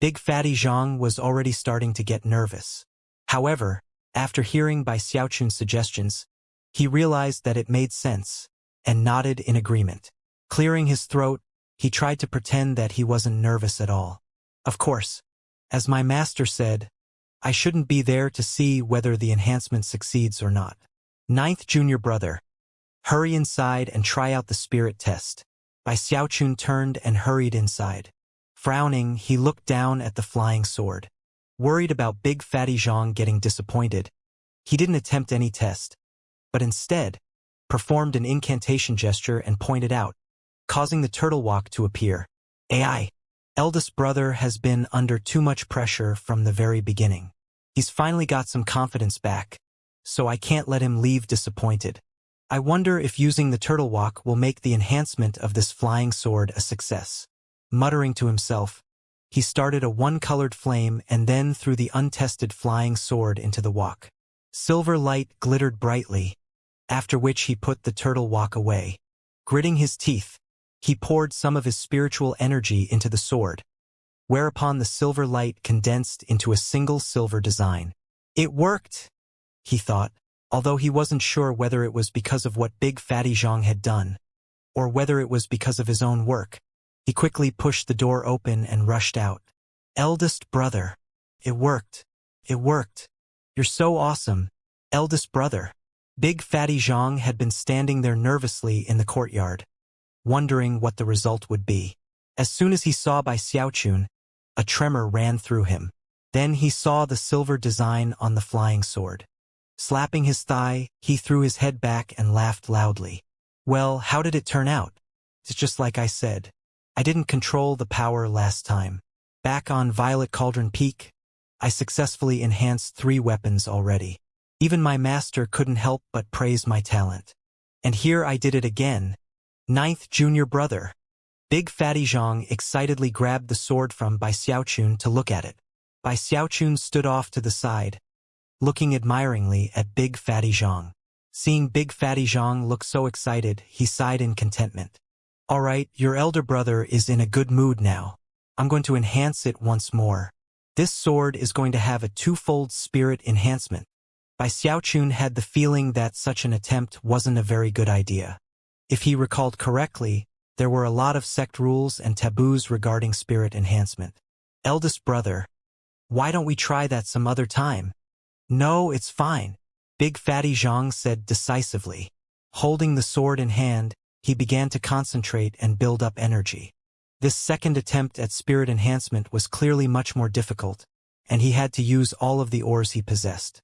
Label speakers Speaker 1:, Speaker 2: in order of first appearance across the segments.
Speaker 1: Big Fatty Zhang was already starting to get nervous. However, after hearing Bai Xiaochun's suggestions, he realized that it made sense, and nodded in agreement. Clearing his throat, he tried to pretend that he wasn't nervous at all. Of course, as my master said, I shouldn't be there to see whether the enhancement succeeds or not. Ninth junior brother, hurry inside and try out the spirit test. Bai Xiaochun turned and hurried inside. Frowning, he looked down at the flying sword. Worried about Big Fatty Zhang getting disappointed, he didn't attempt any test, but instead performed an incantation gesture and pointed out, causing the turtle walk to appear. AI, eldest brother has been under too much pressure from the very beginning. He's finally got some confidence back, so I can't let him leave disappointed. I wonder if using the turtle walk will make the enhancement of this flying sword a success. Muttering to himself, he started a one-colored flame and then threw the untested flying sword into the walk. Silver light glittered brightly, after which he put the turtle walk away. Gritting his teeth, he poured some of his spiritual energy into the sword, whereupon the silver light condensed into a single silver design. It worked, he thought, although he wasn't sure whether it was because of what Big Fatty Zhang had done, or whether it was because of his own work. He quickly pushed the door open and rushed out. Eldest brother. It worked. It worked. You're so awesome, eldest brother. Big Fatty Zhang had been standing there nervously in the courtyard, wondering what the result would be. As soon as he saw Bai Xiaochun, a tremor ran through him. Then he saw the silver design on the flying sword. Slapping his thigh, he threw his head back and laughed loudly. Well, how did it turn out? It's just like I said. I didn't control the power last time. Back on Violet Cauldron Peak, I successfully enhanced 3 weapons already. Even my master couldn't help but praise my talent. And here I did it again. Ninth junior brother. Big Fatty Zhang excitedly grabbed the sword from Bai Xiaochun to look at it. Bai Xiaochun stood off to the side, looking admiringly at Big Fatty Zhang. Seeing Big Fatty Zhang look so excited, he sighed in contentment. All right, your elder brother is in a good mood now. I'm going to enhance it once more. This sword is going to have a 2-fold spirit enhancement. Bai Xiaochun had the feeling that such an attempt wasn't a very good idea. If he recalled correctly, there were a lot of sect rules and taboos regarding spirit enhancement. Eldest brother, why don't we try that some other time? No, it's fine, Big Fatty Zhang said decisively. Holding the sword in hand, he began to concentrate and build up energy. This second attempt at spirit enhancement was clearly much more difficult, and he had to use all of the ores he possessed.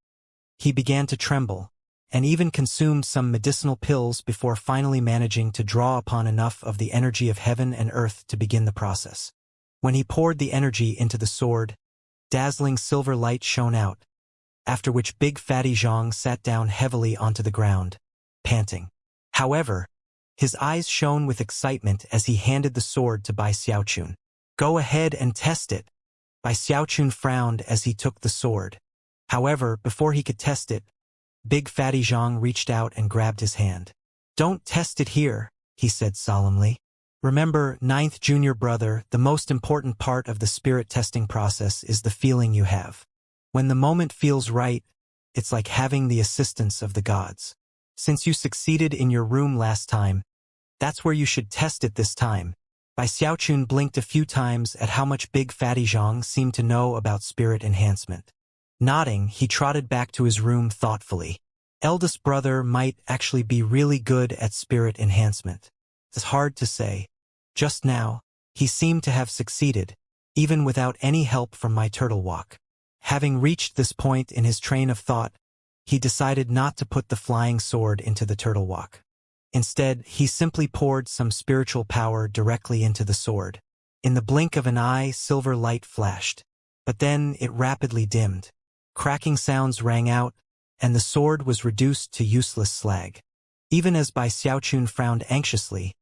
Speaker 1: He began to tremble, and even consumed some medicinal pills before finally managing to draw upon enough of the energy of heaven and earth to begin the process. When he poured the energy into the sword, dazzling silver light shone out, after which Big Fatty Zhang sat down heavily onto the ground, panting. However, his eyes shone with excitement as he handed the sword to Bai Xiaochun. Go ahead and test it. Bai Xiaochun frowned as he took the sword. However, before he could test it, Big Fatty Zhang reached out and grabbed his hand. Don't test it here, he said solemnly. Remember, ninth junior brother, the most important part of the spirit testing process is the feeling you have. When the moment feels right, it's like having the assistance of the gods. Since you succeeded in your room last time, that's where you should test it this time. Bai Xiaochun blinked a few times at how much Big Fatty Zhang seemed to know about spirit enhancement. Nodding, he trotted back to his room thoughtfully. Eldest brother might actually be really good at spirit enhancement. It's hard to say. Just now, he seemed to have succeeded, even without any help from my turtle walk. Having reached this point in his train of thought, he decided not to put the flying sword into the turtle walk. Instead, he simply poured some spiritual power directly into the sword. In the blink of an eye, silver light flashed, but then it rapidly dimmed. Cracking sounds rang out, and the sword was reduced to useless slag. Even as Bai Xiaochun frowned anxiously,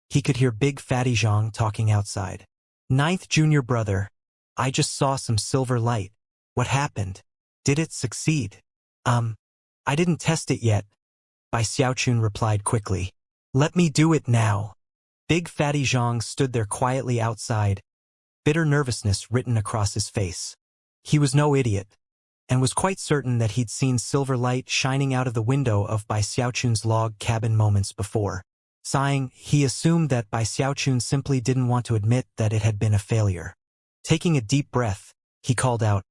Speaker 1: he could hear Big Fatty Zhang talking outside. Ninth junior brother, I just saw some silver light. What happened? Did it succeed? I didn't test it yet, Bai Xiaochun replied quickly. Let me do it now. Big Fatty Zhang stood there quietly outside, bitter nervousness written across his face. He was no idiot, and was quite certain that he'd seen silver light shining out of the window of Bai Xiaochun's log cabin moments before. Sighing, he assumed that Bai Xiaochun simply didn't want to admit that it had been a failure. Taking a deep breath, he called out,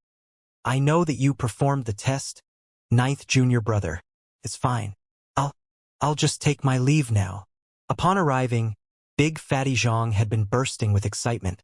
Speaker 1: "I know that you performed the test, ninth junior brother. It's fine. I'll just take my leave now." Upon arriving, Big Fatty Zhang had been bursting with excitement,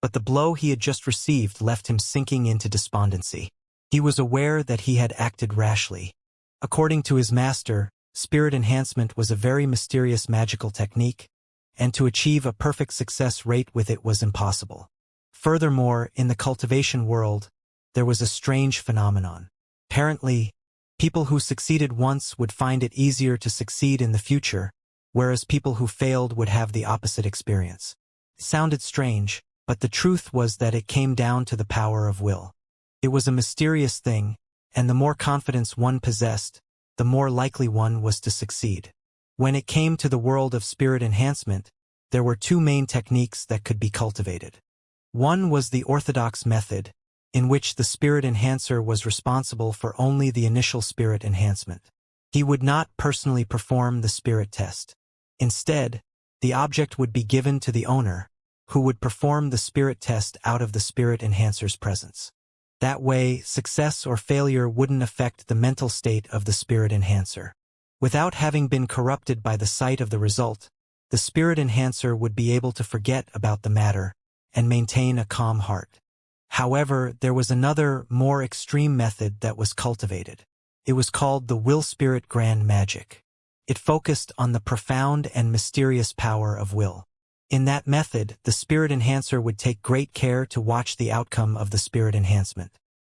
Speaker 1: but the blow he had just received left him sinking into despondency. He was aware that he had acted rashly. According to his master, spirit enhancement was a very mysterious magical technique, and to achieve a perfect success rate with it was impossible. Furthermore, in the cultivation world, there was a strange phenomenon. Apparently, people who succeeded once would find it easier to succeed in the future, whereas people who failed would have the opposite experience. It sounded strange, but the truth was that it came down to the power of will. It was a mysterious thing, and the more confidence one possessed, the more likely one was to succeed. When it came to the world of spirit enhancement, there were two main techniques that could be cultivated. One was the orthodox method, in which the spirit enhancer was responsible for only the initial spirit enhancement. He would not personally perform the spirit test. Instead, the object would be given to the owner, who would perform the spirit test out of the spirit enhancer's presence. That way, success or failure wouldn't affect the mental state of the spirit enhancer. Without having been corrupted by the sight of the result, the spirit enhancer would be able to forget about the matter and maintain a calm heart. However, there was another, more extreme method that was cultivated. It was called the Will Spirit Grand Magic. It focused on the profound and mysterious power of will. In that method, the spirit enhancer would take great care to watch the outcome of the spirit enhancement.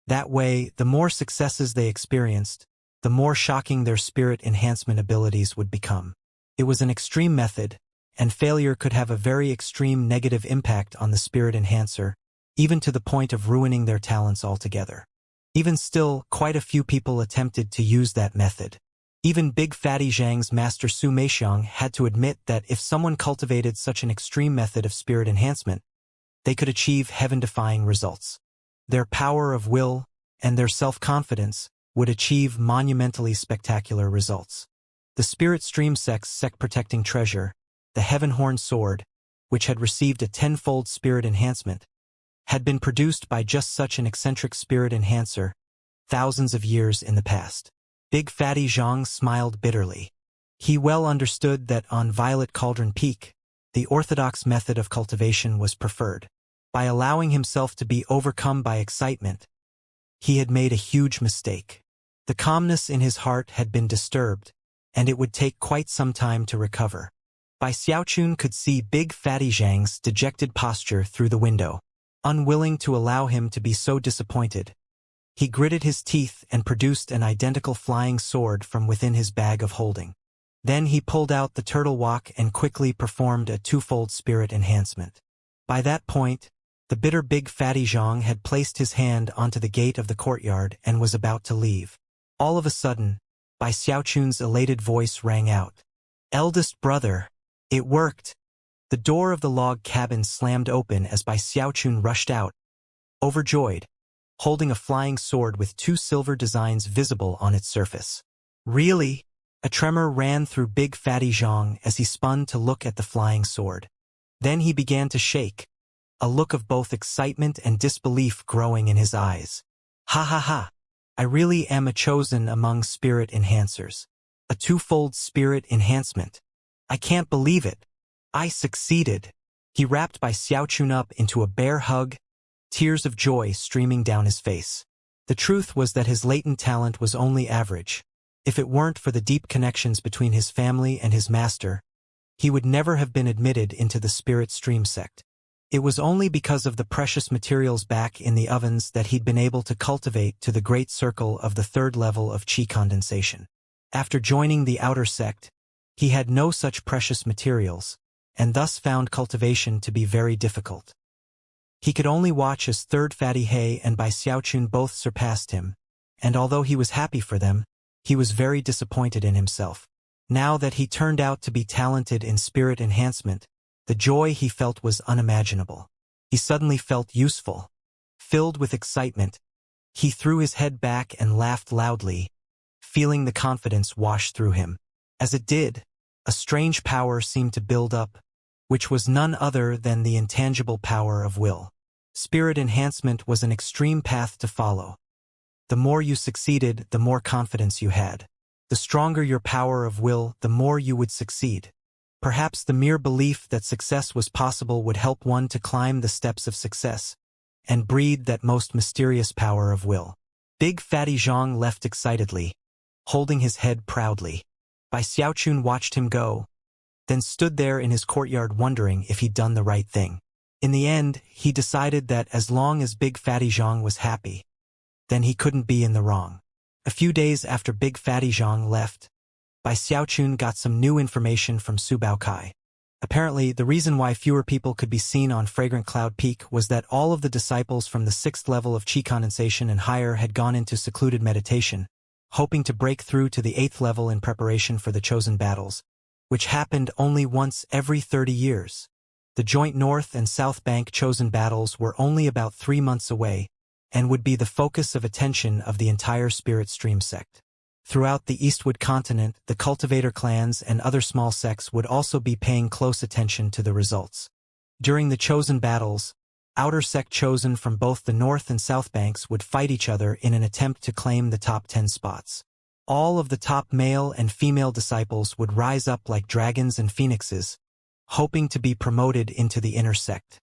Speaker 1: That way, the more successes they experienced, the more shocking their spirit enhancement abilities would become. It was an extreme method, and failure could have a very extreme negative impact on the spirit enhancer, even to the point of ruining their talents altogether. Even still, quite a few people attempted to use that method. Even Big Fatty Zhang's master Su Meixiang had to admit that if someone cultivated such an extreme method of spirit enhancement, they could achieve heaven-defying results. Their power of will and their self-confidence would achieve monumentally spectacular results. The Spirit Stream Sect-protecting treasure, the Heaven-Horn Sword, which had received a tenfold spirit enhancement, had been produced by just such an eccentric spirit enhancer thousands of years in the past. Big Fatty Zhang smiled bitterly. He well understood that on Violet Cauldron Peak, the orthodox method of cultivation was preferred. By allowing himself to be overcome by excitement, he had made a huge mistake. The calmness in his heart had been disturbed, and it would take quite some time to recover. Bai Xiaochun could see Big Fatty Zhang's dejected posture through the window. Unwilling to allow him to be so disappointed, he gritted his teeth and produced an identical flying sword from within his bag of holding. Then he pulled out the turtle walk and quickly performed a twofold spirit enhancement. By that point, the bitter Big Fatty Zhang had placed his hand onto the gate of the courtyard and was about to leave. All of a sudden, Bai Xiaochun's elated voice rang out. "Eldest brother, it worked!" The door of the log cabin slammed open as Bai Xiaochun rushed out, overjoyed, holding a flying sword with two silver designs visible on its surface. "Really?" A tremor ran through Big Fatty Zhang as he spun to look at the flying sword. Then he began to shake, a look of both excitement and disbelief growing in his eyes. "Ha ha ha! I really am a chosen among spirit enhancers. A twofold spirit enhancement. I can't believe it. I succeeded." He wrapped Bai Xiaochun up into a bear hug, tears of joy streaming down his face. The truth was that his latent talent was only average. If it weren't for the deep connections between his family and his master, he would never have been admitted into the Spirit Stream sect. It was only because of the precious materials back in the ovens that he'd been able to cultivate to the great circle of the third level of qi condensation. After joining the outer sect, he had no such precious materials, and thus found cultivation to be very difficult. He could only watch as Third Fatty He and Bai Xiaochun both surpassed him, and although he was happy for them, he was very disappointed in himself. Now that he turned out to be talented in spirit enhancement, the joy he felt was unimaginable. he suddenly felt useful. Filled with excitement, he threw his head back and laughed loudly, feeling the confidence wash through him. As it did, a strange power seemed to build up, which was none other than the intangible power of will. Spirit enhancement was an extreme path to follow. The more you succeeded, the more confidence you had. The stronger your power of will, the more you would succeed. Perhaps the mere belief that success was possible would help one to climb the steps of success and breed that most mysterious power of will. Big Fatty Zhang left excitedly, holding his head proudly. Bai Xiaochun watched him go, then stood there in his courtyard wondering if he'd done the right thing. In the end, he decided that as long as Big Fatty Zhang was happy, then he couldn't be in the wrong. A few days after Big Fatty Zhang left, Bai Xiaochun got some new information from Su Baokai. Apparently, the reason why fewer people could be seen on Fragrant Cloud Peak was that all of the disciples from the 6th level of Qi condensation and higher had gone into secluded meditation, hoping to break through to the 8th level in preparation for the chosen battles, which happened only once every 30 years. The joint North and South Bank chosen battles were only about 3 months away, and would be the focus of attention of the entire Spirit Stream sect. Throughout the Eastwood continent, the Cultivator clans and other small sects would also be paying close attention to the results. During the chosen battles, outer sect chosen from both the North and South Banks would fight each other in an attempt to claim the top 10 spots. All of the top male and female disciples would rise up like dragons and phoenixes, hoping to be promoted into the inner sect.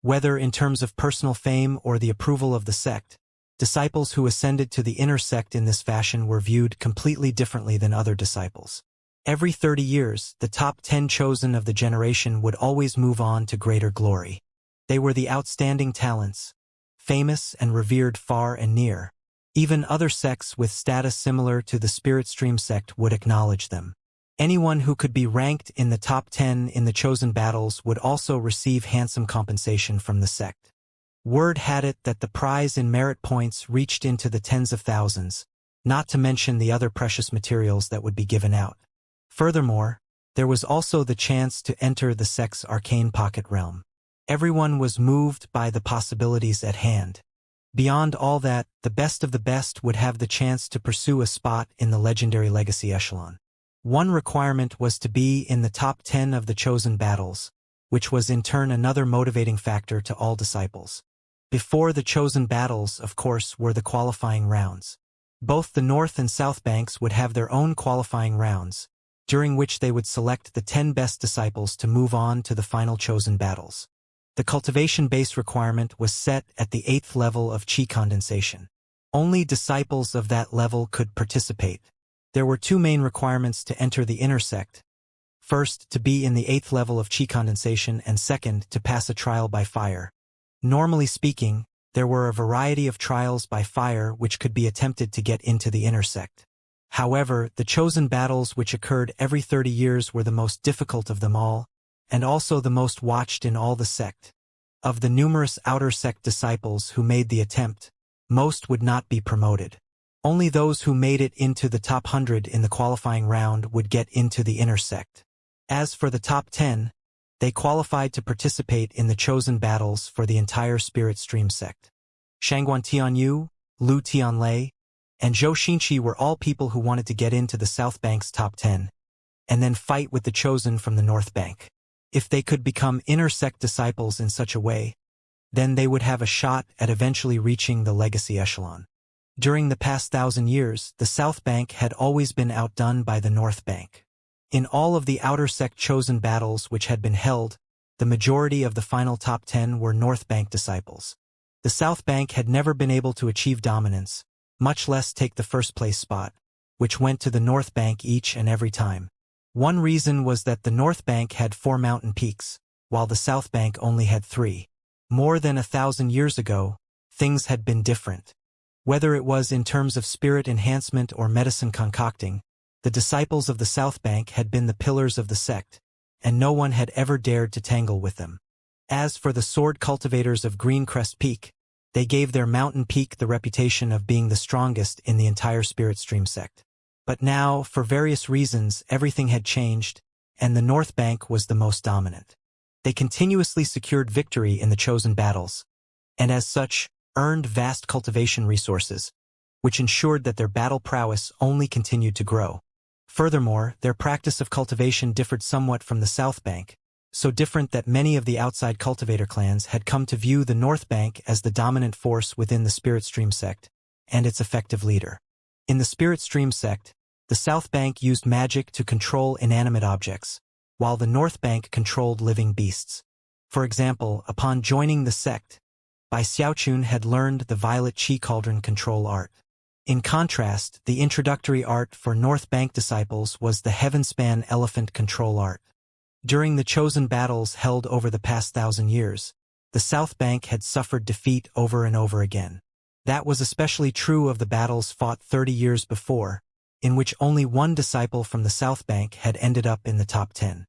Speaker 1: Whether in terms of personal fame or the approval of the sect, disciples who ascended to the inner sect in this fashion were viewed completely differently than other disciples. Every 30 years, the top 10 chosen of the generation would always move on to greater glory. They were the outstanding talents, famous and revered far and near. Even other sects with status similar to the Spirit Stream sect would acknowledge them. Anyone who could be ranked in the top 10 in the chosen battles would also receive handsome compensation from the sect. Word had it that the prize in merit points reached into the tens of thousands, not to mention the other precious materials that would be given out. Furthermore, there was also the chance to enter the sect's arcane pocket realm. Everyone was moved by the possibilities at hand. Beyond all that, the best of the best would have the chance to pursue a spot in the legendary legacy echelon. One requirement was to be in the top 10 of the chosen battles, which was in turn another motivating factor to all disciples. Before the chosen battles, of course, were the qualifying rounds. Both the North and South Banks would have their own qualifying rounds, during which they would select the 10 best disciples to move on to the final chosen battles. The cultivation base requirement was set at the 8th level of Qi condensation. Only disciples of that level could participate. There were 2 main requirements to enter the inner sect. First, to be in the 8th level of Qi condensation, and second, to pass a trial by fire. Normally speaking, there were a variety of trials by fire which could be attempted to get into the inner sect. However, the chosen battles which occurred every 30 years were the most difficult of them all, and also the most watched in all the sect. Of the numerous outer sect disciples who made the attempt, most would not be promoted. Only those who made it into the top 100 in the qualifying round would get into the inner sect. As for the top 10, they qualified to participate in the chosen battles for the entire Spirit Stream sect. Shangguan Tianyu, Lu Tianlei, and Zhou Xinqi were all people who wanted to get into the South Bank's top 10, and then fight with the chosen from the North Bank. If they could become inner sect disciples in such a way, then they would have a shot at eventually reaching the legacy echelon. During the past 1,000 years, the South Bank had always been outdone by the North Bank. In all of the outer sect chosen battles which had been held, the majority of the final top 10 were North Bank disciples. The South Bank had never been able to achieve dominance, much less take the first place spot, which went to the North Bank each and every time. One reason was that the North Bank had 4 mountain peaks, while the South Bank only had 3. More than 1,000 years ago, things had been different. Whether it was in terms of spirit enhancement or medicine concocting, the disciples of the South Bank had been the pillars of the sect, and no one had ever dared to tangle with them. As for the sword cultivators of Greencrest Peak, they gave their mountain peak the reputation of being the strongest in the entire Spirit Stream sect. But now, for various reasons, everything had changed, and the North Bank was the most dominant. They continuously secured victory in the chosen battles, and as such, earned vast cultivation resources, which ensured that their battle prowess only continued to grow. Furthermore, their practice of cultivation differed somewhat from the South Bank, so different that many of the outside cultivator clans had come to view the North Bank as the dominant force within the Spirit Stream sect, and its effective leader. In the Spirit Stream sect, the South Bank used magic to control inanimate objects, while the North Bank controlled living beasts. For example, upon joining the sect, Bai Xiaochun had learned the Violet Qi Cauldron control art. In contrast, the introductory art for North Bank disciples was the Heavenspan Elephant control art. During the chosen battles held over the past 1,000 years, the South Bank had suffered defeat over and over again. That was especially true of the battles fought 30 years before, in which only one disciple from the South Bank had ended up in the top 10.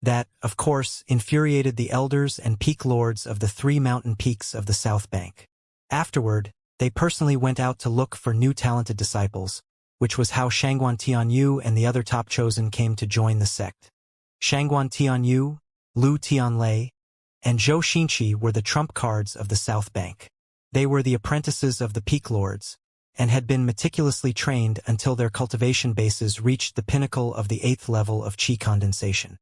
Speaker 1: That, of course, infuriated the elders and peak lords of the 3 mountain peaks of the South Bank. Afterward, they personally went out to look for new talented disciples, which was how Shangguan Tianyu and the other top chosen came to join the sect. Shangguan Tianyu, Lu Tianlei, and Zhou Xinqi were the trump cards of the South Bank. They were the apprentices of the peak lords, and had been meticulously trained until their cultivation bases reached the pinnacle of the 8th level of qi condensation.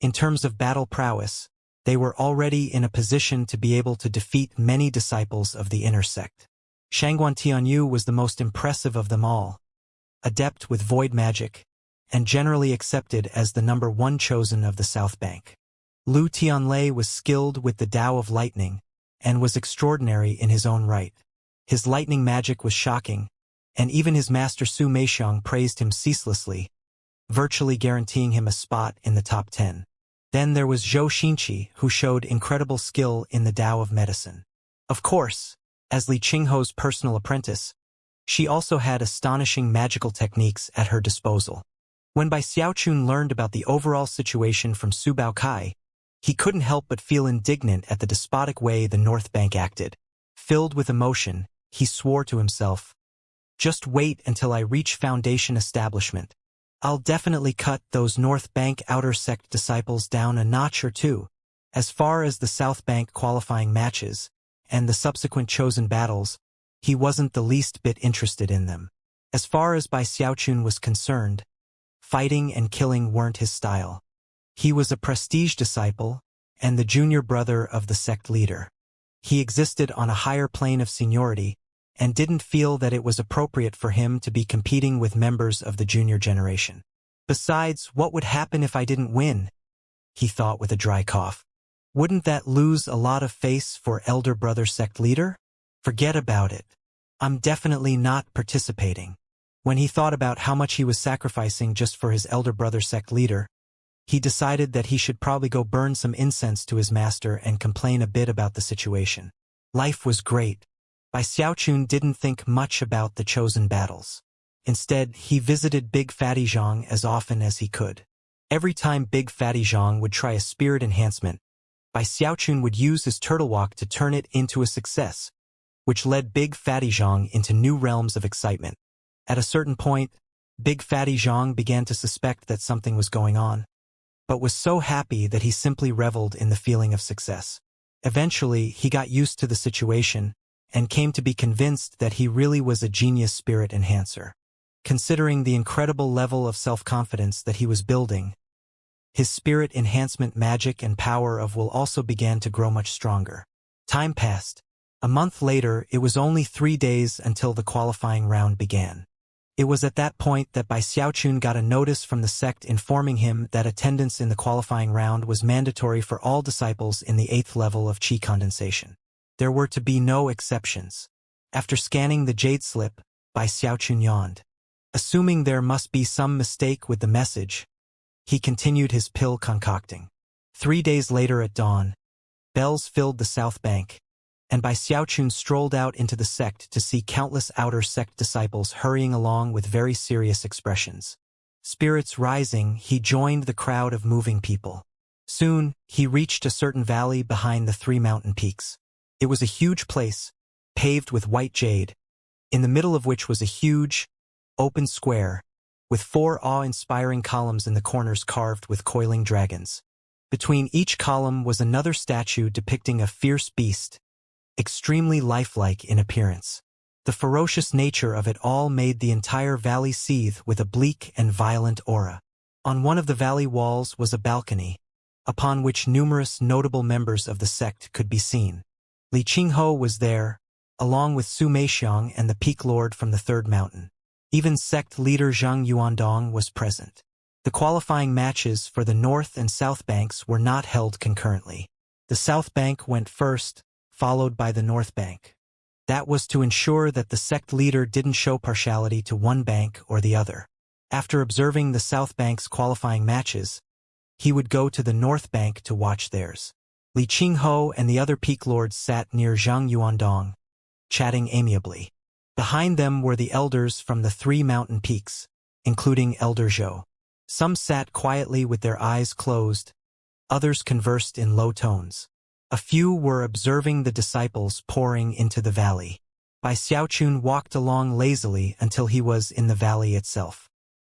Speaker 1: In terms of battle prowess, they were already in a position to be able to defeat many disciples of the inner sect. Shangguan Tianyu was the most impressive of them all, adept with void magic, and generally accepted as the number 1 chosen of the South Bank. Lu Tianlei was skilled with the Tao of Lightning, and was extraordinary in his own right. His lightning magic was shocking, and even his master Su Meixiang praised him ceaselessly, virtually guaranteeing him a spot in the top 10. Then there was Zhou Xinqi, who showed incredible skill in the Tao of medicine. Of course, as Li Qingho's personal apprentice, she also had astonishing magical techniques at her disposal. When Bai Xiaochun learned about the overall situation from Su Baokai, he couldn't help but feel indignant at the despotic way the North Bank acted. Filled with emotion, he swore to himself, "Just wait until I reach Foundation establishment. I'll definitely cut those North Bank outer sect disciples down a notch or two." As far as the South Bank qualifying matches, and the subsequent chosen battles, he wasn't the least bit interested in them. As far as Bai Xiaochun was concerned, fighting and killing weren't his style. He was a prestige disciple, and the junior brother of the sect leader. He existed on a higher plane of seniority, and didn't feel that it was appropriate for him to be competing with members of the junior generation. Besides, what would happen if I didn't win? He thought with a dry cough. Wouldn't that lose a lot of face for elder brother sect leader? Forget about it. I'm definitely not participating. When he thought about how much he was sacrificing just for his elder brother sect leader, he decided that he should probably go burn some incense to his master and complain a bit about the situation. Life was great. Bai Xiaochun didn't think much about the chosen battles. Instead, he visited Big Fatty Zhang as often as he could. Every time Big Fatty Zhang would try a spirit enhancement, Bai Xiaochun would use his turtle walk to turn it into a success, which led Big Fatty Zhang into new realms of excitement. At a certain point, Big Fatty Zhang began to suspect that something was going on, but was so happy that he simply reveled in the feeling of success. Eventually, he got used to the situation, and came to be convinced that he really was a genius spirit enhancer. Considering the incredible level of self-confidence that he was building, his spirit enhancement magic and power of will also began to grow much stronger. Time passed. A month later, it was only 3 days until the qualifying round began. It was at that point that Bai Xiaochun got a notice from the sect informing him that attendance in the qualifying round was mandatory for all disciples in the 8th level of qi condensation. There were to be no exceptions. After scanning the jade slip, Bai Xiaochun yawned. Assuming there must be some mistake with the message, he continued his pill concocting. 3 days later at dawn, bells filled the South Bank, and Bai Xiaochun strolled out into the sect to see countless outer sect disciples hurrying along with very serious expressions. Spirits rising, he joined the crowd of moving people. Soon, he reached a certain valley behind the 3 mountain peaks. It was a huge place, paved with white jade, in the middle of which was a huge, open square, with 4 awe-inspiring columns in the corners carved with coiling dragons. Between each column was another statue depicting a fierce beast, extremely lifelike in appearance. The ferocious nature of it all made the entire valley seethe with a bleak and violent aura. On one of the valley walls was a balcony, upon which numerous notable members of the sect could be seen. Li Qingho was there, along with Su Meixiang and the Peak Lord from the Third Mountain. Even sect leader Zhang Yuandong was present. The qualifying matches for the North and South Banks were not held concurrently. The South Bank went first, followed by the North Bank. That was to ensure that the sect leader didn't show partiality to one bank or the other. After observing the South Bank's qualifying matches, he would go to the North Bank to watch theirs. Li Qingho and the other Peak Lords sat near Zhang Yuandong, chatting amiably. Behind them were the elders from the 3 mountain peaks, including Elder Zhou. Some sat quietly with their eyes closed, others conversed in low tones. A few were observing the disciples pouring into the valley. Bai Xiaochun walked along lazily until he was in the valley itself.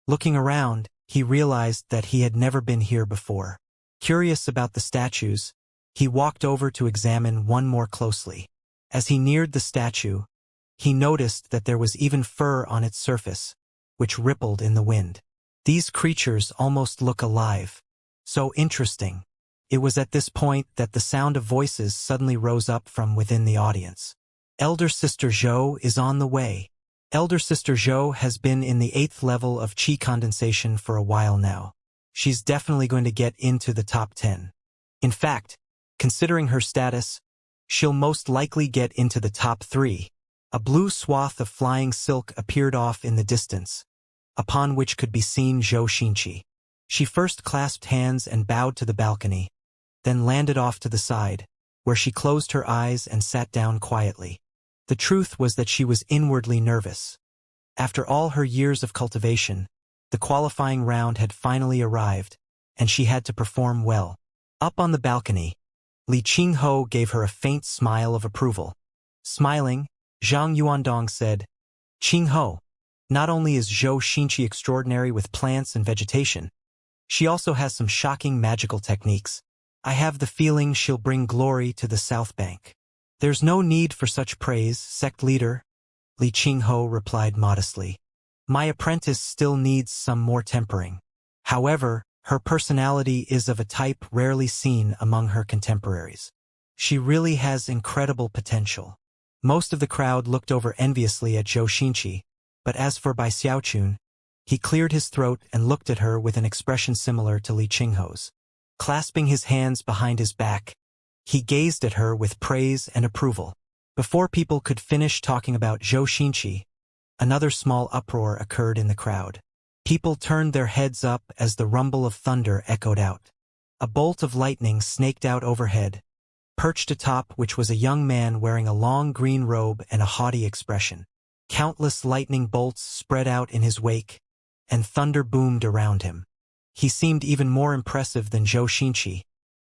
Speaker 1: Looking around, he realized that he had never been here before. Curious about the statues, he walked over to examine one more closely. As he neared the statue, he noticed that there was even fur on its surface, which rippled in the wind. These creatures almost look alive. So interesting. It was at this point that the sound of voices suddenly rose up from within the audience. Elder Sister Zhou is on the way. Elder Sister Zhou has been in the 8th level of qi condensation for a while now. She's definitely going to get into the top 10. In fact, considering her status, she'll most likely get into the top 3. A blue swath of flying silk appeared off in the distance, upon which could be seen Zhou Xinqi. She first clasped hands and bowed to the balcony, then landed off to the side, where she closed her eyes and sat down quietly. The truth was that she was inwardly nervous. After all her years of cultivation, the qualifying round had finally arrived, and she had to perform well. Up on the balcony, Li Qingho gave her a faint smile of approval. Smiling, Zhang Yuandong said, "Qingho, not only is Zhou Xinqi extraordinary with plants and vegetation, she also has some shocking magical techniques. I have the feeling she'll bring glory to the South Bank." "There's no need for such praise, sect leader," Li Qingho replied modestly. "My apprentice still needs some more tempering. However, her personality is of a type rarely seen among her contemporaries. She really has incredible potential." Most of the crowd looked over enviously at Zhou Xinqi, but as for Bai Xiaochun, he cleared his throat and looked at her with an expression similar to Li Qingho's. Clasping his hands behind his back, he gazed at her with praise and approval. Before people could finish talking about Zhou Xinqi, another small uproar occurred in the crowd. People turned their heads up as the rumble of thunder echoed out. A bolt of lightning snaked out overhead, perched atop which was a young man wearing a long green robe and a haughty expression. Countless lightning bolts spread out in his wake, and thunder boomed around him. He seemed even more impressive than Zhou Xinqi,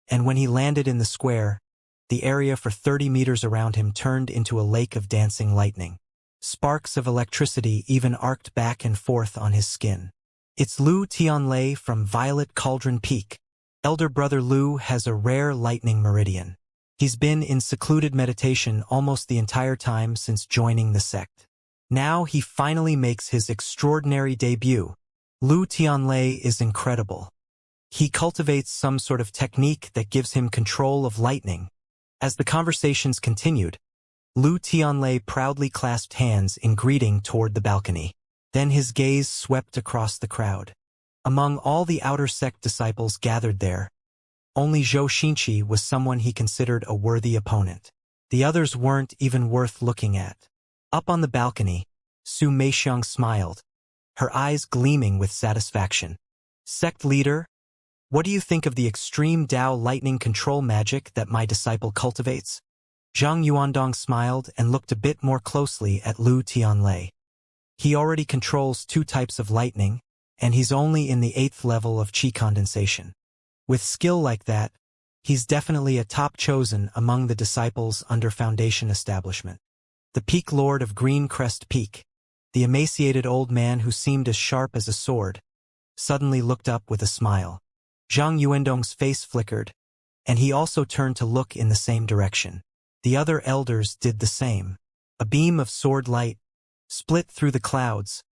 Speaker 1: and when he landed in the square, the area for 30 meters around him turned into a lake of dancing lightning. Sparks of electricity even arced back and forth on his skin. "It's Lu Tianlei from Violet Cauldron Peak. Elder brother Lu has a rare lightning meridian. He's been in secluded meditation almost the entire time since joining the sect. Now he finally makes his extraordinary debut. Lu Tianlei is incredible. He cultivates some sort of technique that gives him control of lightning." As the conversations continued, Lu Tianlei proudly clasped hands in greeting toward the balcony. Then his gaze swept across the crowd. Among all the outer sect disciples gathered there, only Zhou Xinqi was someone he considered a worthy opponent. The others weren't even worth looking at. Up on the balcony, Su Meixiang smiled, her eyes gleaming with satisfaction. "Sect leader, what do you think of the extreme Dao lightning control magic that my disciple cultivates?" Zhang Yuandong smiled and looked a bit more closely at Lu Tianlei. He already controls 2 types of lightning, and he's only in the 8th level of qi condensation. With skill like that, he's definitely a top chosen among the disciples under Foundation establishment. The Peak Lord of Green Crest Peak, the emaciated old man who seemed as sharp as a sword, suddenly looked up with a smile. Zhang Yuandong's face flickered, and he also turned to look in the same direction. The other elders did the same. A beam of sword light split through the clouds,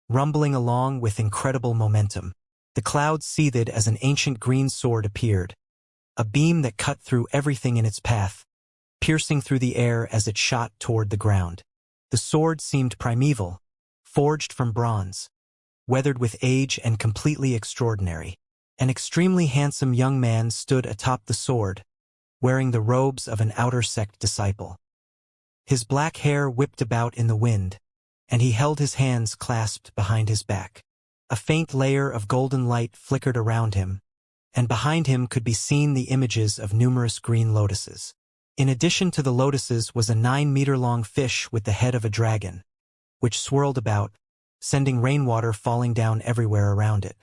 Speaker 1: rumbling along with incredible momentum. The clouds seethed as an ancient green sword appeared, a beam that cut through everything in its path, piercing through the air as it shot toward the ground. The sword seemed primeval, forged from bronze, weathered with age and completely extraordinary. An extremely handsome young man stood atop the sword, wearing the robes of an outer sect disciple. His black hair whipped about in the wind, and he held his hands clasped behind his back. A faint layer of golden light flickered around him, and behind him could be seen the images of numerous green lotuses. In addition to the lotuses was a 9-meter-long fish with the head of a dragon, which swirled about, sending rainwater falling down everywhere around it.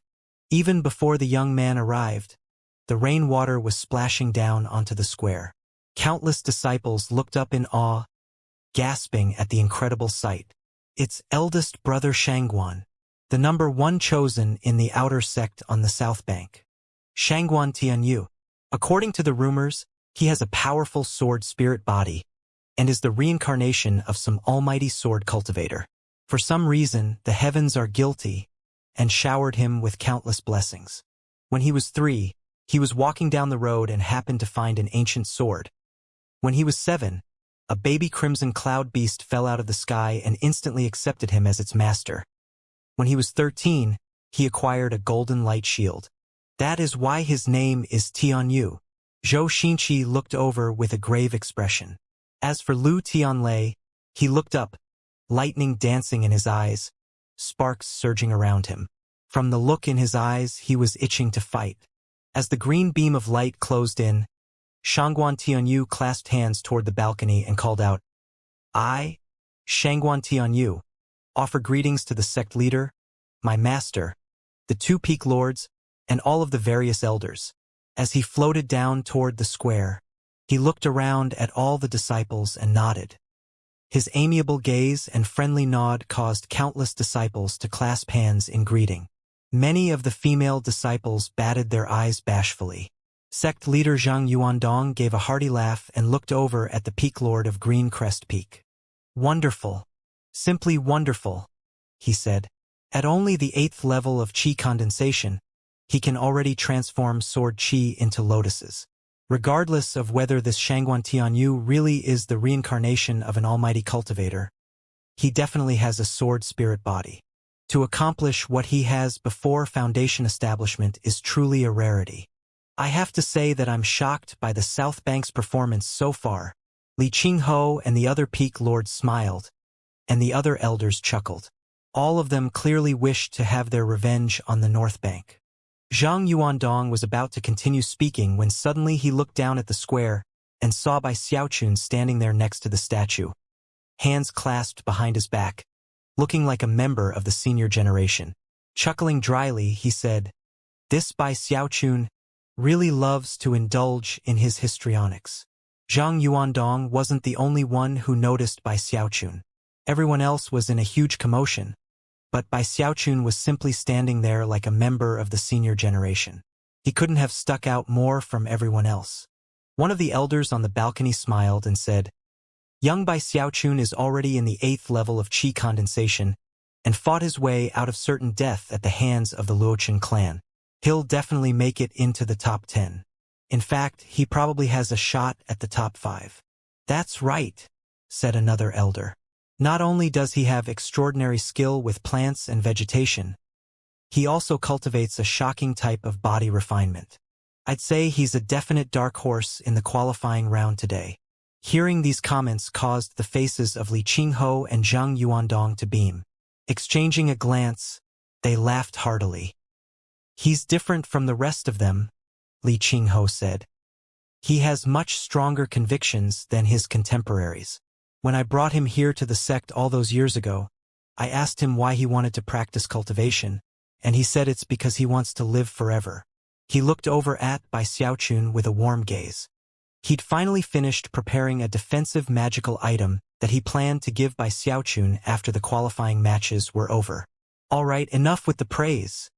Speaker 1: Even before the young man arrived, the rainwater was splashing down onto the square. Countless disciples looked up in awe, gasping at the incredible sight. Its eldest brother Shangguan, the number 1 chosen in the outer sect on the south bank. Shangguan Tianyu. According to the rumors, he has a powerful sword spirit body and is the reincarnation of some almighty sword cultivator. For some reason, the heavens are guilty and showered him with countless blessings. When he was 3, he was walking down the road and happened to find an ancient sword. When he was 7, a baby crimson cloud beast fell out of the sky and instantly accepted him as its master. When he was 13, he acquired a golden light shield. That is why his name is Tianyu. Zhou Xinqi looked over with a grave expression. As for Lu Tianlei, he looked up, lightning dancing in his eyes, sparks surging around him. From the look in his eyes, he was itching to fight. As the green beam of light closed in, Shangguan Tianyu clasped hands toward the balcony and called out, "I, Shangguan Tianyu, offer greetings to the sect leader, my master, the 2 peak lords, and all of the various elders." As he floated down toward the square, he looked around at all the disciples and nodded. His amiable gaze and friendly nod caused countless disciples to clasp hands in greeting. Many of the female disciples batted their eyes bashfully. Sect leader Zhang Yuandong gave a hearty laugh and looked over at the peak lord of Green Crest Peak. "Wonderful. Simply wonderful," he said. At only the 8th level of Qi condensation, he can already transform sword Qi into lotuses. Regardless of whether this Shangguan Tianyu really is the reincarnation of an almighty cultivator, he definitely has a sword spirit body. To accomplish what he has before foundation establishment is truly a rarity. I have to say that I'm shocked by the South Bank's performance so far. Li Qingho and the other peak lords smiled, and the other elders chuckled. All of them clearly wished to have their revenge on the North Bank. Zhang Yuandong was about to continue speaking when suddenly he looked down at the square and saw Bai Xiaochun standing there next to the statue, hands clasped behind his back, looking like a member of the senior generation. Chuckling dryly, he said, "This Bai Xiaochun really loves to indulge in his histrionics." Zhang Yuandong wasn't the only one who noticed Bai Xiaochun. Everyone else was in a huge commotion, but Bai Xiaochun was simply standing there like a member of the senior generation. He couldn't have stuck out more from everyone else. One of the elders on the balcony smiled and said, "Young Bai Xiaochun is already in the 8th level of Qi condensation and fought his way out of certain death at the hands of the Luochen clan. He'll definitely make it into the top 10. In fact, he probably has a shot at the top 5. "That's right," said another elder. "Not only does he have extraordinary skill with plants and vegetation, he also cultivates a shocking type of body refinement. I'd say he's a definite dark horse in the qualifying round today." Hearing these comments caused the faces of Li Qingho and Zhang Yuandong to beam. Exchanging a glance, they laughed heartily. "He's different from the rest of them," Li Qingho said. "He has much stronger convictions than his contemporaries. When I brought him here to the sect all those years ago, I asked him why he wanted to practice cultivation, and he said it's because he wants to live forever." He looked over at Bai Xiaochun with a warm gaze. He'd finally finished preparing a defensive magical item that he planned to give Bai Xiaochun after the qualifying matches were over. "All right, enough with the praise,"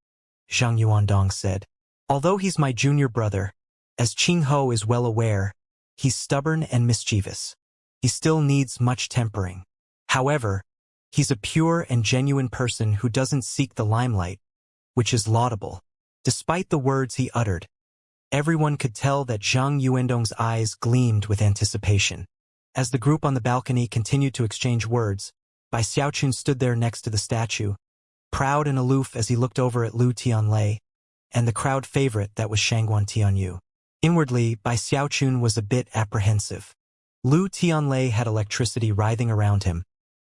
Speaker 1: Zhang Yuandong said. Although he's my junior brother, as Qing Ho is well aware, he's stubborn and mischievous. He still needs much tempering. However, he's a pure and genuine person who doesn't seek the limelight, which is laudable. Despite the words he uttered, everyone could tell that Zhang Yuendong's eyes gleamed with anticipation. As the group on the balcony continued to exchange words, Bai Xiaochun stood there next to the statue, proud and aloof as he looked over at Lu Tianlei and the crowd favorite that was Shangguan Tianyu. Inwardly, Bai Xiaochun was a bit apprehensive. Lu Tianlei had electricity writhing around him,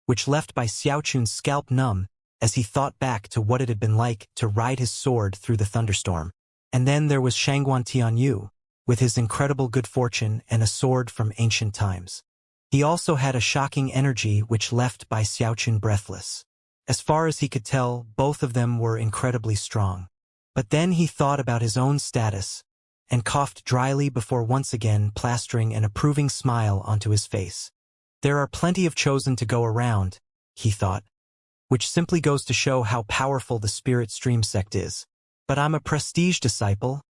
Speaker 1: which left Bai Xiaochun's scalp numb as he thought back to what it had been like to ride his sword through the thunderstorm. And then there was Shangguan Tianyu, with his incredible good fortune and a sword from ancient times. He also had a shocking energy which left Bai Xiaochun breathless. As far as he could tell, both of them were incredibly strong. But then he thought about his own status, and coughed dryly before once again plastering an approving smile onto his face. There are plenty of chosen to go around, he thought, which simply goes to show how powerful the spirit stream sect is. But I'm a prestige disciple,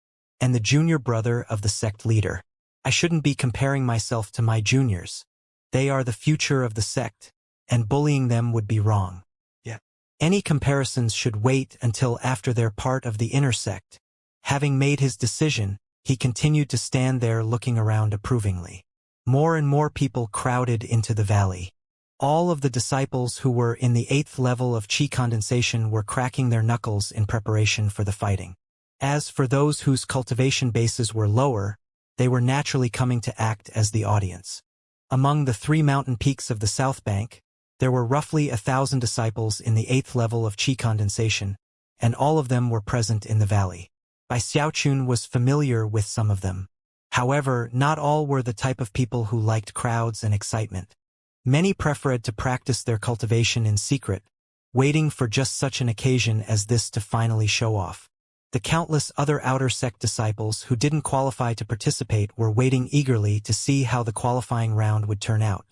Speaker 1: and the junior brother of the sect leader. I shouldn't be comparing myself to my juniors. They are the future of the sect, and bullying them would be wrong. Any comparisons should wait until after they're part of the inner sect. Having made his decision, he continued to stand there looking around approvingly. More and more people crowded into the valley. All of the disciples who were in the 8th level of chi condensation were cracking their knuckles in preparation for the fighting. As for those whose cultivation bases were lower, they were naturally coming to act as the audience. Among the 3 mountain peaks of the South Bank, there were roughly 1,000 disciples in the 8th level of chi condensation, and all of them were present in the valley. Bai Xiaochun was familiar with some of them. However, not all were the type of people who liked crowds and excitement. Many preferred to practice their cultivation in secret, waiting for just such an occasion as this to finally show off. The countless other outer sect disciples who didn't qualify to participate were waiting eagerly to see how the qualifying round would turn out.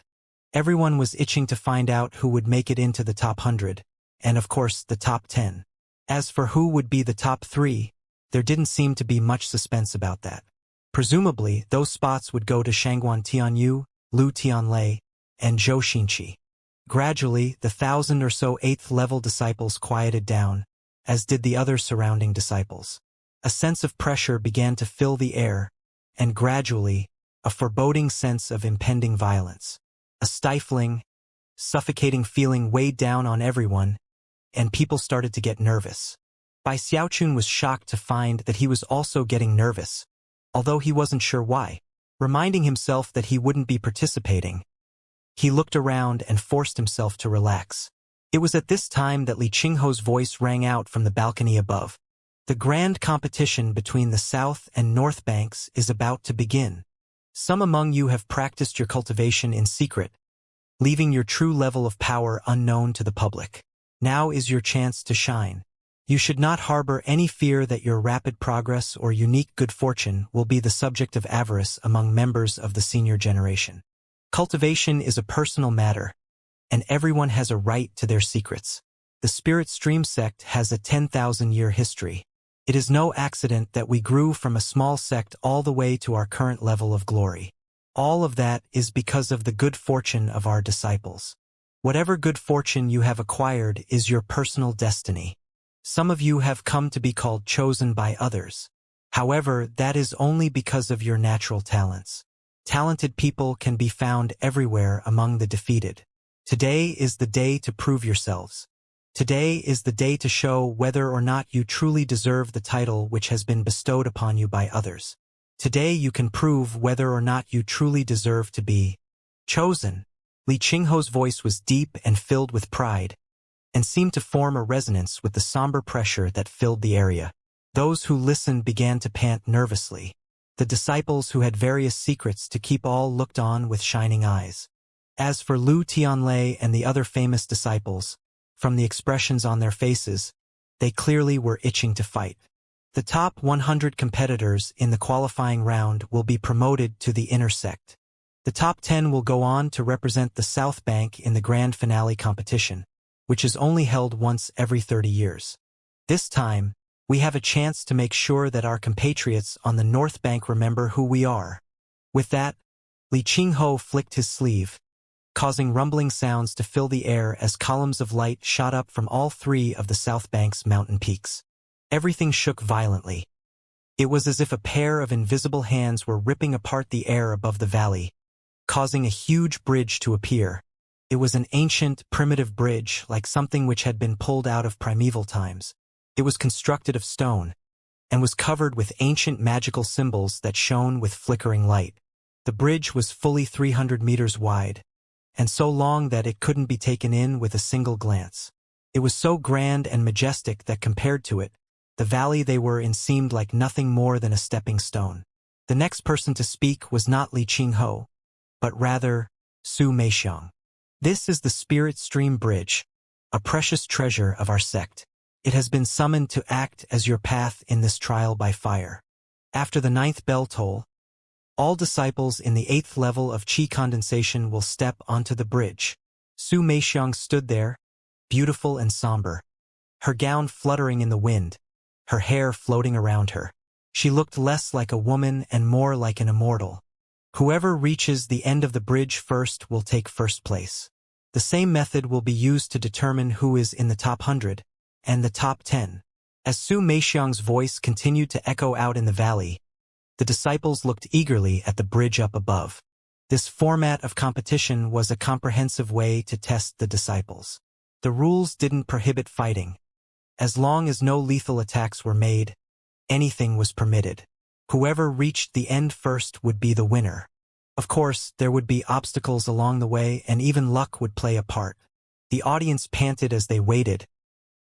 Speaker 1: Everyone was itching to find out who would make it into the top 100, and of course the top 10. As for who would be the top 3, there didn't seem to be much suspense about that. Presumably, those spots would go to Shangguan Tianyu, Lu Tianlei, and Zhou Xinqi. Gradually, the 1,000 or so 8th level disciples quieted down, as did the other surrounding disciples. A sense of pressure began to fill the air, and gradually, a foreboding sense of impending violence. A stifling, suffocating feeling weighed down on everyone, and people started to get nervous. Bai Xiaochun was shocked to find that he was also getting nervous, although he wasn't sure why. Reminding himself that he wouldn't be participating, he looked around and forced himself to relax. It was at this time that Li Qingho's voice rang out from the balcony above. The grand competition between the South and North Banks is about to begin. Some among you have practiced your cultivation in secret, leaving your true level of power unknown to the public. Now is your chance to shine. You should not harbor any fear that your rapid progress or unique good fortune will be the subject of avarice among members of the senior generation. Cultivation is a personal matter, and everyone has a right to their secrets. The Spirit Stream sect has a 10,000-year history. It is no accident that we grew from a small sect all the way to our current level of glory. All of that is because of the good fortune of our disciples. Whatever good fortune you have acquired is your personal destiny. Some of you have come to be called chosen by others. However, that is only because of your natural talents. Talented people can be found everywhere among the defeated. Today is the day to prove yourselves. Today is the day to show whether or not you truly deserve the title which has been bestowed upon you by others. Today you can prove whether or not you truly deserve to be chosen. Li Qingho's voice was deep and filled with pride, and seemed to form a resonance with the somber pressure that filled the area. Those who listened began to pant nervously. The disciples who had various secrets to keep all looked on with shining eyes. As for Lu Tianlei and the other famous disciples, from the expressions on their faces, they clearly were itching to fight. The top 100 competitors in the qualifying round will be promoted to the inner sect. The top 10 will go on to represent the South Bank in the grand finale competition, which is only held once every 30 years. This time, We have a chance to make sure that our compatriots on the North Bank remember who we are. With that, Li Qingho flicked his sleeve, causing rumbling sounds to fill the air as columns of light shot up from all three of the South Bank's mountain peaks. Everything shook violently. It was as if a pair of invisible hands were ripping apart the air above the valley, causing a huge bridge to appear. It was an ancient, primitive bridge, like something which had been pulled out of primeval times. It was constructed of stone, and was covered with ancient magical symbols that shone with flickering light. The bridge was fully 300 meters wide, and so long that it couldn't be taken in with a single glance. It was so grand and majestic that compared to it, the valley they were in seemed like nothing more than a stepping stone. The next person to speak was not Li Qingho, but rather Su Meixiang. This is the Spirit Stream Bridge, a precious treasure of our sect. It has been summoned to act as your path in this trial by fire. After the 9th bell toll, all disciples in the 8th level of Qi condensation will step onto the bridge. Su Meixiang stood there, beautiful and somber, her gown fluttering in the wind, her hair floating around her. She looked less like a woman and more like an immortal. Whoever reaches the end of the bridge first will take first place. The same method will be used to determine who is in the top 100 and the top 10. As Su Meixiang's voice continued to echo out in the valley, the disciples looked eagerly at the bridge up above. This format of competition was a comprehensive way to test the disciples. The rules didn't prohibit fighting. As long as no lethal attacks were made, anything was permitted. Whoever reached the end first would be the winner. Of course, there would be obstacles along the way, and even luck would play a part. The audience panted as they waited,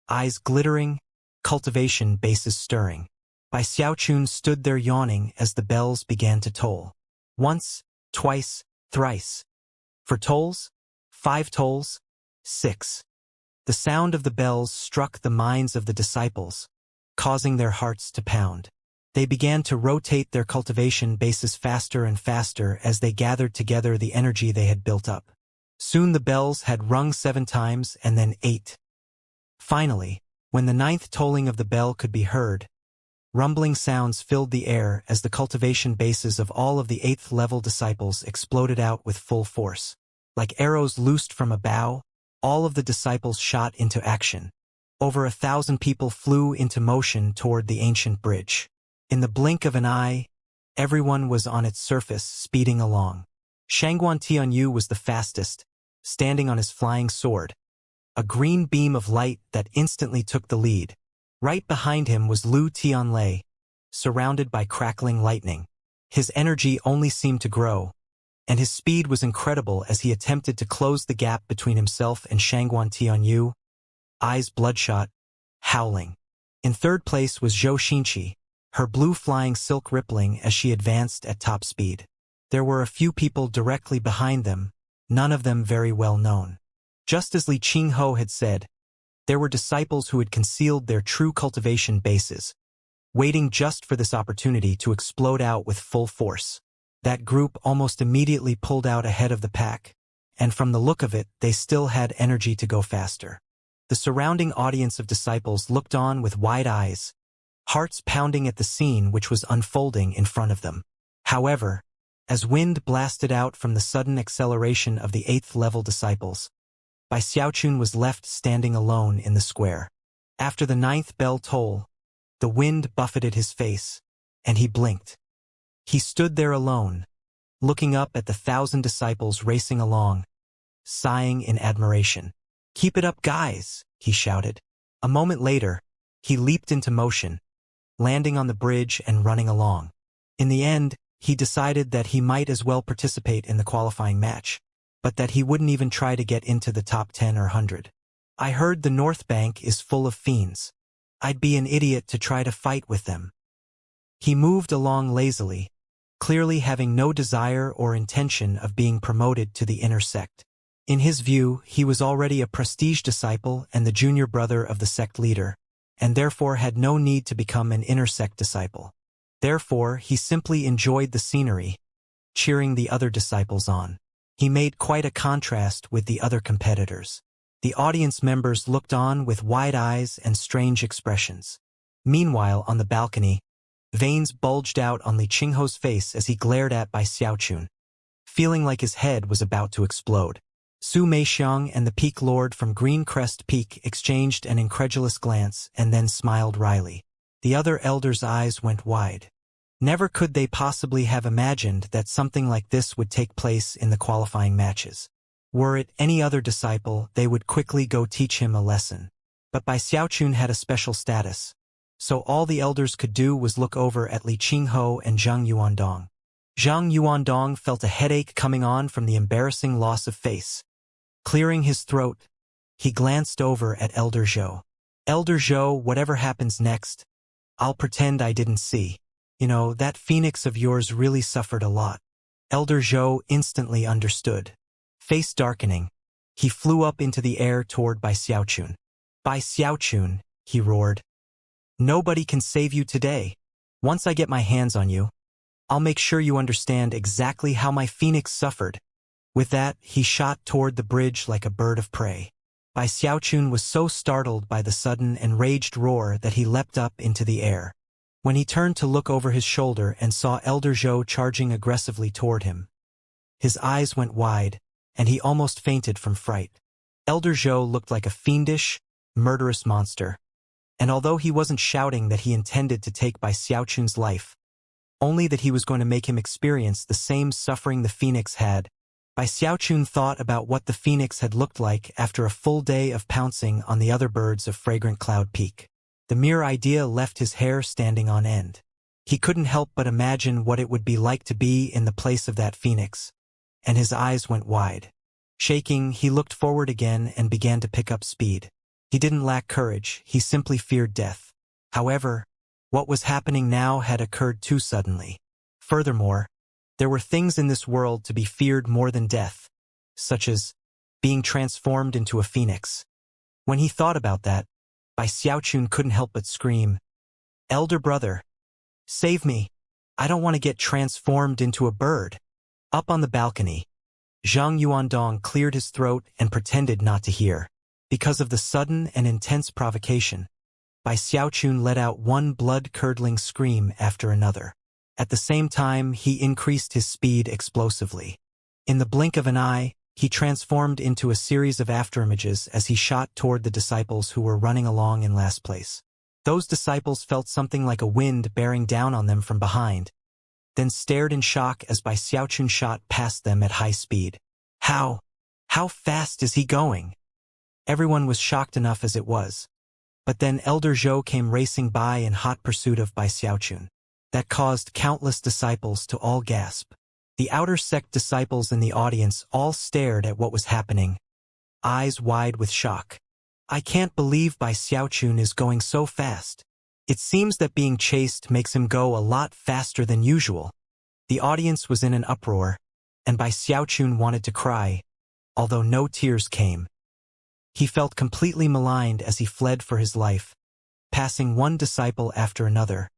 Speaker 1: eyes glittering, cultivation bases stirring. Bai Xiaochun stood there yawning as the bells began to toll. Once, twice, thrice. For tolls, 5 tolls, 6. The sound of the bells struck the minds of the disciples, causing their hearts to pound. They began to rotate their cultivation bases faster and faster as they gathered together the energy they had built up. Soon the bells had rung 7 times and then 8. Finally, when the 9th tolling of the bell could be heard, rumbling sounds filled the air as the cultivation bases of all of the 8th level disciples exploded out with full force. Like arrows loosed from a bow, all of the disciples shot into action. Over 1,000 people flew into motion toward the ancient bridge. In the blink of an eye, everyone was on its surface, speeding along. Shangguan Tianyu was the fastest, standing on his flying sword, a green beam of light that instantly took the lead. Right behind him was Lu Tianlei, surrounded by crackling lightning. His energy only seemed to grow, and his speed was incredible as he attempted to close the gap between himself and Shangguan Tianyu, eyes bloodshot, howling. In 3rd place was Zhou Xinqi, her blue flying silk rippling as she advanced at top speed. There were a few people directly behind them, none of them very well known. Just as Li Qingho had said, there were disciples who had concealed their true cultivation bases, waiting just for this opportunity to explode out with full force. That group almost immediately pulled out ahead of the pack, and from the look of it, they still had energy to go faster. The surrounding audience of disciples looked on with wide eyes, hearts pounding at the scene which was unfolding in front of them. However, as wind blasted out from the sudden acceleration of the 8th level disciples, Bai Xiaochun was left standing alone in the square. After the 9th bell toll, the wind buffeted his face, and he blinked. He stood there alone, looking up at the 1,000 disciples racing along, sighing in admiration. "Keep it up, guys," he shouted. A moment later, he leaped into motion, landing on the bridge and running along. In the end, he decided that he might as well participate in the qualifying match, but that he wouldn't even try to get into the top 10 or 100. "I heard the North Bank is full of fiends. I'd be an idiot to try to fight with them." He moved along lazily, clearly having no desire or intention of being promoted to the inner sect. In his view, he was already a prestige disciple and the junior brother of the sect leader, and therefore had no need to become an inner sect disciple. Therefore, he simply enjoyed the scenery, cheering the other disciples on. He made quite a contrast with the other competitors. The audience members looked on with wide eyes and strange expressions. Meanwhile, on the balcony, veins bulged out on Li Qingho's face as he glared at Bai Xiaochun, feeling like his head was about to explode. Su Meixiang and the Peak Lord from Green Crest Peak exchanged an incredulous glance and then smiled wryly. The other elders' eyes went wide. Never could they possibly have imagined that something like this would take place in the qualifying matches. Were it any other disciple, they would quickly go teach him a lesson. But Bai Xiaochun had a special status, so all the elders could do was look over at Li Qingho and Zhang Yuandong. Zhang Yuandong felt a headache coming on from the embarrassing loss of face. Clearing his throat, he glanced over at Elder Zhou. Elder Zhou, whatever happens next, I'll pretend I didn't see. You know, that phoenix of yours really suffered a lot. Elder Zhou instantly understood. Face darkening, he flew up into the air toward Bai Xiaochun. Bai Xiaochun, he roared. Nobody can save you today. Once I get my hands on you, I'll make sure you understand exactly how my phoenix suffered. With that, he shot toward the bridge like a bird of prey. Bai Xiaochun was so startled by the sudden enraged roar that he leapt up into the air. When he turned to look over his shoulder and saw Elder Zhou charging aggressively toward him, his eyes went wide, and he almost fainted from fright. Elder Zhou looked like a fiendish, murderous monster, and although he wasn't shouting that he intended to take Bai Xiaochun's life, only that he was going to make him experience the same suffering the phoenix had, Bai Xiaochun thought about what the phoenix had looked like after a full day of pouncing on the other birds of Fragrant Cloud Peak. The mere idea left his hair standing on end. He couldn't help but imagine what it would be like to be in the place of that phoenix, and his eyes went wide. Shaking, he looked forward again and began to pick up speed. He didn't lack courage, he simply feared death. However, what was happening now had occurred too suddenly. Furthermore, there were things in this world to be feared more than death, such as being transformed into a phoenix. When he thought about that, Bai Xiaochun couldn't help but scream, "Elder brother, save me. I don't want to get transformed into a bird." Up on the balcony, Zhang Yuandong cleared his throat and pretended not to hear. Because of the sudden and intense provocation, Bai Xiaochun let out one blood-curdling scream after another. At the same time, he increased his speed explosively. In the blink of an eye, he transformed into a series of afterimages as he shot toward the disciples who were running along in last place. Those disciples felt something like a wind bearing down on them from behind, then stared in shock as Bai Xiaochun shot past them at high speed. How fast is he going? Everyone was shocked enough as it was. But then Elder Zhou came racing by in hot pursuit of Bai Xiaochun. That caused countless disciples to all gasp. The outer sect disciples in the audience all stared at what was happening, eyes wide with shock. I can't believe Bai Xiaochun is going so fast. It seems that being chased makes him go a lot faster than usual. The audience was in an uproar, and Bai Xiaochun wanted to cry, although no tears came. He felt completely maligned as he fled for his life, passing one disciple after another,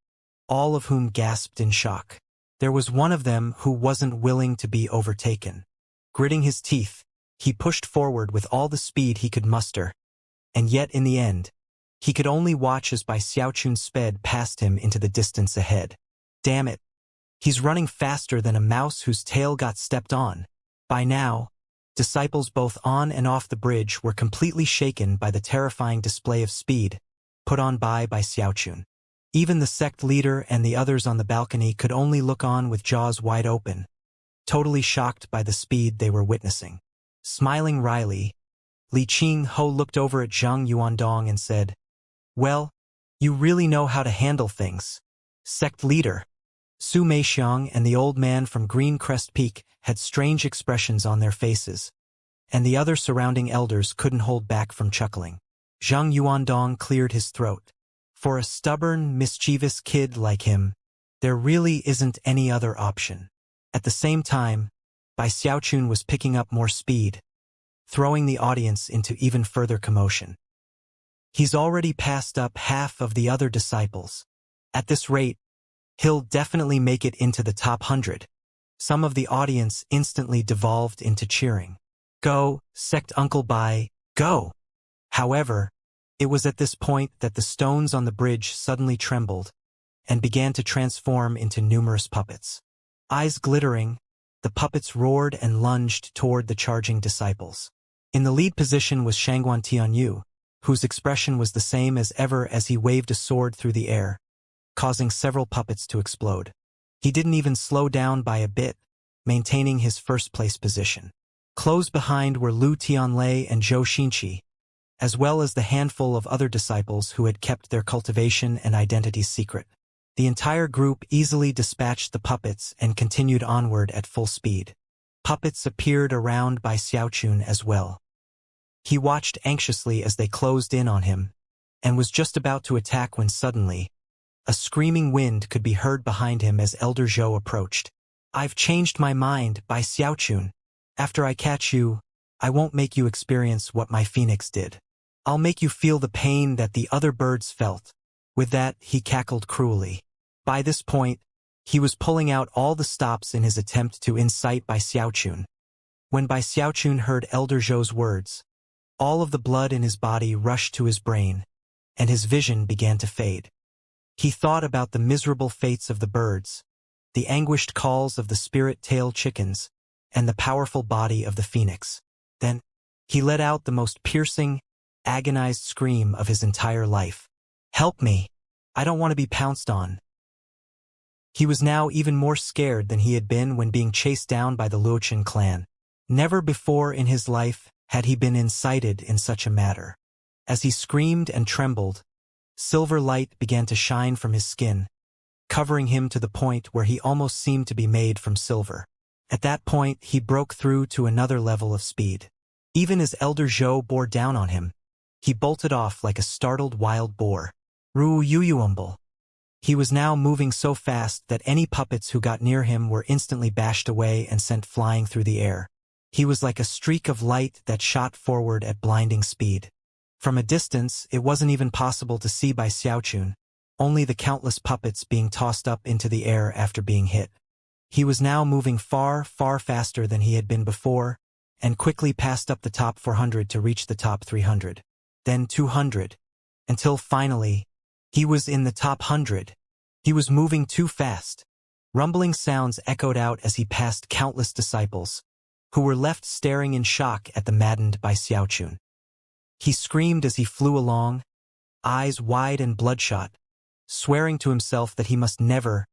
Speaker 1: all of whom gasped in shock. There was one of them who wasn't willing to be overtaken. Gritting his teeth, he pushed forward with all the speed he could muster, and yet in the end, he could only watch as Bai Xiaochun sped past him into the distance ahead. Damn it! He's running faster than a mouse whose tail got stepped on. By now, disciples both on and off the bridge were completely shaken by the terrifying display of speed put on by Xiaochun. Even the sect leader and the others on the balcony could only look on with jaws wide open, totally shocked by the speed they were witnessing. Smiling wryly, Li Qingho looked over at Zhang Yuandong and said, "Well, you really know how to handle things, sect leader." Su Meixiang and the old man from Green Crest Peak had strange expressions on their faces, and the other surrounding elders couldn't hold back from chuckling. Zhang Yuandong cleared his throat. For a stubborn, mischievous kid like him, there really isn't any other option. At the same time, Bai Xiaochun was picking up more speed, throwing the audience into even further commotion. He's already passed up half of the other disciples. At this rate, he'll definitely make it into the top 100. Some of the audience instantly devolved into cheering. Go, sect Uncle Bai, go! However, It was at this point that the stones on the bridge suddenly trembled and began to transform into numerous puppets. Eyes glittering, the puppets roared and lunged toward the charging disciples. In the lead position was Shangguan Tianyu, whose expression was the same as ever as he waved a sword through the air, causing several puppets to explode. He didn't even slow down by a bit, maintaining his first-place position. Close behind were Lu Tianlei and Zhou Xinqi, as well as the handful of other disciples who had kept their cultivation and identities secret. The entire group easily dispatched the puppets and continued onward at full speed. Puppets appeared around by Xiaochun as well. He watched anxiously as they closed in on him, and was just about to attack when suddenly, a screaming wind could be heard behind him as Elder Zhou approached. "I've changed my mind, by Xiaochun. After I catch you, I won't make you experience what my phoenix did. I'll make you feel the pain that the other birds felt." With that, he cackled cruelly. By this point, he was pulling out all the stops in his attempt to incite Bai Xiaochun. When Bai Xiaochun heard Elder Zhou's words, all of the blood in his body rushed to his brain, and his vision began to fade. He thought about the miserable fates of the birds, the anguished calls of the spirit-tailed chickens, and the powerful body of the phoenix. Then, he let out the most piercing, agonized scream of his entire life. "Help me! I don't want to be pounced on." He was now even more scared than he had been when being chased down by the Luochen clan. Never before in his life had he been incited in such a matter. As he screamed and trembled, silver light began to shine from his skin, covering him to the point where he almost seemed to be made from silver. At that point, he broke through to another level of speed. Even as Elder Zhou bore down on him, he bolted off like a startled wild boar. Ru Yuyuumble. He was now moving so fast that any puppets who got near him were instantly bashed away and sent flying through the air. He was like a streak of light that shot forward at blinding speed. From a distance, it wasn't even possible to see Bai Xiaochun, only the countless puppets being tossed up into the air after being hit. He was now moving far, far faster than he had been before, and quickly passed up the top 400 to reach the top 300, then 200, until finally, he was in the top 100. He was moving too fast. Rumbling sounds echoed out as he passed countless disciples, who were left staring in shock at the maddened Bai Xiaochun. He screamed as he flew along, eyes wide and bloodshot, swearing to himself that he must never,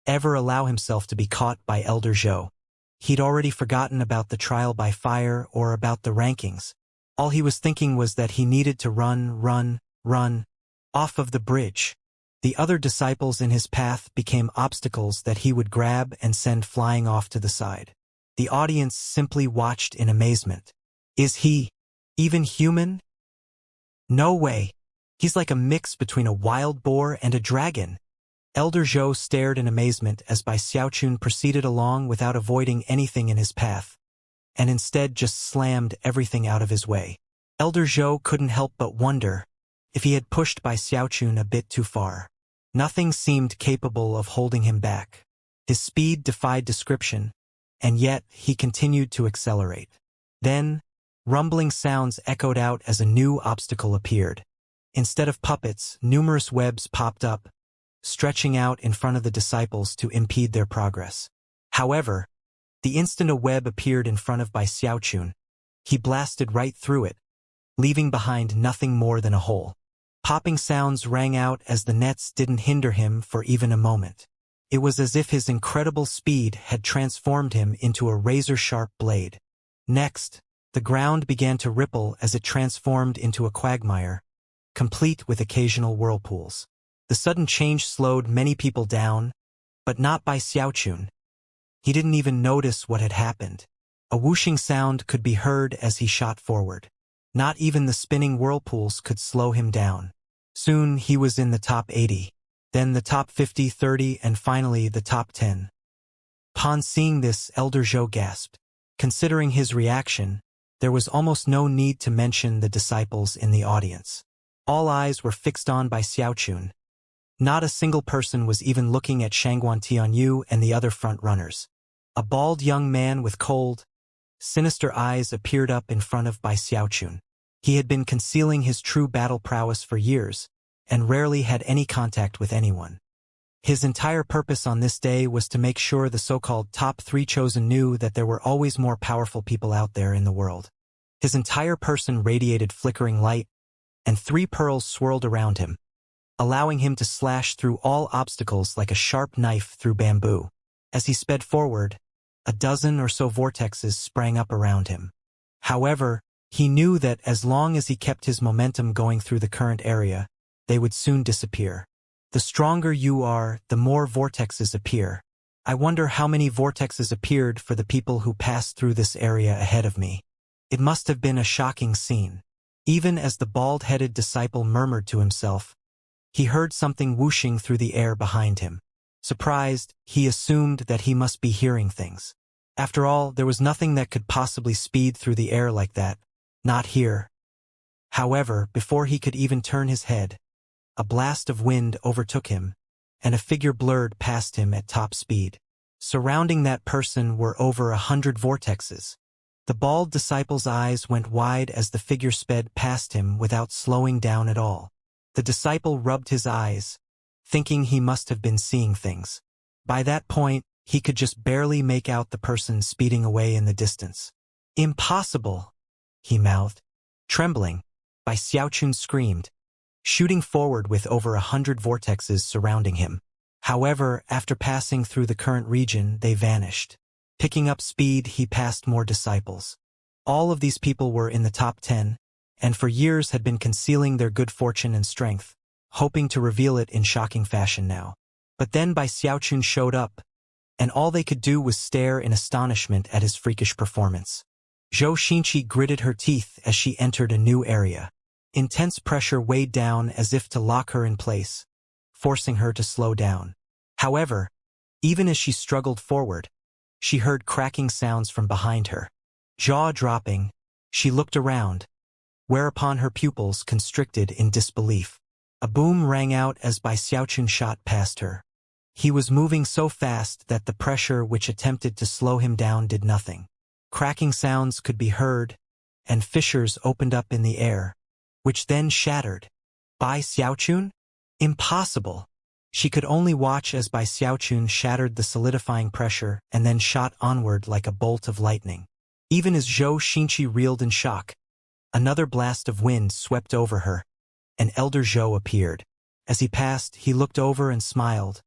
Speaker 1: ever allow himself to be caught by Elder Zhou. He'd already forgotten about the trial by fire or about the rankings. All he was thinking was that he needed to run, off of the bridge. The other disciples in his path became obstacles that he would grab and send flying off to the side. The audience simply watched in amazement. Is he even human? No way. He's like a mix between a wild boar and a dragon. Elder Zhou stared in amazement as Bai Xiaochun proceeded along without avoiding anything in his path, and instead just slammed everything out of his way. Elder Zhou couldn't help but wonder if he had pushed Bai Xiaochun a bit too far. Nothing seemed capable of holding him back. His speed defied description, and yet he continued to accelerate. Then, rumbling sounds echoed out as a new obstacle appeared. Instead of puppets, numerous webs popped up, stretching out in front of the disciples to impede their progress. However, the instant a web appeared in front of Bai Xiaochun, he blasted right through it, leaving behind nothing more than a hole. Popping sounds rang out as the nets didn't hinder him for even a moment. It was as if his incredible speed had transformed him into a razor-sharp blade. Next, the ground began to ripple as it transformed into a quagmire, complete with occasional whirlpools. The sudden change slowed many people down, but not Bai Xiaochun. He didn't even notice what had happened. A whooshing sound could be heard as he shot forward. Not even the spinning whirlpools could slow him down. Soon he was in the top 80, then the top 50, 30, and finally the top 10. Upon seeing this, Elder Zhou gasped. Considering his reaction, there was almost no need to mention the disciples in the audience. All eyes were fixed on Bai Xiaochun. Not a single person was even looking at Shangguan Tianyu and the other front-runners. A bald young man with cold, sinister eyes appeared up in front of Bai Xiaochun. He had been concealing his true battle prowess for years, and rarely had any contact with anyone. His entire purpose on this day was to make sure the so-called top 3 chosen knew that there were always more powerful people out there in the world. His entire person radiated flickering light, and 3 pearls swirled around him, allowing him to slash through all obstacles like a sharp knife through bamboo. As he sped forward, a dozen or so vortexes sprang up around him. However, he knew that as long as he kept his momentum going through the current area, they would soon disappear. The stronger you are, the more vortexes appear. I wonder how many vortexes appeared for the people who passed through this area ahead of me. It must have been a shocking scene. Even as the bald-headed disciple murmured to himself, he heard something whooshing through the air behind him. Surprised, he assumed that he must be hearing things. After all, there was nothing that could possibly speed through the air like that. Not here. However, before he could even turn his head, a blast of wind overtook him, and a figure blurred past him at top speed. Surrounding that person were over 100 vortexes. The bald disciple's eyes went wide as the figure sped past him without slowing down at all. The disciple rubbed his eyes, thinking he must have been seeing things. By that point, he could just barely make out the person speeding away in the distance. "Impossible!" he mouthed. Trembling, Bai Xiaochun screamed, shooting forward with over 100 vortexes surrounding him. However, after passing through the current region, they vanished. Picking up speed, he passed more disciples. All of these people were in the top 10, and for years had been concealing their good fortune and strength, hoping to reveal it in shocking fashion now. But then Bai Xiaochun showed up, and all they could do was stare in astonishment at his freakish performance. Zhou Xinqi gritted her teeth as she entered a new area. Intense pressure weighed down as if to lock her in place, forcing her to slow down. However, even as she struggled forward, she heard cracking sounds from behind her. Jaw dropping, she looked around, whereupon her pupils constricted in disbelief. A boom rang out as Bai Xiaochun shot past her. He was moving so fast that the pressure which attempted to slow him down did nothing. Cracking sounds could be heard, and fissures opened up in the air, which then shattered. Bai Xiaochun? Impossible! She could only watch as Bai Xiaochun shattered the solidifying pressure and then shot onward like a bolt of lightning. Even as Zhou Xinqi reeled in shock, another blast of wind swept over her, and Elder Zhou appeared. As he passed, he looked over and smiled,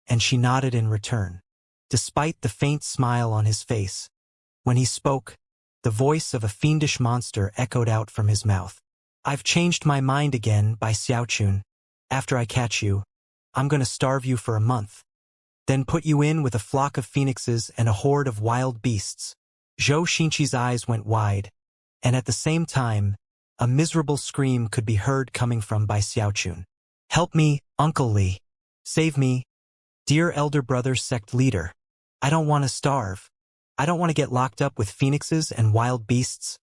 Speaker 1: and she nodded in return. Despite the faint smile on his face, when he spoke, the voice of a fiendish monster echoed out from his mouth. "I've changed my mind again, Bai Xiaochun. After I catch you, I'm going to starve you for a month, then put you in with a flock of phoenixes and a horde of wild beasts." Zhou Xinqi's eyes went wide, and at the same time, a miserable scream could be heard coming from Bai Xiaochun. "Help me, Uncle Li. Save me, dear elder brother sect leader. I don't want to starve. I don't want to get locked up with phoenixes and wild beasts."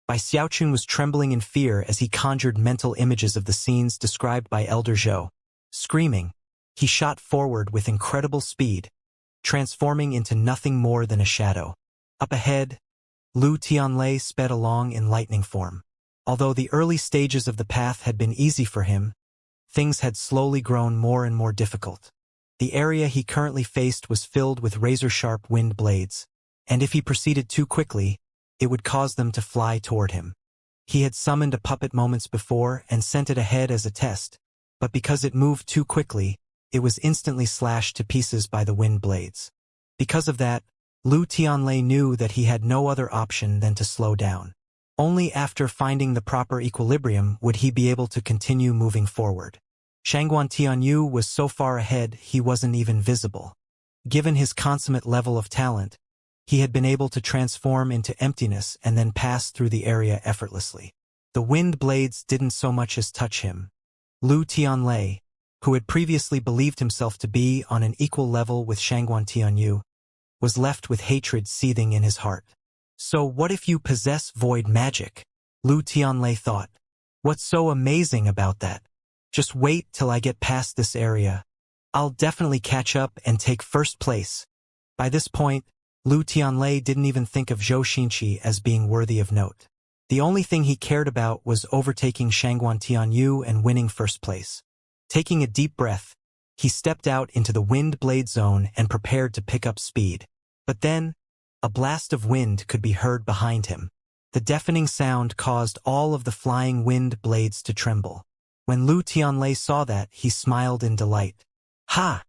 Speaker 1: Bai Xiaochun was trembling in fear as he conjured mental images of the scenes described by Elder Zhou. Screaming, he shot forward with incredible speed, transforming into nothing more than a shadow. Up ahead, Lu Tianlei sped along in lightning form. Although the early stages of the path had been easy for him, things had slowly grown more and more difficult. The area he currently faced was filled with razor-sharp wind blades, and if he proceeded too quickly, it would cause them to fly toward him. He had summoned a puppet moments before and sent it ahead as a test, but because it moved too quickly, it was instantly slashed to pieces by the wind blades. Because of that, Lu Tianlei knew that he had no other option than to slow down. Only after finding the proper equilibrium would he be able to continue moving forward. Shangguan Tianyu was so far ahead he wasn't even visible. Given his consummate level of talent, he had been able to transform into emptiness and then pass through the area effortlessly. The wind blades didn't so much as touch him. Lu Tianlei, who had previously believed himself to be on an equal level with Shangguan Tianyu, was left with hatred seething in his heart. "So what if you possess void magic?" Lu Tianlei thought. "What's so amazing about that? Just wait till I get past this area. I'll definitely catch up and take first place." By this point, Lu Tianlei didn't even think of Zhou Xinqi as being worthy of note. The only thing he cared about was overtaking Shangguan Tianyu and winning first place. Taking a deep breath, he stepped out into the wind blade zone and prepared to pick up speed. But then, a blast of wind could be heard behind him. The deafening sound caused all of the flying wind blades to tremble. When Lu Tianlei saw that, he smiled in delight. Ha!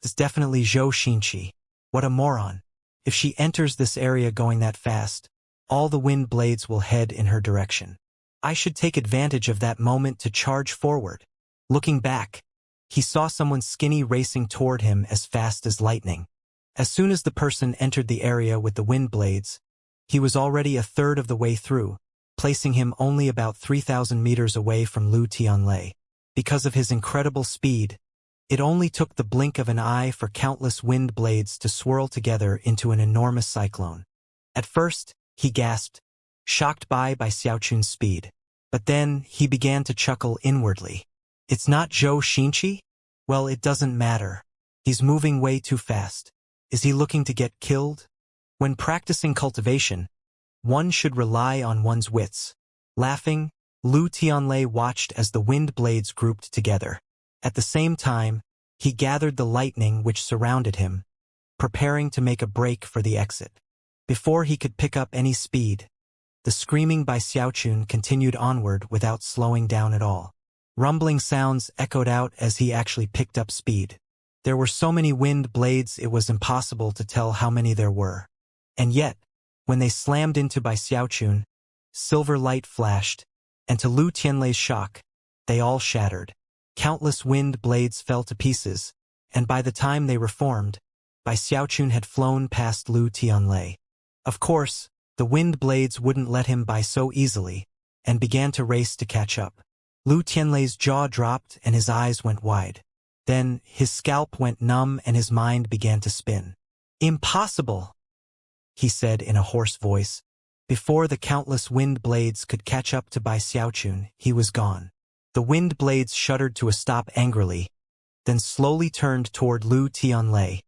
Speaker 1: This definitely Zhou Xinqi. What a moron. If she enters this area going that fast, all the wind blades will head in her direction. I should take advantage of that moment to charge forward. Looking back, he saw someone skinny racing toward him as fast as lightning. As soon as the person entered the area with the wind blades, he was already a third of the way through, placing him only about 3,000 meters away from Lu Tianlei. Because of his incredible speed, it only took the blink of an eye for countless wind blades to swirl together into an enormous cyclone. At first, he gasped, shocked by Xiaochun's speed. But then, he began to chuckle inwardly. It's not Zhou Xinqi? Well, it doesn't matter. He's moving way too fast. Is he looking to get killed? When practicing cultivation, one should rely on one's wits. Laughing, Lu Tianlei watched as the wind blades grouped together. At the same time, he gathered the lightning which surrounded him, preparing to make a break for the exit. Before he could pick up any speed, the screaming by Xiaochun continued onward without slowing down at all. Rumbling sounds echoed out as he actually picked up speed. There were so many wind blades it was impossible to tell how many there were. And yet, when they slammed into by Xiaochun, silver light flashed, and to Lu Tianlei's shock, they all shattered. Countless wind blades fell to pieces, and by the time they reformed, Bai Xiaochun had flown past Lu Tianlei. Of course, the wind blades wouldn't let him by so easily, and began to race to catch up. Lu Tianlei's jaw dropped and his eyes went wide. Then, his scalp went numb and his mind began to spin. Impossible! He said in a hoarse voice. Before the countless wind blades could catch up to Bai Xiaochun, he was gone. The wind blades shuddered to a stop angrily, then slowly turned toward Lu Tianlei.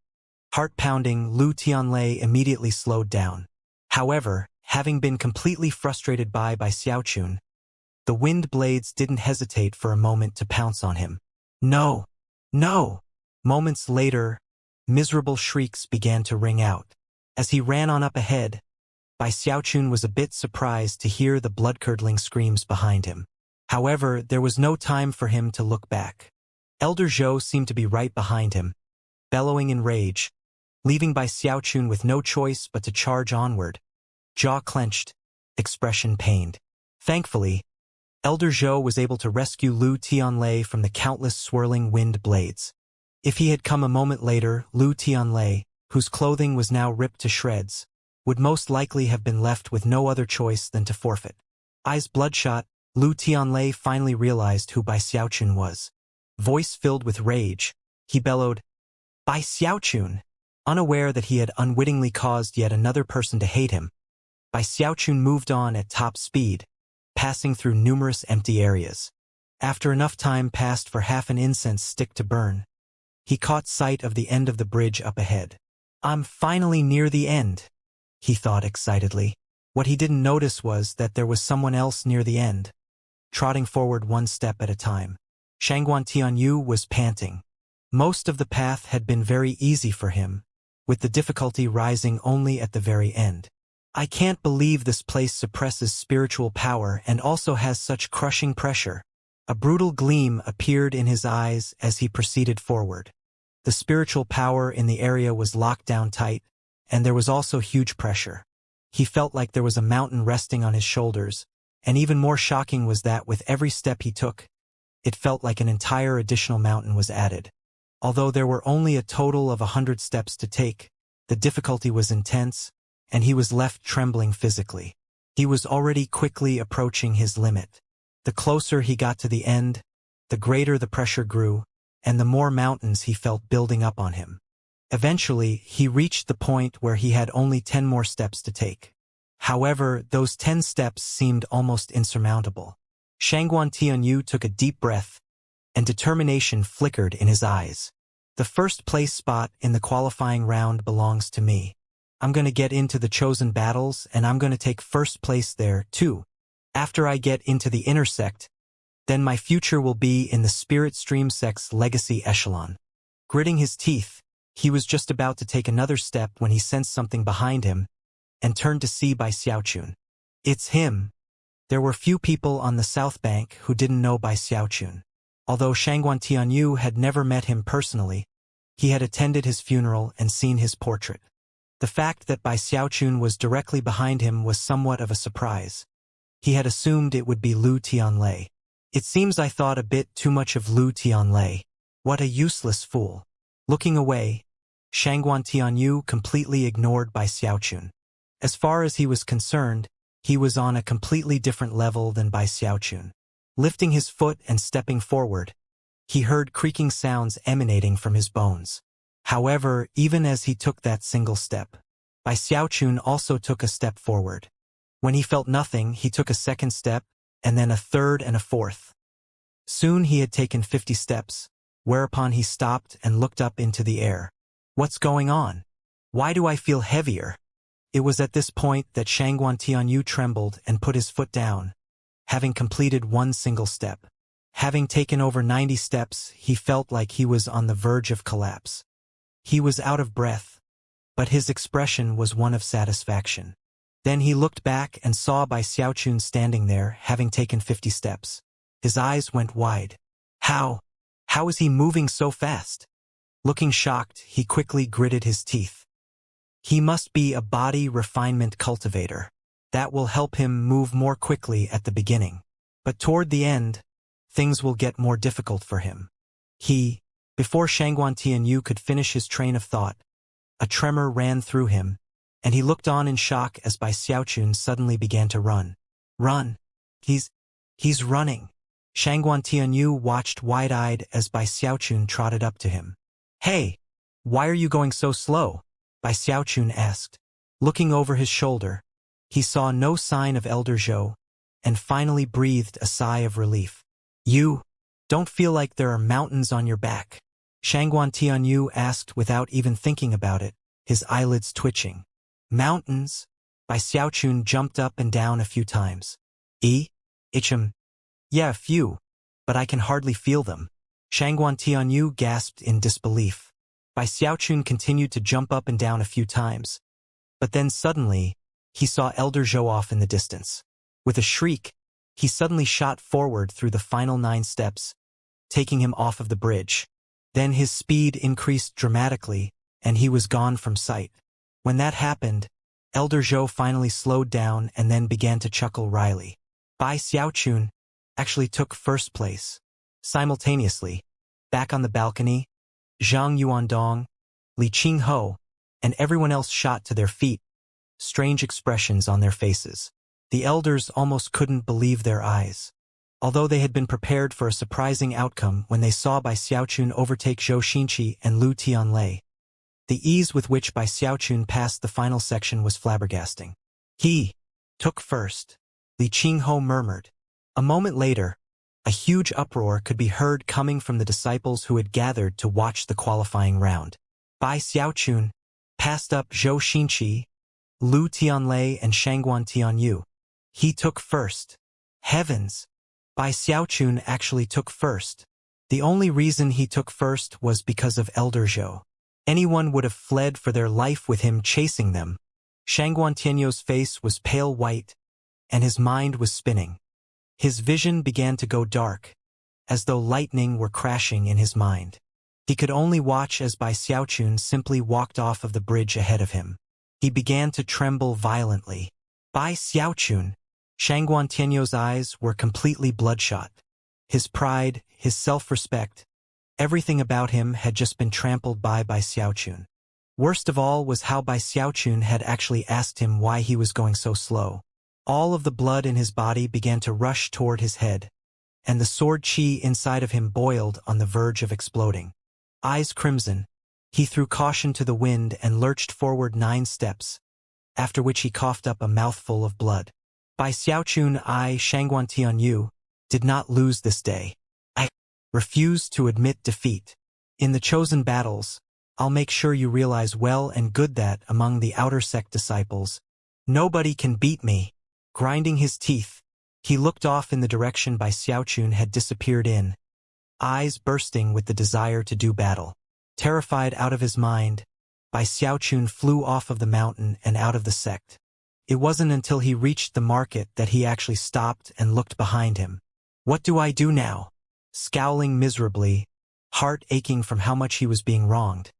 Speaker 1: Heart-pounding, Lu Tianlei immediately slowed down. However, having been completely frustrated by Xiaochun, the wind blades didn't hesitate for a moment to pounce on him. No! No! Moments later, miserable shrieks began to ring out. As he ran on up ahead, Bai Xiaochun was a bit surprised to hear the blood-curdling screams behind him. However, there was no time for him to look back. Elder Zhou seemed to be right behind him, bellowing in rage, leaving Bai Xiaochun with no choice but to charge onward, jaw clenched, expression pained. Thankfully, Elder Zhou was able to rescue Lu Tianlei from the countless swirling wind blades. If he had come a moment later, Lu Tianlei, whose clothing was now ripped to shreds, would most likely have been left with no other choice than to forfeit. Eyes bloodshot, Lu Tianlei finally realized who Bai Xiaochun was. Voice filled with rage, he bellowed, "Bai Xiaochun!" Unaware that he had unwittingly caused yet another person to hate him, Bai Xiaochun moved on at top speed, passing through numerous empty areas. After enough time passed for half an incense stick to burn, he caught sight of the end of the bridge up ahead. I'm finally near the end, he thought excitedly. What he didn't notice was that there was someone else near the end, trotting forward one step at a time. Shangguan Tianyu was panting. Most of the path had been very easy for him, with the difficulty rising only at the very end. I can't believe this place suppresses spiritual power and also has such crushing pressure. A brutal gleam appeared in his eyes as he proceeded forward. The spiritual power in the area was locked down tight, and there was also huge pressure. He felt like there was a mountain resting on his shoulders, and even more shocking was that with every step he took, it felt like an entire additional mountain was added. Although there were only a total of 100 steps to take, the difficulty was intense, and he was left trembling physically. He was already quickly approaching his limit. The closer he got to the end, the greater the pressure grew, and the more mountains he felt building up on him. Eventually, he reached the point where he had only 10 more steps to take. However, those 10 steps seemed almost insurmountable. Shangguan Tianyu took a deep breath, and determination flickered in his eyes. The first place spot in the qualifying round belongs to me. I'm going to get into the chosen battles and I'm going to take first place there, too. After I get into the inner sect, then my future will be in the spirit stream sect's legacy echelon. Gritting his teeth, he was just about to take another step when he sensed something behind him and turned to see Bai Xiaochun. It's him. There were few people on the South Bank who didn't know Bai Xiaochun. Although Shangguan Tianyu had never met him personally, he had attended his funeral and seen his portrait. The fact that Bai Xiaochun was directly behind him was somewhat of a surprise. He had assumed it would be Lu Tianlei. It seems I thought a bit too much of Lu Tianlei. What a useless fool. Looking away, Shangguan Tianyu completely ignored Bai Xiaochun. As far as he was concerned, he was on a completely different level than Bai Xiaochun. Lifting his foot and stepping forward, he heard creaking sounds emanating from his bones. However, even as he took that single step, Bai Xiaochun also took a step forward. When he felt nothing, he took a second step, and then a third and a fourth. Soon he had taken 50 steps, whereupon he stopped and looked up into the air. What's going on? Why do I feel heavier? It was at this point that Shangguan Tianyu trembled and put his foot down, having completed one single step. Having taken over 90 steps, he felt like he was on the verge of collapse. He was out of breath, but his expression was one of satisfaction. Then he looked back and saw Bai Xiaochun standing there, having taken 50 steps. His eyes went wide. How is he moving so fast? Looking shocked, he quickly gritted his teeth. He must be a body refinement cultivator. That will help him move more quickly at the beginning. But toward the end, things will get more difficult for him. Before Shangguan Tianyu could finish his train of thought, a tremor ran through him, and he looked on in shock as Bai Xiaochun suddenly began to run. Run! He's running! Shangguan Tianyu watched wide-eyed as Bai Xiaochun trotted up to him. Hey! Why are you going so slow? Bai Xiaochun asked. Looking over his shoulder, he saw no sign of Elder Zhou, and finally breathed a sigh of relief. You don't feel like there are mountains on your back? Shangguan Tianyu asked without even thinking about it, his eyelids twitching. Mountains? Bai Xiaochun jumped up and down a few times. Yeah, a few, but I can hardly feel them. Shangguan Tianyu gasped in disbelief. Bai Xiaochun continued to jump up and down a few times, but then suddenly, he saw Elder Zhou off in the distance. With a shriek, he suddenly shot forward through the final 9 steps, taking him off of the bridge. Then his speed increased dramatically, and he was gone from sight. When that happened, Elder Zhou finally slowed down and then began to chuckle wryly. Bai Xiaochun actually took first place. Simultaneously, back on the balcony, Zhang Yuandong, Li Qingho, and everyone else shot to their feet, strange expressions on their faces. The elders almost couldn't believe their eyes. Although they had been prepared for a surprising outcome when they saw Bai Xiaochun overtake Zhou Xinqi and Lu Tianlei, the ease with which Bai Xiaochun passed the final section was flabbergasting. He took first, Li Qingho murmured. A moment later, a huge uproar could be heard coming from the disciples who had gathered to watch the qualifying round. Bai Xiaochun passed up Zhou Xinqi, Lu Tianlei, and Shangguan Tianyu. He took first. Heavens! Bai Xiaochun actually took first. The only reason he took first was because of Elder Zhou. Anyone would have fled for their life with him chasing them. Shangguan Tianyu's face was pale white, and his mind was spinning. His vision began to go dark, as though lightning were crashing in his mind. He could only watch as Bai Xiaochun simply walked off of the bridge ahead of him. He began to tremble violently. Bai Xiaochun! Shangguan Tianyu's eyes were completely bloodshot. His pride, his self-respect, everything about him had just been trampled by Bai Xiaochun. Worst of all was how Bai Xiaochun had actually asked him why he was going so slow. All of the blood in his body began to rush toward his head, and the sword chi inside of him boiled on the verge of exploding. Eyes crimson, he threw caution to the wind and lurched forward 9 steps, after which he coughed up a mouthful of blood. Bai Xiaochun, Shangguan Tianyu, did not lose this day. I refuse to admit defeat. In the chosen battles, I'll make sure you realize well and good that among the outer sect disciples, nobody can beat me. Grinding his teeth, He looked off in the direction Bai Xiaochun had disappeared in, eyes bursting with the desire to do battle. Terrified out of his mind, Bai Xiaochun flew off of the mountain and out of the sect. It wasn't until he reached the market that he actually stopped and looked behind him. What do I do now? Scowling miserably, heart aching from how much he was being wronged.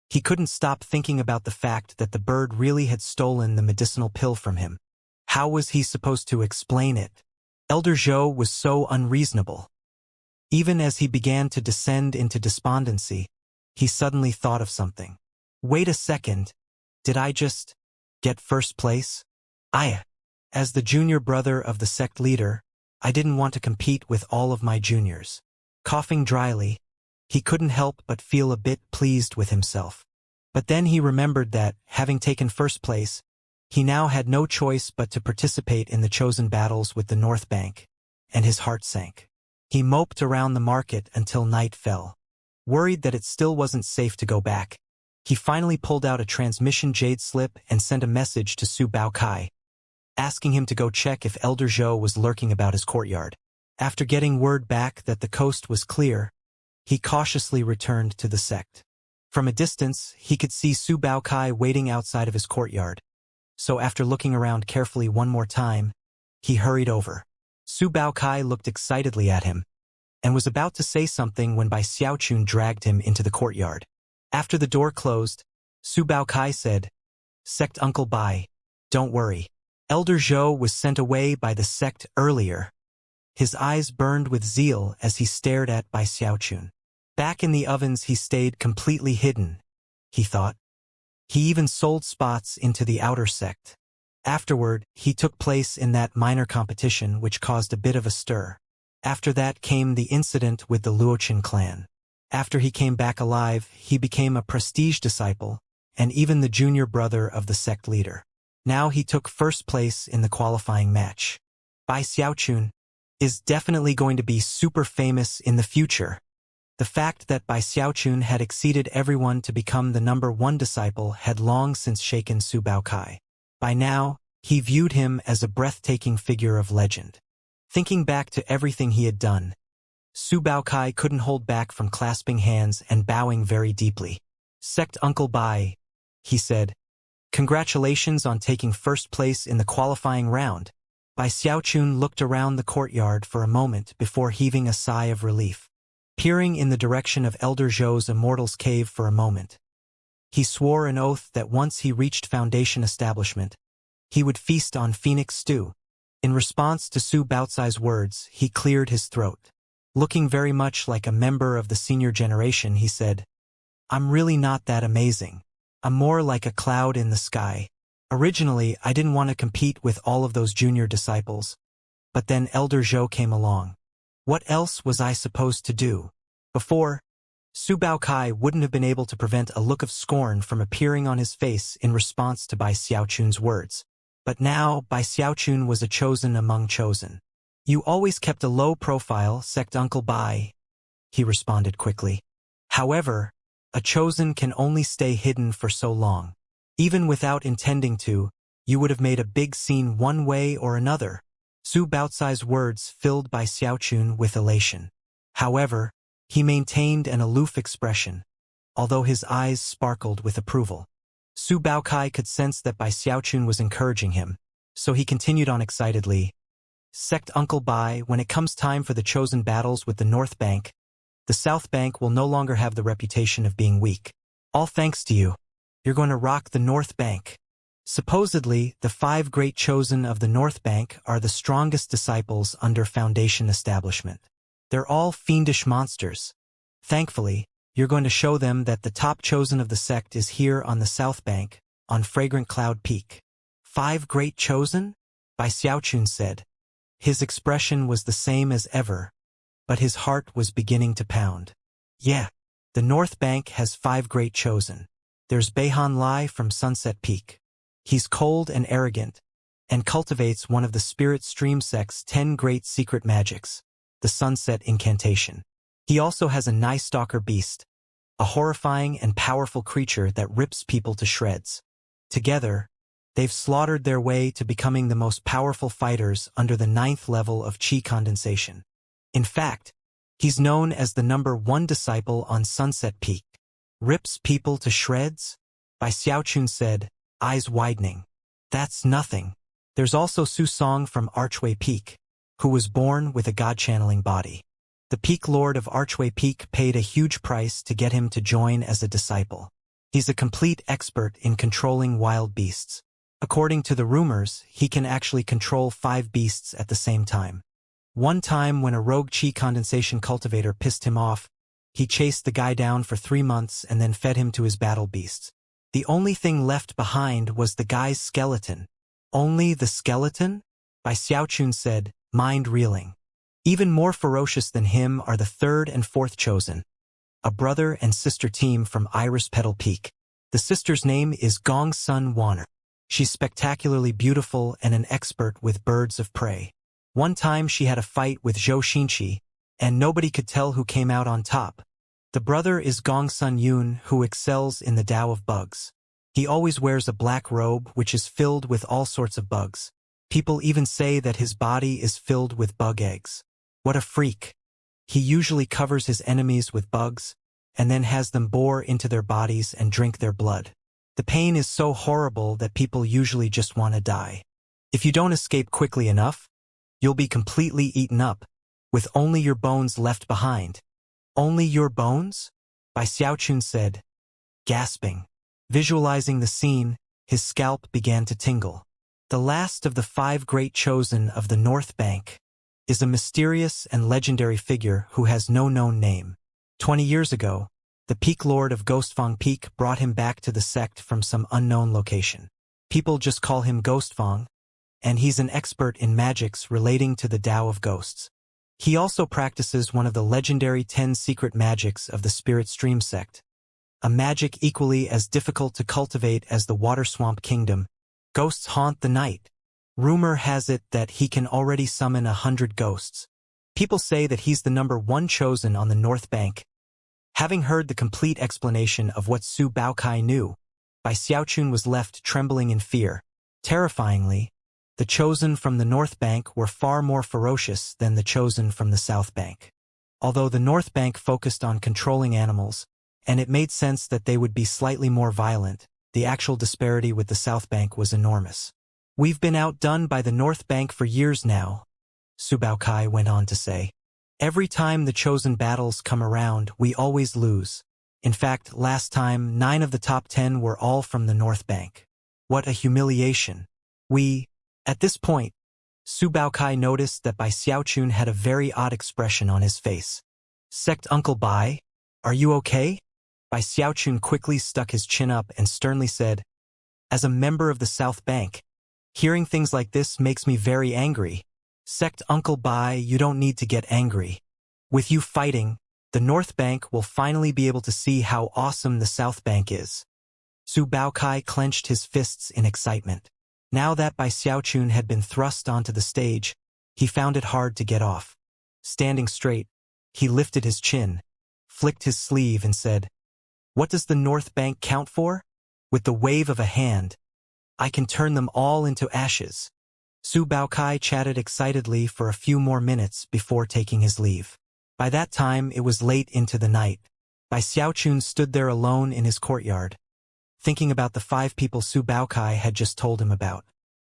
Speaker 1: He couldn't stop thinking about the fact that the bird really had stolen the medicinal pill from him. How was he supposed to explain it? Elder Zhou was so unreasonable. Even as he began to descend into despondency, he suddenly thought of something. Wait a second, did I just get first place? As the junior brother of the sect leader, I didn't want to compete with all of my juniors. Coughing dryly, he couldn't help but feel a bit pleased with himself. But then he remembered that, having taken first place, he now had no choice but to participate in the chosen battles with the North Bank, and his heart sank. He moped around the market until night fell. Worried that it still wasn't safe to go back, he finally pulled out a transmission jade slip and sent a message to Su Baokai, asking him to go check if Elder Zhou was lurking about his courtyard. After getting word back that the coast was clear, he cautiously returned to the sect. From a distance, he could see Su Baokai waiting outside of his courtyard. So after looking around carefully one more time, he hurried over. Su Baokai looked excitedly at him, and was about to say something when Bai Xiaochun dragged him into the courtyard. After the door closed, Su Baokai said, "Sect Uncle Bai, don't worry. Elder Zhou was sent away by the sect earlier." His eyes burned with zeal as he stared at Bai Xiaochun. Back in the ovens he stayed completely hidden, he thought. He even sold spots into the outer sect. Afterward, he took place in that minor competition which caused a bit of a stir. After that came the incident with the Luochen clan. After he came back alive, he became a prestige disciple, and even the junior brother of the sect leader. Now he took first place in the qualifying match. Bai Xiaochun is definitely going to be super famous in the future. The fact that Bai Xiaochun had exceeded everyone to become the #1 disciple had long since shaken Su Baokai. By now, he viewed him as a breathtaking figure of legend. Thinking back to everything he had done, Su Baokai couldn't hold back from clasping hands and bowing very deeply. "Sect Uncle Bai," he said, "congratulations on taking first place in the qualifying round." Bai Xiaochun looked around the courtyard for a moment before heaving a sigh of relief. Peering in the direction of Elder Zhou's Immortal's cave for a moment, he swore an oath that once he reached Foundation establishment, he would feast on phoenix stew. In response to Su Baocai's words, he cleared his throat. Looking very much like a member of the senior generation, he said, "I'm really not that amazing. I'm more like a cloud in the sky. Originally, I didn't want to compete with all of those junior disciples, but then Elder Zhou came along. What else was I supposed to do?" Before, Su Baokai wouldn't have been able to prevent a look of scorn from appearing on his face in response to Bai Xiaochun's words. But now, Bai Xiaochun was a chosen among chosen. "You always kept a low profile, Sect Uncle Bai," he responded quickly. "However, a chosen can only stay hidden for so long. Even without intending to, you would have made a big scene one way or another." Su Baocai's words filled Bai Xiaochun with elation. However, he maintained an aloof expression, although his eyes sparkled with approval. Su Baokai could sense that Bai Xiaochun was encouraging him, so he continued on excitedly, "Sect Uncle Bai, when it comes time for the chosen battles with the North Bank, the South Bank will no longer have the reputation of being weak. All thanks to you. You're going to rock the North Bank." Supposedly, the 5 great chosen of the North Bank are the strongest disciples under Foundation establishment. They're all fiendish monsters. Thankfully, you're going to show them that the top chosen of the sect is here on the South Bank, on Fragrant Cloud Peak. 5 great chosen? Bai Xiaochun said. His expression was the same as ever, but his heart was beginning to pound. Yeah, the North Bank has 5 great chosen. There's Beihan Lai from Sunset Peak. He's cold and arrogant, and cultivates one of the Spirit Stream Sect's 10 great secret magics, the Sunset Incantation. He also has a Night Stalker beast, a horrifying and powerful creature that rips people to shreds. Together, They've slaughtered their way to becoming the most powerful fighters under the 9th level of Qi condensation. In fact, he's known as the #1 disciple on Sunset Peak. Rips people to shreds? Bai Xiaochun said, eyes widening. That's nothing. There's also Su Song from Archway Peak, who was born with a god-channeling body. The Peak Lord of Archway Peak paid a huge price to get him to join as a disciple. He's a complete expert in controlling wild beasts. According to the rumors, he can actually control 5 beasts at the same time. One time when a rogue Qi condensation cultivator pissed him off, he chased the guy down for 3 months and then fed him to his battle beasts. The only thing left behind was the guy's skeleton. Only the skeleton? Bai Xiaochun said, mind reeling. Even more ferocious than him are the 3rd and 4th chosen, a brother and sister team from Iris Petal Peak. The sister's name is Gong Sun Wanner. She's spectacularly beautiful and an expert with birds of prey. One time she had a fight with Zhou Xinqi, and nobody could tell who came out on top. The brother is Gong Sun Yun, who excels in the Tao of bugs. He always wears a black robe which is filled with all sorts of bugs. People even say that his body is filled with bug eggs. What a freak. He usually covers his enemies with bugs, and then has them bore into their bodies and drink their blood. The pain is so horrible that people usually just want to die. If you don't escape quickly enough, you'll be completely eaten up, with only your bones left behind. Only your bones? Bai Xiaochun said, gasping. Visualizing the scene, his scalp began to tingle. The last of the 5 great chosen of the North Bank is a mysterious and legendary figure who has no known name. 20 years ago, the Peak Lord of Ghostfang Peak brought him back to the sect from some unknown location. People just call him Ghostfang, and he's an expert in magics relating to the Tao of ghosts. He also practices one of the legendary 10 secret magics of the Spirit Stream sect, a magic equally as difficult to cultivate as the Water Swamp Kingdom. Ghosts haunt the night. Rumor has it that he can already summon 100 ghosts. People say that he's the #1 chosen on the North Bank. Having heard the complete explanation of what Su Baokai knew, Bai Xiaochun was left trembling in fear. Terrifyingly, the chosen from the North Bank were far more ferocious than the chosen from the South Bank. Although the North Bank focused on controlling animals, and it made sense that they would be slightly more violent, the actual disparity with the South Bank was enormous. We've been outdone by the North Bank for years now, Su Baokai went on to say. Every time the chosen battles come around, we always lose. In fact, last time, 9 of the top 10 were all from the North Bank. What a humiliation. At this point, Su Baokai noticed that Bai Xiaochun had a very odd expression on his face. Sect Uncle Bai, are you okay? Bai Xiaochun quickly stuck his chin up and sternly said, as a member of the South Bank, hearing things like this makes me very angry. Sect Uncle Bai, you don't need to get angry. With you fighting, the North Bank will finally be able to see how awesome the South Bank is. Su Baokai clenched his fists in excitement. Now that Bai Xiaochun had been thrust onto the stage, he found it hard to get off. Standing straight, he lifted his chin, flicked his sleeve and said, what does the North Bank count for? With the wave of a hand, I can turn them all into ashes. Su Baokai chatted excitedly for a few more minutes before taking his leave. By that time, it was late into the night. Bai Xiaochun stood there alone in his courtyard, thinking about the 5 people Su Baokai had just told him about.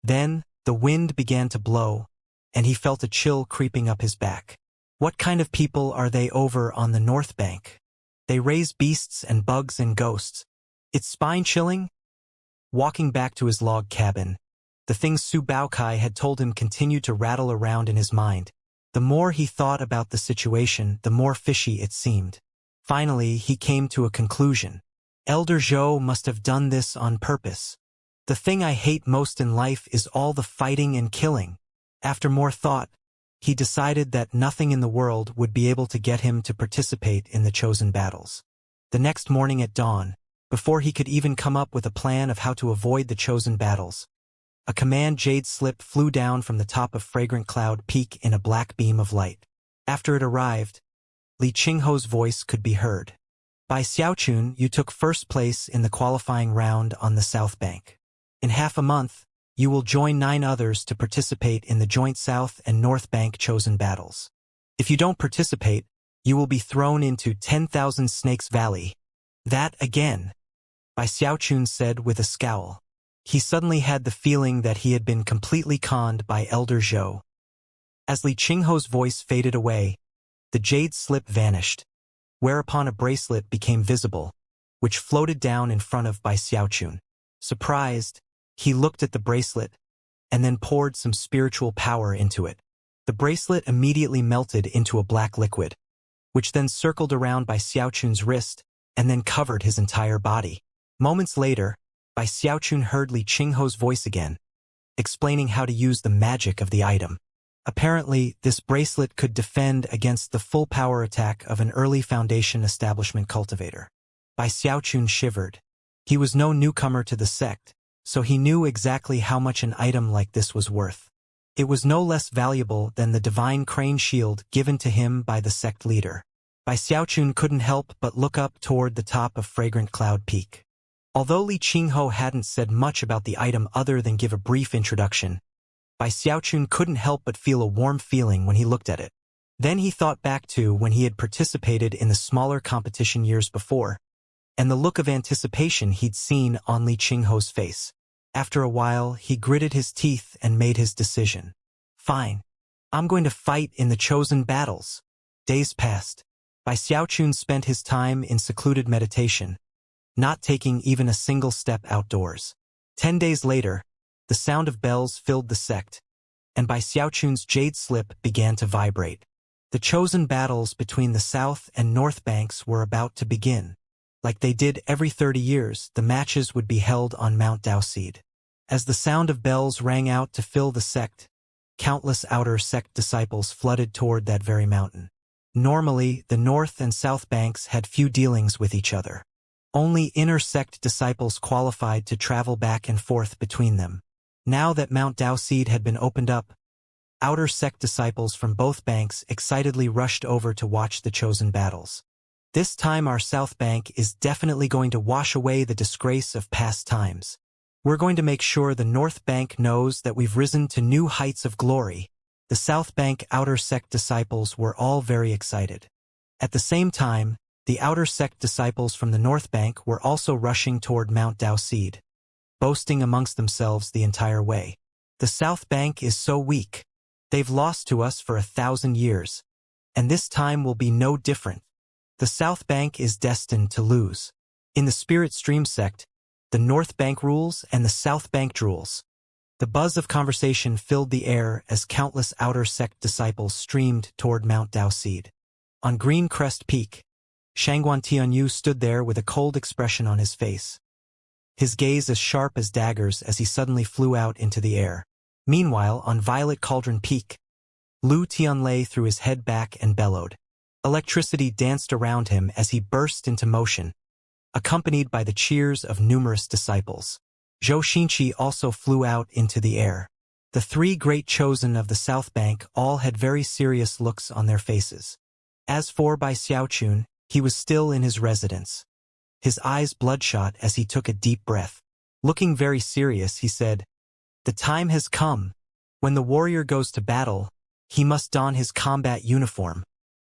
Speaker 1: Then, the wind began to blow, and he felt a chill creeping up his back. What kind of people are they over on the North Bank? They raise beasts and bugs and ghosts. It's spine-chilling. Walking back to his log cabin, the things Su Baokai had told him continued to rattle around in his mind. The more he thought about the situation, the more fishy it seemed. Finally, he came to a conclusion. Elder Zhou must have done this on purpose. The thing I hate most in life is all the fighting and killing. After more thought, he decided that nothing in the world would be able to get him to participate in the chosen battles. The next morning at dawn, before he could even come up with a plan of how to avoid the chosen battles, a command jade slip flew down from the top of Fragrant Cloud Peak in a black beam of light. After it arrived, Li Qingho's voice could be heard. Bai Xiaochun, you took first place in the qualifying round on the South Bank. In half a month, you will join 9 others to participate in the joint South and North Bank chosen battles. If you don't participate, you will be thrown into 10,000 Snakes Valley. That again, Bai Xiaochun said with a scowl. He suddenly had the feeling that he had been completely conned by Elder Zhou. As Li Qingho's voice faded away, the jade slip vanished, whereupon a bracelet became visible, which floated down in front of Bai Xiaochun. Surprised, he looked at the bracelet, and then poured some spiritual power into it. The bracelet immediately melted into a black liquid, which then circled around Bai Xiaochun's wrist, and then covered his entire body. Moments later, Bai Xiaochun heard Li Qingho's voice again, explaining how to use the magic of the item. Apparently, this bracelet could defend against the full power attack of an early Foundation establishment cultivator. Bai Xiaochun shivered. He was no newcomer to the sect, so he knew exactly how much an item like this was worth. It was no less valuable than the divine crane shield given to him by the sect leader. Bai Xiaochun couldn't help but look up toward the top of Fragrant Cloud Peak. Although Li Qingho hadn't said much about the item other than give a brief introduction, Bai Xiaochun couldn't help but feel a warm feeling when he looked at it. Then he thought back to when he had participated in the smaller competition years before, and the look of anticipation he'd seen on Li Qingho's face. After a while, he gritted his teeth and made his decision. Fine. I'm going to fight in the chosen battles. Days passed. Bai Xiaochun spent his time in secluded meditation, not taking even a single step outdoors. 10 days later, the sound of bells filled the sect, and Bai Xiaochun's jade slip began to vibrate. The chosen battles between the South and North Banks were about to begin. Like they did every 30 years, the matches would be held on Mount Daoseed. As the sound of bells rang out to fill the sect, countless outer sect disciples flooded toward that very mountain. Normally, the North and South Banks had few dealings with each other. Only inner sect disciples qualified to travel back and forth between them. Now that Mount Daoseed had been opened up, outer sect disciples from both banks excitedly rushed over to watch the chosen battles. This time our South Bank is definitely going to wash away the disgrace of past times. We're going to make sure the North Bank knows that we've risen to new heights of glory. The South Bank outer sect disciples were all very excited. At the same time, the outer sect disciples from the North Bank were also rushing toward Mount Daoseed, boasting amongst themselves the entire way. The South Bank is so weak. They've lost to us for 1,000 years, and this time will be no different. The South Bank is destined to lose. In the Spirit Stream sect, the North Bank rules and the South Bank drools. The buzz of conversation filled the air as countless outer sect disciples streamed toward Mount Daoseed. On Green Crest Peak, Shangguan Tianyu stood there with a cold expression on his face, his gaze as sharp as daggers as he suddenly flew out into the air. Meanwhile, on Violet Cauldron Peak, Lu Tianlei threw his head back and bellowed. Electricity danced around him as he burst into motion, accompanied by the cheers of numerous disciples. Zhou Xinqi also flew out into the air. The 3 great chosen of the South Bank all had very serious looks on their faces. As for Bai Xiaochun, he was still in his residence, his eyes bloodshot as he took a deep breath. Looking very serious, he said, "The time has come. When the warrior goes to battle, he must don his combat uniform."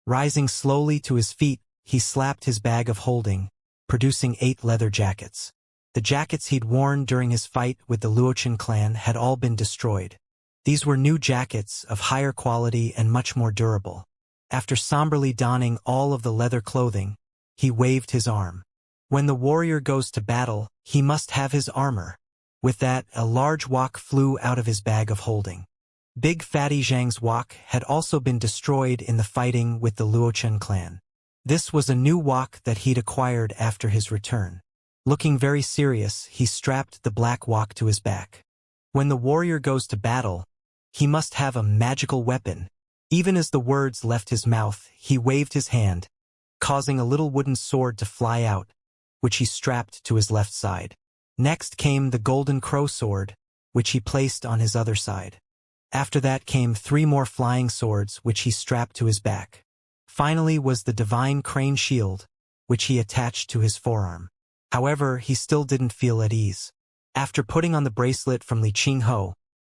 Speaker 1: Rising slowly to his feet, he slapped his bag of holding, producing 8 leather jackets. The jackets he'd worn during his fight with the Luochen clan had all been destroyed. These were new jackets of higher quality and much more durable. After somberly donning all of the leather clothing, he waved his arm. When the warrior goes to battle, he must have his armor. With that, a large wok flew out of his bag of holding. Big Fatty Zhang's wok had also been destroyed in the fighting with the Luochen clan. This was a new wok that he'd acquired after his return. Looking very serious, he strapped the black wok to his back. When the warrior goes to battle, he must have a magical weapon. Even as the words left his mouth, he waved his hand, causing a little wooden sword to fly out, which he strapped to his left side. Next came the golden crow sword, which he placed on his other side. After that came 3 more flying swords, which he strapped to his back. Finally was the divine crane shield, which he attached to his forearm. However, he still didn't feel at ease. After putting on the bracelet from Li Qingho,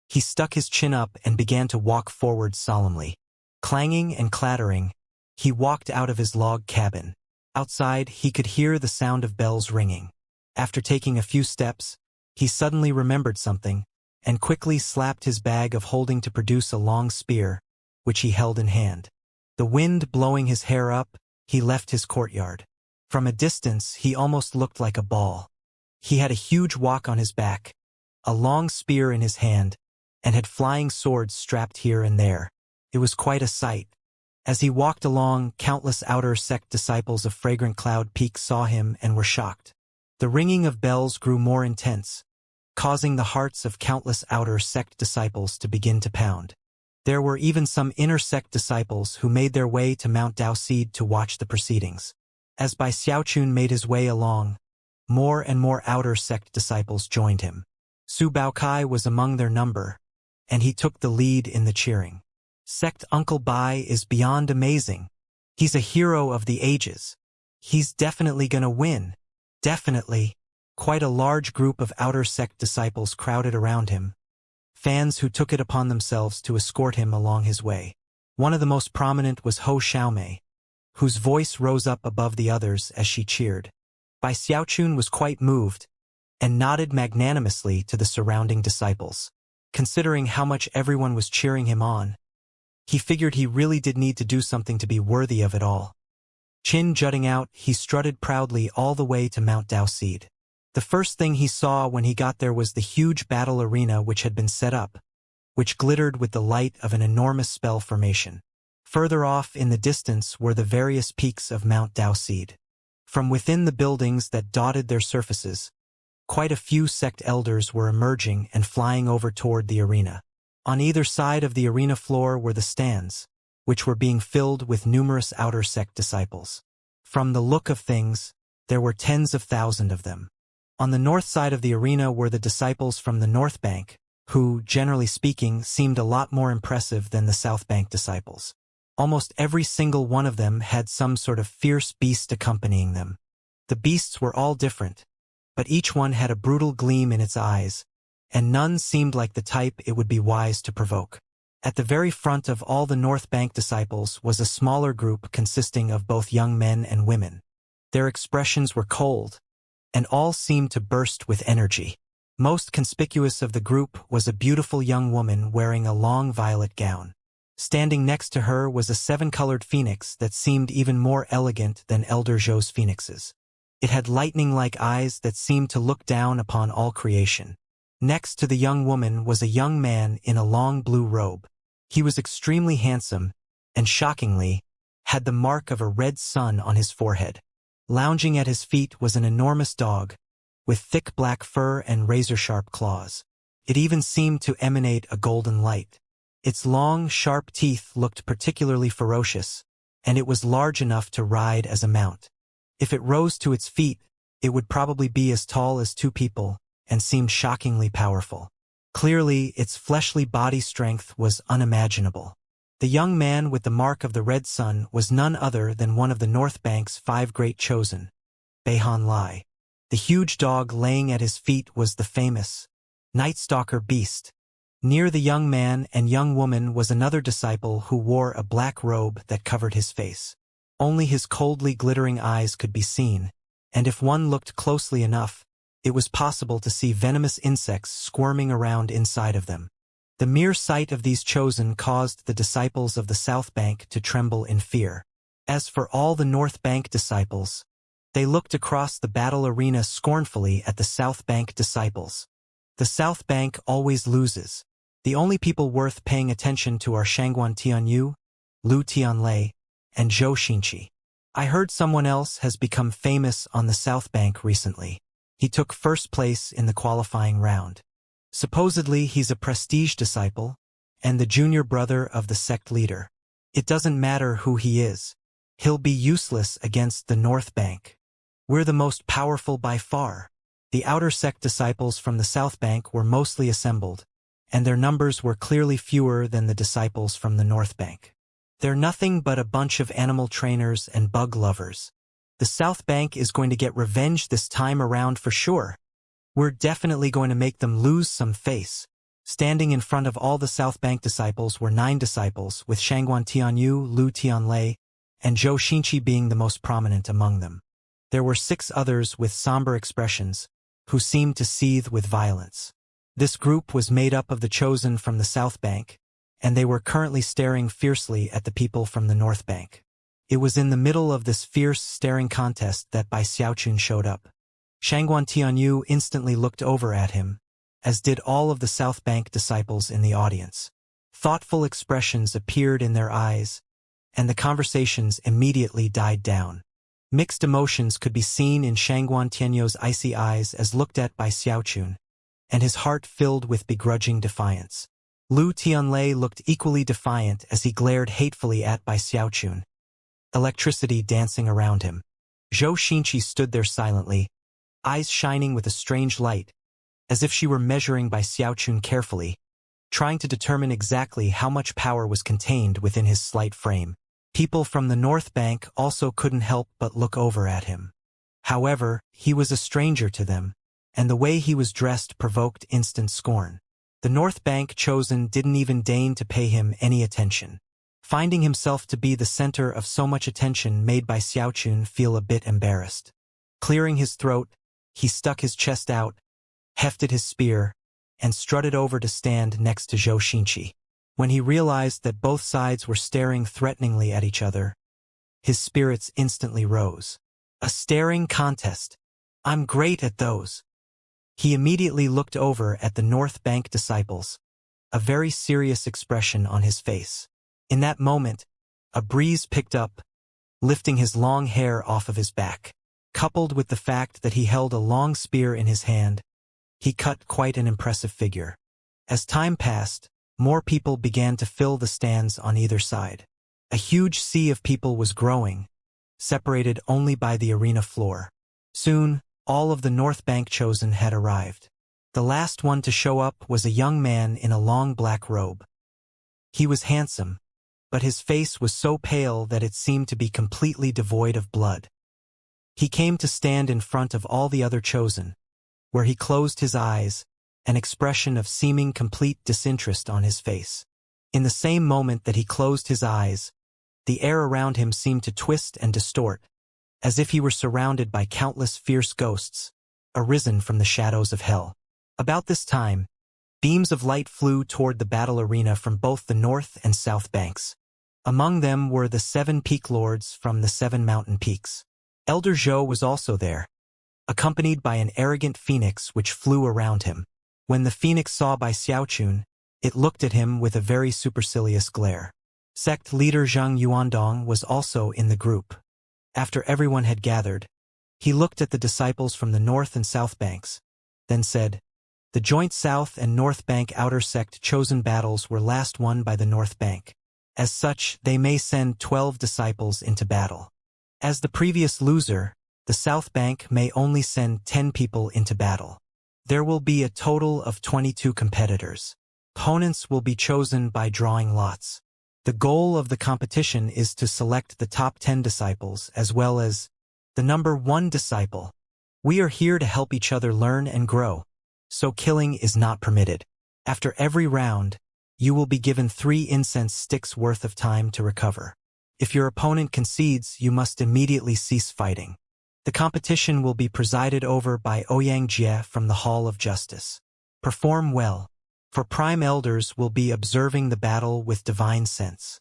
Speaker 1: he stuck his chin up and began to walk forward solemnly. Clanging and clattering, he walked out of his log cabin. Outside, he could hear the sound of bells ringing. After taking a few steps, he suddenly remembered something, and quickly slapped his bag of holding to produce a long spear, which he held in hand. The wind blowing his hair up, he left his courtyard. From a distance, he almost looked like a ball. He had a huge wok on his back, a long spear in his hand, and had flying swords strapped here and there. It was quite a sight. As he walked along, countless outer sect disciples of Fragrant Cloud Peak saw him and were shocked. The ringing of bells grew more intense, causing the hearts of countless outer sect disciples to begin to pound. There were even some inner sect disciples who made their way to Mount Daoseed to watch the proceedings. As Bai Xiaochun made his way along, more and more outer sect disciples joined him. Su Baokai was among their number, and he took the lead in the cheering. Sect Uncle Bai is beyond amazing. He's a hero of the ages. He's definitely gonna win. Definitely. Quite a large group of outer sect disciples crowded around him, fans who took it upon themselves to escort him along his way. One of the most prominent was Ho Xiaomei, whose voice rose up above the others as she cheered. Bai Xiaochun was quite moved, and nodded magnanimously to the surrounding disciples. Considering how much everyone was cheering him on, he figured he really did need to do something to be worthy of it all. Chin jutting out, he strutted proudly all the way to Mount Daoseed. The first thing he saw when he got there was the huge battle arena which had been set up, which glittered with the light of an enormous spell formation. Further off in the distance were the various peaks of Mount Daoseed. From within the buildings that dotted their surfaces, quite a few sect elders were emerging and flying over toward the arena. On either side of the arena floor were the stands, which were being filled with numerous outer sect disciples. From the look of things, there were tens of thousands of them. On the north side of the arena were the disciples from the North Bank, who, generally speaking, seemed a lot more impressive than the South Bank disciples. Almost every single one of them had some sort of fierce beast accompanying them. The beasts were all different, but each one had a brutal gleam in its eyes, and none seemed like the type it would be wise to provoke. At the very front of all the North Bank disciples was a smaller group consisting of both young men and women. Their expressions were cold, and all seemed to burst with energy. Most conspicuous of the group was a beautiful young woman wearing a long violet gown. Standing next to her was a seven-colored phoenix that seemed even more elegant than Elder Zhou's phoenixes. It had lightning-like eyes that seemed to look down upon all creation. Next to the young woman was a young man in a long blue robe. He was extremely handsome, and shockingly, had the mark of a red sun on his forehead. Lounging at his feet was an enormous dog, with thick black fur and razor-sharp claws. It even seemed to emanate a golden light. Its long, sharp teeth looked particularly ferocious, and it was large enough to ride as a mount. If it rose to its feet, it would probably be as tall as two people, and seemed shockingly powerful. Clearly, its fleshly body strength was unimaginable. The young man with the mark of the red sun was none other than one of the North Bank's 5 great chosen, Beihan Lai. The huge dog laying at his feet was the famous Night Stalker beast. Near the young man and young woman was another disciple who wore a black robe that covered his face. Only his coldly glittering eyes could be seen, and if one looked closely enough, it was possible to see venomous insects squirming around inside of them. The mere sight of these chosen caused the disciples of the South Bank to tremble in fear. As for all the North Bank disciples, they looked across the battle arena scornfully at the South Bank disciples. The South Bank always loses. The only people worth paying attention to are Shangguan Tianyu, Lu Tianlei, and Zhou Xinqi. I heard someone else has become famous on the South Bank recently. He took first place in the qualifying round. Supposedly he's a prestige disciple, and the junior brother of the sect leader. It doesn't matter who he is. He'll be useless against the North Bank. We're the most powerful by far. The outer sect disciples from the South Bank were mostly assembled, and their numbers were clearly fewer than the disciples from the North Bank. They're nothing but a bunch of animal trainers and bug lovers. The South Bank is going to get revenge this time around for sure. We're definitely going to make them lose some face. Standing in front of all the South Bank disciples were 9 disciples, with Shangguan Tianyu, Lu Tianlei, and Zhou Xinqi being the most prominent among them. There were 6 others with somber expressions, who seemed to seethe with violence. This group was made up of the chosen from the South Bank, and they were currently staring fiercely at the people from the North Bank. It was in the middle of this fierce staring contest that Bai Xiaochun showed up. Shangguan Tianyu instantly looked over at him, as did all of the South Bank disciples in the audience. Thoughtful expressions appeared in their eyes, and the conversations immediately died down. Mixed emotions could be seen in Shangguan Tianyu's icy eyes as looked at by Xiaochun, and his heart filled with begrudging defiance. Lu Tianlei looked equally defiant as he glared hatefully at Bai Xiaochun, electricity dancing around him. Zhou Xinqi stood there silently, eyes shining with a strange light, as if she were measuring Bai Xiaochun carefully, trying to determine exactly how much power was contained within his slight frame. People from the North Bank also couldn't help but look over at him. However, he was a stranger to them, and the way he was dressed provoked instant scorn. The North Bank chosen didn't even deign to pay him any attention. Finding himself to be the center of so much attention made Bai Xiaochun feel a bit embarrassed. Clearing his throat, he stuck his chest out, hefted his spear, and strutted over to stand next to Zhou Xinqi. When he realized that both sides were staring threateningly at each other, his spirits instantly rose. A staring contest. I'm great at those. He immediately looked over at the North Bank disciples, a very serious expression on his face. In that moment, a breeze picked up, lifting his long hair off of his back. Coupled with the fact that he held a long spear in his hand, he cut quite an impressive figure. As time passed, more people began to fill the stands on either side. A huge sea of people was growing, separated only by the arena floor. Soon, all of the North Bank chosen had arrived. The last one to show up was a young man in a long black robe. He was handsome, but his face was so pale that it seemed to be completely devoid of blood. He came to stand in front of all the other chosen, where he closed his eyes, an expression of seeming complete disinterest on his face. In the same moment that he closed his eyes, the air around him seemed to twist and distort, as if he were surrounded by countless fierce ghosts, arisen from the shadows of hell. About this time, beams of light flew toward the battle arena from both the North and South Banks. Among them were the 7 peak lords from the 7 mountain peaks. Elder Zhou was also there, accompanied by an arrogant phoenix which flew around him. When the phoenix saw Bai Xiaochun, it looked at him with a very supercilious glare. Sect leader Zhang Yuandong was also in the group. After everyone had gathered, he looked at the disciples from the North and South Banks, then said, "The joint South and North Bank outer sect chosen battles were last won by the North Bank. As such, they may send 12 disciples into battle. As the previous loser, the South Bank may only send 10 people into battle. There will be a total of 22 competitors. Opponents will be chosen by drawing lots. The goal of the competition is to select the top 10 disciples as well as the number 1 disciple. We are here to help each other learn and grow, so killing is not permitted. After every round, you will be given 3 incense sticks worth of time to recover. If your opponent concedes, you must immediately cease fighting. The competition will be presided over by Ouyang Jie from the Hall of Justice. Perform well, for Prime Elders will be observing the battle with divine sense.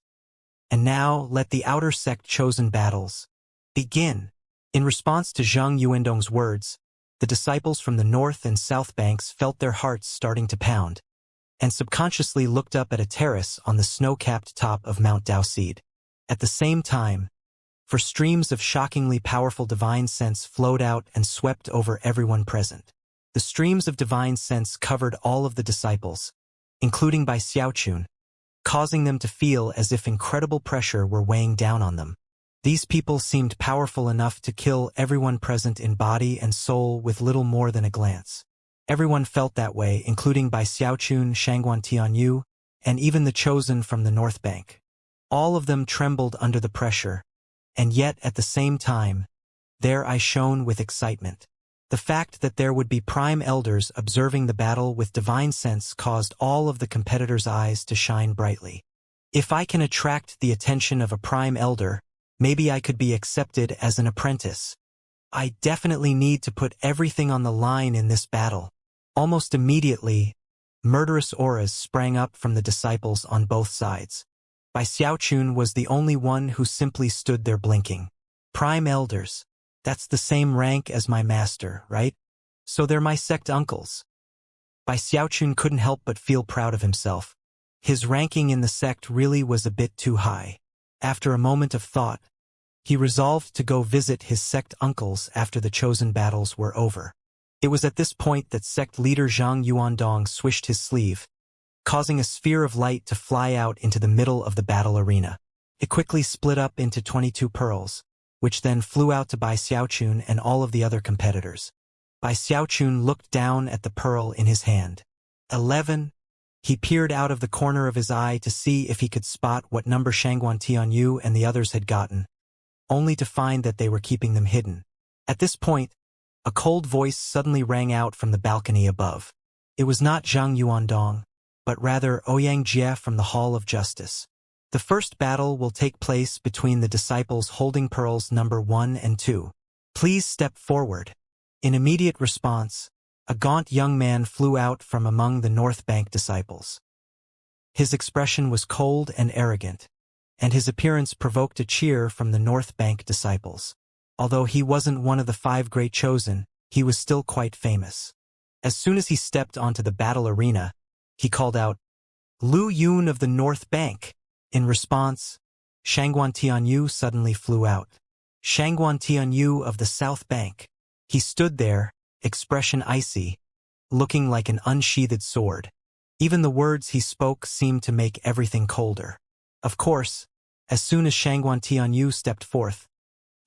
Speaker 1: And now let the outer sect chosen battles begin." In response to Zhang Yuandong's words, the disciples from the North and South Banks felt their hearts starting to pound, and subconsciously looked up at a terrace on the snow-capped top of Mount Daoseed. At the same time, for streams of shockingly powerful divine sense flowed out and swept over everyone present. The streams of divine sense covered all of the disciples, including Bai Xiaochun, causing them to feel as if incredible pressure were weighing down on them. These people seemed powerful enough to kill everyone present in body and soul with little more than a glance. Everyone felt that way, including Bai Xiaochun, Shangguan Tianyu, and even the chosen from the North Bank. All of them trembled under the pressure, and yet at the same time, their eyes shone with excitement. The fact that there would be prime elders observing the battle with divine sense caused all of the competitors' eyes to shine brightly. If I can attract the attention of a prime elder, maybe I could be accepted as an apprentice. I definitely need to put everything on the line in this battle. Almost immediately, murderous auras sprang up from the disciples on both sides. Bai Xiaochun was the only one who simply stood there blinking. Prime elders. That's the same rank as my master, right? So they're my sect uncles. Bai Xiaochun couldn't help but feel proud of himself. His ranking in the sect really was a bit too high. After a moment of thought, he resolved to go visit his sect uncles after the chosen battles were over. It was at this point that sect leader Zhang Yuandong swished his sleeve, causing a sphere of light to fly out into the middle of the battle arena. It quickly split up into 22 pearls, which then flew out to Bai Xiaochun and all of the other competitors. Bai Xiaochun looked down at the pearl in his hand. 11. He peered out of the corner of his eye to see if he could spot what number Shangguan Tianyu and the others had gotten, only to find that they were keeping them hidden. At this point, a cold voice suddenly rang out from the balcony above. It was not Zhang Yuandong, but rather Ouyang Jie from the Hall of Justice. The first battle will take place between the disciples holding pearls number 1 and 2. Please step forward. In immediate response, a gaunt young man flew out from among the North Bank disciples. His expression was cold and arrogant, and his appearance provoked a cheer from the North Bank disciples. Although he wasn't one of the 5 great chosen, he was still quite famous. As soon as he stepped onto the battle arena, he called out, "Lu Yun of the North Bank." In response, Shangguan Tianyu suddenly flew out. Shangguan Tianyu of the South Bank. He stood there, expression icy, looking like an unsheathed sword. Even the words he spoke seemed to make everything colder. Of course, as soon as Shangguan Tianyu stepped forth,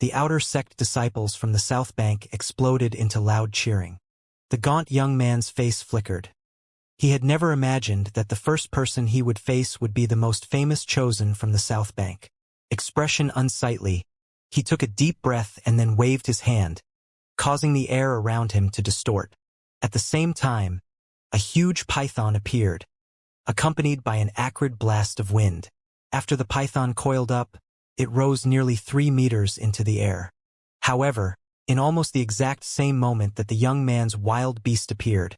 Speaker 1: the outer sect disciples from the South Bank exploded into loud cheering. The gaunt young man's face flickered. He had never imagined that the first person he would face would be the most famous chosen from the South Bank. Expression unsightly, he took a deep breath and then waved his hand, causing the air around him to distort. At the same time, a huge python appeared, accompanied by an acrid blast of wind. After the python coiled up, it rose nearly 3 meters into the air. However, in almost the exact same moment that the young man's wild beast appeared,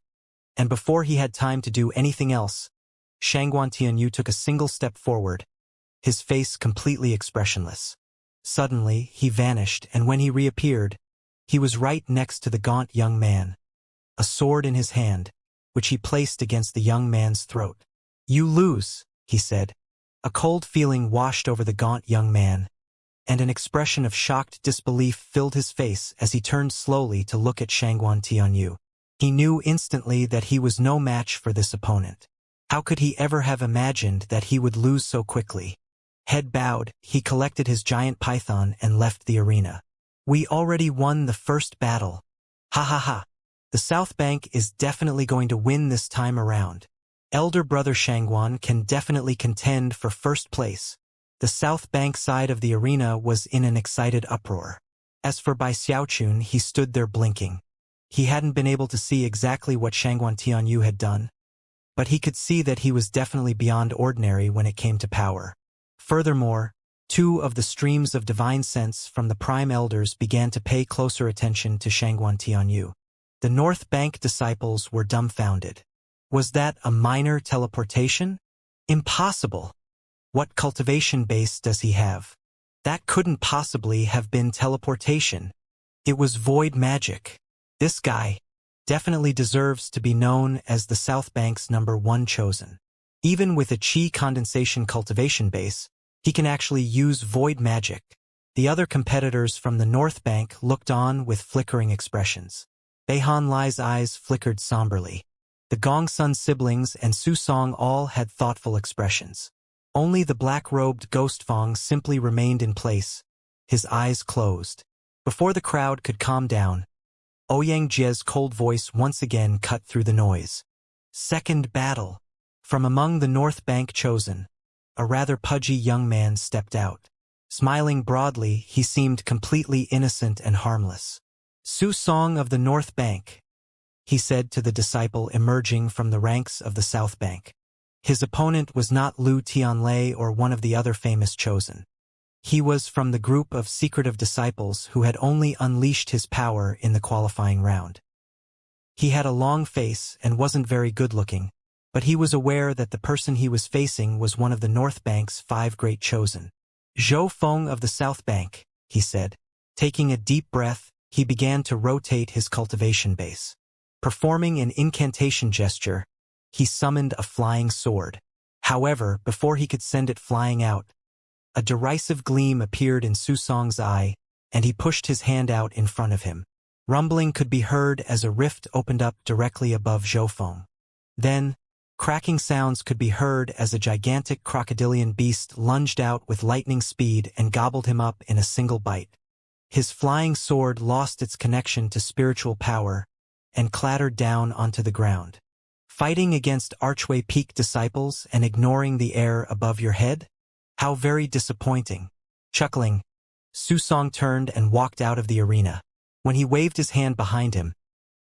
Speaker 1: and before he had time to do anything else, Shangguan Tianyu took a single step forward, his face completely expressionless. Suddenly, he vanished, and when he reappeared, he was right next to the gaunt young man, a sword in his hand, which he placed against the young man's throat. "You lose," he said. A cold feeling washed over the gaunt young man, and an expression of shocked disbelief filled his face as he turned slowly to look at Shangguan Tianyu. He knew instantly that he was no match for this opponent. How could he ever have imagined that he would lose so quickly? Head bowed, he collected his giant python and left the arena. "We already won the first battle. Ha ha ha. The South Bank is definitely going to win this time around. Elder brother Shangguan can definitely contend for first place." The South Bank side of the arena was in an excited uproar. As for Bai Xiaochun, he stood there blinking. He hadn't been able to see exactly what Shangguan Tianyu had done, but he could see that he was definitely beyond ordinary when it came to power. Furthermore, 2 of the streams of divine sense from the prime elders began to pay closer attention to Shangguan Tianyu. The North Bank disciples were dumbfounded. Was that a minor teleportation? Impossible! What cultivation base does he have? That couldn't possibly have been teleportation. It was void magic. This guy definitely deserves to be known as the South Bank's number 1 chosen. Even with a chi condensation cultivation base, he can actually use void magic. The other competitors from the North Bank looked on with flickering expressions. Beihan Lai's eyes flickered somberly. The Gongsun siblings and Su Song all had thoughtful expressions. Only the black-robed Ghost Fong simply remained in place, his eyes closed. Before the crowd could calm down, Ouyang Jie's cold voice once again cut through the noise. Second battle. From among the North Bank chosen, a rather pudgy young man stepped out. Smiling broadly, he seemed completely innocent and harmless. Su Song of the North Bank, he said to the disciple emerging from the ranks of the South Bank. His opponent was not Lu Tianlei or one of the other famous chosen. He was from the group of secretive disciples who had only unleashed his power in the qualifying round. He had a long face and wasn't very good-looking, but he was aware that the person he was facing was one of the North Bank's 5 great chosen. Zhou Feng of the South Bank, he said. Taking a deep breath, he began to rotate his cultivation base. Performing an incantation gesture, he summoned a flying sword. However, before he could send it flying out, a derisive gleam appeared in Su Song's eye, and he pushed his hand out in front of him. Rumbling could be heard as a rift opened up directly above Zhou Feng. Then, cracking sounds could be heard as a gigantic crocodilian beast lunged out with lightning speed and gobbled him up in a single bite. His flying sword lost its connection to spiritual power and clattered down onto the ground. Fighting against Archway Peak disciples and ignoring the air above your head? How very disappointing. Chuckling, Su Song turned and walked out of the arena. When he waved his hand behind him,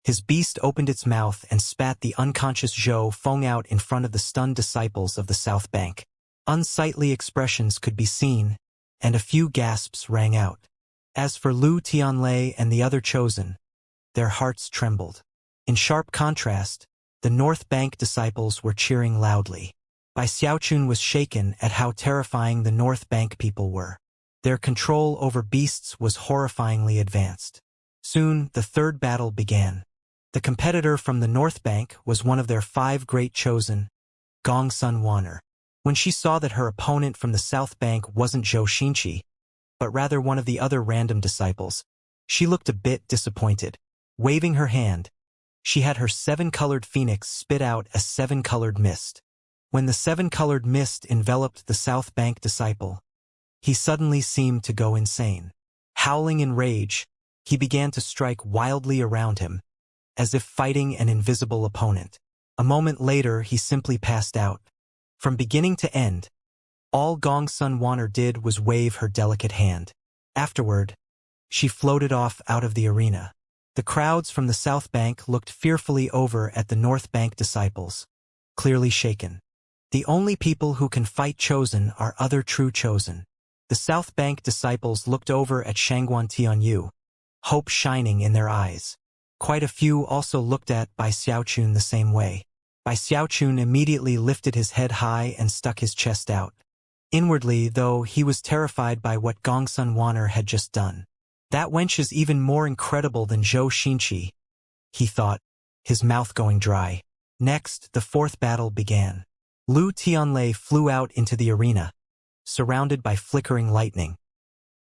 Speaker 1: his beast opened its mouth and spat the unconscious Zhou Feng out in front of the stunned disciples of the South Bank. Unsightly expressions could be seen, and a few gasps rang out. As for Lu Tianlei and the other chosen, their hearts trembled. In sharp contrast, the North Bank disciples were cheering loudly. Bai Xiaochun was shaken at how terrifying the North Bank people were. Their control over beasts was horrifyingly advanced. Soon, the third battle began. The competitor from the North Bank was one of their 5 great chosen, Gong Sun Wanner. When she saw that her opponent from the South Bank wasn't Zhou Xinqi, but rather one of the other random disciples, she looked a bit disappointed. Waving her hand, she had her 7-colored phoenix spit out a 7-colored mist. When the 7-colored mist enveloped the South Bank disciple, he suddenly seemed to go insane. Howling in rage, he began to strike wildly around him, as if fighting an invisible opponent. A moment later, he simply passed out. From beginning to end, all Gong Sun Wanner did was wave her delicate hand. Afterward, she floated off out of the arena. The crowds from the South Bank looked fearfully over at the North Bank disciples, clearly shaken. The only people who can fight chosen are other true chosen. The South Bank disciples looked over at Shangguan Tianyu, hope shining in their eyes. Quite a few also looked at Bai Xiaochun the same way. Bai Xiaochun immediately lifted his head high and stuck his chest out. Inwardly, though, he was terrified by what Gong Sun Wanner had just done. That wench is even more incredible than Zhou Xinqi, he thought, his mouth going dry. Next, the 4th battle began. Lu Tianlei flew out into the arena, surrounded by flickering lightning.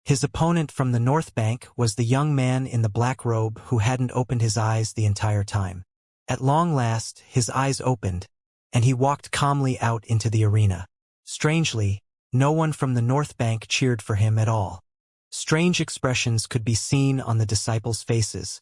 Speaker 1: His opponent from the North Bank was the young man in the black robe who hadn't opened his eyes the entire time. At long last, his eyes opened, and he walked calmly out into the arena. Strangely, no one from the North Bank cheered for him at all. Strange expressions could be seen on the disciples' faces,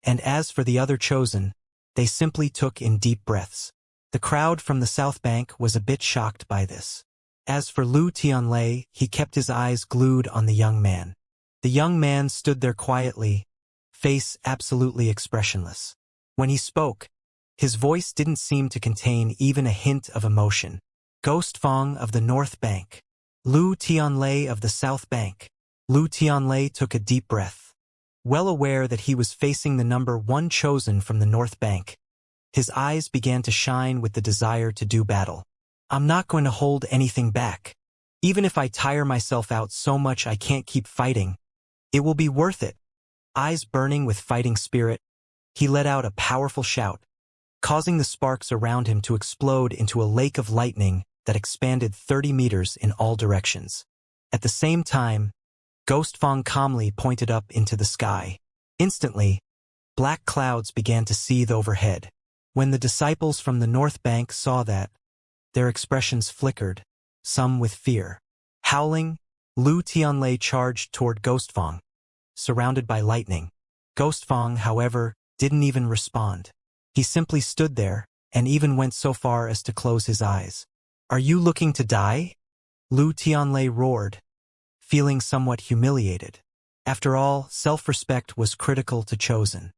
Speaker 1: and as for the other chosen, they simply took in deep breaths. The crowd from the South Bank was a bit shocked by this. As for Lu Tianlei, he kept his eyes glued on the young man. The young man stood there quietly, face absolutely expressionless. When he spoke, his voice didn't seem to contain even a hint of emotion. Ghost Fong of the North Bank. Lu Tianlei of the South Bank. Lu Tianlei took a deep breath. Well aware that he was facing the number 1 chosen from the North Bank, his eyes began to shine with the desire to do battle. I'm not going to hold anything back. Even if I tire myself out so much I can't keep fighting, it will be worth it. Eyes burning with fighting spirit, he let out a powerful shout, causing the sparks around him to explode into a lake of lightning that expanded 30 meters in all directions. At the same time, Ghost Fong calmly pointed up into the sky. Instantly, black clouds began to seethe overhead. When the disciples from the North Bank saw that, their expressions flickered, some with fear. Howling, Lu Tianlei charged toward Ghost Fong, surrounded by lightning. Ghost Fong, however, didn't even respond. He simply stood there, and even went so far as to close his eyes. Are you looking to die? Lu Tianlei roared, feeling somewhat humiliated. After all, self-respect was critical to Chosen.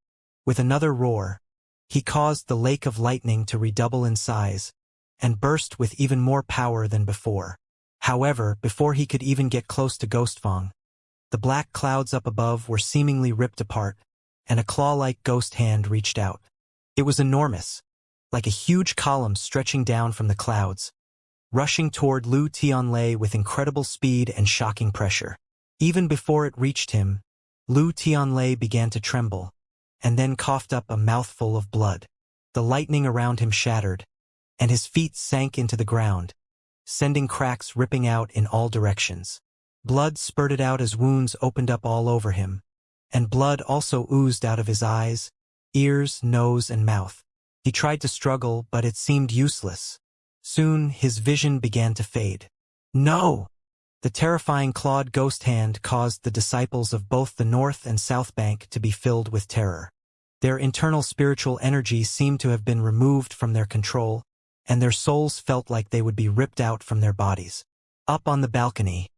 Speaker 1: With another roar, he caused the lake of lightning to redouble in size and burst with even more power than before. However, before he could even get close to Ghostfang, the black clouds up above were seemingly ripped apart, and a claw-like ghost hand reached out. It was enormous, like a huge column stretching down from the clouds, rushing toward Lu Tianlei with incredible speed and shocking pressure. Even before it reached him, Lu Tianlei began to tremble, and then coughed up a mouthful of blood. The lightning around him shattered, and his feet sank into the ground, sending cracks ripping out in all directions. Blood spurted out as wounds opened up all over him, and blood also oozed out of his eyes, ears, nose, and mouth. He tried to struggle, but it seemed useless. Soon, his vision began to fade. No! The terrifying clawed ghost hand caused the disciples of both the North and South Bank to be filled with terror. Their internal spiritual energy seemed to have been removed from their control, and their souls felt like they would be ripped out from their bodies. Up on the balcony,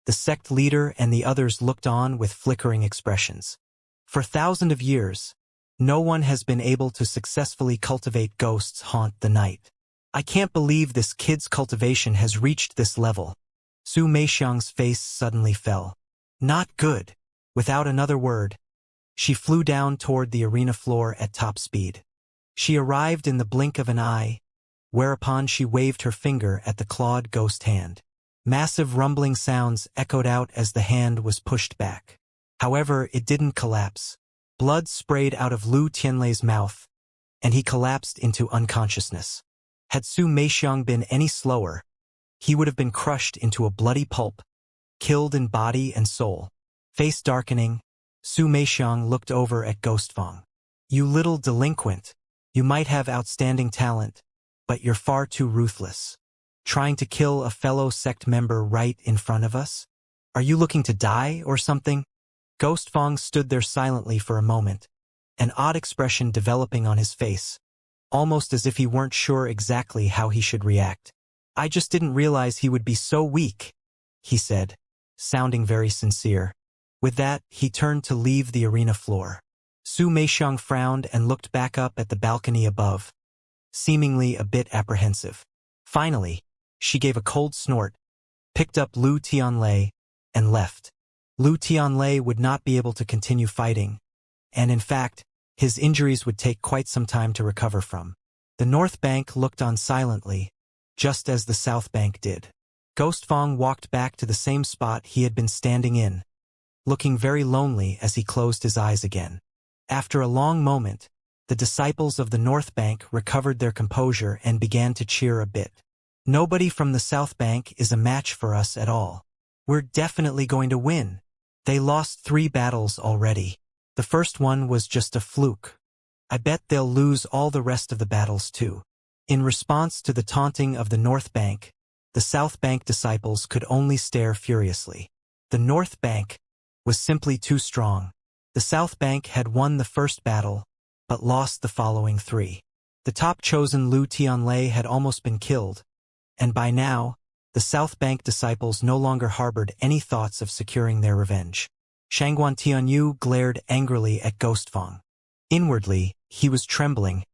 Speaker 1: the sect leader and the others looked on with flickering expressions. For thousands of years, no one has been able to successfully cultivate ghosts haunt the night. I can't believe this kid's cultivation has reached this level. Su Meixiang's face suddenly fell. Not good. Without another word, she flew down toward the arena floor at top speed. She arrived in the blink of an eye, whereupon she waved her finger at the clawed ghost hand. Massive rumbling sounds echoed out as the hand was pushed back. However, it didn't collapse. Blood sprayed out of Lu Tianlei's mouth, and he collapsed into unconsciousness. Had Su Meixiang been any slower, he would have been crushed into a bloody pulp, killed in body and soul. Face darkening, Su Meixiang looked over at Ghostfang. You little delinquent. You might have outstanding talent, but you're far too ruthless. Trying to kill a fellow sect member right in front of us? Are you looking to die or something? Ghostfang stood there silently for a moment, an odd expression developing on his face, almost as if he weren't sure exactly how he should react. I just didn't realize he would be so weak, he said, sounding very sincere. With that, he turned to leave the arena floor. Su Meixiang frowned and looked back up at the balcony above, seemingly a bit apprehensive. Finally, she gave a cold snort, picked up Lu Tianlei, and left. Lu Tianlei would not be able to continue fighting, and in fact, his injuries would take quite some time to recover from. The North Bank looked on silently, just as the South Bank did. Ghostfang walked back to the same spot he had been standing in, looking very lonely as he closed his eyes again. After a long moment, the disciples of the North Bank recovered their composure and began to cheer a bit. Nobody from the South Bank is a match for us at all. We're definitely going to win. They lost 3 battles already. The first one was just a fluke. I bet they'll lose all the rest of the battles too. In response to the taunting of the North Bank, the South Bank disciples could only stare furiously. The North Bank was simply too strong. The South Bank had won the first battle, but lost the following 3. The top chosen Lu Tianlei had almost been killed, and by now, the South Bank disciples no longer harbored any thoughts of securing their revenge. Shangguan Tianyu glared angrily at Ghostfang. Inwardly, he was trembling,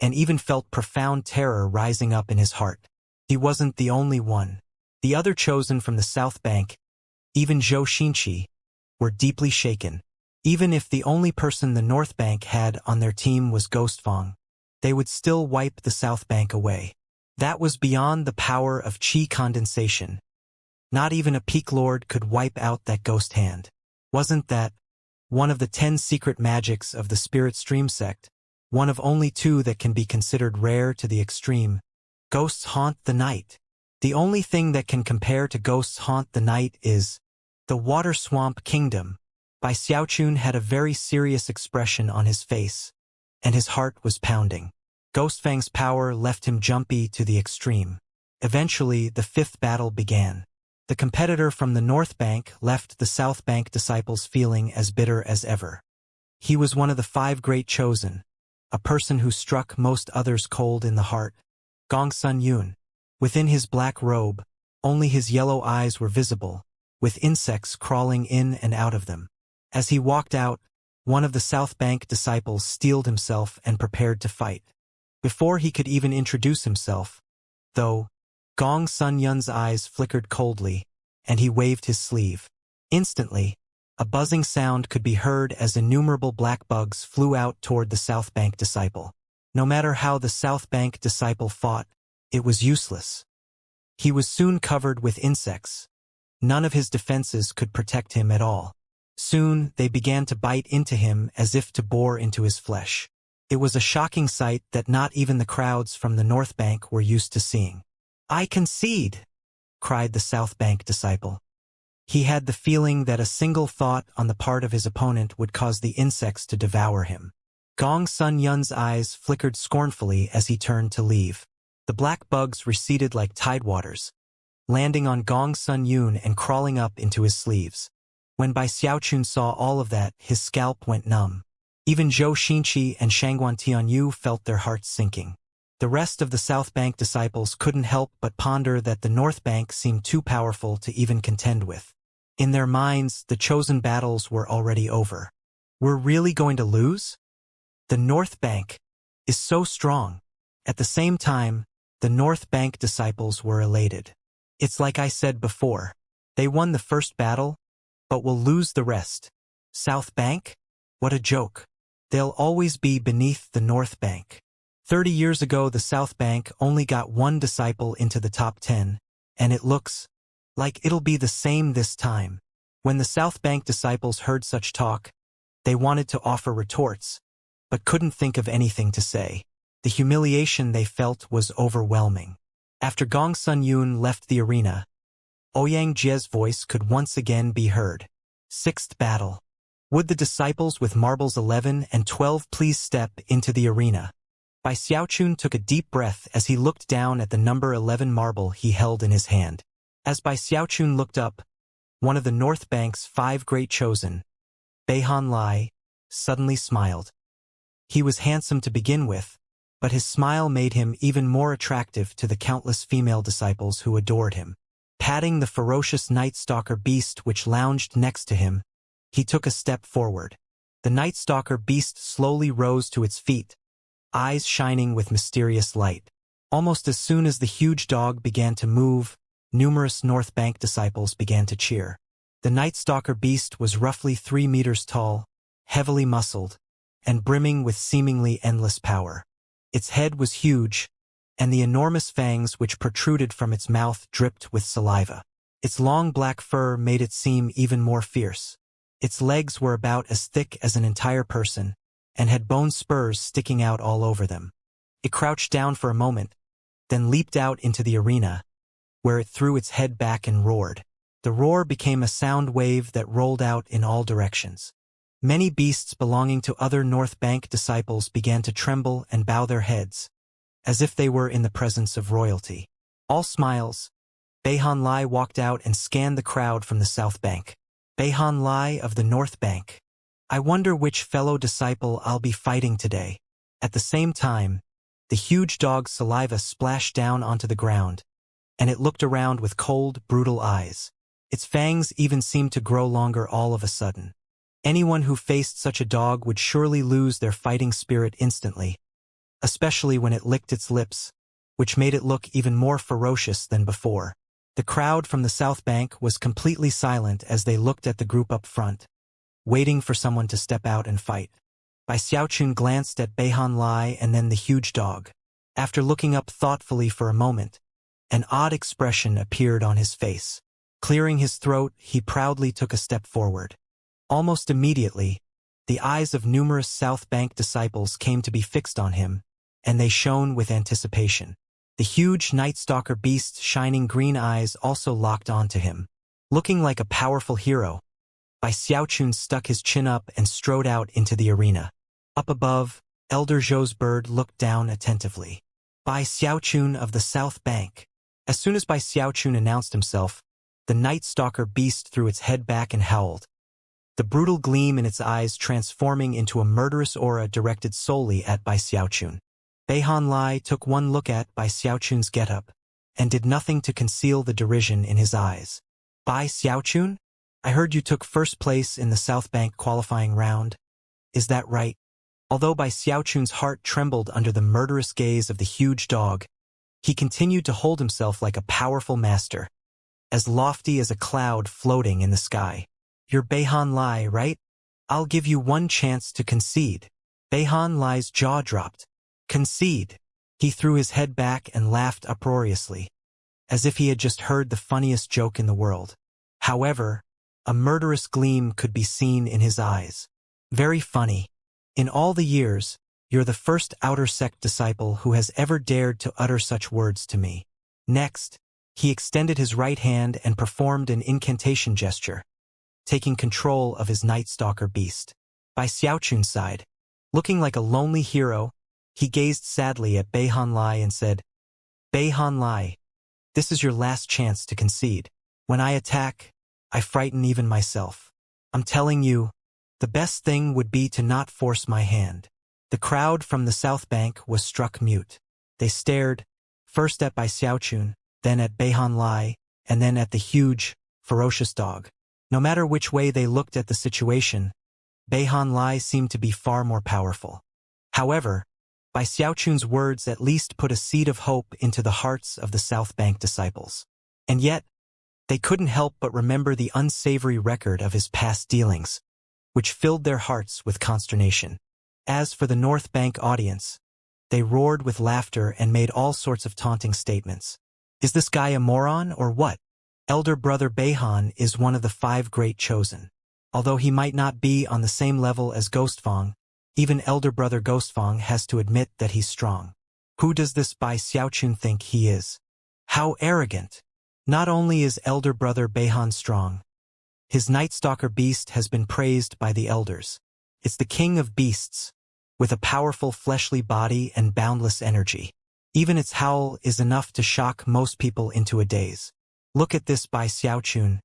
Speaker 1: and even felt profound terror rising up in his heart. He wasn't the only one. The other chosen from the South Bank, even Zhou Xinqi, were deeply shaken. Even if the only person the North Bank had on their team was Ghostfang, they would still wipe the South Bank away. That was beyond the power of qi condensation. Not even a peak lord could wipe out that ghost hand. Wasn't that one of the 10 secret magics of the Spirit Stream sect, one of only 2 that can be considered rare to the extreme? Ghosts haunt the night. The only thing that can compare to ghosts haunt the night is the Water Swamp Kingdom. Bai Xiaochun had a very serious expression on his face, and his heart was pounding. Ghostfang's power left him jumpy to the extreme. Eventually, the 5th battle began. The competitor from the North Bank left the South Bank disciples feeling as bitter as ever. He was one of the 5 great chosen, a person who struck most others cold in the heart. Gongsun Yun. Within his black robe, only his yellow eyes were visible, with insects crawling in and out of them. As he walked out, one of the South Bank disciples steeled himself and prepared to fight. Before he could even introduce himself, though, Gong Sun Yun's eyes flickered coldly, and he waved his sleeve. Instantly, a buzzing sound could be heard as innumerable black bugs flew out toward the South Bank disciple. No matter how the South Bank disciple fought, it was useless. He was soon covered with insects. None of his defenses could protect him at all. Soon, they began to bite into him as if to bore into his flesh. It was a shocking sight that not even the crowds from the North Bank were used to seeing. "I concede," cried the South Bank disciple. He had the feeling that a single thought on the part of his opponent would cause the insects to devour him. Gong Sun Yun's eyes flickered scornfully as he turned to leave. The black bugs receded like tidewaters, landing on Gong Sun Yun and crawling up into his sleeves. When Bai Xiaochun saw all of that, his scalp went numb. Even Zhou Xinqi and Shangguan Tianyu felt their hearts sinking. The rest of the South Bank disciples couldn't help but ponder that the North Bank seemed too powerful to even contend with. In their minds, the chosen battles were already over. We're really going to lose? The North Bank is so strong. At the same time, the North Bank disciples were elated. It's like I said before. They won the first battle, but will lose the rest. South Bank? What a joke. They'll always be beneath the North Bank. 30 years ago, the South Bank only got one disciple into the top 10, and it looks like it'll be the same this time. When the South Bank disciples heard such talk, they wanted to offer retorts, but couldn't think of anything to say. The humiliation they felt was overwhelming. After Gong Sun Yun left the arena, Ouyang Jie's voice could once again be heard. Sixth battle. Would the disciples with marbles 11 and 12 please step into the arena? Bai Xiaochun took a deep breath as he looked down at the number 11 marble he held in his hand. As Bai Xiaochun looked up, one of the North Bank's 5 great chosen, Beihan Lai, suddenly smiled. He was handsome to begin with, but his smile made him even more attractive to the countless female disciples who adored him. Patting the ferocious Night Stalker beast which lounged next to him, he took a step forward. The Night Stalker beast slowly rose to its feet, eyes shining with mysterious light. Almost as soon as the huge dog began to move, numerous North Bank disciples began to cheer. The Night Stalker beast was roughly 3 meters tall, heavily muscled, and brimming with seemingly endless power. Its head was huge, and the enormous fangs which protruded from its mouth dripped with saliva. Its long black fur made it seem even more fierce. Its legs were about as thick as an entire person, and had bone spurs sticking out all over them. It crouched down for a moment, then leaped out into the arena, where it threw its head back and roared. The roar became a sound wave that rolled out in all directions. Many beasts belonging to other North Bank disciples began to tremble and bow their heads, as if they were in the presence of royalty. All smiles, Beihan Lai walked out and scanned the crowd from the South Bank. Beihan Lai of the North Bank. I wonder which fellow disciple I'll be fighting today. At the same time, the huge dog's saliva splashed down onto the ground, and it looked around with cold, brutal eyes. Its fangs even seemed to grow longer all of a sudden. Anyone who faced such a dog would surely lose their fighting spirit instantly, especially when it licked its lips, which made it look even more ferocious than before. The crowd from the South Bank was completely silent as they looked at the group up front, waiting for someone to step out and fight. Bai Xiaochun glanced at Beihan Lai and then the huge dog. After looking up thoughtfully for a moment, an odd expression appeared on his face. Clearing his throat, he proudly took a step forward. Almost immediately, the eyes of numerous South Bank disciples came to be fixed on him, and they shone with anticipation. The huge Night Stalker beast's shining green eyes also locked onto him. Looking like a powerful hero, Bai Xiaochun stuck his chin up and strode out into the arena. Up above, Elder Zhou's bird looked down attentively. Bai Xiaochun of the South Bank. As soon as Bai Xiaochun announced himself, the Night Stalker beast threw its head back and howled, the brutal gleam in its eyes transforming into a murderous aura directed solely at Bai Xiaochun. Beihan Lai took one look at Bai Xiaochun's getup, and did nothing to conceal the derision in his eyes. Bai Xiaochun? I heard you took first place in the South Bank qualifying round. Is that right? Although Bai Xiaochun's heart trembled under the murderous gaze of the huge dog, he continued to hold himself like a powerful master, as lofty as a cloud floating in the sky. You're Beihan Lai, right? I'll give you one chance to concede. Beihan Lai's jaw dropped. Concede. He threw his head back and laughed uproariously, as if he had just heard the funniest joke in the world. However, a murderous gleam could be seen in his eyes. Very funny. In all the years, you're the first outer sect disciple who has ever dared to utter such words to me. Next, he extended his right hand and performed an incantation gesture, taking control of his Night Stalker beast. By Xiaochun's side, looking like a lonely hero, he gazed sadly at Beihan Lai and said, Beihan Lai, this is your last chance to concede. When I attack, I frighten even myself. I'm telling you, the best thing would be to not force my hand. The crowd from the South Bank was struck mute. They stared, first at Bai Xiaochun, then at Beihan Lai, and then at the huge, ferocious dog. No matter which way they looked at the situation, Beihan Lai seemed to be far more powerful. However, Bai Xiaochun's words at least put a seed of hope into the hearts of the South Bank disciples. And yet, they couldn't help but remember the unsavory record of his past dealings, which filled their hearts with consternation. As for the North Bank audience, they roared with laughter and made all sorts of taunting statements. Is this guy a moron or what? Elder brother Beihan is one of the 5 great chosen. Although he might not be on the same level as Ghostfang, even elder brother Ghostfang has to admit that he's strong. Who does this Bai Xiaochun think he is? How arrogant! Not only is elder brother Beihan strong, his Night Stalker beast has been praised by the elders. It's the king of beasts, with a powerful fleshly body and boundless energy. Even its howl is enough to shock most people into a daze. Look at this Bai Xiaochun.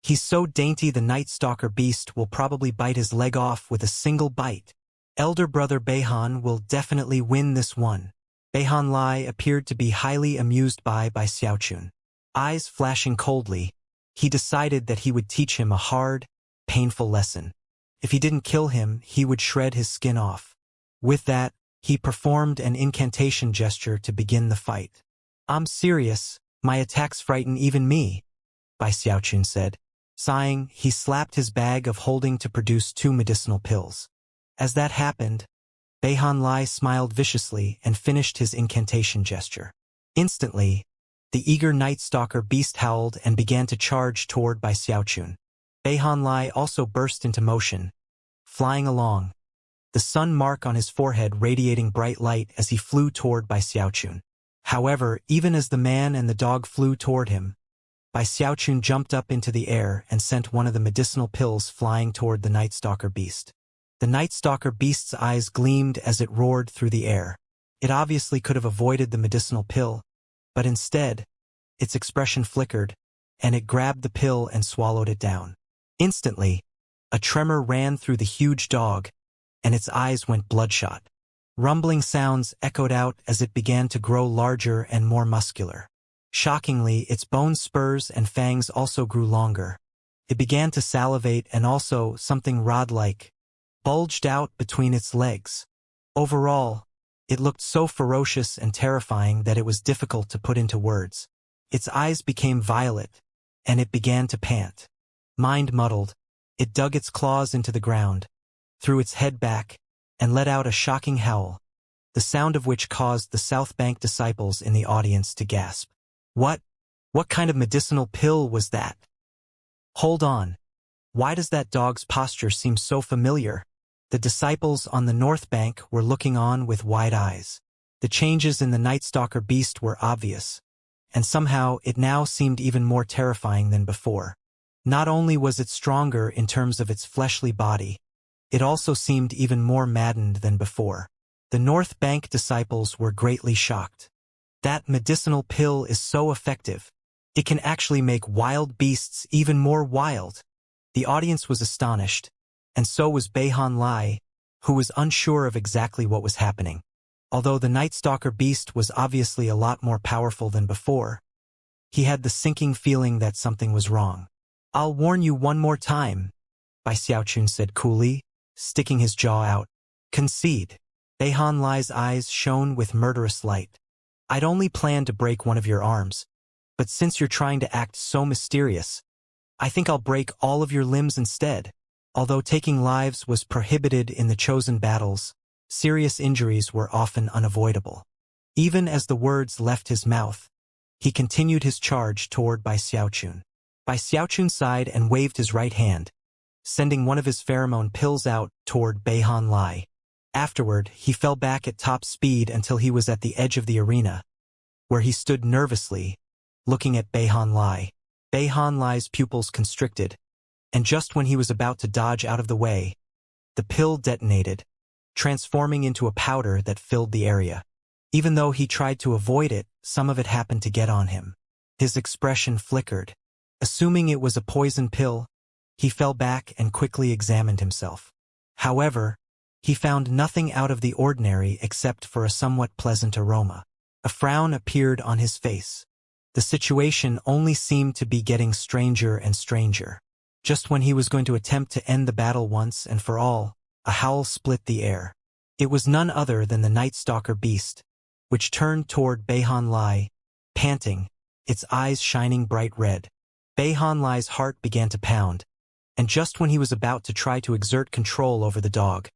Speaker 1: He's so dainty the Night Stalker beast will probably bite his leg off with a single bite. Elder brother Beihan will definitely win this one. Beihan Lai appeared to be highly amused by Xiaochun. Eyes flashing coldly, he decided that he would teach him a hard, painful lesson. If he didn't kill him, he would shred his skin off. With that, he performed an incantation gesture to begin the fight. I'm serious, my attacks frighten even me, Bai Xiaochun said. Sighing, he slapped his bag of holding to produce 2 medicinal pills. As that happened, Beihan Lai smiled viciously and finished his incantation gesture. Instantly, the eager Night Stalker beast howled and began to charge toward Bai Xiaochun. Beihan Lai also burst into motion, flying along, the sun mark on his forehead radiating bright light as he flew toward Bai Xiaochun. However, even as the man and the dog flew toward him, Bai Xiaochun jumped up into the air and sent one of the medicinal pills flying toward the Night Stalker beast. The Night Stalker beast's eyes gleamed as it roared through the air. It obviously could have avoided the medicinal pill, but instead, its expression flickered, and it grabbed the pill and swallowed it down. Instantly, a tremor ran through the huge dog, and its eyes went bloodshot. Rumbling sounds echoed out as it began to grow larger and more muscular. Shockingly, its bone spurs and fangs also grew longer. It began to salivate and also something rod-like bulged out between its legs. Overall, it looked so ferocious and terrifying that it was difficult to put into words. Its eyes became violet, and it began to pant. Mind muddled, it dug its claws into the ground, threw its head back, and let out a shocking howl, the sound of which caused the South Bank disciples in the audience to gasp. What kind of medicinal pill was that? Hold on. Why does that dog's posture seem so familiar? The disciples on the North Bank were looking on with wide eyes. The changes in the Night Stalker beast were obvious, and somehow it now seemed even more terrifying than before. Not only was it stronger in terms of its fleshly body, it also seemed even more maddened than before. The North Bank disciples were greatly shocked. That medicinal pill is so effective. It can actually make wild beasts even more wild. The audience was astonished, and so was Beihan Lai, who was unsure of exactly what was happening. Although the Night Stalker beast was obviously a lot more powerful than before, he had the sinking feeling that something was wrong. I'll warn you one more time, Bai Xiaochun said coolly, sticking his jaw out. Concede. Beihan Lai's eyes shone with murderous light. I'd only planned to break one of your arms, but since you're trying to act so mysterious, I think I'll break all of your limbs instead. Although taking lives was prohibited in the chosen battles, serious injuries were often unavoidable. Even as the words left his mouth, he continued his charge toward Bai Xiaochun. Bai Xiaochun sighed and waved his right hand, sending one of his pheromone pills out toward Beihan Lai. Afterward, he fell back at top speed until he was at the edge of the arena, where he stood nervously, looking at Beihan Lai. Beihan Lai's pupils constricted, and just when he was about to dodge out of the way, the pill detonated, transforming into a powder that filled the area. Even though he tried to avoid it, some of it happened to get on him. His expression flickered. Assuming it was a poison pill, he fell back and quickly examined himself. However, he found nothing out of the ordinary except for a somewhat pleasant aroma. A frown appeared on his face. The situation only seemed to be getting stranger and stranger. Just when he was going to attempt to end the battle once and for all, a howl split the air. It was none other than the Night Stalker beast, which turned toward Beihan Lai, panting, its eyes shining bright red. Beihan Lai's heart began to pound, and just when he was about to try to exert control over the dog,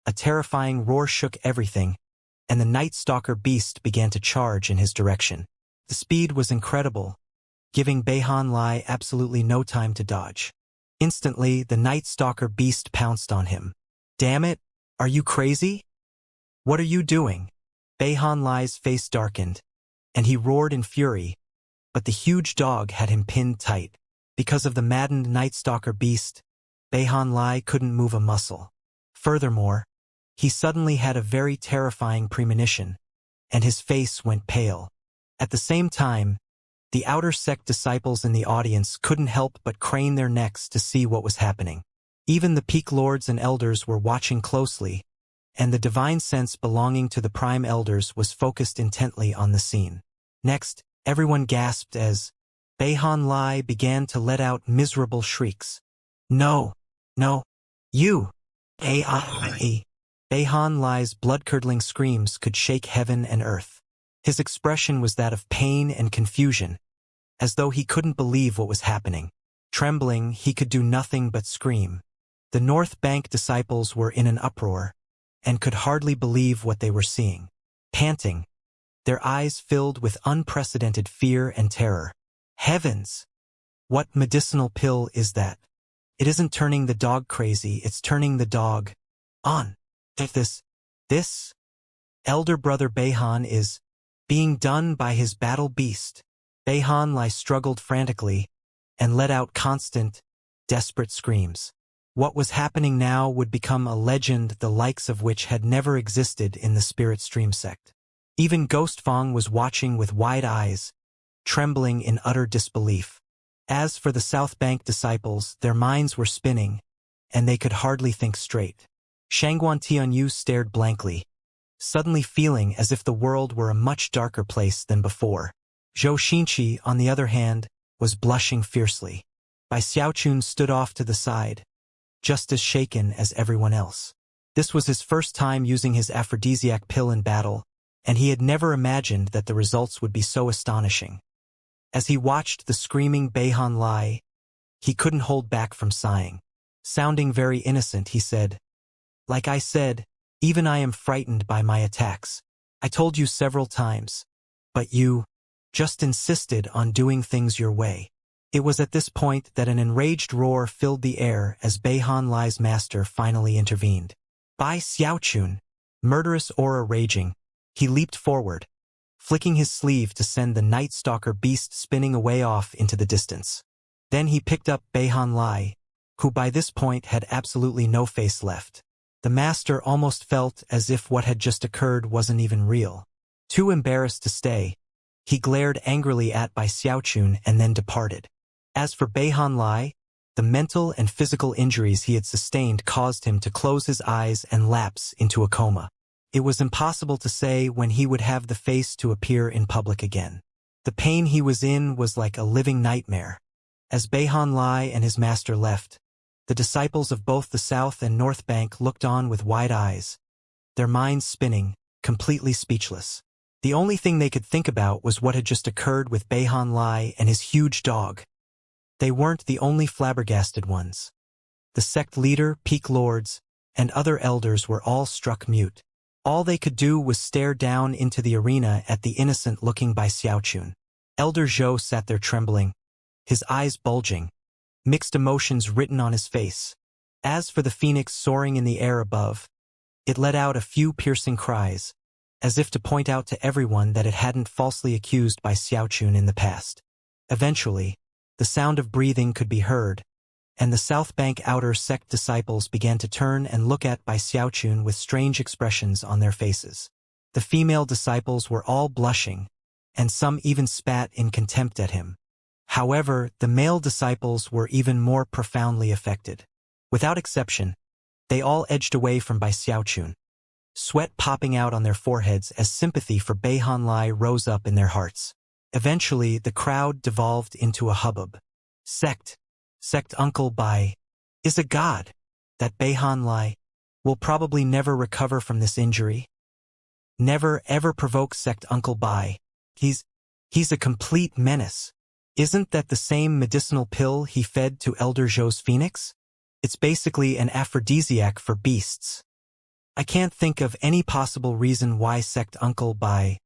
Speaker 1: a terrifying roar shook everything, and the Night Stalker beast began to charge in his direction. The speed was incredible, giving Beihan Lai absolutely no time to dodge. Instantly, the Night Stalker beast pounced on him. Damn it, are you crazy? What are you doing? Beihan Lai's face darkened, and he roared in fury, but the huge dog had him pinned tight. Because of the maddened Night Stalker beast, Beihan Lai couldn't move a muscle. Furthermore, he suddenly had a very terrifying premonition, and his face went pale. At the same time, the outer sect disciples in the audience couldn't help but crane their necks to see what was happening. Even the peak lords and elders were watching closely, and the divine sense belonging to the prime elders was focused intently on the scene. Next, everyone gasped as Beihan Lai began to let out miserable shrieks. No, no, you! A-I-E. Beihan Lai's blood-curdling screams could shake heaven and earth. His expression was that of pain and confusion, as though he couldn't believe what was happening. Trembling, he could do nothing but scream. The North Bank disciples were in an uproar, and could hardly believe what they were seeing. Panting, their eyes filled with unprecedented fear and terror. Heavens! What medicinal pill is that? It isn't turning the dog crazy, it's turning the dog on. This elder brother Beihan is being done by his battle beast. Beihan Lai struggled frantically and let out constant, desperate screams. What was happening now would become a legend the likes of which had never existed in the Spirit Stream sect. Even Ghost Fong was watching with wide eyes, trembling in utter disbelief. As for the South Bank disciples, their minds were spinning, and they could hardly think straight. Shangguan Tianyu stared blankly, suddenly feeling as if the world were a much darker place than before. Zhou Xinqi, on the other hand, was blushing fiercely. Bai Xiaochun stood off to the side, just as shaken as everyone else. This was his first time using his aphrodisiac pill in battle, and he had never imagined that the results would be so astonishing. As he watched the screaming Beihan Lai, he couldn't hold back from sighing. Sounding very innocent, he said, "Like I said, even I am frightened by my attacks. I told you several times, but you just insisted on doing things your way." It was at this point that an enraged roar filled the air as Beihan Lai's master finally intervened. Bai Xiaochun, murderous aura raging, he leaped forward, flicking his sleeve to send the Night Stalker beast spinning away off into the distance. Then he picked up Beihan Lai, who by this point had absolutely no face left. The master almost felt as if what had just occurred wasn't even real. Too embarrassed to stay, he glared angrily at Bai Xiaochun and then departed. As for Beihan Lai, the mental and physical injuries he had sustained caused him to close his eyes and lapse into a coma. It was impossible to say when he would have the face to appear in public again. The pain he was in was like a living nightmare, As Beihan Lai and his master left, the disciples of both the South and North Bank looked on with wide eyes, their minds spinning, completely speechless. The only thing they could think about was what had just occurred with Beihan Lai and his huge dog. They weren't the only flabbergasted ones. The sect leader, peak lords, and other elders were all struck mute. All they could do was stare down into the arena at the innocent-looking Bai Xiaochun. Elder Zhou sat there trembling, his eyes bulging, mixed emotions written on his face. As for the phoenix soaring in the air above, it let out a few piercing cries, as if to point out to everyone that it hadn't falsely accused Bai Xiaochun in the past. Eventually, the sound of breathing could be heard, and the South Bank outer sect disciples began to turn and look at Bai Xiaochun with strange expressions on their faces. The female disciples were all blushing, and some even spat in contempt at him. However, the male disciples were even more profoundly affected. Without exception, they all edged away from Bai Xiaochun, sweat popping out on their foreheads as sympathy for Beihan Lai rose up in their hearts. Eventually, the crowd devolved into a hubbub. Sect Uncle Bai is a god. That Beihan Lai will probably never recover from this injury. Never ever provoke Sect Uncle Bai. He's a complete menace. Isn't that the same medicinal pill he fed to Elder Zhou's phoenix? It's basically an aphrodisiac for beasts. I can't think of any possible reason why Sect Uncle Bai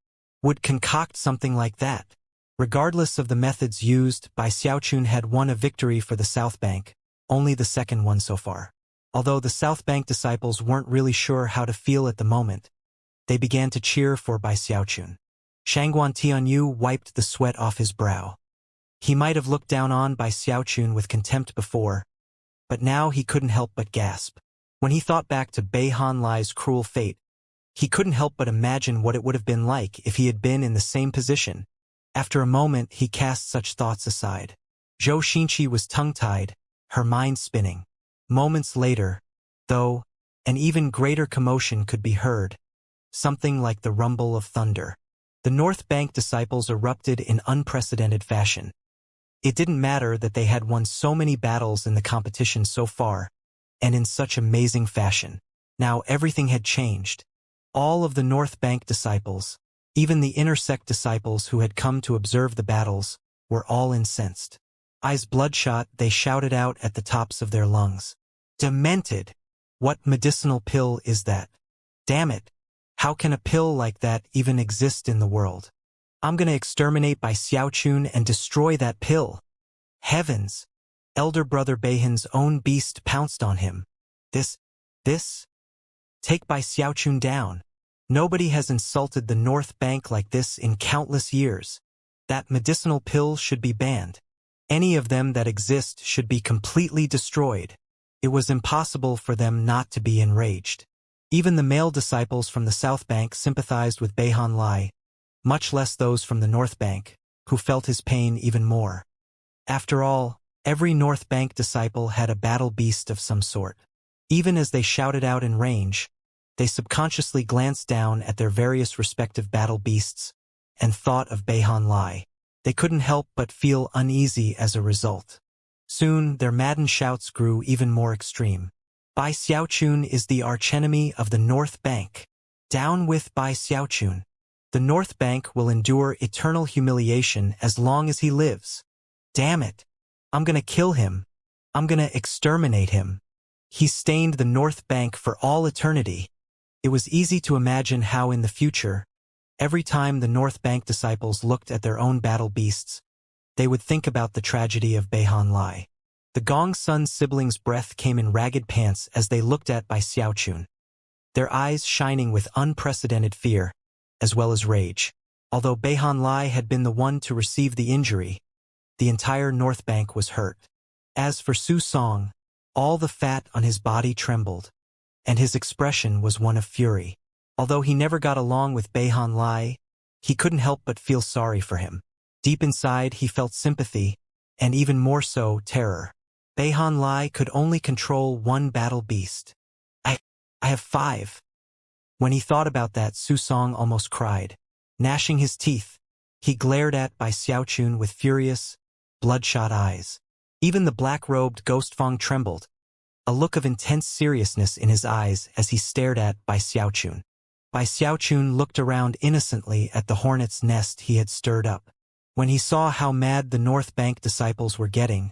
Speaker 1: would concoct something like that. Regardless of the methods used, Bai Xiaochun had won a victory for the South Bank, only the second one so far. Although the South Bank disciples weren't really sure how to feel at the moment, they began to cheer for Bai Xiaochun. Shangguan Tianyu wiped the sweat off his brow. He might have looked down on Bai Xiaochun with contempt before, but now he couldn't help but gasp. When he thought back to Beihan Lai's cruel fate, he couldn't help but imagine what it would have been like if he had been in the same position. After a moment, he cast such thoughts aside. Zhou Xinqi was tongue-tied, her mind spinning. Moments later, though, an even greater commotion could be heard, something like the rumble of thunder. The North Bank disciples erupted in unprecedented fashion. It didn't matter that they had won so many battles in the competition so far, and in such amazing fashion. Now everything had changed. All of the North Bank disciples, even the inner sect disciples who had come to observe the battles, were all incensed. Eyes bloodshot, they shouted out at the tops of their lungs. Demented! What medicinal pill is that? Damn it! How can a pill like that even exist in the world? I'm gonna exterminate Bai Xiaochun and destroy that pill. Heavens! Elder brother Beihan's own beast pounced on him. This? Take Bai Xiaochun down. Nobody has insulted the North Bank like this in countless years. That medicinal pill should be banned. Any of them that exist should be completely destroyed. It was impossible for them not to be enraged. Even the male disciples from the South Bank sympathized with Beihan Lai, much less those from the North Bank, who felt his pain even more. After all, every North Bank disciple had a battle beast of some sort. Even as they shouted out in range, they subconsciously glanced down at their various respective battle beasts and thought of Beihan Lai. They couldn't help but feel uneasy as a result. Soon, their maddened shouts grew even more extreme. Bai Xiaochun is the archenemy of the North Bank. Down with Bai Xiaochun. The North Bank will endure eternal humiliation as long as he lives. Damn it! I'm gonna kill him. I'm gonna exterminate him. He stained the North Bank for all eternity. It was easy to imagine how in the future, every time the North Bank disciples looked at their own battle beasts, they would think about the tragedy of Beihan Lai. The Gong Sun siblings' breath came in ragged pants as they looked at Bai Xiaochun, their eyes shining with unprecedented fear, as well as rage. Although Beihan Lai had been the one to receive the injury, the entire North Bank was hurt. As for Su Song, all the fat on his body trembled, and his expression was one of fury. Although he never got along with Beihan Lai, he couldn't help but feel sorry for him. Deep inside, he felt sympathy, and even more so, terror. Beihan Lai could only control one battle beast. I have 5. When he thought about that, Su Song almost cried. Gnashing his teeth, he glared at Bai Xiaochun with furious, bloodshot eyes. Even the black-robed Ghost Fong trembled, a look of intense seriousness in his eyes as he stared at Bai Xiaochun. Bai Xiaochun looked around innocently at the hornet's nest he had stirred up. When he saw how mad the North Bank disciples were getting,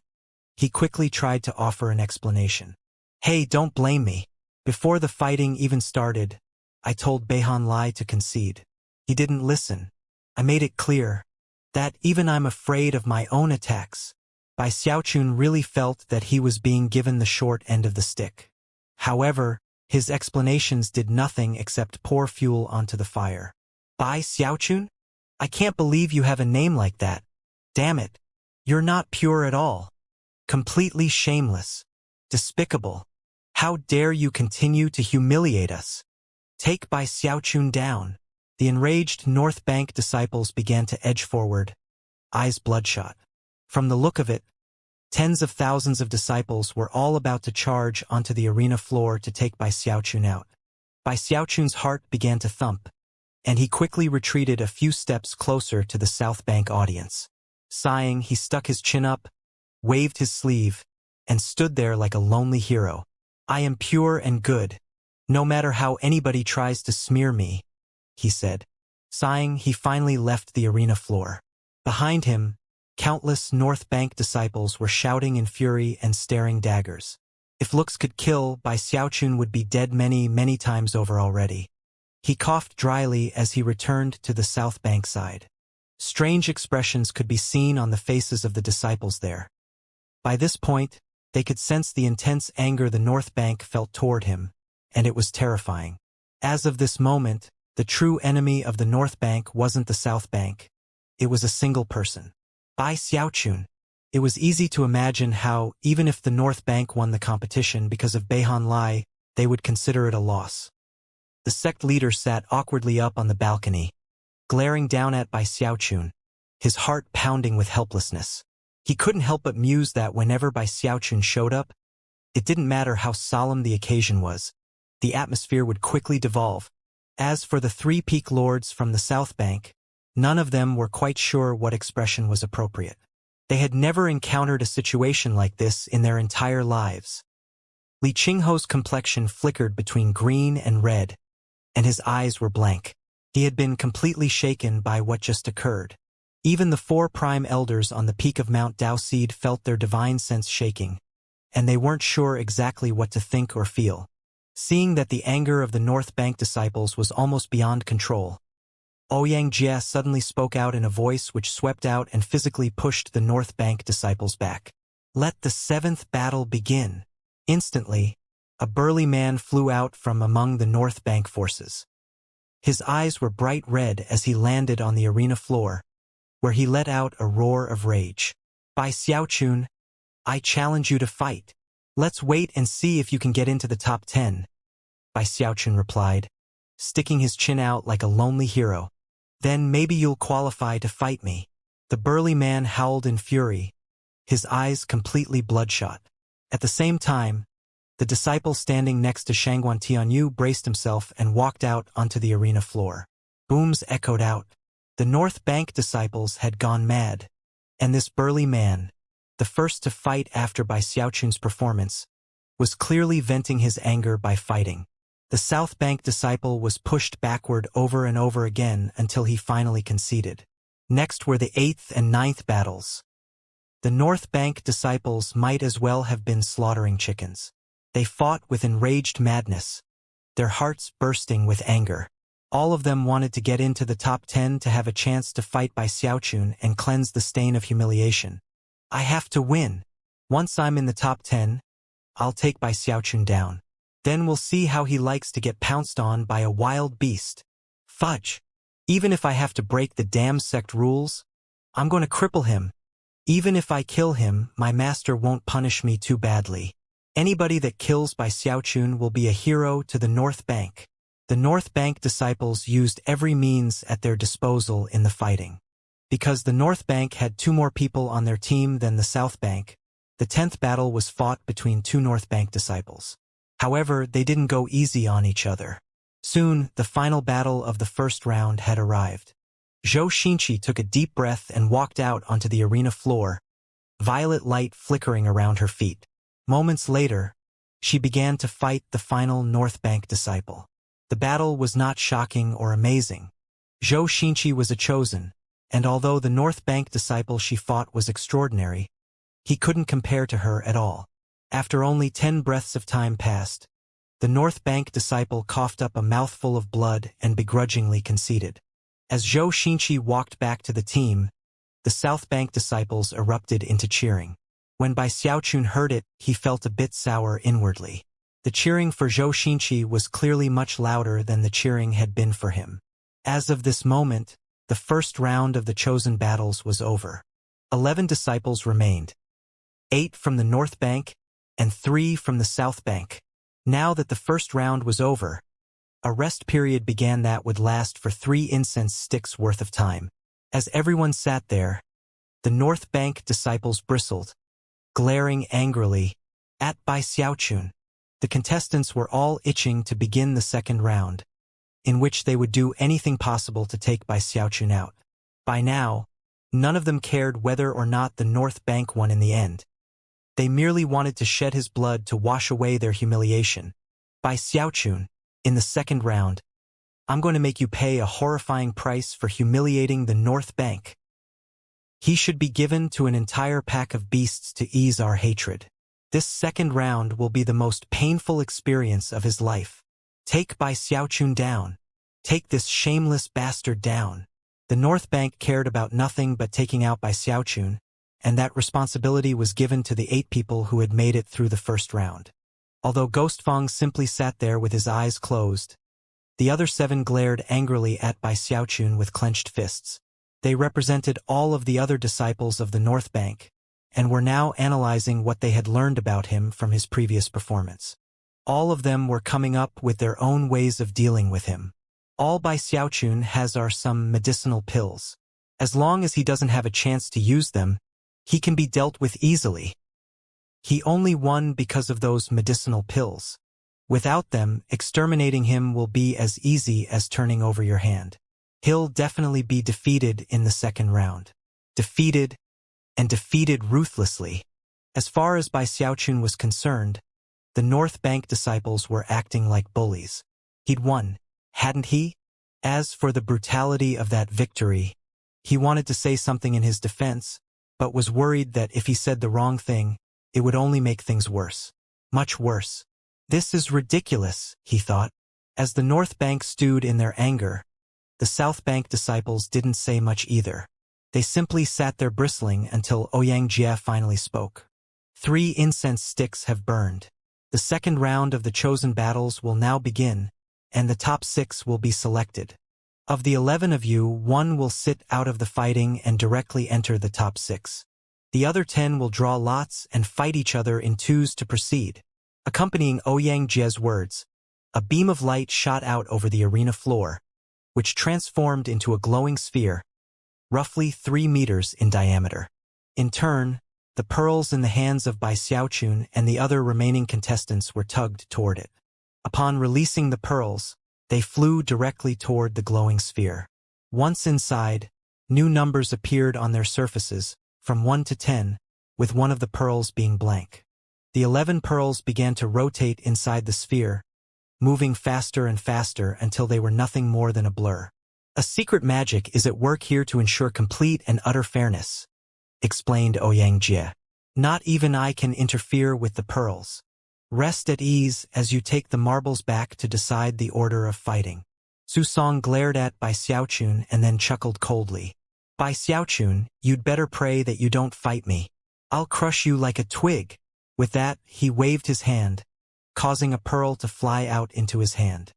Speaker 1: he quickly tried to offer an explanation. Hey, don't blame me. Before the fighting even started, I told Beihan Lai to concede. He didn't listen. I made it clear that even I'm afraid of my own attacks. Bai Xiaochun really felt that he was being given the short end of the stick. However, his explanations did nothing except pour fuel onto the fire. Bai Xiaochun? I can't believe you have a name like that. Damn it. You're not pure at all. Completely shameless. Despicable. How dare you continue to humiliate us? Take Bai Xiaochun down. The enraged North Bank disciples began to edge forward, eyes bloodshot. From the look of it, tens of thousands of disciples were all about to charge onto the arena floor to take Bai Xiaochun out. Bai Xiaochun's heart began to thump, and he quickly retreated a few steps closer to the South Bank audience. Sighing, he stuck his chin up, waved his sleeve, and stood there like a lonely hero. I am pure and good, no matter how anybody tries to smear me, he said. Sighing, he finally left the arena floor. Behind him, countless North Bank disciples were shouting in fury and staring daggers. If looks could kill, Bai Xiaochun would be dead many, many times over already. He coughed dryly as he returned to the South Bank side. Strange expressions could be seen on the faces of the disciples there. By this point, they could sense the intense anger the North Bank felt toward him, and it was terrifying. As of this moment, the true enemy of the North Bank wasn't the South Bank. It was a single person. Bai Xiaochun. It was easy to imagine how, even if the North Bank won the competition because of Beihan Lai, they would consider it a loss. The sect leader sat awkwardly up on the balcony, glaring down at Bai Xiaochun, his heart pounding with helplessness. He couldn't help but muse that whenever Bai Xiaochun showed up, it didn't matter how solemn the occasion was, the atmosphere would quickly devolve. As for the three peak lords from the South Bank, none of them were quite sure what expression was appropriate. They had never encountered a situation like this in their entire lives. Li Qingho's complexion flickered between green and red, and his eyes were blank. He had been completely shaken by what just occurred. Even the four prime elders on the peak of Mount Daoseed felt their divine sense shaking, and they weren't sure exactly what to think or feel. Seeing that the anger of the North Bank disciples was almost beyond control, Ouyang Jie suddenly spoke out in a voice which swept out and physically pushed the North Bank disciples back. Let the seventh battle begin. Instantly, a burly man flew out from among the North Bank forces. His eyes were bright red as he landed on the arena floor, where he let out a roar of rage. Bai Xiaochun, I challenge you to fight. Let's wait and see if you can get into the top 10, Bai Xiaochun replied, sticking his chin out like a lonely hero. Then maybe you'll qualify to fight me. The burly man howled in fury, his eyes completely bloodshot. At the same time, the disciple standing next to Shangguan Tianyu braced himself and walked out onto the arena floor. Booms echoed out. The North Bank disciples had gone mad, and this burly man, the first to fight after Bai Xiaochun's performance, was clearly venting his anger by fighting. The South Bank disciple was pushed backward over and over again until he finally conceded. Next were the 8th and 9th battles. The North Bank disciples might as well have been slaughtering chickens. They fought with enraged madness, their hearts bursting with anger. All of them wanted to get into the top 10 to have a chance to fight Bai Xiaochun and cleanse the stain of humiliation. I have to win. Once I'm in the top 10, I'll take Bai Xiaochun down. Then we'll see how he likes to get pounced on by a wild beast. Fudge. Even if I have to break the damn sect rules, I'm going to cripple him. Even if I kill him, my master won't punish me too badly. Anybody that kills Bai Xiaochun will be a hero to the North Bank. The North Bank disciples used every means at their disposal in the fighting. Because the North Bank had 2 more people on their team than the South Bank, the 10th battle was fought between 2 North Bank disciples. However, they didn't go easy on each other. Soon, the final battle of the first round had arrived. Zhou Xinqi took a deep breath and walked out onto the arena floor, violet light flickering around her feet. Moments later, she began to fight the final North Bank disciple. The battle was not shocking or amazing. Zhou Xinqi was a chosen, and although the North Bank disciple she fought was extraordinary, he couldn't compare to her at all. After only 10 breaths of time passed, the North Bank disciple coughed up a mouthful of blood and begrudgingly conceded. As Zhou Xinqi walked back to the team, the South Bank disciples erupted into cheering. When Bai Xiaochun heard it, he felt a bit sour inwardly. The cheering for Zhou Xinqi was clearly much louder than the cheering had been for him. As of this moment, the first round of the chosen battles was over. 11 disciples remained. 8 from the North Bank and 3 from the South Bank. Now that the first round was over, a rest period began that would last for 3 incense sticks worth of time. As everyone sat there, the North Bank disciples bristled, glaring angrily at Bai Xiaochun. The contestants were all itching to begin the second round, in which they would do anything possible to take Bai Xiaochun out. By now, none of them cared whether or not the North Bank won in the end. They merely wanted to shed his blood to wash away their humiliation. Bai Xiaochun, in the second round, I'm going to make you pay a horrifying price for humiliating the North Bank. He should be given to an entire pack of beasts to ease our hatred. This second round will be the most painful experience of his life. Take Bai Xiaochun down. Take this shameless bastard down. The North Bank cared about nothing but taking out Bai Xiaochun, and that responsibility was given to the 8 people who had made it through the first round. Although Ghostfang simply sat there with his eyes closed, the other 7 glared angrily at Bai Xiaochun with clenched fists. They represented all of the other disciples of the North Bank, and were now analyzing what they had learned about him from his previous performance. All of them were coming up with their own ways of dealing with him. All Bai Xiaochun has are some medicinal pills. As long as he doesn't have a chance to use them, he can be dealt with easily. He only won because of those medicinal pills. Without them, exterminating him will be as easy as turning over your hand. He'll definitely be defeated in the second round. Defeated, and defeated ruthlessly. As far as Bai Xiaochun was concerned, the North Bank disciples were acting like bullies. He'd won, hadn't he? As for the brutality of that victory, he wanted to say something in his defense, but was worried that if he said the wrong thing, it would only make things worse. Much worse. This is ridiculous, he thought. As the North Bank stewed in their anger, the South Bank disciples didn't say much either. They simply sat there bristling until Xianxia finally spoke. 3 incense sticks have burned. The second round of the chosen battles will now begin, and the top 6 will be selected. Of the 11 of you, 1 will sit out of the fighting and directly enter the top 6. The other 10 will draw lots and fight each other in twos to proceed. Accompanying Xianxia's words, a beam of light shot out over the arena floor, which transformed into a glowing sphere, roughly 3 meters in diameter. In turn, the pearls in the hands of Bai Xiaochun and the other remaining contestants were tugged toward it. Upon releasing the pearls, they flew directly toward the glowing sphere. Once inside, new numbers appeared on their surfaces, from 1 to 10, with one of the pearls being blank. The 11 pearls began to rotate inside the sphere, moving faster and faster until they were nothing more than a blur. A secret magic is at work here to ensure complete and utter fairness, explained Xianxia. Not even I can interfere with the pearls. Rest at ease as you take the marbles back to decide the order of fighting. Su Song glared at Bai Xiaochun and then chuckled coldly. Bai Xiaochun, you'd better pray that you don't fight me. I'll crush you like a twig. With that, he waved his hand, causing a pearl to fly out into his hand.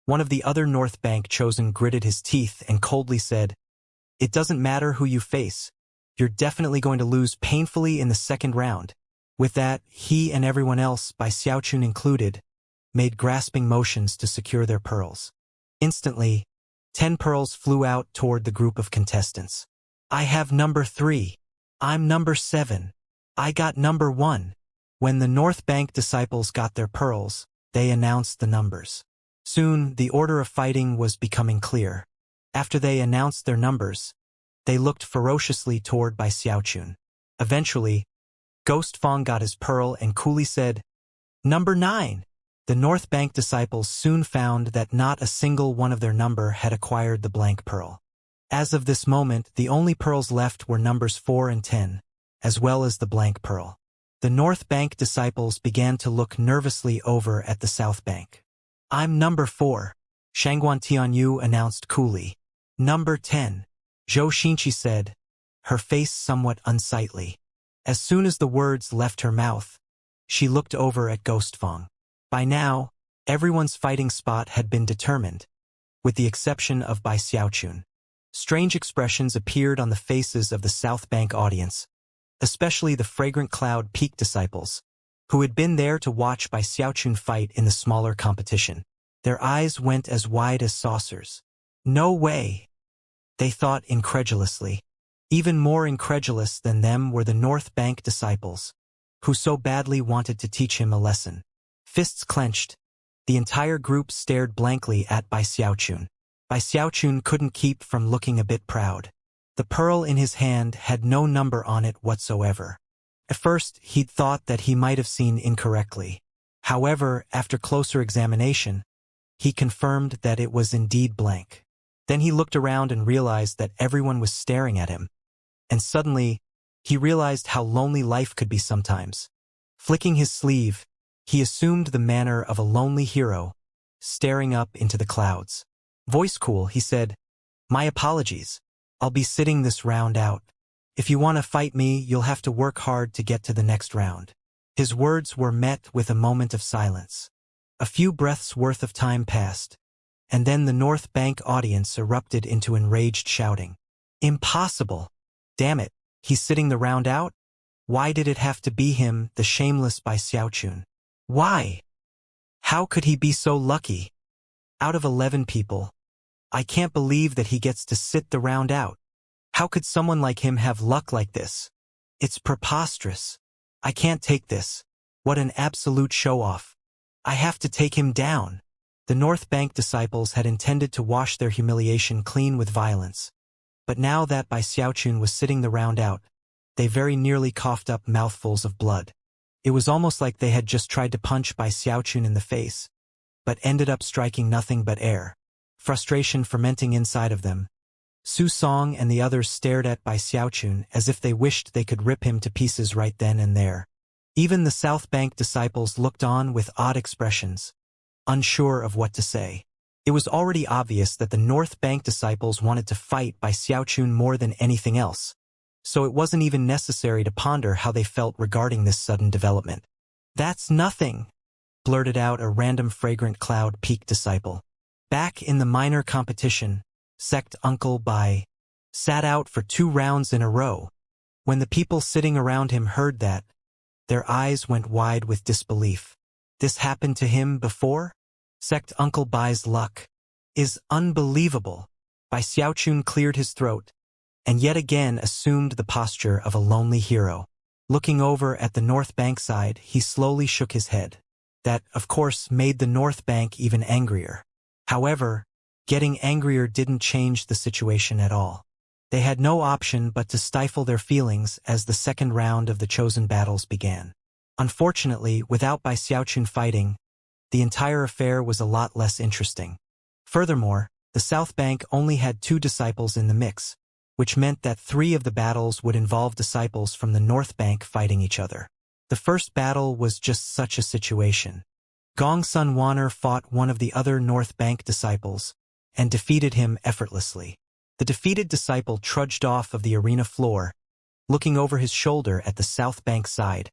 Speaker 1: One of the other North Bank chosen gritted his teeth and coldly said, "It doesn't matter who you face. You're definitely going to lose painfully in the second round." With that, he and everyone else, Bai Xiaochun included, made grasping motions to secure their pearls. Instantly, 10 pearls flew out toward the group of contestants. I have number 3. I'm number 7. I got number 1. When the North Bank disciples got their pearls, they announced the numbers. Soon, the order of fighting was becoming clear. After they announced their numbers, they looked ferociously toward Bai Xiaochun. Eventually, Ghost Fong got his pearl and coolly said, "Number 9. The North Bank disciples soon found that not a single one of their number had acquired the blank pearl. As of this moment, the only pearls left were numbers 4 and 10, as well as the blank pearl. The North Bank disciples began to look nervously over at the South Bank. "I'm number 4, Shangguan Tianyu announced coolly. "Number 10, Zhou Xinqi said, her face somewhat unsightly. As soon as the words left her mouth, she looked over at Ghost Fong. By now, everyone's fighting spot had been determined, with the exception of Bai Xiaochun. Strange expressions appeared on the faces of the South Bank audience, especially the Fragrant Cloud Peak disciples, who had been there to watch Bai Xiaochun fight in the smaller competition. Their eyes went as wide as saucers. "No way," they thought incredulously. Even more incredulous than them were the North Bank disciples, who so badly wanted to teach him a lesson. Fists clenched, the entire group stared blankly at Bai Xiaochun. Bai Xiaochun couldn't keep from looking a bit proud. The pearl in his hand had no number on it whatsoever. At first, he'd thought that he might have seen incorrectly. However, after closer examination, he confirmed that it was indeed blank. Then he looked around and realized that everyone was staring at him. And suddenly, he realized how lonely life could be sometimes. Flicking his sleeve, he assumed the manner of a lonely hero, staring up into the clouds. Voice cool, he said, "My apologies. I'll be sitting this round out. If you want to fight me, you'll have to work hard to get to the next round." His words were met with a moment of silence. A few breaths worth of time passed, and then the North Bank audience erupted into enraged shouting. "Impossible! Damn it, he's sitting the round out? Why did it have to be him, the shameless Bai Xiaochun? Why? How could he be so lucky? Out of 11 people, I can't believe that he gets to sit the round out. How could someone like him have luck like this? It's preposterous. I can't take this. What an absolute show-off. I have to take him down." The North Bank disciples had intended to wash their humiliation clean with violence. But now that Bai Xiaochun was sitting the round out, they very nearly coughed up mouthfuls of blood. It was almost like they had just tried to punch Bai Xiaochun in the face, but ended up striking nothing but air. Frustration fermenting inside of them, Su Song and the others stared at Bai Xiaochun as if they wished they could rip him to pieces right then and there. Even the South Bank disciples looked on with odd expressions, unsure of what to say. It was already obvious that the North Bank disciples wanted to fight Bai Xiaochun more than anything else, so it wasn't even necessary to ponder how they felt regarding this sudden development. "That's nothing," blurted out a random Fragrant Cloud Peak disciple. Back in the minor competition, Sect Uncle Bai sat out for 2 rounds in a row. When the people sitting around him heard that, their eyes went wide with disbelief. This happened to him before? Sect Uncle Bai's luck is unbelievable. Bai Xiaochun cleared his throat, and yet again assumed the posture of a lonely hero. Looking over at the North Bank side, he slowly shook his head. That, of course, made the North Bank even angrier. However, getting angrier didn't change the situation at all. They had no option but to stifle their feelings as the second round of the chosen battles began. Unfortunately, without Bai Xiaochun fighting, the entire affair was a lot less interesting. Furthermore, the South Bank only had 2 disciples in the mix, which meant that 3 of the battles would involve disciples from the North Bank fighting each other. The first battle was just such a situation. Gong Sun Wanner fought one of the other North Bank disciples and defeated him effortlessly. The defeated disciple trudged off of the arena floor, looking over his shoulder at the South Bank side,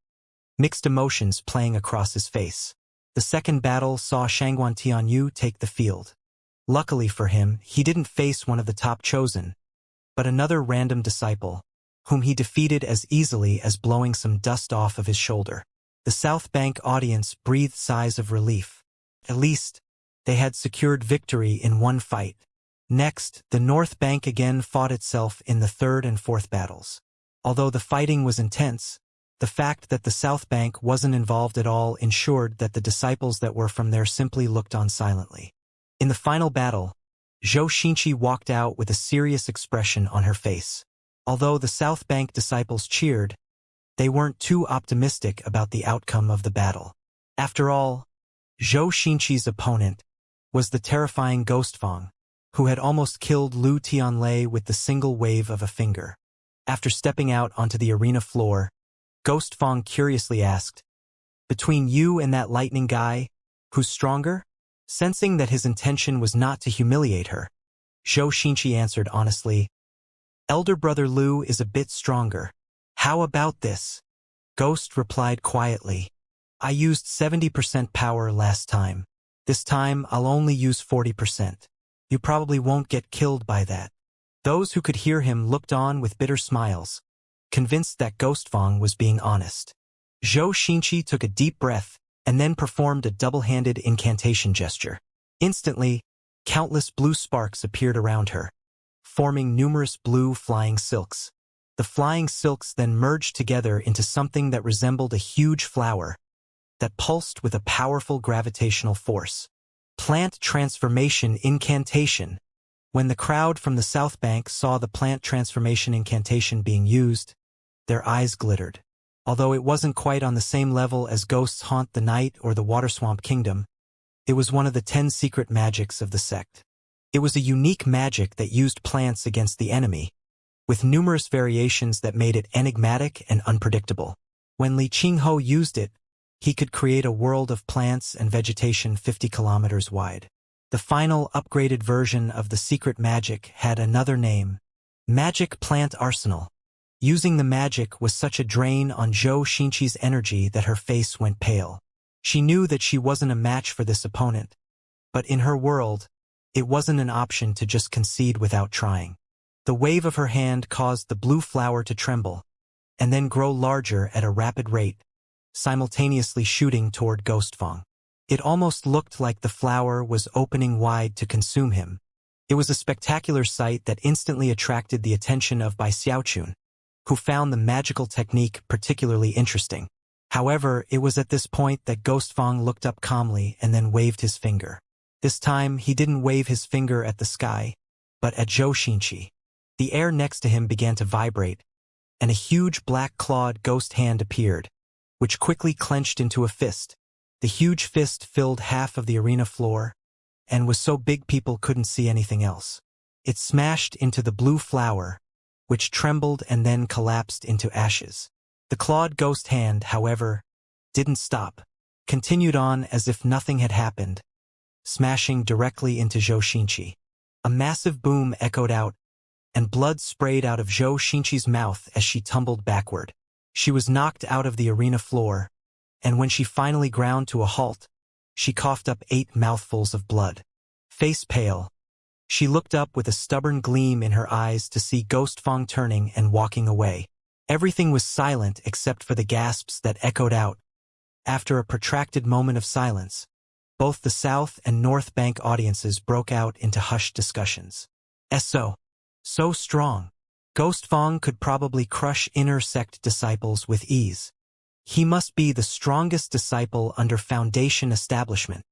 Speaker 1: mixed emotions playing across his face. The second battle saw Shangguan Tianyu take the field. Luckily for him, he didn't face one of the top chosen, but another random disciple, whom he defeated as easily as blowing some dust off of his shoulder. The South Bank audience breathed sighs of relief. At least, they had secured victory in one fight. Next, the North Bank again fought itself in the third and fourth battles. Although the fighting was intense, the fact that the South Bank wasn't involved at all ensured that the disciples that were from there simply looked on silently. In the final battle, Zhou Xinqi walked out with a serious expression on her face. Although the South Bank disciples cheered, they weren't too optimistic about the outcome of the battle. After all, Zhou Xinqi's opponent was the terrifying Ghostfang, who had almost killed Lu Tianlei with the single wave of a finger. After stepping out onto the arena floor, Ghostfang curiously asked, "Between you and that lightning guy, who's stronger?" Sensing that his intention was not to humiliate her, Zhou Xinqi answered honestly, "Elder brother Lu is a bit stronger. How about this?" Ghost replied quietly, "I used 70% power last time. This time I'll only use 40%. You probably won't get killed by that." Those who could hear him looked on with bitter smiles, convinced that Ghostfang was being honest. Zhou Xinqi took a deep breath and then performed a double-handed incantation gesture. Instantly, countless blue sparks appeared around her, forming numerous blue flying silks. The flying silks then merged together into something that resembled a huge flower that pulsed with a powerful gravitational force. Plant transformation incantation. When the crowd from the South Bank saw the plant transformation incantation being used, their eyes glittered. Although it wasn't quite on the same level as Ghosts Haunt the Night or the Water Swamp Kingdom, it was one of the 10 secret magics of the sect. It was a unique magic that used plants against the enemy, with numerous variations that made it enigmatic and unpredictable. When Li Qingho used it, he could create a world of plants and vegetation 50 kilometers wide. The final upgraded version of the secret magic had another name, Magic Plant Arsenal. Using the magic was such a drain on Zhou Xinqi's energy that her face went pale. She knew that she wasn't a match for this opponent, but in her world, it wasn't an option to just concede without trying. The wave of her hand caused the blue flower to tremble, and then grow larger at a rapid rate, simultaneously shooting toward Ghostfang. It almost looked like the flower was opening wide to consume him. It was a spectacular sight that instantly attracted the attention of Bai Xiaochun, who found the magical technique particularly interesting. However, it was at this point that Ghostfang looked up calmly and then waved his finger. This time, he didn't wave his finger at the sky, but at Zhou Xinqi. The air next to him began to vibrate, and a huge black-clawed ghost hand appeared, which quickly clenched into a fist. The huge fist filled half of the arena floor, and was so big people couldn't see anything else. It smashed into the blue flower, which trembled and then collapsed into ashes. The clawed ghost hand, however, didn't stop, continued on as if nothing had happened, smashing directly into Zhou Xinqi. A massive boom echoed out, and blood sprayed out of Zhou Xinqi's mouth as she tumbled backward. She was knocked out of the arena floor, and when she finally ground to a halt, she coughed up 8 mouthfuls of blood. Face pale, she looked up with a stubborn gleam in her eyes to see Ghostfang turning and walking away. Everything was silent except for the gasps that echoed out. After a protracted moment of silence, both the South and North Bank audiences broke out into hushed discussions. So strong. Ghostfang could probably crush inner sect disciples with ease. He must be the strongest disciple under Foundation establishment.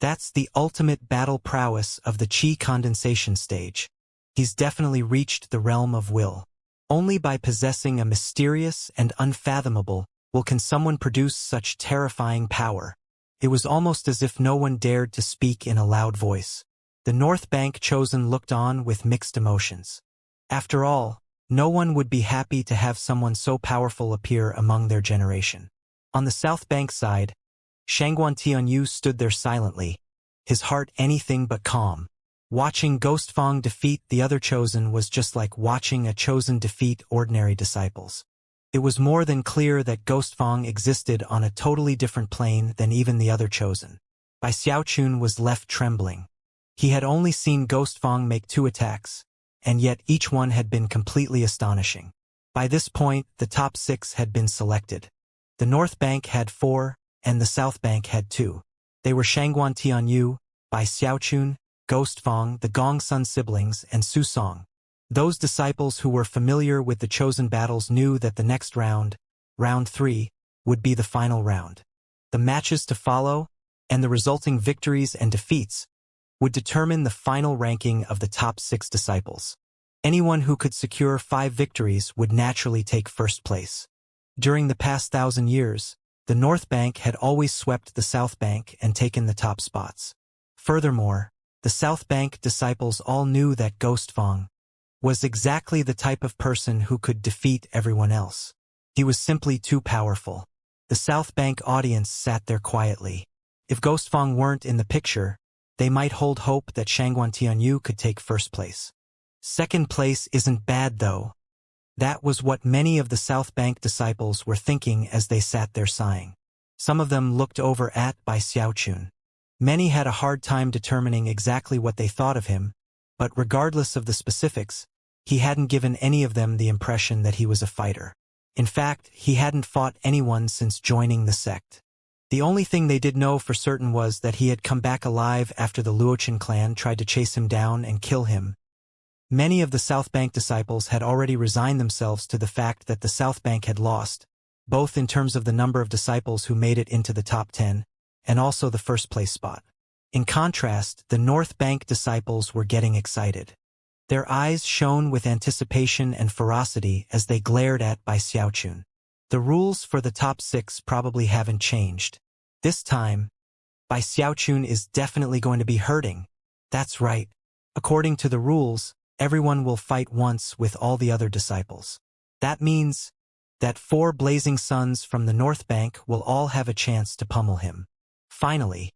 Speaker 1: That's the ultimate battle prowess of the Qi condensation stage. He's definitely reached the realm of will. Only by possessing a mysterious and unfathomable will can someone produce such terrifying power. It was almost as if no one dared to speak in a loud voice. The North Bank chosen looked on with mixed emotions. After all, no one would be happy to have someone so powerful appear among their generation. On the South Bank side, Shangguan Tianyu stood there silently, his heart anything but calm. Watching Ghostfang defeat the other chosen was just like watching a chosen defeat ordinary disciples. It was more than clear that Ghostfang existed on a totally different plane than even the other chosen. Bai Xiaochun was left trembling. He had only seen Ghostfang make 2 attacks, and yet each one had been completely astonishing. By this point, the top 6 had been selected. The North Bank had 4, and the South Bank had 2. They were Shangguan Tianyu, Bai Xiaochun, Ghostfang, the Gongsun siblings, and Su Song. Those disciples who were familiar with the chosen battles knew that the next round, round 3, would be the final round. The matches to follow, and the resulting victories and defeats, would determine the final ranking of the top 6 disciples. Anyone who could secure 5 victories would naturally take first place. During the past 1,000 years, the North Bank had always swept the South Bank and taken the top spots. Furthermore, the South Bank disciples all knew that Ghostfang was exactly the type of person who could defeat everyone else. He was simply too powerful. The South Bank audience sat there quietly. If Ghostfang weren't in the picture, they might hold hope that Shangguan Tianyu could take first place. Second place isn't bad though. That was what many of the South Bank disciples were thinking as they sat there sighing. Some of them looked over at Bai Xiaochun. Many had a hard time determining exactly what they thought of him, but regardless of the specifics, he hadn't given any of them the impression that he was a fighter. In fact, he hadn't fought anyone since joining the sect. The only thing they did know for certain was that he had come back alive after the Luochen clan tried to chase him down and kill him. Many of the South Bank disciples had already resigned themselves to the fact that the South Bank had lost, both in terms of the number of disciples who made it into the top 10, and also the first place spot. In contrast, the North Bank disciples were getting excited. Their eyes shone with anticipation and ferocity as they glared at Bai Xiaochun. The rules for the top 6 probably haven't changed. This time, Bai Xiaochun is definitely going to be hurting. That's right. According to the rules, everyone will fight once with all the other disciples. That means that 4 blazing suns from the North Bank will all have a chance to pummel him. Finally,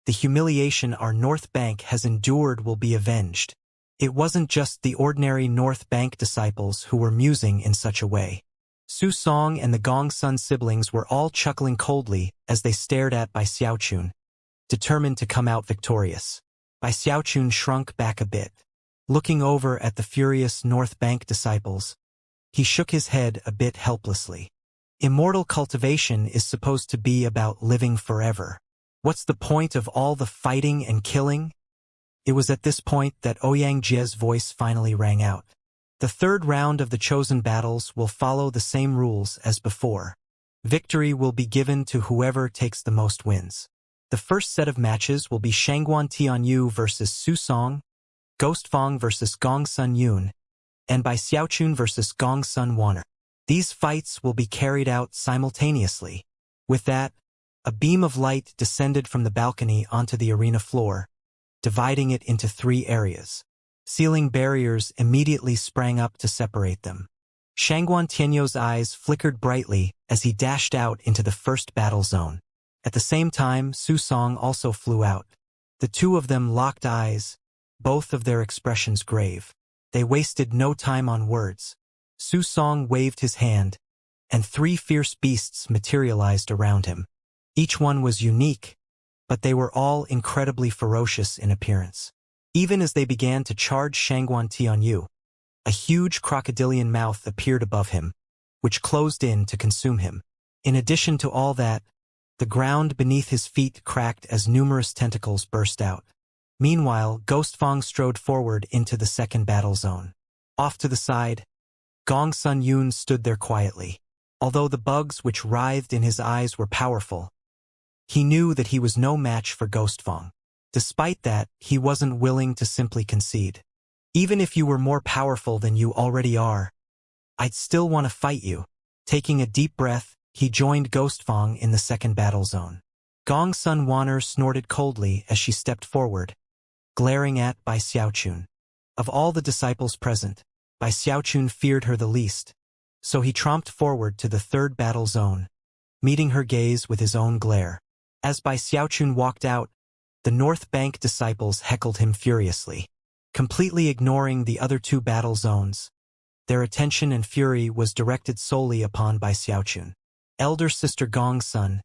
Speaker 1: the humiliation our North Bank has endured will be avenged. It wasn't just the ordinary North Bank disciples who were musing in such a way. Su Song and the Gong Sun siblings were all chuckling coldly as they stared at Bai Xiaochun, determined to come out victorious. Bai Xiaochun shrunk back a bit. Looking over at the furious North Bank disciples, he shook his head a bit helplessly. Immortal cultivation is supposed to be about living forever. What's the point of all the fighting and killing? It was at this point that Ouyang Jie's voice finally rang out. The third round of the chosen battles will follow the same rules as before. Victory will be given to whoever takes the most wins. The first set of matches will be Shangguan Tianyu versus Su Song, Ghostfang versus Gong Sun Yun, and Bai Xiaochun versus Gong Sun Waner. These fights will be carried out simultaneously. With that, a beam of light descended from the balcony onto the arena floor, dividing it into 3 areas. Ceiling barriers immediately sprang up to separate them. Shangguan Tianyu's eyes flickered brightly as he dashed out into the first battle zone. At the same time, Su Song also flew out. The two of them locked eyes, both of their expressions grave. They wasted no time on words. Su Song waved his hand, and 3 fierce beasts materialized around him. Each one was unique, but they were all incredibly ferocious in appearance. Even as they began to charge Shangguan Tianyu, a huge crocodilian mouth appeared above him, which closed in to consume him. In addition to all that, the ground beneath his feet cracked as numerous tentacles burst out. Meanwhile, Ghostfang strode forward into the second battle zone. Off to the side, Gong Sun Yun stood there quietly. Although the bugs which writhed in his eyes were powerful, he knew that he was no match for Ghostfang. Despite that, he wasn't willing to simply concede. Even if you were more powerful than you already are, I'd still want to fight you. Taking a deep breath, he joined Ghostfang in the second battle zone. Gong Sun Waner snorted coldly as she stepped forward, glaring at Bai Xiaochun. Of all the disciples present, Bai Xiaochun feared her the least, so he tromped forward to the third battle zone, meeting her gaze with his own glare. As Bai Xiaochun walked out, the North Bank disciples heckled him furiously. Completely ignoring the other 2 battle zones, their attention and fury was directed solely upon Bai Xiaochun. Elder Sister Gong Sun,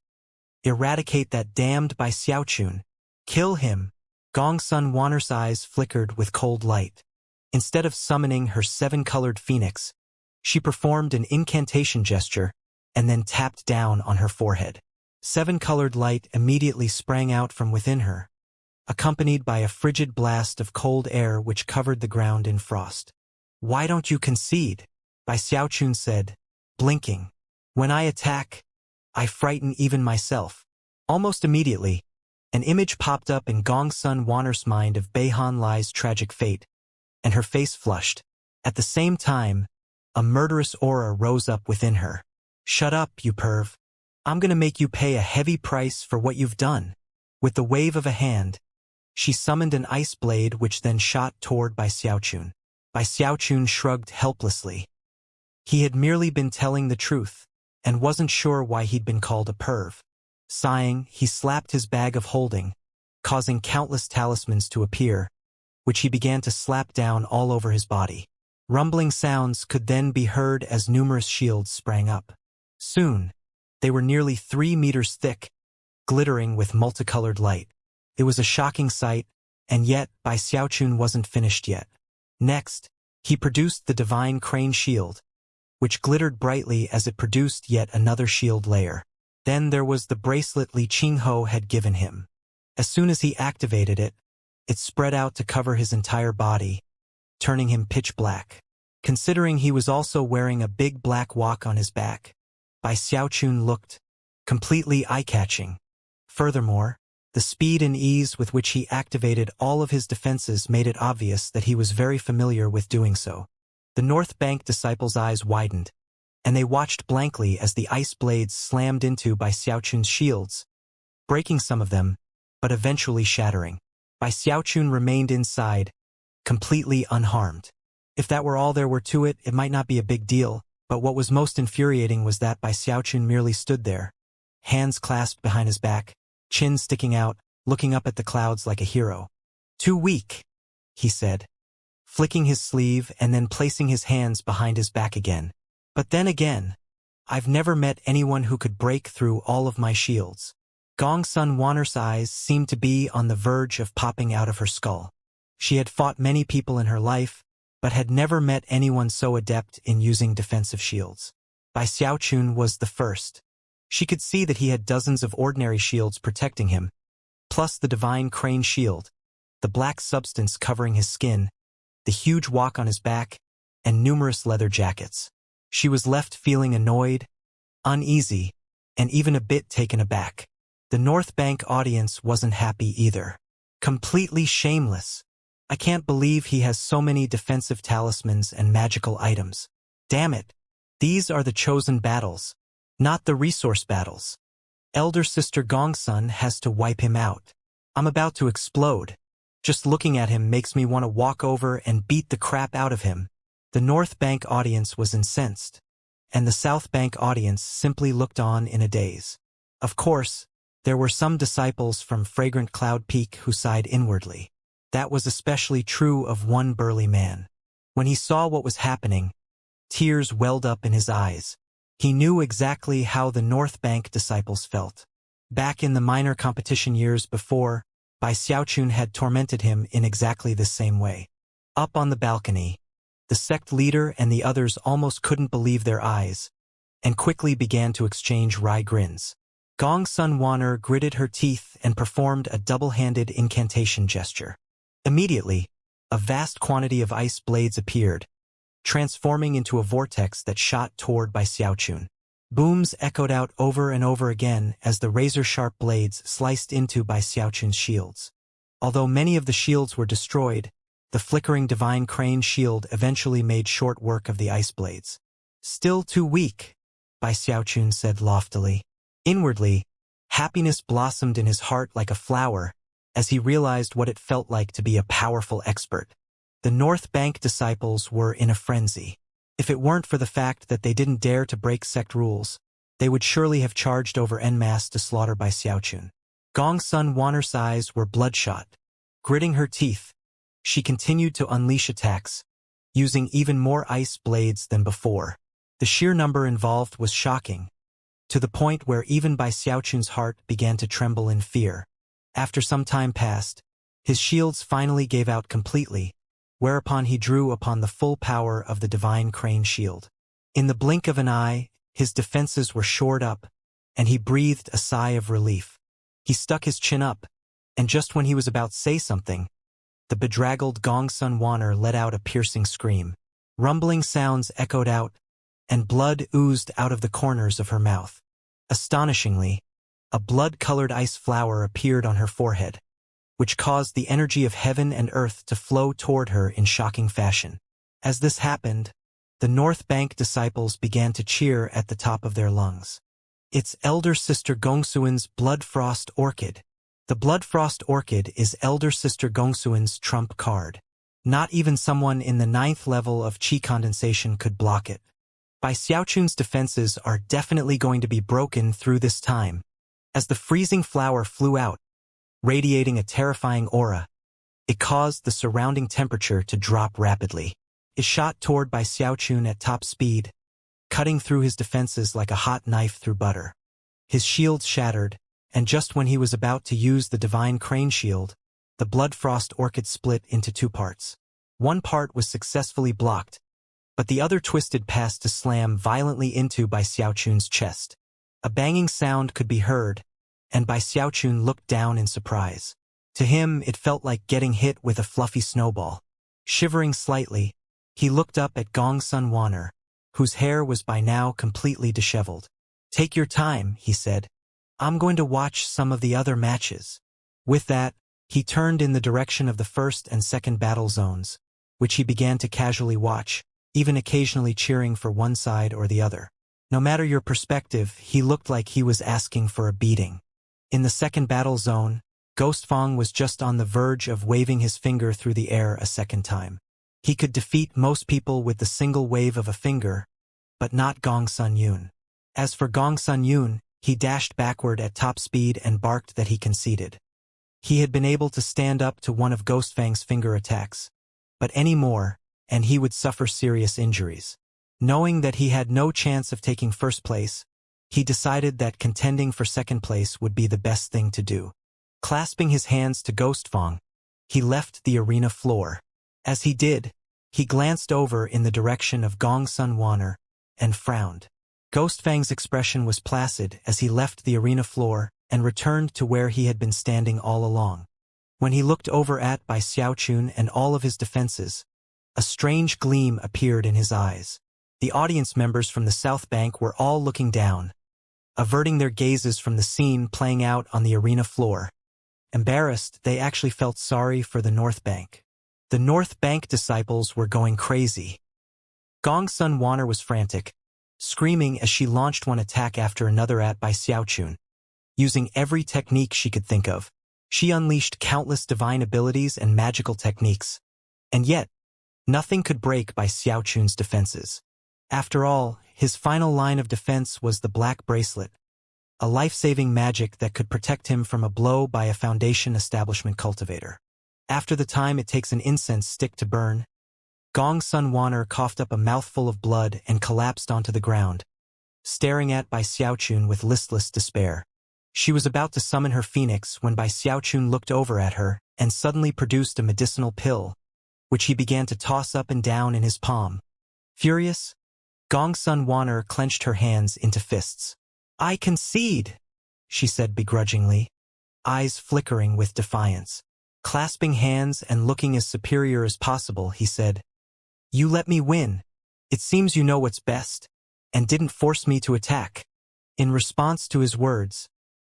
Speaker 1: eradicate that damned Bai Xiaochun. Kill him. Gong Sun Waner's eyes flickered with cold light. Instead of summoning her 7-colored phoenix, she performed an incantation gesture and then tapped down on her forehead. 7-colored light immediately sprang out from within her, accompanied by a frigid blast of cold air which covered the ground in frost. Why don't you concede? Bai Xiaochun said, blinking. When I attack, I frighten even myself. Almost immediately, an image popped up in Gong Sun Waner's mind of Beihan Lai's tragic fate, and her face flushed. At the same time, a murderous aura rose up within her. "Shut up, you perv. I'm gonna make you pay a heavy price for what you've done." With the wave of a hand, she summoned an ice blade which then shot toward Bai Xiaochun. Bai Xiaochun shrugged helplessly. He had merely been telling the truth, and wasn't sure why he'd been called a perv. Sighing, he slapped his bag of holding, causing countless talismans to appear, which he began to slap down all over his body. Rumbling sounds could then be heard as numerous shields sprang up. Soon, they were nearly 3 meters thick, glittering with multicolored light. It was a shocking sight, and yet Bai Xiaochun wasn't finished yet. Next, he produced the divine crane shield, which glittered brightly as it produced yet another shield layer. Then there was the bracelet Li Qingho had given him. As soon as he activated it, it spread out to cover his entire body, turning him pitch black. Considering he was also wearing a big black walk on his back, Bai Xiaochun looked completely eye-catching. Furthermore, the speed and ease with which he activated all of his defenses made it obvious that he was very familiar with doing so. The North Bank disciples' eyes widened, and they watched blankly as the ice blades slammed into Bai Xiaochun's shields, breaking some of them, but eventually shattering. Bai Xiaochun remained inside, completely unharmed. If that were all there were to it, it might not be a big deal, but what was most infuriating was that Bai Xiaochun merely stood there, hands clasped behind his back, chin sticking out, looking up at the clouds like a hero. "Too weak," he said, flicking his sleeve and then placing his hands behind his back again. "But then again, I've never met anyone who could break through all of my shields." Gong Sun Wanner's eyes seemed to be on the verge of popping out of her skull. She had fought many people in her life, but had never met anyone so adept in using defensive shields. Bai Xiaochun was the first. She could see that he had dozens of ordinary shields protecting him, plus the divine crane shield, the black substance covering his skin, the huge walk on his back, and numerous leather jackets. She was left feeling annoyed, uneasy, and even a bit taken aback. The North Bank audience wasn't happy either. "Completely shameless. I can't believe he has so many defensive talismans and magical items. Damn it. These are the chosen battles, not the resource battles. Elder Sister Gongsun has to wipe him out. I'm about to explode. Just looking at him makes me want to walk over and beat the crap out of him." The North Bank audience was incensed, and the South Bank audience simply looked on in a daze. Of course, there were some disciples from Fragrant Cloud Peak who sighed inwardly. That was especially true of one burly man. When he saw what was happening, tears welled up in his eyes. He knew exactly how the North Bank disciples felt. Back in the minor competition years before, Bai Xiaochun had tormented him in exactly the same way. Up on the balcony, the sect leader and the others almost couldn't believe their eyes, and quickly began to exchange wry grins. Gong Sun Wanner gritted her teeth and performed a double-handed incantation gesture. Immediately, a vast quantity of ice blades appeared, transforming into a vortex that shot toward Bai Xiaochun. Booms echoed out over and over again as the razor-sharp blades sliced into Bai Xiaochun's shields. Although many of the shields were destroyed, the flickering divine crane shield eventually made short work of the ice blades. "Still too weak," Bai Xiaochun said loftily. Inwardly, happiness blossomed in his heart like a flower as he realized what it felt like to be a powerful expert. The North Bank disciples were in a frenzy. If it weren't for the fact that they didn't dare to break sect rules, they would surely have charged over en masse to slaughter Bai Xiaochun. Gong Sun Wanner's eyes were bloodshot. Gritting her teeth, she continued to unleash attacks, using even more ice blades than before. The sheer number involved was shocking, to the point where even Bai Xiaochun's heart began to tremble in fear. After some time passed, his shields finally gave out completely, whereupon he drew upon the full power of the divine crane shield. In the blink of an eye, his defenses were shored up, and he breathed a sigh of relief. He stuck his chin up, and just when he was about to say something, the bedraggled Gong Sun Wanner let out a piercing scream. Rumbling sounds echoed out, and blood oozed out of the corners of her mouth. Astonishingly, a blood-colored ice flower appeared on her forehead, which caused the energy of heaven and earth to flow toward her in shocking fashion. As this happened, The North Bank disciples began to cheer at the top of their lungs. It's elder sister Gongsuan's Blood Frost Orchid. The Blood Frost Orchid is elder sister Gongsuan's trump card. Not even someone in the 9th level of Qi condensation could block it. Bai Xiaochun's defenses are definitely going to be broken through this time. As the freezing flower flew out, radiating a terrifying aura, it caused the surrounding temperature to drop rapidly. It shot toward Bai Xiaochun at top speed, cutting through his defenses like a hot knife through butter. His shield shattered, and just when he was about to use the divine crane shield, the Blood Frost Orchid split into 2 parts. One part was successfully blocked, but the other twisted past to slam violently into Bai Xiaochun's chest. A banging sound could be heard, and Bai Xiaochun looked down in surprise. To him, it felt like getting hit with a fluffy snowball. Shivering slightly, he looked up at Gong Sun Wanner, whose hair was by now completely disheveled. "Take your time," he said. "I'm going to watch some of the other matches." With that, he turned in the direction of the first and second battle zones, which he began to casually watch, even occasionally cheering for one side or the other. No matter your perspective, he looked like he was asking for a beating. In the second battle zone, Ghostfang was just on the verge of waving his finger through the air a second time. He could defeat most people with the single wave of a finger, but not Gong Sun Yun. As for Gong Sun Yun, he dashed backward at top speed and barked that he conceded. He had been able to stand up to one of Ghostfang's finger attacks, but any more, and he would suffer serious injuries. Knowing that he had no chance of taking first place, he decided that contending for second place would be the best thing to do. Clasping his hands to Ghostfang, he left the arena floor. As he did, he glanced over in the direction of Gong Sun Wanner and frowned. Ghostfang's expression was placid as he left the arena floor and returned to where he had been standing all along. When he looked over at Bai Xiaochun and all of his defenses, a strange gleam appeared in his eyes. The audience members from the South Bank were all looking down, averting their gazes from the scene playing out on the arena floor. Embarrassed, they actually felt sorry for the North Bank. The North Bank disciples were going crazy. Gong Sun Wanner was frantic, screaming as she launched one attack after another at Bai Xiaochun. Using every technique she could think of, she unleashed countless divine abilities and magical techniques. And yet, nothing could break Bai Xiaochun's defenses. After all, his final line of defense was the Black Bracelet, a life-saving magic that could protect him from a blow by a Foundation establishment cultivator. After the time it takes an incense stick to burn, Gong Sun Wanner coughed up a mouthful of blood and collapsed onto the ground, staring at Bai Xiaochun with listless despair. She was about to summon her phoenix when Bai Xiaochun looked over at her and suddenly produced a medicinal pill, which he began to toss up and down in his palm. Furious, Gong Sun Wanner clenched her hands into fists. "I concede," she said begrudgingly, eyes flickering with defiance. Clasping hands and looking as superior as possible, he said, "You let me win. It seems you know what's best, and didn't force me to attack." In response to his words,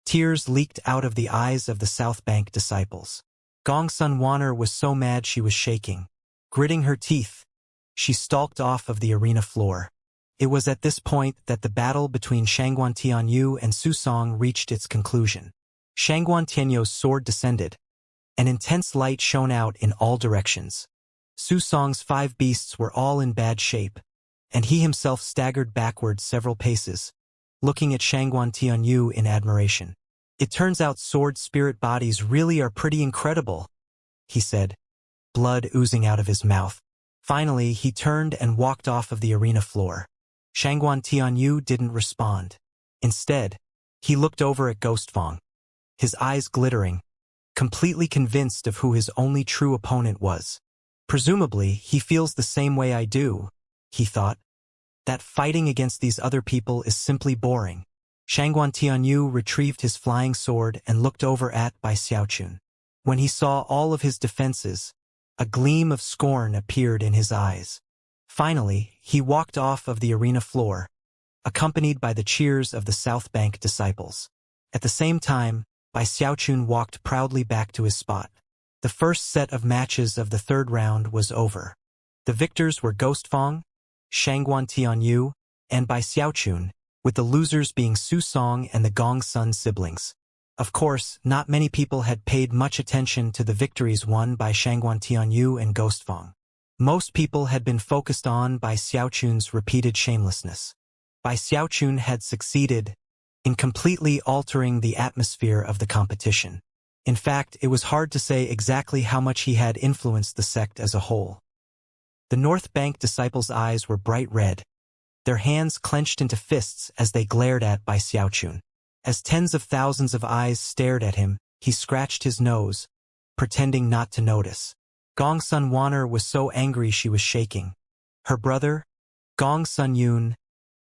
Speaker 1: tears leaked out of the eyes of the South Bank disciples. Gong Sun Wanner was so mad she was shaking. Gritting her teeth, she stalked off of the arena floor. It was at this point that the battle between Shangguan Tianyu and Su Song reached its conclusion. Shangguan Tianyu's sword descended. An intense light shone out in all directions. Su Song's 5 beasts were all in bad shape, and he himself staggered backward several paces, looking at Shangguan Tianyu in admiration. "It turns out sword spirit bodies really are pretty incredible," he said, blood oozing out of his mouth. Finally, he turned and walked off of the arena floor. Shangguan Tianyu didn't respond. Instead, he looked over at Ghostfang, his eyes glittering, completely convinced of who his only true opponent was. "Presumably, he feels the same way I do," he thought. "That fighting against these other people is simply boring." Shangguan Tianyu retrieved his flying sword and looked over at Bai Xiaochun. When he saw all of his defenses, a gleam of scorn appeared in his eyes. Finally, he walked off of the arena floor, accompanied by the cheers of the South Bank disciples. At the same time, Bai Xiaochun walked proudly back to his spot. The first set of matches of the third round was over. The victors were Ghostfang, Shangguan Tianyu, and by Xiaochun, with the losers being Su Song and the Gong Sun siblings. Of course, not many people had paid much attention to the victories won by Shangguan Tianyu and Ghostfang. Most people had been focused on by Xiaochun's repeated shamelessness. Bai Xiaochun had succeeded in completely altering the atmosphere of the competition. In fact, it was hard to say exactly how much he had influenced the sect as a whole. The North Bank disciples' eyes were bright red, their hands clenched into fists as they glared at Bai Xiaochun. As tens of thousands of eyes stared at him, he scratched his nose, pretending not to notice. Gong Sun Waner was so angry she was shaking. Her brother, Gong Sun Yun,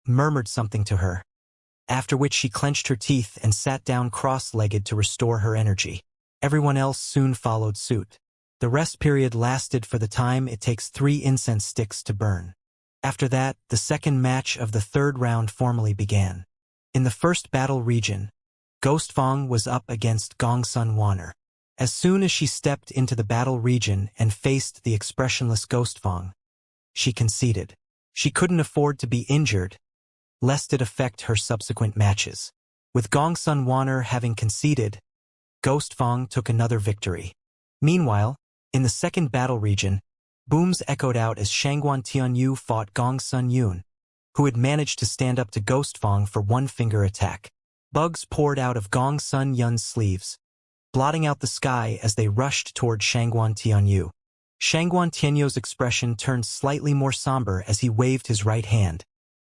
Speaker 1: murmured something to her, after which she clenched her teeth and sat down cross-legged to restore her energy. Everyone else soon followed suit. The rest period lasted for the time it takes 3 incense sticks to burn. After that, the second match of the third round formally began. In the first battle region, Ghostfang was up against Gong Sun Waner. As soon as she stepped into the battle region and faced the expressionless Ghostfang, she conceded. She couldn't afford to be injured, lest it affect her subsequent matches. With Gong Sun Waner having conceded, Ghostfang took another victory. Meanwhile, in the second battle region, booms echoed out as Shangguan Tianyu fought Gong Sun Yun, who had managed to stand up to Ghostfang for one-finger attack. Bugs poured out of Gong Sun Yun's sleeves, blotting out the sky as they rushed toward Shangguan Tianyu. Shangguan Tianyu's expression turned slightly more somber as he waved his right hand,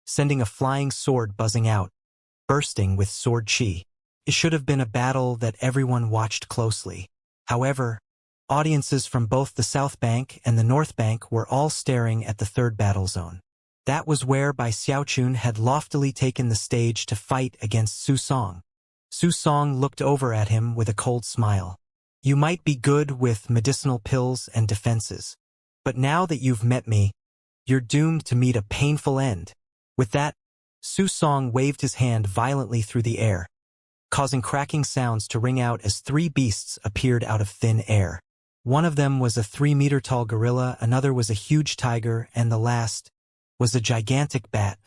Speaker 1: sending a flying sword buzzing out, bursting with sword chi. It should have been a battle that everyone watched closely. However, audiences from both the South Bank and the North Bank were all staring at the third battle zone. That was where Bai Xiaochun had loftily taken the stage to fight against Su Song. Su Song looked over at him with a cold smile. You might be good with medicinal pills and defenses, but now that you've met me, you're doomed to meet a painful end. With that, Su Song waved his hand violently through the air, causing cracking sounds to ring out as 3 beasts appeared out of thin air. One of them was a 3-meter-tall gorilla, another was a huge tiger, and the last was a gigantic bat.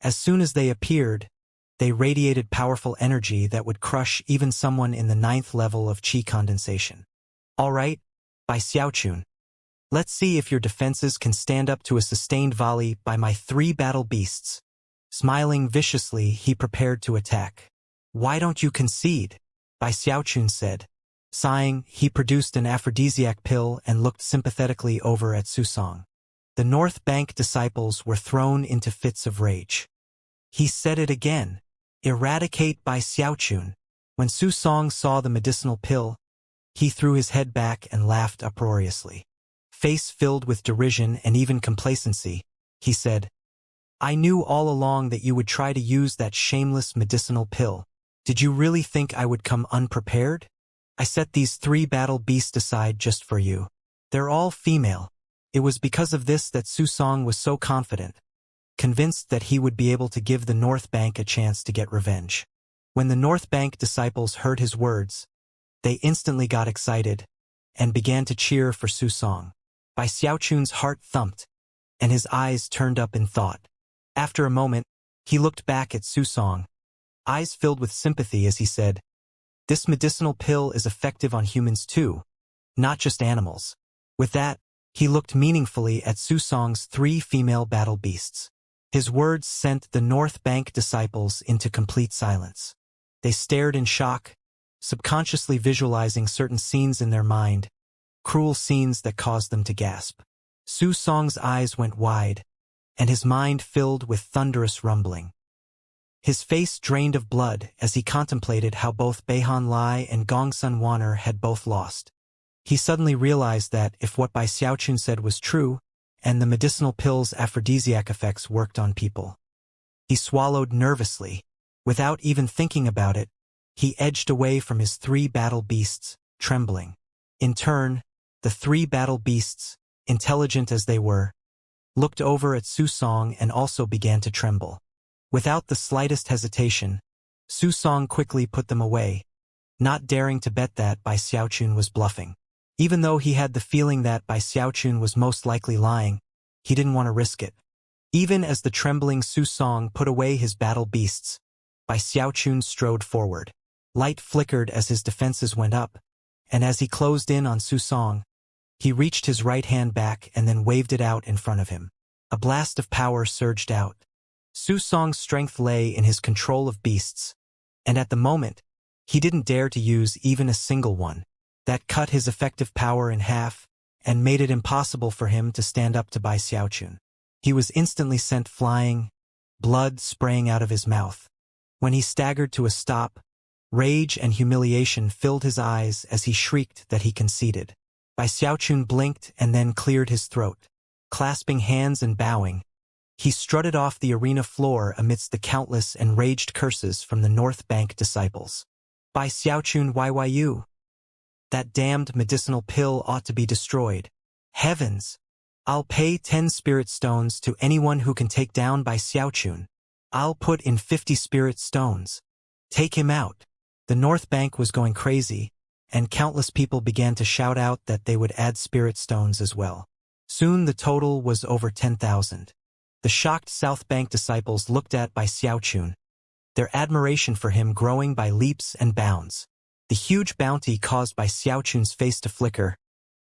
Speaker 1: As soon as they appeared, they radiated powerful energy that would crush even someone in the 9th level of chi condensation. All right, Bai Xiaochun. Let's see if your defenses can stand up to a sustained volley by my 3 battle beasts. Smiling viciously, he prepared to attack. Why don't you concede? Bai Xiaochun said. Sighing, he produced an aphrodisiac pill and looked sympathetically over at Su Song. The North Bank disciples were thrown into fits of rage. He said it again. Eradicate Bai Xiaochun. When Su Song saw the medicinal pill, he threw his head back and laughed uproariously. Face filled with derision and even complacency, he said, I knew all along that you would try to use that shameless medicinal pill. Did you really think I would come unprepared? I set these 3 battle beasts aside just for you. They're all female. It was because of this that Su Song was so confident, convinced that he would be able to give the North Bank a chance to get revenge. When the North Bank disciples heard his words, they instantly got excited and began to cheer for Su Song. Bai Xiaochun's heart thumped, and his eyes turned up in thought. After a moment, he looked back at Su Song, eyes filled with sympathy as he said, This medicinal pill is effective on humans too, not just animals. With that, he looked meaningfully at Su Song's 3 female battle beasts. His words sent the North Bank disciples into complete silence. They stared in shock, subconsciously visualizing certain scenes in their mind, cruel scenes that caused them to gasp. Su Song's eyes went wide, and his mind filled with thunderous rumbling. His face drained of blood as he contemplated how both Beihan Lai and Gong Sun Waner had both lost. He suddenly realized that if what Bai Xiaochun said was true, and the medicinal pill's aphrodisiac effects worked on people. He swallowed nervously. Without even thinking about it, he edged away from his 3 battle beasts, trembling. In turn, the 3 battle beasts, intelligent as they were, looked over at Su Song and also began to tremble. Without the slightest hesitation, Su Song quickly put them away, not daring to bet that Bai Xiaochun was bluffing. Even though he had the feeling that Bai Xiaochun was most likely lying, he didn't want to risk it. Even as the trembling Su Song put away his battle beasts, Bai Xiaochun strode forward. Light flickered as his defenses went up, and as he closed in on Su Song, he reached his right hand back and then waved it out in front of him. A blast of power surged out. Su Song's strength lay in his control of beasts, and at the moment, he didn't dare to use even a single one. That cut his effective power in half and made it impossible for him to stand up to Bai Xiaochun. He was instantly sent flying, blood spraying out of his mouth. When he staggered to a stop, rage and humiliation filled his eyes as he shrieked that he conceded. Bai Xiaochun blinked and then cleared his throat. Clasping hands and bowing, he strutted off the arena floor amidst the countless enraged curses from the North Bank disciples. Bai Xiaochun YYU. That damned medicinal pill ought to be destroyed. Heavens! I'll pay 10 spirit stones to anyone who can take down Bai Xiaochun. I'll put in 50 spirit stones. Take him out. The North Bank was going crazy, and countless people began to shout out that they would add spirit stones as well. Soon the total was over 10,000. The shocked South Bank disciples looked at Bai Xiaochun, their admiration for him growing by leaps and bounds. The huge bounty caused Bai Xiaochun's face to flicker,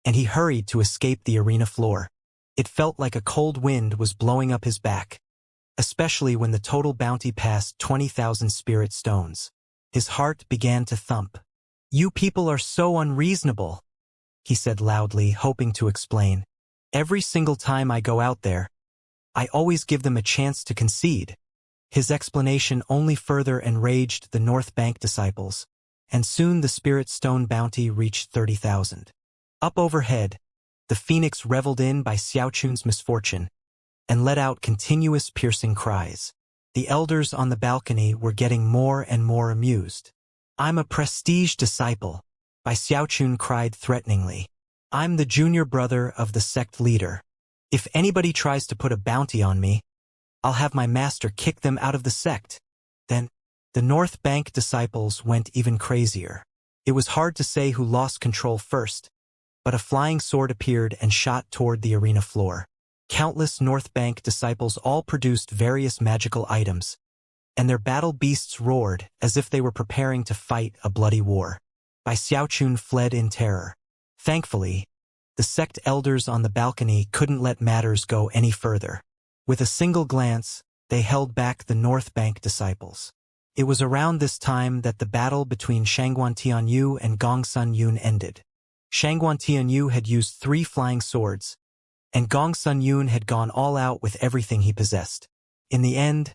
Speaker 1: and he hurried to escape the arena floor. It felt like a cold wind was blowing up his back, especially when the total bounty passed 20,000 spirit stones. His heart began to thump. "You people are so unreasonable," he said loudly, hoping to explain. "Every single time I go out there, I always give them a chance to concede." His explanation only further enraged the North Bank disciples, and soon the spirit stone bounty reached 30,000. Up overhead, the phoenix reveled in Bai Xiaochun's misfortune and let out continuous piercing cries. The elders on the balcony were getting more and more amused. "I'm a prestige disciple," Bai Xiaochun cried threateningly. "I'm the junior brother of the sect leader. If anybody tries to put a bounty on me, I'll have my master kick them out of the sect." Then, the North Bank disciples went even crazier. It was hard to say who lost control first, but a flying sword appeared and shot toward the arena floor. Countless North Bank disciples all produced various magical items, and their battle beasts roared as if they were preparing to fight a bloody war. Bai Xiaochun fled in terror. Thankfully, the sect elders on the balcony couldn't let matters go any further. With a single glance, they held back the North Bank disciples. It was around this time that the battle between Shangguan Tianyu and Gongsun Yun ended. Shangguan Tianyu had used 3 flying swords, and Gongsun Yun had gone all out with everything he possessed. In the end,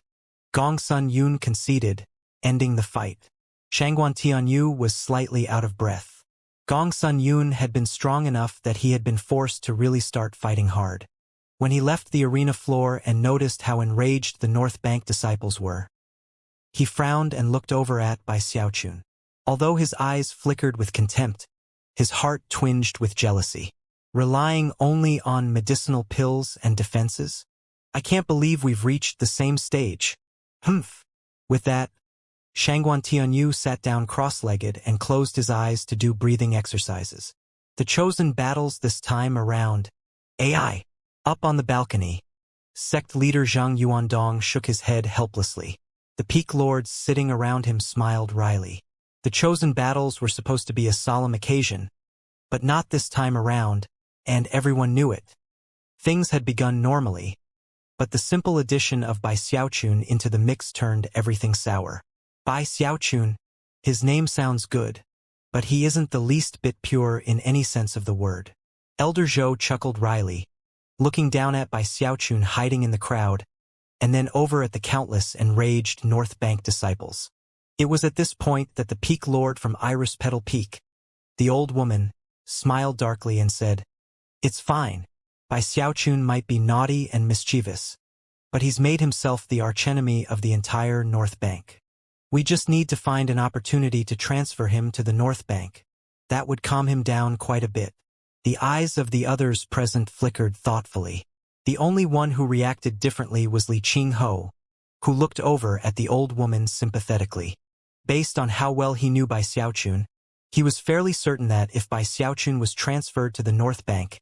Speaker 1: Gongsun Yun conceded, ending the fight. Shangguan Tianyu was slightly out of breath. Gongsun Yun had been strong enough that he had been forced to really start fighting hard. When he left the arena floor and noticed how enraged the North Bank disciples were, he frowned and looked over at Bai Xiaochun. Although his eyes flickered with contempt, his heart twinged with jealousy. Relying only on medicinal pills and defenses? I can't believe we've reached the same stage. Humph. With that, Shangguan Tianyu sat down cross-legged and closed his eyes to do breathing exercises. The chosen battles this time around. AI. Up on the balcony, sect leader Zhang Yuandong shook his head helplessly. The peak lords sitting around him smiled wryly. The chosen battles were supposed to be a solemn occasion, but not this time around, and everyone knew it. Things had begun normally, but the simple addition of Bai Xiaochun into the mix turned everything sour. Bai Xiaochun, his name sounds good, but he isn't the least bit pure in any sense of the word. Elder Zhou chuckled wryly, looking down at Bai Xiaochun hiding in the crowd, and then over at the countless enraged North Bank disciples. It was at this point that the peak lord from Iris Petal Peak, the old woman, smiled darkly and said, "It's fine. Bai Xiaochun might be naughty and mischievous, but he's made himself the archenemy of the entire North Bank. We just need to find an opportunity to transfer him to the North Bank. That would calm him down quite a bit." The eyes of the others present flickered thoughtfully. The only one who reacted differently was Li Qingho, who looked over at the old woman sympathetically. Based on how well he knew Bai Xiaochun, he was fairly certain that if Bai Xiaochun was transferred to the North Bank,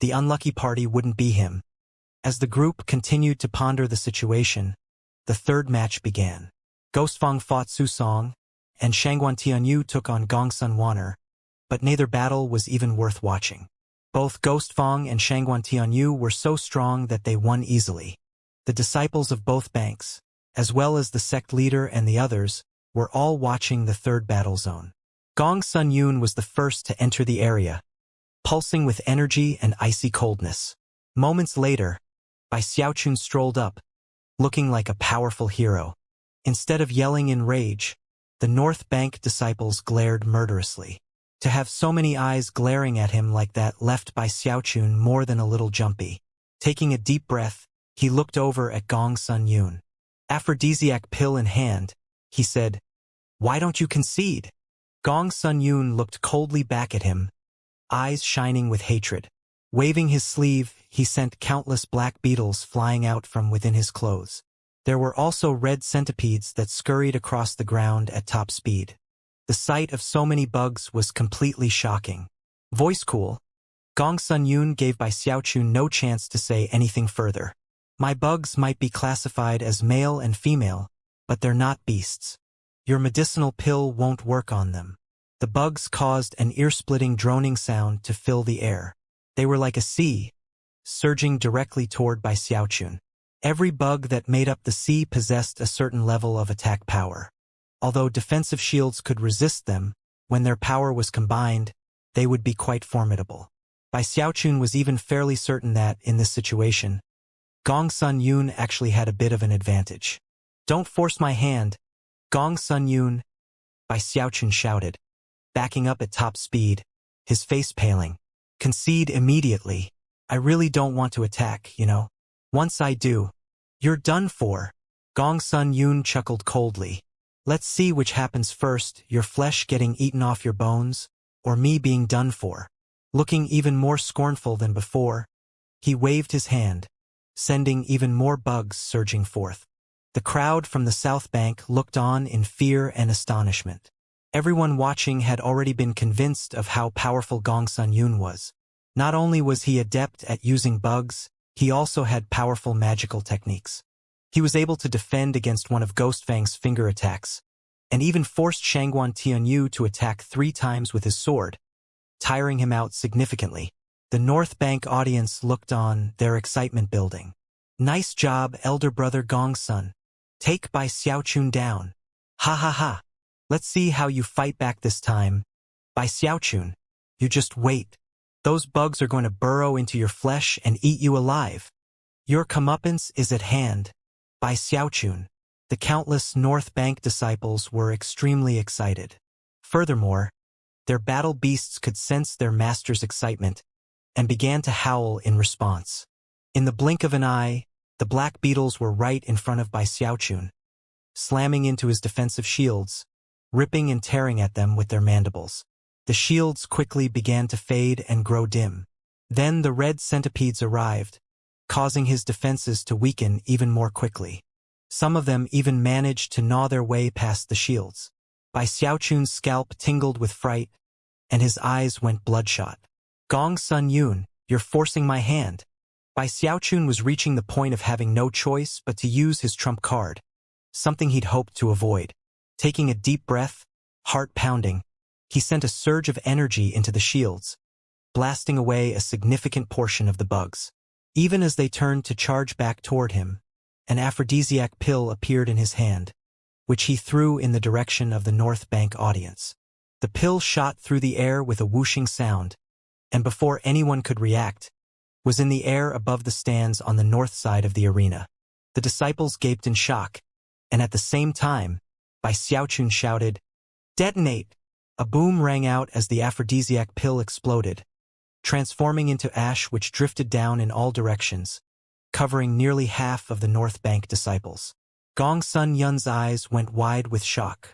Speaker 1: the unlucky party wouldn't be him. As the group continued to ponder the situation, the third match began. Ghostfang fought Su Song, and Shangguan Tianyu took on Gongsun Wan'er, but neither battle was even worth watching. Both Ghostfang and Shangguan Tianyu were so strong that they won easily. The disciples of both banks, as well as the sect leader and the others, were all watching the third battle zone. Gong Sun Yun was the first to enter the area, pulsing with energy and icy coldness. Moments later, Bai Xiaochun strolled up, looking like a powerful hero. Instead of yelling in rage, the North Bank disciples glared murderously. To have so many eyes glaring at him like that left Bai Xiaochun more than a little jumpy. Taking a deep breath, he looked over at Gong Sun Yun. Aphrodisiac pill in hand, he said, "Why don't you concede?" Gong Sun Yun looked coldly back at him, eyes shining with hatred. Waving his sleeve, he sent countless black beetles flying out from within his clothes. There were also red centipedes that scurried across the ground at top speed. The sight of so many bugs was completely shocking. Voice cool, Gong Sun Yun gave Bai Xiaochun no chance to say anything further. "My bugs might be classified as male and female, but they're not beasts. Your medicinal pill won't work on them." The bugs caused an ear-splitting droning sound to fill the air. They were like a sea, surging directly toward Bai Xiaochun. Every bug that made up the sea possessed a certain level of attack power. Although defensive shields could resist them, when their power was combined, they would be quite formidable. Bai Xiaochun was even fairly certain that, in this situation, Gong Sun Yun actually had a bit of an advantage. "Don't force my hand, Gong Sun Yun," Bai Xiaochun shouted, backing up at top speed, his face paling. "Concede immediately. I really don't want to attack, you know. Once I do, you're done for." Gong Sun Yun chuckled coldly. "Let's see which happens first, your flesh getting eaten off your bones, or me being done for." Looking even more scornful than before, he waved his hand, sending even more bugs surging forth. The crowd from the South Bank looked on in fear and astonishment. Everyone watching had already been convinced of how powerful Gong Sun Yun was. Not only was he adept at using bugs, he also had powerful magical techniques. He was able to defend against one of Ghostfang's finger attacks, and even forced Shangguan Tianyu to attack 3 times with his sword, tiring him out significantly. The North Bank audience looked on, their excitement building. "Nice job, elder brother Gong Sun. Take Bai Xiaochun down. Ha ha ha. Let's see how you fight back this time. Bai Xiaochun, you just wait. Those bugs are going to burrow into your flesh and eat you alive. Your comeuppance is at hand, Bai Xiaochun." The countless North Bank disciples were extremely excited. Furthermore, their battle beasts could sense their master's excitement and began to howl in response. In the blink of an eye, the black beetles were right in front of Bai Xiaochun, slamming into his defensive shields, ripping and tearing at them with their mandibles. The shields quickly began to fade and grow dim. Then the red centipedes arrived, causing his defenses to weaken even more quickly. Some of them even managed to gnaw their way past the shields. Bai Xiaochun's scalp tingled with fright, and his eyes went bloodshot. "Gong Sun Yun, you're forcing my hand." Bai Xiaochun was reaching the point of having no choice but to use his trump card, something he'd hoped to avoid. Taking a deep breath, heart pounding, he sent a surge of energy into the shields, blasting away a significant portion of the bugs. Even as they turned to charge back toward him, an aphrodisiac pill appeared in his hand, which he threw in the direction of the North Bank audience. The pill shot through the air with a whooshing sound, and before anyone could react, was in the air above the stands on the north side of the arena. The disciples gaped in shock, and at the same time, Bai Xiaochun shouted, "Detonate!" A boom rang out as the aphrodisiac pill exploded, transforming into ash which drifted down in all directions, covering nearly half of the North Bank disciples. Gong Sun Yun's eyes went wide with shock.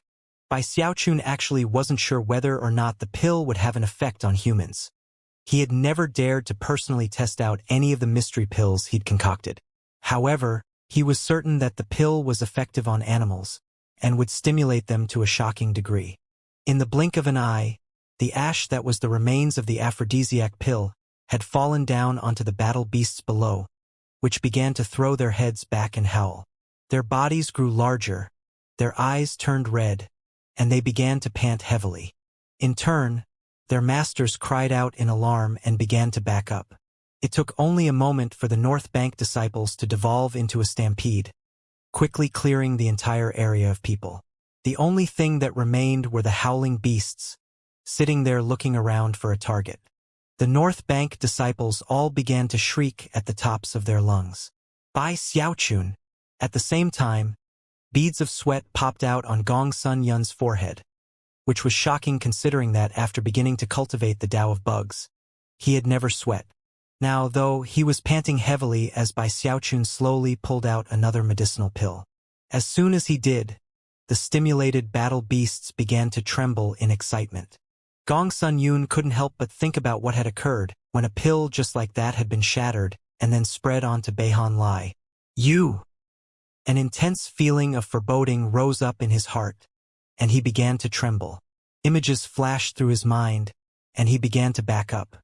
Speaker 1: Bai Xiaochun actually wasn't sure whether or not the pill would have an effect on humans. He had never dared to personally test out any of the mystery pills he'd concocted. However, he was certain that the pill was effective on animals, and would stimulate them to a shocking degree. In the blink of an eye, the ash that was the remains of the aphrodisiac pill had fallen down onto the battle beasts below, which began to throw their heads back and howl. Their bodies grew larger, their eyes turned red, and they began to pant heavily. In turn, their masters cried out in alarm and began to back up. It took only a moment for the North Bank disciples to devolve into a stampede, quickly clearing the entire area of people. The only thing that remained were the howling beasts, sitting there looking around for a target. The North Bank disciples all began to shriek at the tops of their lungs. By Xiaochun. At the same time, beads of sweat popped out on Gong Sun Yun's forehead, which was shocking considering that after beginning to cultivate the Tao of bugs, he had never sweat. Now, though, he was panting heavily as Bai Xiaochun slowly pulled out another medicinal pill. As soon as he did, the stimulated battle beasts began to tremble in excitement. Gong Sun Yun couldn't help but think about what had occurred when a pill just like that had been shattered and then spread onto Beihan Lai. You! An intense feeling of foreboding rose up in his heart, and he began to tremble. Images flashed through his mind, and he began to back up.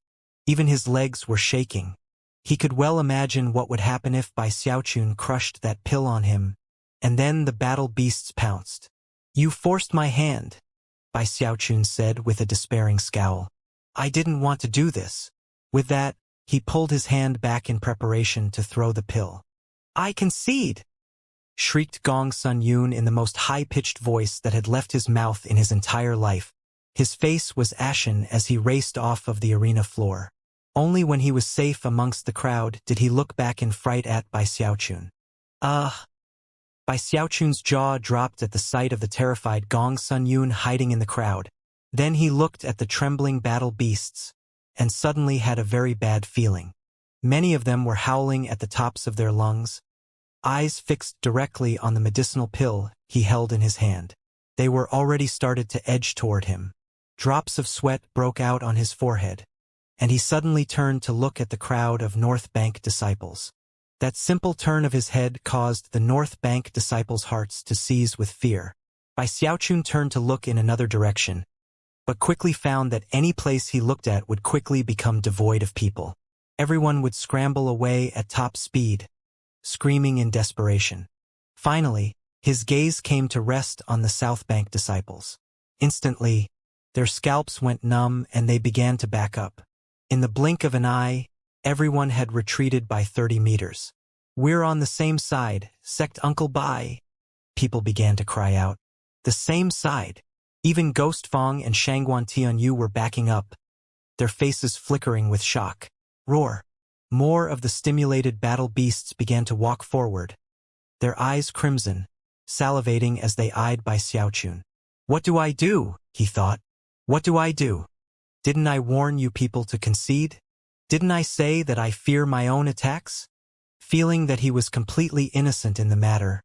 Speaker 1: Even his legs were shaking. He could well imagine what would happen if Bai Xiaochun crushed that pill on him, and then the battle beasts pounced. You forced my hand, Bai Xiaochun said with a despairing scowl. I didn't want to do this. With that, he pulled his hand back in preparation to throw the pill. I concede! Shrieked Gong Sun Yun in the most high-pitched voice that had left his mouth in his entire life. His face was ashen as he raced off of the arena floor. Only when he was safe amongst the crowd did he look back in fright at Bai Xiaochun. Bai Xiaochun's jaw dropped at the sight of the terrified Gong Sun Yun hiding in the crowd. Then he looked at the trembling battle beasts, and suddenly had a very bad feeling. Many of them were howling at the tops of their lungs, eyes fixed directly on the medicinal pill he held in his hand. They were already started to edge toward him. Drops of sweat broke out on his forehead, and he suddenly turned to look at the crowd of North Bank disciples. That simple turn of his head caused the North Bank disciples' hearts to seize with fear. Bai Xiaochun turned to look in another direction, but quickly found that any place he looked at would quickly become devoid of people. Everyone would scramble away at top speed, screaming in desperation. Finally, his gaze came to rest on the South Bank disciples. Instantly, their scalps went numb and they began to back up. In the blink of an eye, everyone had retreated by 30 meters. We're on the same side, Sect Uncle Bai. People began to cry out. The same side. Even Ghost Fong and Shangguan Tianyu were backing up, their faces flickering with shock. Roar. More of the stimulated battle beasts began to walk forward, their eyes crimson, salivating as they eyed Bai Xiaochun. What do I do? He thought. What do I do? Didn't I warn you people to concede? Didn't I say that I fear my own attacks? Feeling that he was completely innocent in the matter,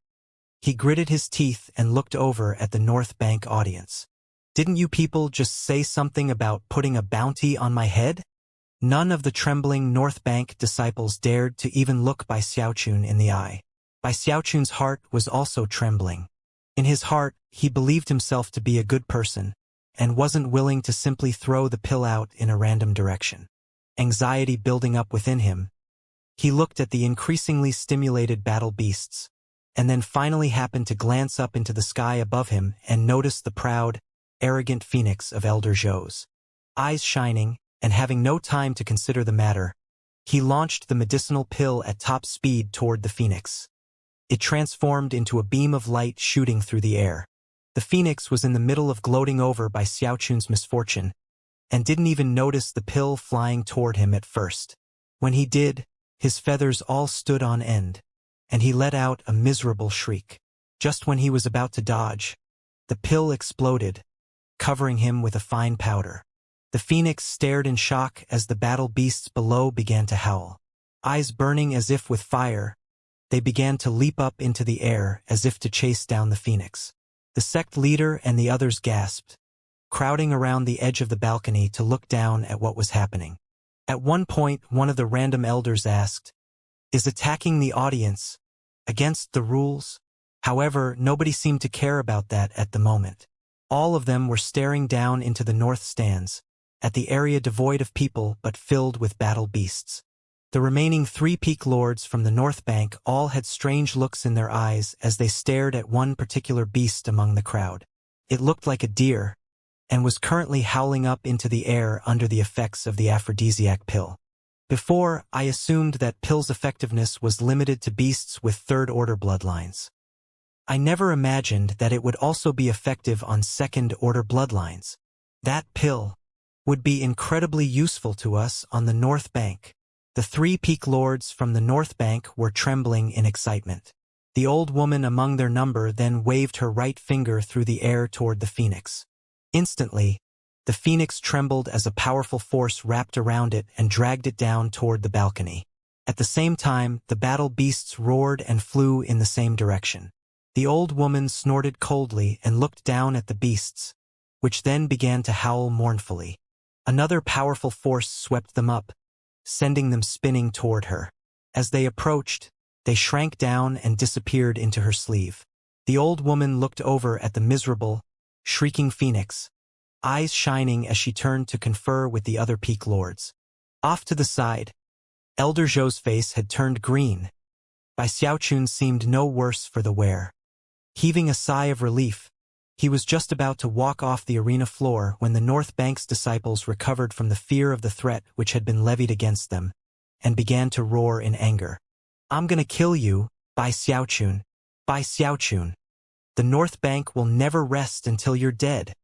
Speaker 1: he gritted his teeth and looked over at the North Bank audience. Didn't you people just say something about putting a bounty on my head? None of the trembling North Bank disciples dared to even look Bai Xiaochun in the eye. Bai Xiaochun's heart was also trembling. In his heart, he believed himself to be a good person, and wasn't willing to simply throw the pill out in a random direction. Anxiety building up within him, he looked at the increasingly stimulated battle beasts, and then finally happened to glance up into the sky above him and noticed the proud, arrogant phoenix of Elder Zhou's. Eyes shining, and having no time to consider the matter, he launched the medicinal pill at top speed toward the phoenix. It transformed into a beam of light shooting through the air. The phoenix was in the middle of gloating over Bai Xiaochun's misfortune, and didn't even notice the pill flying toward him at first. When he did, his feathers all stood on end, and he let out a miserable shriek. Just when he was about to dodge, the pill exploded, covering him with a fine powder. The phoenix stared in shock as the battle beasts below began to howl. Eyes burning as if with fire, they began to leap up into the air as if to chase down the phoenix. The sect leader and the others gasped, crowding around the edge of the balcony to look down at what was happening. At one point, one of the random elders asked, "Is attacking the audience against the rules?" However, nobody seemed to care about that at the moment. All of them were staring down into the north stands, at the area devoid of people but filled with battle beasts. The remaining three peak lords from the North Bank all had strange looks in their eyes as they stared at one particular beast among the crowd. It looked like a deer, and was currently howling up into the air under the effects of the aphrodisiac pill. Before, I assumed that pill's effectiveness was limited to beasts with third-order bloodlines. I never imagined that it would also be effective on second-order bloodlines. That pill would be incredibly useful to us on the North Bank. The three peak lords from the North Bank were trembling in excitement. The old woman among their number then waved her right finger through the air toward the phoenix. Instantly, the phoenix trembled as a powerful force wrapped around it and dragged it down toward the balcony. At the same time, the battle beasts roared and flew in the same direction. The old woman snorted coldly and looked down at the beasts, which then began to howl mournfully. Another powerful force swept them up, sending them spinning toward her. As they approached, they shrank down and disappeared into her sleeve. The old woman looked over at the miserable, shrieking phoenix, eyes shining as she turned to confer with the other peak lords. Off to the side, Elder Zhou's face had turned green. Bai Xiaochun seemed no worse for the wear. Heaving a sigh of relief, he was just about to walk off the arena floor when the North Bank's disciples recovered from the fear of the threat which had been levied against them, and began to roar in anger. "I'm gonna kill you, Bai Xiaochun. Bai Xiaochun. The North Bank will never rest until you're dead.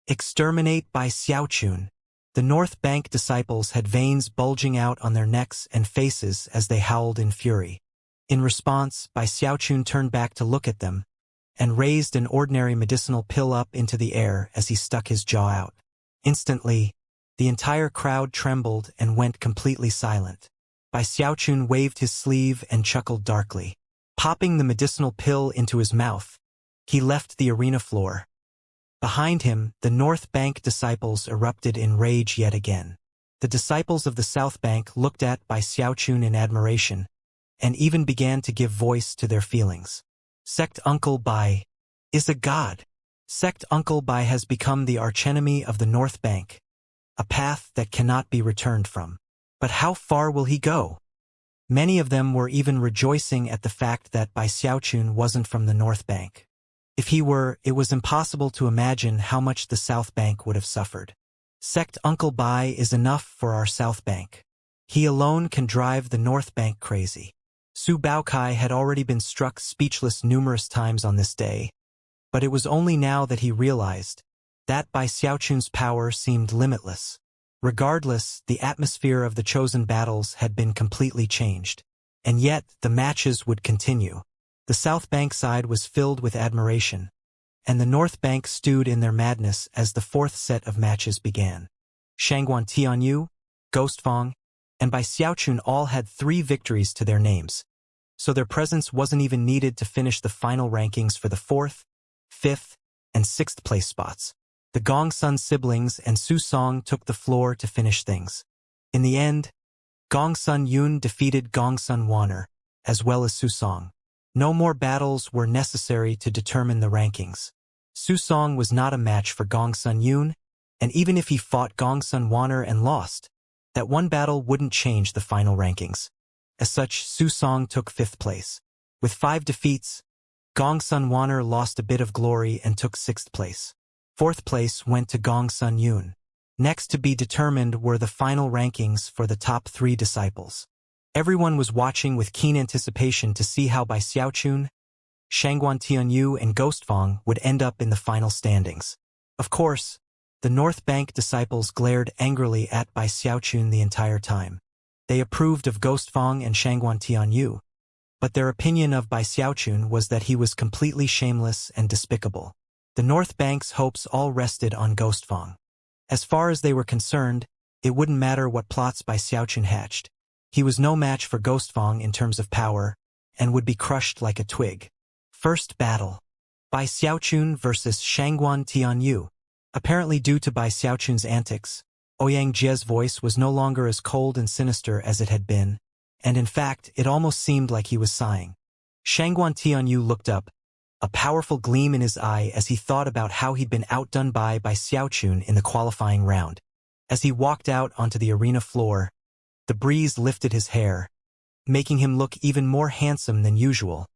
Speaker 1: Exterminate Bai Xiaochun." The North Bank disciples had veins bulging out on their necks and faces as they howled in fury. In response, Bai Xiaochun turned back to look at them, and raised an ordinary medicinal pill up into the air as he stuck his jaw out. Instantly, the entire crowd trembled and went completely silent. Bai Xiaochun waved his sleeve and chuckled darkly. Popping the medicinal pill into his mouth, he left the arena floor. Behind him, the North Bank disciples erupted in rage yet again. The disciples of the South Bank looked at Bai Xiaochun in admiration, and even began to give voice to their feelings. Sect Uncle Bai is a god. Sect Uncle Bai has become the archenemy of the North Bank, a path that cannot be returned from. But how far will he go? Many of them were even rejoicing at the fact that Bai Xiaochun wasn't from the North Bank. If he were, it was impossible to imagine how much the South Bank would have suffered. Sect Uncle Bai is enough for our South Bank. He alone can drive the North Bank crazy. Su Baokai had already been struck speechless numerous times on this day, but it was only now that he realized that Bai Xiaochun's power seemed limitless. Regardless, the atmosphere of the chosen battles had been completely changed. And yet, the matches would continue. The South Bank side was filled with admiration, and the North Bank stewed in their madness as the fourth set of matches began. Shangguan Tianyu, Ghostfang, and Bai Xiaochun all had 3 victories to their names, so their presence wasn't even needed to finish the final rankings for the 4th, 5th, and 6th place spots. The Gongsun siblings and Su Song took the floor to finish things. In the end, Gongsun Yun defeated Gongsun Waner, as well as Su Song. No more battles were necessary to determine the rankings. Su Song was not a match for Gongsun Yun, and even if he fought Gongsun Waner and lost, that one battle wouldn't change the final rankings. As such, Su Song took 5th place. With 5 defeats, Gongsun Waner lost a bit of glory and took 6th place. 4th place went to Gongsun Yun. Next to be determined were the final rankings for the top 3 disciples. Everyone was watching with keen anticipation to see how Bai Xiaochun, Shangguan Tianyu, and Ghostfang would end up in the final standings. Of course, the North Bank disciples glared angrily at Bai Xiaochun the entire time. They approved of Ghostfang and Shangguan Tianyu, but their opinion of Bai Xiaochun was that he was completely shameless and despicable. The North Bank's hopes all rested on Ghostfang. As far as they were concerned, it wouldn't matter what plots Bai Xiaochun hatched. He was no match for Ghostfang in terms of power, and would be crushed like a twig. First battle. Bai Xiaochun versus Shangguan Tianyu. Apparently due to Bai Xiaochun's antics, Ouyang Jie's voice was no longer as cold and sinister as it had been, and in fact, it almost seemed like he was sighing. Shangguan Tianyu looked up, a powerful gleam in his eye as he thought about how he'd been outdone by Xiaochun in the qualifying round. As he walked out onto the arena floor, The breeze lifted his hair, making him look even more handsome than usual,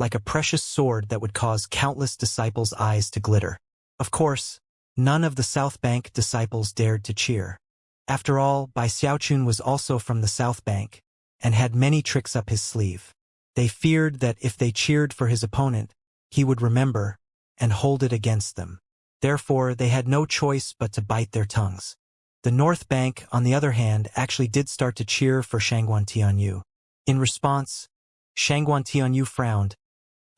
Speaker 1: like a precious sword that would cause countless disciples' eyes to glitter. Of course, none of the South Bank disciples dared to cheer. After all, Bai Xiaochun was also from the South Bank, and had many tricks up his sleeve. They feared that if they cheered for his opponent, he would remember and hold it against them. Therefore, they had no choice but to bite their tongues. The North Bank, on the other hand, actually did start to cheer for Shangguan Tianyu. In response, Shangguan Tianyu frowned,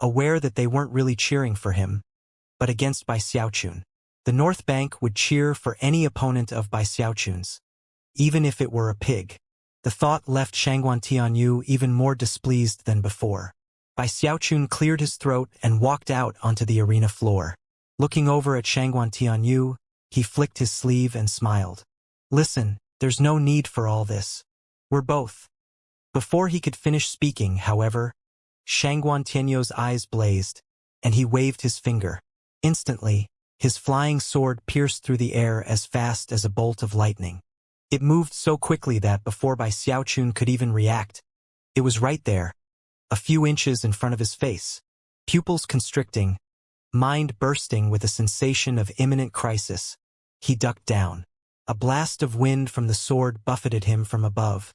Speaker 1: aware that they weren't really cheering for him, but against Bai Xiaochun. The North Bank would cheer for any opponent of Bai Xiaochun's, even if it were a pig. The thought left Shangguan Tianyu even more displeased than before. Bai Xiaochun cleared his throat and walked out onto the arena floor. Looking over at Shangguan Tianyu, he flicked his sleeve and smiled. Listen, there's no need for all this. We're both. Before he could finish speaking, however, Shangguan Tianyu's eyes blazed, and he waved his finger. Instantly, his flying sword pierced through the air as fast as a bolt of lightning. It moved so quickly that before Bai Xiaochun could even react, it was right there, a few inches in front of his face. Pupils constricting, mind bursting with a sensation of imminent crisis, he ducked down. A blast of wind from the sword buffeted him from above,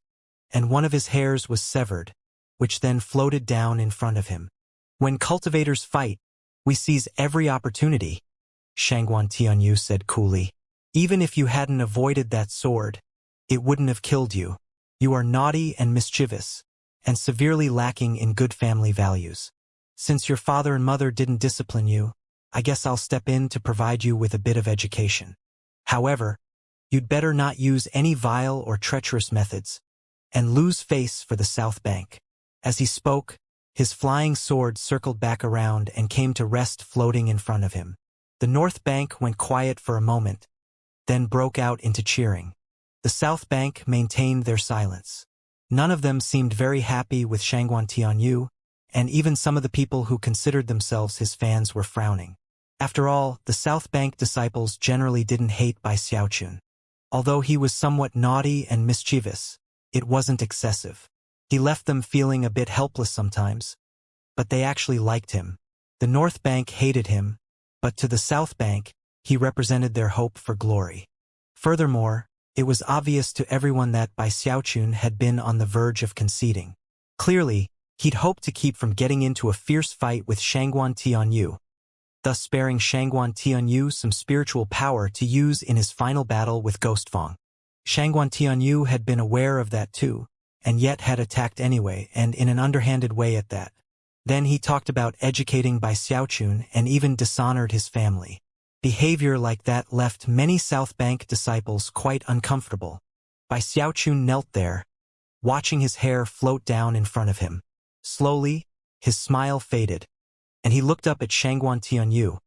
Speaker 1: and one of his hairs was severed, which then floated down in front of him. When cultivators fight, we seize every opportunity, Shangguan Tianyu said coolly. Even if you hadn't avoided that sword, it wouldn't have killed you. You are naughty and mischievous, and severely lacking in good family values. Since your father and mother didn't discipline you, I guess I'll step in to provide you with a bit of education. However, you'd better not use any vile or treacherous methods, and lose face for the South Bank. As he spoke, his flying sword circled back around and came to rest floating in front of him. The North Bank went quiet for a moment, then broke out into cheering. The South Bank maintained their silence. None of them seemed very happy with Shangguan Tianyu, and even some of the people who considered themselves his fans were frowning. After all, the South Bank disciples generally didn't hate Bai Xiaochun. Although he was somewhat naughty and mischievous, it wasn't excessive. He left them feeling a bit helpless sometimes, but they actually liked him. The North Bank hated him, but to the South Bank, he represented their hope for glory. Furthermore, it was obvious to everyone that Bai Xiaochun had been on the verge of conceding. Clearly, he'd hoped to keep from getting into a fierce fight with Shangguan Tianyu, thus sparing Shangguan Tianyu some spiritual power to use in his final battle with Ghostfang. Shangguan Tianyu had been aware of that too, and yet had attacked anyway, and in an underhanded way at that. Then he talked about educating Bai Xiaochun and even dishonored his family. Behavior like that left many South Bank disciples quite uncomfortable. Bai Xiaochun knelt there, watching his hair float down in front of him. Slowly, his smile faded, and he looked up at Shangguan Tianyu,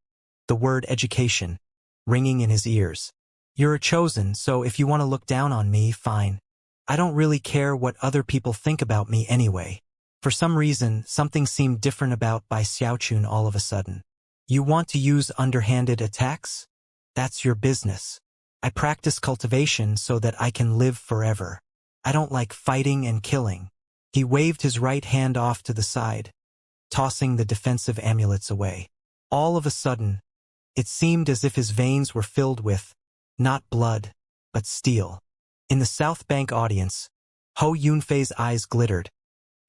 Speaker 1: the word education ringing in his ears. You're a chosen, so if you want to look down on me, fine. I don't really care what other people think about me anyway. For some reason, something seemed different about Bai Xiaochun all of a sudden. You want to use underhanded attacks? That's your business. I practice cultivation so that I can live forever. I don't like fighting and killing. He waved his right hand off to the side, tossing the defensive amulets away. All of a sudden, it seemed as if his veins were filled with, not blood, but steel. In the South Bank audience, Ho Yunfei's eyes glittered,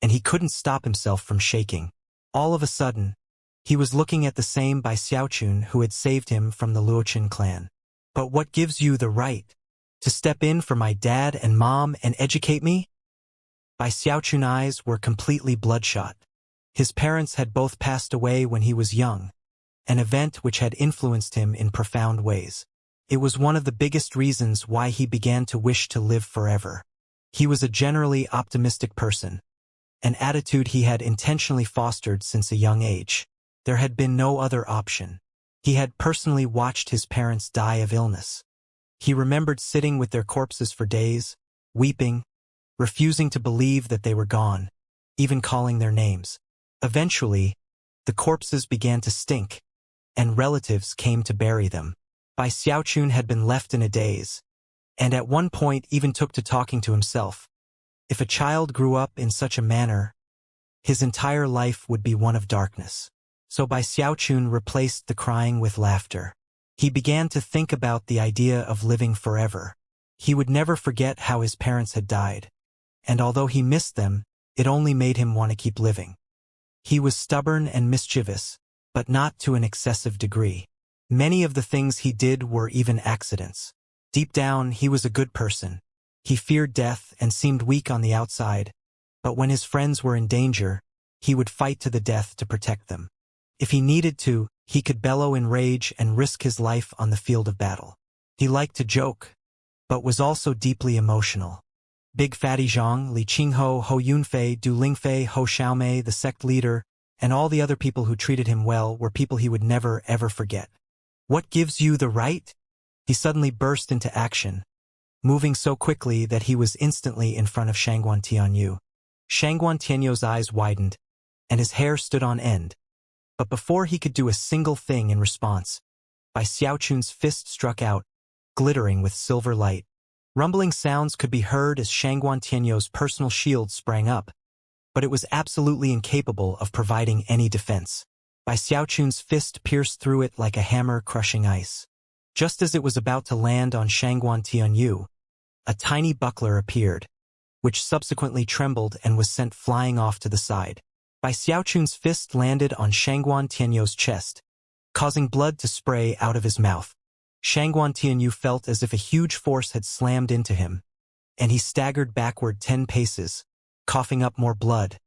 Speaker 1: and he couldn't stop himself from shaking. All of a sudden, he was looking at the same Bai Xiaochun who had saved him from the Luochen clan. But what gives you the right to step in for my dad and mom and educate me? Bai Xiaochun's eyes were completely bloodshot. His parents had both passed away when he was young, an event which had influenced him in profound ways. It was one of the biggest reasons why he began to wish to live forever. He was a generally optimistic person, an attitude he had intentionally fostered since a young age. There had been no other option. He had personally watched his parents die of illness. He remembered sitting with their corpses for days, weeping, refusing to believe that they were gone, even calling their names. Eventually, the corpses began to stink, and relatives came to bury them. Bai Xiaochun had been left in a daze, and at one point even took to talking to himself, If a child grew up in such a manner, his entire life would be one of darkness. So Bai Xiaochun replaced the crying with laughter. He began to think about the idea of living forever. He would never forget how his parents had died. And although he missed them, it only made him want to keep living. He was stubborn and mischievous, but not to an excessive degree. Many of the things he did were even accidents. Deep down, he was a good person. He feared death and seemed weak on the outside, but when his friends were in danger, he would fight to the death to protect them. If he needed to, he could bellow in rage and risk his life on the field of battle. He liked to joke, but was also deeply emotional. Big Fatty Zhang, Li Qingho, Ho Yunfei, Du Lingfei, Ho Xiaomei, the sect leader, and all the other people who treated him well were people he would never ever forget. What gives you the right? He suddenly burst into action, moving so quickly that he was instantly in front of Shangguan Tianyu. Shangguan Tianyu's eyes widened, and his hair stood on end. But before he could do a single thing in response, Bai Xiaochun's fist struck out, glittering with silver light. Rumbling sounds could be heard as Shangguan Tianyu's personal shield sprang up, but it was absolutely incapable of providing any defense. Bai Xiaochun's fist pierced through it like a hammer crushing ice. Just as it was about to land on Shangguan Tianyu, a tiny buckler appeared, which subsequently trembled and was sent flying off to the side. Bai Xiaochun's fist landed on Shangguan Tianyu's chest, causing blood to spray out of his mouth. Shangguan Tianyu felt as if a huge force had slammed into him, and he staggered backward 10 paces, coughing up more blood,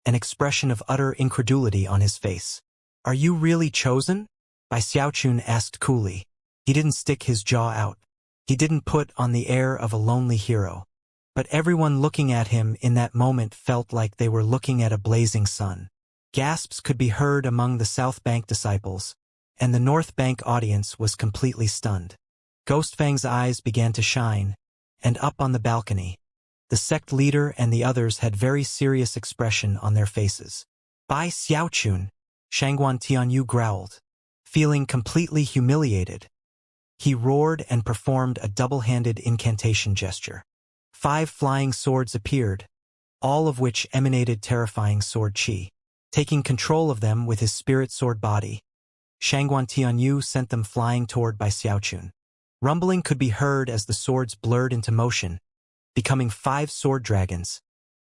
Speaker 1: an expression of utter incredulity on his face. "Are you really chosen?" Bai Xiaochun asked coolly. He didn't stick his jaw out. He didn't put on the air of a lonely hero. But everyone looking at him in that moment felt like they were looking at a blazing sun. Gasps could be heard among the South Bank disciples, and the North Bank audience was completely stunned. Ghostfang's eyes began to shine, and up on the balcony, the sect leader and the others had very serious expression on their faces. "Bai Xiaochun," Shangguan Tianyu growled, feeling completely humiliated. He roared and performed a double-handed incantation gesture. 5 flying swords appeared, all of which emanated terrifying sword chi. Taking control of them with his spirit sword body, Shangguan Tianyu sent them flying toward Bai Xiaochun. Rumbling could be heard as the swords blurred into motion, becoming 5 sword dragons,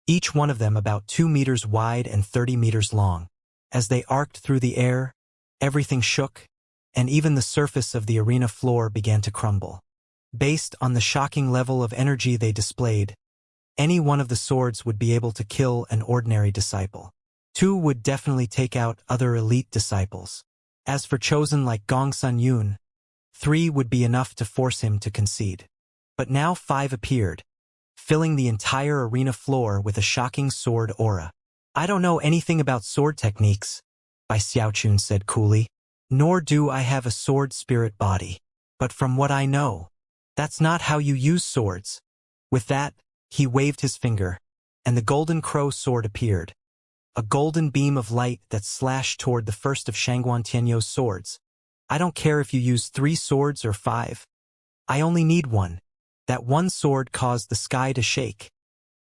Speaker 1: each one of them about 2 meters wide and 30 meters long. As they arced through the air, everything shook, and even the surface of the arena floor began to crumble. Based on the shocking level of energy they displayed, any one of the swords would be able to kill an ordinary disciple. 2 would definitely take out other elite disciples. As for chosen like Gongsun Yun, 3 would be enough to force him to concede. But now 5 appeared, filling the entire arena floor with a shocking sword aura. "I don't know anything about sword techniques," Bai Xiaochun said coolly. "Nor do I have a sword spirit body. But from what I know, that's not how you use swords." With that, he waved his finger, and the golden crow sword appeared, a golden beam of light that slashed toward the first of Shangguan Tianyu's swords. "I don't care if you use 3 swords or 5. I only need one." That one sword caused the sky to shake,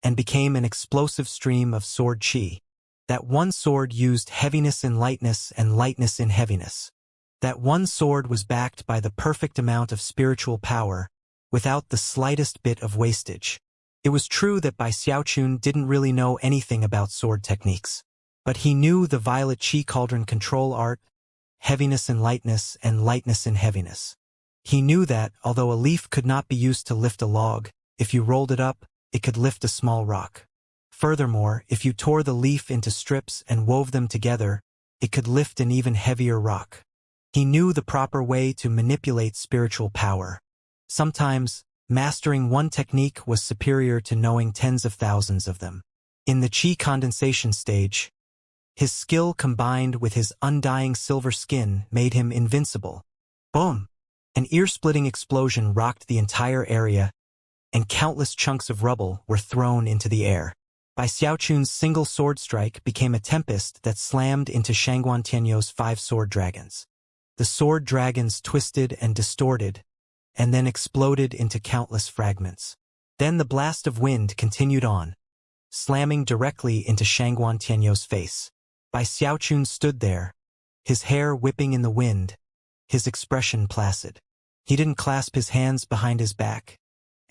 Speaker 1: and became an explosive stream of sword chi. That one sword used heaviness in lightness and lightness in heaviness. That one sword was backed by the perfect amount of spiritual power, without the slightest bit of wastage. It was true that Bai Xiaochun didn't really know anything about sword techniques, but he knew the violet chi cauldron control art, heaviness in lightness and lightness in heaviness. He knew that, although a leaf could not be used to lift a log, if you rolled it up, it could lift a small rock. Furthermore, if you tore the leaf into strips and wove them together, it could lift an even heavier rock. He knew the proper way to manipulate spiritual power. Sometimes, mastering one technique was superior to knowing tens of thousands of them. In the chi condensation stage, his skill combined with his undying silver skin made him invincible. Boom! An ear-splitting explosion rocked the entire area, and countless chunks of rubble were thrown into the air. Bai Xiaochun's single sword strike became a tempest that slammed into Shangguan Tianyu's 5 sword dragons. The sword dragons twisted and distorted, and then exploded into countless fragments. Then the blast of wind continued on, slamming directly into Shangguan Tianyou's face. Bai Xiaochun stood there, his hair whipping in the wind, his expression placid. He didn't clasp his hands behind his back,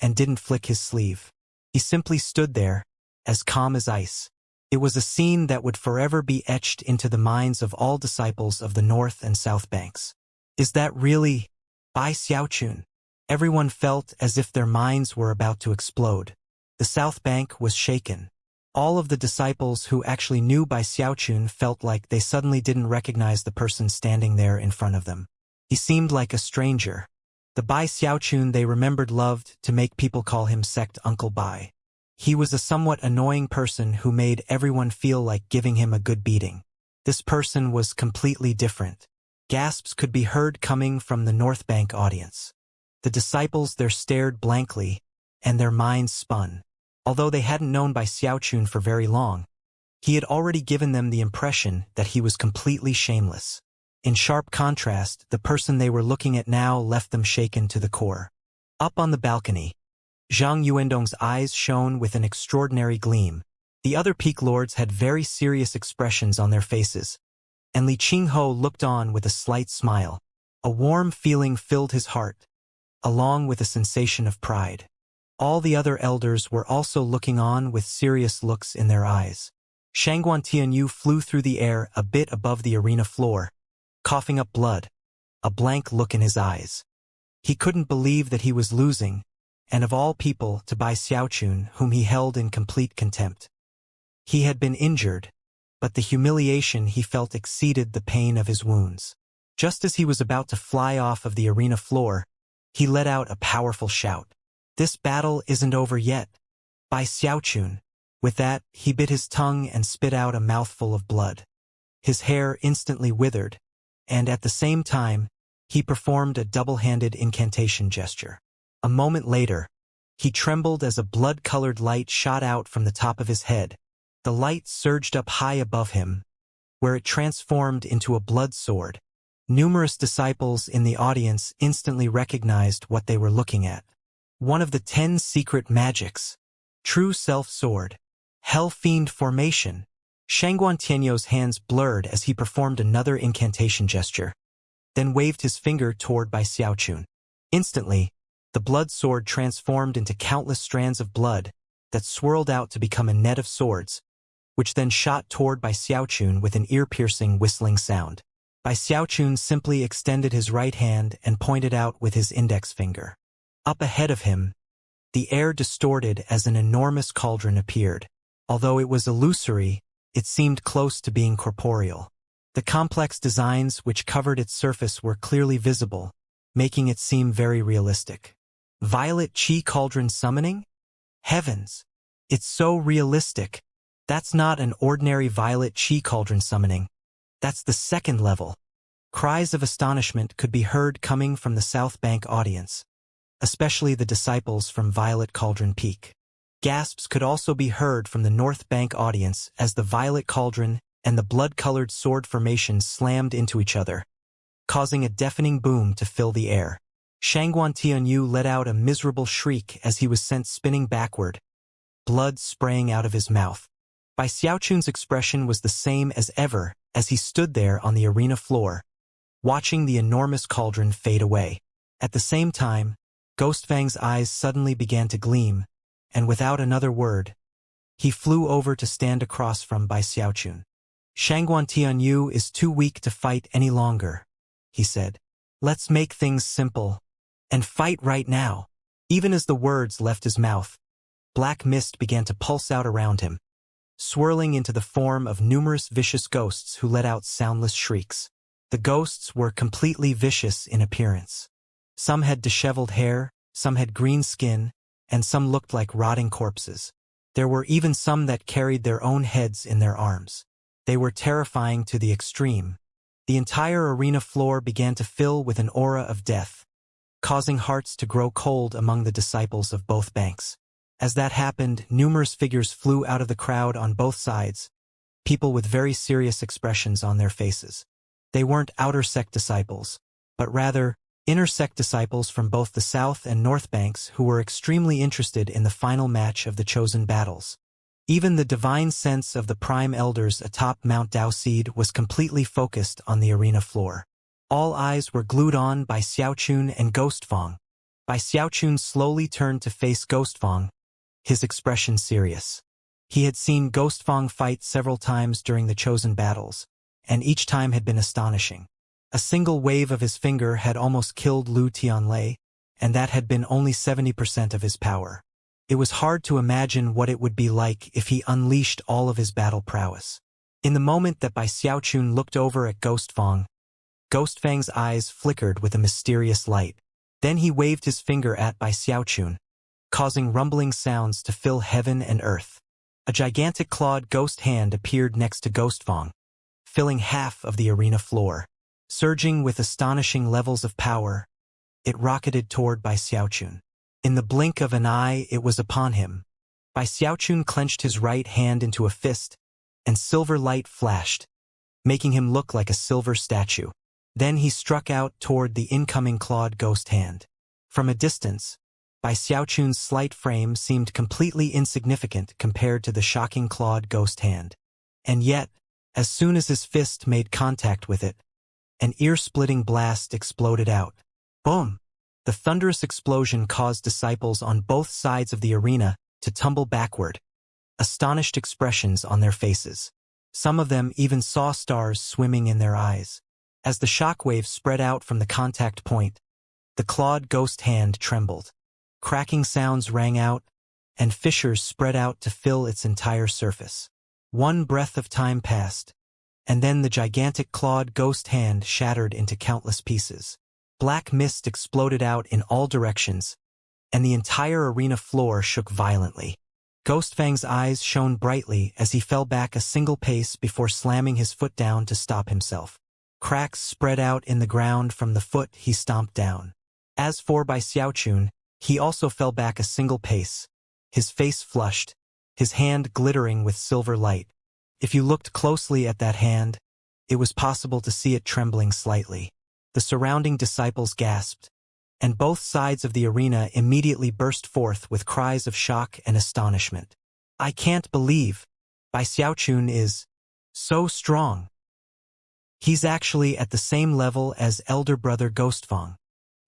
Speaker 1: and didn't flick his sleeve. He simply stood there, as calm as ice. It was a scene that would forever be etched into the minds of all disciples of the North and South Banks. Is that really Bai Xiaochun? Everyone felt as if their minds were about to explode. The South Bank was shaken. All of the disciples who actually knew Bai Xiaochun felt like they suddenly didn't recognize the person standing there in front of them. He seemed like a stranger. The Bai Xiaochun they remembered loved to make people call him Sect Uncle Bai. He was a somewhat annoying person who made everyone feel like giving him a good beating. This person was completely different. Gasps could be heard coming from the North Bank audience. The disciples there stared blankly, and their minds spun. Although they hadn't known Bai Xiaochun for very long, he had already given them the impression that he was completely shameless. In sharp contrast, the person they were looking at now left them shaken to the core. Up on the balcony, Zhang Yuandong's eyes shone with an extraordinary gleam. The other peak lords had very serious expressions on their faces, and Li Qingho looked on with a slight smile. A warm feeling filled his heart, along with a sensation of pride. All the other elders were also looking on with serious looks in their eyes. Shangguan Tianyu flew through the air a bit above the arena floor, coughing up blood, a blank look in his eyes. He couldn't believe that he was losing, and of all people to Bai Xiaochun, whom he held in complete contempt. He had been injured, but the humiliation he felt exceeded the pain of his wounds. Just as he was about to fly off of the arena floor, he let out a powerful shout. This battle isn't over yet. Bai Xiaochun. With that, he bit his tongue and spit out a mouthful of blood. His hair instantly withered, and at the same time, he performed a double-handed incantation gesture. A moment later, he trembled as a blood-colored light shot out from the top of his head. The light surged up high above him, where it transformed into a blood sword. Numerous disciples in the audience instantly recognized what they were looking at. One of the 10 secret magics. True Self Sword. Hell Fiend Formation. Shangguan Tianyou's hands blurred as he performed another incantation gesture, then waved his finger toward Bai Xiaochun. Instantly, the blood sword transformed into countless strands of blood that swirled out to become a net of swords, which then shot toward Bai Xiaochun with an ear-piercing whistling sound. Bai Xiaochun simply extended his right hand and pointed out with his index finger. Up ahead of him, the air distorted as an enormous cauldron appeared. Although it was illusory, it seemed close to being corporeal. The complex designs which covered its surface were clearly visible, making it seem very realistic. Violet Qi Cauldron Summoning? Heavens! It's so realistic. That's not an ordinary Violet Qi Cauldron Summoning. That's the second level. Cries of astonishment could be heard coming from the South Bank audience, especially the disciples from Violet Cauldron Peak. Gasps could also be heard from the North Bank audience as the Violet Cauldron and the blood-colored sword formations slammed into each other, causing a deafening boom to fill the air. Shangguan Tianyu let out a miserable shriek as he was sent spinning backward, blood spraying out of his mouth. Bai Xiaochun's expression was the same as ever as he stood there on the arena floor, watching the enormous cauldron fade away. At the same time, Ghostfang's eyes suddenly began to gleam, and without another word, he flew over to stand across from Bai Xiaochun. Shangguan Tianyu is too weak to fight any longer, he said. Let's make things simple, and fight right now. Even as the words left his mouth, black mist began to pulse out around him, swirling into the form of numerous vicious ghosts who let out soundless shrieks. The ghosts were completely vicious in appearance. Some had disheveled hair, some had green skin, and some looked like rotting corpses. There were even some that carried their own heads in their arms. They were terrifying to the extreme. The entire arena floor began to fill with an aura of death, causing hearts to grow cold among the disciples of both banks. As that happened, numerous figures flew out of the crowd on both sides, people with very serious expressions on their faces. They weren't outer sect disciples, but rather inner sect disciples from both the South and North Banks who were extremely interested in the final match of the chosen battles. Even the divine sense of the prime elders atop Mount Daoseed was completely focused on the arena floor. All eyes were glued on Bai Xiaochun and Ghostfang. Bai Xiaochun slowly turned to face Ghostfang, his expression serious. He had seen Ghostfang fight several times during the chosen battles, and each time had been astonishing. A single wave of his finger had almost killed Lu Tianlei, and that had been only 70% of his power. It was hard to imagine what it would be like if he unleashed all of his battle prowess. In the moment that Bai Xiaochun looked over at Ghostfang's eyes flickered with a mysterious light. Then he waved his finger at Bai Xiaochun, causing rumbling sounds to fill heaven and earth. A gigantic clawed ghost hand appeared next to Ghostfang, filling half of the arena floor. Surging with astonishing levels of power, it rocketed toward Bai Xiaochun. In the blink of an eye, it was upon him. Bai Xiaochun clenched his right hand into a fist, and silver light flashed, making him look like a silver statue. Then he struck out toward the incoming clawed ghost hand. From a distance, Bai Xiaochun's slight frame seemed completely insignificant compared to the shocking clawed ghost hand. And yet, as soon as his fist made contact with it, an ear-splitting blast exploded out. Boom! The thunderous explosion caused disciples on both sides of the arena to tumble backward, astonished expressions on their faces. Some of them even saw stars swimming in their eyes. As the shockwave spread out from the contact point, the clawed ghost hand trembled. Cracking sounds rang out, and fissures spread out to fill its entire surface. One breath of time passed, and then the gigantic clawed ghost hand shattered into countless pieces. Black mist exploded out in all directions, and the entire arena floor shook violently. Ghostfang's eyes shone brightly as he fell back a single pace before slamming his foot down to stop himself. Cracks spread out in the ground from the foot he stomped down. As for Bai Xiaochun, he also fell back a single pace, his face flushed, his hand glittering with silver light. If you looked closely at that hand, it was possible to see it trembling slightly. The surrounding disciples gasped, and both sides of the arena immediately burst forth with cries of shock and astonishment. I can't believe Bai Xiaochun is so strong. He's actually at the same level as elder brother Ghostfang.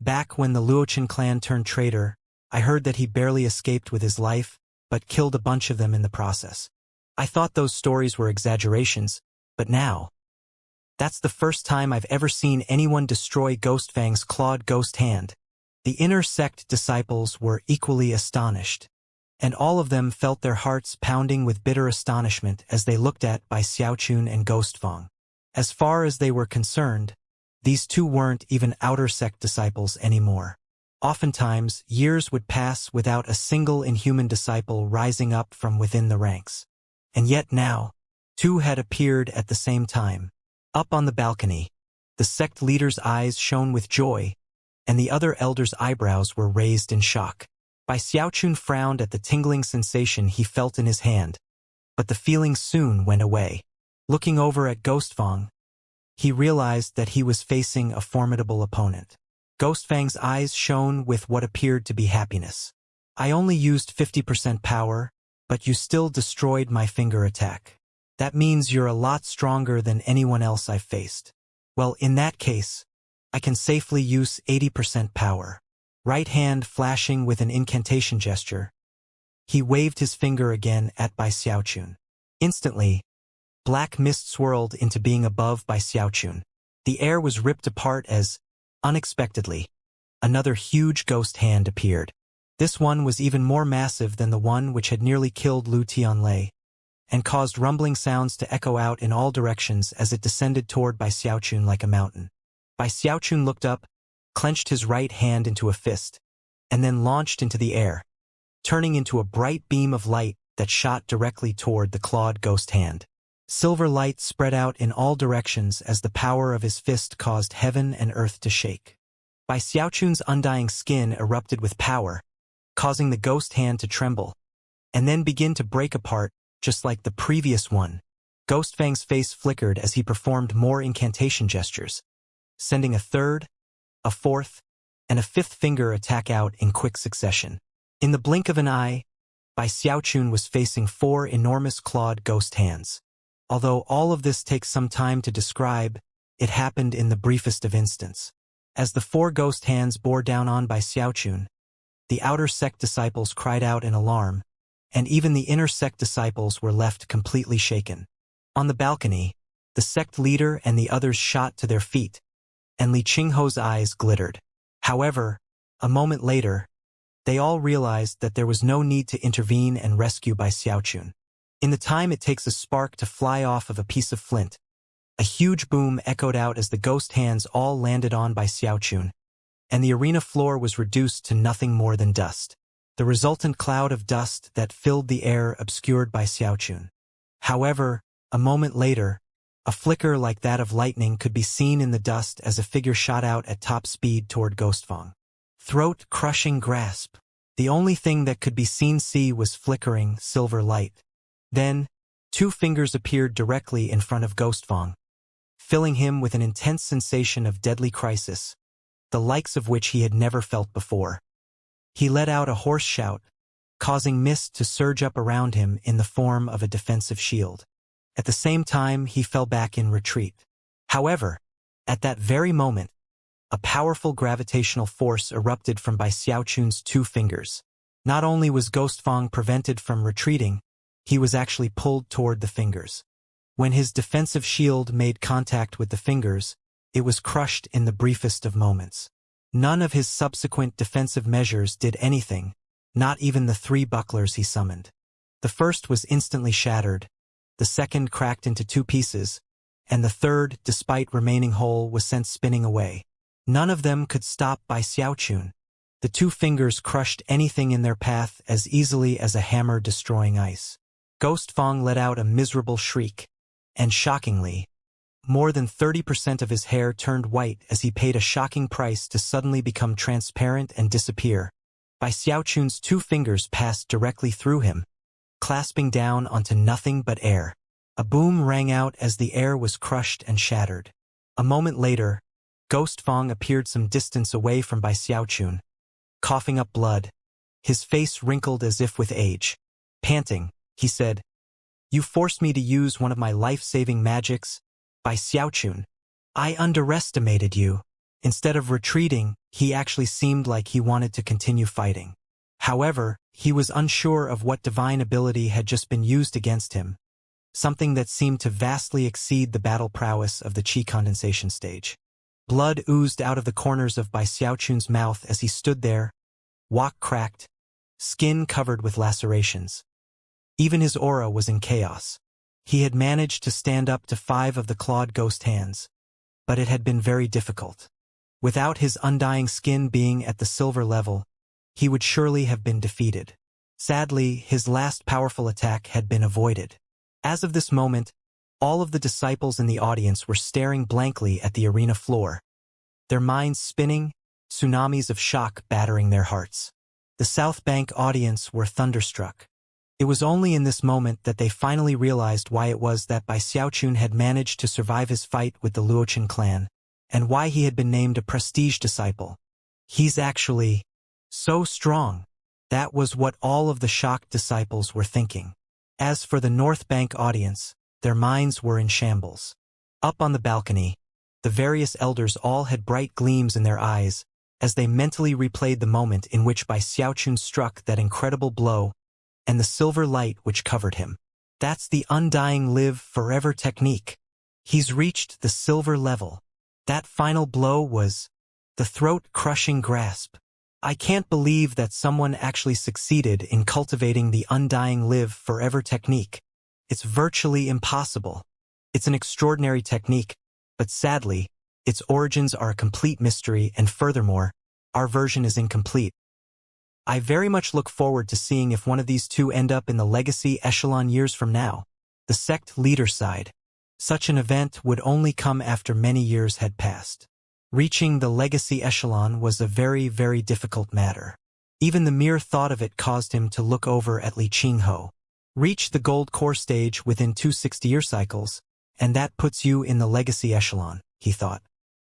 Speaker 1: Back when the Luochen clan turned traitor, I heard that he barely escaped with his life, but killed a bunch of them in the process. I thought those stories were exaggerations, but now, that's the first time I've ever seen anyone destroy Ghostfang's clawed ghost hand. The inner sect disciples were equally astonished, and all of them felt their hearts pounding with bitter astonishment as they looked at Bai Xiaochun and Ghostfang. As far as they were concerned, these two weren't even outer sect disciples anymore. Oftentimes, years would pass without a single inhuman disciple rising up from within the ranks. And yet now, two had appeared at the same time. Up on the balcony, the sect leader's eyes shone with joy, and the other elder's eyebrows were raised in shock. Bai Xiaochun frowned at the tingling sensation he felt in his hand, but the feeling soon went away. Looking over at Ghostfang, he realized that he was facing a formidable opponent. Ghostfang's eyes shone with what appeared to be happiness. I only used 50% power, but you still destroyed my finger attack. That means you're a lot stronger than anyone else I've faced. Well, in that case, I can safely use 80% power. Right hand flashing with an incantation gesture, he waved his finger again at Bai Xiaochun. Instantly, black mist swirled into being above Bai Xiaochun. The air was ripped apart as, unexpectedly, another huge ghost hand appeared. This one was even more massive than the one which had nearly killed Lu Tianlei, and caused rumbling sounds to echo out in all directions as it descended toward Bai Xiaochun like a mountain. Bai Xiaochun looked up, clenched his right hand into a fist, and then launched into the air, turning into a bright beam of light that shot directly toward the clawed ghost hand. Silver light spread out in all directions as the power of his fist caused heaven and earth to shake. Bai Xiaochun's undying skin erupted with power, causing the ghost hand to tremble, and then begin to break apart just like the previous one. Ghostfang's face flickered as he performed more incantation gestures, sending a third, a fourth, and a fifth finger attack out in quick succession. In the blink of an eye, Bai Xiaochun was facing 4 enormous clawed ghost hands. Although all of this takes some time to describe, it happened in the briefest of instants. As the 4 ghost hands bore down on Bai Xiaochun, the outer sect disciples cried out in alarm, and even the inner sect disciples were left completely shaken. On the balcony, the sect leader and the others shot to their feet, and Li Qingho's eyes glittered. However, a moment later, they all realized that there was no need to intervene and rescue Bai Xiaochun. In the time it takes a spark to fly off of a piece of flint, a huge boom echoed out as the ghost hands all landed on Bai Xiaochun, and the arena floor was reduced to nothing more than dust. The resultant cloud of dust that filled the air obscured Bai Xiaochun. However, a moment later, a flicker like that of lightning could be seen in the dust as a figure shot out at top speed toward Ghostfang. Throat-crushing grasp. The only thing that could be seen was flickering, silver light. Then, 2 fingers appeared directly in front of Ghostfang, filling him with an intense sensation of deadly crisis, the likes of which he had never felt before. He let out a hoarse shout, causing mist to surge up around him in the form of a defensive shield. At the same time, he fell back in retreat. However, at that very moment, a powerful gravitational force erupted from Bai Xiaochun's 2 fingers. Not only was Ghostfang prevented from retreating, he was actually pulled toward the fingers. When his defensive shield made contact with the fingers, it was crushed in the briefest of moments. None of his subsequent defensive measures did anything, not even the 3 bucklers he summoned. The first was instantly shattered, the second cracked into 2 pieces, and the third, despite remaining whole, was sent spinning away. None of them could stop Bai Xiaochun. The 2 fingers crushed anything in their path as easily as a hammer destroying ice. Ghostfang let out a miserable shriek, and shockingly, more than 30% of his hair turned white as he paid a shocking price to suddenly become transparent and disappear. Bai Xiaochun's 2 fingers passed directly through him, clasping down onto nothing but air. A boom rang out as the air was crushed and shattered. A moment later, Ghostfang appeared some distance away from Bai Xiaochun, coughing up blood, his face wrinkled as if with age. Panting, he said, "You forced me to use one of my life-saving magics, Bai Xiaochun. I underestimated you." Instead of retreating, he actually seemed like he wanted to continue fighting. However, he was unsure of what divine ability had just been used against him, something that seemed to vastly exceed the battle prowess of the qi condensation stage. Blood oozed out of the corners of Bai Xiaochun's mouth as he stood there, walk cracked, skin covered with lacerations. Even his aura was in chaos. He had managed to stand up to 5 of the clawed ghost hands, but it had been very difficult. Without his undying skin being at the silver level, he would surely have been defeated. Sadly, his last powerful attack had been avoided. As of this moment, all of the disciples in the audience were staring blankly at the arena floor, their minds spinning, tsunamis of shock battering their hearts. The South Bank audience were thunderstruck. It was only in this moment that they finally realized why it was that Bai Xiaochun had managed to survive his fight with the Luochen clan, and why he had been named a prestige disciple. He's actually so strong. That was what all of the shocked disciples were thinking. As for the North Bank audience, their minds were in shambles. Up on the balcony, the various elders all had bright gleams in their eyes as they mentally replayed the moment in which Bai Xiaochun struck that incredible blow and the silver light which covered him. That's the undying live forever technique. He's reached the silver level. That final blow was the throat-crushing grasp. I can't believe that someone actually succeeded in cultivating the undying live forever technique. It's virtually impossible. It's an extraordinary technique, but sadly, its origins are a complete mystery, and furthermore, our version is incomplete. I very much look forward to seeing if one of these 2 end up in the legacy echelon years from now. The sect leader side. Such an event would only come after many years had passed. Reaching the legacy echelon was a very, very difficult matter. Even the mere thought of it caused him to look over at Li Qingho. Reach the gold core stage within 2 60-year cycles, and that puts you in the legacy echelon, he thought.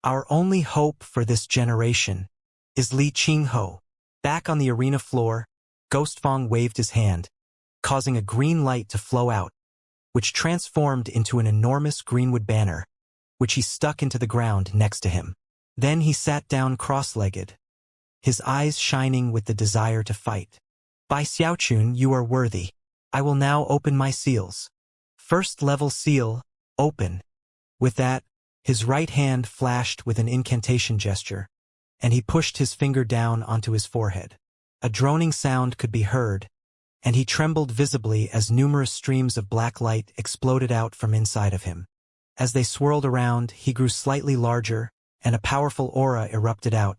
Speaker 1: Our only hope for this generation is Li Qingho. Back on the arena floor, Ghostfang waved his hand, causing a green light to flow out, which transformed into an enormous greenwood banner, which he stuck into the ground next to him. Then he sat down cross-legged, his eyes shining with the desire to fight. By Xiaochun, you are worthy. I will now open my seals. First level seal, open. With that, his right hand flashed with an incantation gesture, and he pushed his finger down onto his forehead. A droning sound could be heard, and he trembled visibly as numerous streams of black light exploded out from inside of him. As they swirled around, he grew slightly larger, and a powerful aura erupted out,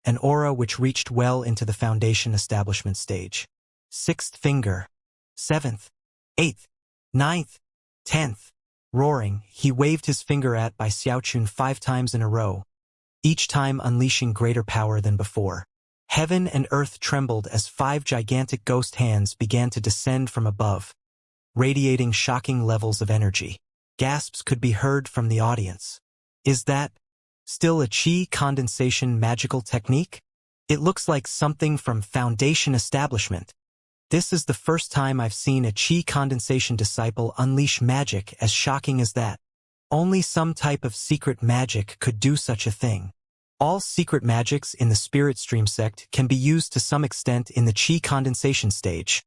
Speaker 1: an aura which reached well into the foundation establishment stage. Sixth finger. Seventh. Eighth. Ninth. 10th. Roaring, he waved his finger at Bai Xiaochun 5 times in a row, each time unleashing greater power than before. Heaven and earth trembled as 5 gigantic ghost hands began to descend from above, radiating shocking levels of energy. Gasps could be heard from the audience. Is that still a chi condensation magical technique? It looks like something from Foundation Establishment. This is the first time I've seen a chi condensation disciple unleash magic as shocking as that. Only some type of secret magic could do such a thing. All secret magics in the Spirit Stream sect can be used to some extent in the chi condensation stage.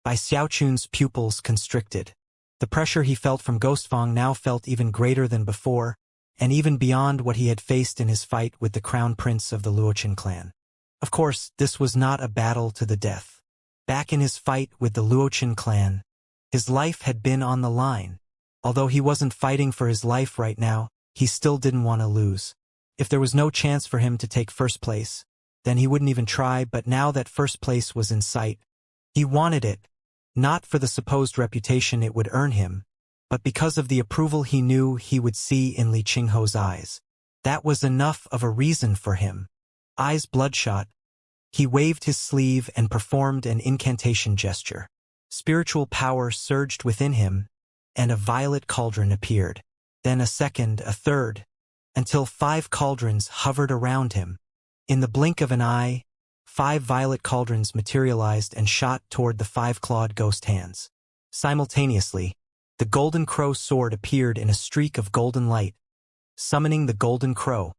Speaker 1: Bai Xiaochun's pupils constricted. The pressure he felt from Ghostfang now felt even greater than before, and even beyond what he had faced in his fight with the crown prince of the Luochen clan. Of course, this was not a battle to the death. Back in his fight with the Luochen clan, his life had been on the line. Although he wasn't fighting for his life right now, he still didn't want to lose. If there was no chance for him to take first place, then he wouldn't even try, but now that first place was in sight, he wanted it, not for the supposed reputation it would earn him, but because of the approval he knew he would see in Li Qingho's eyes. That was enough of a reason for him. Eyes bloodshot, he waved his sleeve and performed an incantation gesture. Spiritual power surged within him, and a violet cauldron appeared. Then a second, a third, until 5 cauldrons hovered around him. In the blink of an eye, 5 violet cauldrons materialized and shot toward the 5 clawed ghost hands. Simultaneously, the golden crow sword appeared in a streak of golden light, summoning the golden crow,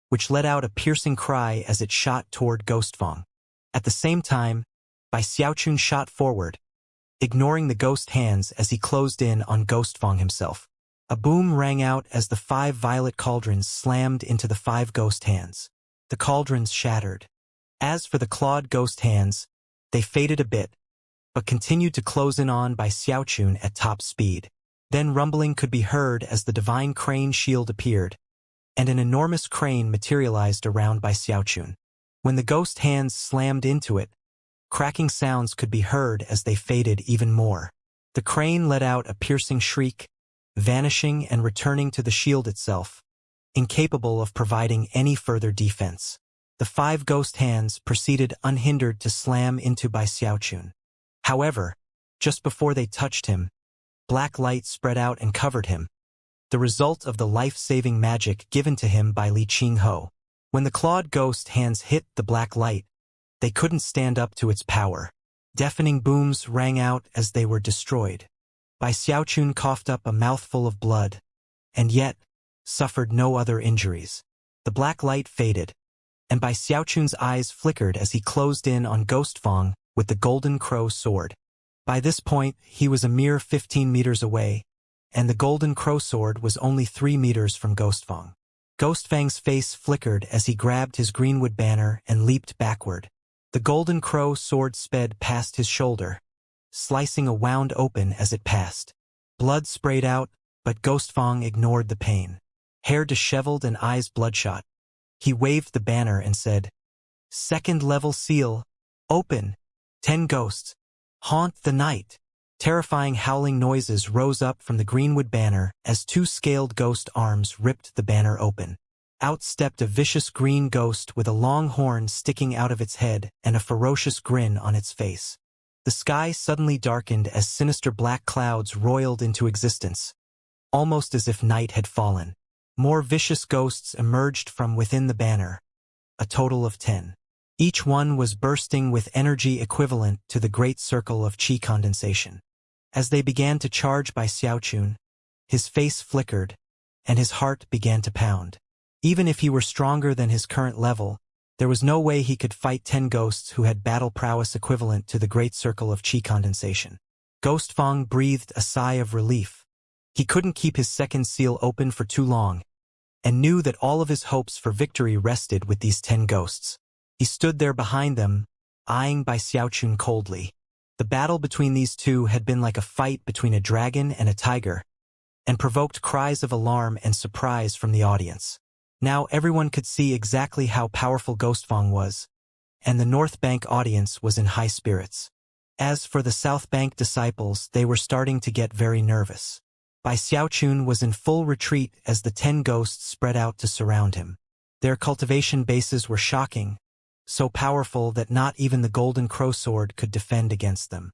Speaker 1: which let out a piercing cry as it shot toward Ghostfang. At the same time, Bai Xiaochun shot forward, ignoring the ghost hands as he closed in on Ghostfang himself. A boom rang out as the 5 violet cauldrons slammed into the 5 ghost hands. The cauldrons shattered. As for the clawed ghost hands, they faded a bit, but continued to close in on Bai Xiaochun at top speed. Then rumbling could be heard as the divine crane shield appeared, and an enormous crane materialized around Bai Xiaochun. When the ghost hands slammed into it, cracking sounds could be heard as they faded even more. The crane let out a piercing shriek, vanishing and returning to the shield itself, incapable of providing any further defense. The 5 ghost hands proceeded unhindered to slam into Bai Xiaochun. However, just before they touched him, black light spread out and covered him, the result of the life-saving magic given to him by Li Qingho. When the clawed ghost hands hit the black light, they couldn't stand up to its power. Deafening booms rang out as they were destroyed. Bai Xiaochun coughed up a mouthful of blood, and yet suffered no other injuries. The black light faded, and Bai Xiaochun's eyes flickered as he closed in on Ghostfang with the golden crow sword. By this point, he was a mere 15 meters away, and the golden crow sword was only 3 meters from Ghostfang. Ghostfang's face flickered as he grabbed his greenwood banner and leaped backward. The golden crow sword sped past his shoulder, slicing a wound open as it passed. Blood sprayed out, but Ghostfang ignored the pain. Hair disheveled and eyes bloodshot, he waved the banner and said, "Second level seal, open. 10 ghosts, haunt the night." Terrifying howling noises rose up from the greenwood banner as 2 scaled ghost arms ripped the banner open. Out stepped a vicious green ghost with a long horn sticking out of its head and a ferocious grin on its face. The sky suddenly darkened as sinister black clouds roiled into existence, almost as if night had fallen. More vicious ghosts emerged from within the banner, a total of 10. Each one was bursting with energy equivalent to the great circle of qi condensation. As they began to charge by Xiaochun, his face flickered, and his heart began to pound. Even if he were stronger than his current level, there was no way he could fight 10 ghosts who had battle prowess equivalent to the great circle of qi condensation. Ghost Fang breathed a sigh of relief. He couldn't keep his second seal open for too long, and knew that all of his hopes for victory rested with these 10 ghosts. He stood there behind them, eyeing Bai Xiaochun coldly. The battle between these two had been like a fight between a dragon and a tiger, and provoked cries of alarm and surprise from the audience. Now everyone could see exactly how powerful Ghost Fang was, and the North Bank audience was in high spirits. As for the South Bank disciples, they were starting to get very nervous. Bai Xiaochun was in full retreat as the 10 ghosts spread out to surround him. Their cultivation bases were shocking, so powerful that not even the golden crow sword could defend against them.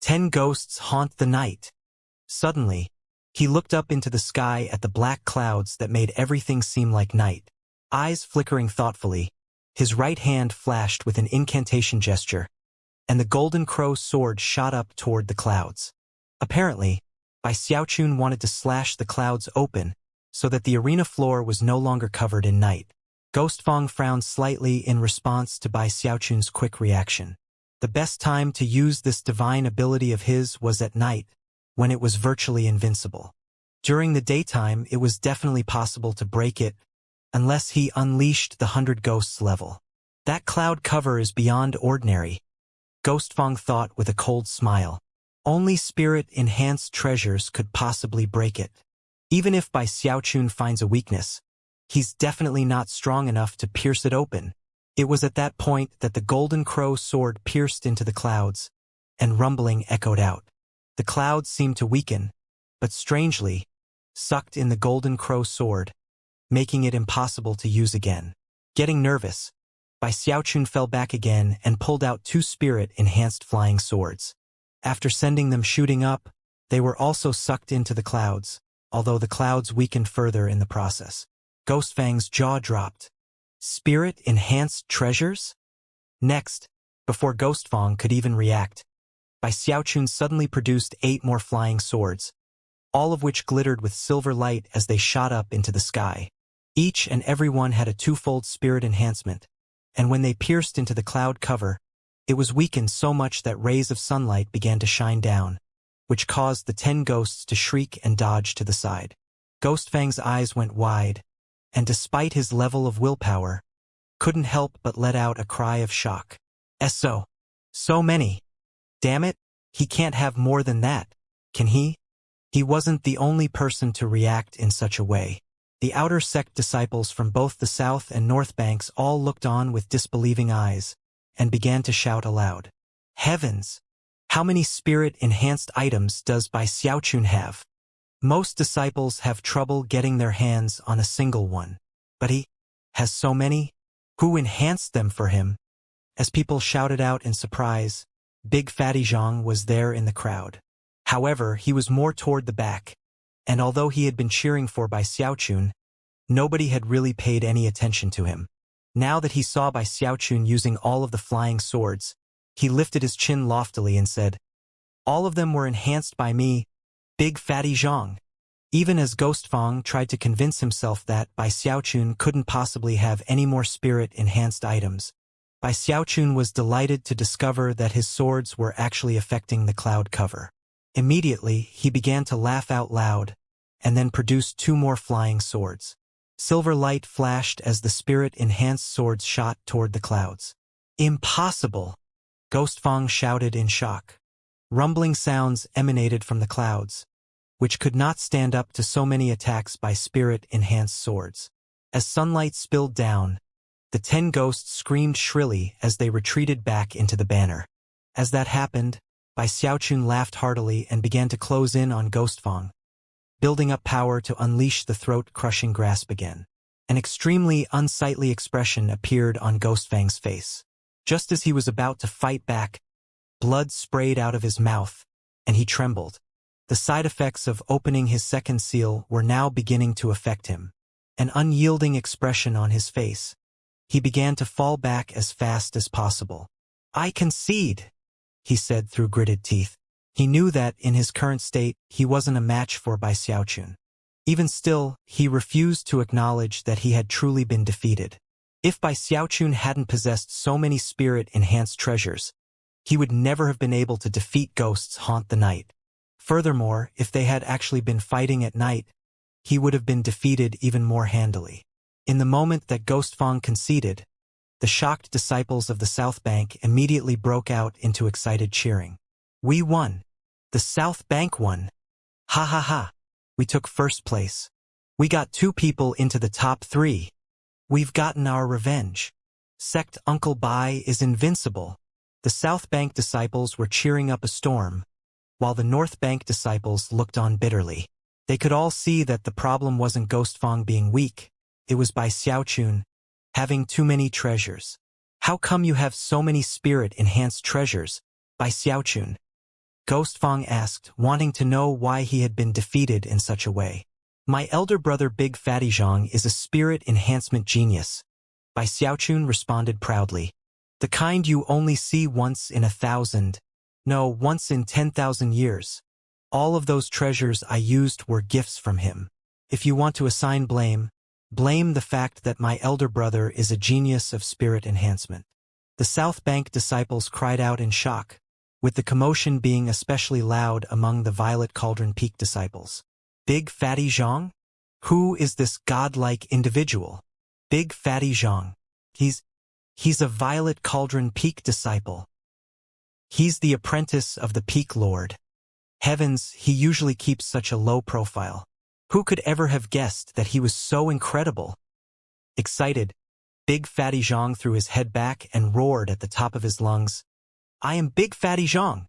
Speaker 1: 10 ghosts haunt the night. Suddenly, he looked up into the sky at the black clouds that made everything seem like night. Eyes flickering thoughtfully, his right hand flashed with an incantation gesture, and the golden crow sword shot up toward the clouds. Apparently, Bai Xiaochun wanted to slash the clouds open so that the arena floor was no longer covered in night. Ghost Fang frowned slightly in response to Bai Xiaochun's quick reaction. The best time to use this divine ability of his was at night, when it was virtually invincible. During the daytime, it was definitely possible to break it, unless he unleashed the 100 ghosts level. That cloud cover is beyond ordinary, Ghost Fang thought with a cold smile. Only spirit-enhanced treasures could possibly break it. Even if Bai Xiaochun finds a weakness, he's definitely not strong enough to pierce it open. It was at that point that the golden crow sword pierced into the clouds, and rumbling echoed out. The clouds seemed to weaken, but strangely, sucked in the golden crow sword, making it impossible to use again. Getting nervous, Bai Xiaochun fell back again and pulled out 2 spirit-enhanced flying swords. After sending them shooting up, they were also sucked into the clouds, although the clouds weakened further in the process. Ghost Fang's jaw dropped. Spirit-enhanced treasures? Next, before Ghost Fang could even react, Bai Xiaochun suddenly produced 8 more flying swords, all of which glittered with silver light as they shot up into the sky. Each and every one had a 2-fold spirit enhancement, and when they pierced into the cloud cover, it was weakened so much that rays of sunlight began to shine down, which caused the 10 ghosts to shriek and dodge to the side. Ghost Fang's eyes went wide, and despite his level of willpower, couldn't help but let out a cry of shock. So many. Damn it, he can't have more than that, can he? He wasn't the only person to react in such a way. The outer sect disciples from both the South and North Banks all looked on with disbelieving eyes, and began to shout aloud. Heavens! How many spirit-enhanced items does Bai Xiaochun have? Most disciples have trouble getting their hands on a single one, but he has so many? Who enhanced them for him? As people shouted out in surprise, Big Fatty Zhang was there in the crowd. However, he was more toward the back, and although he had been cheering for Bai Xiaochun, nobody had really paid any attention to him. Now that he saw Bai Xiaochun using all of the flying swords, he lifted his chin loftily and said, "All of them were enhanced by me, Big Fatty Zhang." Even as Ghost Fang tried to convince himself that Bai Xiaochun couldn't possibly have any more spirit-enhanced items, Bai Xiaochun was delighted to discover that his swords were actually affecting the cloud cover. Immediately, he began to laugh out loud, and then produced 2 more flying swords. Silver light flashed as the spirit-enhanced swords shot toward the clouds. Impossible! Ghost Fang shouted in shock. Rumbling sounds emanated from the clouds, which could not stand up to so many attacks by spirit-enhanced swords. As sunlight spilled down, the 10 ghosts screamed shrilly as they retreated back into the banner. As that happened, Bai Xiaochun laughed heartily and began to close in on Ghost Fang, building up power to unleash the throat-crushing grasp again. An extremely unsightly expression appeared on Ghost Fang's face. Just as he was about to fight back, blood sprayed out of his mouth, and he trembled. The side effects of opening his second seal were now beginning to affect him. An unyielding expression on his face. he began to fall back as fast as possible. "I concede," he said through gritted teeth. He knew that, in his current state, he wasn't a match for Bai Xiaochun. Even still, he refused to acknowledge that he had truly been defeated. If Bai Xiaochun hadn't possessed so many spirit-enhanced treasures, he would never have been able to defeat ghosts haunt the night. Furthermore, if they had actually been fighting at night, he would have been defeated even more handily. In the moment that Ghost Fong conceded, the shocked disciples of the South Bank immediately broke out into excited cheering. "We won! The South Bank won! Ha ha ha! We took first place. We got 2 people into the top 3. We've gotten our revenge. Sect Uncle Bai is invincible." The South Bank disciples were cheering up a storm, while the North Bank disciples looked on bitterly. They could all see that the problem wasn't Ghost Fong being weak, it was Bai Xiaochun having too many treasures. "How come you have so many spirit-enhanced treasures, Bai Xiaochun?" Ghost Fong asked, wanting to know why he had been defeated in such a way. "My elder brother Big Fatty Zhang is a spirit enhancement genius," Bai Xiaochun responded proudly. "The kind you only see once in 1,000, no, once in 10,000 years. All of those treasures I used were gifts from him. If you want to assign blame, blame the fact that my elder brother is a genius of spirit enhancement." The South Bank disciples cried out in shock, with the commotion being especially loud among the Violet Cauldron Peak disciples. "Big Fatty Zhang? Who is this godlike individual? Big Fatty Zhang. He's a Violet Cauldron Peak disciple. He's the apprentice of the Peak Lord. Heavens, he usually keeps such a low profile. Who could ever have guessed that he was so incredible?" Excited, Big Fatty Zhang threw his head back and roared at the top of his lungs, "I am Big Fatty Zhang.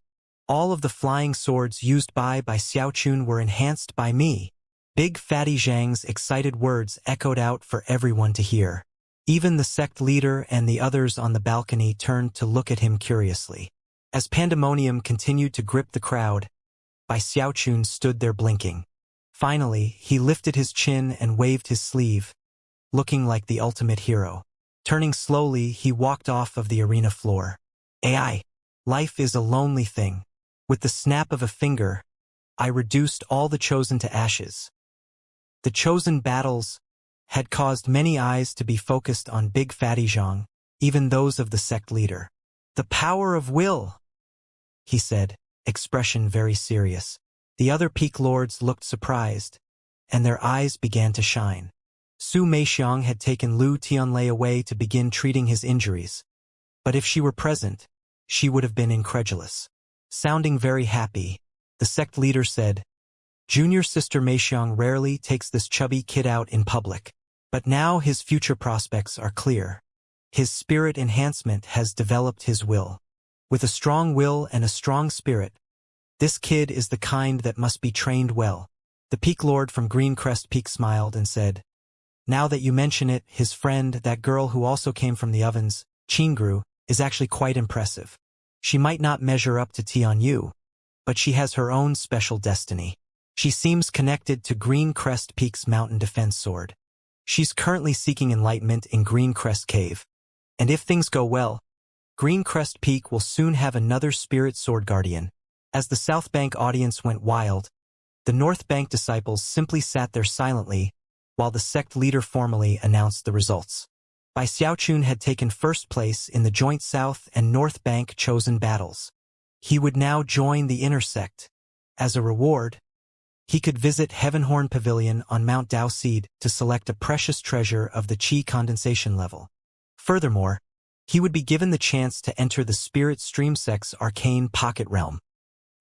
Speaker 1: All of the flying swords used by Xiaochun were enhanced by me." Big Fatty Zhang's excited words echoed out for everyone to hear. Even the sect leader and the others on the balcony turned to look at him curiously. As pandemonium continued to grip the crowd, Bai Xiaochun stood there blinking. Finally, he lifted his chin and waved his sleeve, looking like the ultimate hero. Turning slowly, he walked off of the arena floor. "AI, life is a lonely thing. With the snap of a finger, I reduced all the chosen to ashes." The chosen battles had caused many eyes to be focused on Big Fatty Zhang, even those of the sect leader. "The power of will," he said, expression very serious. The other peak lords looked surprised, and their eyes began to shine. Su Meixiang had taken Lu Tianlei away to begin treating his injuries, but if she were present, she would have been incredulous. Sounding very happy, the sect leader said, "Junior Sister Meixiang rarely takes this chubby kid out in public, but now his future prospects are clear. His spirit enhancement has developed his will. With a strong will and a strong spirit, this kid is the kind that must be trained well." The Peak Lord from Greencrest Peak smiled and said, "Now that you mention it, his friend, that girl who also came from the ovens, Qingru, is actually quite impressive. She might not measure up to Tianyu, but she has her own special destiny. She seems connected to Greencrest Peak's mountain defense sword. She's currently seeking enlightenment in Greencrest Cave, and if things go well, Greencrest Peak will soon have another spirit sword guardian." As the South Bank audience went wild, the North Bank disciples simply sat there silently while the sect leader formally announced the results. Bai Xiaochun had taken first place in the joint South and North Bank chosen battles. He would now join the inner sect. As a reward, he could visit Heavenhorn Pavilion on Mount Daoseed to select a precious treasure of the Qi condensation level. Furthermore, he would be given the chance to enter the Spirit Stream Sect's arcane pocket realm,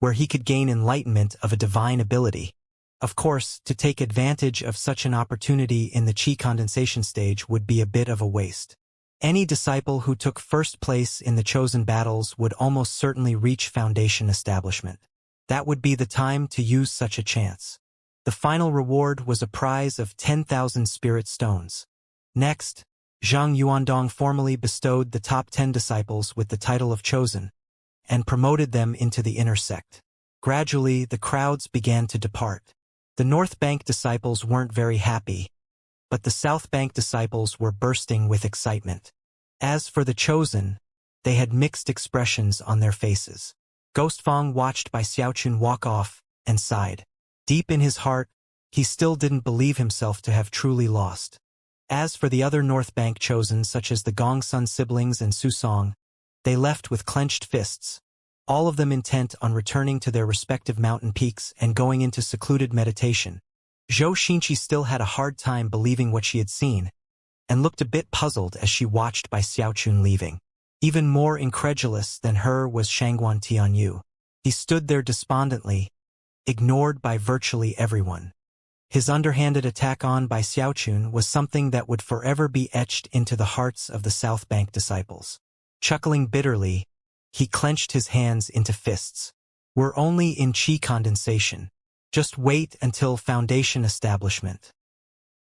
Speaker 1: where he could gain enlightenment of a divine ability. Of course, to take advantage of such an opportunity in the Qi condensation stage would be a bit of a waste. Any disciple who took first place in the chosen battles would almost certainly reach Foundation establishment. That would be the time to use such a chance. The final reward was a prize of 10,000 spirit stones. Next, Zhang Yuandong formally bestowed the top 10 disciples with the title of chosen, and promoted them into the inner sect. Gradually, the crowds began to depart. The North Bank disciples weren't very happy, but the South Bank disciples were bursting with excitement. As for the chosen, they had mixed expressions on their faces. Ghostfang watched Bai Xiaochun walk off and sighed. Deep in his heart, he still didn't believe himself to have truly lost. As for the other North Bank chosen such as the Gongsun siblings and Su Song, they left with clenched fists, all of them intent on returning to their respective mountain peaks and going into secluded meditation. Zhou Xinqi still had a hard time believing what she had seen, and looked a bit puzzled as she watched Bai Xiaochun leaving. Even more incredulous than her was Shangguan Tianyu. He stood there despondently, ignored by virtually everyone. His underhanded attack on Bai Xiaochun was something that would forever be etched into the hearts of the South Bank disciples. Chuckling bitterly, he clenched his hands into fists. We're only in qi condensation. Just wait until foundation establishment.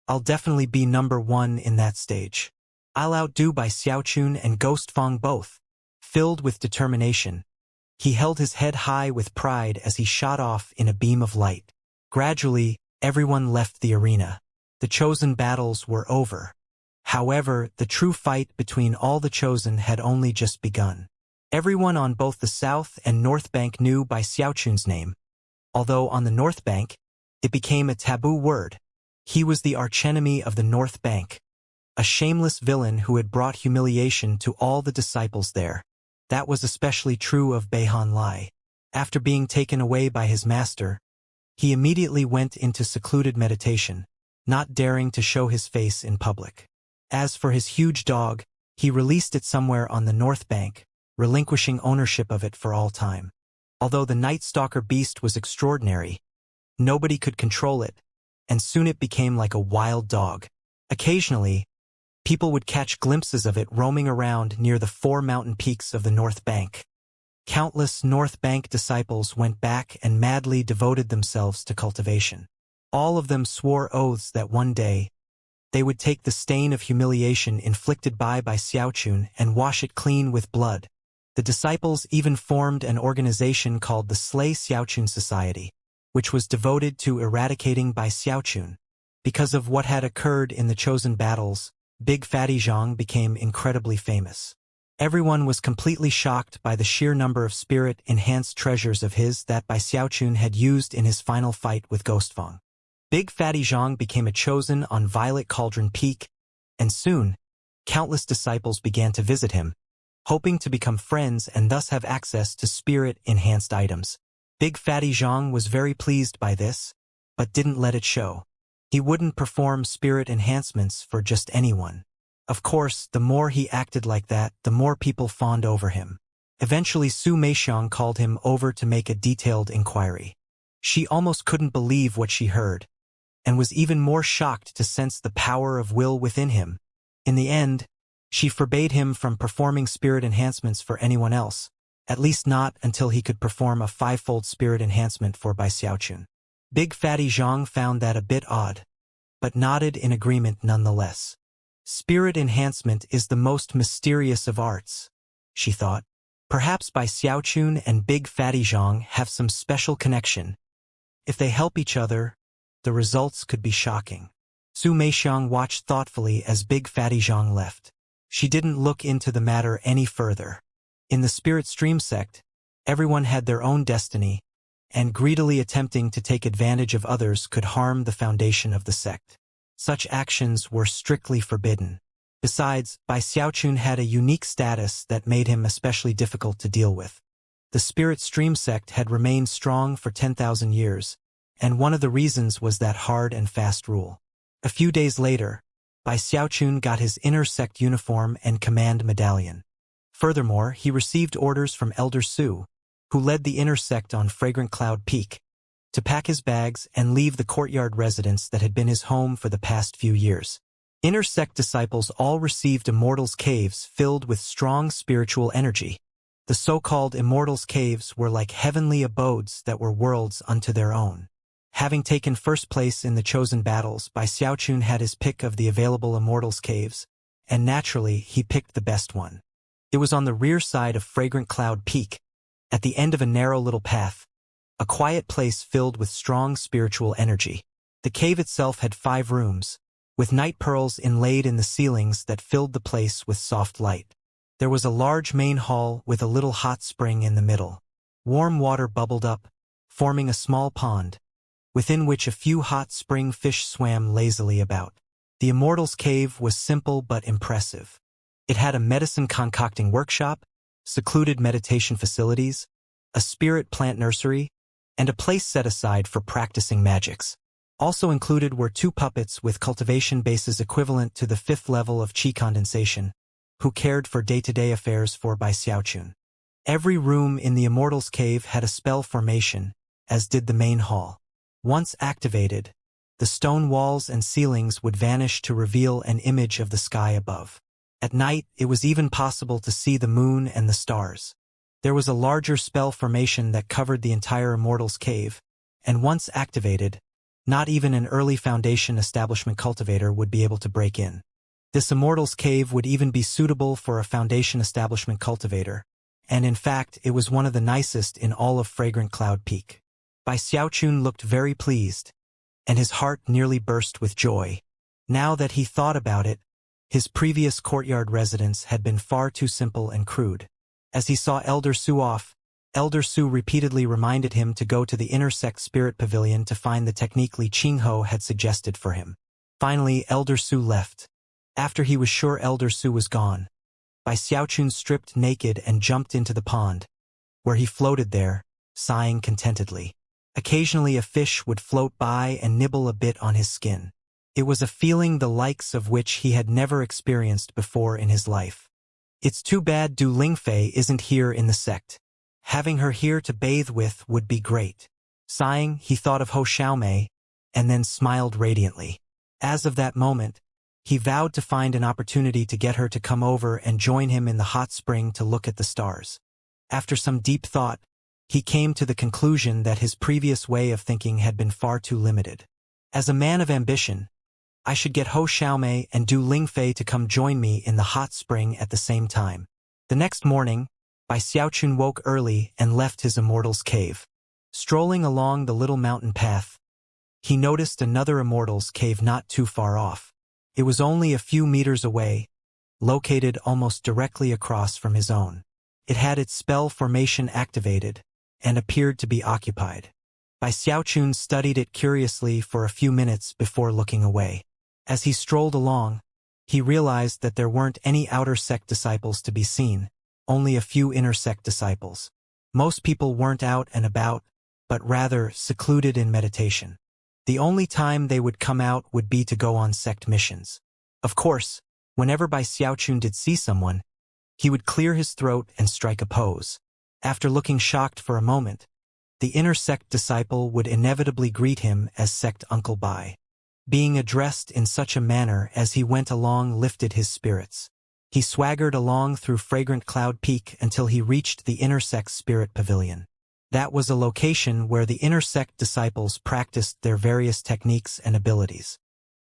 Speaker 1: I'll definitely be number one in that stage. I'll outdo Bai Xiaochun and Ghostfang both. Filled with determination, he held his head high with pride as he shot off in a beam of light. Gradually, everyone left the arena. The chosen battles were over. However, the true fight between all the chosen had only just begun. Everyone on both the South and North Bank knew Bai Xiaochun's name, although on the North Bank, it became a taboo word. He was the archenemy of the North Bank, a shameless villain who had brought humiliation to all the disciples there. That was especially true of Beihan Lai. After being taken away by his master, he immediately went into secluded meditation, not daring to show his face in public. As for his huge dog, he released it somewhere on the North Bank, relinquishing ownership of it for all time. Although the Night Stalker beast was extraordinary, nobody could control it, and soon it became like a wild dog. Occasionally, people would catch glimpses of it roaming around near the 4 mountain peaks of the North Bank. Countless North Bank disciples went back and madly devoted themselves to cultivation. All of them swore oaths that one day, they would take the stain of humiliation inflicted by Xiaochun and wash it clean with blood. The disciples even formed an organization called the Slay Xiaochun Society, which was devoted to eradicating Bai Xiaochun. Because of what had occurred in the chosen battles, Big Fatty Zhang became incredibly famous. Everyone was completely shocked by the sheer number of spirit-enhanced treasures of his that Bai Xiaochun had used in his final fight with Ghostfang. Big Fatty Zhang became a chosen on Violet Cauldron Peak, and soon, countless disciples began to visit him, hoping to become friends and thus have access to spirit-enhanced items. Big Fatty Zhang was very pleased by this, but didn't let it show. He wouldn't perform spirit enhancements for just anyone. Of course, the more he acted like that, the more people fawned over him. Eventually Su Meixiang called him over to make a detailed inquiry. She almost couldn't believe what she heard, and was even more shocked to sense the power of will within him. In the end, she forbade him from performing spirit enhancements for anyone else, at least not until he could perform a 5-fold spirit enhancement for Bai Xiaochun. Big Fatty Zhang found that a bit odd, but nodded in agreement nonetheless. Spirit enhancement is the most mysterious of arts, she thought. Perhaps Bai Xiaochun and Big Fatty Zhang have some special connection. If they help each other, the results could be shocking. Su Meixiang watched thoughtfully as Big Fatty Zhang left. She didn't look into the matter any further. In the Spirit Stream sect, everyone had their own destiny, and greedily attempting to take advantage of others could harm the foundation of the sect. Such actions were strictly forbidden. Besides, Bai Xiaochun had a unique status that made him especially difficult to deal with. The Spirit Stream sect had remained strong for 10,000 years, and one of the reasons was that hard and fast rule. A few days later, Bai Xiaochun got his inner sect uniform and command medallion. Furthermore, he received orders from Elder Su, who led the inner sect on Fragrant Cloud Peak, to pack his bags and leave the courtyard residence that had been his home for the past few years. Inner sect disciples all received Immortals' Caves filled with strong spiritual energy. The so-called Immortals' Caves were like heavenly abodes that were worlds unto their own. Having taken first place in the chosen battles, Bai Xiaochun had his pick of the available Immortals' Caves, and naturally he picked the best one. It was on the rear side of Fragrant Cloud Peak, at the end of a narrow little path, a quiet place filled with strong spiritual energy. The cave itself had 5 rooms, with night pearls inlaid in the ceilings that filled the place with soft light. There was a large main hall with a little hot spring in the middle. Warm water bubbled up, forming a small pond, within which a few hot spring fish swam lazily about. The Immortal's Cave was simple but impressive. It had a medicine concocting workshop, secluded meditation facilities, a spirit plant nursery, and a place set aside for practicing magics. Also included were 2 puppets with cultivation bases equivalent to the 5th level of qi condensation, who cared for day-to-day affairs for Bai Xiaochun. Every room in the Immortal's Cave had a spell formation, as did the main hall. Once activated, the stone walls and ceilings would vanish to reveal an image of the sky above. At night, it was even possible to see the moon and the stars. There was a larger spell formation that covered the entire Immortal's Cave, and once activated, not even an early Foundation establishment cultivator would be able to break in. This Immortal's Cave would even be suitable for a Foundation establishment cultivator, and in fact, it was one of the nicest in all of Fragrant Cloud Peak. Bai Xiaochun looked very pleased, and his heart nearly burst with joy. Now that he thought about it, his previous courtyard residence had been far too simple and crude. As he saw Elder Su off, Elder Su repeatedly reminded him to go to the Intersect Spirit Pavilion to find the technique Li Qingho had suggested for him. Finally, Elder Su left. After he was sure Elder Su was gone, Bai Xiaochun stripped naked and jumped into the pond, where he floated there, sighing contentedly. Occasionally a fish would float by and nibble a bit on his skin. It was a feeling the likes of which he had never experienced before in his life. It's too bad Du Lingfei isn't here in the sect. Having her here to bathe with would be great. Sighing, he thought of Ho Xiaomei, and then smiled radiantly. As of that moment, he vowed to find an opportunity to get her to come over and join him in the hot spring to look at the stars. After some deep thought, he came to the conclusion that his previous way of thinking had been far too limited. As a man of ambition, I should get Ho Xiaomei and Du Lingfei to come join me in the hot spring at the same time. The next morning, Bai Xiaochun woke early and left his Immortal's Cave. Strolling along the little mountain path, he noticed another Immortal's Cave not too far off. It was only a few meters away, located almost directly across from his own. It had its spell formation activated, and appeared to be occupied. Bai Xiaochun studied it curiously for a few minutes before looking away. As he strolled along, he realized that there weren't any outer sect disciples to be seen, only a few inner sect disciples. Most people weren't out and about, but rather secluded in meditation. The only time they would come out would be to go on sect missions. Of course, whenever Bai Xiaochun did see someone, he would clear his throat and strike a pose. After looking shocked for a moment, the inner sect disciple would inevitably greet him as Sect Uncle Bai. Being addressed in such a manner as he went along lifted his spirits. He swaggered along through Fragrant Cloud Peak until he reached the Intersect Spirit Pavilion. That was a location where the Intersect disciples practiced their various techniques and abilities.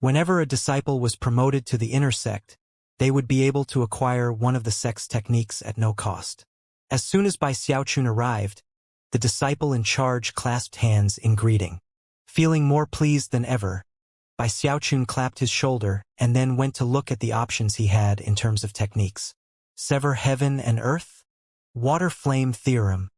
Speaker 1: Whenever a disciple was promoted to the Intersect, they would be able to acquire one of the sect's techniques at no cost. As soon as Bai Xiaochun arrived, the disciple in charge clasped hands in greeting. Feeling more pleased than ever, Bai Xiaochun clapped his shoulder and then went to look at the options he had in terms of techniques. Sever Heaven and Earth? Water Flame Theorem?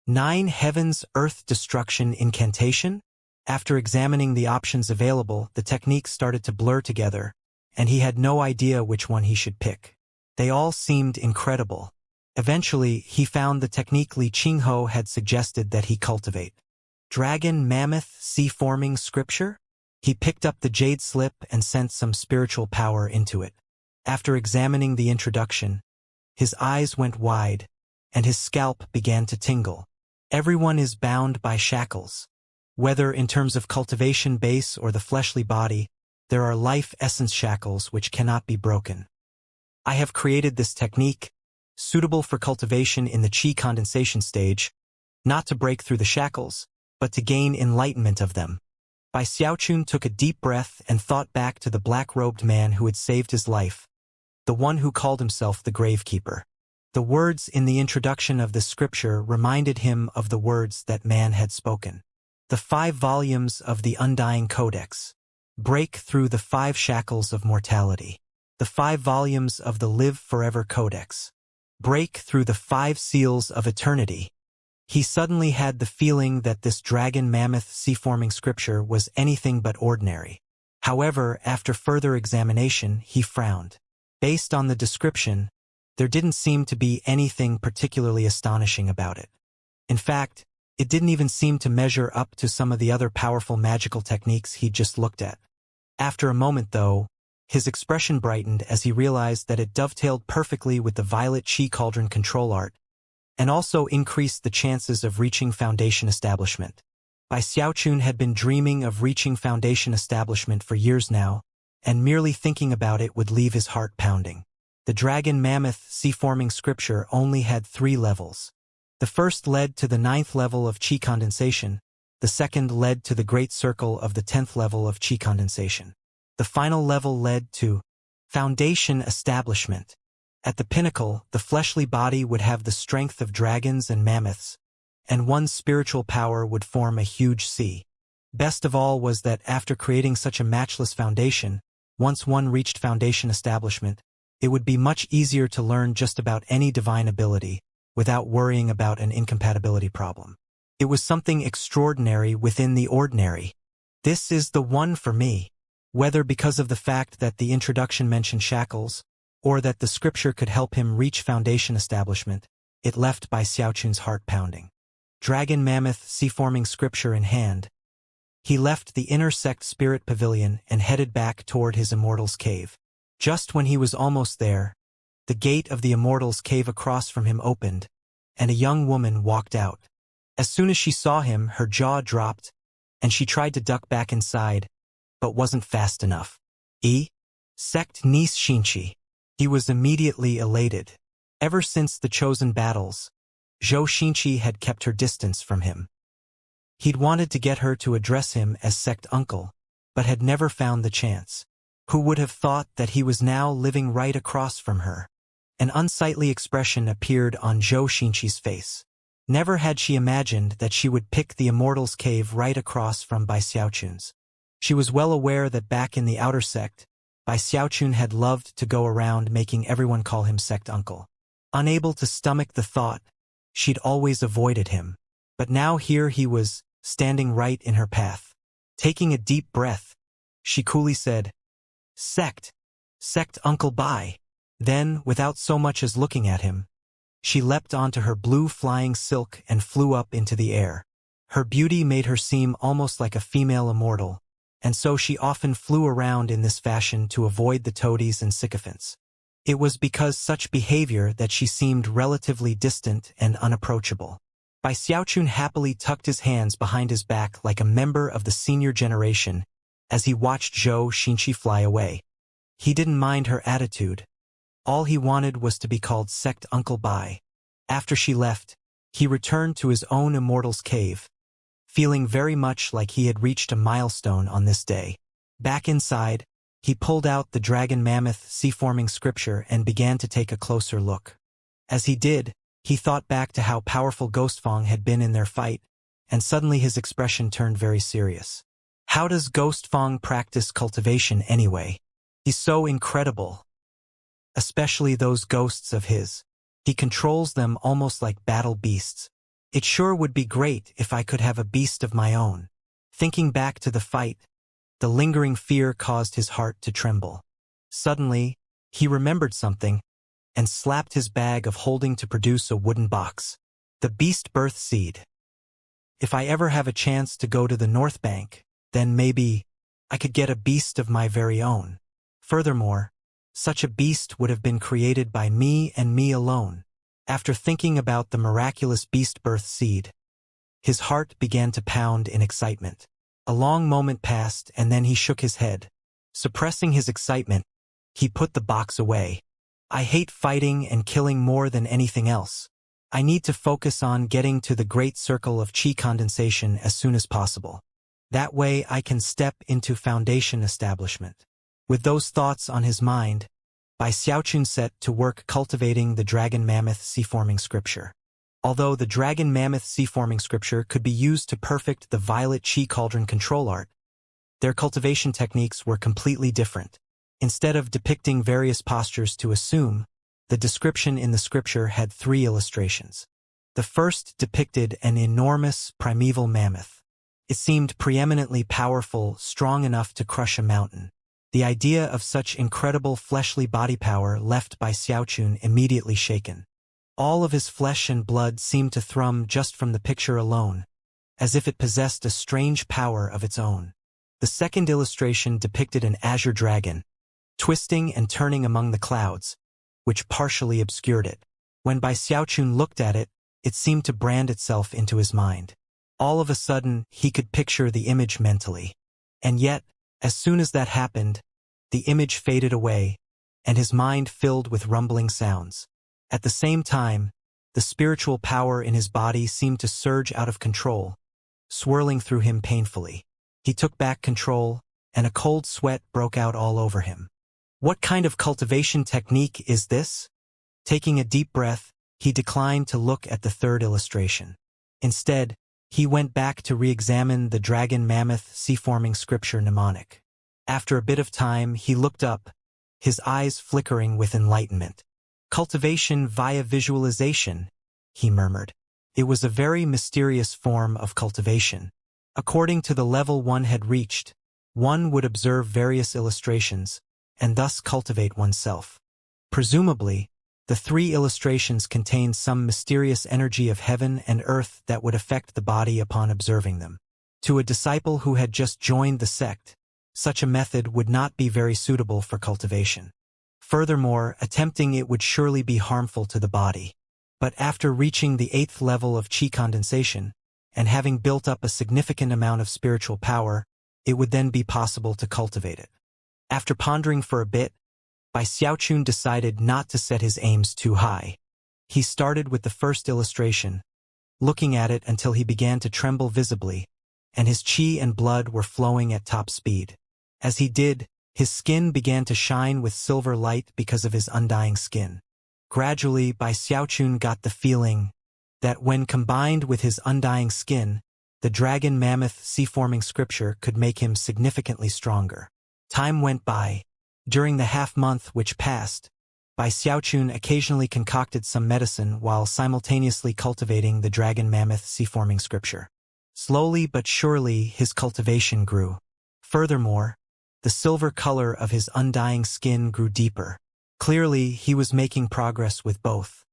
Speaker 1: 9 Heavens Earth Destruction Incantation? After examining the options available, the techniques started to blur together, and he had no idea which one he should pick. They all seemed incredible. Eventually, he found the technique Li Qingho had suggested that he cultivate. Dragon Mammoth Sea-Forming Scripture? He picked up the jade slip and sent some spiritual power into it. After examining the introduction, his eyes went wide, and his scalp began to tingle. Everyone is bound by shackles. Whether in terms of cultivation base or the fleshly body, there are life essence shackles which cannot be broken. I have created this technique, suitable for cultivation in the qi condensation stage, not to break through the shackles, but to gain enlightenment of them. Bai Xiaochun took a deep breath and thought back to the black-robed man who had saved his life, the one who called himself the Gravekeeper. The words in the introduction of the scripture reminded him of the words that man had spoken. The 5 volumes of the Undying Codex. Break through the 5 shackles of mortality. The 5 volumes of the Live Forever Codex. Break through the 5 seals of eternity. He suddenly had the feeling that this dragon mammoth sea-forming scripture was anything but ordinary. However, after further examination, he frowned. Based on the description, there didn't seem to be anything particularly astonishing about it. In fact, it didn't even seem to measure up to some of the other powerful magical techniques he'd just looked at. After a moment, though, his expression brightened as he realized that it dovetailed perfectly with the violet chi cauldron control art, and also increased the chances of reaching Foundation establishment. Bai Xiaochun had been dreaming of reaching Foundation establishment for years now, and merely thinking about it would leave his heart pounding. The dragon mammoth sea-forming scripture only had 3 levels. The first led to the 9th level of chi condensation, the second led to the great circle of the 10th level of chi condensation. The final level led to Foundation establishment. At the pinnacle, the fleshly body would have the strength of dragons and mammoths, and one's spiritual power would form a huge sea. Best of all was that after creating such a matchless foundation, once one reached Foundation establishment, it would be much easier to learn just about any divine ability, without worrying about an incompatibility problem. It was something extraordinary within the ordinary. This is the one for me. Whether because of the fact that the introduction mentioned shackles, or that the scripture could help him reach Foundation establishment, it left Bai Xiaochun's heart pounding. Dragon mammoth sea-forming scripture in hand, he left the inner sect spirit pavilion and headed back toward his immortal's cave. Just when he was almost there, the gate of the immortal's cave across from him opened, and a young woman walked out. As soon as she saw him, her jaw dropped, and she tried to duck back inside, but wasn't fast enough. Sect niece Xianxia. He was immediately elated. Ever since the chosen battles, Zhou Xianxia had kept her distance from him. He'd wanted to get her to address him as sect uncle, but had never found the chance. Who would have thought that he was now living right across from her? An unsightly expression appeared on Zhou Xianxia's face. Never had she imagined that she would pick the immortal's cave right across from Bai Xiaochun's. She was well aware that back in the outer sect, Bai Xiaochun had loved to go around making everyone call him sect uncle. Unable to stomach the thought, she'd always avoided him. But now here he was, standing right in her path. Taking a deep breath, she coolly said, Sect Uncle Bai. Then, without so much as looking at him, she leapt onto her blue flying silk and flew up into the air. Her beauty made her seem almost like a female immortal, and so she often flew around in this fashion to avoid the toadies and sycophants. It was because such behavior that she seemed relatively distant and unapproachable. Bai Xiaochun happily tucked his hands behind his back like a member of the senior generation as he watched Zhou Xianxia fly away. He didn't mind her attitude. All he wanted was to be called Sect Uncle Bai. After she left, he returned to his own immortal's cave, feeling very much like he had reached a milestone on this day. Back inside, he pulled out the dragon mammoth sea-forming scripture and began to take a closer look. As he did, he thought back to how powerful Ghostfang had been in their fight, and suddenly his expression turned very serious. How does Ghostfang practice cultivation anyway? He's so incredible. Especially those ghosts of his. He controls them almost like battle beasts. It sure would be great if I could have a beast of my own. Thinking back to the fight, the lingering fear caused his heart to tremble. Suddenly, he remembered something, and slapped his bag of holding to produce a wooden box. The beast birth seed. If I ever have a chance to go to the North Bank, then maybe I could get a beast of my very own. Furthermore, such a beast would have been created by me and me alone. After thinking about the miraculous beast birth seed, his heart began to pound in excitement. A long moment passed and then he shook his head. Suppressing his excitement, he put the box away. I hate fighting and killing more than anything else. I need to focus on getting to the great circle of chi condensation as soon as possible. That way I can step into Foundation establishment. With those thoughts on his mind, Bai Xiaochun set to work cultivating the dragon mammoth sea-forming scripture. Although the dragon mammoth sea-forming scripture could be used to perfect the violet chi cauldron control art, Their cultivation techniques were completely different. Instead of depicting various postures to assume, the description in the scripture had 3 illustrations. The first depicted an enormous primeval mammoth. It seemed preeminently powerful, strong enough to crush a mountain. The idea of such incredible fleshly body power left by Xiaochun immediately shaken. All of his flesh and blood seemed to thrum just from the picture alone, as if it possessed a strange power of its own. The second illustration depicted an azure dragon, twisting and turning among the clouds, which partially obscured it. When Bai Xiaochun looked at it, it seemed to brand itself into his mind. All of a sudden, he could picture the image mentally. And yet, as soon as that happened, the image faded away, and his mind filled with rumbling sounds. At the same time, the spiritual power in his body seemed to surge out of control, swirling through him painfully. He took back control, and a cold sweat broke out all over him. What kind of cultivation technique is this? Taking a deep breath, he declined to look at the third illustration. Instead, he went back to re-examine the dragon mammoth sea-forming scripture mnemonic. After a bit of time, he looked up, his eyes flickering with enlightenment. Cultivation via visualization, he murmured. It was a very mysterious form of cultivation. According to the level one had reached, one would observe various illustrations, and thus cultivate oneself. Presumably, the 3 illustrations contained some mysterious energy of heaven and earth that would affect the body upon observing them. To a disciple who had just joined the sect, such a method would not be very suitable for cultivation. Furthermore, attempting it would surely be harmful to the body. But after reaching the 8th level of qi condensation, and having built up a significant amount of spiritual power, it would then be possible to cultivate it. After pondering for a bit, Bai Xiaochun decided not to set his aims too high. He started with the first illustration, looking at it until he began to tremble visibly, and his qi and blood were flowing at top speed. As he did, his skin began to shine with silver light because of his undying skin. Gradually, Bai Xiaochun got the feeling that when combined with his undying skin, the dragon mammoth sea-forming scripture could make him significantly stronger. Time went by. During the half-month which passed, Bai Xiaochun occasionally concocted some medicine while simultaneously cultivating the dragon mammoth sea-forming scripture. Slowly but surely his cultivation grew. Furthermore, the silver color of his undying skin grew deeper. Clearly, he was making progress with both.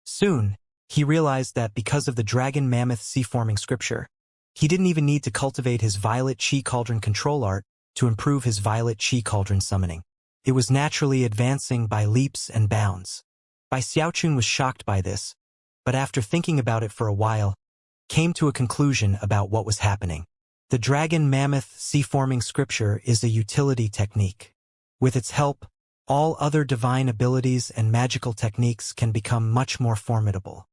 Speaker 1: Soon, he realized that because of the dragon mammoth sea-forming scripture, he didn't even need to cultivate his violet qi cauldron control art to improve his violet qi cauldron summoning. It was naturally advancing by leaps and bounds. Bai Xiaochun was shocked by this, but after thinking about it for a while, came to a conclusion about what was happening. The dragon mammoth sea-forming scripture is a utility technique. With its help, all other divine abilities and magical techniques can become much more formidable.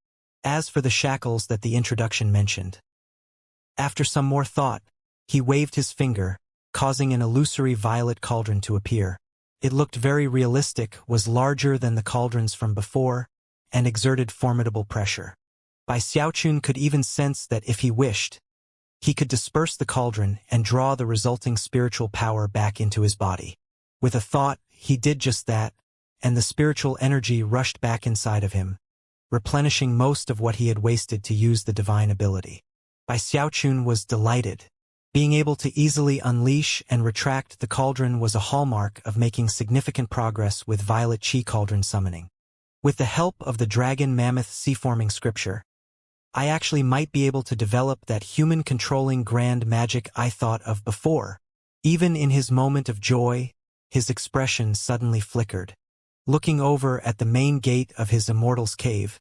Speaker 1: As for the shackles that the introduction mentioned, after some more thought, he waved his finger, causing an illusory violet cauldron to appear. It looked very realistic, was larger than the cauldrons from before, and exerted formidable pressure. Bai Xiaochun could even sense that if he wished, he could disperse the cauldron and draw the resulting spiritual power back into his body. With a thought, he did just that, and the spiritual energy rushed back inside of him, replenishing most of what he had wasted to use the divine ability. Bai Xiaochun was delighted. Being able to easily unleash and retract the cauldron was a hallmark of making significant progress with violet qi cauldron summoning. With the help of the dragon mammoth sea-forming scripture, I actually might be able to develop that human-controlling grand magic I thought of before. Even in his moment of joy, his expression suddenly flickered. Looking over at the main gate of his immortal's cave,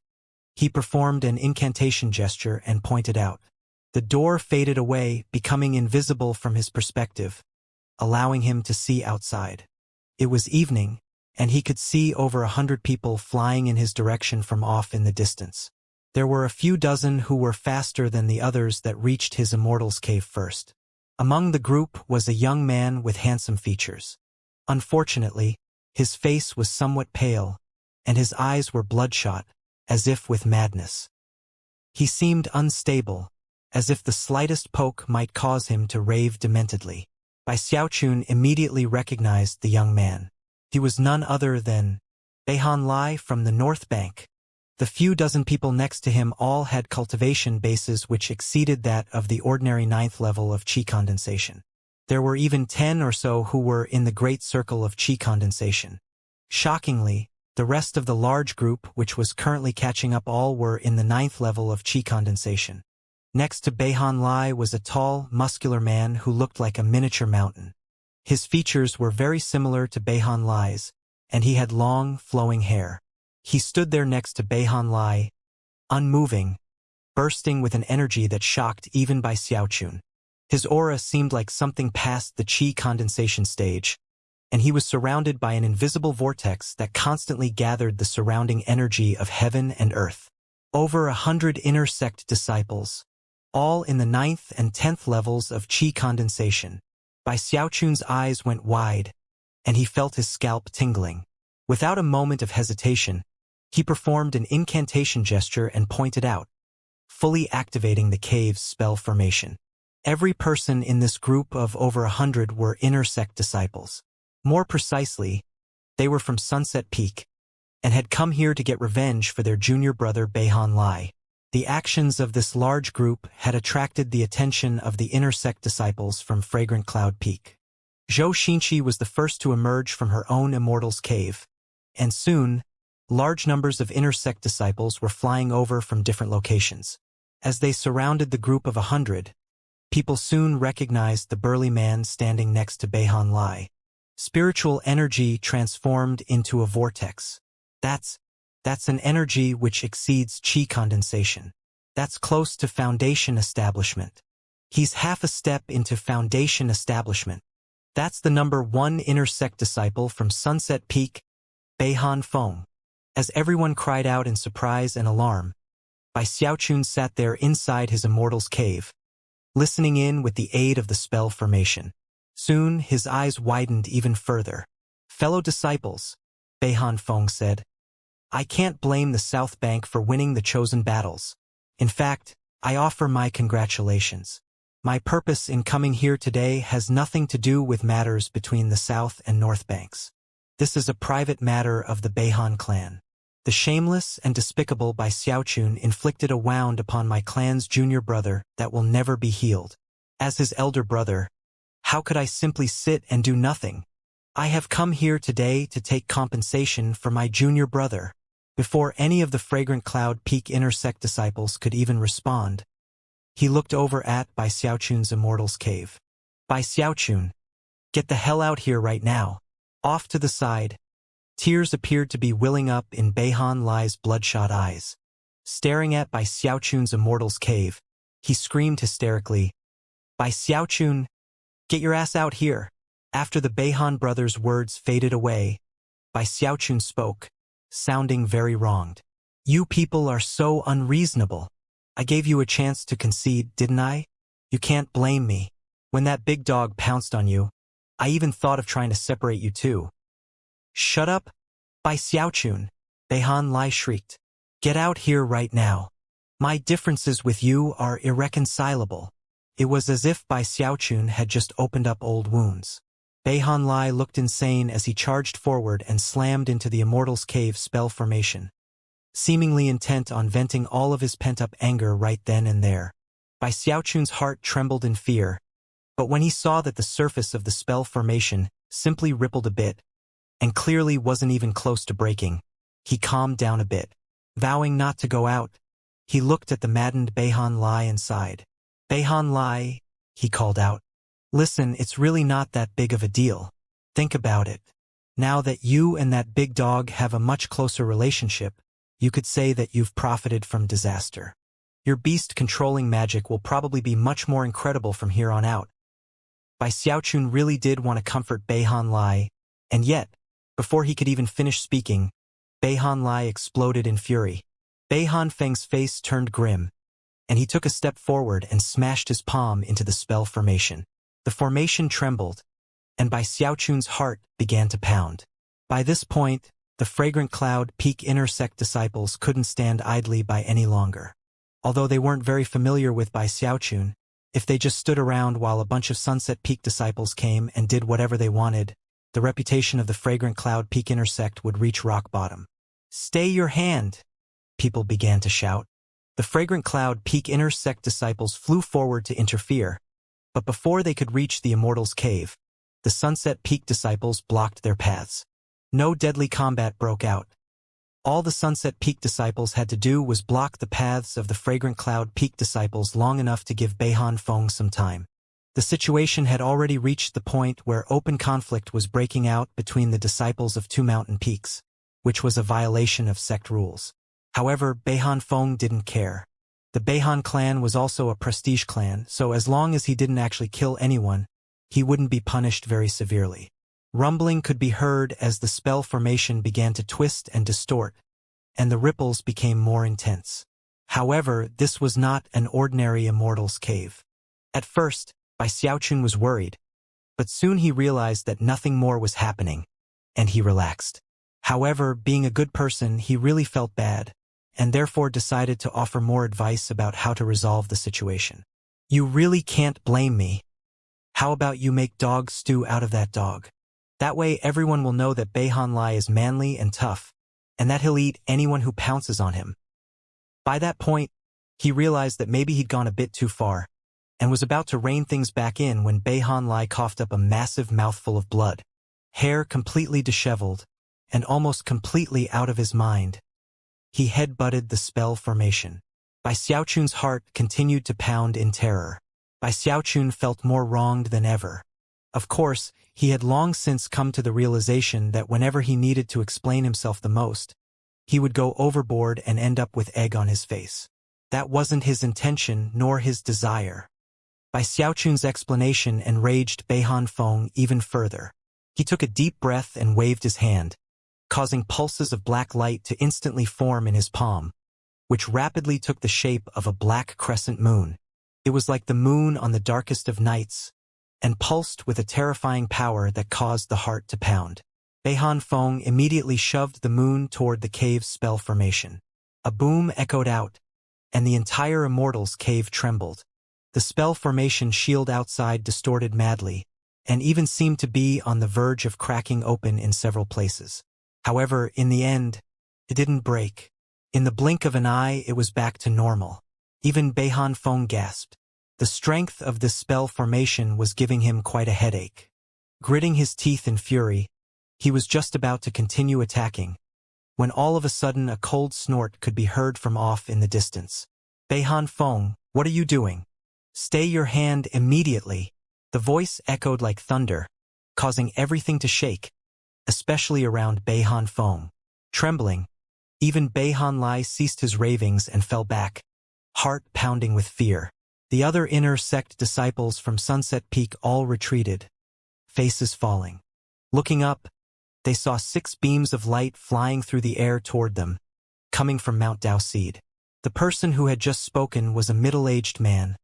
Speaker 1: he performed an incantation gesture and pointed out. The door faded away, becoming invisible from his perspective, allowing him to see outside. It was evening, and he could see over 100 people flying in his direction from off in the distance. There were a few dozen who were faster than the others that reached his immortal's cave first. Among the group was a young man with handsome features. Unfortunately, his face was somewhat pale, and his eyes were bloodshot, as if with madness. He seemed unstable, as if the slightest poke might cause him to rave dementedly. Bai Xiaochun immediately recognized the young man. He was none other than Beihan Lai from the North Bank. The few dozen people next to him all had cultivation bases which exceeded that of the ordinary 9th level of qi condensation. There were even 10 or so who were in the great circle of qi condensation. Shockingly, the rest of the large group which was currently catching up all were in the 9th level of qi condensation. Next to Beihan Lai was a tall, muscular man who looked like a miniature mountain. His features were very similar to Beihan Lai's, and he had long, flowing hair. He stood there next to Beihan Lai, unmoving, bursting with an energy that shocked even Bai Xiaochun. His aura seemed like something past the qi condensation stage, and he was surrounded by an invisible vortex that constantly gathered the surrounding energy of heaven and earth. Over 100 inner sect disciples, all in the 9th and 10th levels of qi condensation. Bai Xiaochun's eyes went wide, and he felt his scalp tingling. Without a moment of hesitation, he performed an incantation gesture and pointed out, fully activating the cave's spell formation. Every person in this group of over 100 were inner sect disciples. More precisely, they were from Sunset Peak, and had come here to get revenge for their junior brother Beihan Lai. The actions of this large group had attracted the attention of the inner sect disciples from Fragrant Cloud Peak. Zhou Xinqi was the first to emerge from her own immortal's cave, and soon, large numbers of inner sect disciples were flying over from different locations. As they surrounded the group of 100, people soon recognized the burly man standing next to Beihan Lai. Spiritual energy transformed into a vortex. That's an energy which exceeds qi condensation. That's close to foundation establishment. He's half a step into foundation establishment. That's the number 1 inner sect disciple from Sunset Peak, Beihan Feng. As everyone cried out in surprise and alarm, Bai Xiaochun sat there inside his immortal's cave, listening in with the aid of the spell formation. Soon his eyes widened even further. Fellow disciples, Beihan Feng said, I can't blame the South Bank for winning the chosen battles. In fact, I offer my congratulations. My purpose in coming here today has nothing to do with matters between the South and North Banks. This is a private matter of the Beihan clan. The shameless and despicable Bai Xiaochun inflicted a wound upon my clan's junior brother that will never be healed. As his elder brother, how could I simply sit and do nothing? I have come here today to take compensation for my junior brother. Before any of the Fragrant Cloud Peak inner sect disciples could even respond, he looked over at Bai Xiaochun's immortal's cave. Bai Xiaochun, get the hell out here right now. Off to the side. Tears appeared to be welling up in Beihan Lai's bloodshot eyes. Staring at Bai Xiaochun's immortal's cave, he screamed hysterically, Bai Xiaochun, get your ass out here. After the Beihan brothers' words faded away, Bai Xiaochun spoke, sounding very wronged. You people are so unreasonable. I gave you a chance to concede, didn't I? You can't blame me. When that big dog pounced on you, I even thought of trying to separate you too. Shut up, Bai Xiaochun, Beihan Lai shrieked. Get out here right now. My differences with you are irreconcilable. It was as if Bai Xiaochun had just opened up old wounds. Beihan Lai looked insane as he charged forward and slammed into the Immortal's Cave spell formation, seemingly intent on venting all of his pent-up anger right then and there. Bai Xiaochun's heart trembled in fear, but when he saw that the surface of the spell formation simply rippled a bit, and clearly wasn't even close to breaking, he calmed down a bit. Vowing not to go out, he looked at the maddened Beihan Lai and sighed. Beihan Lai, he called out. Listen, it's really not that big of a deal. Think about it. Now that you and that big dog have a much closer relationship, you could say that you've profited from disaster. Your beast-controlling magic will probably be much more incredible from here on out. Bai Xiaochun really did want to comfort Beihan Lai, and yet, before he could even finish speaking, Beihan Lai exploded in fury. Beihan Feng's face turned grim, and he took a step forward and smashed his palm into the spell formation. The formation trembled, and Bai Xiaochun's heart began to pound. By this point, the Fragrant Cloud Peak inner sect disciples couldn't stand idly by any longer. Although they weren't very familiar with Bai Xiaochun, If they just stood around while a bunch of Sunset Peak disciples came and did whatever they wanted, the reputation of the Fragrant Cloud Peak Intersect would reach rock bottom. "Stay your hand!" people began to shout. The Fragrant Cloud Peak Intersect disciples flew forward to interfere, but before they could reach the Immortal's cave, the Sunset Peak disciples blocked their paths. No deadly combat broke out. All the Sunset Peak disciples had to do was block the paths of the Fragrant Cloud Peak disciples long enough to give Beihan Feng some time. The situation had already reached the point where open conflict was breaking out between the disciples of two mountain peaks, which was a violation of sect rules. However, Beihan Feng didn't care. The Beihan clan was also a prestige clan, so as long as he didn't actually kill anyone, he wouldn't be punished very severely. Rumbling could be heard as the spell formation began to twist and distort, and the ripples became more intense. However, this was not an ordinary immortal's cave. At first, Bai Xiaochun was worried, but soon he realized that nothing more was happening, and he relaxed. However, being a good person, he really felt bad, and therefore decided to offer more advice about how to resolve the situation. "You really can't blame me. How about you make dog stew out of that dog? That way everyone will know that Beihan Lai is manly and tough, and that he'll eat anyone who pounces on him." By that point, he realized that maybe he'd gone a bit too far, and was about to rein things back in when Beihan Lai coughed up a massive mouthful of blood. Hair completely disheveled, and almost completely out of his mind, he headbutted the spell formation. Bai Xiaochun's heart continued to pound in terror. Bai Xiaochun felt more wronged than ever. Of course, he had long since come to the realization that whenever he needed to explain himself the most, he would go overboard and end up with egg on his face. That wasn't his intention nor his desire. Bai Xiaochun's explanation enraged Beihan Feng even further. He took a deep breath and waved his hand, causing pulses of black light to instantly form in his palm, which rapidly took the shape of a black crescent moon. It was like the moon on the darkest of nights, and pulsed with a terrifying power that caused the heart to pound. Beihan Feng immediately shoved the moon toward the cave's spell formation. A boom echoed out, and the entire Immortal's cave trembled. The spell formation shield outside distorted madly, and even seemed to be on the verge of cracking open in several places. However, in the end, it didn't break. In the blink of an eye, it was back to normal. Even Beihan Feng gasped. The strength of this spell formation was giving him quite a headache. Gritting his teeth in fury, he was just about to continue attacking, when all of a sudden a cold snort could be heard from off in the distance. "Beihan Feng, what are you doing? Stay your hand immediately." The voice echoed like thunder, causing everything to shake, especially around Beihan Feng. Trembling, even Beihan Lai ceased his ravings and fell back, heart pounding with fear. The other inner sect disciples from Sunset Peak all retreated, faces falling. Looking up, they saw 6 beams of light flying through the air toward them, coming from Mount Daoseed. The person who had just spoken was a middle-aged man,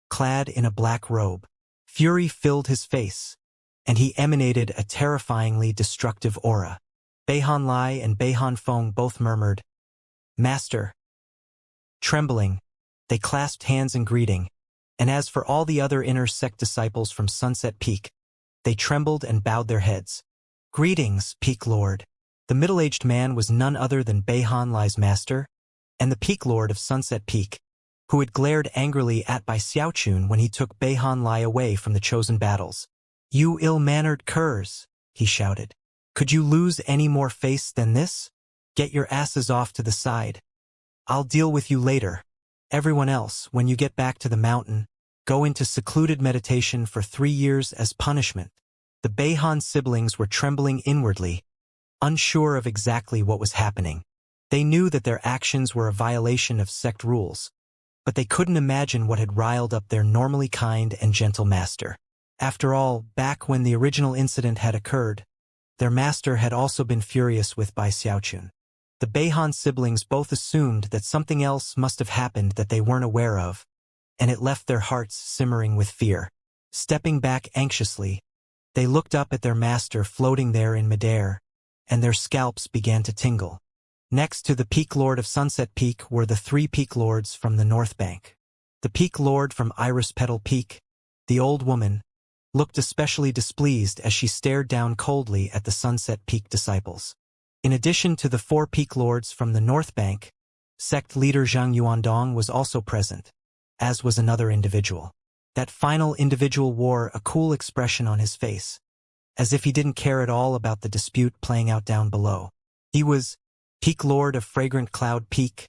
Speaker 1: clad in a black robe. Fury filled his face, and he emanated a terrifyingly destructive aura. Beihan Lai and Beihan Feng both murmured, "Master." Trembling, they clasped hands in greeting, and as for all the other inner sect disciples from Sunset Peak, they trembled and bowed their heads. "Greetings, Peak Lord." The middle-aged man was none other than Beihan Lai's master, and the Peak Lord of Sunset Peak, who had glared angrily at Bai Xiaochun when he took Beihan Lai away from the chosen battles. "You ill-mannered curs," he shouted. "Could you lose any more face than this? Get your asses off to the side. I'll deal with you later. Everyone else, when you get back to the mountain, go into secluded meditation for 3 years as punishment." The Beihan siblings were trembling inwardly, unsure of exactly what was happening. They knew that their actions were a violation of sect rules, but they couldn't imagine what had riled up their normally kind and gentle master. After all, back when the original incident had occurred, their master had also been furious with Bai Xiaochun. The Beihan siblings both assumed that something else must have happened that they weren't aware of, and it left their hearts simmering with fear. Stepping back anxiously, they looked up at their master floating there in midair, and their scalps began to tingle. Next to the Peak Lord of Sunset Peak were the 3 Peak Lords from the North Bank. The Peak Lord from Iris Petal Peak, the old woman, looked especially displeased as she stared down coldly at the Sunset Peak disciples. In addition to the 4 Peak Lords from the North Bank, sect leader Zhang Yuandong was also present, as was another individual. That final individual wore a cool expression on his face, as if he didn't care at all about the dispute playing out down below. He was Peak Lord of Fragrant Cloud Peak,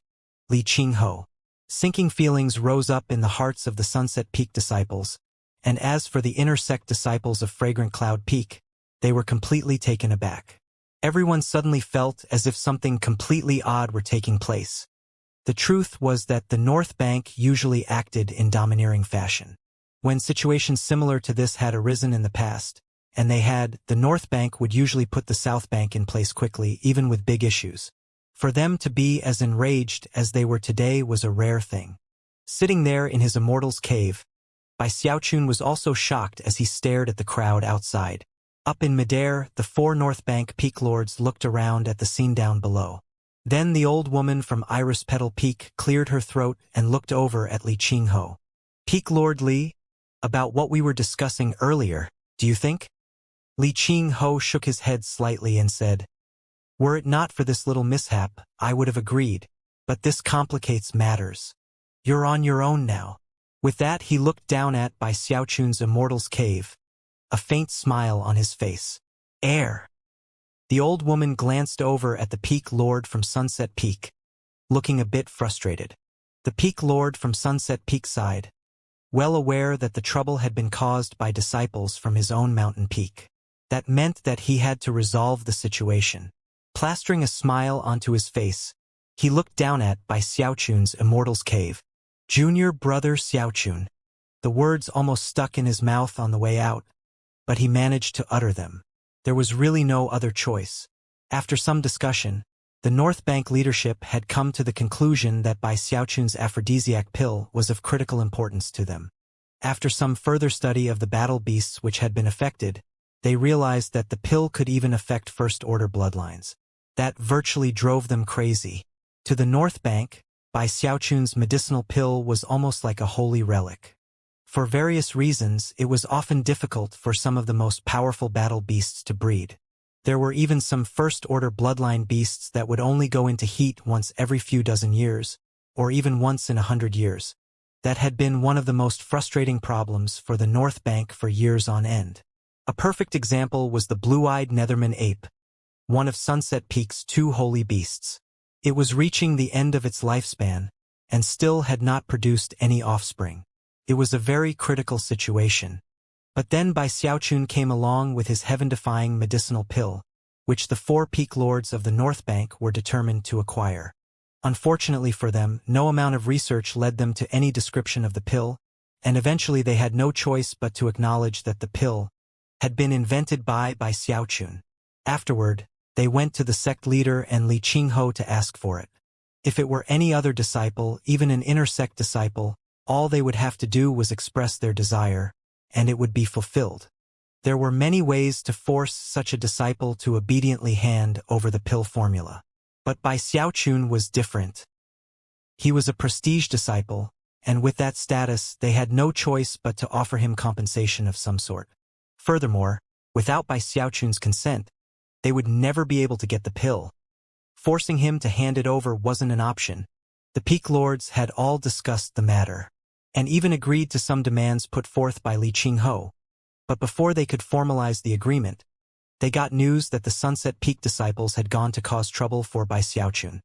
Speaker 1: Li Qingho. Sinking feelings rose up in the hearts of the Sunset Peak disciples, and as for the inner sect disciples of Fragrant Cloud Peak, they were completely taken aback. Everyone suddenly felt as if something completely odd were taking place. The truth was that the North Bank usually acted in domineering fashion. When situations similar to this had arisen in the past, and the North Bank would usually put the South Bank in place quickly, even with big issues. For them to be as enraged as they were today was a rare thing. Sitting there in his immortal's cave, Bai Xiaochun was also shocked as he stared at the crowd outside. Up in midair, the 4 North Bank Peak Lords looked around at the scene down below. Then the old woman from Iris Petal Peak cleared her throat and looked over at Li Qingho. Peak Lord Li, about what we were discussing earlier, do you think? Li Qingho shook his head slightly and said, "Were it not for this little mishap, I would have agreed, but this complicates matters. You're on your own now." With that he looked down at Bai Xiaochun's immortal's cave, a faint smile on his face. "Air." The old woman glanced over at the Peak Lord from Sunset Peak, looking a bit frustrated. The Peak Lord from Sunset Peak sighed, well aware that the trouble had been caused by disciples from his own mountain peak. That meant that he had to resolve the situation. Plastering a smile onto his face, he looked down at Bai Xiaochun's immortal's cave. "Junior brother Xiaochun." The words almost stuck in his mouth on the way out, but he managed to utter them. There was really no other choice. After some discussion, the North Bank leadership had come to the conclusion that Bai Xiaochun's aphrodisiac pill was of critical importance to them. After some further study of the battle beasts which had been affected, they realized that the pill could even affect first-order bloodlines. That virtually drove them crazy. To the North Bank, Bai Xiaochun's medicinal pill was almost like a holy relic. For various reasons, it was often difficult for some of the most powerful battle beasts to breed. There were even some first-order bloodline beasts that would only go into heat once every few dozen years, or even once in 100 years. That had been one of the most frustrating problems for the North Bank for years on end. A perfect example was the blue-eyed Netherman ape, one of Sunset Peak's 2 holy beasts. It was reaching the end of its lifespan, and still had not produced any offspring. It was a very critical situation. But then Bai Xiaochun came along with his heaven-defying medicinal pill, which the 4 Peak Lords of the North Bank were determined to acquire. Unfortunately for them, no amount of research led them to any description of the pill, and eventually they had no choice but to acknowledge that the pill had been invented by Bai Xiaochun. Afterward, they went to the sect leader and Li Qingho to ask for it. If it were any other disciple, even an inner sect disciple, all they would have to do was express their desire, and it would be fulfilled. There were many ways to force such a disciple to obediently hand over the pill formula. But Bai Xiaochun was different. He was a prestige disciple, and with that status they had no choice but to offer him compensation of some sort. Furthermore, without Bai Xiaochun's consent, they would never be able to get the pill. Forcing him to hand it over wasn't an option. The Peak Lords had all discussed the matter, and even agreed to some demands put forth by Li Qingho. But before they could formalize the agreement, they got news that the Sunset Peak disciples had gone to cause trouble for Bai Xiaochun.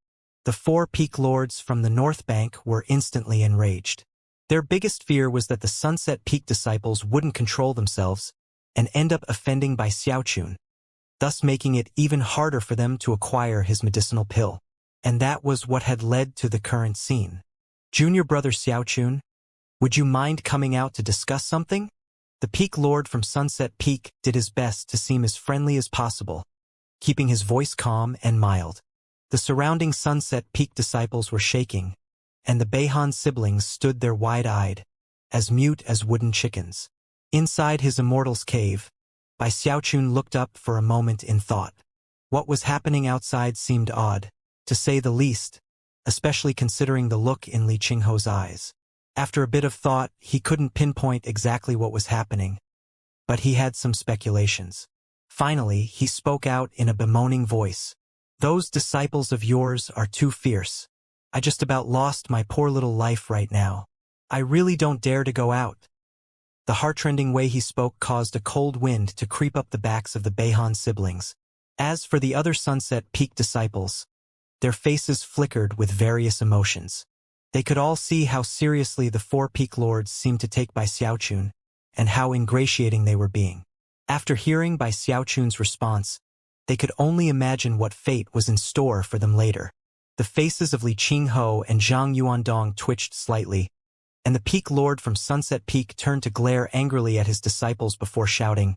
Speaker 1: The 4 Peak Lords from the North Bank were instantly enraged. Their biggest fear was that the Sunset Peak disciples wouldn't control themselves and end up offending Bai Xiaochun, thus making it even harder for them to acquire his medicinal pill. And that was what had led to the current scene. "Junior brother Xiaochun, would you mind coming out to discuss something?" The Peak Lord from Sunset Peak did his best to seem as friendly as possible, keeping his voice calm and mild. The surrounding Sunset Peak disciples were shaking, and the Beihan siblings stood there wide-eyed, as mute as wooden chickens. Inside his immortal's cave, Bai Xiaochun looked up for a moment in thought. What was happening outside seemed odd, to say the least, especially considering the look in Li Qingho's eyes. After a bit of thought, he couldn't pinpoint exactly what was happening, but he had some speculations. Finally, he spoke out in a bemoaning voice. "Those disciples of yours are too fierce. I just about lost my poor little life right now. I really don't dare to go out." The heartrending way he spoke caused a cold wind to creep up the backs of the Behan siblings. As for the other Sunset Peak disciples, their faces flickered with various emotions. They could all see how seriously the four Peak Lords seemed to take Bai Xiaochun, and how ingratiating they were being. After hearing Bai Xiaochun's response, they could only imagine what fate was in store for them later. The faces of Li Qingho and Zhang Yuandong twitched slightly, and the Peak Lord from Sunset Peak turned to glare angrily at his disciples before shouting,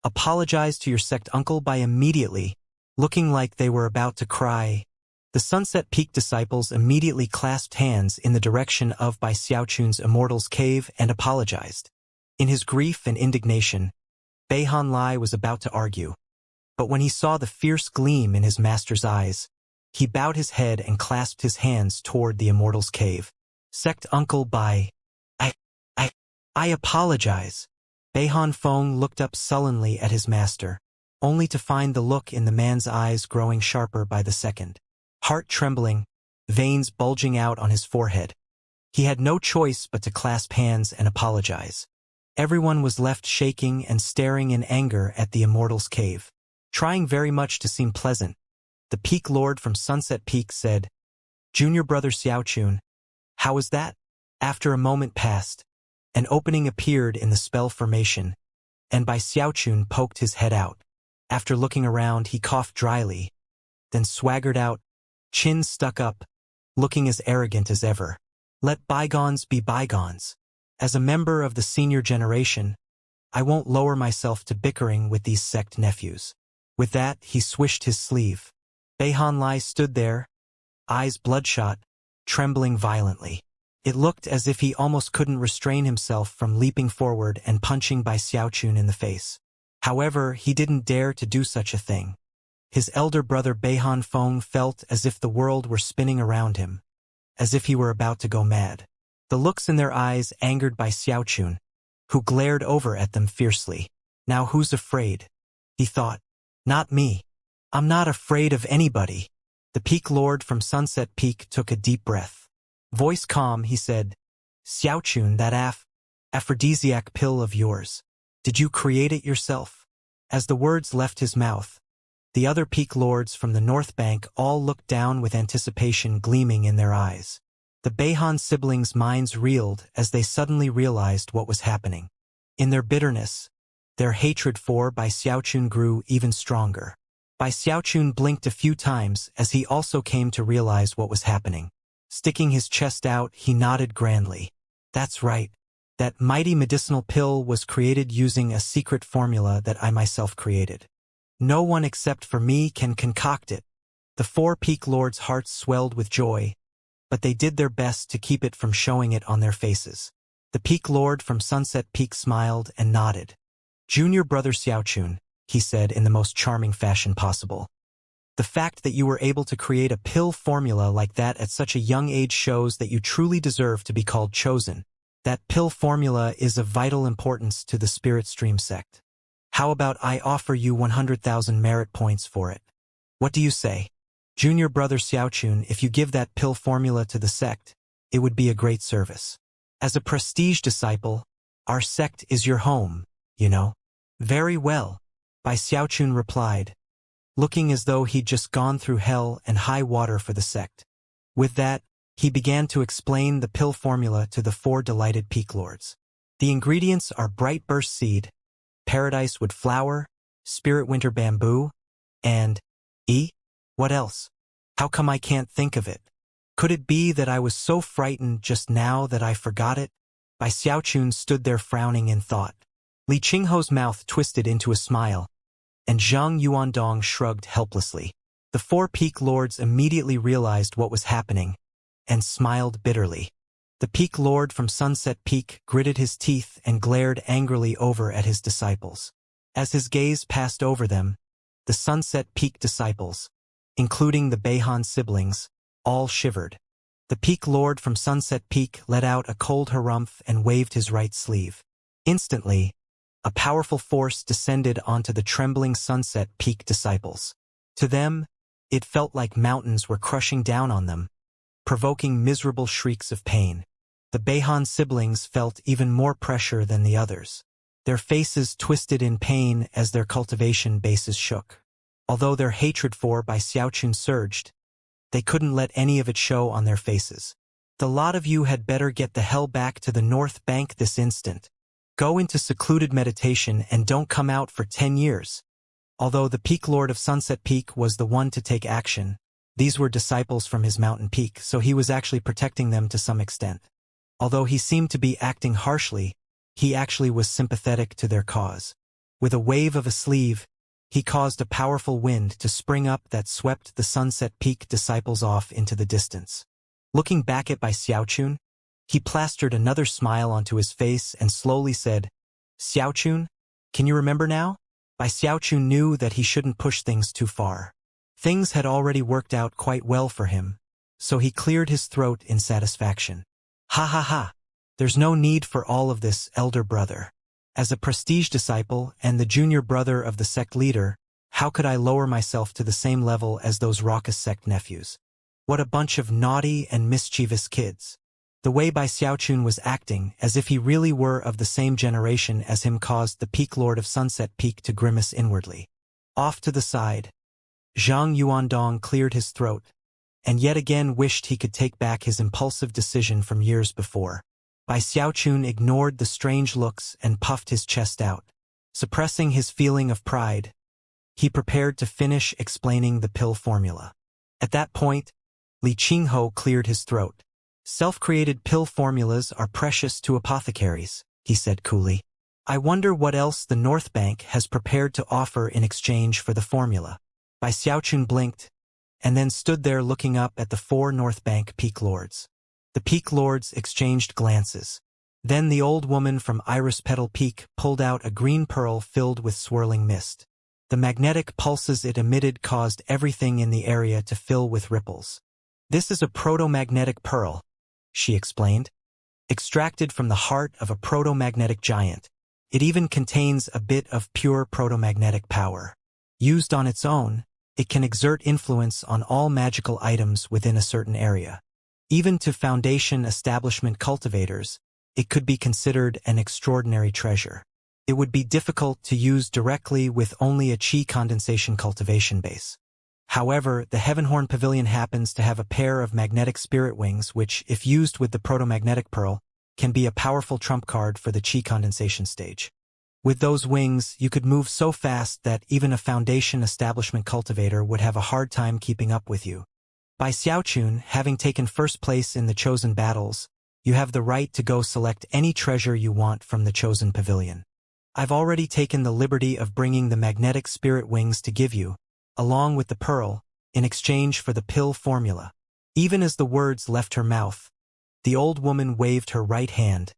Speaker 1: "Apologize to your sect uncle Bai immediately," looking like they were about to cry. The Sunset Peak disciples immediately clasped hands in the direction of Bai Xiaochun's Immortal's cave and apologized. In his grief and indignation, Beihan Lai was about to argue, but when he saw the fierce gleam in his master's eyes, he bowed his head and clasped his hands toward the Immortal's cave. "Sect Uncle Bai, I apologize." Beihan Feng looked up sullenly at his master, only to find the look in the man's eyes growing sharper by the second. Heart trembling, veins bulging out on his forehead. He had no choice but to clasp hands and apologize. Everyone was left shaking and staring in anger at the Immortal's cave. Trying very much to seem pleasant, the Peak Lord from Sunset Peak said, "Junior brother Xiaochun, how was that?" After a moment passed, an opening appeared in the spell formation, and Bai Xiaochun poked his head out. After looking around, he coughed dryly, then swaggered out, chin stuck up, looking as arrogant as ever. "Let bygones be bygones. As a member of the senior generation, I won't lower myself to bickering with these sect nephews." With that, he swished his sleeve. Beihan Lai stood there, eyes bloodshot, trembling violently. It looked as if he almost couldn't restrain himself from leaping forward and punching Bai Xiaochun in the face. However, he didn't dare to do such a thing. His elder brother Beihan Feng felt as if the world were spinning around him, as if he were about to go mad. The looks in their eyes angered Bai Xiaochun, who glared over at them fiercely. "Now who's afraid?" he thought. "Not me. I'm not afraid of anybody." The Peak Lord from Sunset Peak took a deep breath. Voice calm, he said, "Xiaochun, that aphrodisiac pill of yours, did you create it yourself?" As the words left his mouth, the other Peak Lords from the North Bank all looked down with anticipation gleaming in their eyes. The Beihan siblings' minds reeled as they suddenly realized what was happening. In their bitterness, their hatred for Bai Xiaochun grew even stronger. Bai Xiaochun blinked a few times as he also came to realize what was happening. Sticking his chest out, he nodded grandly. "That's right. That mighty medicinal pill was created using a secret formula that I myself created. No one except for me can concoct it." The four Peak Lords' hearts swelled with joy, but they did their best to keep it from showing it on their faces. The Peak Lord from Sunset Peak smiled and nodded. "Junior brother Xiaochun," he said in the most charming fashion possible. "The fact that you were able to create a pill formula like that at such a young age shows that you truly deserve to be called chosen. That pill formula is of vital importance to the Spirit Stream sect. How about I offer you 100,000 merit points for it? What do you say? Junior brother Xiaochun, if you give that pill formula to the sect, it would be a great service. As a prestige disciple, our sect is your home, you know." "Very well," Bai Xiaochun replied, looking as though he'd just gone through hell and high water for the sect. With that, he began to explain the pill formula to the four delighted Peak Lords. "The ingredients are bright burst seed, paradise wood flower, spirit winter bamboo, and what else? How come I can't think of it? Could it be that I was so frightened just now that I forgot it?" Bai Xiaochun stood there frowning in thought. Li Qingho's mouth twisted into a smile, and Zhang Yuandong shrugged helplessly. The four Peak Lords immediately realized what was happening, and smiled bitterly. The Peak Lord from Sunset Peak gritted his teeth and glared angrily over at his disciples. As his gaze passed over them, the Sunset Peak disciples, including the Beihan siblings, all shivered. The Peak Lord from Sunset Peak let out a cold harumph and waved his right sleeve. Instantly, a powerful force descended onto the trembling Sunset Peak disciples. To them, it felt like mountains were crushing down on them, provoking miserable shrieks of pain. The Beihan siblings felt even more pressure than the others. Their faces twisted in pain as their cultivation bases shook. Although their hatred for Bai Xiaochun surged, they couldn't let any of it show on their faces. The lot of you had better get the hell back to the North Bank this instant. Go into secluded meditation and don't come out for 10 years. Although the Peak Lord of Sunset Peak was the one to take action, these were disciples from his mountain peak, so he was actually protecting them to some extent. Although he seemed to be acting harshly, he actually was sympathetic to their cause. With a wave of a sleeve, he caused a powerful wind to spring up that swept the Sunset Peak disciples off into the distance. Looking back at Bai Xiaochun, he plastered another smile onto his face and slowly said, "Xiaochun, can you remember now?" Bai Xiaochun knew that he shouldn't push things too far. Things had already worked out quite well for him, so he cleared his throat in satisfaction. "Ha ha ha! There's no need for all of this, elder brother. As a prestige disciple and the junior brother of the sect leader, how could I lower myself to the same level as those raucous sect nephews? What a bunch of naughty and mischievous kids." The way Bai Xiaochun was acting, as if he really were of the same generation as him, caused the Peak Lord of Sunset Peak to grimace inwardly. Off to the side, Zhang Yuandong cleared his throat, and yet again wished he could take back his impulsive decision from years before. Bai Xiaochun ignored the strange looks and puffed his chest out. Suppressing his feeling of pride, he prepared to finish explaining the pill formula. At that point, Li Qingho cleared his throat. "Self-created pill formulas are precious to apothecaries," he said coolly. "I wonder what else the North Bank has prepared to offer in exchange for the formula." Bai Xiaochun blinked, and then stood there looking up at the 4 North Bank Peak Lords. The Peak Lords exchanged glances. Then the old woman from Iris Petal Peak pulled out a green pearl filled with swirling mist. The magnetic pulses it emitted caused everything in the area to fill with ripples. "This is a proto-magnetic pearl," she explained, "extracted from the heart of a proto-magnetic giant. It even contains a bit of pure proto-magnetic power. Used on its own, it can exert influence on all magical items within a certain area. Even to Foundation establishment cultivators, it could be considered an extraordinary treasure. It would be difficult to use directly with only a chi condensation cultivation base. However, the Heavenhorn Pavilion happens to have a pair of magnetic spirit wings which, if used with the proto-magnetic pearl, can be a powerful trump card for the chi condensation stage. With those wings, you could move so fast that even a Foundation establishment cultivator would have a hard time keeping up with you. Bai Xiaochun, having taken first place in the chosen battles, you have the right to go select any treasure you want from the chosen pavilion. I've already taken the liberty of bringing the magnetic spirit wings to give you, along with the pearl, in exchange for the pill formula." Even as the words left her mouth, the old woman waved her right hand,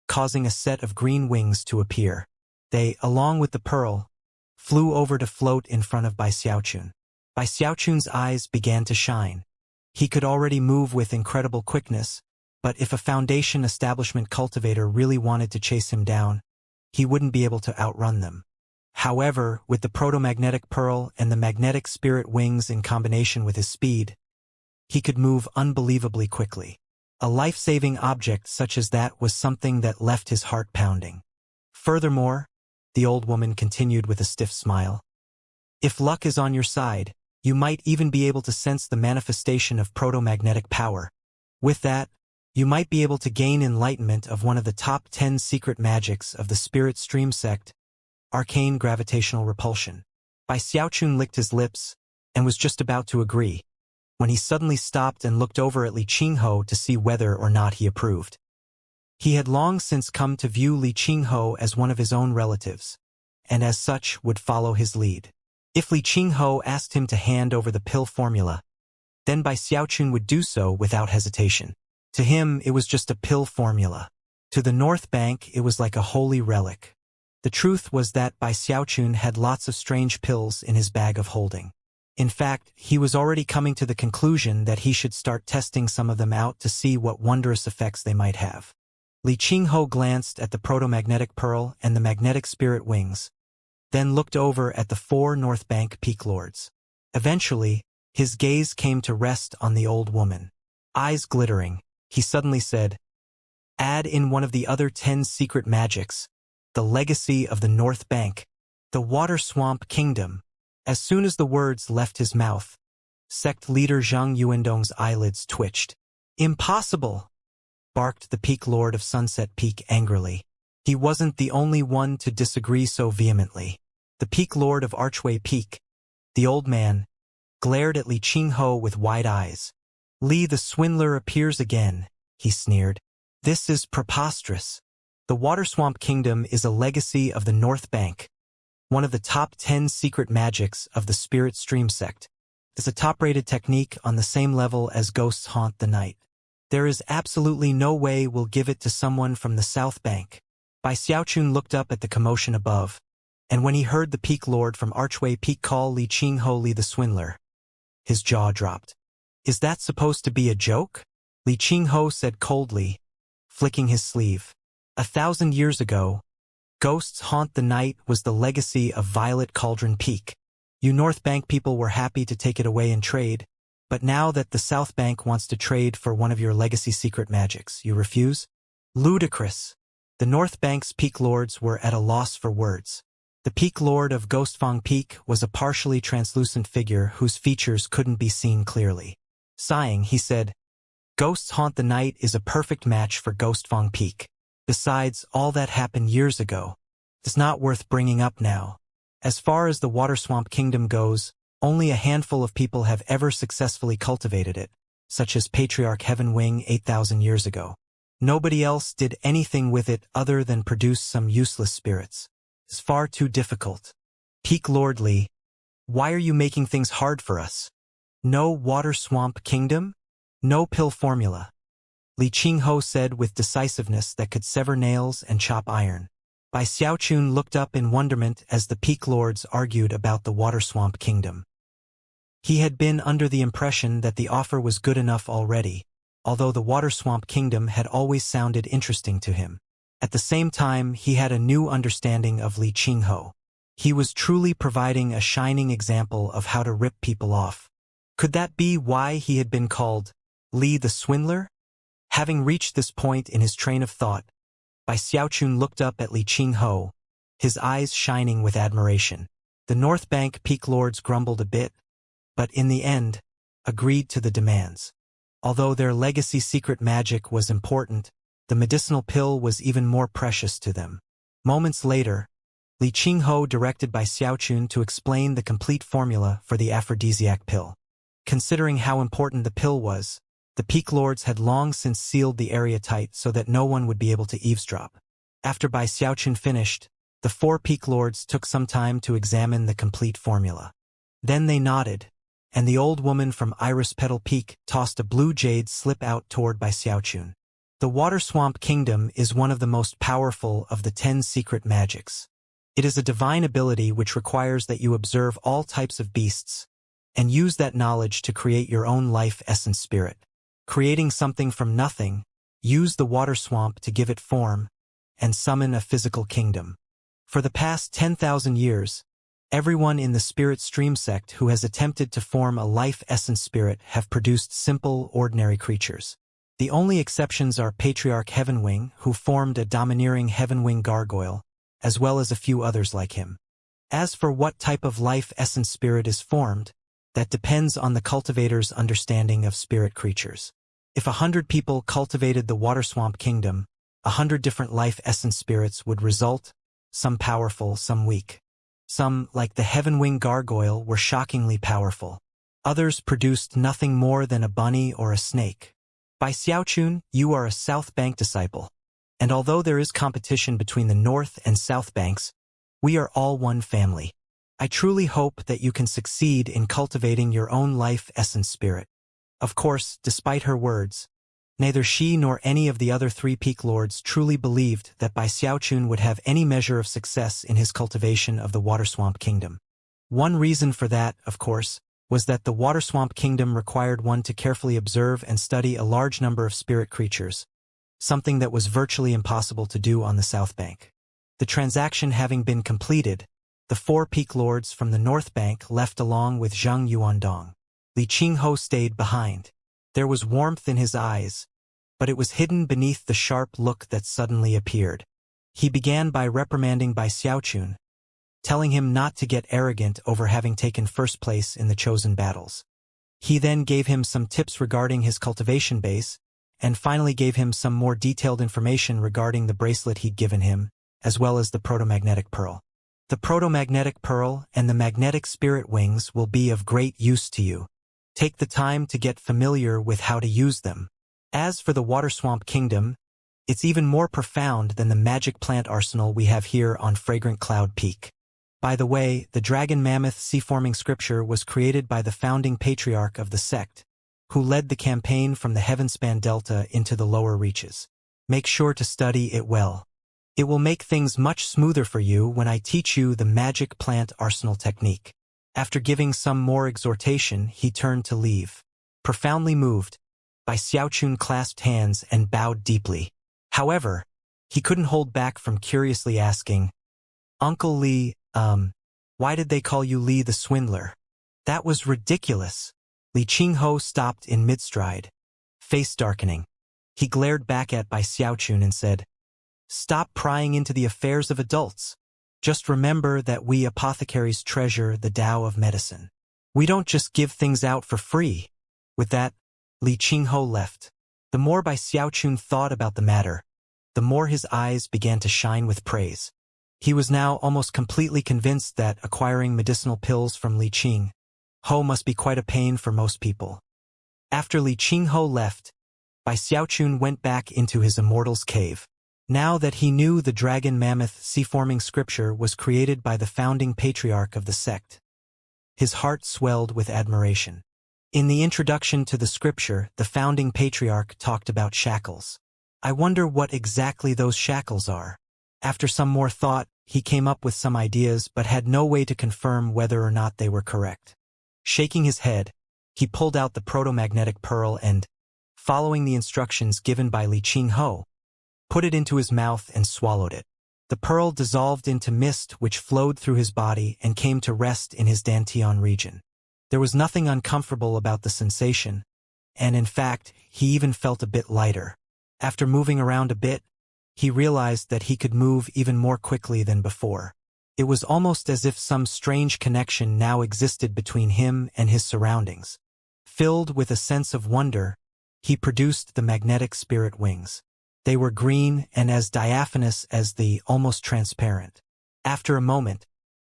Speaker 1: causing a set of green wings to appear. They, along with the pearl, flew over to float in front of Bai Xiaochun. Bai Xiaochun's eyes began to shine. He could already move with incredible quickness, but if a Foundation establishment cultivator really wanted to chase him down, he wouldn't be able to outrun them. However, with the proto-magnetic pearl and the magnetic spirit wings in combination with his speed, he could move unbelievably quickly. A life-saving object such as that was something that left his heart pounding. Furthermore, the old woman continued with a stiff smile, "if luck is on your side, you might even be able to sense the manifestation of proto-magnetic power. With that, you might be able to gain enlightenment of one of the top 10 secret magics of the Spirit Stream sect, arcane gravitational repulsion." Bai Xiaochun licked his lips and was just about to agree, when he suddenly stopped and looked over at Li Qingho to see whether or not he approved. He had long since come to view Li Qingho as one of his own relatives, and as such would follow his lead. If Li Qingho asked him to hand over the pill formula, then Bai Xiaochun would do so without hesitation. To him, it was just a pill formula. To the North Bank, it was like a holy relic. The truth was that Bai Xiaochun had lots of strange pills in his bag of holding. In fact, he was already coming to the conclusion that he should start testing some of them out to see what wondrous effects they might have. Li Qingho glanced at the proto-magnetic pearl and the magnetic spirit wings, then looked over at the 4 North Bank Peak Lords. Eventually, his gaze came to rest on the old woman. Eyes glittering, he suddenly said, "Add in one of the other 10 secret magics, the legacy of the North Bank, the Water Swamp Kingdom." As soon as the words left his mouth, sect leader Zhang Yuandong's eyelids twitched. "Impossible!" barked the Peak Lord of Sunset Peak angrily. He wasn't the only one to disagree so vehemently. The Peak Lord of Archway Peak, the old man, glared at Li Qingho with wide eyes. "Li the swindler appears again," he sneered. "This is preposterous. The Water Swamp Kingdom is a legacy of the North Bank, one of the top 10 secret magics of the Spirit Stream sect. It's a top-rated technique on the same level as ghosts haunt the night. There is absolutely no way we'll give it to someone from the South Bank." Bai Xiaochun looked up at the commotion above, and when he heard the Peak Lord from Archway Peak call Li Qingho Li the swindler, his jaw dropped. "Is that supposed to be a joke?" Li Qingho said coldly, flicking his sleeve. 1,000 years ago, Ghosts Haunt the Night was the legacy of Violet Cauldron Peak. You North Bank people were happy to take it away in trade, but now that the South Bank wants to trade for one of your legacy secret magics, you refuse? Ludicrous. The North Bank's Peak Lords were at a loss for words. The Peak Lord of Ghostfang Peak was a partially translucent figure whose features couldn't be seen clearly. Sighing, he said, "Ghosts Haunt the Night is a perfect match for Ghostfang Peak. Besides, all that happened years ago. It's not worth bringing up now. As far as the Water Swamp Kingdom goes, only a handful of people have ever successfully cultivated it, such as Patriarch Heavenwing 8,000 years ago. Nobody else did anything with it other than produce some useless spirits. It's far too difficult. Peak Lord Li, why are you making things hard for us? No Water Swamp Kingdom? No pill formula." Li Qingho said with decisiveness that could sever nails and chop iron. Bai Xiaochun looked up in wonderment as the Peak Lords argued about the Water Swamp Kingdom. He had been under the impression that the offer was good enough already, although the Water Swamp Kingdom had always sounded interesting to him. At the same time, he had a new understanding of Li Qingho. He was truly providing a shining example of how to rip people off. Could that be why he had been called Li the Swindler? Having reached this point in his train of thought, Bai Xiaochun looked up at Li Qingho, his eyes shining with admiration. The North Bank Peak Lords grumbled a bit, but in the end, agreed to the demands. Although their legacy secret magic was important, the medicinal pill was even more precious to them. Moments later, Li Qingho directed Bai Xiaochun to explain the complete formula for the aphrodisiac pill. Considering how important the pill was, the Peak Lords had long since sealed the area tight so that no one would be able to eavesdrop. After Bai Xiaochun finished, the 4 Peak Lords took some time to examine the complete formula. Then they nodded, and the old woman from Iris Petal Peak tossed a blue jade slip out toward Bai Xiaochun. The Water Swamp Kingdom is one of the most powerful of the 10 secret magics. It is a divine ability which requires that you observe all types of beasts, and use that knowledge to create your own life essence spirit. Creating something from nothing, use the water swamp to give it form, and summon a physical kingdom. For the past 10,000 years, everyone in the Spirit Stream sect who has attempted to form a life essence spirit have produced simple, ordinary creatures. The only exceptions are Patriarch Heavenwing, who formed a domineering Heavenwing gargoyle, as well as a few others like him. As for what type of life essence spirit is formed, that depends on the cultivator's understanding of spirit creatures. If 100 people cultivated the Water Swamp Kingdom, 100 different life essence spirits would result, some powerful, some weak. Some, like the Heavenwing gargoyle, were shockingly powerful. Others produced nothing more than a bunny or a snake. Bai Xiaochun, you are a South Bank disciple, and although there is competition between the North and South Banks, we are all one family. I truly hope that you can succeed in cultivating your own life essence spirit. Of course, despite her words, neither she nor any of the other 3 Peak Lords truly believed that Bai Xiaochun would have any measure of success in his cultivation of the Water Swamp Kingdom. One reason for that, of course, was that the Water Swamp Kingdom required one to carefully observe and study a large number of spirit creatures, something that was virtually impossible to do on the South Bank. The transaction having been completed, the 4 peak lords from the North Bank left along with Zhang Yuandong. Li Qingho stayed behind. There was warmth in his eyes, but it was hidden beneath the sharp look that suddenly appeared. He began by reprimanding Bai Xiaochun, telling him not to get arrogant over having taken first place in the chosen battles. He then gave him some tips regarding his cultivation base, and finally gave him some more detailed information regarding the bracelet he'd given him, as well as the proto-magnetic pearl. The proto-magnetic pearl and the magnetic spirit wings will be of great use to you. Take the time to get familiar with how to use them. As for the Water Swamp Kingdom, it's even more profound than the magic plant arsenal we have here on Fragrant Cloud Peak. By the way, the Dragon Mammoth sea-forming scripture was created by the founding patriarch of the sect, who led the campaign from the Heavenspan Delta into the lower reaches. Make sure to study it well. It will make things much smoother for you when I teach you the magic plant arsenal technique. After giving some more exhortation, he turned to leave. Profoundly moved, Bai Xiaochun clasped hands and bowed deeply. However, he couldn't hold back from curiously asking, "Uncle Li, why did they call you Li the Swindler?" That was ridiculous. Li Qingho stopped in mid-stride, face darkening. He glared back at Bai Xiaochun and said, "Stop prying into the affairs of adults. Just remember that we apothecaries treasure the Tao of medicine. We don't just give things out for free." With that, Li Qingho left. The more Bai Xiaochun thought about the matter, the more his eyes began to shine with praise. He was now almost completely convinced that acquiring medicinal pills from Li Qingho must be quite a pain for most people. After Li Qingho left, Bai Xiaochun went back into his immortal's cave. Now that he knew the Dragon Mammoth sea-forming scripture was created by the founding patriarch of the sect, his heart swelled with admiration. In the introduction to the scripture, the founding patriarch talked about shackles. I wonder what exactly those shackles are. After some more thought, he came up with some ideas but had no way to confirm whether or not they were correct. Shaking his head, he pulled out the proto-magnetic pearl and, following the instructions given by Li Qingho, put it into his mouth and swallowed it. The pearl dissolved into mist which flowed through his body and came to rest in his dantian region. There was nothing uncomfortable about the sensation, and in fact, he even felt a bit lighter. After moving around a bit, he realized that he could move even more quickly than before. It was almost as if some strange connection now existed between him and his surroundings. Filled with a sense of wonder, he produced the magnetic spirit wings. They were green and as diaphanous as the almost transparent. After a moment,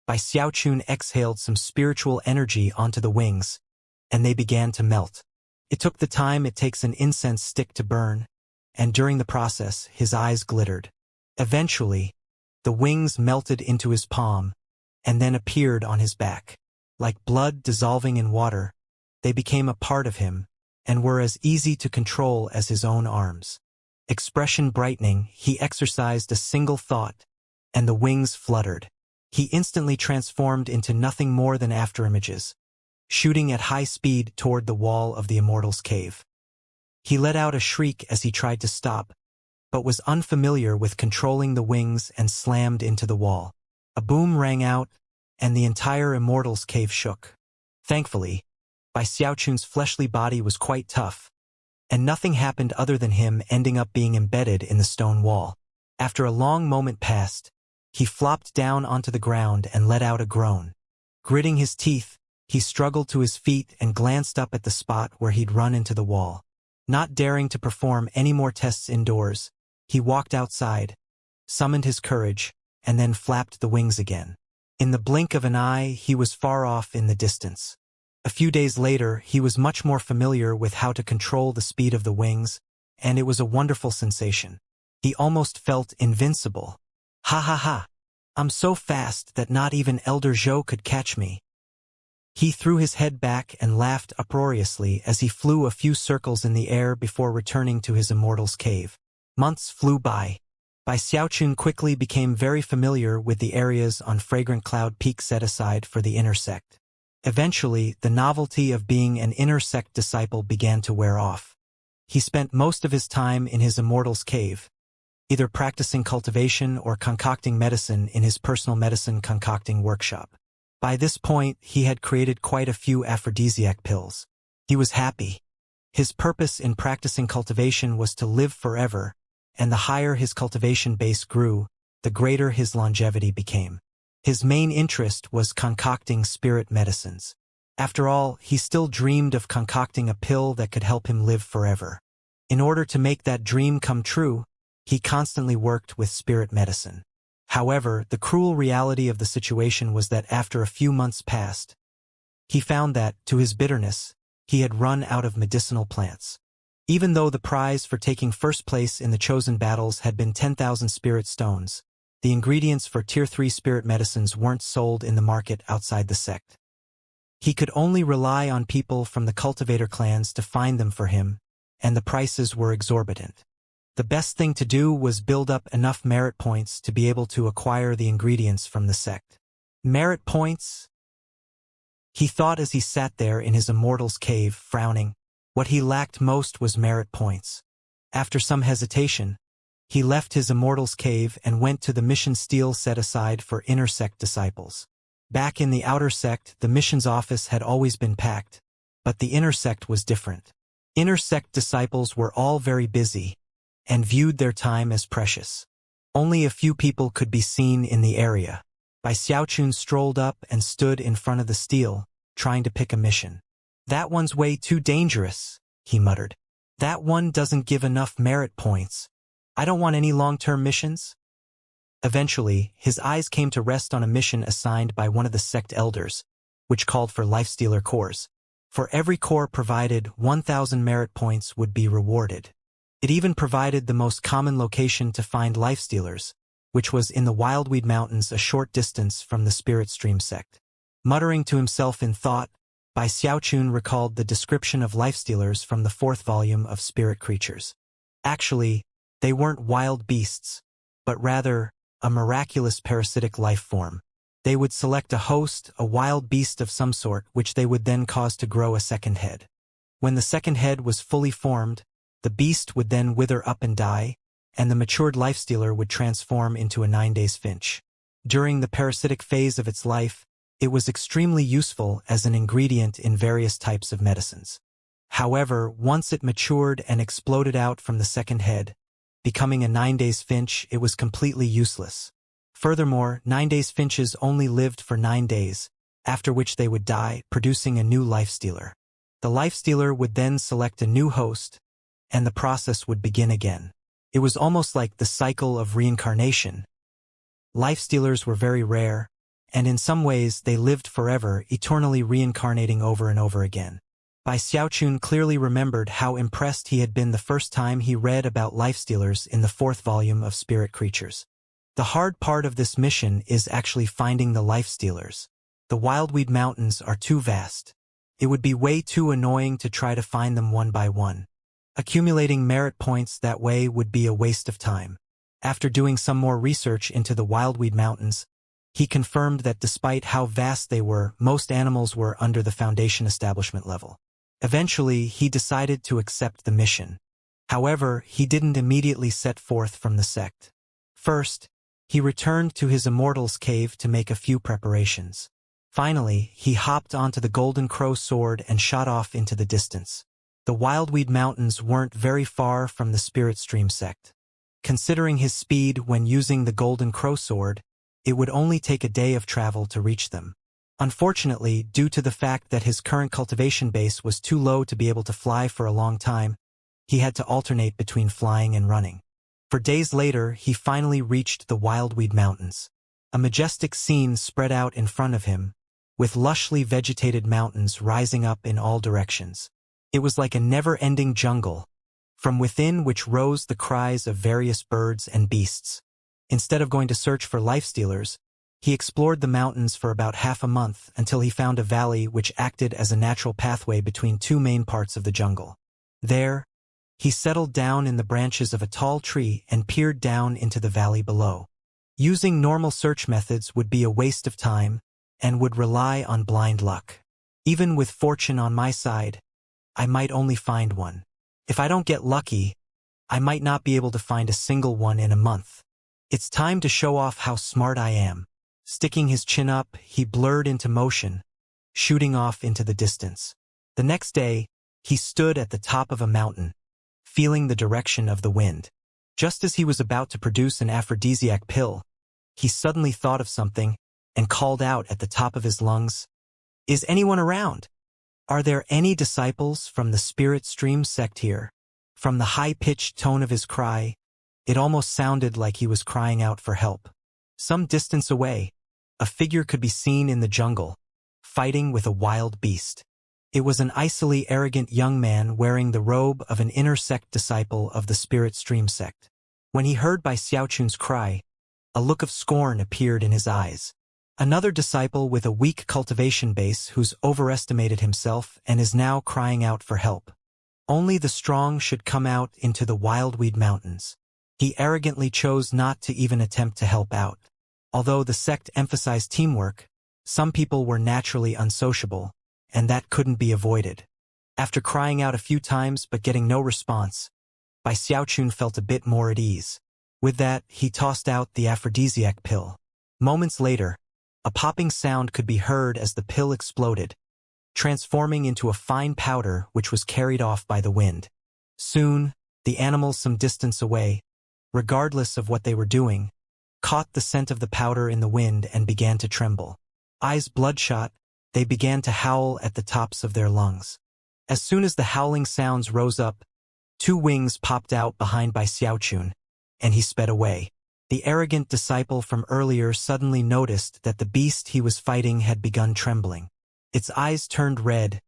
Speaker 1: Bai Xiaochun exhaled some spiritual energy onto the wings, and they began to melt. It took the time it takes an incense stick to burn, and during the process, his eyes glittered. Eventually, the wings melted into his palm, and then appeared on his back. Like blood dissolving in water, they became a part of him, and were as easy to control as his own arms. Expression brightening, he exercised a single thought, and the wings fluttered. He instantly transformed into nothing more than afterimages, shooting at high speed toward the wall of the Immortal's cave. He let out a shriek as he tried to stop, but was unfamiliar with controlling the wings and slammed into the wall. A boom rang out, and the entire Immortal's cave shook. Thankfully, Bai Xiaochun's fleshly body was quite tough, and nothing happened other than him ending up being embedded in the stone wall. After a long moment passed, he flopped down onto the ground and let out a groan. Gritting his teeth, he struggled to his feet and glanced up at the spot where he'd run into the wall. Not daring to perform any more tests indoors, he walked outside, summoned his courage, and then flapped the wings again. In the blink of an eye, he was far off in the distance. A few days later, he was much more familiar with how to control the speed of the wings, and it was a wonderful sensation. He almost felt invincible. Ha ha ha! I'm so fast that not even Elder Zhou could catch me. He threw his head back and laughed uproariously as he flew a few circles in the air before returning to his immortal's cave. Months flew by. Bai Xiaochun quickly became very familiar with the areas on Fragrant Cloud Peak set aside for the inner sect. Eventually, the novelty of being an inner sect disciple began to wear off. He spent most of his time in his immortal's cave, either practicing cultivation or concocting medicine in his personal medicine concocting workshop. By this point, he had created quite a few aphrodisiac pills. He was happy. His purpose in practicing cultivation was to live forever, and the higher his cultivation base grew, the greater his longevity became. His main interest was concocting spirit medicines. After all, he still dreamed of concocting a pill that could help him live forever. In order to make that dream come true, he constantly worked with spirit medicine. However, the cruel reality of the situation was that after a few months passed, he found that, to his bitterness, he had run out of medicinal plants. Even though the prize for taking first place in the chosen battles had been 10,000 spirit stones, the ingredients for Tier 3 spirit medicines weren't sold in the market outside the sect. He could only rely on people from the Cultivator clans to find them for him, and the prices were exorbitant. The best thing to do was build up enough merit points to be able to acquire the ingredients from the sect. Merit points? He thought as he sat there in his immortal's cave, frowning. What he lacked most was merit points. After some hesitation, he left his immortal's cave and went to the mission stele set aside for inner sect disciples. Back in the outer sect, the mission's office had always been packed, but the inner sect was different. Inner sect disciples were all very busy, and viewed their time as precious. Only a few people could be seen in the area. Xiaochun strolled up and stood in front of the stele, trying to pick a mission. "That one's way too dangerous," he muttered. "That one doesn't give enough merit points. I don't want any long-term missions." Eventually, his eyes came to rest on a mission assigned by one of the sect elders, which called for lifestealer cores. For every core provided, 1,000 merit points would be rewarded. It even provided the most common location to find lifestealers, which was in the Wildweed Mountains a short distance from the Spirit Stream sect. Muttering to himself in thought, Xiaochun recalled the description of lifestealers from the 4th volume of Spirit Creatures. Actually, they weren't wild beasts, but rather a miraculous parasitic life form. They would select a host, a wild beast of some sort, which they would then cause to grow a second head. When the second head was fully formed, the beast would then wither up and die, and the matured lifestealer would transform into a 9-days finch. During the parasitic phase of its life, it was extremely useful as an ingredient in various types of medicines. However, once it matured and exploded out from the second head, becoming a 9-days finch, it was completely useless. Furthermore, 9-days finches only lived for 9 days, after which they would die, producing a new lifestealer. The lifestealer would then select a new host, and the process would begin again. It was almost like the cycle of reincarnation. Lifestealers were very rare, and in some ways they lived forever, eternally reincarnating over and over again. Xiaochun clearly remembered how impressed he had been the first time he read about lifestealers in the 4th volume of Spirit Creatures. The hard part of this mission is actually finding the lifestealers. The Wildweed Mountains are too vast. It would be way too annoying to try to find them one by one. Accumulating merit points that way would be a waste of time. After doing some more research into the Wildweed Mountains, he confirmed that despite how vast they were, most animals were under the Foundation establishment level. Eventually, he decided to accept the mission. However, he didn't immediately set forth from the sect. First, he returned to his immortal's cave to make a few preparations. Finally, he hopped onto the Golden Crow sword and shot off into the distance. The Wildweed Mountains weren't very far from the Spirit Stream sect. Considering his speed when using the Golden Crow sword, it would only take a day of travel to reach them. Unfortunately, due to the fact that his current cultivation base was too low to be able to fly for a long time, he had to alternate between flying and running. For days later, he finally reached the Wildweed Mountains. A majestic scene spread out in front of him, with lushly vegetated mountains rising up in all directions. It was like a never-ending jungle, from within which rose the cries of various birds and beasts. Instead of going to search for lifestealers, he explored the mountains for about half a month until he found a valley which acted as a natural pathway between two main parts of the jungle. There, he settled down in the branches of a tall tree and peered down into the valley below. Using normal search methods would be a waste of time and would rely on blind luck. Even with fortune on my side, I might only find one. If I don't get lucky, I might not be able to find a single one in a month. It's time to show off how smart I am. Sticking his chin up, he blurred into motion, shooting off into the distance. The next day, he stood at the top of a mountain, feeling the direction of the wind. Just as he was about to produce an aphrodisiac pill, he suddenly thought of something and called out at the top of his lungs, "Is anyone around? Are there any disciples from the Spirit Stream sect here?" From the high-pitched tone of his cry, it almost sounded like he was crying out for help. Some distance away, a figure could be seen in the jungle, fighting with a wild beast. It was an icily arrogant young man wearing the robe of an inner sect disciple of the Spirit Stream sect. When he heard Bai Xiaochun's cry, a look of scorn appeared in his eyes. Another disciple with a weak cultivation base who's overestimated himself and is now crying out for help. Only the strong should come out into the wildweed mountains. He arrogantly chose not to even attempt to help out. Although the sect emphasized teamwork, some people were naturally unsociable, and that couldn't be avoided. After crying out a few times but getting no response, Bai Xiaochun felt a bit more at ease. With that, he tossed out the aphrodisiac pill. Moments later, a popping sound could be heard as the pill exploded, transforming into a fine powder which was carried off by the wind. Soon, the animals some distance away, regardless of what they were doing, caught the scent of the powder in the wind and began to tremble. Eyes bloodshot, they began to howl at the tops of their lungs. As soon as the howling sounds rose up, two wings popped out behind Bai Xiaochun, and he sped away. The arrogant disciple from earlier suddenly noticed that the beast he was fighting had begun trembling. Its eyes turned red,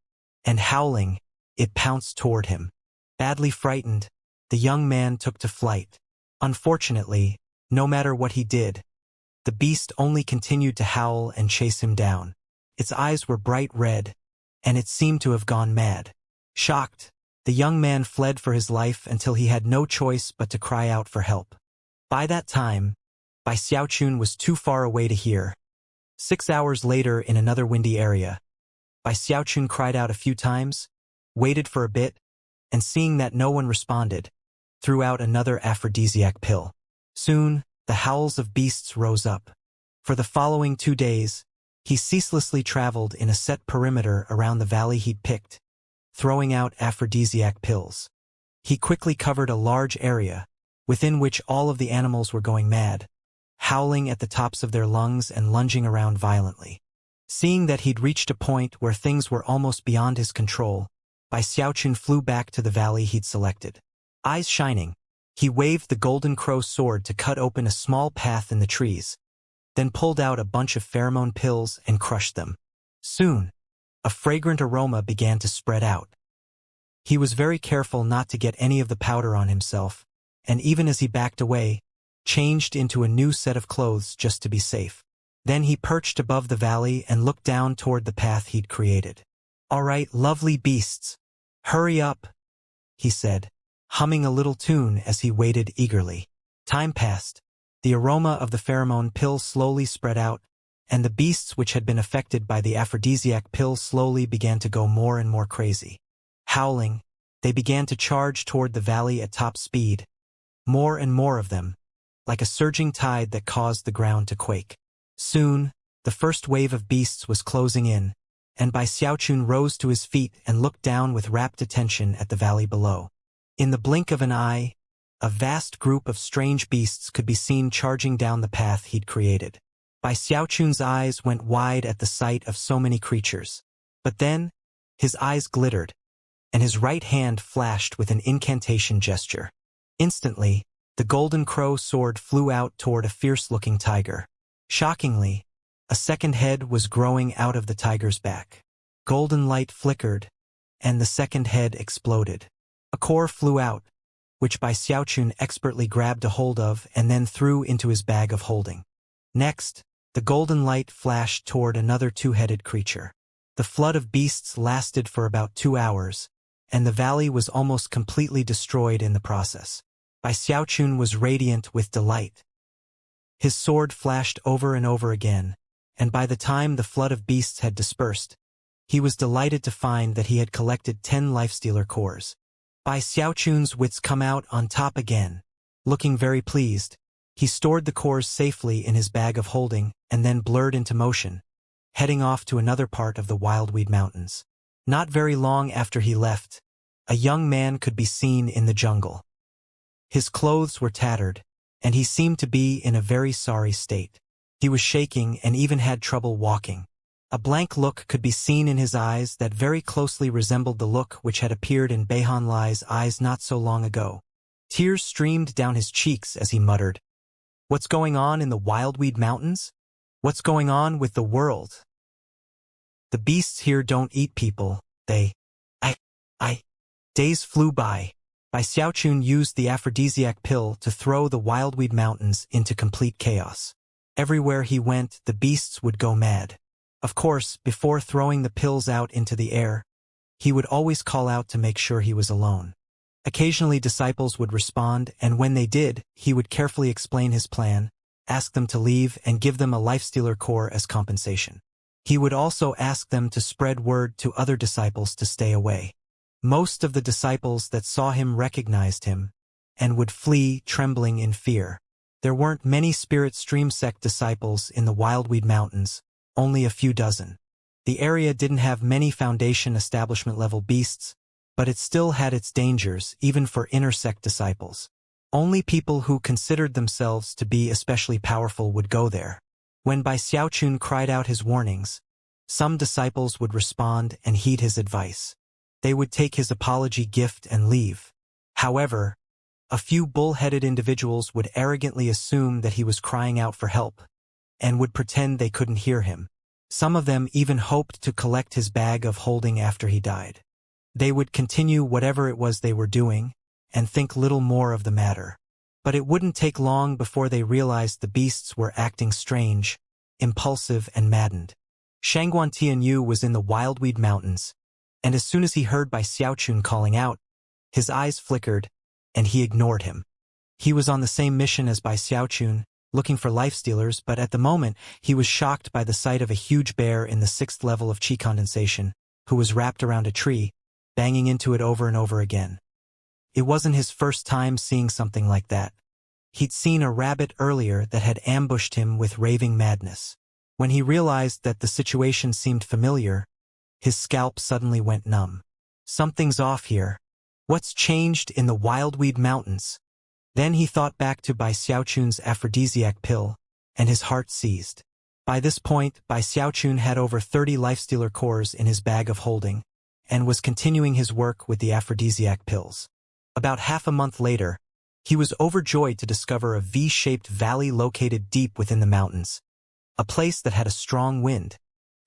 Speaker 1: and howling, it pounced toward him. Badly frightened, the young man took to flight. Unfortunately, no matter what he did, the beast only continued to howl and chase him down. Its eyes were bright red, and it seemed to have gone mad. Shocked, the young man fled for his life until he had no choice but to cry out for help. By that time, Bai Xiaochun was too far away to hear. 6 hours later in another windy area, Bai Xiaochun cried out a few times, waited for a bit, and seeing that no one responded, threw out another aphrodisiac pill. Soon, the howls of beasts rose up. For the following 2 days, he ceaselessly traveled in a set perimeter around the valley he'd picked, throwing out aphrodisiac pills. He quickly covered a large area, within which all of the animals were going mad, howling at the tops of their lungs and lunging around violently. Seeing that he'd reached a point where things were almost beyond his control, Bai Xiaochun flew back to the valley he'd selected. Eyes shining, he waved the golden crow sword to cut open a small path in the trees, then pulled out a bunch of pheromone pills and crushed them. Soon, a fragrant aroma began to spread out. He was very careful not to get any of the powder on himself, and even as he backed away, changed into a new set of clothes just to be safe. Then he perched above the valley and looked down toward the path he'd created. "All right, lovely beasts. Hurry up," he said, humming a little tune as he waited eagerly. Time passed. The aroma of the pheromone pill slowly spread out, and the beasts which had been affected by the aphrodisiac pill slowly began to go more and more crazy. Howling, they began to charge toward the valley at top speed, more and more of them, like a surging tide that caused the ground to quake. Soon, the first wave of beasts was closing in, and Bai Xiaochun rose to his feet and looked down with rapt attention at the valley below. In the blink of an eye, a vast group of strange beasts could be seen charging down the path he'd created. Bai Xiaochun's eyes went wide at the sight of so many creatures. But then, his eyes glittered, and his right hand flashed with an incantation gesture. Instantly, the golden crow sword flew out toward a fierce-looking tiger. Shockingly, a second head was growing out of the tiger's back. Golden light flickered, and the second head exploded. A core flew out, which Bai Xiaochun expertly grabbed a hold of and then threw into his bag of holding. Next, the golden light flashed toward another two-headed creature. The flood of beasts lasted for about 2 hours, and the valley was almost completely destroyed in the process. Bai Xiaochun was radiant with delight. His sword flashed over and over again, and by the time the flood of beasts had dispersed, He was delighted to find that he had collected 10 lifestealer cores. Bai Xiaochun's wits come out on top again. Looking very pleased, he stored the cores safely in his bag of holding and then blurred into motion, heading off to another part of the Wildweed Mountains. Not very long after he left, a young man could be seen in the jungle. His clothes were tattered, and he seemed to be in a very sorry state. He was shaking and even had trouble walking. A blank look could be seen in his eyes that very closely resembled the look which had appeared in Beihan Lai's eyes not so long ago. Tears streamed down his cheeks as he muttered, "What's going on in the Wildweed Mountains? What's going on with the world? The beasts here don't eat people, they... I... Days flew by. Bai Xiaochun used the aphrodisiac pill to throw the Wildweed Mountains into complete chaos. Everywhere he went, the beasts would go mad. Of course, before throwing the pills out into the air, he would always call out to make sure he was alone. Occasionally disciples would respond, and when they did, he would carefully explain his plan, ask them to leave, and give them a lifestealer core as compensation. He would also ask them to spread word to other disciples to stay away. Most of the disciples that saw him recognized him, and would flee trembling in fear. There weren't many Spirit Stream sect disciples in the Wildweed Mountains, only a few dozen. The area didn't have many Foundation establishment-level beasts, but it still had its dangers even for inner sect disciples. Only people who considered themselves to be especially powerful would go there. When Bai Xiaochun cried out his warnings, some disciples would respond and heed his advice. They would take his apology gift and leave. However, a few bull-headed individuals would arrogantly assume that he was crying out for help, and would pretend they couldn't hear him. Some of them even hoped to collect his bag of holding after he died. They would continue whatever it was they were doing, and think little more of the matter. But it wouldn't take long before they realized the beasts were acting strange, impulsive, and maddened. Shangguan Tianyu was in the Wildweed Mountains, and as soon as he heard Bai Xiaochun calling out, his eyes flickered, and he ignored him. He was on the same mission as Bai Xiaochun, looking for lifestealers, but at the moment he was shocked by the sight of a huge bear in the 6th level of chi condensation, who was wrapped around a tree, banging into it over and over again. It wasn't his first time seeing something like that. He'd seen a rabbit earlier that had ambushed him with raving madness. When he realized that the situation seemed familiar, his scalp suddenly went numb. Something's off here. What's changed in the Wildweed Mountains? Then he thought back to Bai Xiaochun's aphrodisiac pill, and his heart seized. By this point, Bai Xiaochun had over 30 lifestealer cores in his bag of holding, and was continuing his work with the aphrodisiac pills. About half a month later, he was overjoyed to discover a V-shaped valley located deep within the mountains, a place that had a strong wind.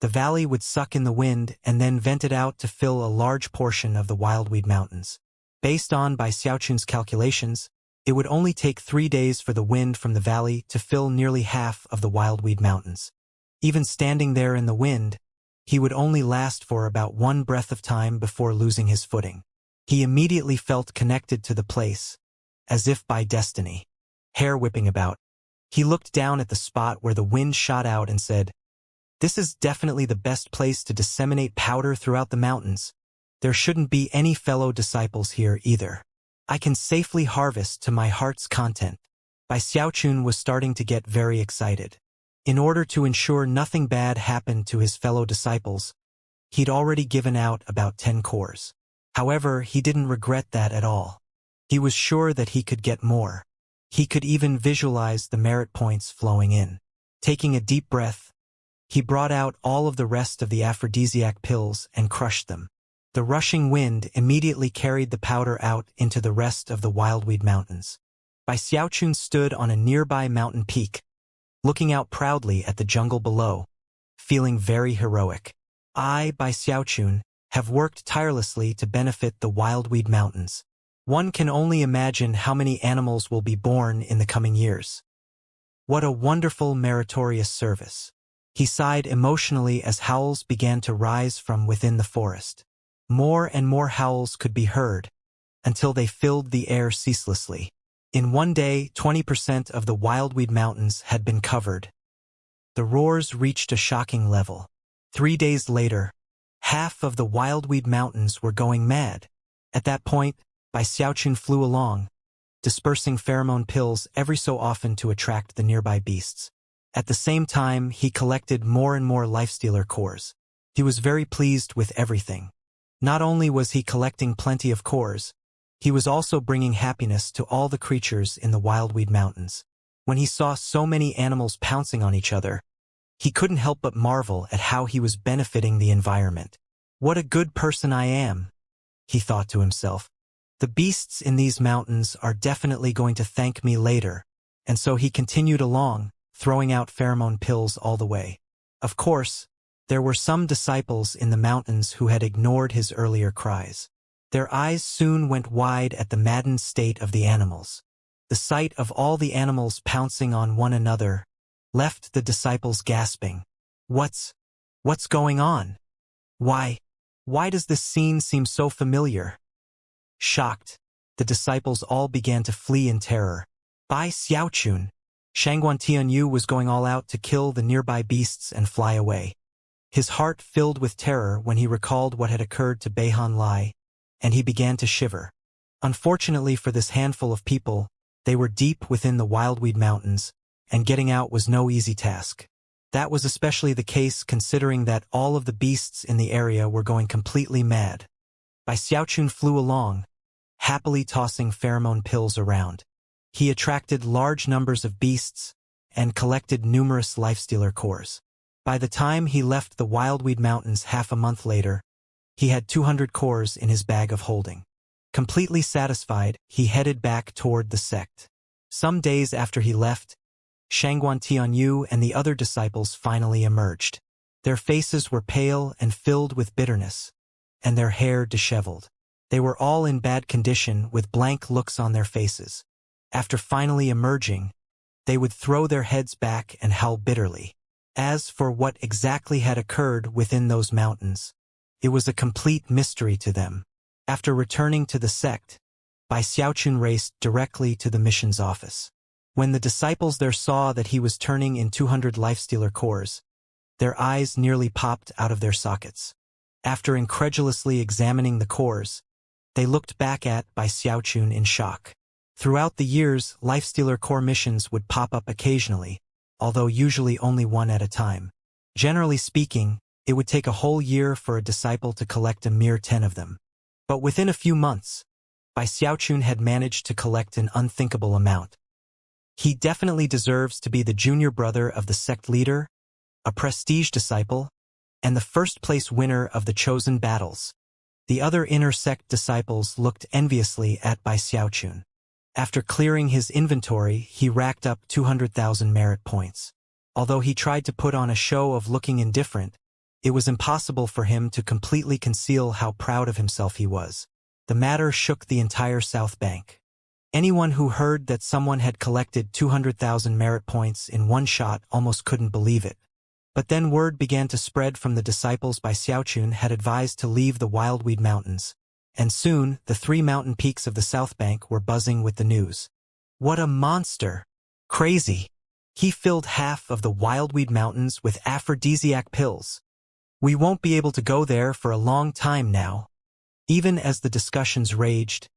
Speaker 1: The valley would suck in the wind and then vent it out to fill a large portion of the Wildweed Mountains. Based on Bai Xiaochun's calculations, it would only take 3 days for the wind from the valley to fill nearly half of the Wildweed Mountains. Even standing there in the wind, he would only last for about 1 breath of time before losing his footing. He immediately felt connected to the place, as if by destiny. Hair whipping about, he looked down at the spot where the wind shot out and said, "This is definitely the best place to disseminate powder throughout the mountains. There shouldn't be any fellow disciples here either. I can safely harvest to my heart's content." Bai Xiaochun was starting to get very excited. In order to ensure nothing bad happened to his fellow disciples, he'd already given out about 10 cores. However, he didn't regret that at all. He was sure that he could get more. He could even visualize the merit points flowing in. Taking a deep breath, he brought out all of the rest of the aphrodisiac pills and crushed them. The rushing wind immediately carried the powder out into the rest of the Wildweed Mountains. Bai Xiaochun stood on a nearby mountain peak, looking out proudly at the jungle below, feeling very heroic. I, Bai Xiaochun, have worked tirelessly to benefit the Wildweed Mountains. One can only imagine how many animals will be born in the coming years. What a wonderful meritorious service. He sighed emotionally as howls began to rise from within the forest. More and more howls could be heard, until they filled the air ceaselessly. In one day, 20% of the Wildweed Mountains had been covered. The roars reached a shocking level. 3 days later, Half of the Wildweed Mountains were going mad. At that point, Bai Xiaochun flew along, dispersing pheromone pills every so often to attract the nearby beasts. At the same time, he collected more and more lifestealer cores. He was very pleased with everything. Not only was he collecting plenty of cores, he was also bringing happiness to all the creatures in the Wildweed Mountains. When he saw so many animals pouncing on each other, he couldn't help but marvel at how he was benefiting the environment. What a good person I am, he thought to himself. The beasts in these mountains are definitely going to thank me later, and so he continued along, throwing out pheromone pills all the way. Of course, there were some disciples in the mountains who had ignored his earlier cries. Their eyes soon went wide at the maddened state of the animals. The sight of all the animals pouncing on one another left the disciples gasping. What's going on? Why does this scene seem so familiar? Shocked, the disciples all began to flee in terror. Bai Xiaochun, Shangguan Tianyu was going all out to kill the nearby beasts and fly away. His heart filled with terror when he recalled what had occurred to Beihan Lai, and he began to shiver. Unfortunately for this handful of people, they were deep within the Wildweed Mountains, and getting out was no easy task. That was especially the case considering that all of the beasts in the area were going completely mad. Bai Xiaochun flew along, happily tossing pheromone pills around. He attracted large numbers of beasts and collected numerous lifestealer cores. By the time he left the Wildweed Mountains half a month later, he had 200 cores in his bag of holding. Completely satisfied, he headed back toward the sect. Some days after he left, Shangguan Tianyu and the other disciples finally emerged. Their faces were pale and filled with bitterness, and their hair disheveled. They were all in bad condition with blank looks on their faces. After finally emerging, they would throw their heads back and howl bitterly. As for what exactly had occurred within those mountains, it was a complete mystery to them. After returning to the sect, Bai Xiaochun raced directly to the mission's office. When the disciples there saw that he was turning in 200 lifestealer cores, their eyes nearly popped out of their sockets. After incredulously examining the cores, they looked back at Bai Xiaochun in shock. Throughout the years, lifestealer core missions would pop up occasionally, although usually only one at a time. Generally speaking, it would take a whole year for a disciple to collect a mere 10 of them. But within a few months, Bai Xiaochun had managed to collect an unthinkable amount. He definitely deserves to be the junior brother of the sect leader, a prestige disciple, and the first-place winner of the chosen battles. The other inner sect disciples looked enviously at Bai Xiaochun. After clearing his inventory, he racked up 200,000 merit points. Although he tried to put on a show of looking indifferent, it was impossible for him to completely conceal how proud of himself he was. The matter shook the entire South Bank. Anyone who heard that someone had collected 200,000 merit points in one shot almost couldn't believe it. But then word began to spread from the disciples Bai Xiaochun had advised to leave the Wildweed Mountains, and soon the 3 mountain peaks of the South Bank were buzzing with the news. What a monster! Crazy! He filled half of the Wildweed Mountains with aphrodisiac pills. We won't be able to go there for a long time now. Even as the discussions raged,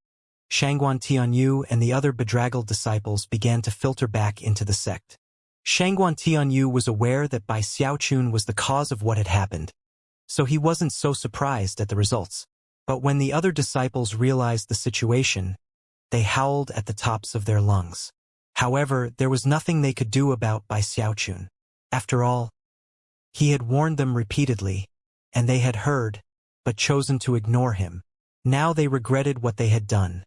Speaker 1: Shangguan Tianyu and the other bedraggled disciples began to filter back into the sect. Shangguan Tianyu was aware that Bai Xiaochun was the cause of what had happened, so he wasn't so surprised at the results. But when the other disciples realized the situation, they howled at the tops of their lungs. However, there was nothing they could do about Bai Xiaochun. After all, he had warned them repeatedly, and they had heard, but chosen to ignore him. Now they regretted what they had done.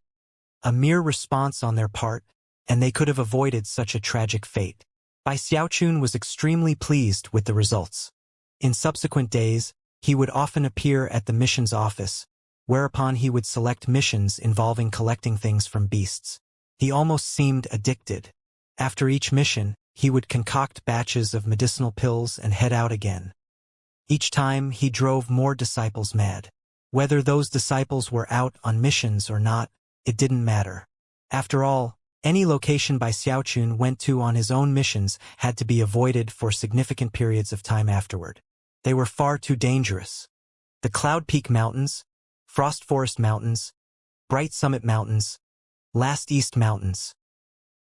Speaker 1: A mere response on their part, and they could have avoided such a tragic fate. Bai Xiaochun was extremely pleased with the results. In subsequent days, he would often appear at the mission's office, whereupon he would select missions involving collecting things from beasts. He almost seemed addicted. After each mission, he would concoct batches of medicinal pills and head out again. Each time, he drove more disciples mad. Whether those disciples were out on missions or not, it didn't matter. After all, any location Bai Xiaochun went to on his own missions had to be avoided for significant periods of time afterward. They were far too dangerous. The Cloud Peak Mountains, Frost Forest Mountains, Bright Summit Mountains, Last East Mountains.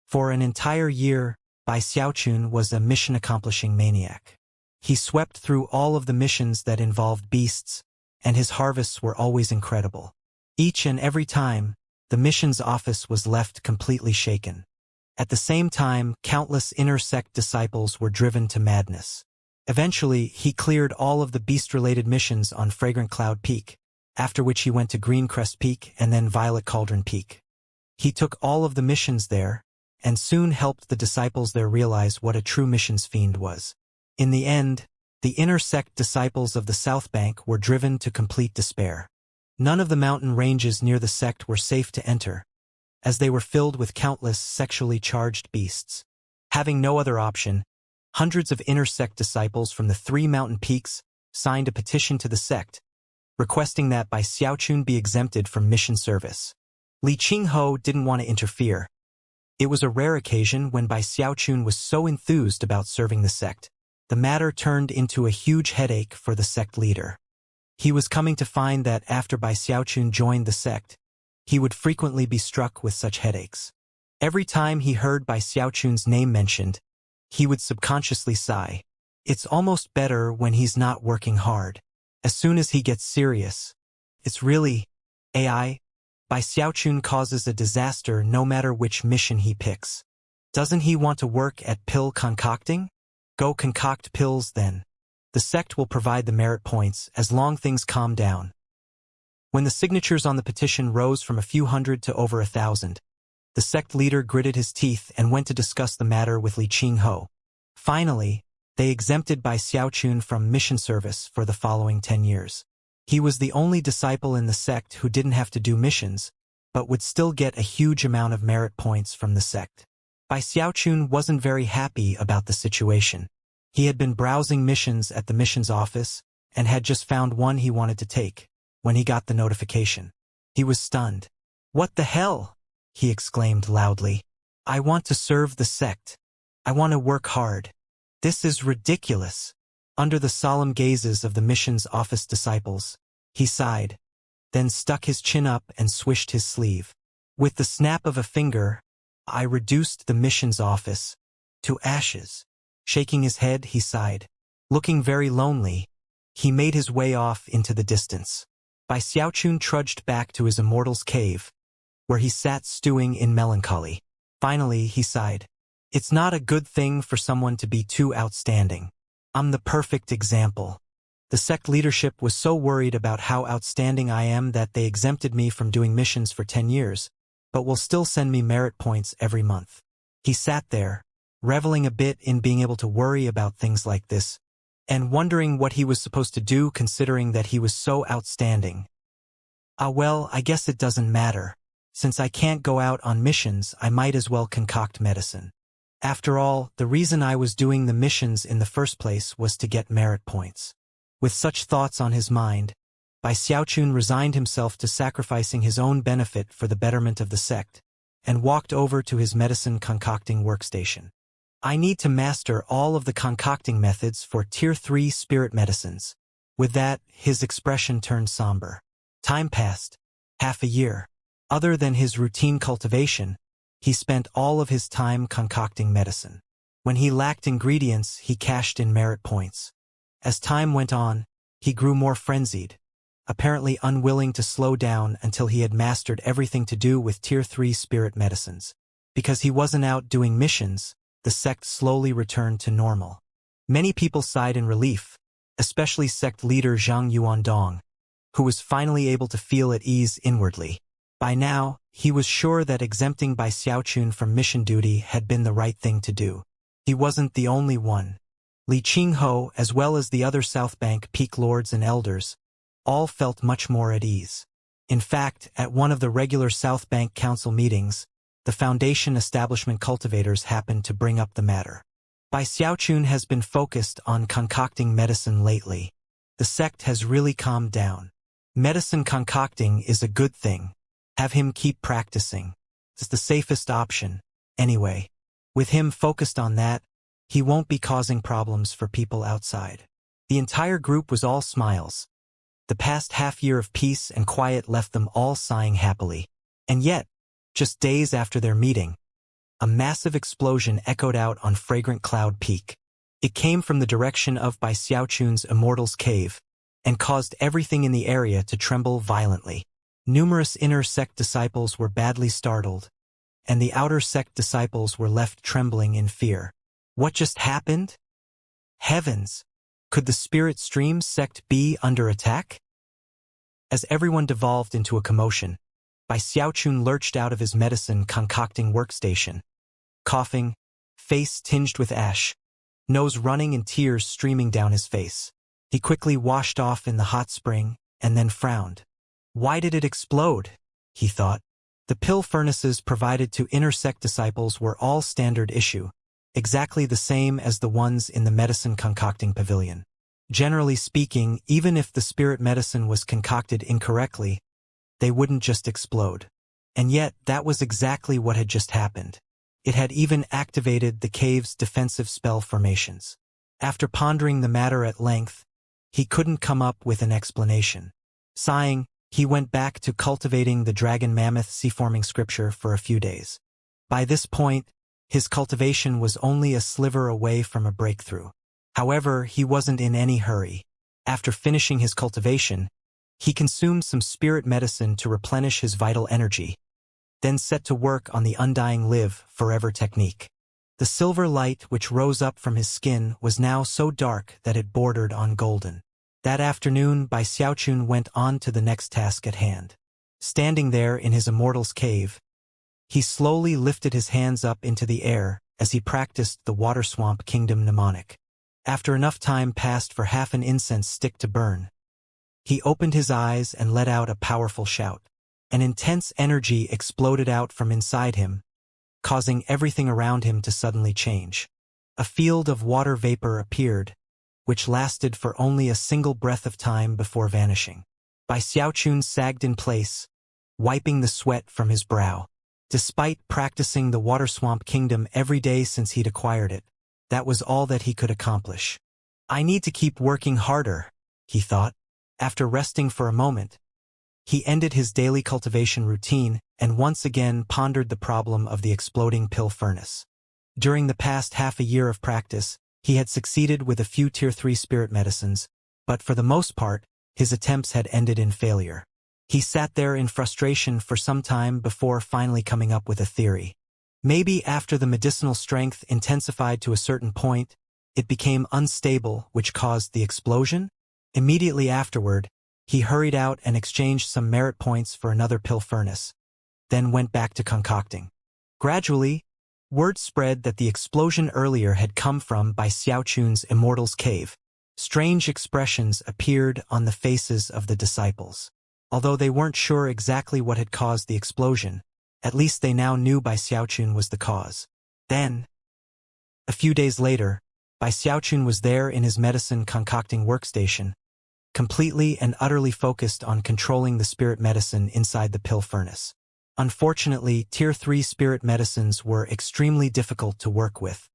Speaker 1: For an entire year, Bai Xiaochun was a mission-accomplishing maniac. He swept through all of the missions that involved beasts, and his harvests were always incredible. Each and every time, the mission's office was left completely shaken. At the same time, countless inner sect disciples were driven to madness. Eventually, he cleared all of the beast-related missions on Fragrant Cloud Peak, after which he went to Green Crest Peak and then Violet Cauldron Peak. He took all of the missions there, and soon helped the disciples there realize what a true missions fiend was. In the end, the inner sect disciples of the South Bank were driven to complete despair. None of the mountain ranges near the sect were safe to enter, as they were filled with countless sexually charged beasts. Having no other option, hundreds of inner sect disciples from the 3 mountain peaks signed a petition to the sect, requesting that Bai Xiaochun be exempted from mission service. Li Qingho didn't want to interfere. It was a rare occasion when Bai Xiaochun was so enthused about serving the sect. The matter turned into a huge headache for the sect leader. He was coming to find that after Bai Xiaochun joined the sect, he would frequently be struck with such headaches. Every time he heard Bai Xiaochun's name mentioned, he would subconsciously sigh. It's almost better when he's not working hard. As soon as he gets serious, it's really AI. Bai Xiaochun causes a disaster no matter which mission he picks. Doesn't he want to work at pill concocting? Go concoct pills then. The sect will provide the merit points as long things calm down. When the signatures on the petition rose from a few hundred to over 1,000, the sect leader gritted his teeth and went to discuss the matter with Li Qingho. Finally, they exempted Bai Xiaochun from mission service for the following 10 years. He was the only disciple in the sect who didn't have to do missions, but would still get a huge amount of merit points from the sect. Bai Xiaochun wasn't very happy about the situation. He had been browsing missions at the missions office and had just found one he wanted to take. When he got the notification, he was stunned. "What the hell?" he exclaimed loudly. "I want to serve the sect. I want to work hard. This is ridiculous." Under the solemn gazes of the missions office disciples, he sighed, then stuck his chin up and swished his sleeve. With the snap of a finger, I reduced the missions office to ashes. Shaking his head, he sighed. Looking very lonely, he made his way off into the distance. Bai Xiaochun trudged back to his immortal's cave, where he sat stewing in melancholy. Finally, he sighed. It's not a good thing for someone to be too outstanding. I'm the perfect example. The sect leadership was so worried about how outstanding I am that they exempted me from doing missions for 10 years, but will still send me merit points every month. He sat there, reveling a bit in being able to worry about things like this, and wondering what he was supposed to do considering that he was so outstanding. Well, I guess it doesn't matter. Since I can't go out on missions, I might as well concoct medicine. After all, the reason I was doing the missions in the first place was to get merit points. With such thoughts on his mind, Bai Xiaochun resigned himself to sacrificing his own benefit for the betterment of the sect, and walked over to his medicine concocting workstation. I need to master all of the concocting methods for Tier 3 spirit medicines. With that, his expression turned somber. Time passed. Half a year. Other than his routine cultivation, he spent all of his time concocting medicine. When he lacked ingredients, he cashed in merit points. As time went on, he grew more frenzied, apparently unwilling to slow down until he had mastered everything to do with Tier 3 spirit medicines. Because he wasn't out doing missions, the sect slowly returned to normal. Many people sighed in relief, especially sect leader Zhang Yuandong, who was finally able to feel at ease inwardly. By now, he was sure that exempting Bai Xiaochun from mission duty had been the right thing to do. He wasn't the only one. Li Qingho, as well as the other South Bank peak lords and elders, all felt much more at ease. In fact, at one of the regular South Bank Council meetings, the Foundation establishment cultivators happened to bring up the matter. Bai Xiaochun has been focused on concocting medicine lately. The sect has really calmed down. Medicine concocting is a good thing. Have him keep practicing. It's the safest option, anyway. With him focused on that, he won't be causing problems for people outside. The entire group was all smiles. The past half-year of peace and quiet left them all sighing happily. And yet, just days after their meeting, a massive explosion echoed out on Fragrant Cloud Peak. It came from the direction of Bai Xiaochun's Immortal's Cave, and caused everything in the area to tremble violently. Numerous inner sect disciples were badly startled, and the outer sect disciples were left trembling in fear. What just happened? Heavens! Could the Spirit Stream sect be under attack? As everyone devolved into a commotion, Bai Xiaochun lurched out of his medicine concocting workstation, coughing, face tinged with ash, nose running and tears streaming down his face. He quickly washed off in the hot spring, and then frowned. Why did it explode? He thought. The pill furnaces provided to inner sect disciples were all standard issue, exactly the same as the ones in the medicine concocting pavilion. Generally speaking, even if the spirit medicine was concocted incorrectly, they wouldn't just explode. And yet, that was exactly what had just happened. It had even activated the cave's defensive spell formations. After pondering the matter at length, he couldn't come up with an explanation. Sighing, he went back to cultivating the dragon mammoth sea-forming scripture for a few days. By this point, his cultivation was only a sliver away from a breakthrough. However, he wasn't in any hurry. After finishing his cultivation, he consumed some spirit medicine to replenish his vital energy, then set to work on the undying live forever technique. The silver light which rose up from his skin was now so dark that it bordered on golden. That afternoon, Bai Xiaochun went on to the next task at hand. Standing there in his immortal's cave, he slowly lifted his hands up into the air as he practiced the water swamp kingdom mnemonic. After enough time passed for half an incense stick to burn, he opened his eyes and let out a powerful shout. An intense energy exploded out from inside him, causing everything around him to suddenly change. A field of water vapor appeared, which lasted for only a single breath of time before vanishing. Bai Xiaochun sagged in place, wiping the sweat from his brow. Despite practicing the water swamp kingdom every day since he'd acquired it, that was all that he could accomplish. I need to keep working harder, he thought. After resting for a moment, he ended his daily cultivation routine and once again pondered the problem of the exploding pill furnace. During the past half a year of practice, he had succeeded with a few Tier 3 spirit medicines, but for the most part, his attempts had ended in failure. He sat there in frustration for some time before finally coming up with a theory. Maybe after the medicinal strength intensified to a certain point, it became unstable, which caused the explosion? Immediately afterward, he hurried out and exchanged some merit points for another pill furnace, then went back to concocting. Gradually, word spread that the explosion earlier had come from Bai Xiaochun's Immortal's Cave. Strange expressions appeared on the faces of the disciples. Although they weren't sure exactly what had caused the explosion, at least they now knew Bai Xiaochun was the cause. Then, a few days later, Bai Xiaochun was there in his medicine concocting workstation, completely and utterly focused on controlling the spirit medicine inside the pill furnace. Unfortunately, Tier 3 spirit medicines were extremely difficult to work with.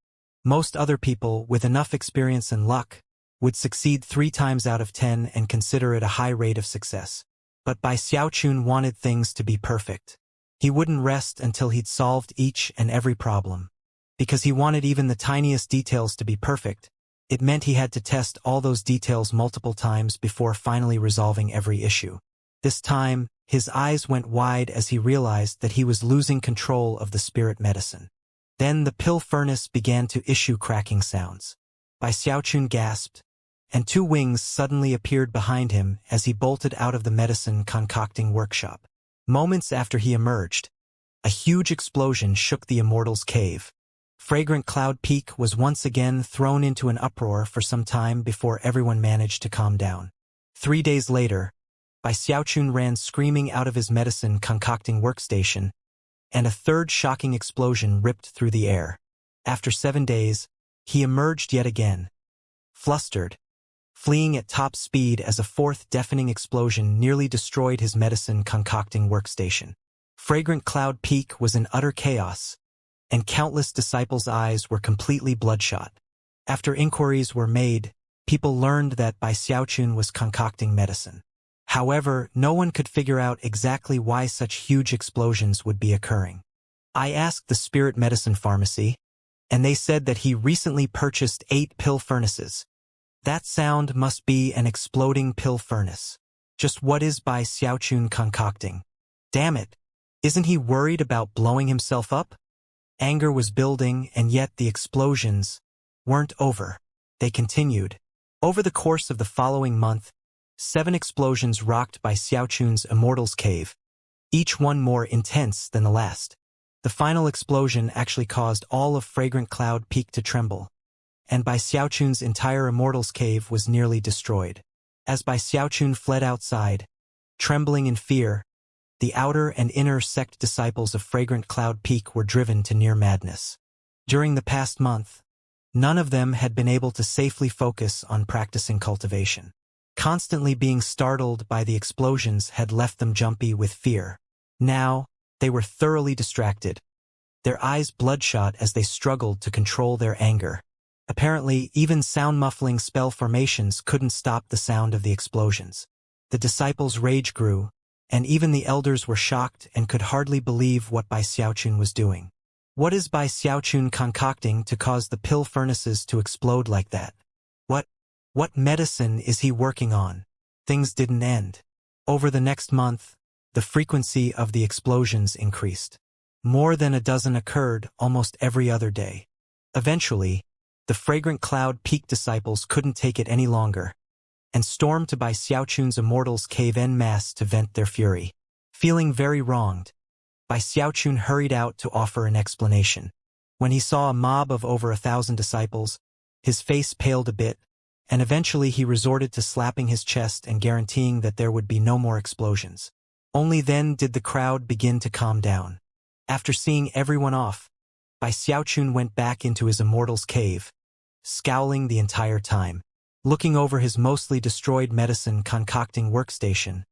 Speaker 1: Most other people, with enough experience and luck, would succeed 3 times out of 10 and consider it a high rate of success. But Bai Xiaochun wanted things to be perfect. He wouldn't rest until he'd solved each and every problem. Because he wanted even the tiniest details to be perfect, it meant he had to test all those details multiple times before finally resolving every issue. This time, his eyes went wide as he realized that he was losing control of the spirit medicine. Then the pill furnace began to issue cracking sounds. Bai Xiaochun gasped, and 2 wings suddenly appeared behind him as he bolted out of the medicine concocting workshop. Moments after he emerged, a huge explosion shook the Immortal's Cave. Fragrant Cloud Peak was once again thrown into an uproar for some time before everyone managed to calm down. 3 days later, Bai Xiaochun ran screaming out of his medicine concocting workstation, and a 3rd shocking explosion ripped through the air. After 7 days, he emerged yet again, flustered, fleeing at top speed as a 4th deafening explosion nearly destroyed his medicine concocting workstation. Fragrant Cloud Peak was in utter chaos, and countless disciples' eyes were completely bloodshot. After inquiries were made, people learned that Bai Xiaochun was concocting medicine. However, no one could figure out exactly why such huge explosions would be occurring. I asked the spirit medicine pharmacy, and they said that he recently purchased 8 pill furnaces. That sound must be an exploding pill furnace. Just what is Bai Xiaochun concocting? Damn it! Isn't he worried about blowing himself up? Anger was building, and yet the explosions weren't over. They continued. Over the course of the following month, 7 explosions rocked Bai Xiaochun's Immortal's cave, each one more intense than the last. The final explosion actually caused all of Fragrant Cloud Peak to tremble, and Bai Xiaochun's entire Immortal's cave was nearly destroyed. As Bai Xiaochun fled outside, trembling in fear, the outer and inner sect disciples of Fragrant Cloud Peak were driven to near madness. During the past month, none of them had been able to safely focus on practicing cultivation. Constantly being startled by the explosions had left them jumpy with fear. Now, they were thoroughly distracted, their eyes bloodshot as they struggled to control their anger. Apparently, even sound-muffling spell formations couldn't stop the sound of the explosions. The disciples' rage grew, and even the elders were shocked and could hardly believe what Bai Xiaochun was doing. What is Bai Xiaochun concocting to cause the pill furnaces to explode like that? What medicine is he working on? Things didn't end. Over the next month, the frequency of the explosions increased. More than a dozen occurred almost every other day. Eventually, the Fragrant Cloud Peak disciples couldn't take it any longer, and stormed to Bai Xiaochun's Immortal's cave en masse to vent their fury. Feeling very wronged, Bai Xiaochun hurried out to offer an explanation. When he saw a mob of over 1,000 disciples, his face paled a bit, and eventually he resorted to slapping his chest and guaranteeing that there would be no more explosions. Only then did the crowd begin to calm down. After seeing everyone off, Bai Xiaochun went back into his Immortal's cave, scowling the entire time. Looking over his mostly destroyed medicine concocting workstation,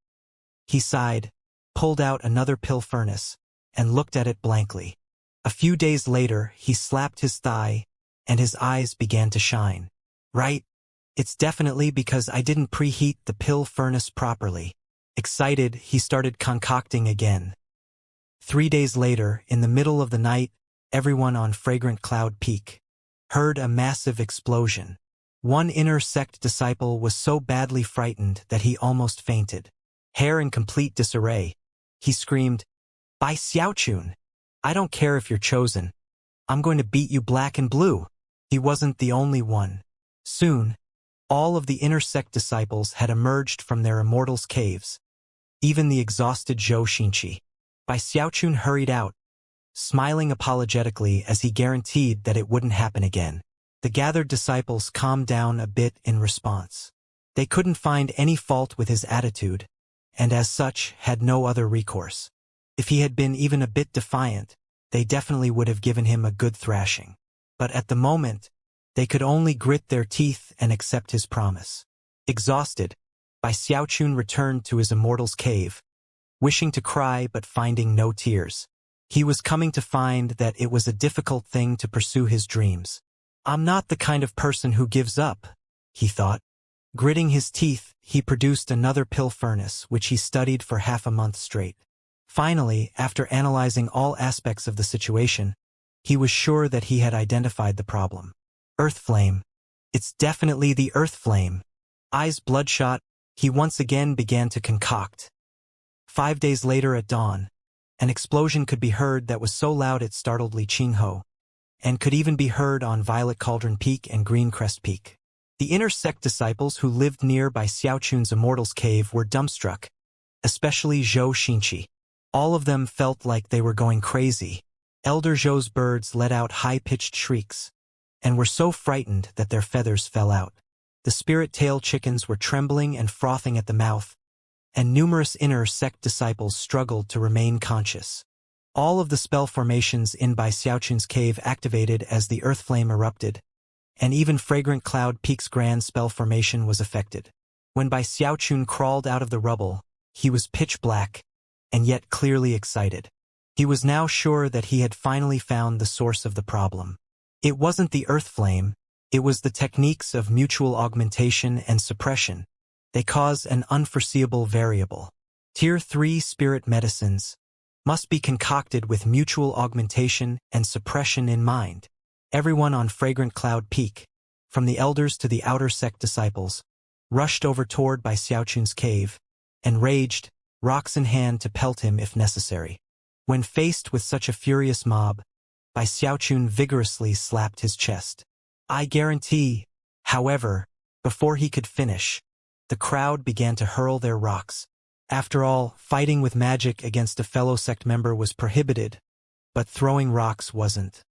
Speaker 1: he sighed, pulled out another pill furnace, and looked at it blankly. A few days later, he slapped his thigh, and his eyes began to shine. Right? It's definitely because I didn't preheat the pill furnace properly. Excited, he started concocting again. 3 days later, in the middle of the night, everyone on Fragrant Cloud Peak heard a massive explosion. One inner sect disciple was so badly frightened that he almost fainted. Hair in complete disarray, he screamed, "Bai Xiaochun! I don't care if you're chosen. I'm going to beat you black and blue." He wasn't the only one. Soon, all of the inner sect disciples had emerged from their Immortal's caves, even the exhausted Zhou Xinqi. Bai Xiaochun hurried out, smiling apologetically as he guaranteed that it wouldn't happen again. The gathered disciples calmed down a bit in response. They couldn't find any fault with his attitude, and as such had no other recourse. If he had been even a bit defiant, they definitely would have given him a good thrashing. But at the moment, they could only grit their teeth and accept his promise. Exhausted, Bai Xiaochun returned to his Immortal's cave, wishing to cry but finding no tears. He was coming to find that it was a difficult thing to pursue his dreams. "I'm not the kind of person who gives up," he thought. Gritting his teeth, he produced another pill furnace, which he studied for half a month straight. Finally, after analyzing all aspects of the situation, he was sure that he had identified the problem. Earth flame. It's definitely the earth flame. Eyes bloodshot, he once again began to concoct. 5 days later at dawn, an explosion could be heard that was so loud it startled Li Qingho, and could even be heard on Violet Cauldron Peak and Green Crest Peak. The inner sect disciples who lived near Bai Xiaochun's Immortal's cave were dumbstruck, especially Zhou Xinqi. All of them felt like they were going crazy. Elder Zhou's birds let out high-pitched shrieks, and were so frightened that their feathers fell out. The spirit-tail chickens were trembling and frothing at the mouth, and numerous inner sect disciples struggled to remain conscious. All of the spell formations in Bai Xiaochun's cave activated as the earth flame erupted, and even Fragrant Cloud Peak's grand spell formation was affected. When Bai Xiaochun crawled out of the rubble, he was pitch black, and yet clearly excited. He was now sure that he had finally found the source of the problem. It wasn't the earth flame, it was the techniques of mutual augmentation and suppression, They cause an unforeseeable variable. Tier 3 spirit medicines must be concocted with mutual augmentation and suppression in mind. Everyone on Fragrant Cloud Peak, from the elders to the outer sect disciples, rushed over toward Bai Xiaochun's cave, and raged, rocks in hand to pelt him if necessary. When faced with such a furious mob, Bai Xiaochun vigorously slapped his chest. I guarantee, however, before he could finish, the crowd began to hurl their rocks. After all, fighting with magic against a fellow sect member was prohibited, but throwing rocks wasn't.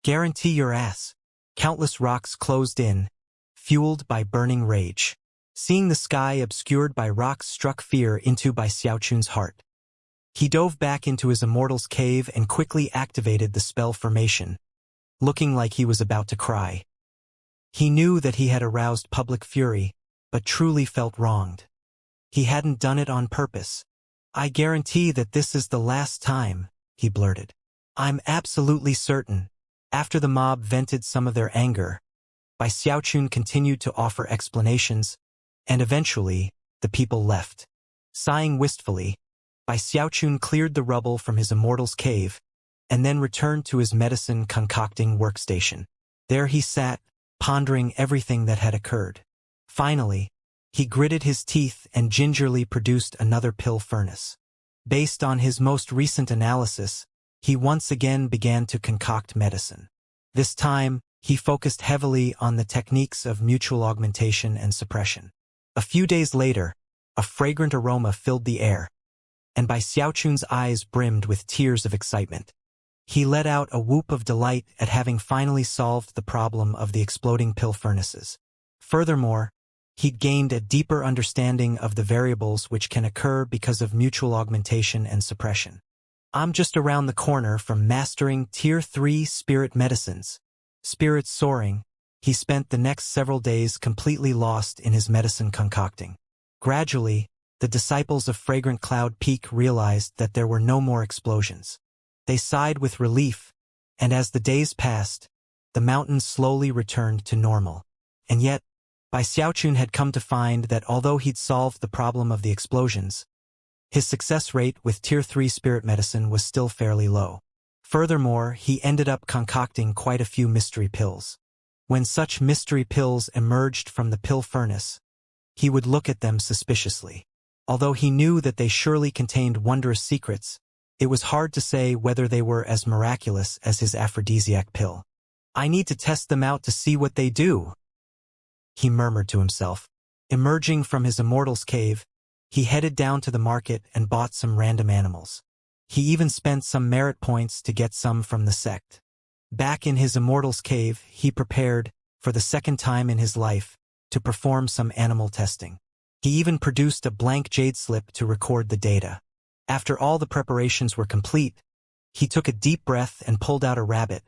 Speaker 1: Guarantee your ass. Countless rocks closed in, fueled by burning rage. Seeing the sky obscured by rocks struck fear into Bai Xiaochun's heart. He dove back into his immortal's cave and quickly activated the spell formation, looking like he was about to cry. He knew that he had aroused public fury, but truly felt wronged. He hadn't done it on purpose. I guarantee that this is the last time, he blurted. I'm absolutely certain. After the mob vented some of their anger, Bai Xiaochun continued to offer explanations, and eventually, the people left. Sighing wistfully, Bai Xiaochun cleared the rubble from his immortal's cave, and then returned to his medicine-concocting workstation. There he sat, pondering everything that had occurred. Finally, he gritted his teeth and gingerly produced another pill furnace. Based on his most recent analysis, he once again began to concoct medicine. This time, he focused heavily on the techniques of mutual augmentation and suppression. A few days later, a fragrant aroma filled the air, and Bai Xiaochun's eyes brimmed with tears of excitement. He let out a whoop of delight at having finally solved the problem of the exploding pill furnaces. Furthermore, he'd gained a deeper understanding of the variables which can occur because of mutual augmentation and suppression. I'm just around the corner from mastering Tier 3 spirit medicines. Spirits soaring, he spent the next several days completely lost in his medicine concocting. Gradually, the disciples of Fragrant Cloud Peak realized that there were no more explosions. They sighed with relief, and as the days passed, the mountains slowly returned to normal. And yet, Bai Xiaochun had come to find that although he'd solved the problem of the explosions, his success rate with Tier 3 spirit medicine was still fairly low. Furthermore, he ended up concocting quite a few mystery pills. When such mystery pills emerged from the pill furnace, he would look at them suspiciously. Although he knew that they surely contained wondrous secrets, it was hard to say whether they were as miraculous as his aphrodisiac pill. I need to test them out to see what they do, he murmured to himself. Emerging from his immortal's cave, he headed down to the market and bought some random animals. He even spent some merit points to get some from the sect. Back in his immortal's cave, he prepared, for the second time in his life, to perform some animal testing. He even produced a blank jade slip to record the data. After all the preparations were complete, he took a deep breath and pulled out a rabbit,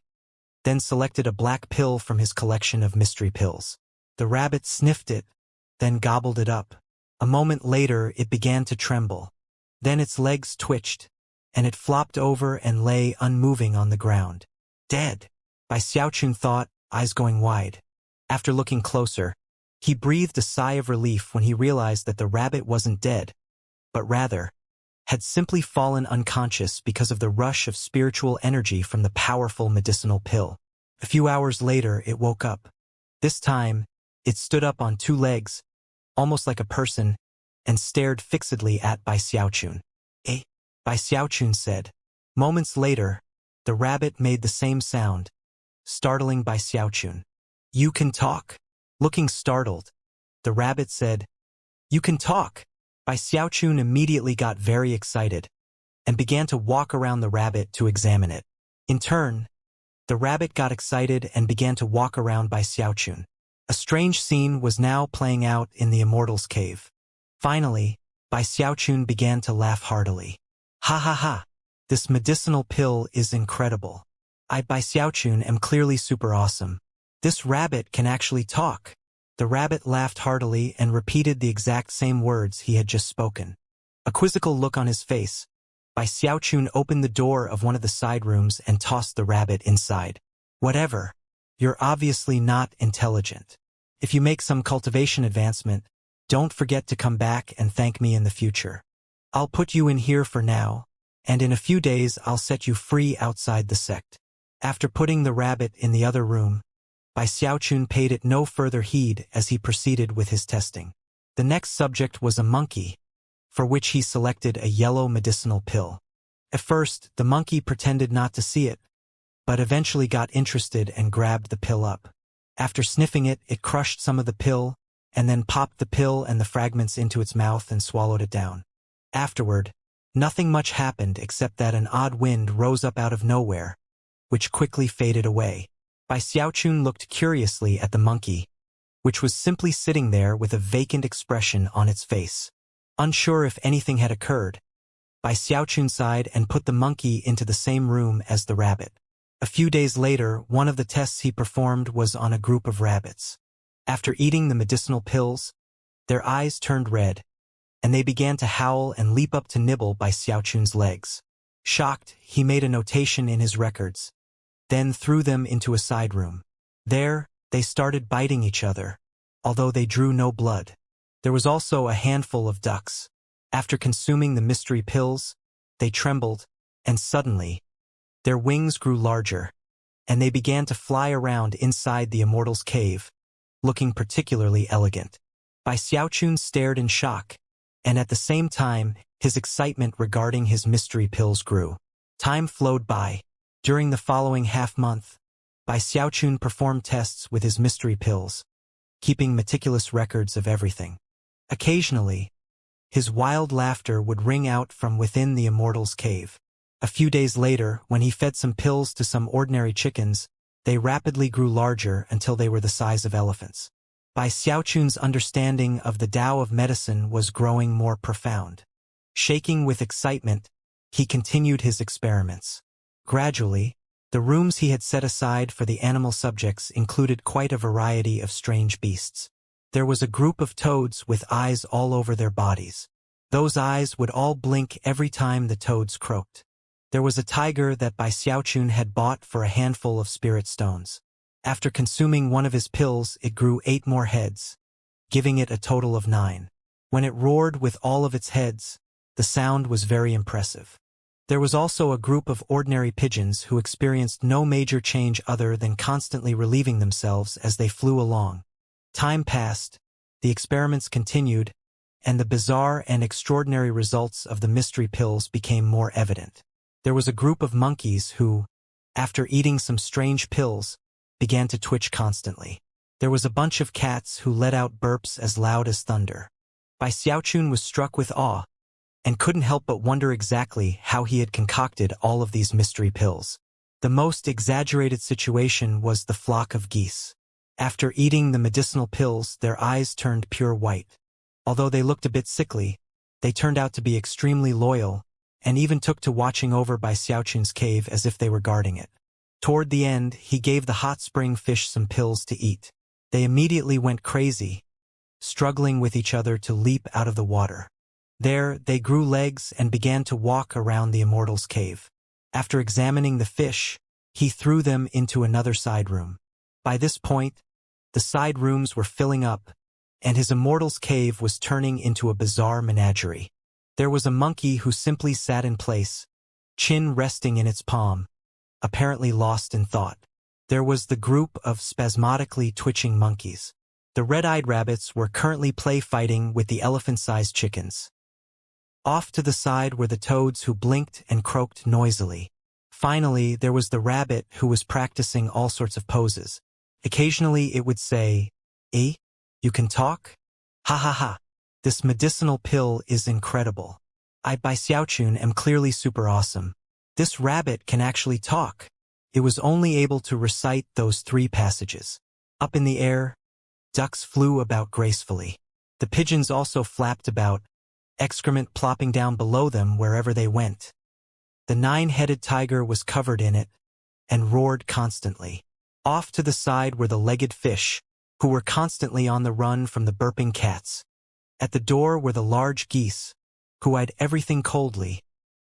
Speaker 1: then selected a black pill from his collection of mystery pills. The rabbit sniffed it, then gobbled it up. A moment later, it began to tremble. Then its legs twitched, and it flopped over and lay unmoving on the ground. Dead, Bai Xiaochun thought, eyes going wide. After looking closer, he breathed a sigh of relief when he realized that the rabbit wasn't dead, but rather, had simply fallen unconscious because of the rush of spiritual energy from the powerful medicinal pill. A few hours later, it woke up. This time, it stood up on two legs, almost like a person, and stared fixedly at Bai Xiaochun. Eh? Bai Xiaochun said. Moments later, the rabbit made the same sound, startling Bai Xiaochun. You can talk? Looking startled, the rabbit said, You can talk. Bai Xiaochun immediately got very excited and began to walk around the rabbit to examine it. In turn, the rabbit got excited and began to walk around Bai Xiaochun. A strange scene was now playing out in the Immortal's cave. Finally, Bai Xiaochun began to laugh heartily. Ha ha ha! This medicinal pill is incredible. I, Bai Xiaochun, am clearly super awesome. This rabbit can actually talk. The rabbit laughed heartily and repeated the exact same words he had just spoken. A quizzical look on his face, Bai Xiaochun opened the door of one of the side rooms and tossed the rabbit inside. Whatever. You're obviously not intelligent. If you make some cultivation advancement, Don't forget to come back and thank me in the future. I'll put you in here for now, and in a few days I'll set you free outside the sect." After putting the rabbit in the other room, Bai Xiaochun paid it no further heed as he proceeded with his testing. The next subject was a monkey, for which he selected a yellow medicinal pill. At first, the monkey pretended not to see it, but eventually got interested and grabbed the pill up. After sniffing it, it crushed some of the pill, and then popped the pill and the fragments into its mouth and swallowed it down. Afterward, nothing much happened except that an odd wind rose up out of nowhere, which quickly faded away. Bai Xiaochun looked curiously at the monkey, which was simply sitting there with a vacant expression on its face. Unsure if anything had occurred, Bai Xiaochun sighed and put the monkey into the same room as the rabbit. A few days later, one of the tests he performed was on a group of rabbits. After eating the medicinal pills, their eyes turned red, and they began to howl and leap up to nibble Bai Xiaochun's legs. Shocked, he made a notation in his records, then threw them into a side room. There, they started biting each other, although they drew no blood. There was also a handful of ducks. After consuming the mystery pills, they trembled, and suddenly, their wings grew larger, and they began to fly around inside the immortal's cave, looking particularly elegant. Bai Xiaochun stared in shock, and at the same time, his excitement regarding his mystery pills grew. Time flowed by. During the following half-month, Bai Xiaochun performed tests with his mystery pills, keeping meticulous records of everything. Occasionally, his wild laughter would ring out from within the immortal's cave. A few days later, when he fed some pills to some ordinary chickens, they rapidly grew larger until they were the size of elephants. Bai Xiaochun's understanding of the Tao of medicine was growing more profound. Shaking with excitement, he continued his experiments. Gradually, the rooms he had set aside for the animal subjects included quite a variety of strange beasts. There was a group of toads with eyes all over their bodies. Those eyes would all blink every time the toads croaked. There was a tiger that Bai Xiaochun had bought for a handful of spirit stones. After consuming one of his pills, it grew 8 more heads, giving it a total of 9. When it roared with all of its heads, the sound was very impressive. There was also a group of ordinary pigeons who experienced no major change other than constantly relieving themselves as they flew along. Time passed, the experiments continued, and the bizarre and extraordinary results of the mystery pills became more evident. There was a group of monkeys who, after eating some strange pills, began to twitch constantly. There was a bunch of cats who let out burps as loud as thunder. Bai Xiaochun was struck with awe, and couldn't help but wonder exactly how he had concocted all of these mystery pills. The most exaggerated situation was the flock of geese. After eating the medicinal pills, their eyes turned pure white. Although they looked a bit sickly, they turned out to be extremely loyal, and even took to watching over Bai Xiaochun's cave as if they were guarding it. Toward the end, he gave the hot spring fish some pills to eat. They immediately went crazy, struggling with each other to leap out of the water. There, they grew legs and began to walk around the immortal's cave. After examining the fish, he threw them into another side room. By this point, the side rooms were filling up, and his immortal's cave was turning into a bizarre menagerie. There was a monkey who simply sat in place, chin resting in its palm, apparently lost in thought. There was the group of spasmodically twitching monkeys. The red-eyed rabbits were currently play-fighting with the elephant-sized chickens. Off to the side were the toads who blinked and croaked noisily. Finally, there was the rabbit who was practicing all sorts of poses. Occasionally it would say, "Eh? You can talk? Ha ha ha. This medicinal pill is incredible. I Bai Xiaochun am clearly super awesome. This rabbit can actually talk." It was only able to recite those 3 passages. Up in the air, ducks flew about gracefully. The pigeons also flapped about, excrement plopping down below them wherever they went. The 9-headed tiger was covered in it, and roared constantly. Off to the side were the legged fish, who were constantly on the run from the burping cats. At the door were the large geese, who eyed everything coldly,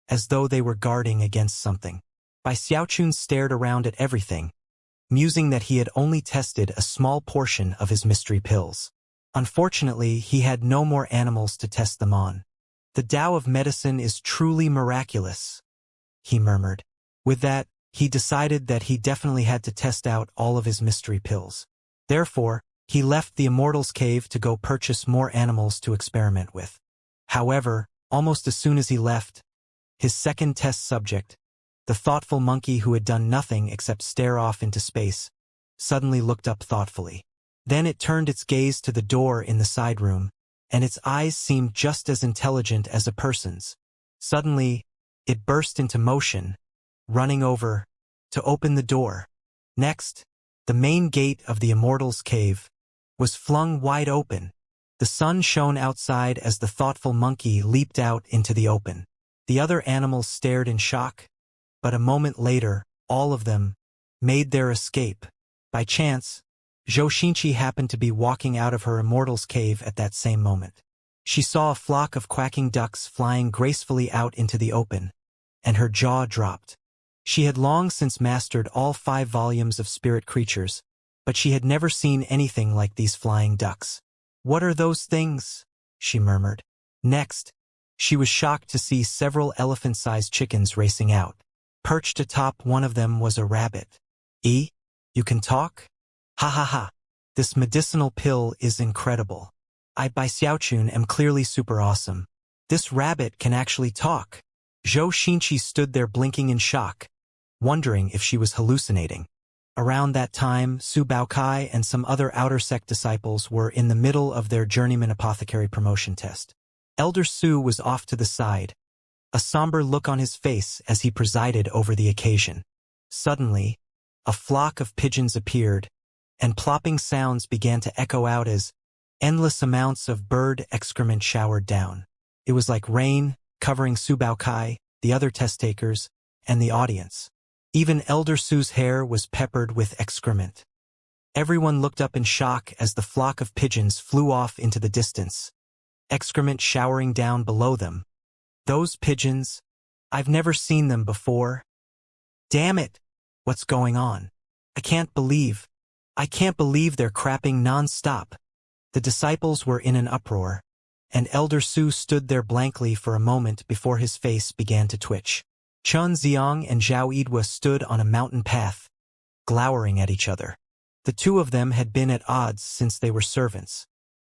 Speaker 1: as though they were guarding against something. Bai Xiaochun stared around at everything, musing that he had only tested a small portion of his mystery pills. Unfortunately, he had no more animals to test them on. The Tao of medicine is truly miraculous, he murmured. With that, he decided that he definitely had to test out all of his mystery pills. Therefore, he left the Immortal's cave to go purchase more animals to experiment with. However, almost as soon as he left, his second test subject, the thoughtful monkey who had done nothing except stare off into space, suddenly looked up thoughtfully. Then it turned its gaze to the door in the side room, and its eyes seemed just as intelligent as a person's. Suddenly, it burst into motion, running over to open the door. Next, the main gate of the Immortal's cave was flung wide open. The sun shone outside as the thoughtful monkey leaped out into the open. The other animals stared in shock, but a moment later, all of them made their escape. By chance, Xianxia happened to be walking out of her Immortal's cave at that same moment. She saw a flock of quacking ducks flying gracefully out into the open, and her jaw dropped. She had long since mastered all 5 volumes of spirit creatures, but she had never seen anything like these flying ducks. "What are those things?" she murmured. Next, she was shocked to see several elephant-sized chickens racing out. Perched atop one of them was a rabbit. You can talk? Ha ha ha. This medicinal pill is incredible. I by Xiaochun am clearly super awesome. This rabbit can actually talk. Xianxia stood there blinking in shock, wondering if she was hallucinating. Around that time, Su Baokai and some other outer sect disciples were in the middle of their journeyman apothecary promotion test. Elder Su was off to the side, a somber look on his face as he presided over the occasion. Suddenly, a flock of pigeons appeared, and plopping sounds began to echo out as endless amounts of bird excrement showered down. It was like rain, covering Su Baokai, the other test takers, and the audience. Even Elder Su's hair was peppered with excrement. Everyone looked up in shock as the flock of pigeons flew off into the distance, excrement showering down below them. Those pigeons, I've never seen them before. Damn it! What's going on? I can't believe they're crapping non-stop. The disciples were in an uproar, and Elder Su stood there blankly for a moment before his face began to twitch. Chun Xiang and Zhao Yidwa stood on a mountain path, glowering at each other. The two of them had been at odds since they were servants,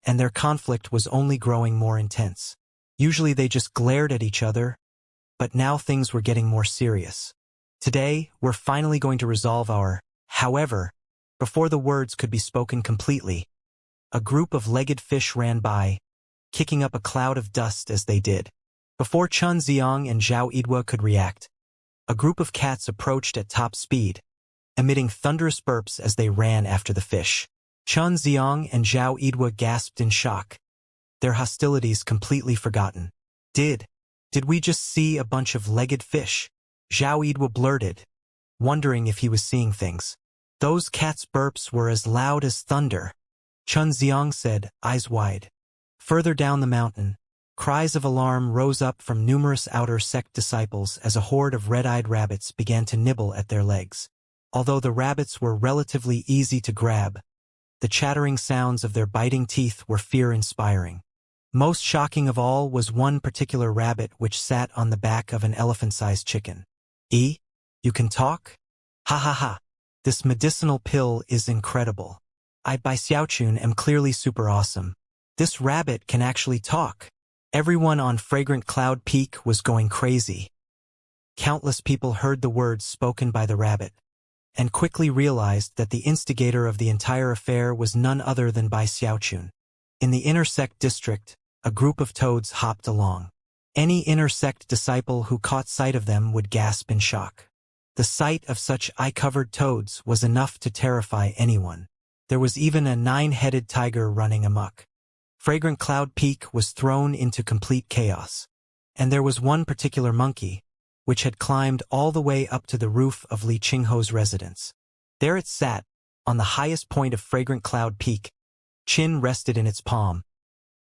Speaker 1: and their conflict was only growing more intense. Usually they just glared at each other, but now things were getting more serious. Today, we're finally going to resolve our. However, before the words could be spoken completely, a group of legged fish ran by, kicking up a cloud of dust as they did. Before Chun Xiang and Zhao Yidwa could react, a group of cats approached at top speed, emitting thunderous burps as they ran after the fish. Chun Xiang and Zhao Yidwa gasped in shock, their hostilities completely forgotten. Did we just see a bunch of legged fish? Zhao Yidwa blurted, wondering if he was seeing things. Those cats' burps were as loud as thunder. Chun Xiang said, eyes wide. Further down the mountain, cries of alarm rose up from numerous outer sect disciples as a horde of red-eyed rabbits began to nibble at their legs. Although the rabbits were relatively easy to grab, the chattering sounds of their biting teeth were fear-inspiring. Most shocking of all was one particular rabbit which sat on the back of an elephant-sized chicken. You can talk? Ha ha ha. This medicinal pill is incredible. I by Xiaochun am clearly super awesome. This rabbit can actually talk. Everyone on Fragrant Cloud Peak was going crazy. Countless people heard the words spoken by the rabbit, and quickly realized that the instigator of the entire affair was none other than Bai Xiaochun. In the inner sect district, a group of toads hopped along. Any inner sect disciple who caught sight of them would gasp in shock. The sight of such eye-covered toads was enough to terrify anyone. There was even a 9-headed tiger running amok. Fragrant Cloud Peak was thrown into complete chaos. And there was one particular monkey, which had climbed all the way up to the roof of Li Qingho's residence. There it sat, on the highest point of Fragrant Cloud Peak, chin rested in its palm,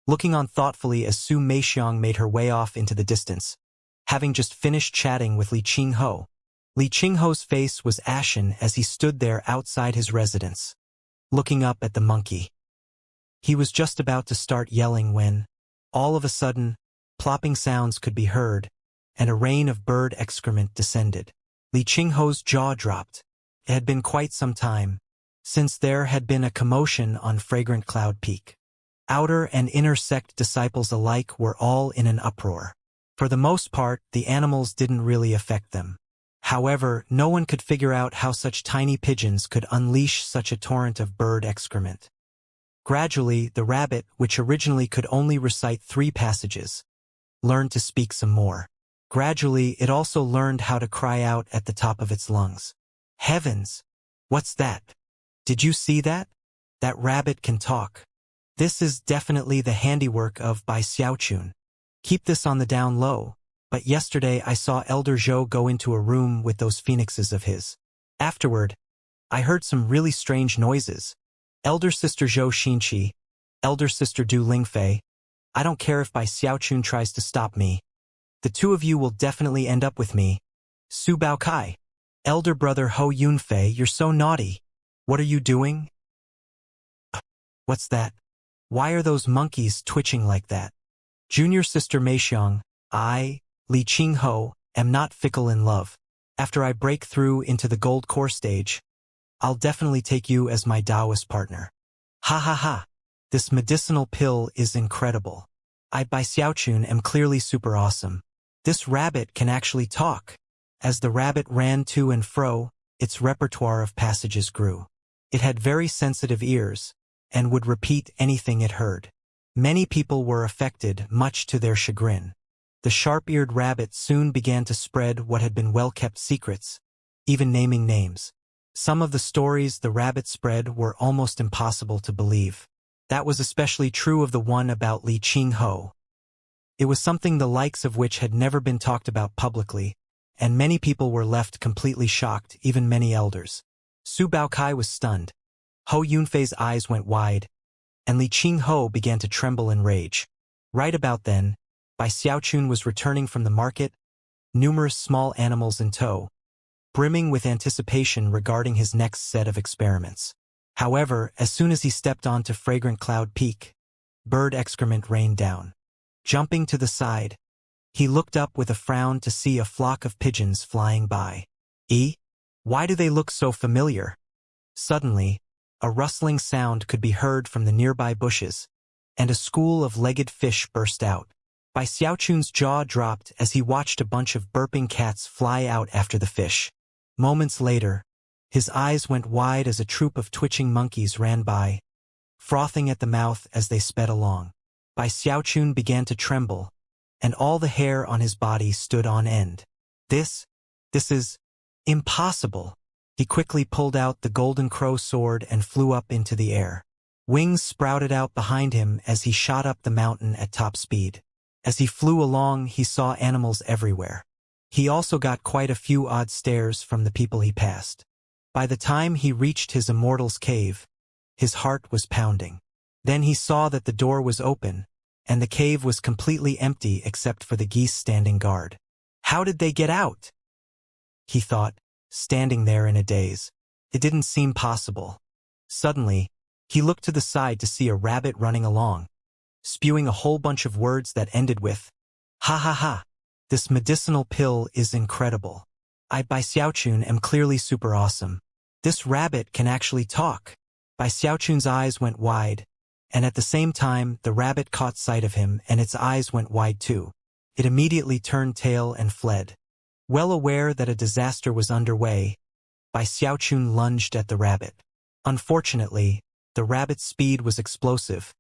Speaker 1: looking on thoughtfully as Su Meixiang made her way off into the distance. Having just finished chatting with Li Qingho, Li Qingho's face was ashen as he stood there outside his residence, looking up at the monkey. He was just about to start yelling when, all of a sudden, plopping sounds could be heard, and a rain of bird excrement descended. Li Qingho's jaw dropped. It had been quite some time since there had been a commotion on Fragrant Cloud Peak. Outer and inner sect disciples alike were all in an uproar. For the most part, the animals didn't really affect them. However, no one could figure out how such tiny pigeons could unleash such a torrent of bird excrement. Gradually, the rabbit, which originally could only recite 3 passages, learned to speak some more. Gradually, it also learned how to cry out at the top of its lungs. Heavens! What's that? Did you see that? That rabbit can talk. This is definitely the handiwork of Bai Xiaochun. Keep this on the down low. But yesterday I saw Elder Zhou go into a room with those phoenixes of his. Afterward, I heard some really strange noises. Elder Sister Zhou Xinqi, Elder Sister Du Lingfei, I don't care if Bai Xiaochun tries to stop me. The 2 of you will definitely end up with me. Su Baokai. Elder Brother Ho Yunfei, you're so naughty. What are you doing? What's that? Why are those monkeys twitching like that? Junior Sister Meixiang, I, Li Qingho, am not fickle in love. After I break through into the gold core stage, I'll definitely take you as my Taoist partner. Ha ha ha. This medicinal pill is incredible. I Bai Xiaochun am clearly super awesome. This rabbit can actually talk. As the rabbit ran to and fro, its repertoire of passages grew. It had very sensitive ears, and would repeat anything it heard. Many people were affected, much to their chagrin. The sharp-eared rabbit soon began to spread what had been well-kept secrets, even naming names. Some of the stories the rabbit spread were almost impossible to believe. That was especially true of the one about Li Qingho. It was something the likes of which had never been talked about publicly, and many people were left completely shocked, even many elders. Su Baokai was stunned. Ho Yunfei's eyes went wide, and Li Qingho began to tremble in rage. Right about then, Bai Xiaochun was returning from the market, numerous small animals in tow, brimming with anticipation regarding his next set of experiments. However, as soon as he stepped onto Fragrant Cloud Peak, bird excrement rained down. Jumping to the side, he looked up with a frown to see a flock of pigeons flying by. Why do they look so familiar? Suddenly, a rustling sound could be heard from the nearby bushes, and a school of legged fish burst out. Bai Xiaochun's jaw dropped as he watched a bunch of burping cats fly out after the fish. Moments later, his eyes went wide as a troop of twitching monkeys ran by, frothing at the mouth as they sped along. Bai Xiaochun began to tremble, and all the hair on his body stood on end. This is impossible. He quickly pulled out the golden crow sword and flew up into the air. Wings sprouted out behind him as he shot up the mountain at top speed. As he flew along, he saw animals everywhere. He also got quite a few odd stares from the people he passed. By the time he reached his immortal's cave, his heart was pounding. Then he saw that the door was open, and the cave was completely empty except for the geese standing guard. How did they get out? He thought, standing there in a daze. It didn't seem possible. Suddenly, he looked to the side to see a rabbit running along, spewing a whole bunch of words that ended with, ha ha ha. This medicinal pill is incredible. I Bai Xiaochun am clearly super awesome. This rabbit can actually talk. Bai Xiaochun's eyes went wide, and at the same time the rabbit caught sight of him and its eyes went wide too. It immediately turned tail and fled. Well aware that a disaster was underway, Bai Xiaochun lunged at the rabbit. Unfortunately, the rabbit's speed was explosive,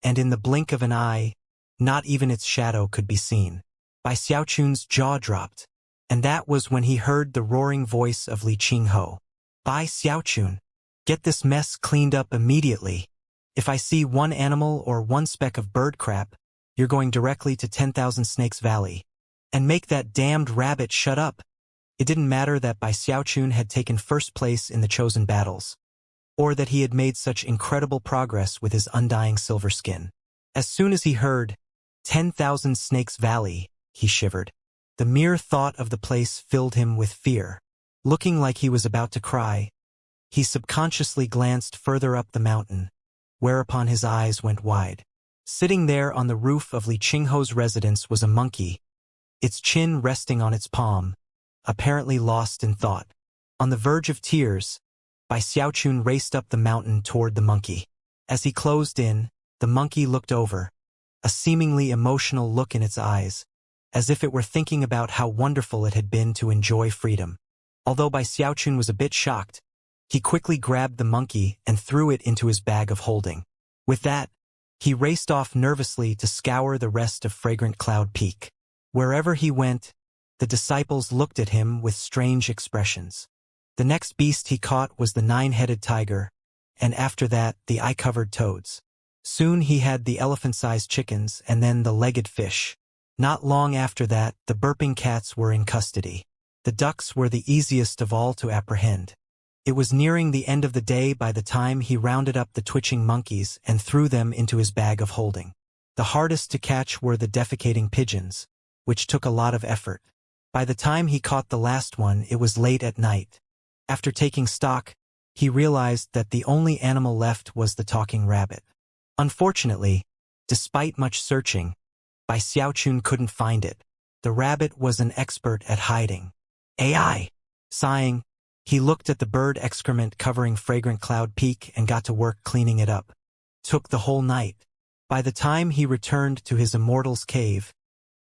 Speaker 1: and in the blink of an eye, not even its shadow could be seen. Bai Xiaochun's jaw dropped, and that was when he heard the roaring voice of Li Qingho. Bai Xiaochun, get this mess cleaned up immediately. If I see one animal or one speck of bird crap, you're going directly to 10,000 Snakes Valley. And make that damned rabbit shut up. It didn't matter that Bai Xiaochun had taken first place in the chosen battles, or that he had made such incredible progress with his undying silver skin. As soon as he heard 10,000 Snakes Valley, he shivered. The mere thought of the place filled him with fear. Looking like he was about to cry, he subconsciously glanced further up the mountain, whereupon his eyes went wide. Sitting there on the roof of Li Qingho's residence was a monkey, its chin resting on its palm, apparently lost in thought. On the verge of tears, Bai Xiaochun raced up the mountain toward the monkey. As he closed in, the monkey looked over, a seemingly emotional look in its eyes, as if it were thinking about how wonderful it had been to enjoy freedom. Although Bai Xiaochun was a bit shocked, he quickly grabbed the monkey and threw it into his bag of holding. With that, he raced off nervously to scour the rest of Fragrant Cloud Peak. Wherever he went, the disciples looked at him with strange expressions. The next beast he caught was the 9-headed tiger, and after that, the eye-covered toads. Soon he had the elephant-sized chickens and then the legged fish. Not long after that, the burping cats were in custody. The ducks were the easiest of all to apprehend. It was nearing the end of the day by the time he rounded up the twitching monkeys and threw them into his bag of holding. The hardest to catch were the defecating pigeons, which took a lot of effort. By the time he caught the last one, it was late at night. After taking stock, he realized that the only animal left was the talking rabbit. Unfortunately, despite much searching, Bai Xiaochun couldn't find it. The rabbit was an expert at hiding. AI! Sighing, he looked at the bird excrement covering Fragrant Cloud Peak and got to work cleaning it up. Took the whole night. By the time he returned to his immortal's cave,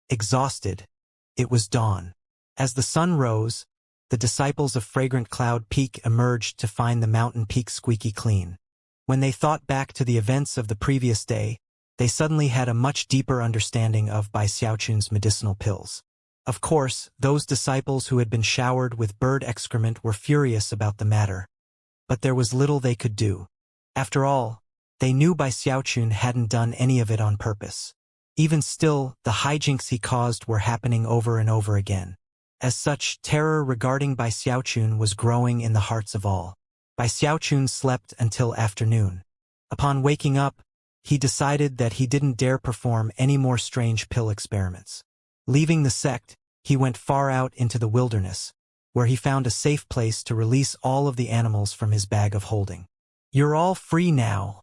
Speaker 1: exhausted, it was dawn. As the sun rose, the disciples of Fragrant Cloud Peak emerged to find the mountain peak squeaky clean. When they thought back to the events of the previous day, they suddenly had a much deeper understanding of Bai Xiaochun's medicinal pills. Of course, those disciples who had been showered with bird excrement were furious about the matter. But there was little they could do. After all, they knew Bai Xiaochun hadn't done any of it on purpose. Even still, the hijinks he caused were happening over and over again. As such, terror regarding Bai Xiaochun was growing in the hearts of all. Bai Xiaochun slept until afternoon. Upon waking up, he decided that he didn't dare perform any more strange pill experiments. Leaving the sect, he went far out into the wilderness, where he found a safe place to release all of the animals from his bag of holding. "You're all free now,"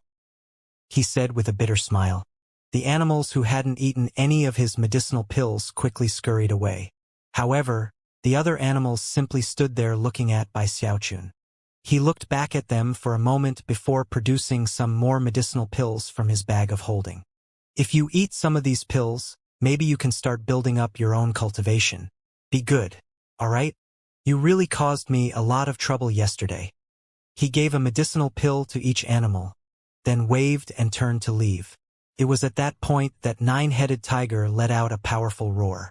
Speaker 1: he said with a bitter smile. The animals who hadn't eaten any of his medicinal pills quickly scurried away. However, the other animals simply stood there looking at Bai Xiaochun. He looked back at them for a moment before producing some more medicinal pills from his bag of holding. "If you eat some of these pills, maybe you can start building up your own cultivation. Be good, all right? You really caused me a lot of trouble yesterday." He gave a medicinal pill to each animal, then waved and turned to leave. It was at that point that 9-headed tiger let out a powerful roar.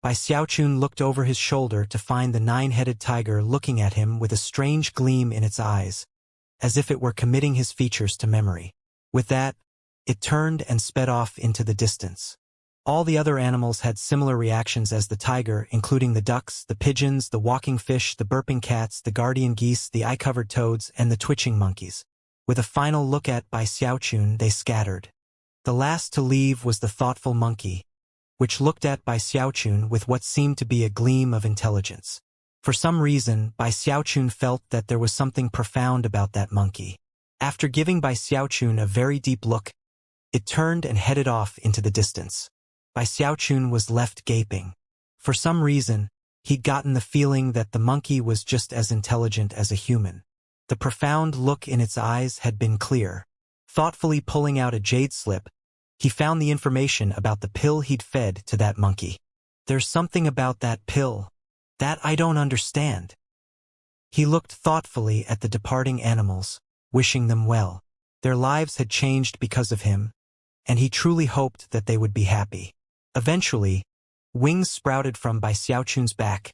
Speaker 1: Bai Xiaochun looked over his shoulder to find the 9-headed tiger looking at him with a strange gleam in its eyes, as if it were committing his features to memory. With that, it turned and sped off into the distance. All the other animals had similar reactions as the tiger, including the ducks, the pigeons, the walking fish, the burping cats, the guardian geese, the eye-covered toads, and the twitching monkeys. With a final look at Bai Xiaochun, they scattered. The last to leave was the thoughtful monkey, which looked at Bai Xiaochun with what seemed to be a gleam of intelligence. For some reason, Bai Xiaochun felt that there was something profound about that monkey. After giving Bai Xiaochun a very deep look, it turned and headed off into the distance. Bai Xiaochun was left gaping. For some reason, he'd gotten the feeling that the monkey was just as intelligent as a human. The profound look in its eyes had been clear. Thoughtfully pulling out a jade slip, he found the information about the pill he'd fed to that monkey. "There's something about that pill that I don't understand." He looked thoughtfully at the departing animals, wishing them well. Their lives had changed because of him, and he truly hoped that they would be happy. Eventually, wings sprouted from Bai Xiaochun's back,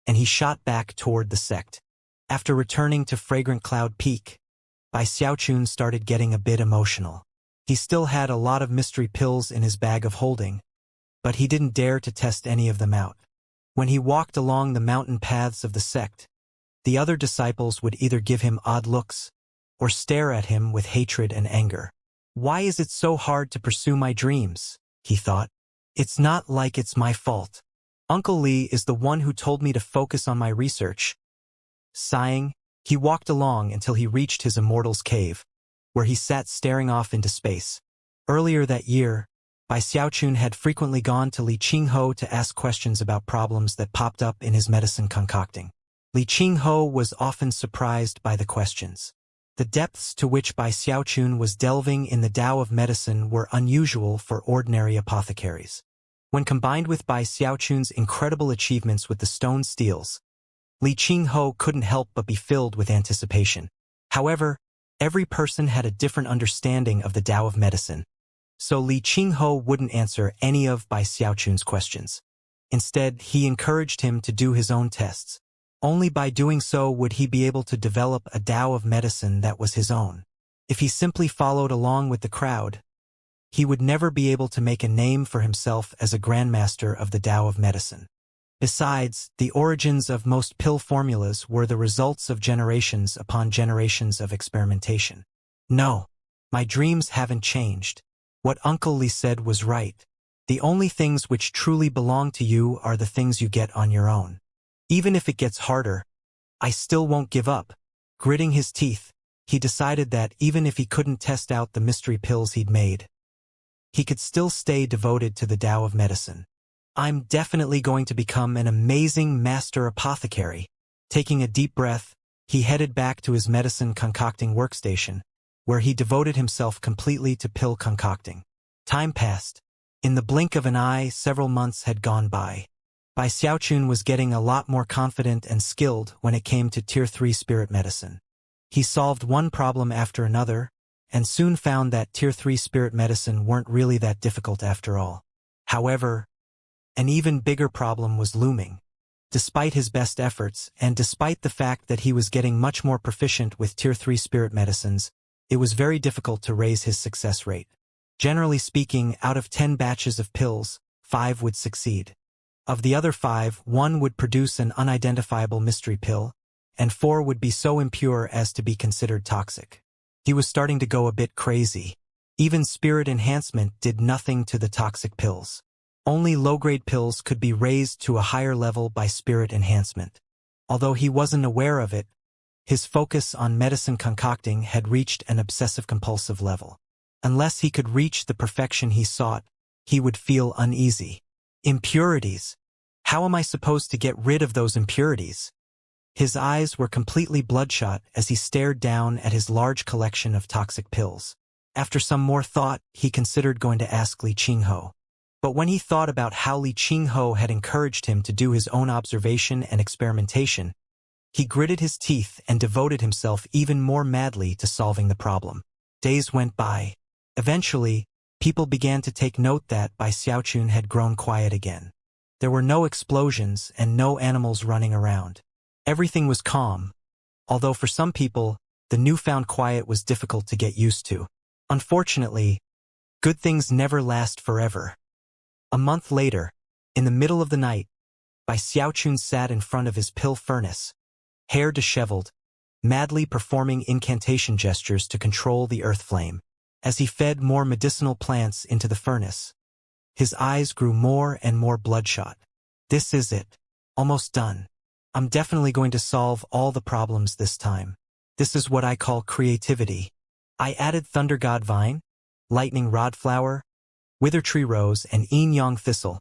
Speaker 1: and he shot back toward the sect. After returning to Fragrant Cloud Peak, Bai Xiaochun started getting a bit emotional. He still had a lot of mystery pills in his bag of holding, but he didn't dare to test any of them out. When he walked along the mountain paths of the sect, the other disciples would either give him odd looks or stare at him with hatred and anger. "Why is it so hard to pursue my dreams?" he thought. "It's not like it's my fault. Uncle Li is the one who told me to focus on my research." Sighing, he walked along until he reached his immortal's cave. where he sat staring off into space. Earlier that year, Bai Xiaochun had frequently gone to Li Qingho to ask questions about problems that popped up in his medicine concocting. Li Qingho was often surprised by the questions. The depths to which Bai Xiaochun was delving in the Tao of medicine were unusual for ordinary apothecaries. When combined with Bai Xiaochun's incredible achievements with the stone steels, Li Qingho couldn't help but be filled with anticipation. However, every person had a different understanding of the Tao of medicine, so Li Qingho wouldn't answer any of Bai Xiaochun's questions. Instead, he encouraged him to do his own tests. Only by doing so would he be able to develop a Tao of medicine that was his own. If he simply followed along with the crowd, he would never be able to make a name for himself as a grandmaster of the Tao of medicine. Besides, the origins of most pill formulas were the results of generations upon generations of experimentation. No, my dreams haven't changed. What Uncle Li said was right. The only things which truly belong to you are the things you get on your own. Even if it gets harder, I still won't give up. Gritting his teeth, he decided that even if he couldn't test out the mystery pills he'd made, he could still stay devoted to the Tao of medicine. I'm definitely going to become an amazing master apothecary. Taking a deep breath, he headed back to his medicine concocting workstation, where he devoted himself completely to pill concocting. Time passed. In the blink of an eye, several months had gone by. Bai Xiaochun was getting a lot more confident and skilled when it came to Tier 3 spirit medicine. He solved one problem after another, and soon found that Tier 3 spirit medicine weren't really that difficult after all. However, an even bigger problem was looming. Despite his best efforts, and despite the fact that he was getting much more proficient with Tier 3 spirit medicines, it was very difficult to raise his success rate. Generally speaking, out of 10 batches of pills, 5 would succeed. Of the other 5, 1 would produce an unidentifiable mystery pill, and 4 would be so impure as to be considered toxic. He was starting to go a bit crazy. Even spirit enhancement did nothing to the toxic pills. Only low-grade pills could be raised to a higher level by spirit enhancement. Although he wasn't aware of it, his focus on medicine concocting had reached an obsessive-compulsive level. Unless he could reach the perfection he sought, he would feel uneasy. Impurities. How am I supposed to get rid of those impurities? His eyes were completely bloodshot as he stared down at his large collection of toxic pills. After some more thought, he considered going to ask Li Qingho. But when he thought about how Li Qingho had encouraged him to do his own observation and experimentation, he gritted his teeth and devoted himself even more madly to solving the problem. Days went by. Eventually, people began to take note that Bai Xiaochun had grown quiet again. There were no explosions and no animals running around. Everything was calm, although for some people, the newfound quiet was difficult to get used to. Unfortunately, good things never last forever. A month later, in the middle of the night, Bai Xiaochun sat in front of his pill furnace, hair disheveled, madly performing incantation gestures to control the earth flame. As he fed more medicinal plants into the furnace, his eyes grew more and more bloodshot. This is it. Almost done. I'm definitely going to solve all the problems this time. This is what I call creativity. I added Thunder God Vine, Lightning Rod Flower, Wither Tree Rose, and Yin Yang Thistle,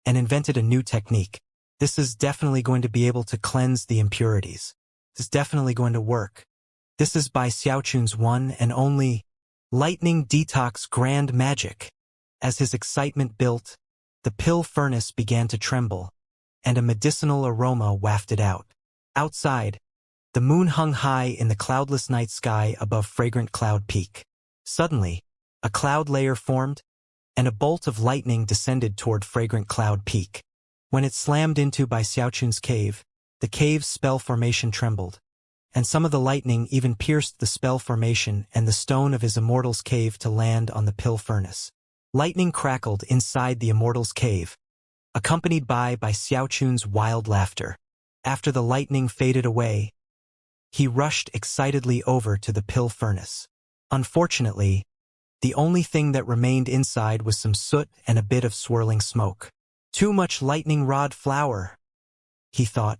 Speaker 1: and invented a new technique. This is definitely going to be able to cleanse the impurities. This is definitely going to work. This is Bai Xiaochun's one and only Lightning Detox Grand Magic. As his excitement built, the pill furnace began to tremble, and a medicinal aroma wafted out. Outside, the moon hung high in the cloudless night sky above Fragrant Cloud Peak. Suddenly, a cloud layer formed, and a bolt of lightning descended toward Fragrant Cloud Peak. When it slammed into Bai Xiaochun's cave, the cave's spell formation trembled, and some of the lightning even pierced the spell formation and the stone of his immortal's cave to land on the pill furnace. Lightning crackled inside the immortal's cave, accompanied by Xiaochun's wild laughter. After the lightning faded away, he rushed excitedly over to the pill furnace. Unfortunately, the only thing that remained inside was some soot and a bit of swirling smoke. Too much lightning rod flour, he thought,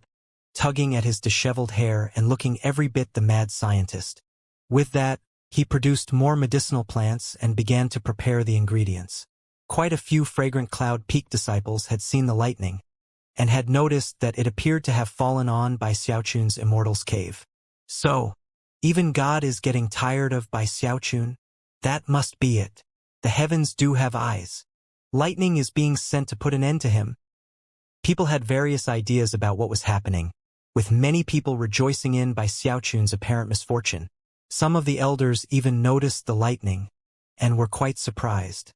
Speaker 1: tugging at his disheveled hair and looking every bit the mad scientist. With that, He produced more medicinal plants and began to prepare the ingredients. Quite a few Fragrant Cloud Peak disciples had seen the lightning, and had noticed that it appeared to have fallen on Bai Xiaochun's Immortal's cave. So, even God is getting tired of Bai Xiaochun? That must be it. The heavens do have eyes. Lightning is being sent to put an end to him. People had various ideas about what was happening, with many people rejoicing in Bai Xiaochun's apparent misfortune. Some of the elders even noticed the lightning, and were quite surprised.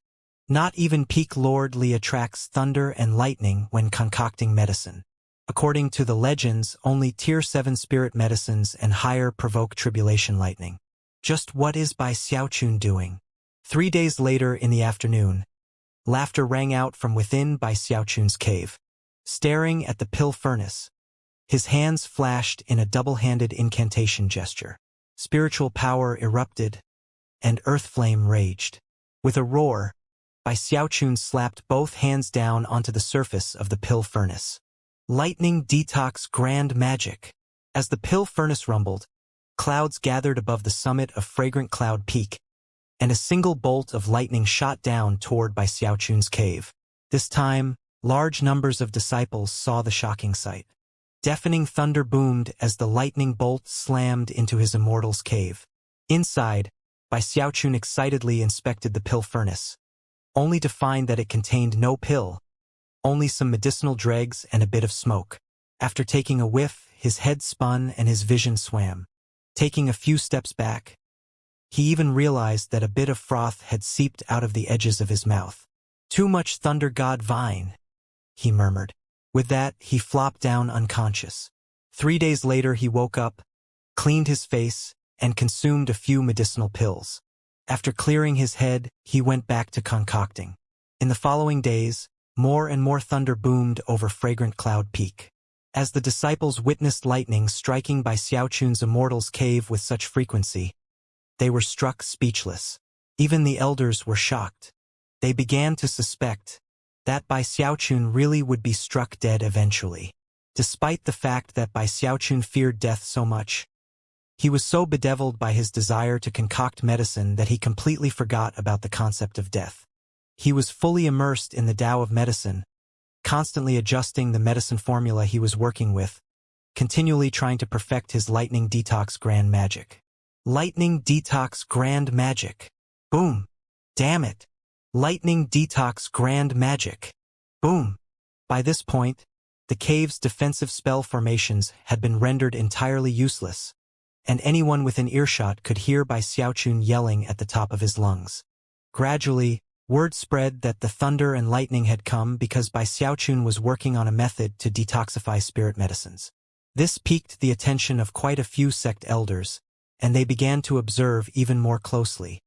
Speaker 1: Not even Peak Lord Li attracts thunder and lightning when concocting medicine. According to the legends, only Tier 7 spirit medicines and higher provoke tribulation lightning. Just what is Bai Xiaochun doing? 3 days later in the afternoon, laughter rang out from within Bai Xiaochun's cave. Staring at the pill furnace, his hands flashed in a double-handed incantation gesture. Spiritual power erupted, and earth flame raged. With a roar, Bai Xiaochun slapped both hands down onto the surface of the pill furnace. Lightning detox grand magic. As the pill furnace rumbled, clouds gathered above the summit of Fragrant Cloud Peak, and a single bolt of lightning shot down toward Bai Xiaochun's cave. This time, large numbers of disciples saw the shocking sight. Deafening thunder boomed as the lightning bolt slammed into his Immortal's cave. Inside, Bai Xiaochun excitedly inspected the pill furnace, only to find that it contained no pill, only some medicinal dregs and a bit of smoke. After taking a whiff, his head spun and his vision swam. Taking a few steps back, he even realized that a bit of froth had seeped out of the edges of his mouth. "Too much thunder god vine," he murmured. With that, he flopped down unconscious. 3 days later he woke up, cleaned his face, and consumed a few medicinal pills. After clearing his head, he went back to concocting. In the following days, more and more thunder boomed over Fragrant Cloud Peak. As the disciples witnessed lightning striking Bai Xiaochun's Immortal's cave with such frequency, they were struck speechless. Even the elders were shocked. They began to suspect that Bai Xiaochun really would be struck dead eventually. Despite the fact that Bai Xiaochun feared death so much, he was so bedeviled by his desire to concoct medicine that he completely forgot about the concept of death. He was fully immersed in the Tao of medicine, constantly adjusting the medicine formula he was working with, continually trying to perfect his lightning detox grand magic. Lightning detox grand magic. Boom. Damn it. Lightning detox grand magic. Boom. By this point, the cave's defensive spell formations had been rendered entirely useless, and anyone within earshot could hear Bai Xiaochun yelling at the top of his lungs. Gradually, word spread that the thunder and lightning had come because Bai Xiaochun was working on a method to detoxify spirit medicines. This piqued the attention of quite a few sect elders, and they began to observe even more closely.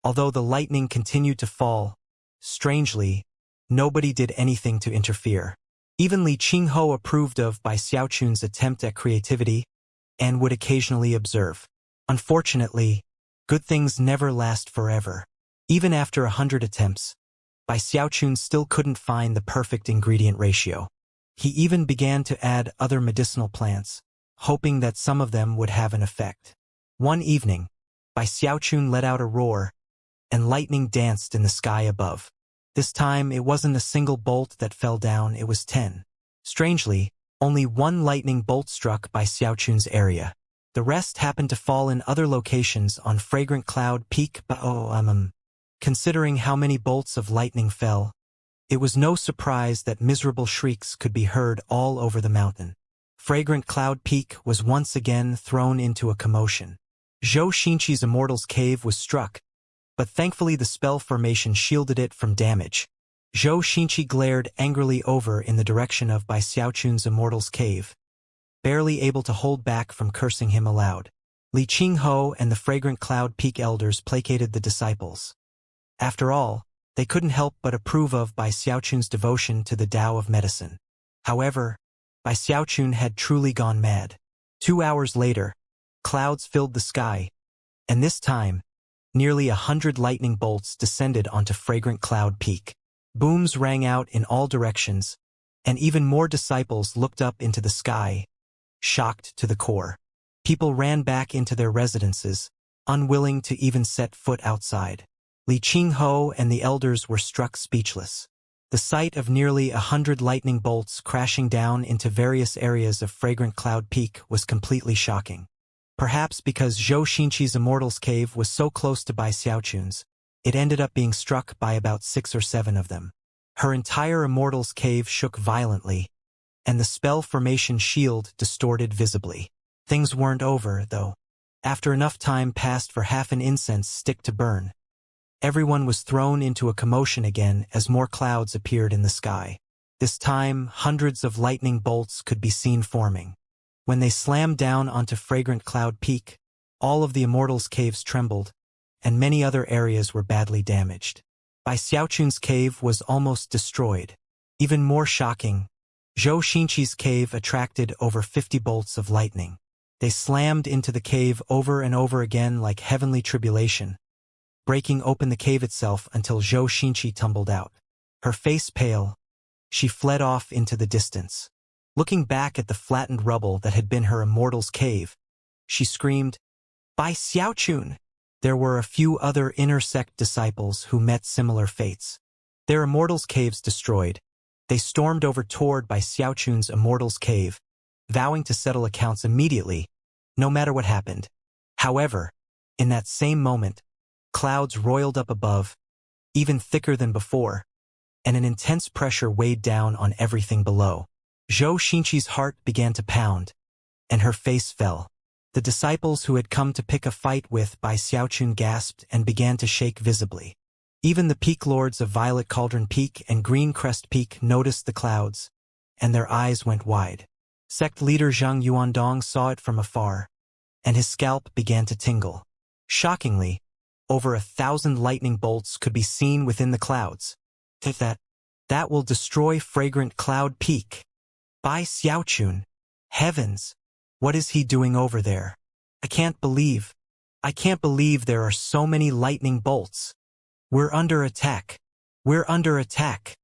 Speaker 1: Although the lightning continued to fall, strangely, nobody did anything to interfere. Even Li Qingho approved of Bai Xiaochun's attempt at creativity, and would occasionally observe. Unfortunately, good things never last forever. Even after 100 attempts, Bai Xiaochun still couldn't find the perfect ingredient ratio. He even began to add other medicinal plants, hoping that some of them would have an effect. One evening, Bai Xiaochun let out a roar, and lightning danced in the sky above. This time, it wasn't a single bolt that fell down, it was 10. Strangely, only one lightning bolt struck Bai Xiaochun's area. The rest happened to fall in other locations on Fragrant Cloud Peak. Considering how many bolts of lightning fell, it was no surprise that miserable shrieks could be heard all over the mountain. Fragrant Cloud Peak was once again thrown into a commotion. Zhou Xinqi's Immortal's cave was struck, but thankfully the spell formation shielded it from damage. Zhou Xinqi glared angrily over in the direction of Bai Xiaochun's Immortal's cave, barely able to hold back from cursing him aloud. Li Qingho and the Fragrant Cloud Peak elders placated the disciples. After all, they couldn't help but approve of Bai Xiaochun's devotion to the Tao of medicine. However, Bai Xiaochun had truly gone mad. 2 hours later, clouds filled the sky, and this time, nearly 100 lightning bolts descended onto Fragrant Cloud Peak. Booms rang out in all directions, and even more disciples looked up into the sky, shocked to the core. People ran back into their residences, unwilling to even set foot outside. Li Qingho and the elders were struck speechless. The sight of nearly 100 lightning bolts crashing down into various areas of Fragrant Cloud Peak was completely shocking. Perhaps because Zhou Xinqi's Immortal's Cave was so close to Bai Xiaochun's, it ended up being struck by about 6 or 7 of them. Her entire Immortal's Cave shook violently, and the spell formation shield distorted visibly. Things weren't over, though. After enough time passed for half an incense stick to burn, everyone was thrown into a commotion again as more clouds appeared in the sky. This time, hundreds of lightning bolts could be seen forming. When they slammed down onto Fragrant Cloud Peak, all of the Immortals' caves trembled, and many other areas were badly damaged. Bai Xiaochun's cave was almost destroyed. Even more shocking, Zhou Xinqi's cave attracted over 50 bolts of lightning. They slammed into the cave over and over again like heavenly tribulation, breaking open the cave itself until Zhou Xinqi tumbled out. Her face pale, she fled off into the distance. Looking back at the flattened rubble that had been her Immortal's Cave, she screamed, "Bai Xiaochun!" There were a few other inner sect disciples who met similar fates. Their Immortal's Caves destroyed, they stormed over toward Bai Xiaochun's Immortal's Cave, vowing to settle accounts immediately, no matter what happened. However, in that same moment, clouds roiled up above, even thicker than before, and an intense pressure weighed down on everything below. Zhou Xinqi's heart began to pound, and her face fell. The disciples who had come to pick a fight with Bai Xiaochun gasped and began to shake visibly. Even the peak lords of Violet Cauldron Peak and Green Crest Peak noticed the clouds, and their eyes went wide. Sect leader Zhang Yuandong saw it from afar, and his scalp began to tingle. Shockingly, over 1,000 lightning bolts could be seen within the clouds. That will destroy Fragrant Cloud Peak. Bai Xiaochun. Heavens! What is he doing over there? I can't believe there are so many lightning bolts. We're under attack. We're under attack.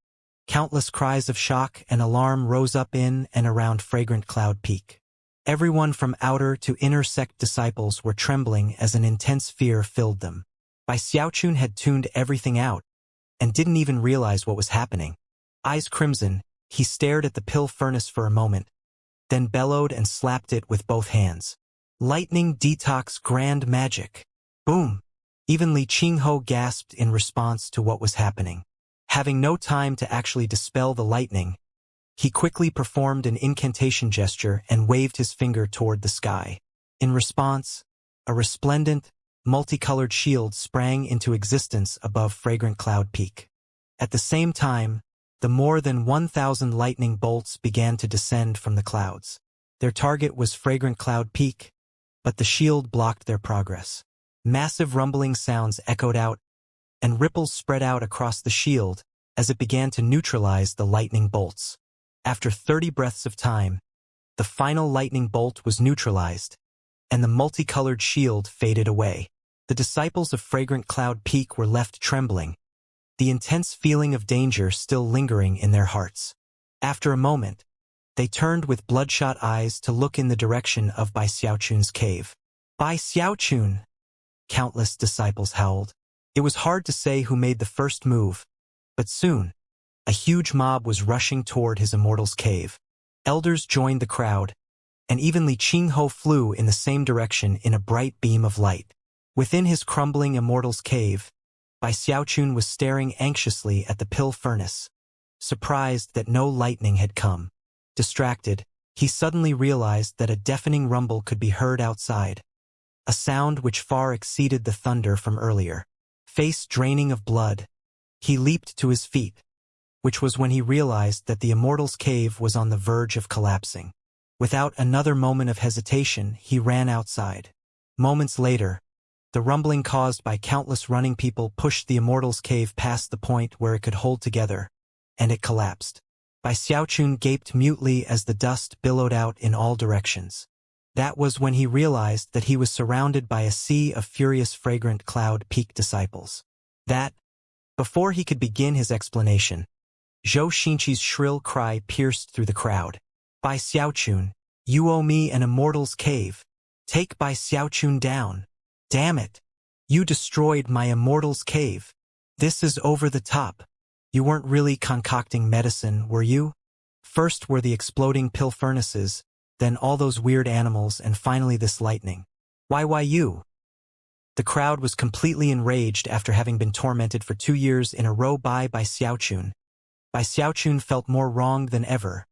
Speaker 1: Countless cries of shock and alarm rose up in and around Fragrant Cloud Peak. Everyone from outer to inner sect disciples were trembling as an intense fear filled them. Bai Xiaochun had tuned everything out and didn't even realize what was happening. Eyes crimson, he stared at the pill furnace for a moment, then bellowed and slapped it with both hands. Lightning detox grand magic. Boom! Even Li Qingho gasped in response to what was happening. Having no time to actually dispel the lightning, he quickly performed an incantation gesture and waved his finger toward the sky. In response, a resplendent, multicolored shield sprang into existence above Fragrant Cloud Peak. At the same time, the more than 1,000 lightning bolts began to descend from the clouds. Their target was Fragrant Cloud Peak, but the shield blocked their progress. Massive rumbling sounds echoed out, and ripples spread out across the shield as it began to neutralize the lightning bolts. After 30 breaths of time, the final lightning bolt was neutralized, and the multicolored shield faded away. The disciples of Fragrant Cloud Peak were left trembling, the intense feeling of danger still lingering in their hearts. After a moment, they turned with bloodshot eyes to look in the direction of Bai Xiaochun's cave. Bai Xiaochun! Countless disciples howled. It was hard to say who made the first move, but soon, a huge mob was rushing toward his Immortal's Cave. Elders joined the crowd, and even Li Qingho flew in the same direction in a bright beam of light. Within his crumbling Immortal's Cave, Bai Xiaochun was staring anxiously at the pill furnace, surprised that no lightning had come. Distracted, he suddenly realized that a deafening rumble could be heard outside, a sound which far exceeded the thunder from earlier. Face draining of blood, he leaped to his feet, which was when he realized that the Immortal's Cave was on the verge of collapsing. Without another moment of hesitation, he ran outside. Moments later, the rumbling caused by countless running people pushed the Immortal's Cave past the point where it could hold together, and it collapsed. Bai Xiaochun gaped mutely as the dust billowed out in all directions. That was when he realized that he was surrounded by a sea of furious Fragrant Cloud Peak disciples. Before he could begin his explanation, Zhou Xinqi's shrill cry pierced through the crowd. Bai Xiaochun, you owe me an Immortal's Cave. Take Bai Xiaochun down. Damn it! You destroyed my immortal's cave. This is over the top. You weren't really concocting medicine, were you? First were the exploding pill furnaces, then all those weird animals, and finally this lightning. Why you? The crowd was completely enraged after having been tormented for 2 years in a row by Xiaochun. Xiaochun felt more wronged than ever,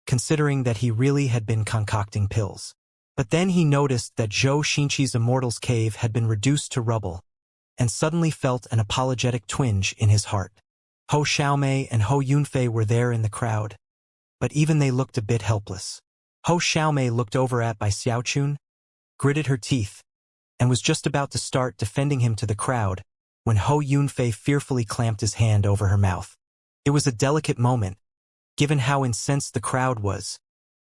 Speaker 1: considering that he really had been concocting pills. But then he noticed that Zhou Xinqi's immortal's cave had been reduced to rubble, and suddenly felt an apologetic twinge in his heart. Hou Xiaomei and Hou Yunfei were there in the crowd, but even they looked a bit helpless. Hou Xiaomei looked over at Xiaochun, gritted her teeth, and was just about to start defending him to the crowd when Hou Yunfei fearfully clamped his hand over her mouth. It was a delicate moment, given how incensed the crowd was.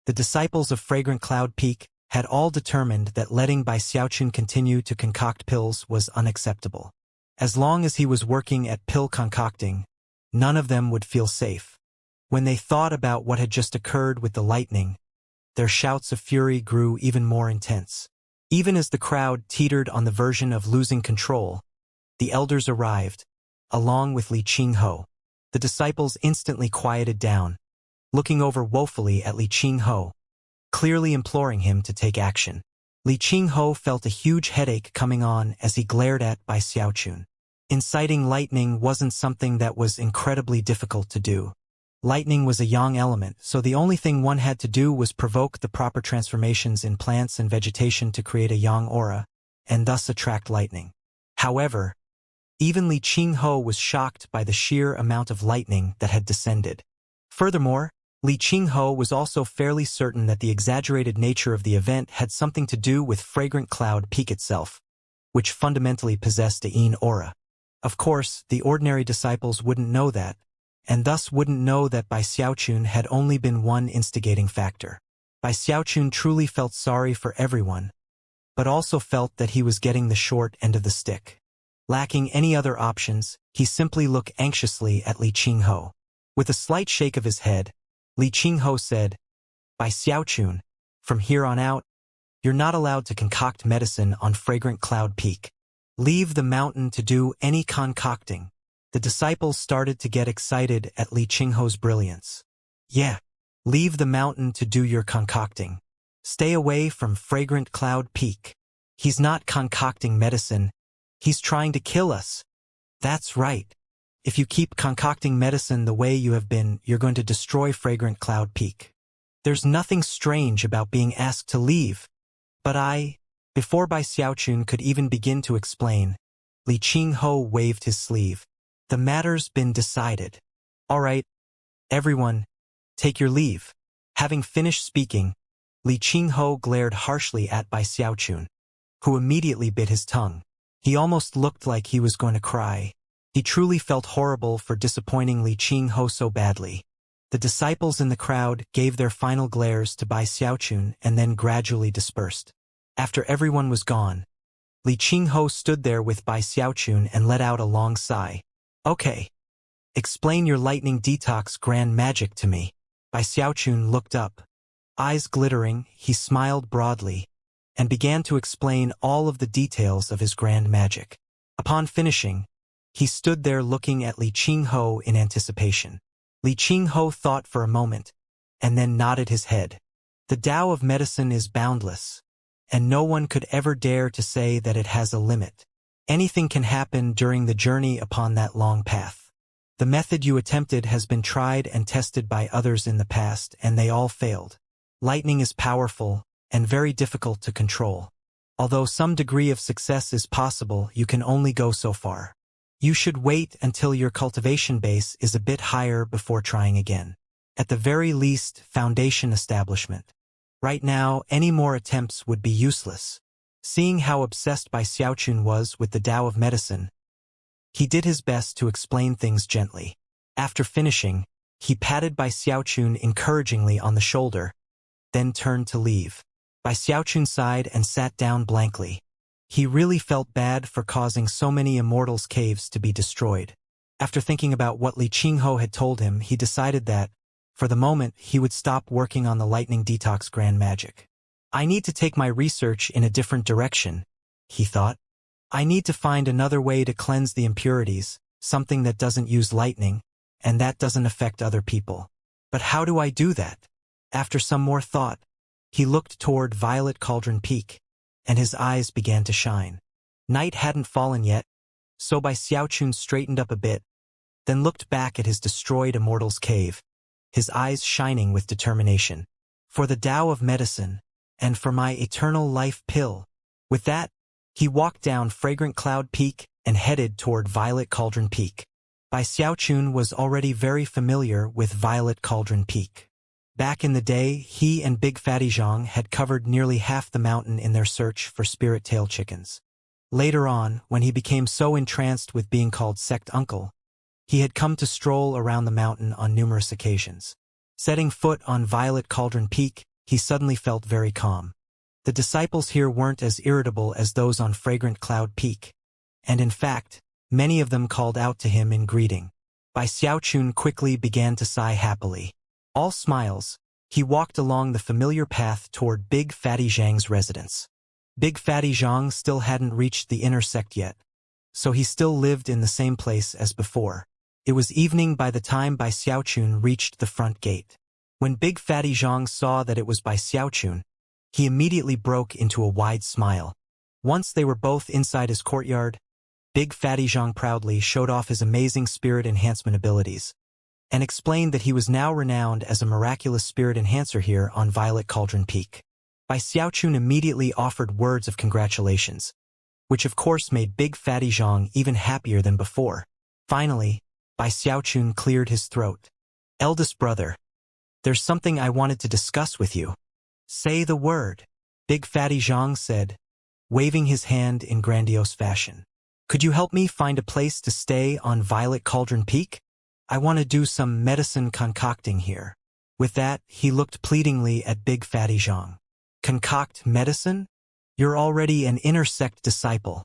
Speaker 1: The disciples of Fragrant Cloud Peak had all determined that letting Xiaochun continue to concoct pills was unacceptable. As long as he was working at pill concocting, none of them would feel safe. When they thought about what had just occurred with the lightning, their shouts of fury grew even more intense. Even as the crowd teetered on the version of losing control, the elders arrived, along with Li Qingho. The disciples instantly quieted down, looking over woefully at Li Qingho, clearly imploring him to take action. Li Qingho felt a huge headache coming on as he glared at Xiaochun. Inciting lightning wasn't something that was incredibly difficult to do. Lightning was a yang element, so the only thing one had to do was provoke the proper transformations in plants and vegetation to create a yang aura, and thus attract lightning. However, even Li Qingho was shocked by the sheer amount of lightning that had descended. Furthermore, Li Qingho was also fairly certain that the exaggerated nature of the event had something to do with Fragrant Cloud Peak itself, which fundamentally possessed a yin aura. Of course, the ordinary disciples wouldn't know that, and thus wouldn't know that Xiaochun had only been one instigating factor. Xiaochun truly felt sorry for everyone, but also felt that he was getting the short end of the stick. Lacking any other options, he simply looked anxiously at Li Qingho. With a slight shake of his head, Li Qingho said, Xiaochun, from here on out, you're not allowed to concoct medicine on Fragrant Cloud Peak. Leave the mountain to do any concocting. The disciples started to get excited at Li Qingho's brilliance. Yeah, leave the mountain to do your concocting. Stay away from Fragrant Cloud Peak. He's not concocting medicine. He's trying to kill us. That's right. If you keep concocting medicine the way you have been, you're going to destroy Fragrant Cloud Peak. There's nothing strange about being asked to leave. But before Xiaochun could even begin to explain, Li Qingho waved his sleeve. The matter's been decided. All right, everyone, take your leave. Having finished speaking, Li Qingho glared harshly at Xiaochun, who immediately bit his tongue. He almost looked like he was going to cry. He truly felt horrible for disappointing Li Qingho so badly. The disciples in the crowd gave their final glares to Xiaochun and then gradually dispersed. After everyone was gone, Li Qingho stood there with Xiaochun and let out a long sigh. Okay. Explain your lightning detox grand magic to me. Xiaochun looked up. Eyes glittering, he smiled broadly, and began to explain all of the details of his grand magic. Upon finishing, he stood there looking at Li Qingho in anticipation. Li Qingho thought for a moment, and then nodded his head. The Tao of medicine is boundless, and no one could ever dare to say that it has a limit. Anything can happen during the journey upon that long path. The method you attempted has been tried and tested by others in the past, and they all failed. Lightning is powerful and very difficult to control. Although some degree of success is possible, you can only go so far. You should wait until your cultivation base is a bit higher before trying again. At the very least, foundation establishment. Right now, any more attempts would be useless. Seeing how obsessed Xiaochun was with the Tao of medicine, he did his best to explain things gently. After finishing, he patted Xiaochun encouragingly on the shoulder, then turned to leave. Xiaochun sighed and sat down blankly. He really felt bad for causing so many immortals' caves to be destroyed. After thinking about what Li Qingho had told him, he decided that, for the moment, he would stop working on the lightning detox grand magic. I need to take my research in a different direction, he thought. I need to find another way to cleanse the impurities, something that doesn't use lightning, and that doesn't affect other people. But how do I do that? After some more thought, he looked toward Violet Cauldron Peak, and his eyes began to shine. Night hadn't fallen yet, so Xiaochun straightened up a bit, then looked back at his destroyed immortal's cave, his eyes shining with determination. For the Tao of medicine, and for my eternal life pill. With that, he walked down Fragrant Cloud Peak and headed toward Violet Cauldron Peak. Xiaochun was already very familiar with Violet Cauldron Peak. Back in the day, he and Big Fatty Zhang had covered nearly half the mountain in their search for spirit tail chickens. Later on, when he became so entranced with being called Sect Uncle, he had come to stroll around the mountain on numerous occasions. Setting foot on Violet Cauldron Peak, he suddenly felt very calm. The disciples here weren't as irritable as those on Fragrant Cloud Peak, and in fact, many of them called out to him in greeting. Xiaochun quickly began to sigh happily. All smiles, he walked along the familiar path toward Big Fatty Zhang's residence. Big Fatty Zhang still hadn't reached the inner sect yet, so he still lived in the same place as before. It was evening by the time Xiaochun reached the front gate. When Big Fatty Zhang saw that it was Xiaochun, he immediately broke into a wide smile. Once they were both inside his courtyard, Big Fatty Zhang proudly showed off his amazing spirit enhancement abilities, and explained that he was now renowned as a miraculous spirit enhancer here on Violet Cauldron Peak. Xiaochun immediately offered words of congratulations, which of course made Big Fatty Zhang even happier than before. Finally, Xiaochun cleared his throat. Eldest brother, there's something I wanted to discuss with you. Say the word, Big Fatty Zhang said, waving his hand in grandiose fashion. Could you help me find a place to stay on Violet Cauldron Peak? I want to do some medicine concocting here. With that, he looked pleadingly at Big Fatty Zhang. Concoct medicine? You're already an inner sect disciple.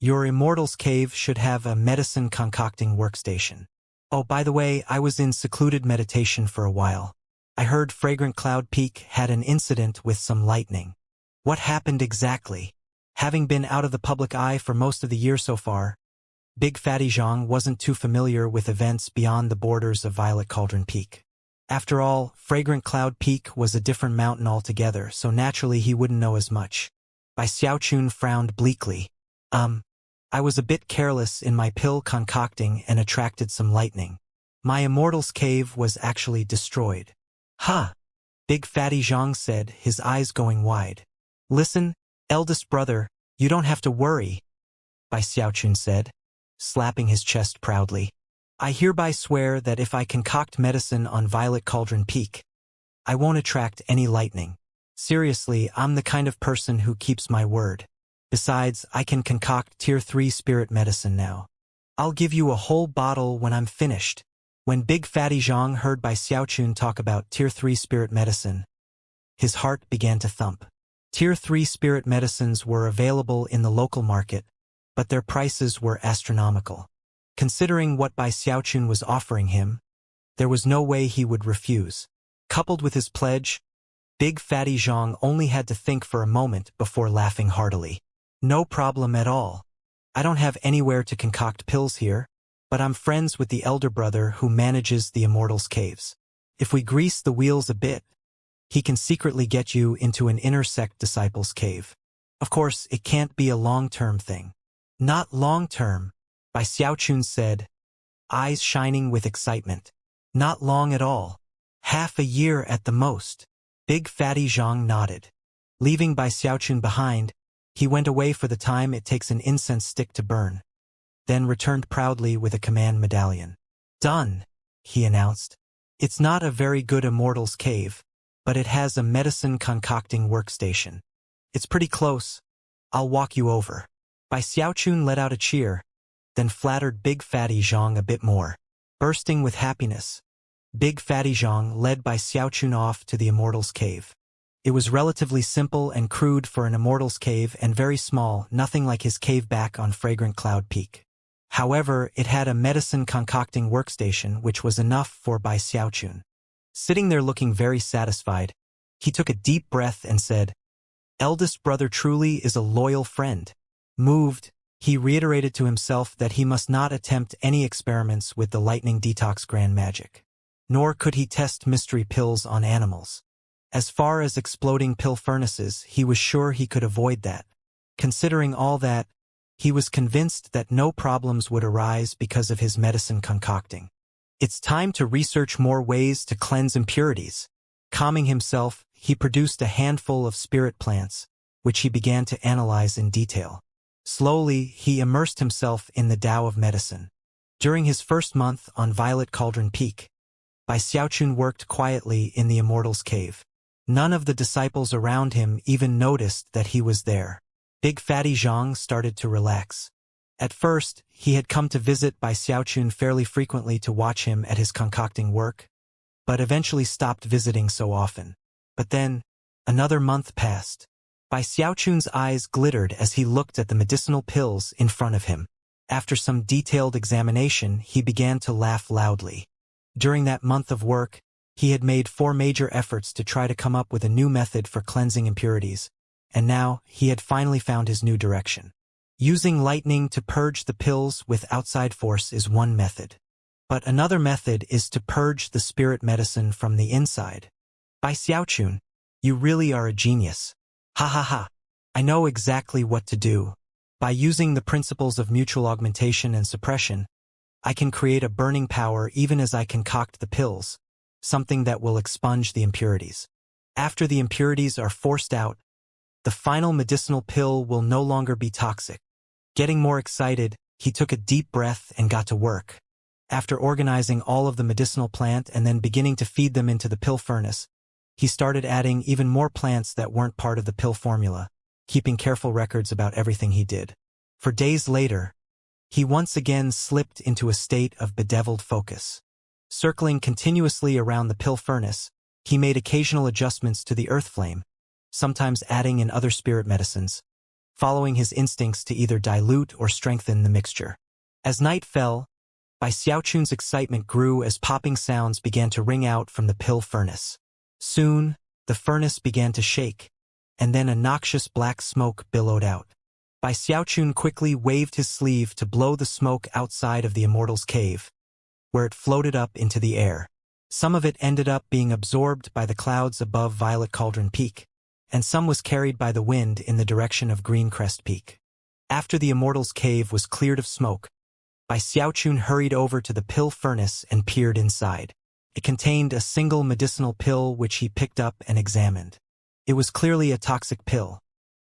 Speaker 1: Your Immortal's Cave should have a medicine concocting workstation. Oh, by the way, I was in secluded meditation for a while. I heard Fragrant Cloud Peak had an incident with some lightning. What happened exactly? Having been out of the public eye for most of the year so far, Big Fatty Zhang wasn't too familiar with events beyond the borders of Violet Cauldron Peak. After all, Fragrant Cloud Peak was a different mountain altogether, so naturally he wouldn't know as much. Xiaochun frowned bleakly. I was a bit careless in my pill concocting and attracted some lightning. My Immortal's Cave was actually destroyed. Huh, Big Fatty Zhang said, his eyes going wide. Listen, eldest brother, you don't have to worry, Xiaochun said, slapping his chest proudly. I hereby swear that if I concoct medicine on Violet Cauldron Peak, I won't attract any lightning. Seriously, I'm the kind of person who keeps my word. Besides, I can concoct Tier 3 spirit medicine now. I'll give you a whole bottle when I'm finished. When Big Fatty Zhang heard Xiaochun talk about Tier 3 spirit medicine, his heart began to thump. Tier 3 spirit medicines were available in the local market, but their prices were astronomical. Considering what Xiaochun was offering him, there was no way he would refuse. Coupled with his pledge, Big Fatty Zhang only had to think for a moment before laughing heartily. No problem at all. I don't have anywhere to concoct pills here, but I'm friends with the elder brother who manages the Immortal's Caves. If we grease the wheels a bit, he can secretly get you into an inner sect disciple's cave. Of course, it can't be a long-term thing. Not long-term, Xiaochun said, eyes shining with excitement. Not long at all. Half a year at the most. Big Fatty Zhang nodded. Leaving Xiaochun behind, he went away for the time it takes an incense stick to burn, then returned proudly with a command medallion. Done, he announced. It's not a very good Immortal's Cave, but it has a medicine concocting workstation. It's pretty close. I'll walk you over. Xiaochun let out a cheer, then flattered Big Fatty Zhang a bit more. Bursting with happiness, Big Fatty Zhang led Xiaochun off to the Immortal's Cave. It was relatively simple and crude for an Immortal's Cave and very small, nothing like his cave back on Fragrant Cloud Peak. However, it had a medicine concocting workstation which was enough for Xiaochun. Sitting there looking very satisfied, he took a deep breath and said, Eldest brother truly is a loyal friend. Moved, He reiterated to himself that he must not attempt any experiments with the lightning detox grand magic. Nor could he test mystery pills on animals. As far as exploding pill furnaces, he was sure he could avoid that. Considering all that, he was convinced that no problems would arise because of his medicine concocting. It's time to research more ways to cleanse impurities. Calming himself, he produced a handful of spirit plants, which he began to analyze in detail. Slowly, he immersed himself in the Tao of medicine. During his first month on Violet Cauldron Peak, Xiaochun worked quietly in the Immortal's cave. None of the disciples around him even noticed that he was there. Big Fatty Zhang started to relax. At first, he had come to visit Xiaochun fairly frequently to watch him at his concocting work, but eventually stopped visiting so often. But then, another month passed. Xiaochun's eyes glittered as he looked at the medicinal pills in front of him. After some detailed examination, he began to laugh loudly. During that month of work, he had made 4 major efforts to try to come up with a new method for cleansing impurities, and now he had finally found his new direction. Using lightning to purge the pills with outside force is one method. But another method is to purge the spirit medicine from the inside. Xiaochun, you really are a genius. Ha ha ha. I know exactly what to do. By using the principles of mutual augmentation and suppression, I can create a burning power even as I concoct the pills, something that will expunge the impurities. After the impurities are forced out, the final medicinal pill will no longer be toxic. Getting more excited, he took a deep breath and got to work. After organizing all of the medicinal plant and then beginning to feed them into the pill furnace, he started adding even more plants that weren't part of the pill formula, keeping careful records about everything he did. For days later, he once again slipped into a state of bedeviled focus. Circling continuously around the pill furnace, he made occasional adjustments to the earth flame, sometimes adding in other spirit medicines, following his instincts to either dilute or strengthen the mixture. As night fell, Xiaochun's excitement grew as popping sounds began to ring out from the pill furnace. Soon, the furnace began to shake, and then a noxious black smoke billowed out. Xiaochun quickly waved his sleeve to blow the smoke outside of the Immortal's cave, where it floated up into the air. Some of it ended up being absorbed by the clouds above Violet Cauldron Peak, and some was carried by the wind in the direction of Green Crest Peak. After the Immortal's cave was cleared of smoke, Xiaochun hurried over to the pill furnace and peered inside. It contained a single medicinal pill which he picked up and examined. It was clearly a toxic pill.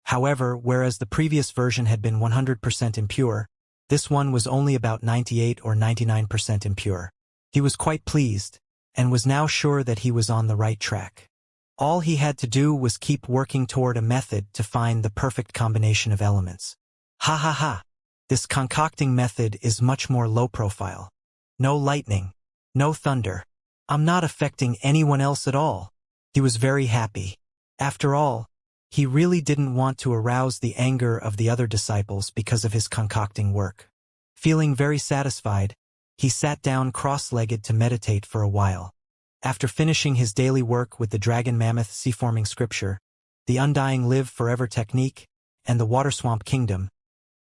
Speaker 1: However, whereas the previous version had been 100% impure, this one was only about 98 or 99% impure. He was quite pleased, and was now sure that he was on the right track. All he had to do was keep working toward a method to find the perfect combination of elements. Ha ha ha! This concocting method is much more low profile. No lightning, no thunder. I'm not affecting anyone else at all. He was very happy. After all, he really didn't want to arouse the anger of the other disciples because of his concocting work. Feeling very satisfied, he sat down cross-legged to meditate for a while. After finishing his daily work with the Dragon Mammoth Sea-forming scripture, the Undying Live Forever technique, and the Water Swamp Kingdom,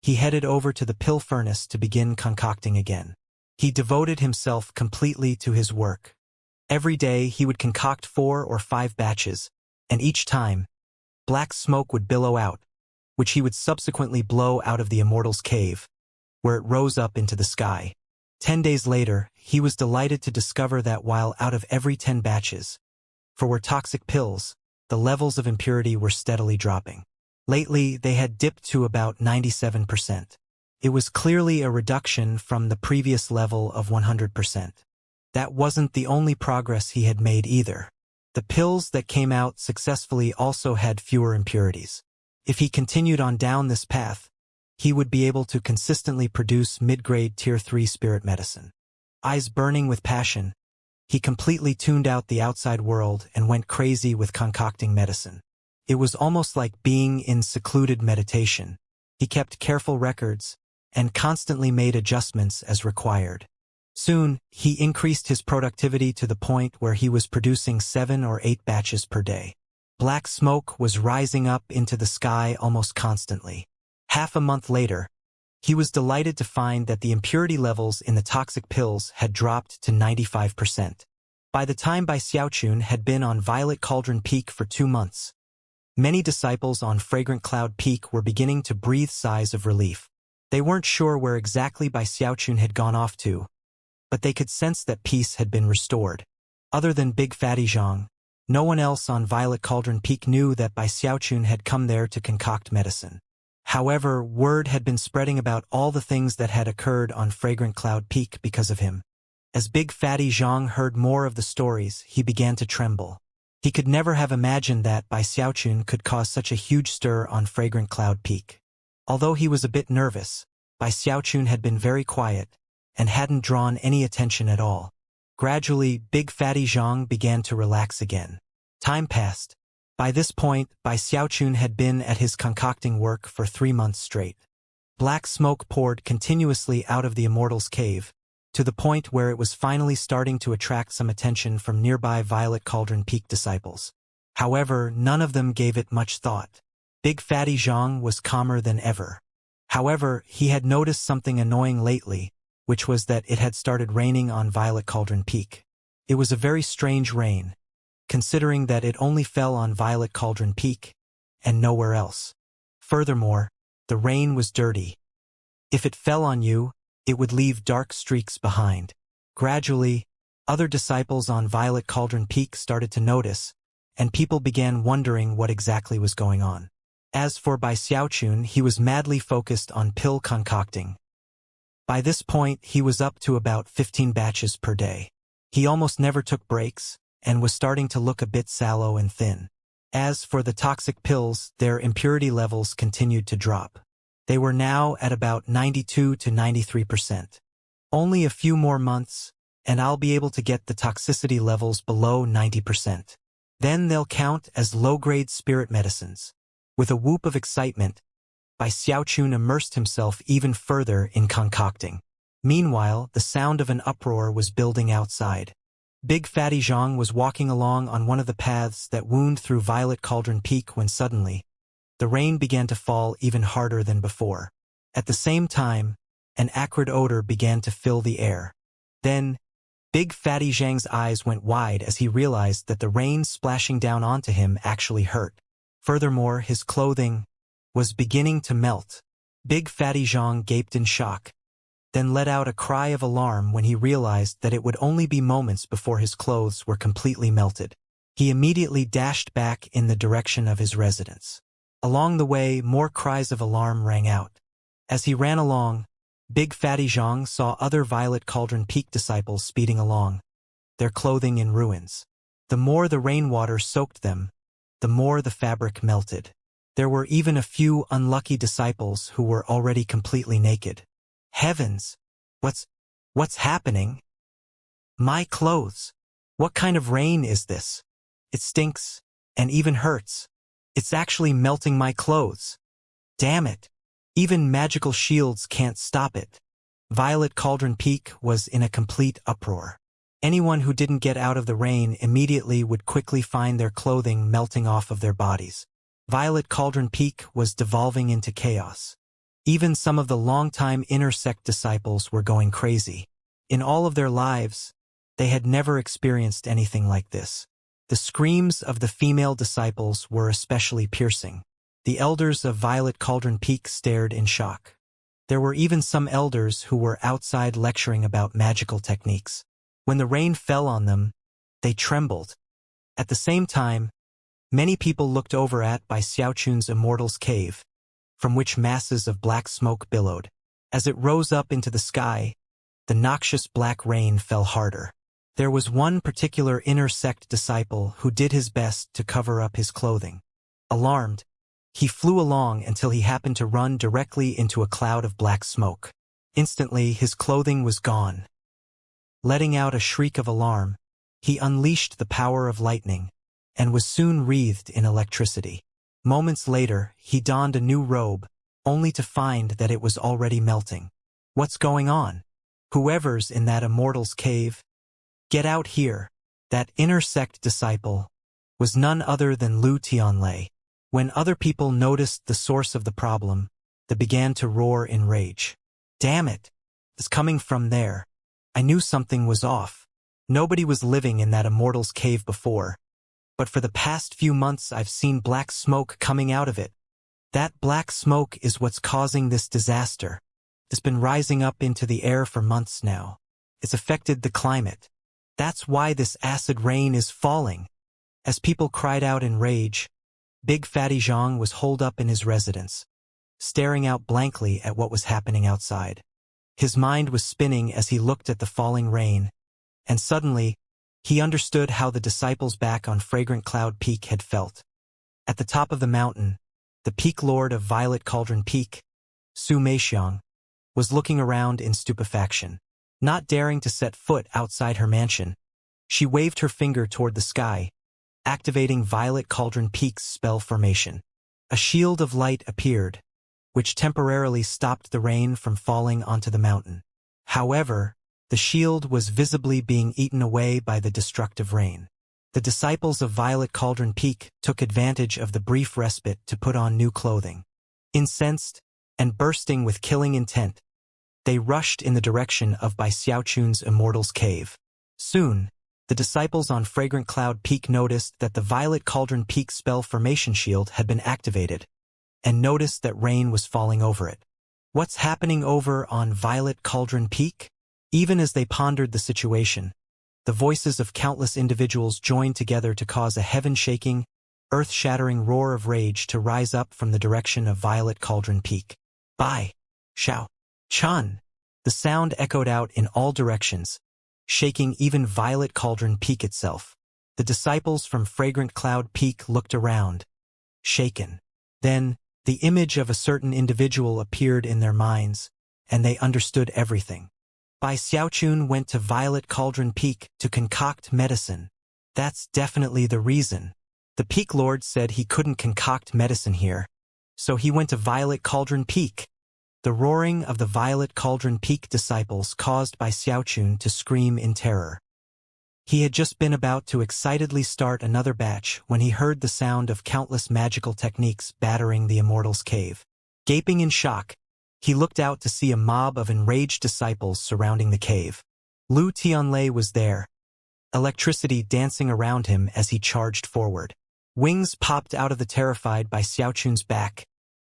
Speaker 1: he headed over to the pill furnace to begin concocting again. He devoted himself completely to his work. Every day he would concoct 4 or 5 batches, and each time, black smoke would billow out, which he would subsequently blow out of the Immortal's cave, where it rose up into the sky. 10 days later, he was delighted to discover that while out of every 10 batches, for were toxic pills, the levels of impurity were steadily dropping. Lately, they had dipped to about 97%. It was clearly a reduction from the previous level of 100%. That wasn't the only progress he had made either. The pills that came out successfully also had fewer impurities. If he continued on down this path, he would be able to consistently produce mid-grade Tier 3 spirit medicine. Eyes burning with passion, he completely tuned out the outside world and went crazy with concocting medicine. It was almost like being in secluded meditation. He kept careful records and constantly made adjustments as required. Soon, he increased his productivity to the point where he was producing 7 or 8 batches per day. Black smoke was rising up into the sky almost constantly. Half a month later, He was delighted to find that the impurity levels in the toxic pills had dropped to 95%. By the time Bai Xiaochun had been on Violet Cauldron Peak for 2 months, many disciples on Fragrant Cloud Peak were beginning to breathe sighs of relief. They weren't sure where exactly Bai Xiaochun had gone off to, but they could sense that peace had been restored. Other than Big Fatty Zhang, no one else on Violet Cauldron Peak knew that Bai Xiaochun had come there to concoct medicine. However, word had been spreading about all the things that had occurred on Fragrant Cloud Peak because of him. As Big Fatty Zhang heard more of the stories, he began to tremble. He could never have imagined that Bai Xiaochun could cause such a huge stir on Fragrant Cloud Peak. Although he was a bit nervous, Bai Xiaochun had been very quiet and hadn't drawn any attention at all. Gradually, Big Fatty Zhang began to relax again. Time passed. By this point, Bai Xiaochun had been at his concocting work for 3 months straight. Black smoke poured continuously out of the Immortal's cave, to the point where it was finally starting to attract some attention from nearby Violet Cauldron Peak disciples. However, none of them gave it much thought. Big Fatty Zhang was calmer than ever. However, he had noticed something annoying lately, which was that it had started raining on Violet Cauldron Peak. It was a very strange rain, considering that it only fell on Violet Cauldron Peak, and nowhere else. Furthermore, the rain was dirty. If it fell on you, it would leave dark streaks behind. Gradually, other disciples on Violet Cauldron Peak started to notice, and people began wondering what exactly was going on. As for Bai Xiaochun, he was madly focused on pill concocting. By this point, he was up to about 15 batches per day. He almost never took breaks, and was starting to look a bit sallow and thin. As for the toxic pills, their impurity levels continued to drop. They were now at about 92 to 93%. Only a few more months, and I'll be able to get the toxicity levels below 90%. Then they'll count as low-grade spirit medicines. With a whoop of excitement, Bai Xiaochun immersed himself even further in concocting. Meanwhile, the sound of an uproar was building outside. Big Fatty Zhang was walking along on one of the paths that wound through Violet Cauldron Peak when suddenly, the rain began to fall even harder than before. At the same time, an acrid odor began to fill the air. Then, Big Fatty Zhang's eyes went wide as he realized that the rain splashing down onto him actually hurt. Furthermore, his clothing was beginning to melt. Big Fatty Zhang gaped in shock, then let out a cry of alarm when he realized that it would only be moments before his clothes were completely melted. He immediately dashed back in the direction of his residence. Along the way, more cries of alarm rang out. As he ran along, Big Fatty Zhang saw other Violet Cauldron Peak disciples speeding along, their clothing in ruins. The more the rainwater soaked them, the more the fabric melted. There were even a few unlucky disciples who were already completely naked. Heavens! What's happening? My clothes! What kind of rain is this? It stinks, and even hurts. It's actually melting my clothes. Damn it! Even magical shields can't stop it. Violet Cauldron Peak was in a complete uproar. Anyone who didn't get out of the rain immediately would quickly find their clothing melting off of their bodies. Violet Cauldron Peak was devolving into chaos. Even some of the longtime inner sect disciples were going crazy. In all of their lives, they had never experienced anything like this. The screams of the female disciples were especially piercing. The elders of Violet Cauldron Peak stared in shock. There were even some elders who were outside lecturing about magical techniques. When the rain fell on them, they trembled. At the same time, many people looked over at Bai Xiaochun's Immortal's cave, from which masses of black smoke billowed. As it rose up into the sky, the noxious black rain fell harder. There was one particular inner sect disciple who did his best to cover up his clothing. Alarmed, he flew along until he happened to run directly into a cloud of black smoke. Instantly, his clothing was gone. Letting out a shriek of alarm, he unleashed the power of lightning, and was soon wreathed in electricity. Moments later, he donned a new robe, only to find that it was already melting. What's going on? Whoever's in that Immortal's cave, get out here. That inner sect disciple was none other than Lu Tianlei. When other people noticed the source of the problem, They began to roar in rage. Damn it! It's coming from there. I knew something was off. Nobody was living in that immortal's cave before. But for the past few months I've seen black smoke coming out of it. That black smoke is what's causing this disaster. It's been rising up into the air for months now. It's affected the climate. That's why this acid rain is falling. As people cried out in rage, Big Fatty Zhang was holed up in his residence, staring out blankly at what was happening outside. His mind was spinning as he looked at the falling rain, and suddenly, he understood how the disciples back on Fragrant Cloud Peak had felt. At the top of the mountain, the peak lord of Violet Cauldron Peak, Su Meixiang, was looking around in stupefaction. Not daring to set foot outside her mansion, she waved her finger toward the sky, activating Violet Cauldron Peak's spell formation. A shield of light appeared, which temporarily stopped the rain from falling onto the mountain. However, the shield was visibly being eaten away by the destructive rain. The disciples of Violet Cauldron Peak took advantage of the brief respite to put on new clothing. Incensed and bursting with killing intent, they rushed in the direction of Bai Xiaochun's Immortal's Cave. Soon, the disciples on Fragrant Cloud Peak noticed that the Violet Cauldron Peak spell formation shield had been activated, and noticed that rain was falling over it. What's happening over on Violet Cauldron Peak? Even as they pondered the situation, the voices of countless individuals joined together to cause a heaven-shaking, earth-shattering roar of rage to rise up from the direction of Violet Cauldron Peak. Bai Xiao Chun! The sound echoed out in all directions, shaking even Violet Cauldron Peak itself. The disciples from Fragrant Cloud Peak looked around, shaken. Then, the image of a certain individual appeared in their minds, and they understood everything. Bai Xiaochun went to Violet Cauldron Peak to concoct medicine. That's definitely the reason. The Peak Lord said he couldn't concoct medicine here, so he went to Violet Cauldron Peak. The roaring of the Violet Cauldron Peak disciples caused Bai Xiaochun to scream in terror. He had just been about to excitedly start another batch when he heard the sound of countless magical techniques battering the Immortal's Cave. Gaping in shock, he looked out to see a mob of enraged disciples surrounding the cave. Lu Tianlei was there, electricity dancing around him as he charged forward. Wings popped out of the terrified Bai Xiaochun's back,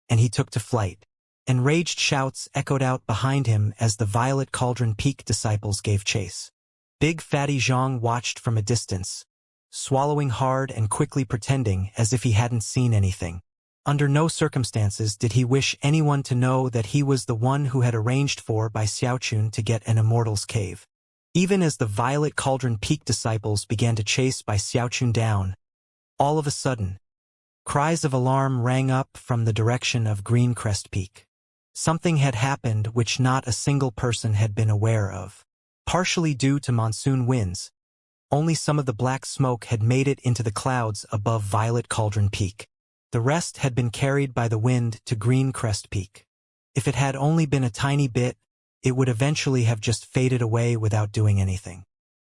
Speaker 1: and he took to flight. Enraged shouts echoed out behind him as the Violet Cauldron Peak disciples gave chase. Big Fatty Zhang watched from a distance, swallowing hard and quickly pretending as if he hadn't seen anything. Under no circumstances did he wish anyone to know that he was the one who had arranged for Bai Xiaochun to get an Immortal's Cave. Even as the Violet Cauldron Peak disciples began to chase Bai Xiaochun down, all of a sudden, cries of alarm rang up from the direction of Green Crest Peak. Something had happened which not a single person had been aware of. Partially due to monsoon winds, only some of the black smoke had made it into the clouds above Violet Cauldron Peak. The rest had been carried by the wind to Green Crest Peak. If it had only been a tiny bit, it would eventually have just faded away without doing anything.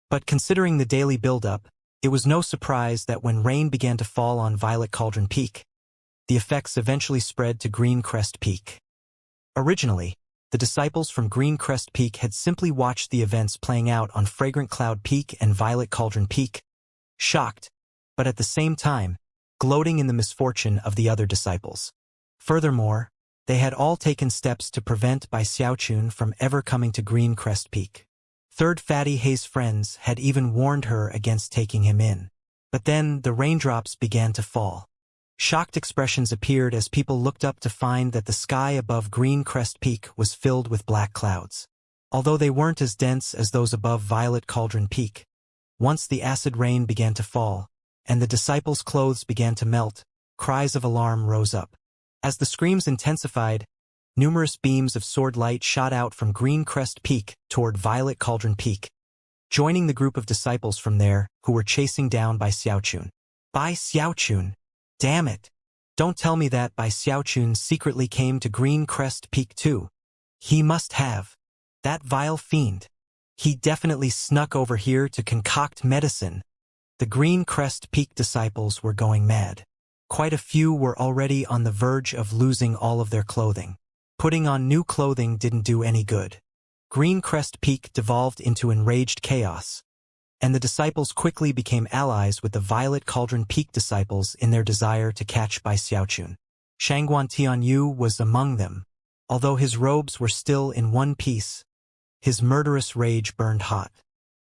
Speaker 1: But considering the daily buildup, it was no surprise that when rain began to fall on Violet Cauldron Peak, the effects eventually spread to Green Crest Peak. Originally, the disciples from Green Crest Peak had simply watched the events playing out on Fragrant Cloud Peak and Violet Cauldron Peak, shocked, but at the same time, gloating in the misfortune of the other disciples. Furthermore, they had all taken steps to prevent Bai Xiaochun from ever coming to Green Crest Peak. Third Fatty Hay's friends had even warned her against taking him in. But then the raindrops began to fall. Shocked expressions appeared as people looked up to find that the sky above Green Crest Peak was filled with black clouds. Although they weren't as dense as those above Violet Cauldron Peak, once the acid rain began to fall, and the disciples' clothes began to melt, cries of alarm rose up. As the screams intensified, numerous beams of sword light shot out from Green Crest Peak toward Violet Cauldron Peak, joining the group of disciples from there who were chasing down Bai Xiaochun. Bai Xiaochun! Damn it! Don't tell me that Bai Xiaochun secretly came to Green Crest Peak too. He must have. That vile fiend. He definitely snuck over here to concoct medicine. The Green Crest Peak disciples were going mad. Quite a few were already on the verge of losing all of their clothing. Putting on new clothing didn't do any good. Green Crest Peak devolved into enraged chaos, and the disciples quickly became allies with the Violet Cauldron Peak disciples in their desire to catch Bai Xiaochun. Shangguan Tianyu was among them. Although his robes were still in one piece, his murderous rage burned hot.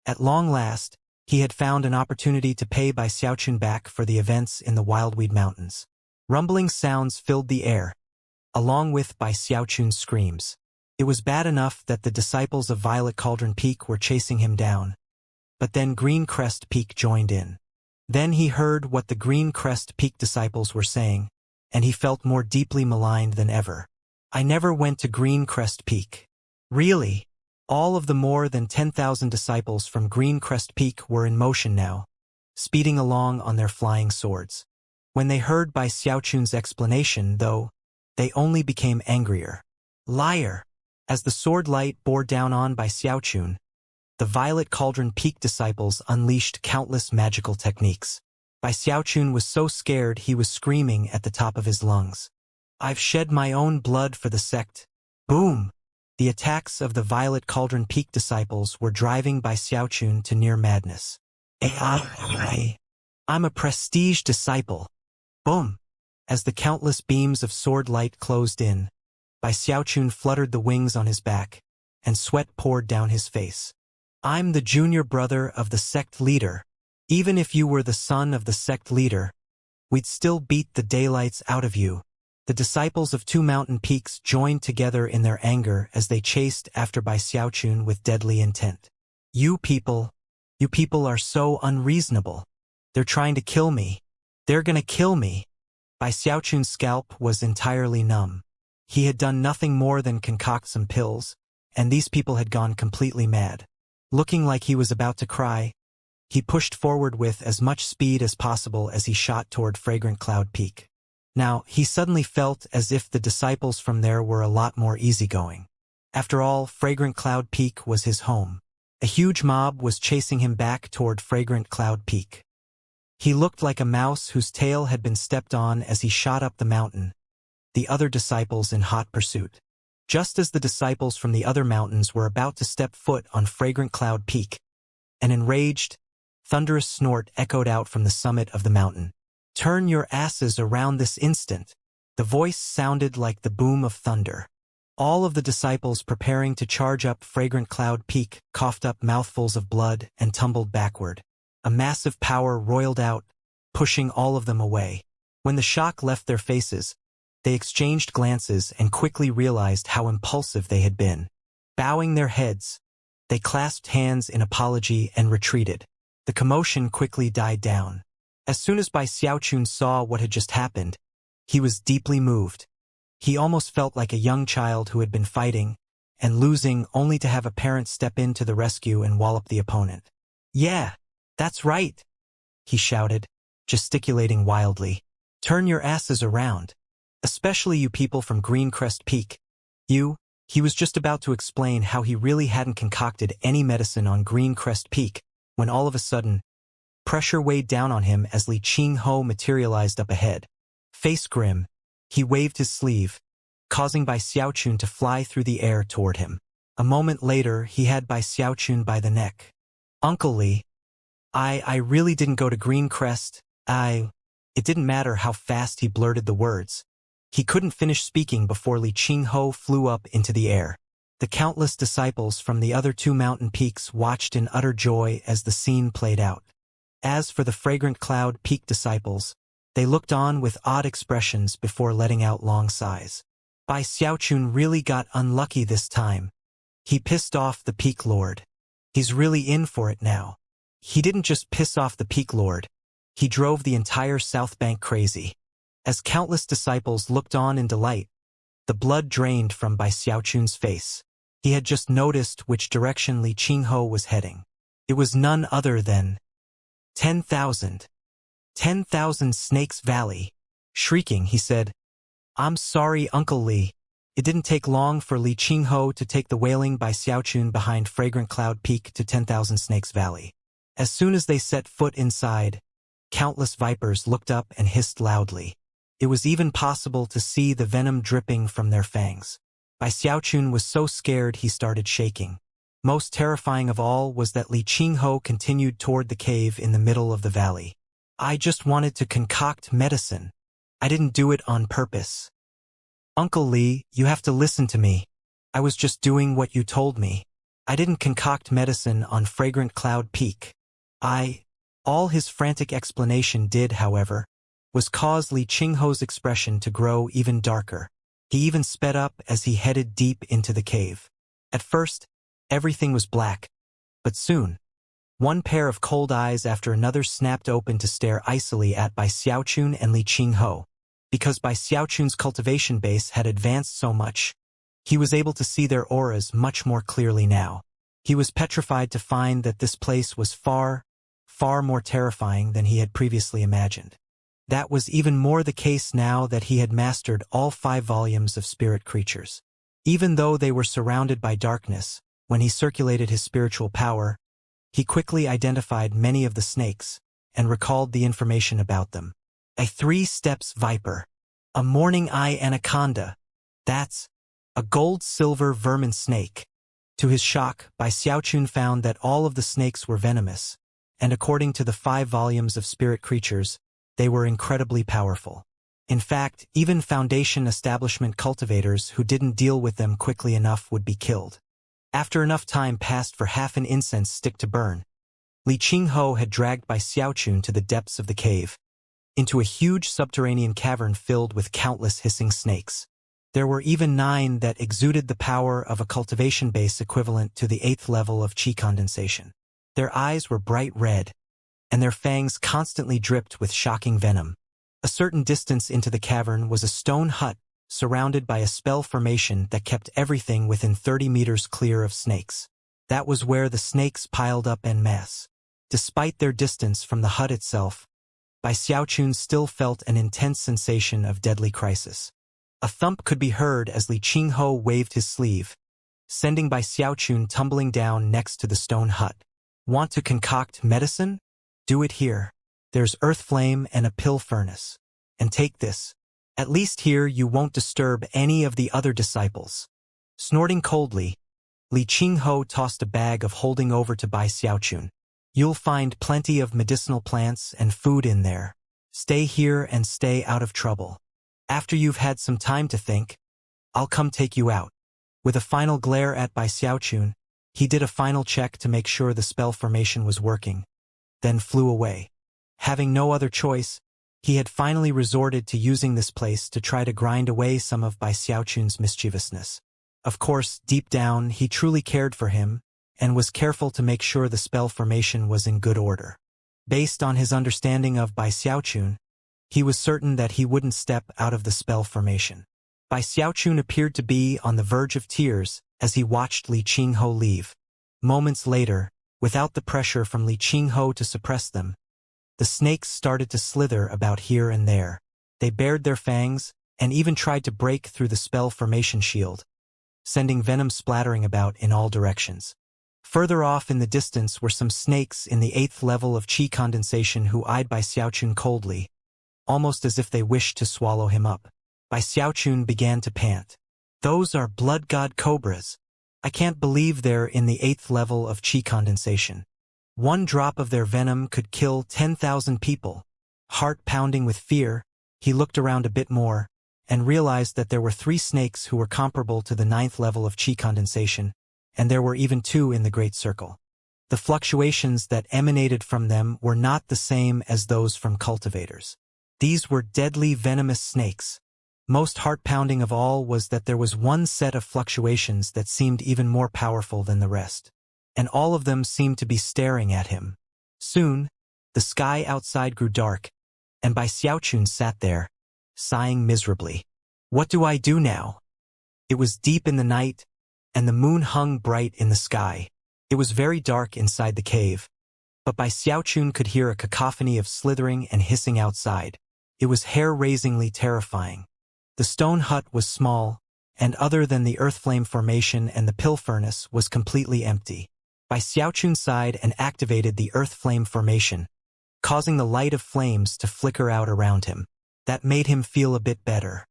Speaker 1: At long last, he had found an opportunity to pay Bai Xiaochun back for the events in the Wildweed Mountains. Rumbling sounds filled the air, along with Bai Xiaochun's screams. It was bad enough that the disciples of Violet Cauldron Peak were chasing him down, but then Green Crest Peak joined in. Then he heard what the Green Crest Peak disciples were saying, and he felt more deeply maligned than ever. I never went to Green Crest Peak. Really? All of the more than 10,000 disciples from Green Crest Peak were in motion now, speeding along on their flying swords. When they heard Bai Xiaochun's explanation, though, they only became angrier. Liar! As the sword light bore down on Bai Xiaochun, the Violet Cauldron Peak disciples unleashed countless magical techniques. Bai Xiaochun was so scared he was screaming at the top of his lungs. I've shed my own blood for the sect. Boom! The attacks of the Violet Cauldron Peak disciples were driving Bai Xiaochun to near madness. I'm a prestige disciple. Boom! As the countless beams of sword light closed in, Bai Xiaochun fluttered the wings on his back, and sweat poured down his face. I'm the junior brother of the sect leader. Even if you were the son of the sect leader, we'd still beat the daylights out of you. The disciples of Two Mountain Peaks joined together in their anger as they chased after Bai Xiaochun with deadly intent. You people are so unreasonable. They're trying to kill me. They're gonna kill me. Bai Xiaochun's scalp was entirely numb. He had done nothing more than concoct some pills, and these people had gone completely mad. Looking like he was about to cry, he pushed forward with as much speed as possible as he shot toward Fragrant Cloud Peak. Now, he suddenly felt as if the disciples from there were a lot more easygoing. After all, Fragrant Cloud Peak was his home. A huge mob was chasing him back toward Fragrant Cloud Peak. He looked like a mouse whose tail had been stepped on as he shot up the mountain, the other disciples in hot pursuit. Just as the disciples from the other mountains were about to step foot on Fragrant Cloud Peak, an enraged, thunderous snort echoed out from the summit of the mountain. Turn your asses around this instant. The voice sounded like the boom of thunder. All of the disciples preparing to charge up Fragrant Cloud Peak coughed up mouthfuls of blood and tumbled backward. A massive power roiled out, pushing all of them away. When the shock left their faces, they exchanged glances and quickly realized how impulsive they had been. Bowing their heads, they clasped hands in apology and retreated. The commotion quickly died down. As soon as Bai Xiaochun saw what had just happened, he was deeply moved. He almost felt like a young child who had been fighting and losing only to have a parent step in to the rescue and wallop the opponent. Yeah, that's right, he shouted, gesticulating wildly. Turn your asses around. Especially you people from Green Crest Peak. He was just about to explain how he really hadn't concocted any medicine on Green Crest Peak, when all of a sudden, pressure weighed down on him as Li Qingho materialized up ahead. Face grim, he waved his sleeve, causing Bai Xiaochun to fly through the air toward him. A moment later, he had Bai Xiaochun by the neck. Uncle Li, I really didn't go to Green Crest. It didn't matter how fast he blurted the words. He couldn't finish speaking before Li Qingho flew up into the air. The countless disciples from the other two mountain peaks watched in utter joy as the scene played out. As for the Fragrant Cloud Peak disciples, they looked on with odd expressions before letting out long sighs. Bai Xiaochun really got unlucky this time. He pissed off the Peak Lord. He's really in for it now. He didn't just piss off the Peak Lord. He drove the entire South Bank crazy. As countless disciples looked on in delight, the blood drained from Bai Xiaochun's face. He had just noticed which direction Li Qingho was heading. It was none other than 10,000. 10,000 Snakes Valley. Shrieking, he said, I'm sorry, Uncle Li. It didn't take long for Li Qingho to take the wailing Bai Xiaochun behind Fragrant Cloud Peak to 10,000 Snakes Valley. As soon as they set foot inside, countless vipers looked up and hissed loudly. It was even possible to see the venom dripping from their fangs. Bai Xiaochun was so scared he started shaking. Most terrifying of all was that Li Qingho continued toward the cave in the middle of the valley. I just wanted to concoct medicine. I didn't do it on purpose. Uncle Li, you have to listen to me. I was just doing what you told me. I didn't concoct medicine on Fragrant Cloud Peak. All his frantic explanation did, however, was cause Li Qingho's expression to grow even darker. He even sped up as he headed deep into the cave. At first, everything was black, but soon, one pair of cold eyes after another snapped open to stare icily at Bai Xiaochun and Li Qingho. Because Bai Xiaochun's cultivation base had advanced so much, he was able to see their auras much more clearly now. He was petrified to find that this place was far, far more terrifying than he had previously imagined. That was even more the case now that he had mastered all 5 volumes of spirit creatures. Even though they were surrounded by darkness, when he circulated his spiritual power, he quickly identified many of the snakes and recalled the information about them. A 3-steps viper, a morning eye anaconda, that's a gold-silver vermin snake. To his shock, Bai Xiaochun found that all of the snakes were venomous, and according to the 5 volumes of spirit creatures, they were incredibly powerful. In fact, even Foundation establishment cultivators who didn't deal with them quickly enough would be killed. After enough time passed for half an incense stick to burn, Li Qingho had dragged Bai Xiaochun to the depths of the cave, into a huge subterranean cavern filled with countless hissing snakes. There were even 9 that exuded the power of a cultivation base equivalent to the 8th level of qi condensation. Their eyes were bright red, and their fangs constantly dripped with shocking venom. A certain distance into the cavern was a stone hut surrounded by a spell formation that kept everything within 30 meters clear of snakes. That was where the snakes piled up en masse. Despite their distance from the hut itself, Bai Xiaochun still felt an intense sensation of deadly crisis. A thump could be heard as Li Qingho waved his sleeve, sending Bai Xiaochun tumbling down next to the stone hut. Want to concoct medicine? Do it here. There's earth flame and a pill furnace. And take this. At least here you won't disturb any of the other disciples. Snorting coldly, Li Qingho tossed a bag of holding over to Bai Xiaochun. You'll find plenty of medicinal plants and food in there. Stay here and stay out of trouble. After you've had some time to think, I'll come take you out. With a final glare at Bai Xiaochun, he did a final check to make sure the spell formation was working, then flew away. Having no other choice, he had finally resorted to using this place to try to grind away some of Bai Xiaochun's mischievousness. Of course, deep down, he truly cared for him, and was careful to make sure the spell formation was in good order. Based on his understanding of Bai Xiaochun, he was certain that he wouldn't step out of the spell formation. Bai Xiaochun appeared to be on the verge of tears as he watched Li Qingho leave. Moments later, without the pressure from Li Qingho to suppress them, the snakes started to slither about here and there. They bared their fangs and even tried to break through the spell formation shield, sending venom splattering about in all directions. Further off in the distance were some snakes in the 8th level of qi condensation who eyed Bai Xiaochun coldly, almost as if they wished to swallow him up. Bai Xiaochun began to pant. Those are blood god cobras. I can't believe they're in the 8th level of qi condensation. 1 drop of their venom could kill 10,000 people. Heart pounding with fear, he looked around a bit more, and realized that there were 3 snakes who were comparable to the 9th level of qi condensation, and there were even 2 in the Great Circle. The fluctuations that emanated from them were not the same as those from cultivators. These were deadly venomous snakes. Most heart-pounding of all was that there was one set of fluctuations that seemed even more powerful than the rest, and all of them seemed to be staring at him. Soon, the sky outside grew dark, and Bai Xiaochun sat there, sighing miserably. What do I do now? It was deep in the night, and the moon hung bright in the sky. It was very dark inside the cave, but Bai Xiaochun could hear a cacophony of slithering and hissing outside. It was hair-raisingly terrifying. The stone hut was small, and other than the earth flame formation and the pill furnace was completely empty. Bai Xiaochun sighed and activated the earth flame formation, causing the light of flames to flicker out around him. That made him feel a bit better.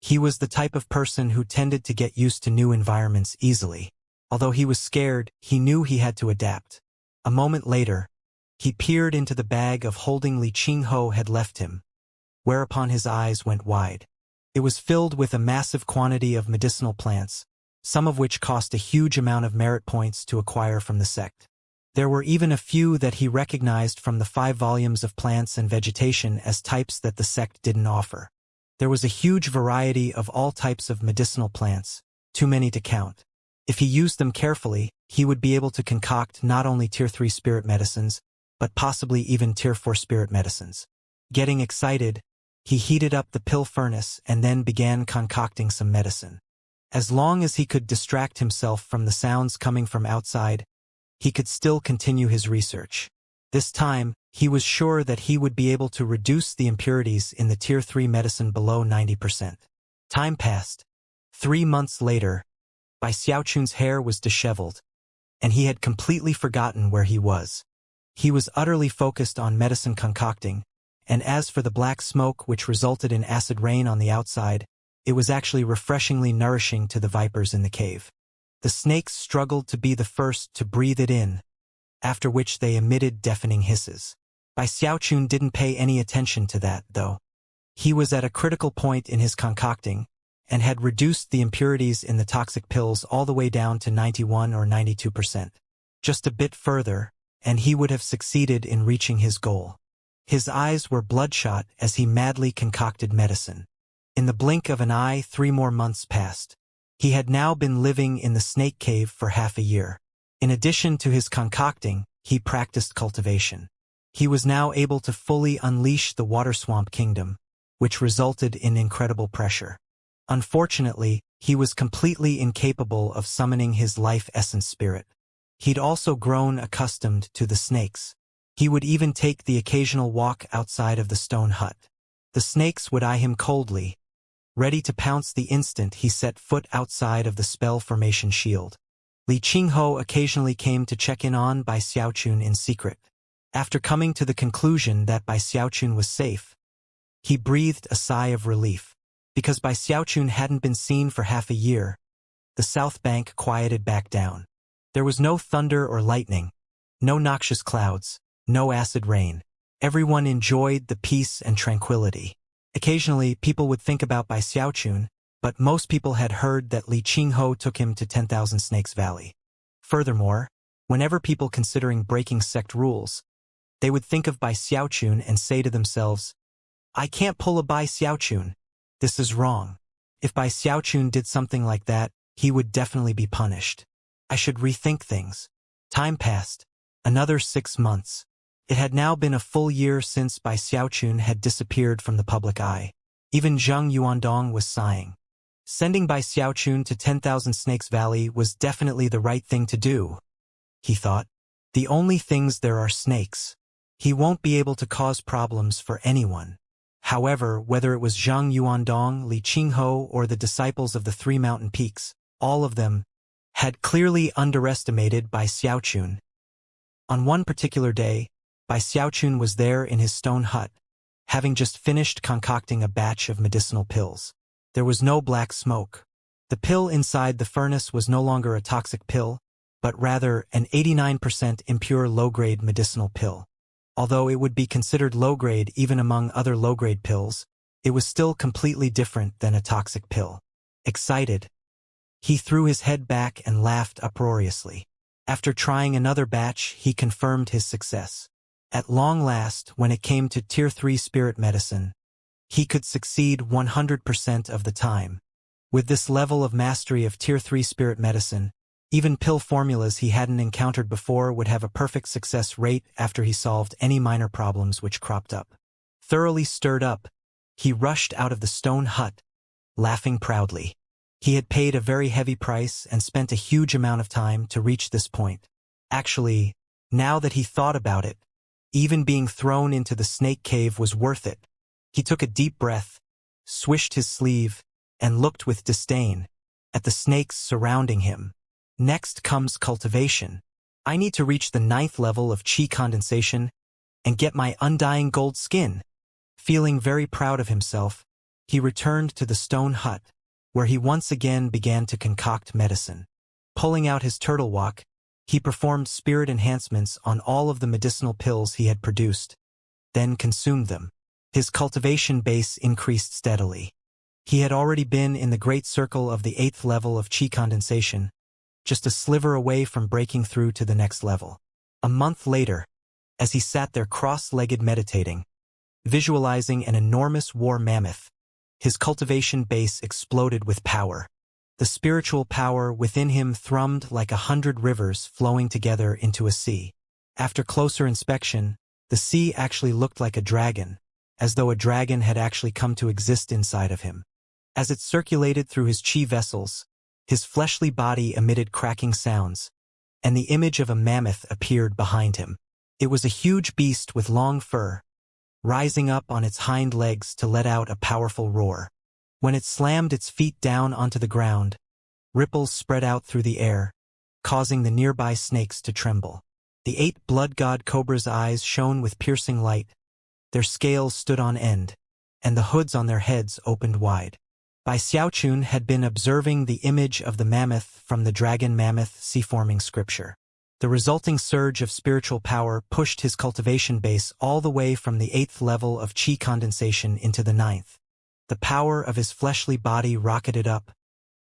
Speaker 1: He was the type of person who tended to get used to new environments easily. Although he was scared, he knew he had to adapt. A moment later, he peered into the bag of holding Li Qingho had left him, whereupon his eyes went wide. It was filled with a massive quantity of medicinal plants, some of which cost a huge amount of merit points to acquire from the sect. There were even a few that he recognized from the 5 volumes of plants and vegetation as types that the sect didn't offer. There was a huge variety of all types of medicinal plants, too many to count. If he used them carefully, he would be able to concoct not only Tier 3 spirit medicines, but possibly even Tier 4 spirit medicines. Getting excited, he heated up the pill furnace and then began concocting some medicine. As long as he could distract himself from the sounds coming from outside, he could still continue his research. This time, he was sure that he would be able to reduce the impurities in the Tier 3 medicine below 90%. Time passed. 3 months later, Bai Xiaochun's hair was disheveled, and he had completely forgotten where he was. He was utterly focused on medicine concocting, and as for the black smoke which resulted in acid rain on the outside, it was actually refreshingly nourishing to the vipers in the cave. The snakes struggled to be the first to breathe it in, after which they emitted deafening hisses. Bai Xiaochun didn't pay any attention to that, though. He was at a critical point in his concocting, and had reduced the impurities in the toxic pills all the way down to 91 or 92%. Just a bit further, and he would have succeeded in reaching his goal. His eyes were bloodshot as he madly concocted medicine. In the blink of an eye, 3 more months passed. He had now been living in the snake cave for half a year. In addition to his concocting, he practiced cultivation. He was now able to fully unleash the water swamp kingdom, which resulted in incredible pressure. Unfortunately, he was completely incapable of summoning his life essence spirit. He'd also grown accustomed to the snakes. He would even take the occasional walk outside of the stone hut. The snakes would eye him coldly, ready to pounce the instant he set foot outside of the spell formation shield. Li Qingho occasionally came to check in on Bai Xiaochun in secret. After coming to the conclusion that Bai Xiaochun was safe, he breathed a sigh of relief. Because Bai Xiaochun hadn't been seen for half a year, the south bank quieted back down. There was no thunder or lightning, no noxious clouds, no acid rain. Everyone enjoyed the peace and tranquility. Occasionally, people would think about Bai Xiaochun, but most people had heard that Li Qingho took him to 10,000 Snakes Valley. Furthermore, whenever people considering breaking sect rules, they would think of Bai Xiaochun and say to themselves, "I can't pull a Bai Xiaochun. This is wrong. If Bai Xiaochun did something like that, he would definitely be punished. I should rethink things." Time passed. Another 6 months. It had now been a full year since Bai Xiaochun had disappeared from the public eye. Even Zhang Yuandong was sighing. Sending Bai Xiaochun to 10,000 Snakes Valley was definitely the right thing to do, he thought. The only things there are snakes. He won't be able to cause problems for anyone. However, whether it was Zhang Yuandong, Li Qingho, or the disciples of the 3 mountain peaks, all of them had clearly underestimated Bai Xiaochun. On one particular day, Bai Xiaochun was there in his stone hut, having just finished concocting a batch of medicinal pills. There was no black smoke. The pill inside the furnace was no longer a toxic pill, but rather an 89% impure low-grade medicinal pill. Although it would be considered low-grade even among other low-grade pills, it was still completely different than a toxic pill. Excited, he threw his head back and laughed uproariously. After trying another batch, he confirmed his success. At long last, when it came to Tier 3 spirit medicine, he could succeed 100% of the time. With this level of mastery of Tier 3 spirit medicine, even pill formulas he hadn't encountered before would have a perfect success rate after he solved any minor problems which cropped up. Thoroughly stirred up, he rushed out of the stone hut, laughing proudly. He had paid a very heavy price and spent a huge amount of time to reach this point. Actually, now that he thought about it, even being thrown into the snake cave was worth it. He took a deep breath, swished his sleeve, and looked with disdain at the snakes surrounding him. Next comes cultivation. I need to reach the 9th level of chi condensation and get my undying gold skin. Feeling very proud of himself, he returned to the stone hut, where he once again began to concoct medicine. Pulling out his turtle walk, he performed spirit enhancements on all of the medicinal pills he had produced, then consumed them. His cultivation base increased steadily. He had already been in the great circle of the 8th level of chi condensation, just a sliver away from breaking through to the next level. A month later, as he sat there cross-legged meditating, visualizing an enormous war mammoth, his cultivation base exploded with power. The spiritual power within him thrummed like 100 rivers flowing together into a sea. After closer inspection, the sea actually looked like a dragon, as though a dragon had actually come to exist inside of him. As it circulated through his chi vessels, his fleshly body emitted cracking sounds, and the image of a mammoth appeared behind him. It was a huge beast with long fur, rising up on its hind legs to let out a powerful roar. When it slammed its feet down onto the ground, ripples spread out through the air, causing the nearby snakes to tremble. The 8 blood god cobra's eyes shone with piercing light, their scales stood on end, and the hoods on their heads opened wide. Bai Xiaochun had been observing the image of the mammoth from the dragon mammoth sea-forming scripture. The resulting surge of spiritual power pushed his cultivation base all the way from the 8th level of chi condensation into the 9th. The power of his fleshly body rocketed up,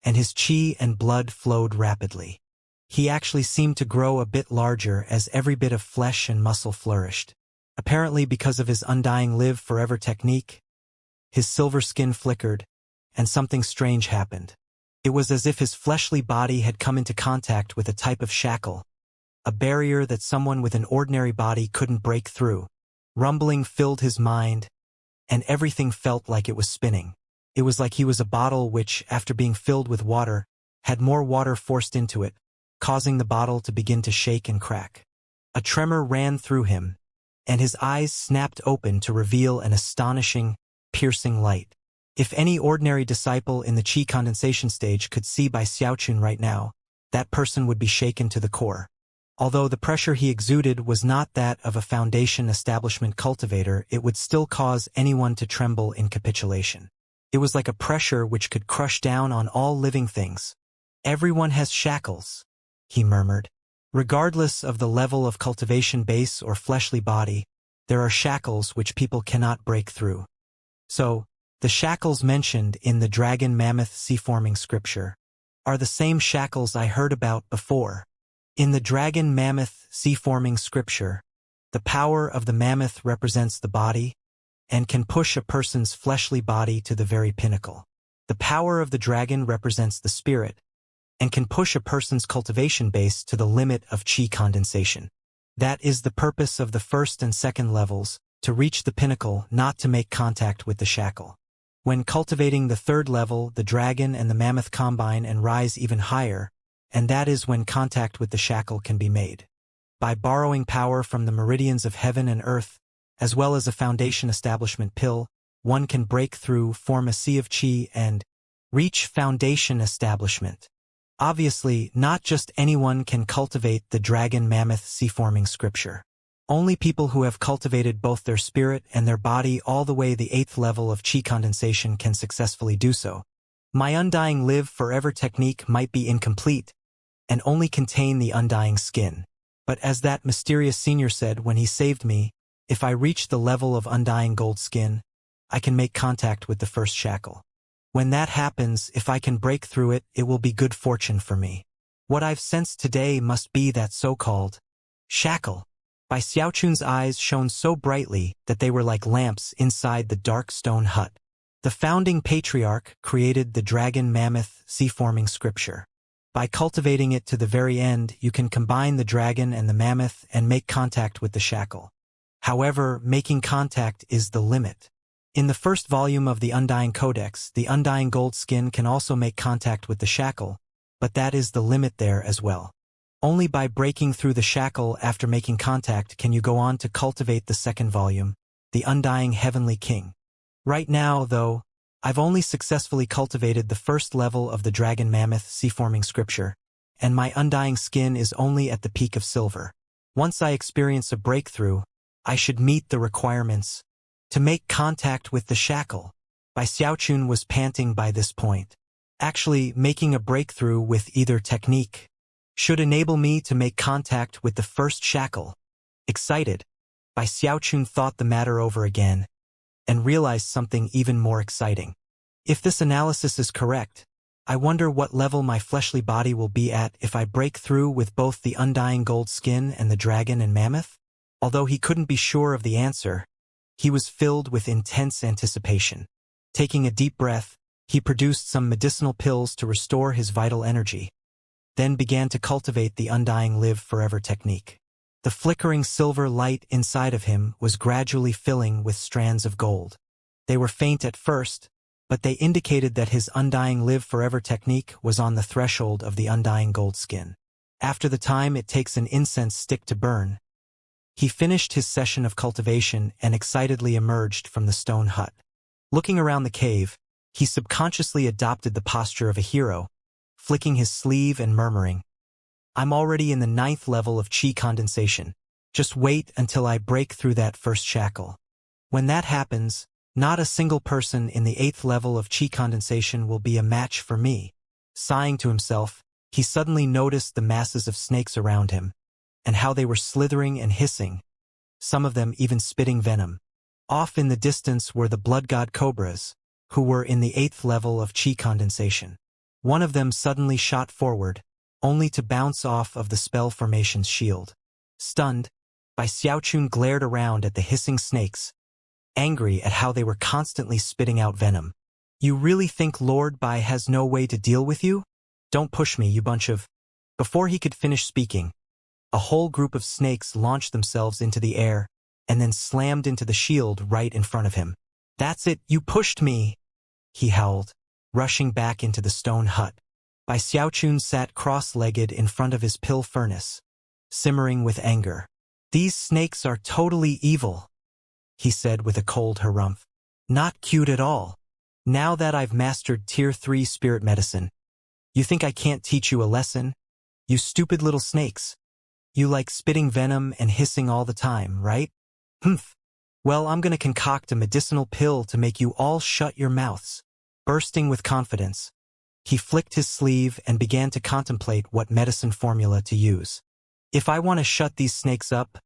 Speaker 1: and his chi and blood flowed rapidly. He actually seemed to grow a bit larger as every bit of flesh and muscle flourished. Apparently because of his undying live forever technique, his silver skin flickered, and something strange happened. It was as if his fleshly body had come into contact with a type of shackle, a barrier that someone with an ordinary body couldn't break through. Rumbling filled his mind, and everything felt like it was spinning. It was like he was a bottle which, after being filled with water, had more water forced into it, causing the bottle to begin to shake and crack. A tremor ran through him, and his eyes snapped open to reveal an astonishing, piercing light. If any ordinary disciple in the chi condensation stage could see Bai Xiaochun right now, that person would be shaken to the core. Although the pressure he exuded was not that of a foundation establishment cultivator, it would still cause anyone to tremble in capitulation. It was like a pressure which could crush down on all living things. "Everyone has shackles," he murmured. "Regardless of the level of cultivation base or fleshly body, there are shackles which people cannot break through." So, the shackles mentioned in the dragon mammoth sea-forming scripture are the same shackles I heard about before. In the dragon mammoth sea-forming scripture, the power of the mammoth represents the body and can push a person's fleshly body to the very pinnacle. The power of the dragon represents the spirit and can push a person's cultivation base to the limit of chi condensation. That is the purpose of the 1st and 2nd levels, to reach the pinnacle, not to make contact with the shackle. When cultivating the 3rd level, the dragon and the mammoth combine and rise even higher, and that is when contact with the shackle can be made. By borrowing power from the meridians of heaven and earth, as well as a foundation establishment pill, one can break through, form a sea of chi, and reach foundation establishment. Obviously, not just anyone can cultivate the dragon mammoth sea-forming scripture. Only people who have cultivated both their spirit and their body all the way the 8th level of chi condensation can successfully do so. My undying live forever technique might be incomplete and only contain the undying skin. But as that mysterious senior said when he saved me, if I reach the level of undying gold skin, I can make contact with the first shackle. When that happens, if I can break through it, it will be good fortune for me. What I've sensed today must be that so-called shackle. Bai Xiaochun's eyes shone so brightly that they were like lamps inside the dark stone hut. The founding patriarch created the dragon mammoth sea-forming scripture. By cultivating it to the very end, you can combine the dragon and the mammoth and make contact with the shackle. However, making contact is the limit. In the 1st volume of the Undying Codex, the undying gold skin can also make contact with the shackle, but that is the limit there as well. Only by breaking through the shackle after making contact can you go on to cultivate the 2nd volume, the Undying Heavenly King. Right now, though, I've only successfully cultivated the 1st level of the dragon mammoth sea-forming scripture, and my undying skin is only at the peak of silver. Once I experience a breakthrough, I should meet the requirements to make contact with the shackle. Bai Xiaochun was panting by this point. Actually, making a breakthrough with either technique should enable me to make contact with the first shackle. Excited, Bai Xiaochun thought the matter over again and realized something even more exciting. If this analysis is correct, I wonder what level my fleshly body will be at if I break through with both the undying gold skin and the dragon and mammoth? Although he couldn't be sure of the answer, he was filled with intense anticipation. Taking a deep breath, he produced some medicinal pills to restore his vital energy, then began to cultivate the undying live forever technique. The flickering silver light inside of him was gradually filling with strands of gold. They were faint at first, but they indicated that his undying live forever technique was on the threshold of the undying gold skin. After the time it takes an incense stick to burn, he finished his session of cultivation and excitedly emerged from the stone hut. Looking around the cave, he subconsciously adopted the posture of a hero, flicking his sleeve and murmuring, "I'm already in the 9th level of chi condensation. Just wait until I break through that first shackle. When that happens, not a single person in the 8th level of chi condensation will be a match for me." Sighing to himself, he suddenly noticed the masses of snakes around him, and how they were slithering and hissing, some of them even spitting venom. Off in the distance were the blood god cobras, who were in the 8th level of chi condensation. One of them suddenly shot forward, only to bounce off of the spell formation's shield. Stunned, Bai Xiaochun glared around at the hissing snakes, angry at how they were constantly spitting out venom. "You really think Lord Bai has no way to deal with you? Don't push me, you bunch of—" Before he could finish speaking, a whole group of snakes launched themselves into the air and then slammed into the shield right in front of him. "That's it, you pushed me!" he howled, rushing back into the stone hut. Bai Xiaochun sat cross-legged in front of his pill furnace, simmering with anger. "These snakes are totally evil," he said with a cold harumph. "Not cute at all. Now that I've mastered Tier 3 spirit medicine, you think I can't teach you a lesson? You stupid little snakes. You like spitting venom and hissing all the time, right? Humph. Well, I'm gonna concoct a medicinal pill to make you all shut your mouths." Bursting with confidence, he flicked his sleeve and began to contemplate what medicine formula to use. "If I want to shut these snakes up,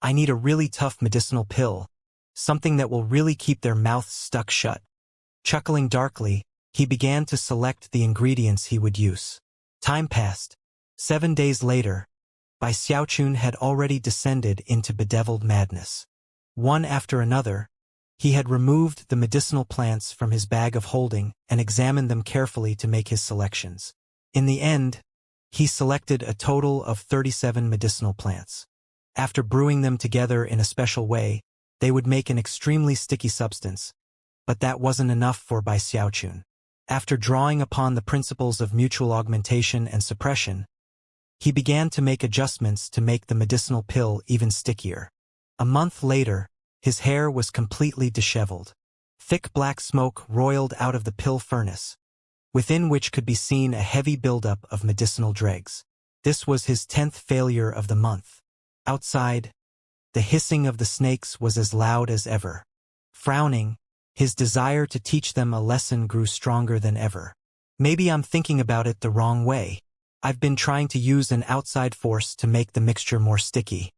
Speaker 1: I need a really tough medicinal pill, something that will really keep their mouths stuck shut." Chuckling darkly, he began to select the ingredients he would use. Time passed. 7 days later, Bai Xiaochun had already descended into bedeviled madness. One after another, he had removed the medicinal plants from his bag of holding and examined them carefully to make his selections. In the end, he selected a total of 37 medicinal plants. After brewing them together in a special way, they would make an extremely sticky substance, but that wasn't enough for Bai Xiaochun. After drawing upon the principles of mutual augmentation and suppression, he began to make adjustments to make the medicinal pill even stickier. A month later, his hair was completely disheveled. Thick black smoke roiled out of the pill furnace, within which could be seen a heavy buildup of medicinal dregs. This was his 10th failure of the month. Outside, the hissing of the snakes was as loud as ever. Frowning, his desire to teach them a lesson grew stronger than ever. "Maybe I'm thinking about it the wrong way. I've been trying to use an outside force to make the mixture more sticky.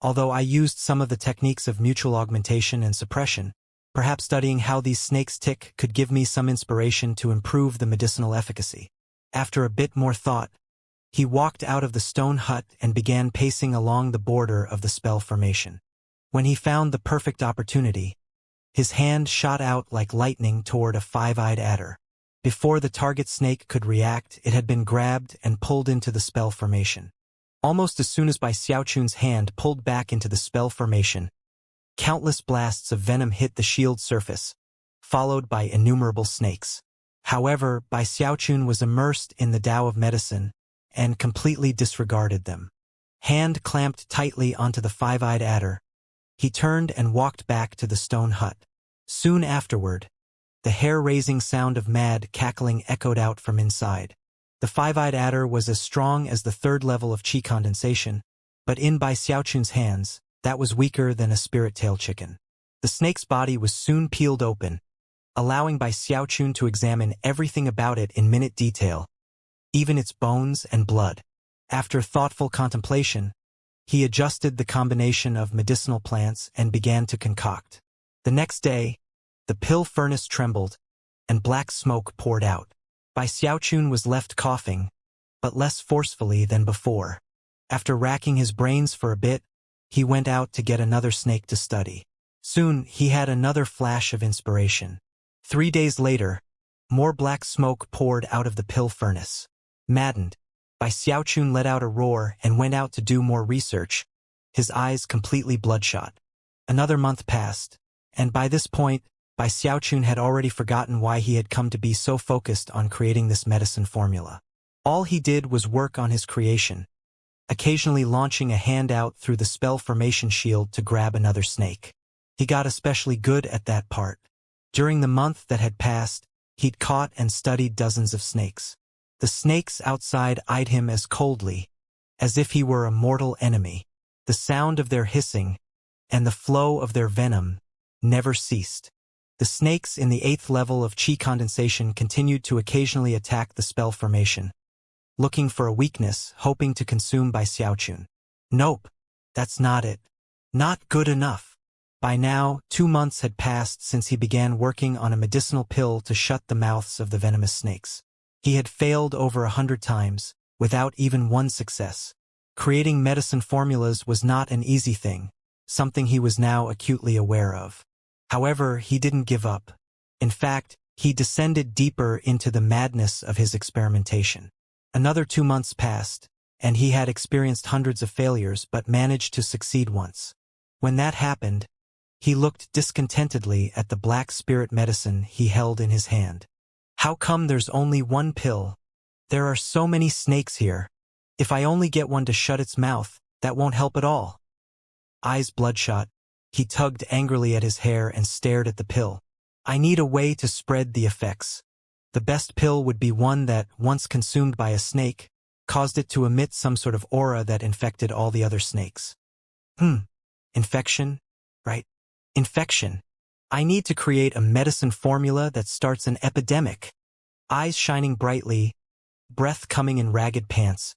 Speaker 1: Although I used some of the techniques of mutual augmentation and suppression, perhaps studying how these snakes tick could give me some inspiration to improve the medicinal efficacy." After a bit more thought, he walked out of the stone hut and began pacing along the border of the spell formation. When he found the perfect opportunity, his hand shot out like lightning toward a five-eyed adder. Before the target snake could react, it had been grabbed and pulled into the spell formation. Almost as soon as Bai Xiaochun's hand pulled back into the spell formation, countless blasts of venom hit the shield surface, followed by innumerable snakes. However, Bai Xiaochun was immersed in the Tao of medicine and completely disregarded them. Hand clamped tightly onto the five-eyed adder, he turned and walked back to the stone hut. Soon afterward, the hair-raising sound of mad cackling echoed out from inside. The five-eyed adder was as strong as the 3rd level of chi condensation, but in Bai Xiaochun's hands, that was weaker than a spirit tail chicken. The snake's body was soon peeled open, allowing Bai Xiaochun to examine everything about it in minute detail, even its bones and blood. After thoughtful contemplation, he adjusted the combination of medicinal plants and began to concoct. The next day, the pill furnace trembled, and black smoke poured out. Bai Xiaochun was left coughing, but less forcefully than before. After racking his brains for a bit, he went out to get another snake to study. Soon, he had another flash of inspiration. 3 days later, more black smoke poured out of the pill furnace. Maddened, Bai Xiaochun let out a roar and went out to do more research, his eyes completely bloodshot. Another month passed, and by this point, Bai Xiaochun had already forgotten why he had come to be so focused on creating this medicine formula. All he did was work on his creation, occasionally launching a hand out through the spell formation shield to grab another snake. He got especially good at that part. During the month that had passed, he'd caught and studied dozens of snakes. The snakes outside eyed him as coldly, as if he were a mortal enemy. The sound of their hissing and the flow of their venom never ceased. The snakes in the 8th level of Qi condensation continued to occasionally attack the spell formation, looking for a weakness, hoping to consume Bai Xiaochun. Nope, that's not it. Not good enough. By now, 2 months had passed since he began working on a medicinal pill to shut the mouths of the venomous snakes. He had failed over 100 times, without even one success. Creating medicine formulas was not an easy thing, something he was now acutely aware of. However, he didn't give up. In fact, he descended deeper into the madness of his experimentation. Another 2 months passed, and he had experienced hundreds of failures but managed to succeed once. When that happened, he looked discontentedly at the black spirit medicine he held in his hand. How come there's only one pill? There are so many snakes here. If I only get one to shut its mouth, that won't help at all. Eyes bloodshot, he tugged angrily at his hair and stared at the pill. I need a way to spread the effects. The best pill would be one that, once consumed by a snake, caused it to emit some sort of aura that infected all the other snakes. Infection? Right. Infection. I need to create a medicine formula that starts an epidemic. Eyes shining brightly, breath coming in ragged pants,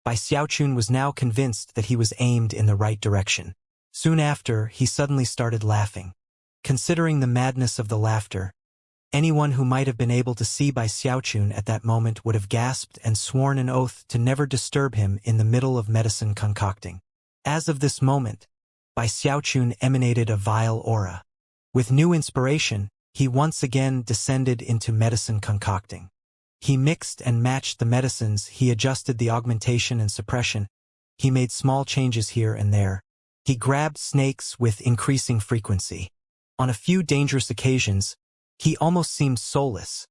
Speaker 1: Bai Xiaochun was now convinced that he was aimed in the right direction. Soon after, he suddenly started laughing. Considering the madness of the laughter, anyone who might have been able to see Bai Xiaochun at that moment would have gasped and sworn an oath to never disturb him in the middle of medicine concocting. As of this moment, Bai Xiaochun emanated a vile aura. With new inspiration, he once again descended into medicine concocting. He mixed and matched the medicines, he adjusted the augmentation and suppression, he made small changes here and there. He grabbed snakes with increasing frequency. On a few dangerous occasions, he almost seemed soulless,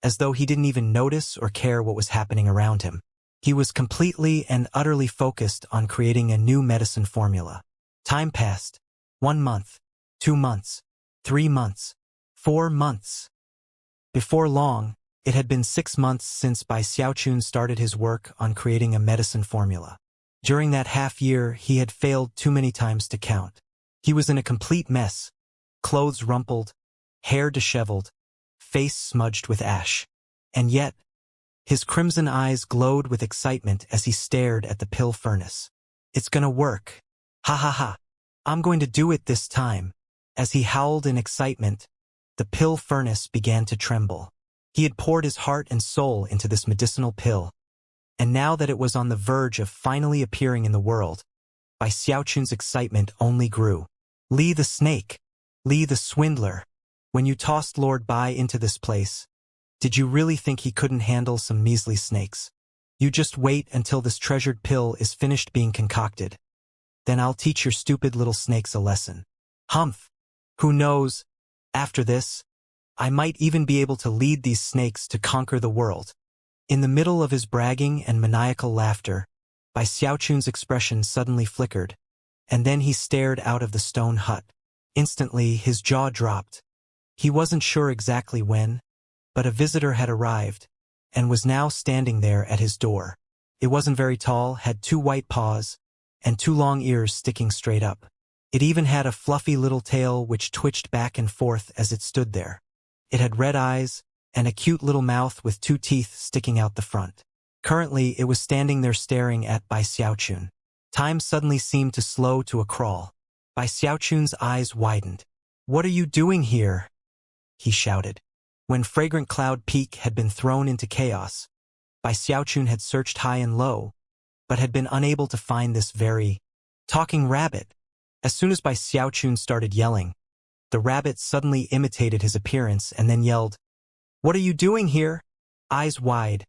Speaker 1: as though he didn't even notice or care what was happening around him. He was completely and utterly focused on creating a new medicine formula. Time passed. 1 month, 2 months, 3 months, 4 months. Before long, it had been 6 months since Bai Xiaochun started his work on creating a medicine formula. During that half year, he had failed too many times to count. He was in a complete mess, clothes rumpled, hair disheveled, face smudged with ash. And yet, his crimson eyes glowed with excitement as he stared at the pill furnace. It's gonna work. Ha ha ha. I'm going to do it this time. As he howled in excitement, the pill furnace began to tremble. He had poured his heart and soul into this medicinal pill, and now that it was on the verge of finally appearing in the world, Bai Xiaochun's excitement only grew. Li the snake, Li the swindler, when you tossed Lord Bai into this place, did you really think he couldn't handle some measly snakes? You just wait until this treasured pill is finished being concocted. Then I'll teach your stupid little snakes a lesson. Humph! Who knows? After this, I might even be able to lead these snakes to conquer the world. In the middle of his bragging and maniacal laughter, Bai Xiaochun's expression suddenly flickered, and then he stared out of the stone hut. Instantly, his jaw dropped. He wasn't sure exactly when, but a visitor had arrived, and was now standing there at his door. It wasn't very tall, had 2 white paws, and 2 long ears sticking straight up. It even had a fluffy little tail which twitched back and forth as it stood there. It had red eyes and a cute little mouth with 2 teeth sticking out the front. Currently, it was standing there staring at Bai Xiaochun. Time suddenly seemed to slow to a crawl. Bai Xiaochun's eyes widened. "What are you doing here?" he shouted. When Fragrant Cloud Peak had been thrown into chaos, Bai Xiaochun had searched high and low, but had been unable to find this very talking rabbit. As soon as Bai Xiaochun started yelling, the rabbit suddenly imitated his appearance and then yelled, "What are you doing here?" Eyes wide,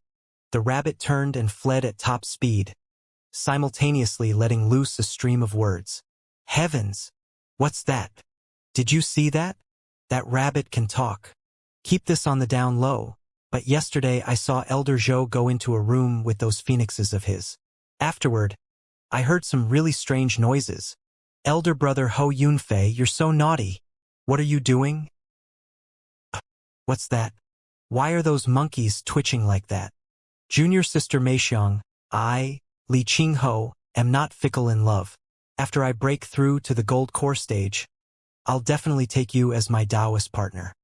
Speaker 1: the rabbit turned and fled at top speed, simultaneously letting loose a stream of words. "Heavens! What's that? Did you see that? That rabbit can talk. Keep this on the down low. But yesterday I saw Elder Zhou go into a room with those phoenixes of his. Afterward, I heard some really strange noises. Elder brother Ho Yunfei, you're so naughty. What are you doing? What's that? Why are those monkeys twitching like that? Junior sister Meixiang, I, Li Qingho, am not fickle in love. After I break through to the gold core stage, I'll definitely take you as my Taoist partner.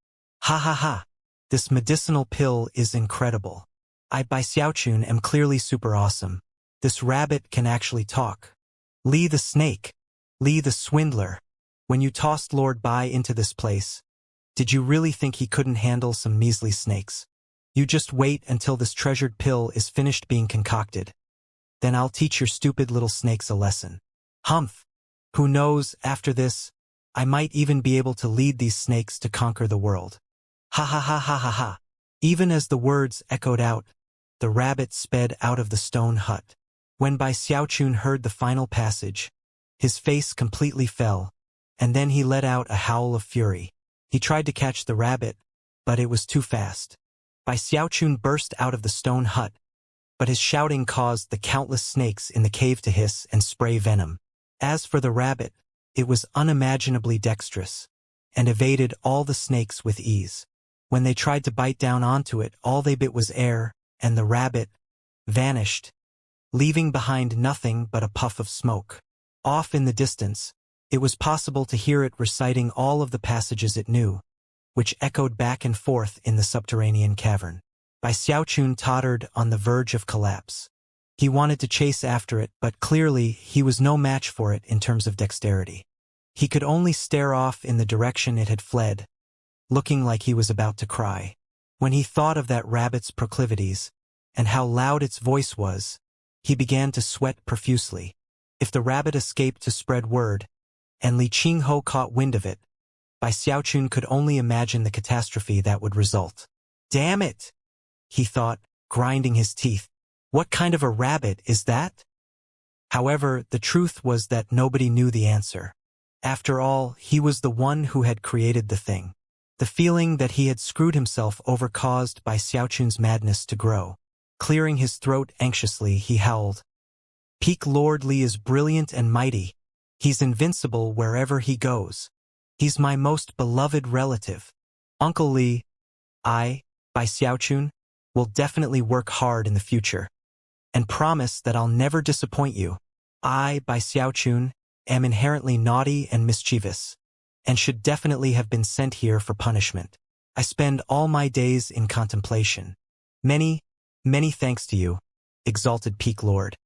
Speaker 1: Ha ha ha. This medicinal pill is incredible. I Bai Xiaochun am clearly super awesome. This rabbit can actually talk. Li the snake. Li the swindler. When you tossed Lord Bai into this place, did you really think he couldn't handle some measly snakes? You just wait until this treasured pill is finished being concocted. Then I'll teach your stupid little snakes a lesson. Humph. Who knows, after this, I might even be able to lead these snakes to conquer the world. Ha ha ha ha ha ha. Even as the words echoed out, the rabbit sped out of the stone hut. When Bai Xiaochun heard the final passage, his face completely fell, and then he let out a howl of fury. He tried to catch the rabbit, but it was too fast. Bai Xiaochun burst out of the stone hut, but his shouting caused the countless snakes in the cave to hiss and spray venom. As for the rabbit, it was unimaginably dexterous, and evaded all the snakes with ease. When they tried to bite down onto it, all they bit was air, and the rabbit vanished, leaving behind nothing but a puff of smoke. Off in the distance, it was possible to hear it reciting all of the passages it knew, which echoed back and forth in the subterranean cavern. Bai Xiaochun tottered on the verge of collapse. He wanted to chase after it, but clearly he was no match for it in terms of dexterity. He could only stare off in the direction it had fled, looking like he was about to cry. When he thought of that rabbit's proclivities, and how loud its voice was, he began to sweat profusely. If the rabbit escaped to spread word, and Li Qingho caught wind of it, Bai Xiaochun could only imagine the catastrophe that would result. Damn it! He thought, grinding his teeth. What kind of a rabbit is that? However, the truth was that nobody knew the answer. After all, he was the one who had created the thing. The feeling that he had screwed himself over caused Bai Xiaochun's madness to grow. Clearing his throat anxiously, he howled. Peak Lord Li is brilliant and mighty. He's invincible wherever he goes. He's my most beloved relative. Uncle Li, I, Bai Xiaochun, will definitely work hard in the future, and promise that I'll never disappoint you. I, Bai Xiaochun, am inherently naughty and mischievous, and should definitely have been sent here for punishment. I spend all my days in contemplation. Many, many thanks to you, exalted Peak Lord.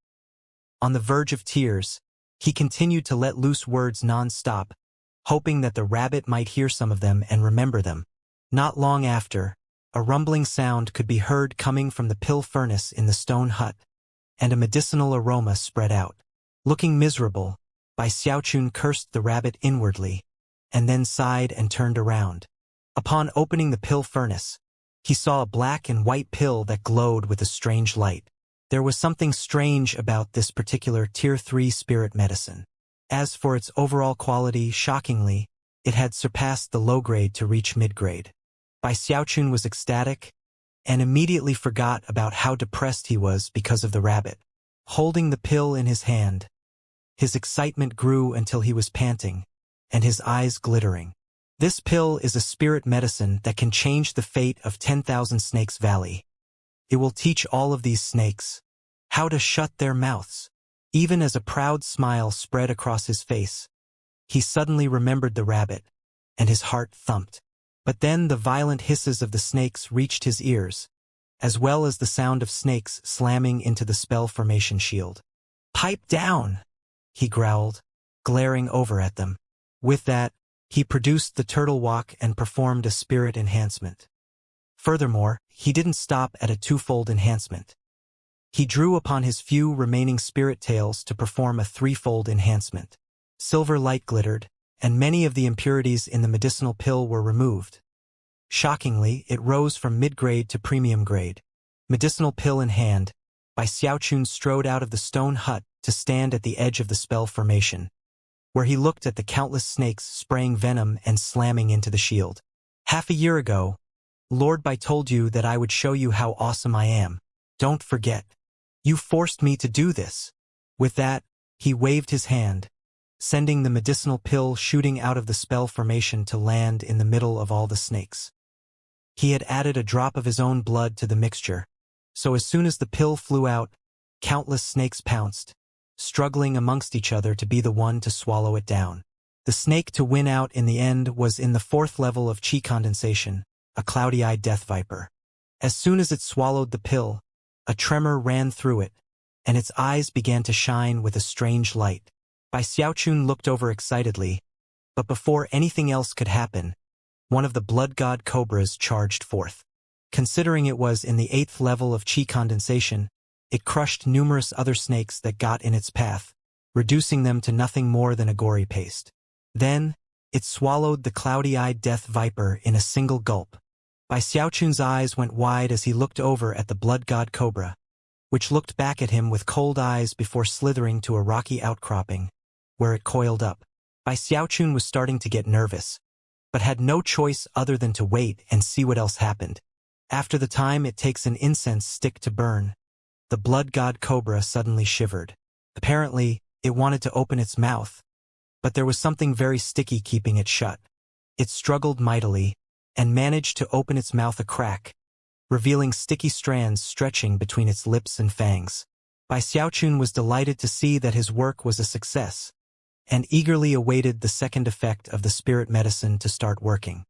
Speaker 1: On the verge of tears, he continued to let loose words non-stop, hoping that the rabbit might hear some of them and remember them. Not long after, a rumbling sound could be heard coming from the pill furnace in the stone hut, and a medicinal aroma spread out. Looking miserable, Bai Xiaochun cursed the rabbit inwardly, and then sighed and turned around. Upon opening the pill furnace, he saw a black and white pill that glowed with a strange light. There was something strange about this particular Tier 3 spirit medicine. As for its overall quality, shockingly, it had surpassed the low grade to reach mid-grade. Bai Xiaochun was ecstatic, and immediately forgot about how depressed he was because of the rabbit. Holding the pill in his hand, his excitement grew until he was panting, and his eyes glittering. This pill is a spirit medicine that can change the fate of 10,000 Snakes Valley. It will teach all of these snakes how to shut their mouths. Even as a proud smile spread across his face, he suddenly remembered the rabbit, and his heart thumped. But then the violent hisses of the snakes reached his ears, as well as the sound of snakes slamming into the spell formation shield. "Pipe down!" he growled, glaring over at them. With that, he produced the turtle walk and performed a spirit enhancement. Furthermore, he didn't stop at a twofold enhancement. He drew upon his few remaining spirit tails to perform a threefold enhancement. Silver light glittered, and many of the impurities in the medicinal pill were removed. Shockingly, it rose from mid-grade to premium grade. Medicinal pill in hand, Bai Xiaochun strode out of the stone hut to stand at the edge of the spell formation, where he looked at the countless snakes spraying venom and slamming into the shield. "Half a year ago, Lord Bai told you that I would show you how awesome I am. Don't forget. You forced me to do this." With that, he waved his hand, sending the medicinal pill shooting out of the spell formation to land in the middle of all the snakes. He had added a drop of his own blood to the mixture, so as soon as the pill flew out, countless snakes pounced, struggling amongst each other to be the one to swallow it down. The snake to win out in the end was in the 4th level of chi condensation, a cloudy-eyed death viper. As soon as it swallowed the pill, a tremor ran through it, and its eyes began to shine with a strange light. Bai Xiaochun looked over excitedly, but before anything else could happen, one of the blood god cobras charged forth. Considering it was in the 8th level of chi condensation, it crushed numerous other snakes that got in its path, reducing them to nothing more than a gory paste. Then, it swallowed the cloudy-eyed death viper in a single gulp. Bai Xiaochun's eyes went wide as he looked over at the blood god cobra, which looked back at him with cold eyes before slithering to a rocky outcropping, where it coiled up. Bai Xiaochun was starting to get nervous, but had no choice other than to wait and see what else happened. After the time it takes an incense stick to burn, the blood god cobra suddenly shivered. Apparently, it wanted to open its mouth, but there was something very sticky keeping it shut. It struggled mightily, and managed to open its mouth a crack, revealing sticky strands stretching between its lips and fangs. Bai Xiaochun was delighted to see that his work was a success, and eagerly awaited the second effect of the spirit medicine to start working.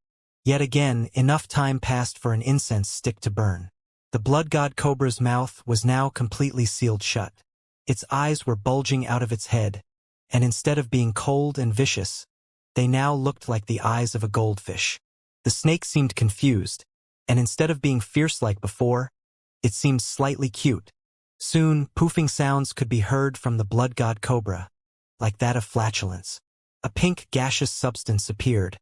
Speaker 1: Yet again, enough time passed for an incense stick to burn. The blood god cobra's mouth was now completely sealed shut. Its eyes were bulging out of its head, and instead of being cold and vicious, they now looked like the eyes of a goldfish. The snake seemed confused, and instead of being fierce like before, it seemed slightly cute. Soon, poofing sounds could be heard from the blood god cobra, like that of flatulence. A pink gaseous substance appeared,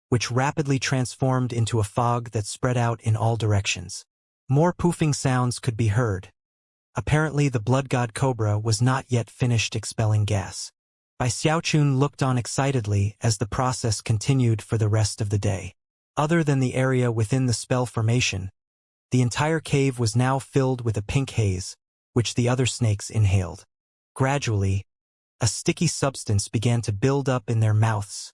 Speaker 1: which rapidly transformed into a fog that spread out in all directions. More poofing sounds could be heard. Apparently the blood god cobra was not yet finished expelling gas. Bai Xiaochun looked on excitedly as the process continued for the rest of the day. Other than the area within the spell formation, the entire cave was now filled with a pink haze, which the other snakes inhaled. Gradually, a sticky substance began to build up in their mouths,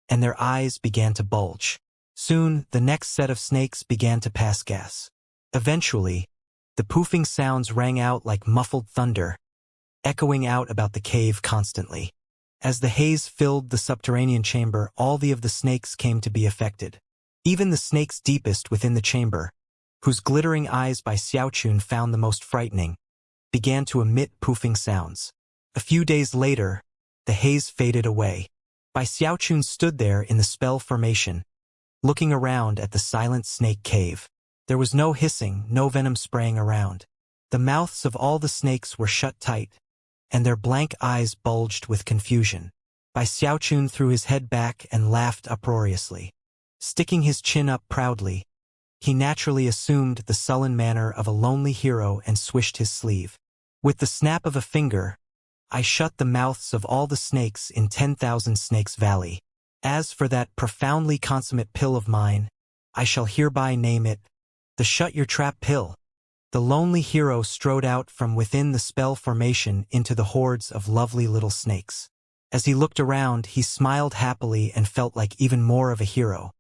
Speaker 1: and their eyes began to bulge. Soon, the next set of snakes began to pass gas. Eventually, the poofing sounds rang out like muffled thunder, echoing out about the cave constantly. As the haze filled the subterranean chamber, all of the snakes came to be affected. Even the snakes deepest within the chamber, whose glittering eyes Bai Xiaochun found the most frightening, began to emit poofing sounds. A few days later, the haze faded away. Bai Xiaochun stood there in the spell formation, looking around at the silent snake cave. There was no hissing, no venom spraying around. The mouths of all the snakes were shut tight, and their blank eyes bulged with confusion. Bai Xiaochun threw his head back and laughed uproariously. Sticking his chin up proudly, he naturally assumed the sullen manner of a lonely hero and swished his sleeve. With the snap of a finger, I shut the mouths of all the snakes in 10,000 Snakes Valley. As for that profoundly consummate pill of mine, I shall hereby name it the Shut Your Trap Pill. The lonely hero strode out from within the spell formation into the hordes of lovely little snakes. As he looked around, he smiled happily and felt like even more of a hero.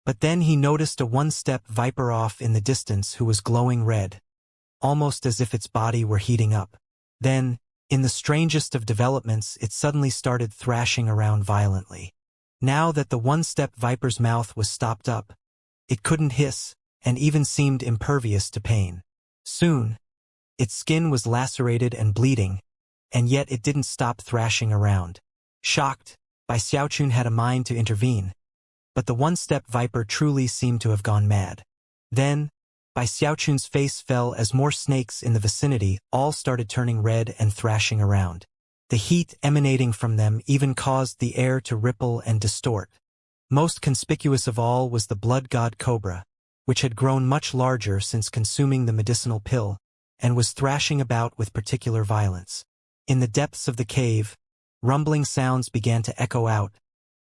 Speaker 1: But then he noticed a one-step viper off in the distance who was glowing red, almost as if its body were heating up. Then, in the strangest of developments, it suddenly started thrashing around violently. Now that the one-step viper's mouth was stopped up, It couldn't hiss, and even seemed impervious to pain. Soon, its skin was lacerated and bleeding, and yet it didn't stop thrashing around. Shocked, Bai Xiaochun had a mind to intervene, but the one-step viper truly seemed to have gone mad. Then, Bai Xiaochun's face fell as more snakes in the vicinity all started turning red and thrashing around. The heat emanating from them even caused the air to ripple and distort. Most conspicuous of all was the blood god cobra, which had grown much larger since consuming the medicinal pill, and was thrashing about with particular violence. In the depths of the cave, rumbling sounds began to echo out,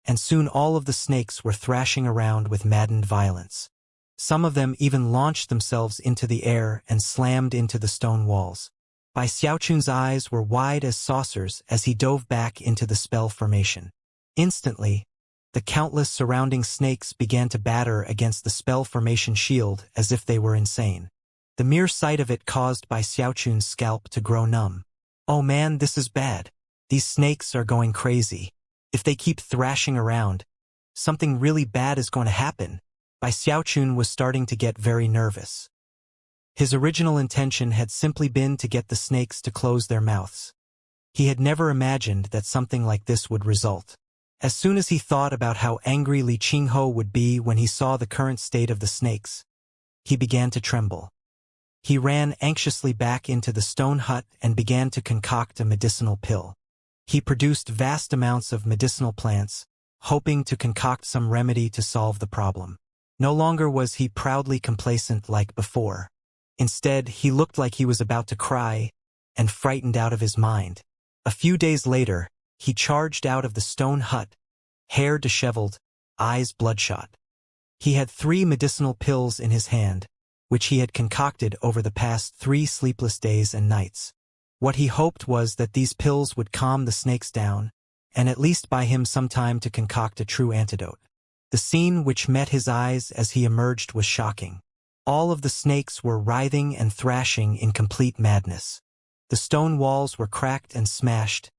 Speaker 1: and soon all of the snakes were thrashing around with maddened violence. Some of them even launched themselves into the air and slammed into the stone walls. Bai Xiaochun's eyes were wide as saucers as he dove back into the spell formation. Instantly, the countless surrounding snakes began to batter against the spell formation shield as if they were insane. The mere sight of it caused Bai Xiaochun's scalp to grow numb. Oh man, this is bad. These snakes are going crazy. If they keep thrashing around, something really bad is going to happen. Bai Xiaochun was starting to get very nervous. His original intention had simply been to get the snakes to close their mouths. He had never imagined that something like this would result. As soon as he thought about how angry Li Qingho would be when he saw the current state of the snakes, he began to tremble. He ran anxiously back into the stone hut and began to concoct a medicinal pill. He produced vast amounts of medicinal plants, hoping to concoct some remedy to solve the problem. No longer was he proudly complacent like before. Instead, he looked like he was about to cry and frightened out of his mind. A few days later, he charged out of the stone hut, hair disheveled, eyes bloodshot. He had 3 medicinal pills in his hand, which he had concocted over the past 3 sleepless days and nights. What he hoped was that these pills would calm the snakes down, and at least buy him some time to concoct a true antidote. The scene which met his eyes as he emerged was shocking. All of the snakes were writhing and thrashing in complete madness. The stone walls were cracked and smashed,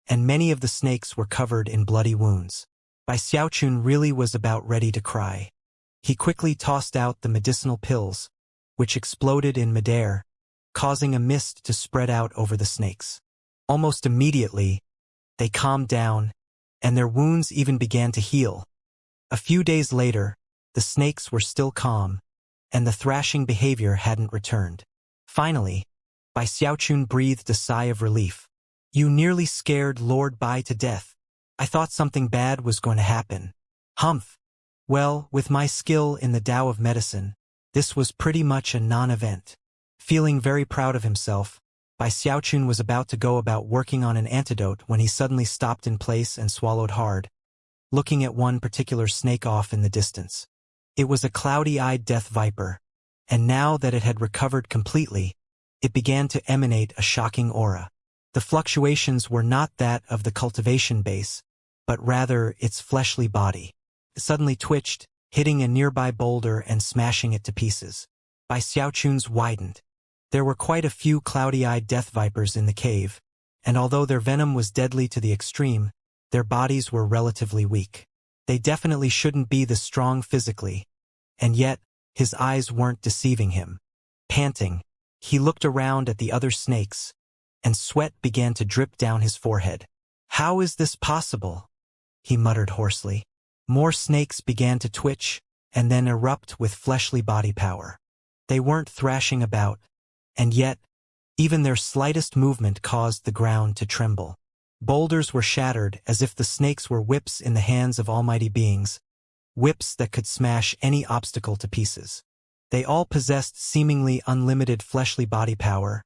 Speaker 1: and many of the snakes were covered in bloody wounds. Bai Xiaochun really was about ready to cry. He quickly tossed out the medicinal pills, which exploded in midair, causing a mist to spread out over the snakes. Almost immediately, they calmed down, and their wounds even began to heal. A few days later, the snakes were still calm, and the thrashing behavior hadn't returned. Finally, Bai Xiaochun breathed a sigh of relief. You nearly scared Lord Bai to death. I thought something bad was going to happen. Humph. Well, with my skill in the Tao of medicine, this was pretty much a non-event. Feeling very proud of himself, Bai Xiaochun was about to go about working on an antidote when he suddenly stopped in place and swallowed hard, looking at one particular snake off in the distance. It was a cloudy-eyed death viper, and now that it had recovered completely, it began to emanate a shocking aura. The fluctuations were not that of the cultivation base, but rather its fleshly body. It suddenly twitched, hitting a nearby boulder and smashing it to pieces. Bai Xiaochun's widened. There were quite a few cloudy-eyed death vipers in the cave, and although their venom was deadly to the extreme, their bodies were relatively weak. They definitely shouldn't be this strong physically, and yet, his eyes weren't deceiving him. Panting, he looked around at the other snakes, and sweat began to drip down his forehead. How is this possible? He muttered hoarsely. More snakes began to twitch, and then erupt with fleshly body power. They weren't thrashing about, and yet, even their slightest movement caused the ground to tremble. Boulders were shattered as if the snakes were whips in the hands of almighty beings, whips that could smash any obstacle to pieces. They all possessed seemingly unlimited fleshly body power,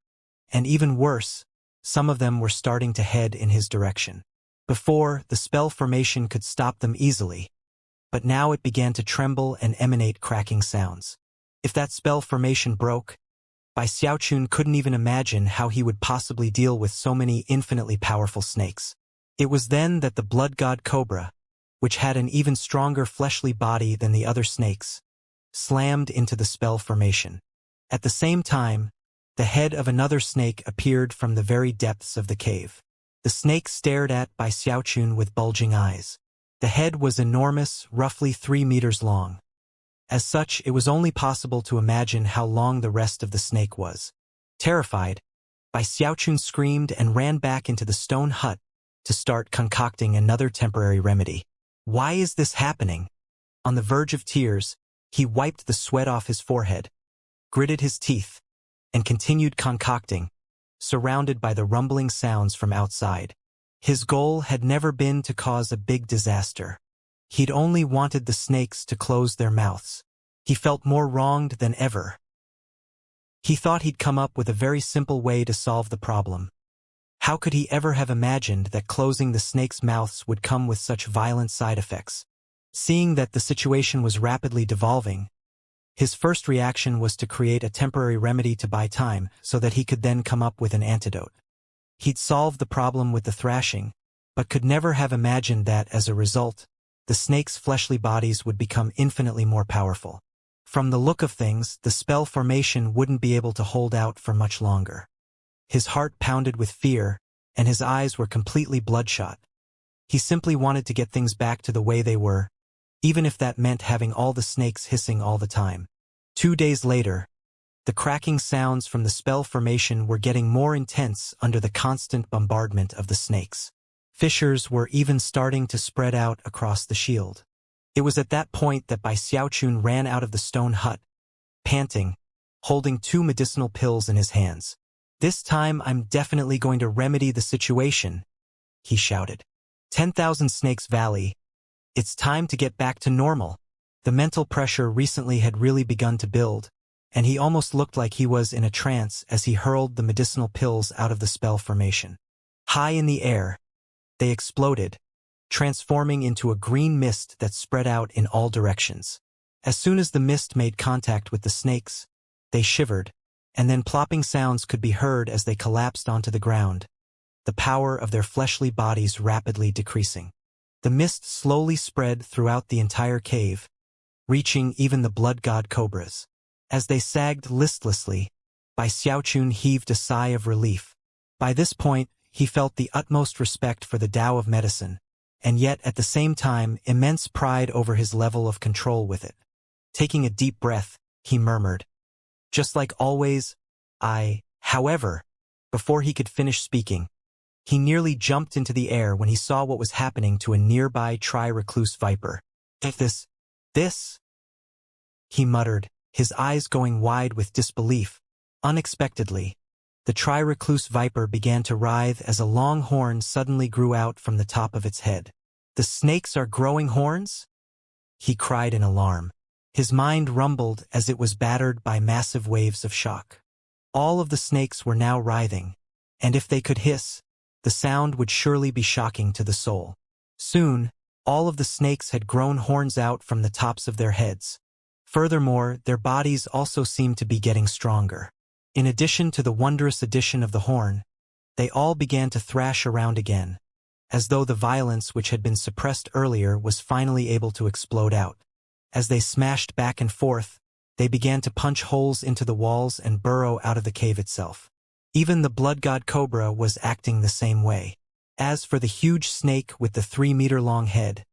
Speaker 1: and even worse, some of them were starting to head in his direction. Before, the spell formation could stop them easily, but now it began to tremble and emanate cracking sounds. If that spell formation broke, Bai Xiaochun couldn't even imagine how he would possibly deal with so many infinitely powerful snakes. It was then that the blood god cobra, which had an even stronger fleshly body than the other snakes, slammed into the spell formation. At the same time, the head of another snake appeared from the very depths of the cave. The snake stared at Bai Xiaochun with bulging eyes. The head was enormous, roughly 3 meters long. As such, it was only possible to imagine how long the rest of the snake was. Terrified, Bai Xiaochun screamed and ran back into the stone hut to start concocting another temporary remedy. Why is this happening? On the verge of tears, he wiped the sweat off his forehead, gritted his teeth, and continued concocting, surrounded by the rumbling sounds from outside. His goal had never been to cause a big disaster. He'd only wanted the snakes to close their mouths. He felt more wronged than ever. He thought he'd come up with a very simple way to solve the problem. How could he ever have imagined that closing the snakes' mouths would come with such violent side effects? Seeing that the situation was rapidly devolving, his first reaction was to create a temporary remedy to buy time so that he could then come up with an antidote. He'd solved the problem with the thrashing, but could never have imagined that, as a result, the snakes' fleshly bodies would become infinitely more powerful. From the look of things, the spell formation wouldn't be able to hold out for much longer. His heart pounded with fear, and his eyes were completely bloodshot. He simply wanted to get things back to the way they were, even if that meant having all the snakes hissing all the time. 2 days later, the cracking sounds from the spell formation were getting more intense under the constant bombardment of the snakes. Fissures were even starting to spread out across the shield. It was at that point that Bai Xiaochun ran out of the stone hut, panting, holding 2 medicinal pills in his hands. "This time I'm definitely going to remedy the situation," he shouted. 10,000 Snakes Valley. It's time to get back to normal. The mental pressure recently had really begun to build, and he almost looked like he was in a trance as he hurled the medicinal pills out of the spell formation. High in the air, they exploded, transforming into a green mist that spread out in all directions. As soon as the mist made contact with the snakes, they shivered, and then plopping sounds could be heard as they collapsed onto the ground, the power of their fleshly bodies rapidly decreasing. The mist slowly spread throughout the entire cave, reaching even the blood god cobras. As they sagged listlessly, Bai Xiaochun heaved a sigh of relief. By this point, he felt the utmost respect for the Tao of medicine, and yet at the same time immense pride over his level of control with it. Taking a deep breath, he murmured, "Just like always, however," before he could finish speaking, he nearly jumped into the air when he saw what was happening to a nearby tri-recluse viper. This, he muttered, his eyes going wide with disbelief. Unexpectedly, the tri-recluse viper began to writhe as a long horn suddenly grew out from the top of its head. "The snakes are growing horns?" he cried in alarm. His mind rumbled as it was battered by massive waves of shock. All of the snakes were now writhing, and if they could hiss, the sound would surely be shocking to the soul. Soon, all of the snakes had grown horns out from the tops of their heads. Furthermore, their bodies also seemed to be getting stronger. In addition to the wondrous addition of the horn, they all began to thrash around again, as though the violence which had been suppressed earlier was finally able to explode out. As they smashed back and forth, they began to punch holes into the walls and burrow out of the cave itself. Even the blood god cobra was acting the same way. As for the huge snake with the 3-meter-long head,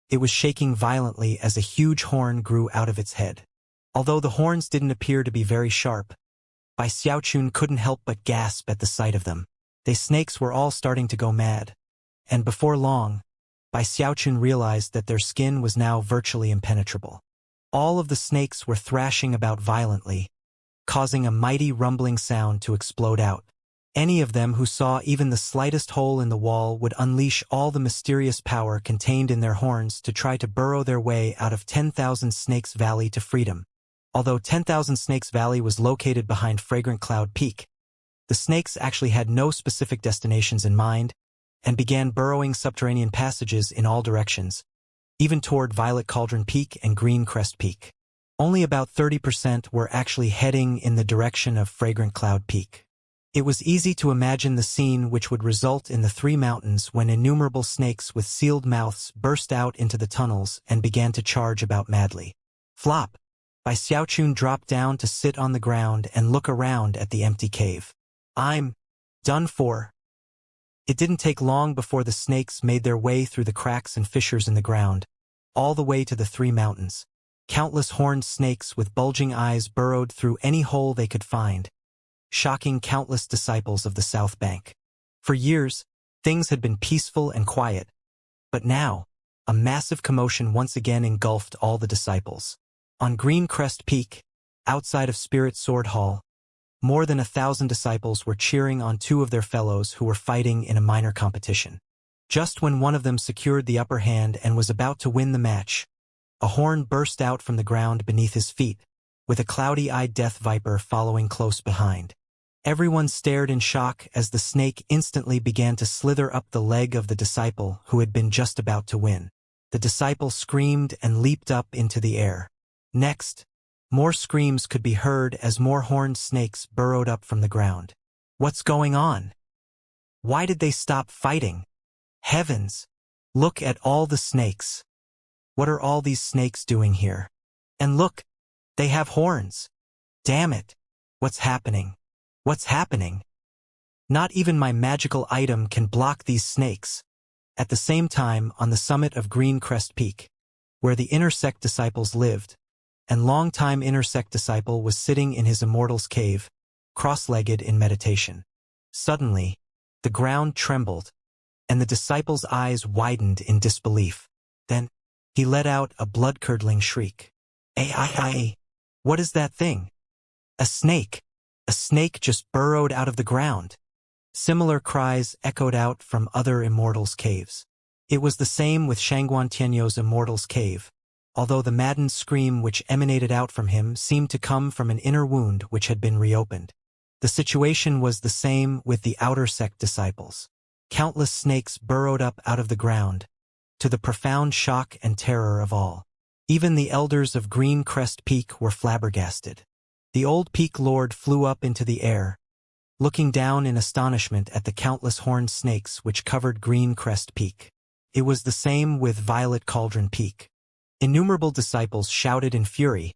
Speaker 1: it was shaking violently as a huge horn grew out of its head. Although the horns didn't appear to be very sharp, Bai Xiaochun couldn't help but gasp at the sight of them. The snakes were all starting to go mad, and before long, Bai Xiaochun realized that their skin was now virtually impenetrable. All of the snakes were thrashing about violently, causing a mighty rumbling sound to explode out. Any of them who saw even the slightest hole in the wall would unleash all the mysterious power contained in their horns to try to burrow their way out of 10,000 Snakes Valley to freedom. Although 10,000 Snakes Valley was located behind Fragrant Cloud Peak, the snakes actually had no specific destinations in mind and began burrowing subterranean passages in all directions, even toward Violet Cauldron Peak and Green Crest Peak. Only about 30% were actually heading in the direction of Fragrant Cloud Peak. It was easy to imagine the scene which would result in the 3 mountains when innumerable snakes with sealed mouths burst out into the tunnels and began to charge about madly. Flop! Bai Xiaochun dropped down to sit on the ground and look around at the empty cave. "I'm done for." It didn't take long before the snakes made their way through the cracks and fissures in the ground, all the way to the 3 mountains. Countless horned snakes with bulging eyes burrowed through any hole they could find, shocking countless disciples of the South Bank. For years, things had been peaceful and quiet, but now, a massive commotion once again engulfed all the disciples. On Green Crest Peak, outside of Spirit Sword Hall, more than 1,000 disciples were cheering on two of their fellows who were fighting in a minor competition. Just when one of them secured the upper hand and was about to win the match, a horn burst out from the ground beneath his feet, with a cloudy-eyed death viper following close behind. Everyone stared in shock as the snake instantly began to slither up the leg of the disciple who had been just about to win. The disciple screamed and leaped up into the air. Next, more screams could be heard as more horned snakes burrowed up from the ground. What's going on? Why did they stop fighting? Heavens! Look at all the snakes. What are all these snakes doing here? And look, they have horns. Damn it! What's happening? What's happening? Not even my magical item can block these snakes. At the same time, on the summit of Green Crest Peak, where the inner sect disciples lived, and longtime inner sect disciple was sitting in his immortal's cave, cross-legged in meditation. Suddenly, the ground trembled, and the disciple's eyes widened in disbelief. Then, he let out a blood-curdling shriek. What is that thing? A snake! A snake just burrowed out of the ground. Similar cries echoed out from other immortals' caves. It was the same with Shangguan immortal's cave, although the maddened scream which emanated out from him seemed to come from an inner wound which had been reopened. The situation was the same with the outer sect disciples. Countless snakes burrowed up out of the ground, to the profound shock and terror of all. Even the elders of Green Crest Peak were flabbergasted. The old peak lord flew up into the air, looking down in astonishment at the countless horned snakes which covered Green Crest Peak. It was the same with Violet Cauldron Peak. Innumerable disciples shouted in fury,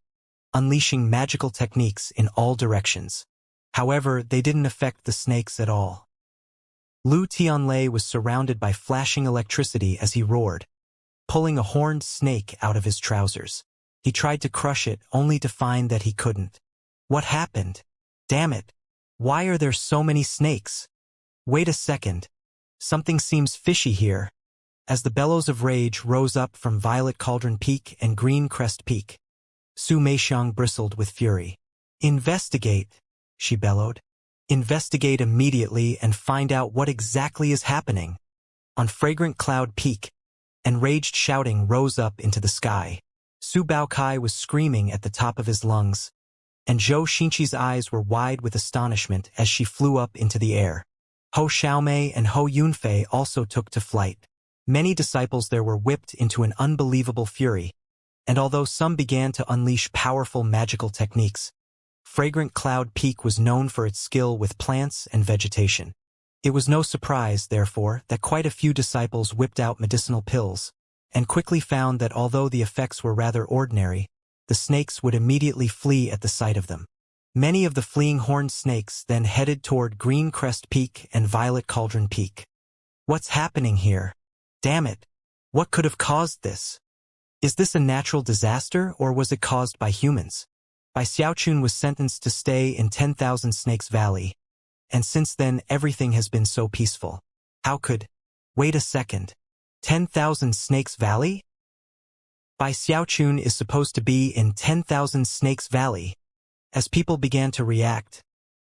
Speaker 1: unleashing magical techniques in all directions. However, they didn't affect the snakes at all. Lu Tianlei was surrounded by flashing electricity as he roared, pulling a horned snake out of his trousers. He tried to crush it only to find that he couldn't. What happened? Damn it! Why are there so many snakes? Wait a second. Something seems fishy here. As the bellows of rage rose up from Violet Cauldron Peak and Green Crest Peak, Su Meixiang bristled with fury. Investigate, she bellowed. Investigate immediately and find out what exactly is happening. On Fragrant Cloud Peak, enraged shouting rose up into the sky. Su Baokai was screaming at the top of his lungs, and Zhou Xinqi's eyes were wide with astonishment as she flew up into the air. Ho Xiaomei and Ho Yunfei also took to flight. Many disciples there were whipped into an unbelievable fury, and although some began to unleash powerful magical techniques, Fragrant Cloud Peak was known for its skill with plants and vegetation. It was no surprise, therefore, that quite a few disciples whipped out medicinal pills, and quickly found that although the effects were rather ordinary, the snakes would immediately flee at the sight of them. Many of the fleeing horned snakes then headed toward Green Crest Peak and Violet Cauldron Peak. What's happening here? Damn it! What could have caused this? Is this a natural disaster or was it caused by humans? Bai Xiaochun was sentenced to stay in 10,000 Snakes Valley, and since then everything has been so peaceful. How could... Wait a second. 10,000 Snakes Valley? Bai Xiaochun is supposed to be in 10,000 Snakes Valley. As people began to react,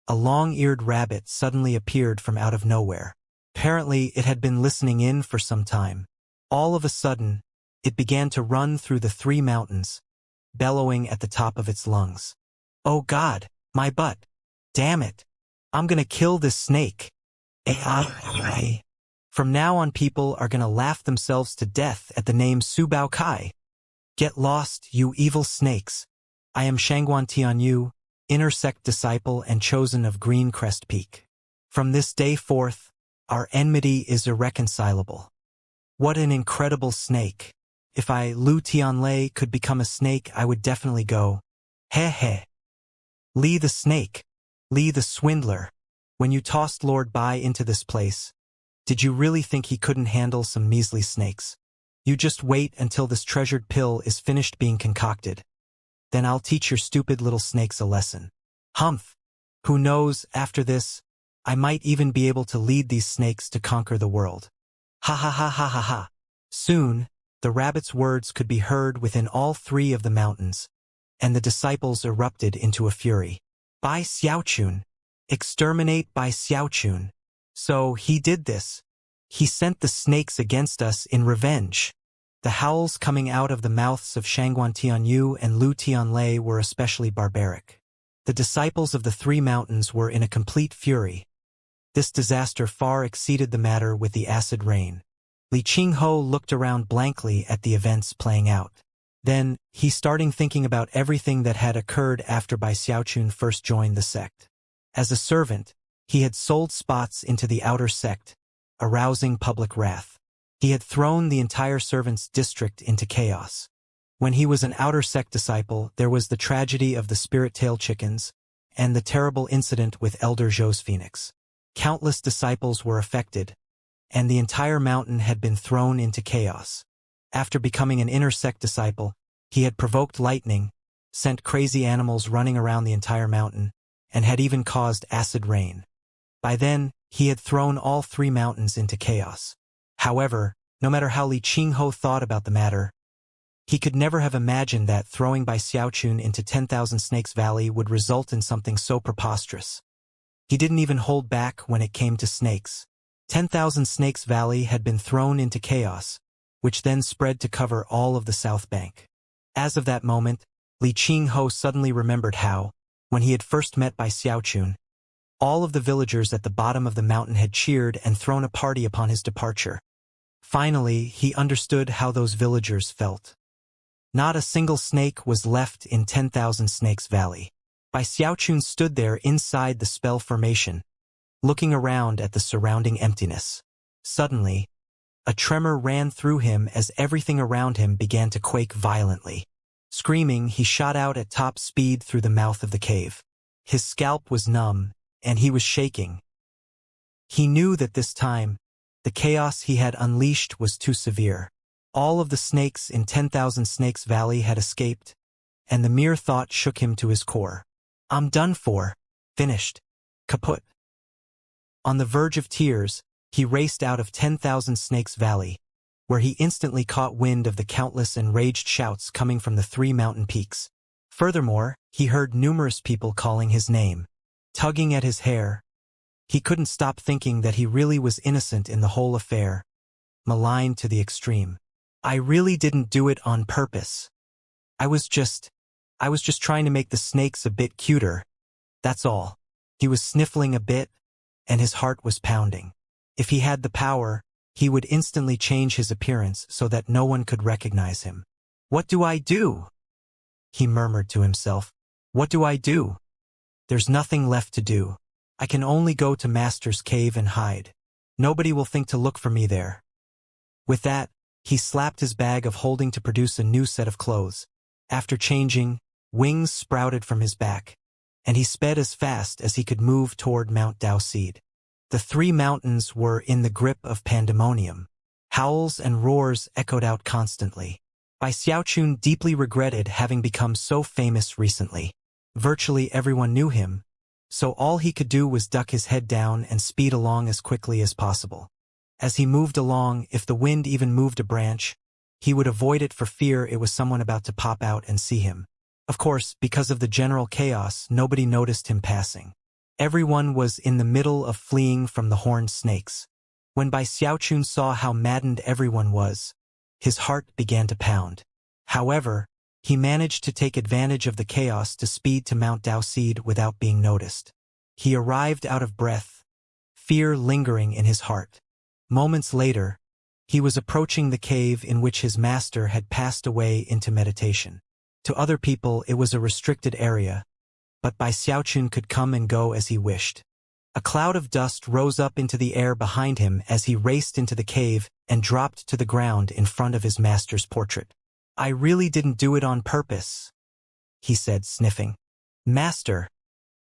Speaker 1: a long-eared rabbit suddenly appeared from out of nowhere. Apparently, it had been listening in for some time. All of a sudden, it began to run through the 3 mountains, bellowing at the top of its lungs. Oh God, my butt. Damn it. I'm gonna kill this snake. From now on people are gonna laugh themselves to death at the name Su Baokai. Get lost, you evil snakes. I am Shangguan Tianyu, inner sect disciple and chosen of Green Crest Peak. From this day forth, our enmity is irreconcilable. What an incredible snake. If I, Lu Tianlei, could become a snake, I would definitely go. Heh heh. Li the snake. Li the swindler. When you tossed Lord Bai into this place, did you really think he couldn't handle some measly snakes? You just wait until this treasured pill is finished being concocted. Then I'll teach your stupid little snakes a lesson. Humph! Who knows, after this, I might even be able to lead these snakes to conquer the world. Ha ha ha ha ha ha. Soon, the rabbit's words could be heard within all three of the mountains, and the disciples erupted into a fury. By Xiaochun! Exterminate by Xiaochun! So, he did this. He sent the snakes against us in revenge. The howls coming out of the mouths of Shangguan Tianyu and Lu Tianlei were especially barbaric. The disciples of the three mountains were in a complete fury. This disaster far exceeded the matter with the acid rain. Li Qingho looked around blankly at the events playing out. Then, he started thinking about everything that had occurred after Bai Xiaochun first joined the sect. As a servant, he had sold spots into the outer sect, arousing public wrath. He had thrown the entire servants' district into chaos. When he was an outer sect disciple, there was the tragedy of the spirit-tailed chickens, and the terrible incident with Elder Zhou's phoenix. Countless disciples were affected, and the entire mountain had been thrown into chaos. After becoming an inner sect disciple, he had provoked lightning, sent crazy animals running around the entire mountain, and had even caused acid rain. By then, he had thrown all three mountains into chaos. However, no matter how Li Qingho thought about the matter, he could never have imagined that throwing Bai Xiaochun into 10,000 Snakes Valley would result in something so preposterous. He didn't even hold back when it came to snakes. 10,000 Snakes Valley had been thrown into chaos, which then spread to cover all of the South Bank. As of that moment, Li Qingho suddenly remembered how, when he had first met Bai Xiaochun, all of the villagers at the bottom of the mountain had cheered and thrown a party upon his departure. Finally, he understood how those villagers felt. Not a single snake was left in 10,000 Snakes Valley. Bai Xiaochun stood there inside the spell formation, looking around at the surrounding emptiness. Suddenly, a tremor ran through him as everything around him began to quake violently. Screaming, he shot out at top speed through the mouth of the cave. His scalp was numb, and he was shaking. He knew that this time, the chaos he had unleashed was too severe. All of the snakes in 10,000 Snakes Valley had escaped, and the mere thought shook him to his core. I'm done for. Finished. Kaput. On the verge of tears, he raced out of 10,000 Snakes Valley, where he instantly caught wind of the countless enraged shouts coming from the three mountain peaks. Furthermore, he heard numerous people calling his name, tugging at his hair. He couldn't stop thinking that he really was innocent in the whole affair, maligned to the extreme. I really didn't do it on purpose. I was just trying to make the snakes a bit cuter. That's all. He was sniffling a bit, and his heart was pounding. If he had the power, he would instantly change his appearance so that no one could recognize him. What do I do? He murmured to himself. What do I do? There's nothing left to do. I can only go to Master's cave and hide. Nobody will think to look for me there. With that, he slapped his bag of holding to produce a new set of clothes. After changing, wings sprouted from his back, and he sped as fast as he could move toward Mount Daoseed. The three mountains were in the grip of pandemonium. Howls and roars echoed out constantly. Bai Xiaochun deeply regretted having become so famous recently. Virtually everyone knew him, so all he could do was duck his head down and speed along as quickly as possible. As he moved along, if the wind even moved a branch, he would avoid it for fear it was someone about to pop out and see him. Of course, because of the general chaos, nobody noticed him passing. Everyone was in the middle of fleeing from the horned snakes. When Bai Xiaochun saw how maddened everyone was, his heart began to pound. However, he managed to take advantage of the chaos to speed to Mount Daoseed without being noticed. He arrived out of breath, fear lingering in his heart. Moments later, he was approaching the cave in which his master had passed away into meditation. To other people, it was a restricted area, but Bai Xiaochun could come and go as he wished. A cloud of dust rose up into the air behind him as he raced into the cave and dropped to the ground in front of his master's portrait. I really didn't do it on purpose, he said, sniffing. Master,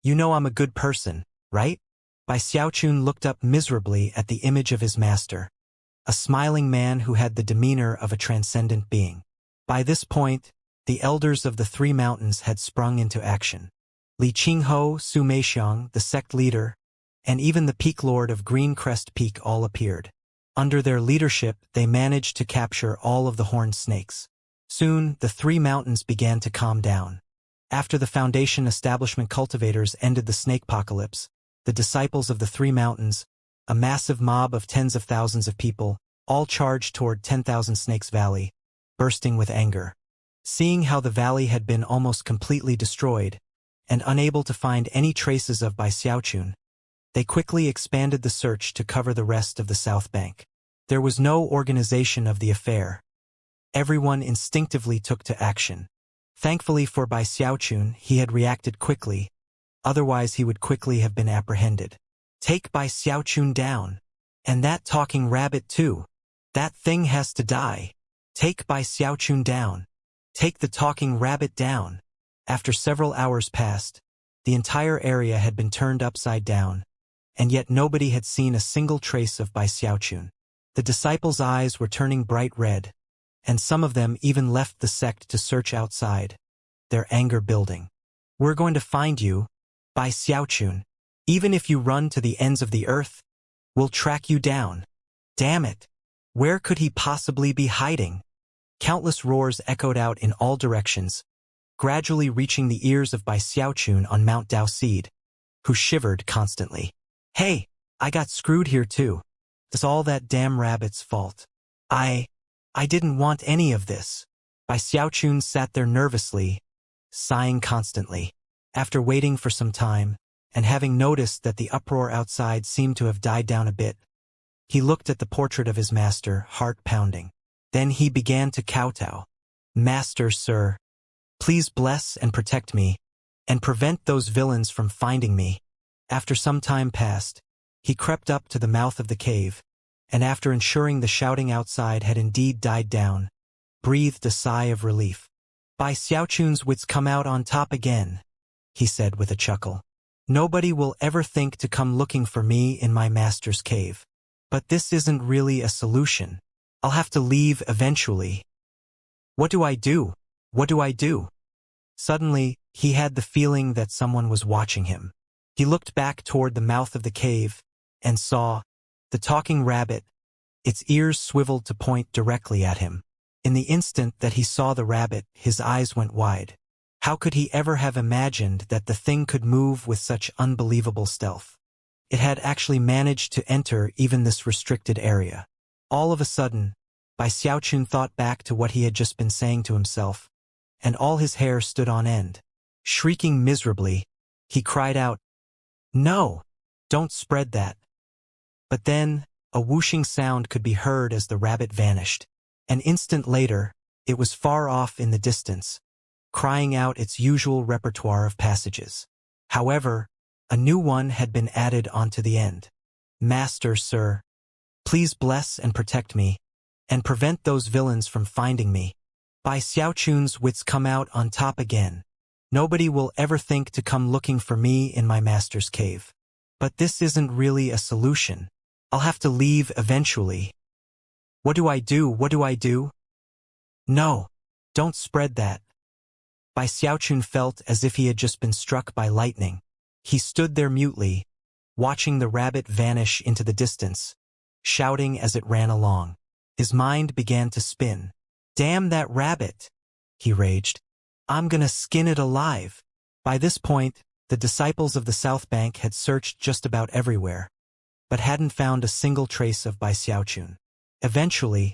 Speaker 1: you know I'm a good person, right? Bai Xiaochun looked up miserably at the image of his master, a smiling man who had the demeanor of a transcendent being. By this point, the elders of the three mountains had sprung into action. Li Qingho, Su Meixiang, the sect leader, and even the peak lord of Green Crest Peak all appeared. Under their leadership, they managed to capture all of the horned snakes. Soon, the three mountains began to calm down. After the Foundation establishment cultivators ended the snakepocalypse, the disciples of the three mountains, a massive mob of tens of thousands of people, all charged toward 10,000 Snakes Valley, bursting with anger. Seeing how the valley had been almost completely destroyed, and unable to find any traces of Bai Xiaochun, they quickly expanded the search to cover the rest of the South Bank. There was no organization of the affair. Everyone instinctively took to action. Thankfully for Bai Xiaochun, he had reacted quickly, otherwise he would quickly have been apprehended. Take Bai Xiaochun down. And that talking rabbit too. That thing has to die. Take Bai Xiaochun down. Take the talking rabbit down. After several hours passed, the entire area had been turned upside down, and yet nobody had seen a single trace of Bai Xiaochun. The disciples' eyes were turning bright red, and some of them even left the sect to search outside, their anger building. We're going to find you, Bai Xiaochun. Even if you run to the ends of the earth, we'll track you down. Damn it! Where could he possibly be hiding? Countless roars echoed out in all directions, gradually reaching the ears of Bai Xiaochun on Mount Daoseed, who shivered constantly. Hey, I got screwed here too. It's all that damn rabbit's fault. I didn't want any of this. Bai Xiaochun sat there nervously, sighing constantly. After waiting for some time, and having noticed that the uproar outside seemed to have died down a bit, he looked at the portrait of his master, heart pounding. Then he began to kowtow. Master, sir, please bless and protect me, and prevent those villains from finding me. After some time passed, he crept up to the mouth of the cave, and after ensuring the shouting outside had indeed died down, breathed a sigh of relief. Bai Xiaochun's wits come out on top again, he said with a chuckle. Nobody will ever think to come looking for me in my master's cave. But this isn't really a solution. I'll have to leave eventually. What do I do? What do I do? Suddenly, he had the feeling that someone was watching him. He looked back toward the mouth of the cave, and saw the talking rabbit, its ears swiveled to point directly at him. In the instant that he saw the rabbit, his eyes went wide. How could he ever have imagined that the thing could move with such unbelievable stealth? It had actually managed to enter even this restricted area. All of a sudden, Bai Xiaochun thought back to what he had just been saying to himself, and all his hair stood on end. Shrieking miserably, he cried out, "No! Don't spread that!" But then, a whooshing sound could be heard as the rabbit vanished. An instant later, it was far off in the distance, crying out its usual repertoire of passages. However, a new one had been added onto the end. Master, sir, please bless and protect me, and prevent those villains from finding me. Bai Xiaochun's wits come out on top again. Nobody will ever think to come looking for me in my master's cave. But this isn't really a solution. I'll have to leave eventually. What do I do? What do I do? No, don't spread that. Bai Xiaochun felt as if he had just been struck by lightning. He stood there mutely, watching the rabbit vanish into the distance, shouting as it ran along. His mind began to spin. Damn that rabbit, he raged. I'm gonna skin it alive. By this point, the disciples of the South Bank had searched just about everywhere, but hadn't found a single trace of Bai Xiaochun. Eventually,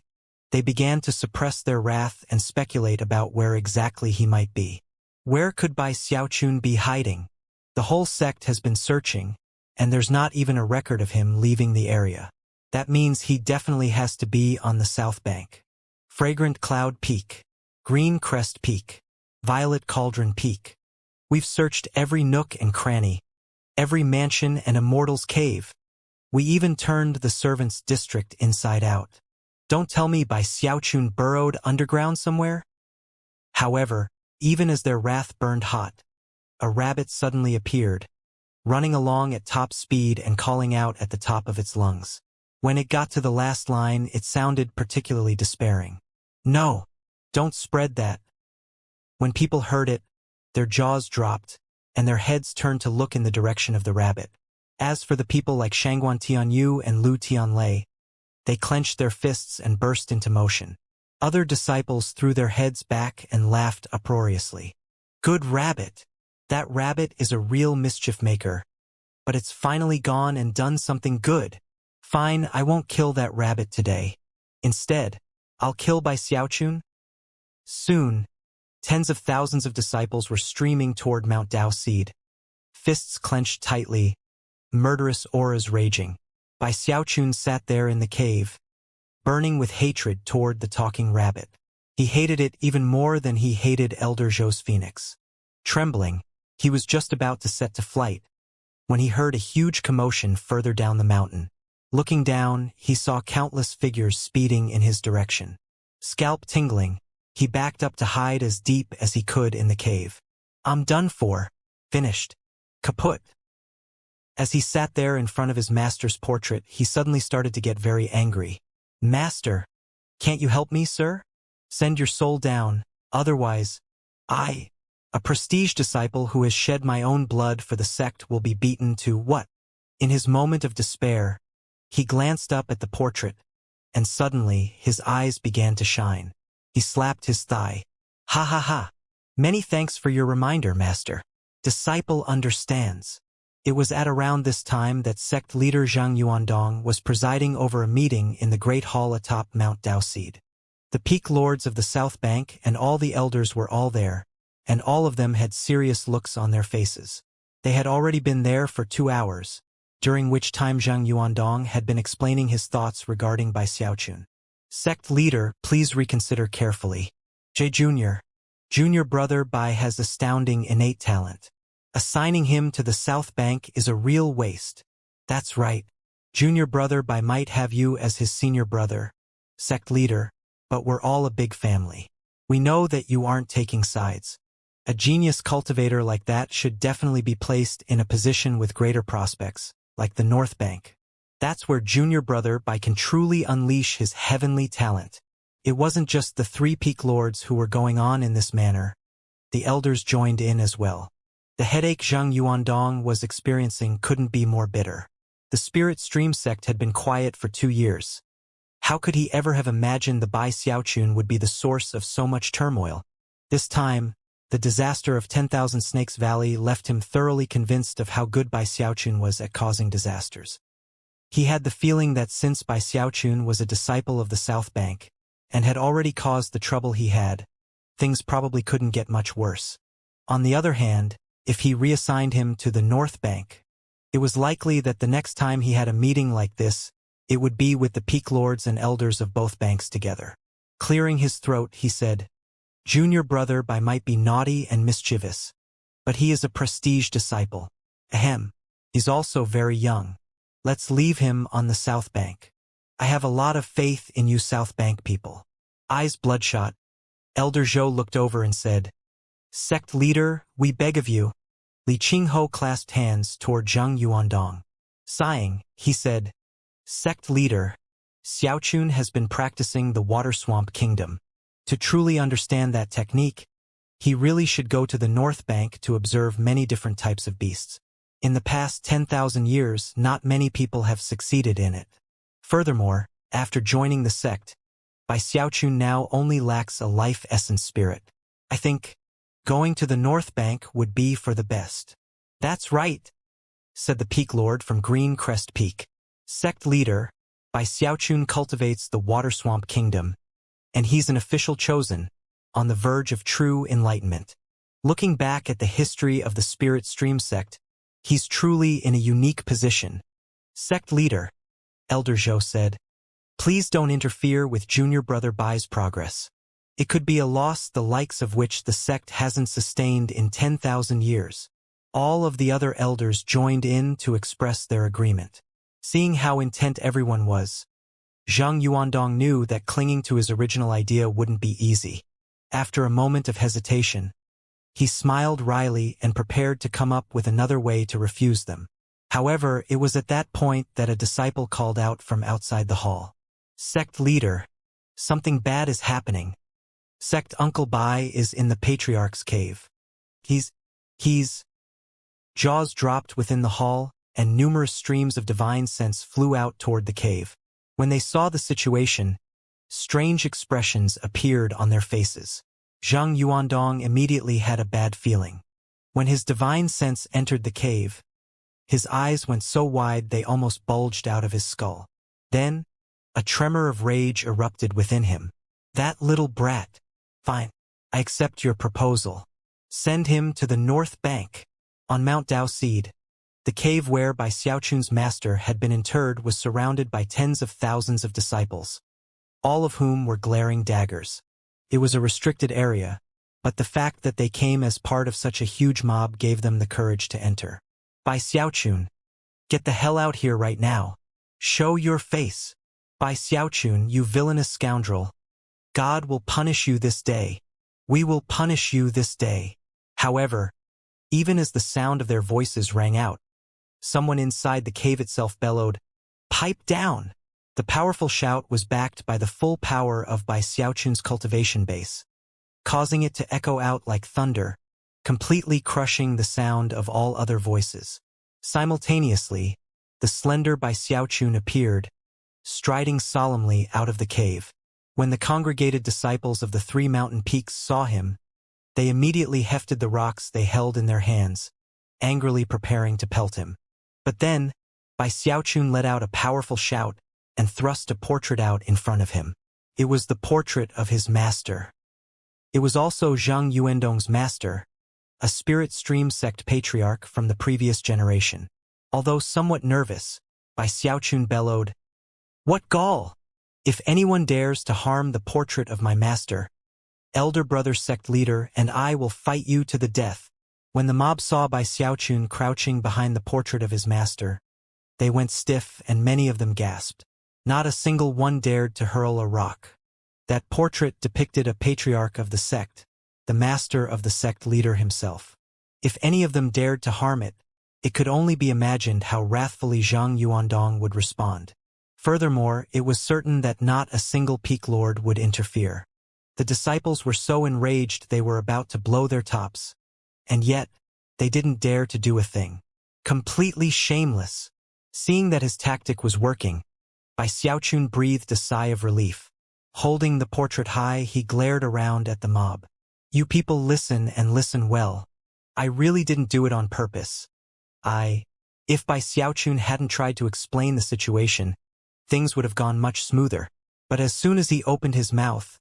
Speaker 1: they began to suppress their wrath and speculate about where exactly he might be. Where could Bai Xiaochun be hiding? The whole sect has been searching, and there's not even a record of him leaving the area. That means he definitely has to be on the South Bank. Fragrant Cloud Peak, Green Crest Peak, Violet Cauldron Peak. We've searched every nook and cranny, every mansion and immortal's cave. We even turned the servants' district inside out. Don't tell me Bai Xiaochun burrowed underground somewhere? However, even as their wrath burned hot, a rabbit suddenly appeared, running along at top speed and calling out at the top of its lungs. When it got to the last line, it sounded particularly despairing. No, don't spread that. When people heard it, their jaws dropped, and their heads turned to look in the direction of the rabbit. As for the people like Shangguan Tianyu and Lu Tianlei, they clenched their fists and burst into motion. Other disciples threw their heads back and laughed uproariously. Good rabbit! That rabbit is a real mischief maker. But it's finally gone and done something good. Fine, I won't kill that rabbit today. Instead, I'll kill Bai Xiaochun. Soon, tens of thousands of disciples were streaming toward Mount Dao Seed. Fists clenched tightly, murderous auras raging. Bai Xiaochun sat there in the cave, burning with hatred toward the talking rabbit. He hated it even more than he hated Elder Zhou's phoenix. Trembling, he was just about to set to flight, when he heard a huge commotion further down the mountain. Looking down, he saw countless figures speeding in his direction. Scalp tingling, he backed up to hide as deep as he could in the cave. I'm done for. Finished. Kaput. As he sat there in front of his master's portrait, he suddenly started to get very angry. Master, can't you help me, sir? Send your soul down, otherwise, a prestige disciple who has shed my own blood for the sect will be beaten to what? In his moment of despair, he glanced up at the portrait, and suddenly his eyes began to shine. He slapped his thigh. Ha ha ha. Many thanks for your reminder, master. Disciple understands. It was at around this time that sect leader Zhang Yuandong was presiding over a meeting in the great hall atop Mount Daoseed. The peak lords of the South Bank and all the elders were all there, and all of them had serious looks on their faces. They had already been there for 2 hours, during which time Zhang Yuandong had been explaining his thoughts regarding Bai Xiaochun. Sect leader, please reconsider carefully. J. Junior brother Bai has astounding innate talent. Assigning him to the South Bank is a real waste. That's right. Junior brother Bai might have you as his senior brother, sect leader, but we're all a big family. We know that you aren't taking sides. A genius cultivator like that should definitely be placed in a position with greater prospects, like the North Bank. That's where Junior brother Bai can truly unleash his heavenly talent. It wasn't just the 3 peak lords who were going on in this manner. The elders joined in as well. The headache Zhang Yuandong was experiencing couldn't be more bitter. The Spirit Stream sect had been quiet for 2 years. How could he ever have imagined the Bai Xiaochun would be the source of so much turmoil? This time, the disaster of 10,000 Snakes Valley left him thoroughly convinced of how good Bai Xiaochun was at causing disasters. He had the feeling that since Bai Xiaochun was a disciple of the South Bank, and had already caused the trouble he had, things probably couldn't get much worse. On the other hand, if he reassigned him to the North Bank, it was likely that the next time he had a meeting like this, it would be with the peak lords and elders of both banks together. Clearing his throat, he said, Junior brother Bai might be naughty and mischievous, but he is a prestige disciple. Ahem. He's also very young. Let's leave him on the South Bank. I have a lot of faith in you South Bank people. Eyes bloodshot, Elder Zhou looked over and said, Sect leader, we beg of you. Li Qingho clasped hands toward Zhang Yuandong. Sighing, he said, Sect leader, Xiaochun has been practicing the Water Swamp Kingdom. To truly understand that technique, he really should go to the North Bank to observe many different types of beasts. In the past 10,000 years, not many people have succeeded in it. Furthermore, after joining the sect, Bai Xiaochun now only lacks a life essence spirit. I think going to the North Bank would be for the best. That's right, said the Peak Lord from Green Crest Peak. Sect leader, Bai Xiaochun cultivates the Water Swamp Kingdom, and he's an official chosen, on the verge of true enlightenment. Looking back at the history of the Spirit Stream sect, he's truly in a unique position. Sect leader, Elder Zhou said, please don't interfere with Junior Brother Bai's progress. It could be a loss the likes of which the sect hasn't sustained in 10,000 years. All of the other elders joined in to express their agreement. Seeing how intent everyone was, Zhang Yuandong knew that clinging to his original idea wouldn't be easy. After a moment of hesitation, he smiled wryly and prepared to come up with another way to refuse them. However, it was at that point that a disciple called out from outside the hall. Sect leader, something bad is happening. Sect Uncle Bai is in the Patriarch's cave. He's... Jaws dropped within the hall, and numerous streams of divine sense flew out toward the cave. When they saw the situation, strange expressions appeared on their faces. Zhang Yuandong immediately had a bad feeling. When his divine sense entered the cave, his eyes went so wide they almost bulged out of his skull. Then, a tremor of rage erupted within him. That little brat. Fine. I accept your proposal. Send him to the North Bank. On Mount Daoseed, the cave where Bai Xiaochun's master had been interred was surrounded by tens of thousands of disciples, all of whom were glaring daggers. It was a restricted area, but the fact that they came as part of such a huge mob gave them the courage to enter. Bai Xiaochun, get the hell out here right now. Show your face. Bai Xiaochun, you villainous scoundrel. God will punish you this day. We will punish you this day. However, even as the sound of their voices rang out, someone inside the cave itself bellowed, "Pipe down!" The powerful shout was backed by the full power of Bai Xiaochun's cultivation base, causing it to echo out like thunder, completely crushing the sound of all other voices. Simultaneously, the slender Bai Xiaochun appeared, striding solemnly out of the cave. When the congregated disciples of the three mountain peaks saw him, they immediately hefted the rocks they held in their hands, angrily preparing to pelt him. But then, Bai Xiaochun let out a powerful shout and thrust a portrait out in front of him. It was the portrait of his master. It was also Zhang Yuandong's master, a spirit stream sect patriarch from the previous generation. Although somewhat nervous, Bai Xiaochun bellowed, "What gall! If anyone dares to harm the portrait of my master, elder brother sect leader and I will fight you to the death." When the mob saw Bai Xiaochun crouching behind the portrait of his master, they went stiff and many of them gasped. Not a single one dared to hurl a rock. That portrait depicted a patriarch of the sect, the master of the sect leader himself. If any of them dared to harm it, it could only be imagined how wrathfully Zhang Yuandong would respond. Furthermore, it was certain that not a single peak lord would interfere. The disciples were so enraged they were about to blow their tops. And yet, they didn't dare to do a thing. Completely shameless. Seeing that his tactic was working, Bai Xiaochun breathed a sigh of relief. Holding the portrait high, he glared around at the mob. "You people listen and listen well. I really didn't do it on purpose. If Bai Xiaochun hadn't tried to explain the situation, things would have gone much smoother. But as soon as he opened his mouth,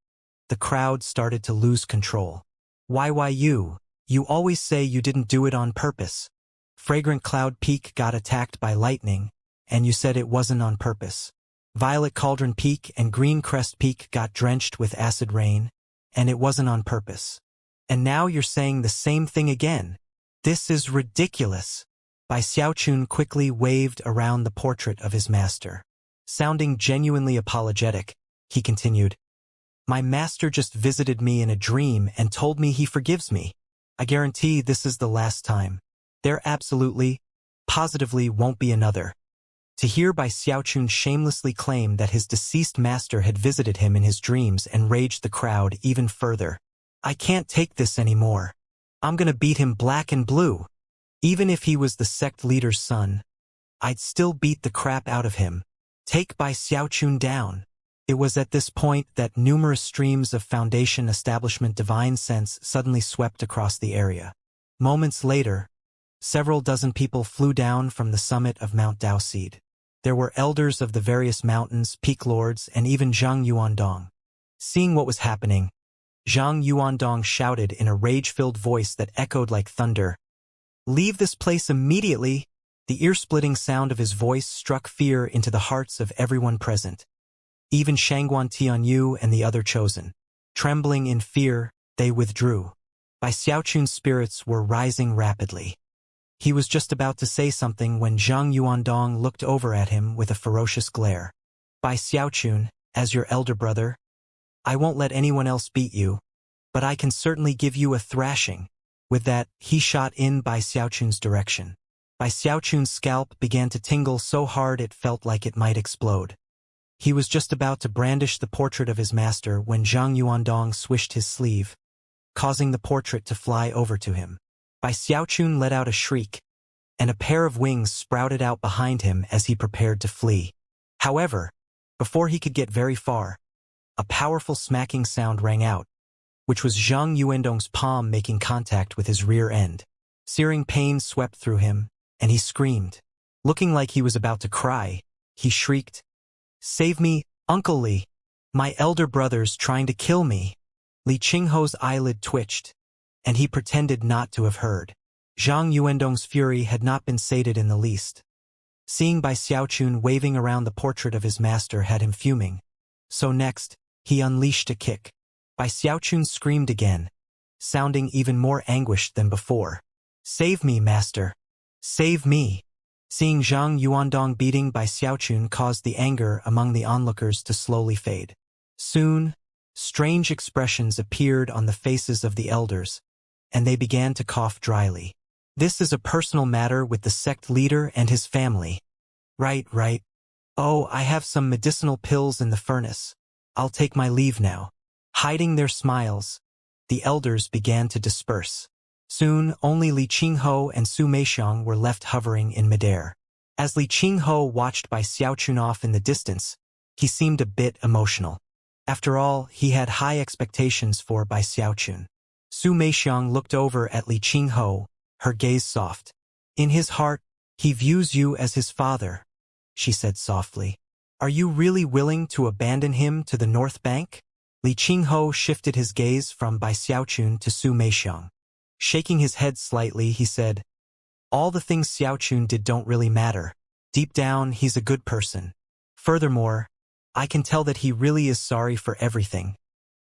Speaker 1: the crowd started to lose control. Why you always say you didn't do it on purpose. Fragrant Cloud Peak got attacked by lightning, and you said it wasn't on purpose. Violet Cauldron Peak and Green Crest Peak got drenched with acid rain, and it wasn't on purpose. And now you're saying the same thing again. This is ridiculous." Bai Xiaochun quickly waved around the portrait of his master. Sounding genuinely apologetic, he continued, "My master just visited me in a dream and told me he forgives me. I guarantee this is the last time. There absolutely, positively won't be another." To hear Bai Xiaochun shamelessly claim that his deceased master had visited him in his dreams enraged the crowd even further. "I can't take this anymore. I'm gonna beat him black and blue. Even if he was the sect leader's son, I'd still beat the crap out of him. Take Bai Xiaochun down." It was at this point that numerous streams of Foundation establishment divine sense suddenly swept across the area. Moments later, several dozen people flew down from the summit of Mount Daoseed. There were elders of the various mountains, peak lords, and even Zhang Yuandong. Seeing what was happening, Zhang Yuandong shouted in a rage-filled voice that echoed like thunder, "Leave this place immediately!" The ear-splitting sound of his voice struck fear into the hearts of everyone present. Even Shangguan Tianyu and the other chosen. Trembling in fear, they withdrew. Bai Xiaochun's spirits were rising rapidly. He was just about to say something when Zhang Yuandong looked over at him with a ferocious glare. "Bai Xiaochun, as your elder brother, I won't let anyone else beat you, but I can certainly give you a thrashing." With that, he shot in Bai Xiaochun's direction. Bai Xiaochun's scalp began to tingle so hard it felt like it might explode. He was just about to brandish the portrait of his master when Zhang Yuandong swished his sleeve, causing the portrait to fly over to him. Bai Xiaochun let out a shriek, and a pair of wings sprouted out behind him as he prepared to flee. However, before he could get very far, a powerful smacking sound rang out, which was Zhang Yuandong's palm making contact with his rear end. Searing pain swept through him, and he screamed. Looking like he was about to cry, he shrieked, "Save me, Uncle Li! My elder brother's trying to kill me!" Li Qingho's eyelid twitched, and he pretended not to have heard. Zhang Yuandong's fury had not been sated in the least. Seeing Bai Xiaochun waving around the portrait of his master had him fuming. So next, he unleashed a kick. Bai Xiaochun screamed again, sounding even more anguished than before. "Save me, master! Save me!" Seeing Zhang Yuandong beating Bai Xiaochun caused the anger among the onlookers to slowly fade. Soon, strange expressions appeared on the faces of the elders, and they began to cough dryly. "This is a personal matter with the sect leader and his family." Right. "Oh, I have some medicinal pills in the furnace. I'll take my leave now." Hiding their smiles, the elders began to disperse. Soon, only Li Qingho and Su Meixiang were left hovering in midair. As Li Qingho watched Bai Xiaochun off in the distance, he seemed a bit emotional. After all, he had high expectations for Bai Xiaochun. Su Meixiang looked over at Li Qingho, her gaze soft. "In his heart, he views you as his father," she said softly. "Are you really willing to abandon him to the North Bank?" Li Qingho shifted his gaze from Bai Xiaochun to Su Meixiang. Shaking his head slightly, he said, "All the things Xiaochun did don't really matter. Deep down, he's a good person. Furthermore, I can tell that he really is sorry for everything.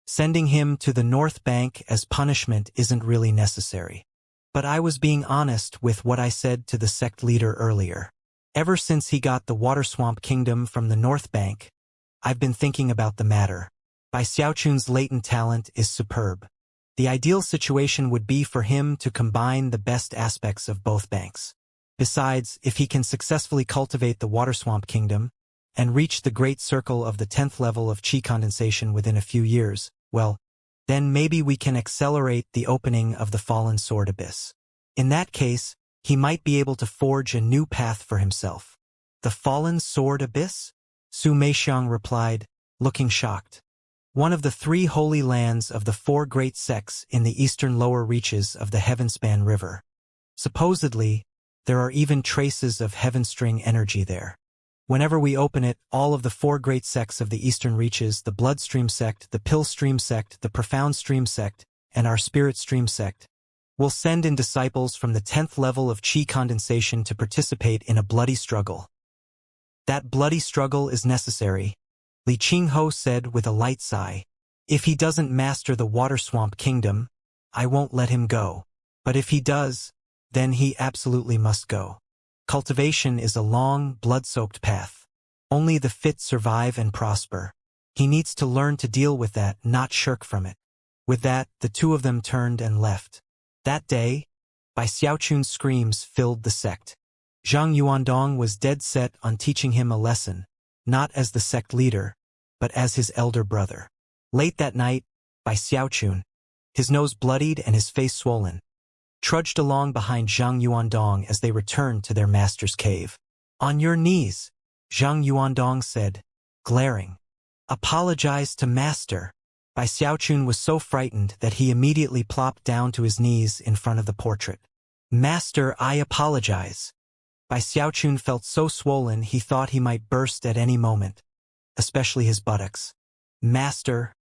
Speaker 1: Sending him to the North Bank as punishment isn't really necessary. But I was being honest with what I said to the sect leader earlier. Ever since he got the Water Swamp Kingdom from the North Bank, I've been thinking about the matter. Bai Xiaochun's latent talent is superb. The ideal situation would be for him to combine the best aspects of both banks. Besides, if he can successfully cultivate the Water Swamp Kingdom and reach the great circle of the 10th level of qi condensation within a few years, well, then maybe we can accelerate the opening of the Fallen Sword Abyss. In that case, he might be able to forge a new path for himself." "The Fallen Sword Abyss?" Su Meixiang replied, looking shocked. "One of the 3 holy lands of the 4 great sects in the eastern lower reaches of the Heavenspan River. Supposedly, there are even traces of Heavenstring energy there. Whenever we open it, all of the 4 great sects of the eastern reaches, the Bloodstream sect, the Pill Stream sect, the Profound Stream sect, and our Spirit Stream sect, will send in disciples from the 10th level of qi condensation to participate in a bloody struggle. That bloody struggle is necessary," Li Qingho said with a light sigh. "If he doesn't master the Water Swamp Kingdom, I won't let him go. But if he does, then he absolutely must go. Cultivation is a long, blood-soaked path. Only the fit survive and prosper. He needs to learn to deal with that, not shirk from it." With that, the two of them turned and left. That day, Bai Xiaochun's screams filled the sect. Zhang Yuandong was dead set on teaching him a lesson, not as the sect leader, but as his elder brother. Late that night, Bai Xiaochun, his nose bloodied and his face swollen, trudged along behind Zhang Yuandong as they returned to their master's cave. "On your knees," Zhang Yuandong said, glaring. "Apologize to master." Bai Xiaochun was so frightened that he immediately plopped down to his knees in front of the portrait. "Master, I apologize." Bai Xiaochun felt so swollen he thought he might burst at any moment, especially his buttocks. "Master,"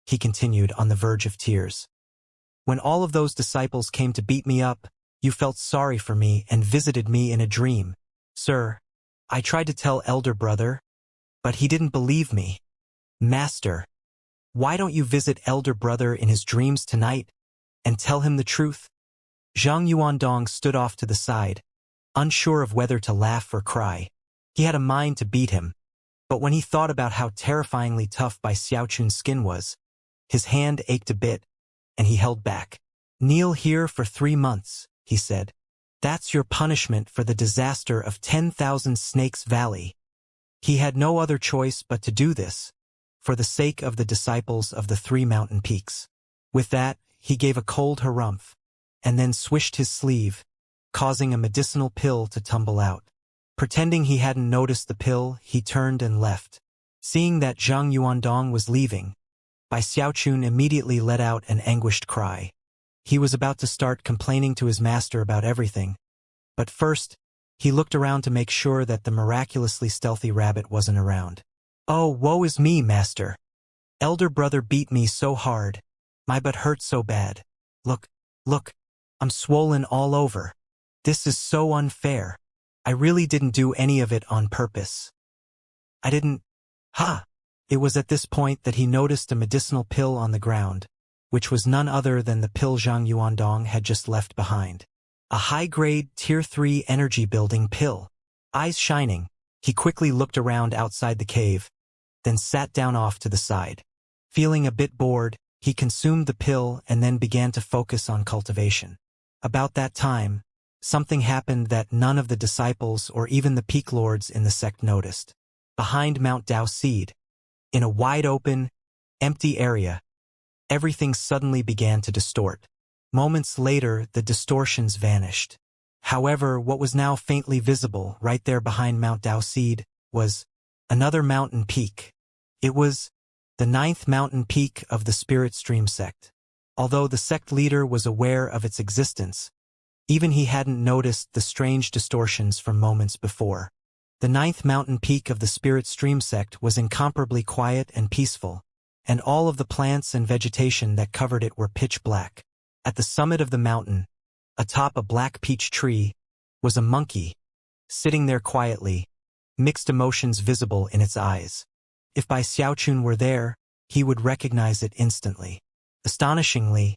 Speaker 1: he continued on the verge of tears. "When all of those disciples came to beat me up, you felt sorry for me and visited me in a dream. Sir, I tried to tell elder brother, but he didn't believe me. Master, why don't you visit elder brother in his dreams tonight and tell him the truth?" Zhang Yuandong stood off to the side, unsure of whether to laugh or cry. He had a mind to beat him, but when he thought about how terrifyingly tough Bai Xiaochun's skin was, his hand ached a bit, and he held back. "Kneel here for 3 months, he said. "That's your punishment for the disaster of 10,000 Snakes Valley." He had no other choice but to do this, for the sake of the disciples of the 3 mountain peaks. With that, he gave a cold harumph, and then swished his sleeve, causing a medicinal pill to tumble out. Pretending he hadn't noticed the pill, he turned and left. Seeing that Zhang Yuandong was leaving, Bai Xiaochun immediately let out an anguished cry. He was about to start complaining to his master about everything, but first, he looked around to make sure that the miraculously stealthy rabbit wasn't around. "Oh, woe is me, master. Elder brother beat me so hard. My butt hurts so bad. Look, I'm swollen all over. This is so unfair. I really didn't do any of it on purpose. I didn't. Ha!" It was at this point that he noticed a medicinal pill on the ground, which was none other than the pill Zhang Yuandong had just left behind. A high-grade Tier 3 energy-building pill. Eyes shining, he quickly looked around outside the cave, then sat down off to the side. Feeling a bit bored, he consumed the pill and then began to focus on cultivation. About that time, something happened that none of the disciples or even the peak lords in the sect noticed. Behind Mount Dao Seed, in a wide-open, empty area, everything suddenly began to distort. Moments later, the distortions vanished. However, what was now faintly visible right there behind Mount Dao Seed was another mountain peak. It was the 9th mountain peak of the Spirit Stream sect. Although the sect leader was aware of its existence, even he hadn't noticed the strange distortions from moments before. The 9th mountain peak of the Spirit Stream sect was incomparably quiet and peaceful, and all of the plants and vegetation that covered it were pitch black. At the summit of the mountain, atop a black peach tree, was a monkey, sitting there quietly, mixed emotions visible in its eyes. If Bai Xiaochun were there, he would recognize it instantly. Astonishingly,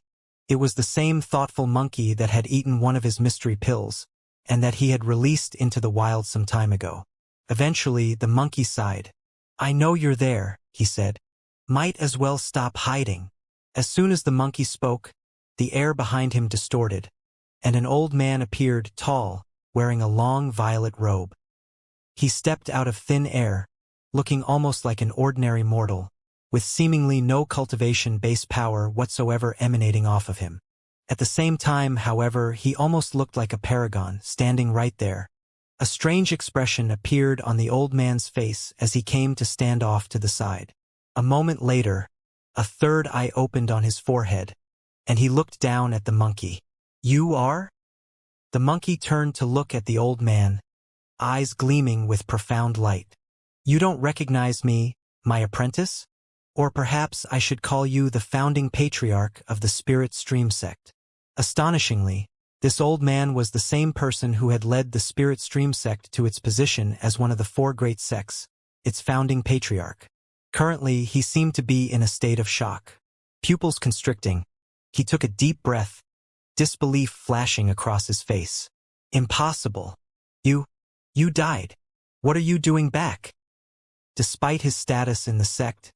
Speaker 1: it was the same thoughtful monkey that had eaten one of his mystery pills, and that he had released into the wild some time ago. Eventually, the monkey sighed. "I know you're there," he said. "Might as well stop hiding." As soon as the monkey spoke, the air behind him distorted, and an old man appeared, tall, wearing a long violet robe. He stepped out of thin air, looking almost like an ordinary mortal, with seemingly no cultivation-based power whatsoever emanating off of him. At the same time, however, he almost looked like a paragon, standing right there. A strange expression appeared on the old man's face as he came to stand off to the side. A moment later, a third eye opened on his forehead, and he looked down at the monkey. "You are?" The monkey turned to look at the old man, eyes gleaming with profound light. "You don't recognize me, my apprentice? Or perhaps I should call you the founding patriarch of the Spirit Stream sect." Astonishingly, this old man was the same person who had led the Spirit Stream sect to its position as one of the 4 great sects, its founding patriarch. Currently, he seemed to be in a state of shock. Pupils constricting, he took a deep breath, disbelief flashing across his face. "Impossible. You died. What are you doing back?" Despite his status in the sect,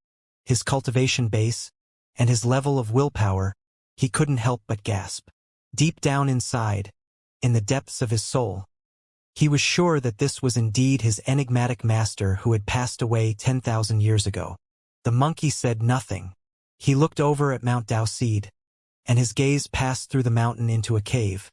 Speaker 1: his cultivation base, and his level of willpower, he couldn't help but gasp. Deep down inside, in the depths of his soul, he was sure that this was indeed his enigmatic master who had passed away 10,000 years ago. The monkey said nothing. He looked over at Mount Dao Seed, and his gaze passed through the mountain into a cave,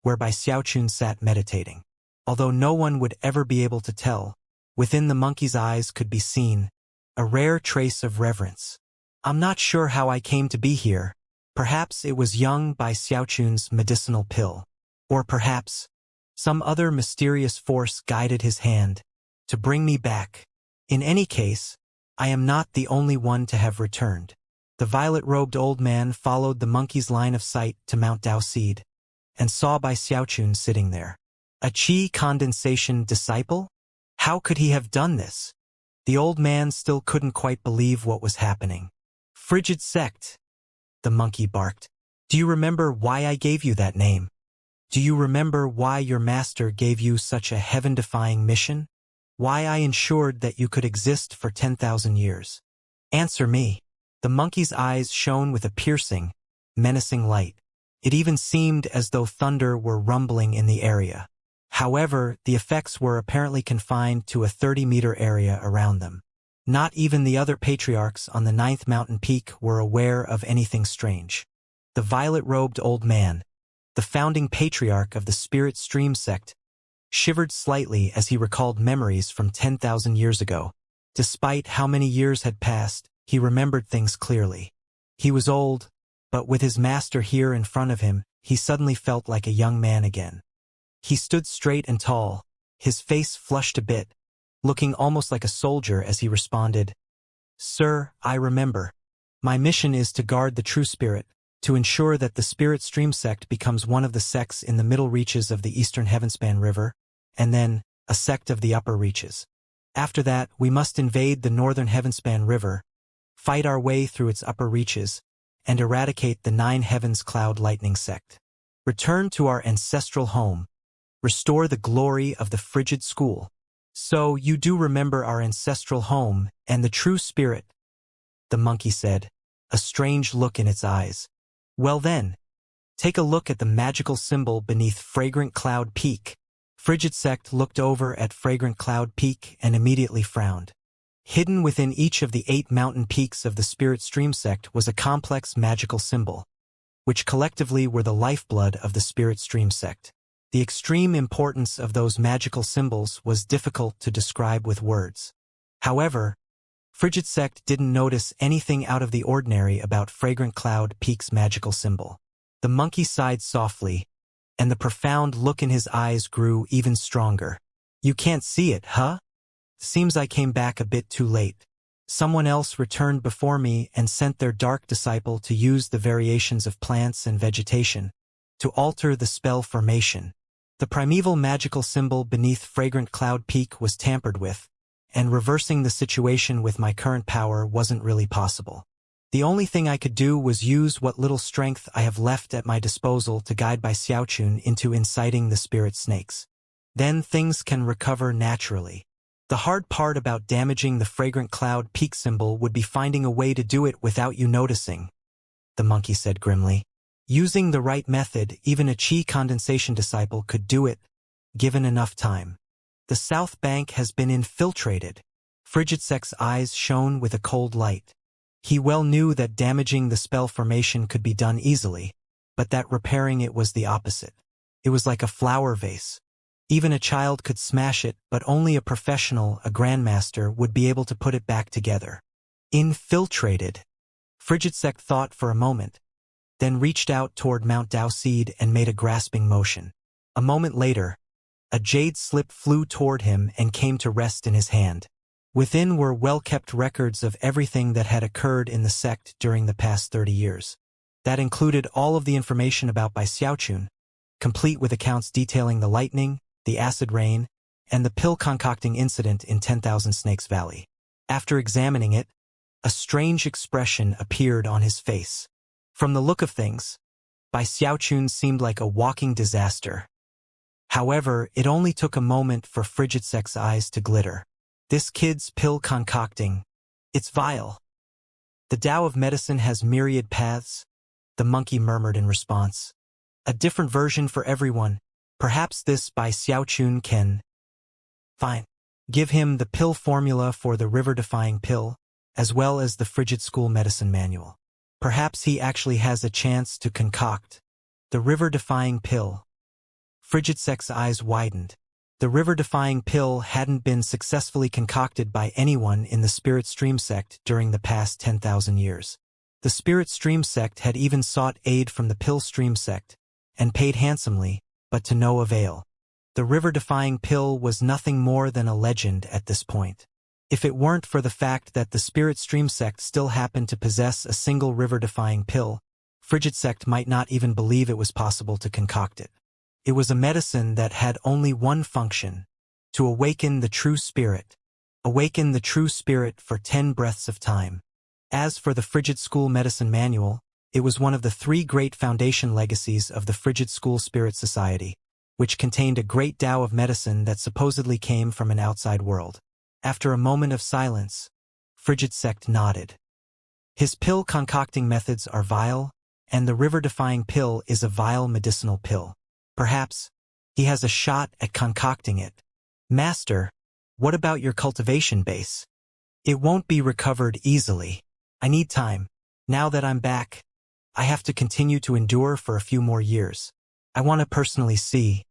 Speaker 1: where Bai Xiaochun sat meditating. Although no one would ever be able to tell, within the monkey's eyes could be seen a rare trace of reverence. "I'm not sure how I came to be here. Perhaps it was young Bai Xiaochun's medicinal pill. Or perhaps some other mysterious force guided his hand to bring me back. In any case, I am not the only one to have returned." The violet-robed old man followed the monkey's line of sight to Mount Dao Seed, and saw Bai Xiaochun sitting there. A qi condensation disciple? How could he have done this? The old man still couldn't quite believe what was happening. "Frigid sect," the monkey barked. "Do you remember why I gave you that name? Do you remember why your master gave you such a heaven-defying mission? Why I ensured that you could exist for 10,000 years? Answer me." The monkey's eyes shone with a piercing, menacing light. It even seemed as though thunder were rumbling in the area. However, the effects were apparently confined to a 30-meter area around them. Not even the other patriarchs on the 9th mountain peak were aware of anything strange. The violet-robed old man, the founding patriarch of the Spirit Stream sect, shivered slightly as he recalled memories from 10,000 years ago. Despite how many years had passed, he remembered things clearly. He was old, but with his master here in front of him, he suddenly felt like a young man again. He stood straight and tall, his face flushed a bit, looking almost like a soldier as he responded, "Sir, I remember. My mission is to guard the true spirit, to ensure that the Spirit Stream sect becomes one of the sects in the middle reaches of the eastern Heavenspan River, and then a sect of the upper reaches. After that, we must invade the northern Heavenspan River, fight our way through its upper reaches, and eradicate the 9 Heavens Cloud Lightning sect. Return to our ancestral home, restore the glory of the frigid school. So you do remember our ancestral home and the true spirit," the monkey said, a strange look in its eyes. "Well then, take a look at the magical symbol beneath Fragrant Cloud Peak." Frigid Sect looked over at Fragrant Cloud Peak and immediately frowned. Hidden within each of the 8 mountain peaks of the Spirit Stream sect was a complex magical symbol, which collectively were the lifeblood of the Spirit Stream sect. The extreme importance of those magical symbols was difficult to describe with words. However, Frigid Sect didn't notice anything out of the ordinary about Fragrant Cloud Peak's magical symbol. The monkey sighed softly, and the profound look in his eyes grew even stronger. "You can't see it, huh? Seems I came back a bit too late. Someone else returned before me and sent their dark disciple to use the variations of plants and vegetation to alter the spell formation. The primeval magical symbol beneath Fragrant Cloud Peak was tampered with, and reversing the situation with my current power wasn't really possible. The only thing I could do was use what little strength I have left at my disposal to guide by Xiaochun into inciting the spirit snakes. Then things can recover naturally. The hard part about damaging the Fragrant Cloud Peak symbol would be finding a way to do it without you noticing," the monkey said grimly. "Using the right method, even a chi condensation disciple could do it, given enough time. The south bank has been infiltrated." Frigid Sect's eyes shone with a cold light. He well knew that damaging the spell formation could be done easily, but that repairing it was the opposite. It was like a flower vase. Even a child could smash it, but only a professional, a grandmaster, would be able to put it back together. Infiltrated. Frigid Sect thought for a moment, then reached out toward Mount Daoseed and made a grasping motion. A moment later, a jade slip flew toward him and came to rest in his hand. Within were well-kept records of everything that had occurred in the sect during the past 30 years. That included all of the information about Bai Xiaochun, complete with accounts detailing the lightning, the acid rain, and the pill concocting incident in 10,000 Snakes Valley. After examining it, a strange expression appeared on his face. From the look of things, Bai Xiaochun seemed like a walking disaster. However, it only took a moment for Frigid Sect's eyes to glitter. "This kid's pill concocting. It's vile. The Tao of medicine has myriad paths," the monkey murmured in response. "A different version for everyone. Perhaps this Bai Xiaochun can..." "Fine. Give him the pill formula for the river-defying pill, as well as the Frigid School Medicine Manual. Perhaps he actually has a chance to concoct the river-defying pill." Frigid Sect's eyes widened. The river-defying pill hadn't been successfully concocted by anyone in the Spirit Stream sect during the past 10,000 years. The Spirit Stream sect had even sought aid from the Pill Stream sect, and paid handsomely, but to no avail. The river-defying pill was nothing more than a legend at this point. If it weren't for the fact that the Spirit Stream sect still happened to possess a single river-defying pill, Frigid Sect might not even believe it was possible to concoct it. It was a medicine that had only one function: to awaken the true spirit. Awaken the true spirit for 10 breaths of time. As for the Frigid School Medicine Manual, it was one of the 3 great foundation legacies of the Frigid School Spirit Society, which contained a great Tao of medicine that supposedly came from an outside world. After a moment of silence, Frigid Sect nodded. "His pill concocting methods are vile, and the river-defying pill is a vile medicinal pill. Perhaps He has a shot at concocting it. Master, what about your cultivation base? It won't be recovered easily. I need time. Now that I'm back, I have to continue to endure for a few more years. I want to personally see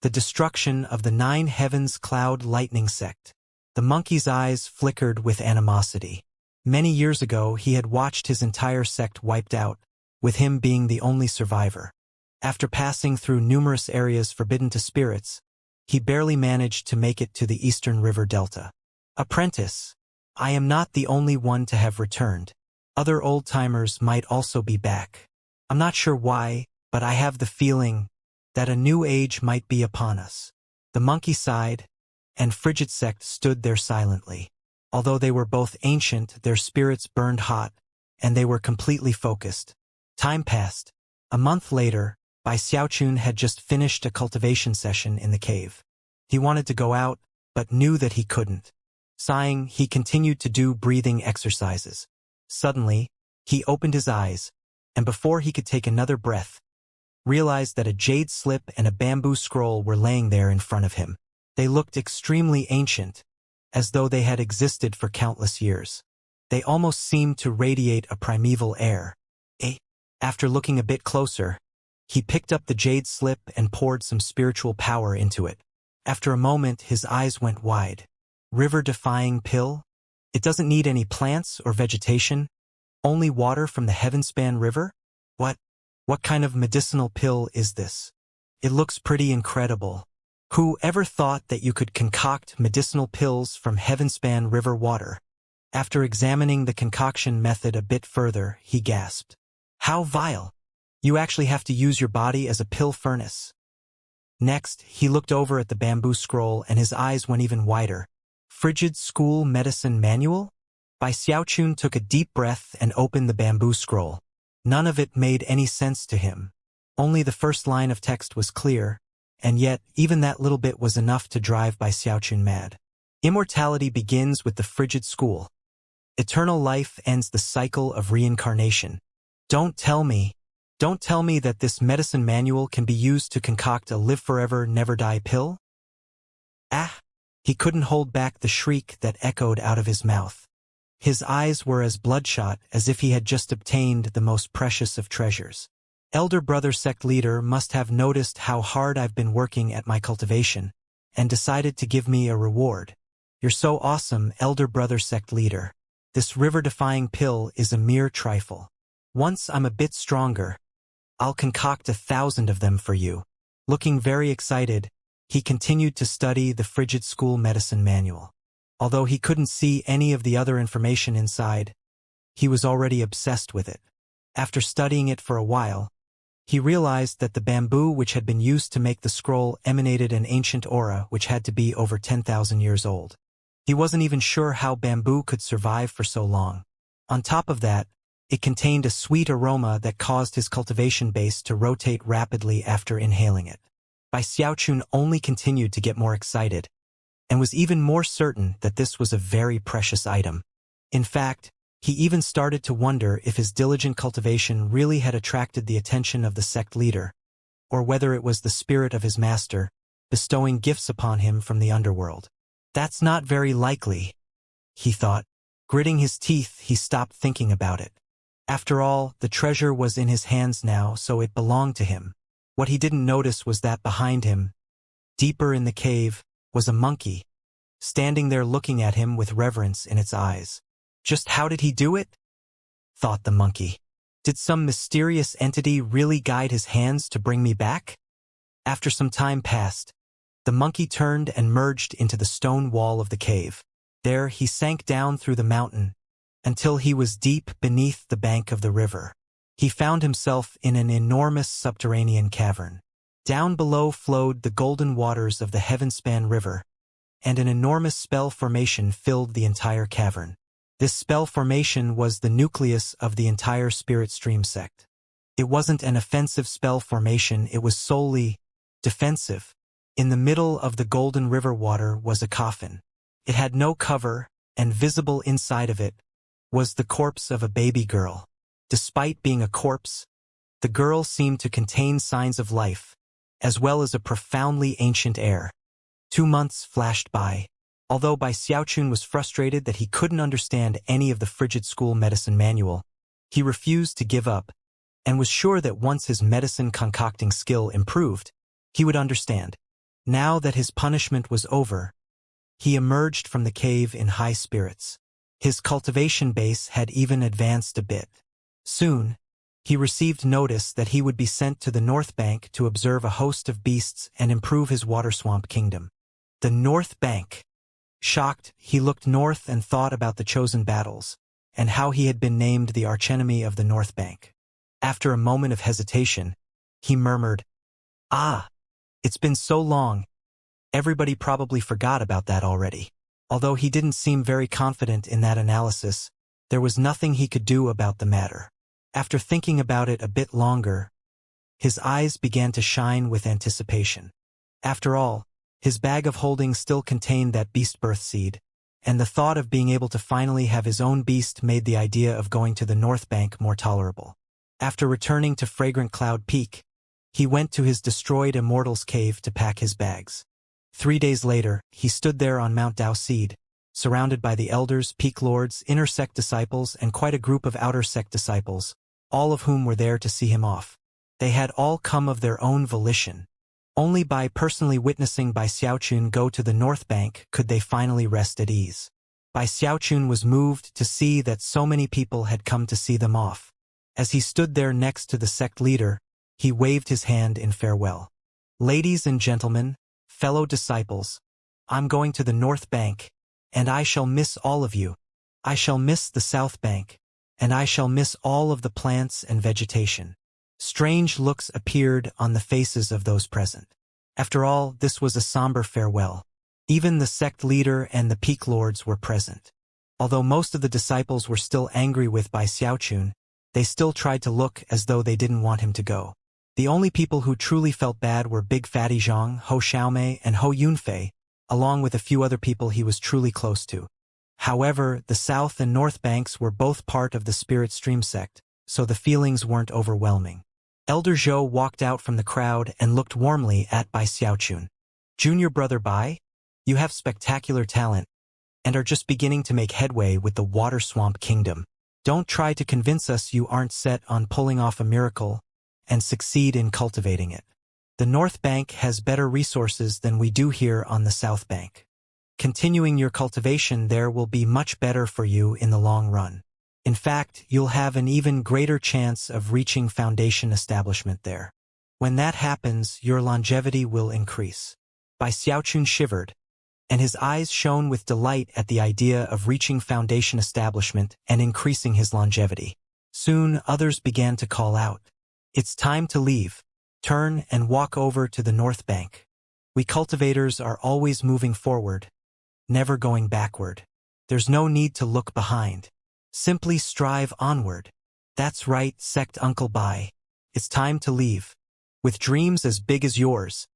Speaker 1: the destruction of the 9 Heavens Cloud Lightning sect. The monkey's eyes flickered with animosity. Many years ago, he had watched his entire sect wiped out, with him being the only survivor. After passing through numerous areas forbidden to spirits, he barely managed to make it to the Eastern River Delta. Apprentice, I am not the only one to have returned. Other old-timers might also be back. I'm not sure why, but I have the feeling that a new age might be upon us. The monkey sighed, and Frigid sect stood there silently. Although they were both ancient, their spirits burned hot, and they were completely focused. Time passed. A month later, Bai Xiaochun had just finished a cultivation session in the cave. He wanted to go out, but knew that he couldn't. Sighing, he continued to do breathing exercises. Suddenly, he opened his eyes, and before he could take another breath, realized that a jade slip and a bamboo scroll were laying there in front of him. They looked extremely ancient, as though they had existed for countless years. They almost seemed to radiate a primeval air. After looking a bit closer, he picked up the jade slip and poured some spiritual power into it. After a moment, his eyes went wide. River-defying pill? It doesn't need any plants or vegetation, only water from the Heavenspan River? What kind of medicinal pill is this? It looks pretty incredible. Who ever thought that you could concoct medicinal pills from Heavenspan River water? After examining the concoction method a bit further, he gasped. How vile! You actually have to use your body as a pill furnace. Next, he looked over at the bamboo scroll and his eyes went even wider. Frigid School Medicine Manual? Bai Xiaochun took a deep breath and opened the bamboo scroll. None of it made any sense to him. Only the first line of text was clear, and yet even that little bit was enough to drive Bai Xiaochun mad. Immortality begins with the Frigid School. Eternal life ends the cycle of reincarnation. Don't tell me that this medicine manual can be used to concoct a live forever, never die pill? Ah! He couldn't hold back the shriek that echoed out of his mouth. His eyes were as bloodshot as if he had just obtained the most precious of treasures. Elder Brother Sect Leader must have noticed how hard I've been working at my cultivation, and decided to give me a reward. You're so awesome, Elder Brother Sect Leader. This river-defying pill is a mere trifle. Once I'm a bit stronger, I'll concoct 1,000 of them for you. Looking very excited, he continued to study the Frigid School Medicine Manual. Although he couldn't see any of the other information inside, he was already obsessed with it. After studying it for a while, he realized that the bamboo which had been used to make the scroll emanated an ancient aura which had to be over 10,000 years old. He wasn't even sure how bamboo could survive for so long. On top of that, it contained a sweet aroma that caused his cultivation base to rotate rapidly after inhaling it. Bai Xiaochun only continued to get more excited, and was even more certain that this was a very precious item. In fact, he even started to wonder if his diligent cultivation really had attracted the attention of the sect leader, or whether it was the spirit of his master, bestowing gifts upon him from the underworld. That's not very likely, he thought. Gritting his teeth, he stopped thinking about it. After all, the treasure was in his hands now, so it belonged to him. What he didn't notice was that behind him, deeper in the cave, was a monkey, standing there looking at him with reverence in its eyes. Just how did he do it? Thought the monkey. Did some mysterious entity really guide his hands to bring me back? After some time passed, the monkey turned and merged into the stone wall of the cave. There he sank down through the mountain, until he was deep beneath the bank of the river. He found himself in an enormous subterranean cavern. Down below flowed the golden waters of the Heavenspan River, and an enormous spell formation filled the entire cavern. This spell formation was the nucleus of the entire Spirit Stream sect. It wasn't an offensive spell formation, it was solely defensive. In the middle of the golden river water was a coffin. It had no cover, and visible inside of it was the corpse of a baby girl. Despite being a corpse, the girl seemed to contain signs of life, as well as a profoundly ancient air. 2 months flashed by. Although Bai Xiaochun was frustrated that he couldn't understand any of the frigid school medicine manual, he refused to give up and was sure that once his medicine concocting skill improved, he would understand. Now that his punishment was over, he emerged from the cave in high spirits. His cultivation base had even advanced a bit. Soon, he received notice that he would be sent to the North Bank to observe a host of beasts and improve his water swamp kingdom. The North Bank. Shocked, he looked north and thought about the chosen battles, and how he had been named the archenemy of the North Bank. After a moment of hesitation, he murmured, "Ah, it's been so long. Everybody probably forgot about that already." Although he didn't seem very confident in that analysis, there was nothing he could do about the matter. After thinking about it a bit longer, his eyes began to shine with anticipation. After all, his bag of holding still contained that beast birth seed, and the thought of being able to finally have his own beast made the idea of going to the North Bank more tolerable. After returning to Fragrant Cloud Peak, he went to his destroyed Immortal's cave to pack his bags. 3 days later, he stood there on Mount Dao Seed, surrounded by the elders, peak lords, inner sect disciples, and quite a group of outer sect disciples, all of whom were there to see him off. They had all come of their own volition. Only by personally witnessing Bai Xiaochun go to the North Bank could they finally rest at ease. Bai Xiaochun was moved to see that so many people had come to see them off. As he stood there next to the sect leader, he waved his hand in farewell. "Ladies and gentlemen, fellow disciples, I'm going to the North Bank, and I shall miss all of you. I shall miss the South Bank, and I shall miss all of the plants and vegetation." Strange looks appeared on the faces of those present. After all, this was a somber farewell. Even the sect leader and the peak lords were present. Although most of the disciples were still angry with Bai Xiaochun, they still tried to look as though they didn't want him to go. The only people who truly felt bad were Big Fatty Zhang, Ho Xiaomei, and Ho Yunfei, along with a few other people he was truly close to. However, the South and North Banks were both part of the Spirit Stream sect, so the feelings weren't overwhelming. Elder Zhou walked out from the crowd and looked warmly at Bai Xiaochun. "Junior brother Bai, you have spectacular talent, and are just beginning to make headway with the Water Swamp Kingdom. Don't try to convince us you aren't set on pulling off a miracle and succeed in cultivating it. The North Bank has better resources than we do here on the South Bank. Continuing your cultivation there will be much better for you in the long run. In fact, you'll have an even greater chance of reaching foundation establishment there. When that happens, your longevity will increase." Bai Xiaochun shivered, and his eyes shone with delight at the idea of reaching foundation establishment and increasing his longevity. Soon, others began to call out, "It's time to leave. Turn and walk over to the North Bank. We cultivators are always moving forward, never going backward. There's no need to look behind. Simply strive onward." "That's right, Sect Uncle Bai. It's time to leave. With dreams as big as yours,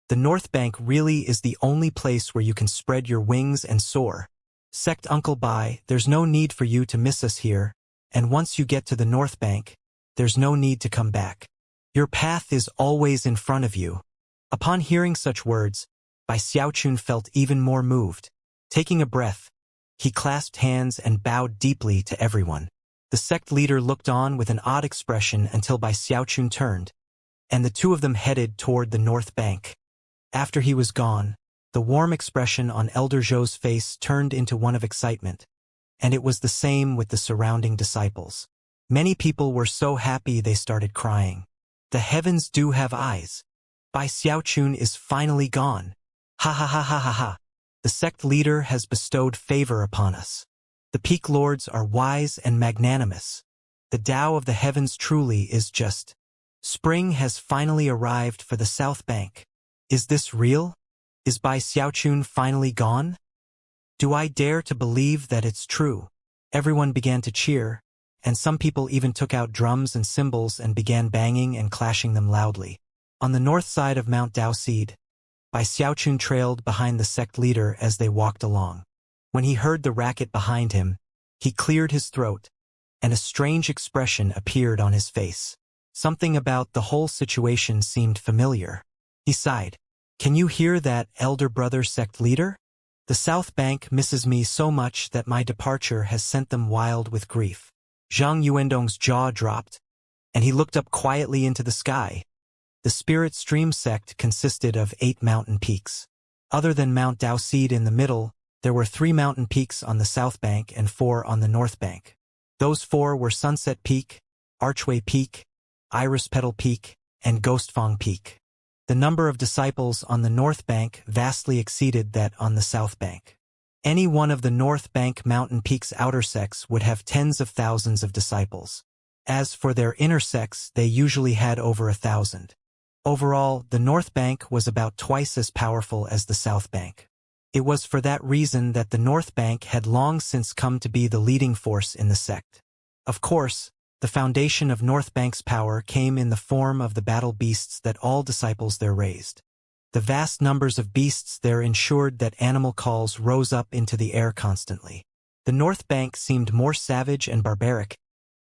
Speaker 1: the North Bank really is the only place where you can spread your wings and soar. Sect Uncle Bai, there's no need for you to miss us here, and once you get to the North Bank, there's no need to come back. Your path is always in front of you." Upon hearing such words, Bai Xiaochun felt even more moved. Taking a breath, he clasped hands and bowed deeply to everyone. The sect leader looked on with an odd expression until Bai Xiaochun turned, and the two of them headed toward the North Bank. After he was gone, the warm expression on Elder Zhou's face turned into one of excitement, and it was the same with the surrounding disciples. Many people were so happy they started crying. The heavens do have eyes. Bai Xiaochun is finally gone. Ha ha ha ha ha ha. The sect leader has bestowed favor upon us. The peak lords are wise and magnanimous. The Tao of the heavens truly is just. Spring has finally arrived for the South Bank. Is this real? Is Bai Xiaochun finally gone? Do I dare to believe that it's true? Everyone began to cheer, and some people even took out drums and cymbals and began banging and clashing them loudly. On the north side of Mount Dao Seed, Bai Xiaochun trailed behind the sect leader as they walked along. When he heard the racket behind him, he cleared his throat, and a strange expression appeared on his face. Something about the whole situation seemed familiar. He sighed. Can you hear that, elder brother sect leader? The South Bank misses me so much that my departure has sent them wild with grief. Zhang Yuandong's jaw dropped, and he looked up quietly into the sky. The Spirit Stream sect consisted of 8 mountain peaks. Other than Mount Daoseed in the middle, there were 3 mountain peaks on the south bank and 4 on the north bank. Those 4 were Sunset Peak, Archway Peak, Iris Petal Peak, and Ghostfang Peak. The number of disciples on the north bank vastly exceeded that on the south bank. Any one of the north bank mountain peaks' outer sects would have tens of thousands of disciples. As for their inner sects, they usually had over 1,000. Overall, the north bank was about twice as powerful as the south bank. It was for that reason that the north bank had long since come to be the leading force in the sect. Of course, the foundation of North Bank's power came in the form of the battle beasts that all disciples there raised. The vast numbers of beasts there ensured that animal calls rose up into the air constantly. The North Bank seemed more savage and barbaric,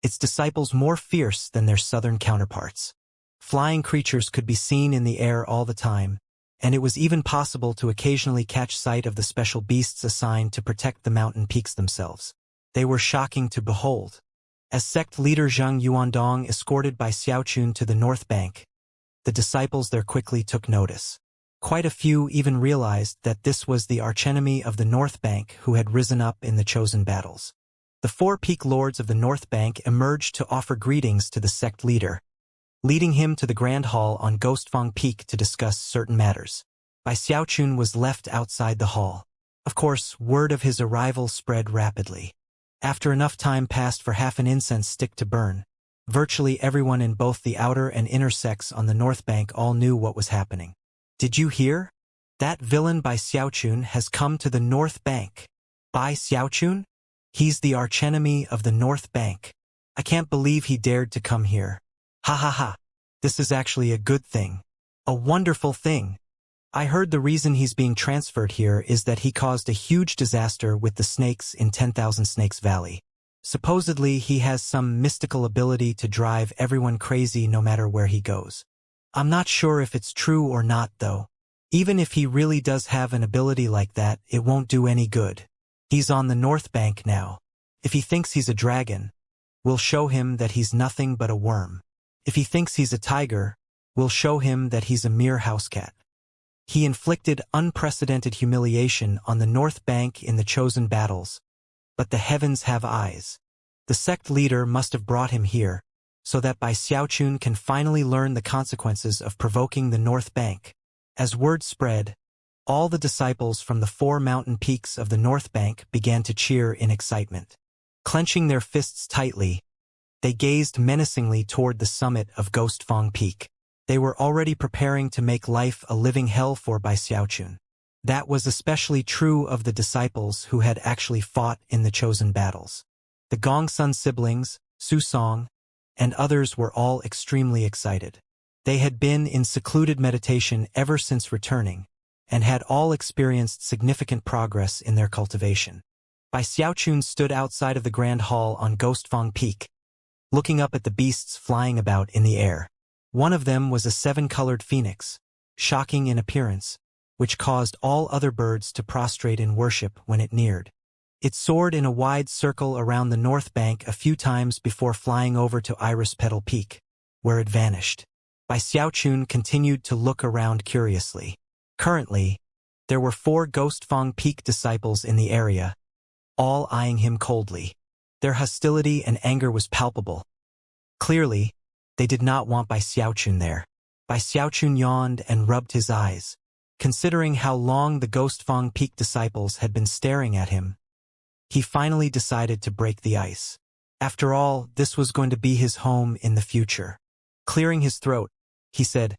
Speaker 1: its disciples more fierce than their southern counterparts. Flying creatures could be seen in the air all the time, and it was even possible to occasionally catch sight of the special beasts assigned to protect the mountain peaks themselves. They were shocking to behold. As sect leader Zhang Yuandong escorted by Xiaochun to the North Bank, the disciples there quickly took notice. Quite a few even realized that this was the archenemy of the North Bank who had risen up in the chosen battles. The 4 peak lords of the North Bank emerged to offer greetings to the sect leader, leading him to the Grand Hall on Ghostfang Peak to discuss certain matters. Bai Xiaochun was left outside the hall. Of course, word of his arrival spread rapidly. After enough time passed for half an incense stick to burn, virtually everyone in both the outer and inner sects on the North Bank all knew what was happening. Did you hear? That villain Bai Xiaochun has come to the North Bank. Bai Xiaochun? He's the archenemy of the North Bank. I can't believe he dared to come here. Ha ha ha. This is actually a good thing. A wonderful thing. I heard the reason he's being transferred here is that he caused a huge disaster with the snakes in 10,000 Snakes Valley. Supposedly, he has some mystical ability to drive everyone crazy no matter where he goes. I'm not sure if it's true or not, though. Even if he really does have an ability like that, it won't do any good. He's on the North Bank now. If he thinks he's a dragon, we'll show him that he's nothing but a worm. If he thinks he's a tiger, we'll show him that he's a mere housecat. He inflicted unprecedented humiliation on the North Bank in the chosen battles, but the heavens have eyes. The sect leader must have brought him here, so that Bai Xiaochun can finally learn the consequences of provoking the North Bank. As word spread, all the disciples from the 4 mountain peaks of the North Bank began to cheer in excitement. Clenching their fists tightly, they gazed menacingly toward the summit of Ghostfang Peak. They were already preparing to make life a living hell for Bai Xiaochun. That was especially true of the disciples who had actually fought in the chosen battles. The Gongsun siblings, Su Song, and others were all extremely excited. They had been in secluded meditation ever since returning, and had all experienced significant progress in their cultivation. Bai Xiaochun stood outside of the Grand Hall on Ghostfang Peak, looking up at the beasts flying about in the air. One of them was a 7-colored phoenix, shocking in appearance, which caused all other birds to prostrate in worship when it neared. It soared in a wide circle around the North Bank a few times before flying over to Iris Petal Peak, where it vanished. Bai Xiaochun continued to look around curiously. Currently, there were 4 Ghostfang Peak disciples in the area, all eyeing him coldly. Their hostility and anger was palpable. Clearly, they did not want Bai Xiaochun there. Bai Xiaochun yawned and rubbed his eyes. Considering how long the Ghostfang Peak disciples had been staring at him, he finally decided to break the ice. After all, this was going to be his home in the future. Clearing his throat, he said,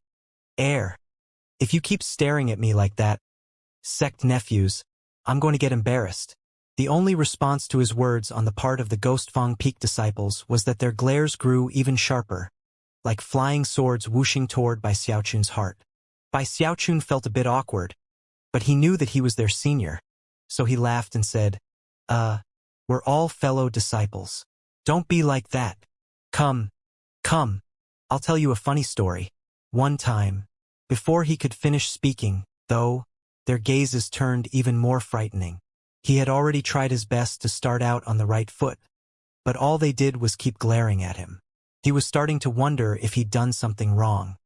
Speaker 1: if you keep staring at me like that, sect nephews, I'm going to get embarrassed." The only response to his words on the part of the Ghostfang Peak disciples was that their glares grew even sharper, like flying swords whooshing toward Bai Xiaochun's heart. Bai Xiaochun felt a bit awkward, but he knew that he was their senior, so he laughed and said, we're all fellow disciples. Don't be like that. Come, I'll tell you a funny story. One time, Before he could finish speaking, though, their gazes turned even more frightening. He had already tried his best to start out on the right foot, but all they did was keep glaring at him. He was starting to wonder if he'd done something wrong.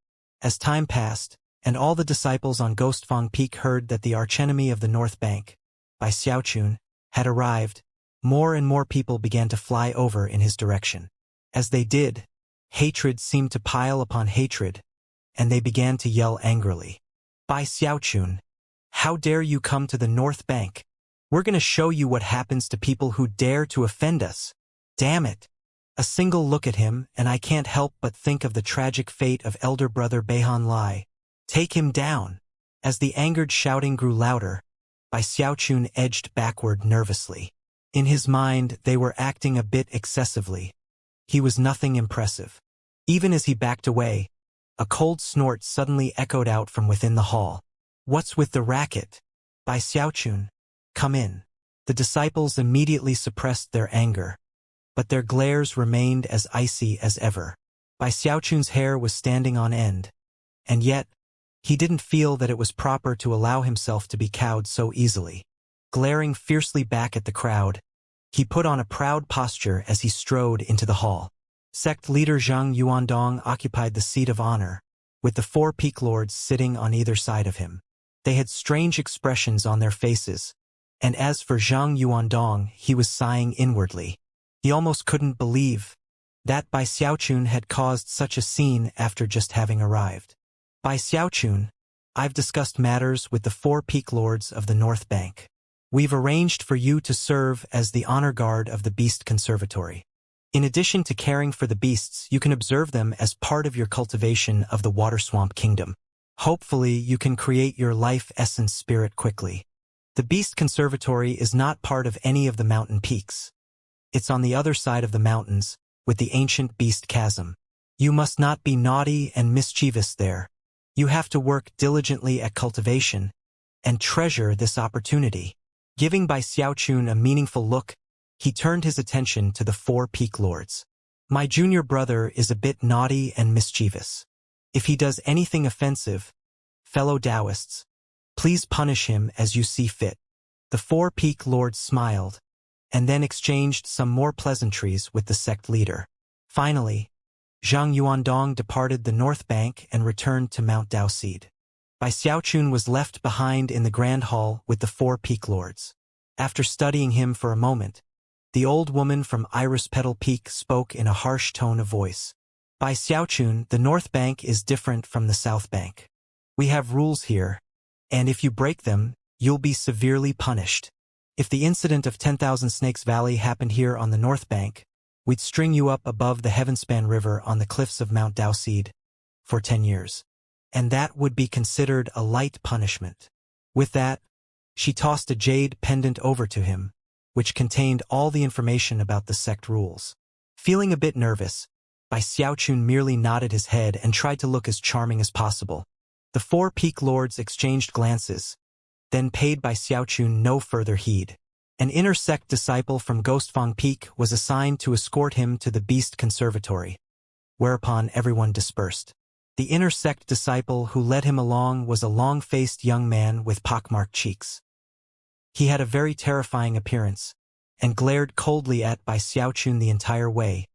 Speaker 1: As time passed, and all the disciples on Ghostfang Peak heard that the archenemy of the North Bank, by Xiaochun, had arrived, more and more people began to fly over in his direction. As they did, hatred seemed to pile upon hatred, and they began to yell angrily. By Xiaochun, how dare you come to the North Bank? We're going to show you what happens to people who dare to offend us. Damn it! A single look at him, and I can't help but think of the tragic fate of elder brother Beihan Lai. Take him down! As the angered shouting grew louder, Bai Xiaochun edged backward nervously. In his mind, they were acting a bit excessively. He was nothing impressive. Even as he backed away, a cold snort suddenly echoed out from within the hall. What's with the racket? Bai Xiaochun, come in. The disciples immediately suppressed their anger, but their glares remained as icy as ever. Bai Xiaochun's hair was standing on end, and yet, he didn't feel that it was proper to allow himself to be cowed so easily. Glaring fiercely back at the crowd, he put on a proud posture as he strode into the hall. Sect leader Zhang Yuandong occupied the seat of honor, with the 4 peak lords sitting on either side of him. They had strange expressions on their faces, and as for Zhang Yuandong, he was sighing inwardly. He almost couldn't believe that Bai Xiaochun had caused such a scene after just having arrived. Bai Xiaochun, I've discussed matters with the 4 peak lords of the North Bank. We've arranged for you to serve as the honor guard of the Beast Conservatory. In addition to caring for the beasts, you can observe them as part of your cultivation of the Water Swamp Kingdom. Hopefully, you can create your life essence spirit quickly. The Beast Conservatory is not part of any of the mountain peaks. It's on the other side of the mountains, with the ancient Beast Chasm. You must not be naughty and mischievous there. You have to work diligently at cultivation, and treasure this opportunity. Giving Bai Xiaochun a meaningful look, he turned his attention to the 4 peak lords. My junior brother is a bit naughty and mischievous. If he does anything offensive, fellow Taoists, please punish him as you see fit. The 4 peak lords smiled, and then exchanged some more pleasantries with the sect leader. Finally, Zhang Yuandong departed the North Bank and returned to Mount Daoseed. Bai Xiaochun was left behind in the Grand Hall with the 4 peak lords. After studying him for a moment, the old woman from Iris Petal Peak spoke in a harsh tone of voice. Bai Xiaochun, the North Bank is different from the South Bank. We have rules here, and if you break them, you'll be severely punished. If the incident of 10,000 Snakes Valley happened here on the North Bank, we'd string you up above the Heavenspan River on the cliffs of Mount Daoseed for 10 years. And that would be considered a light punishment. With that, she tossed a jade pendant over to him, which contained all the information about the sect rules. Feeling a bit nervous, Bai Xiaochun merely nodded his head and tried to look as charming as possible. The 4 peak lords exchanged glances, then paid Bai Xiaochun no further heed. An inner sect disciple from Ghostfang Peak was assigned to escort him to the Beast Conservatory, whereupon everyone dispersed. The inner sect disciple who led him along was a long-faced young man with pockmarked cheeks. He had a very terrifying appearance, and glared coldly at Bai Xiaochun the entire way,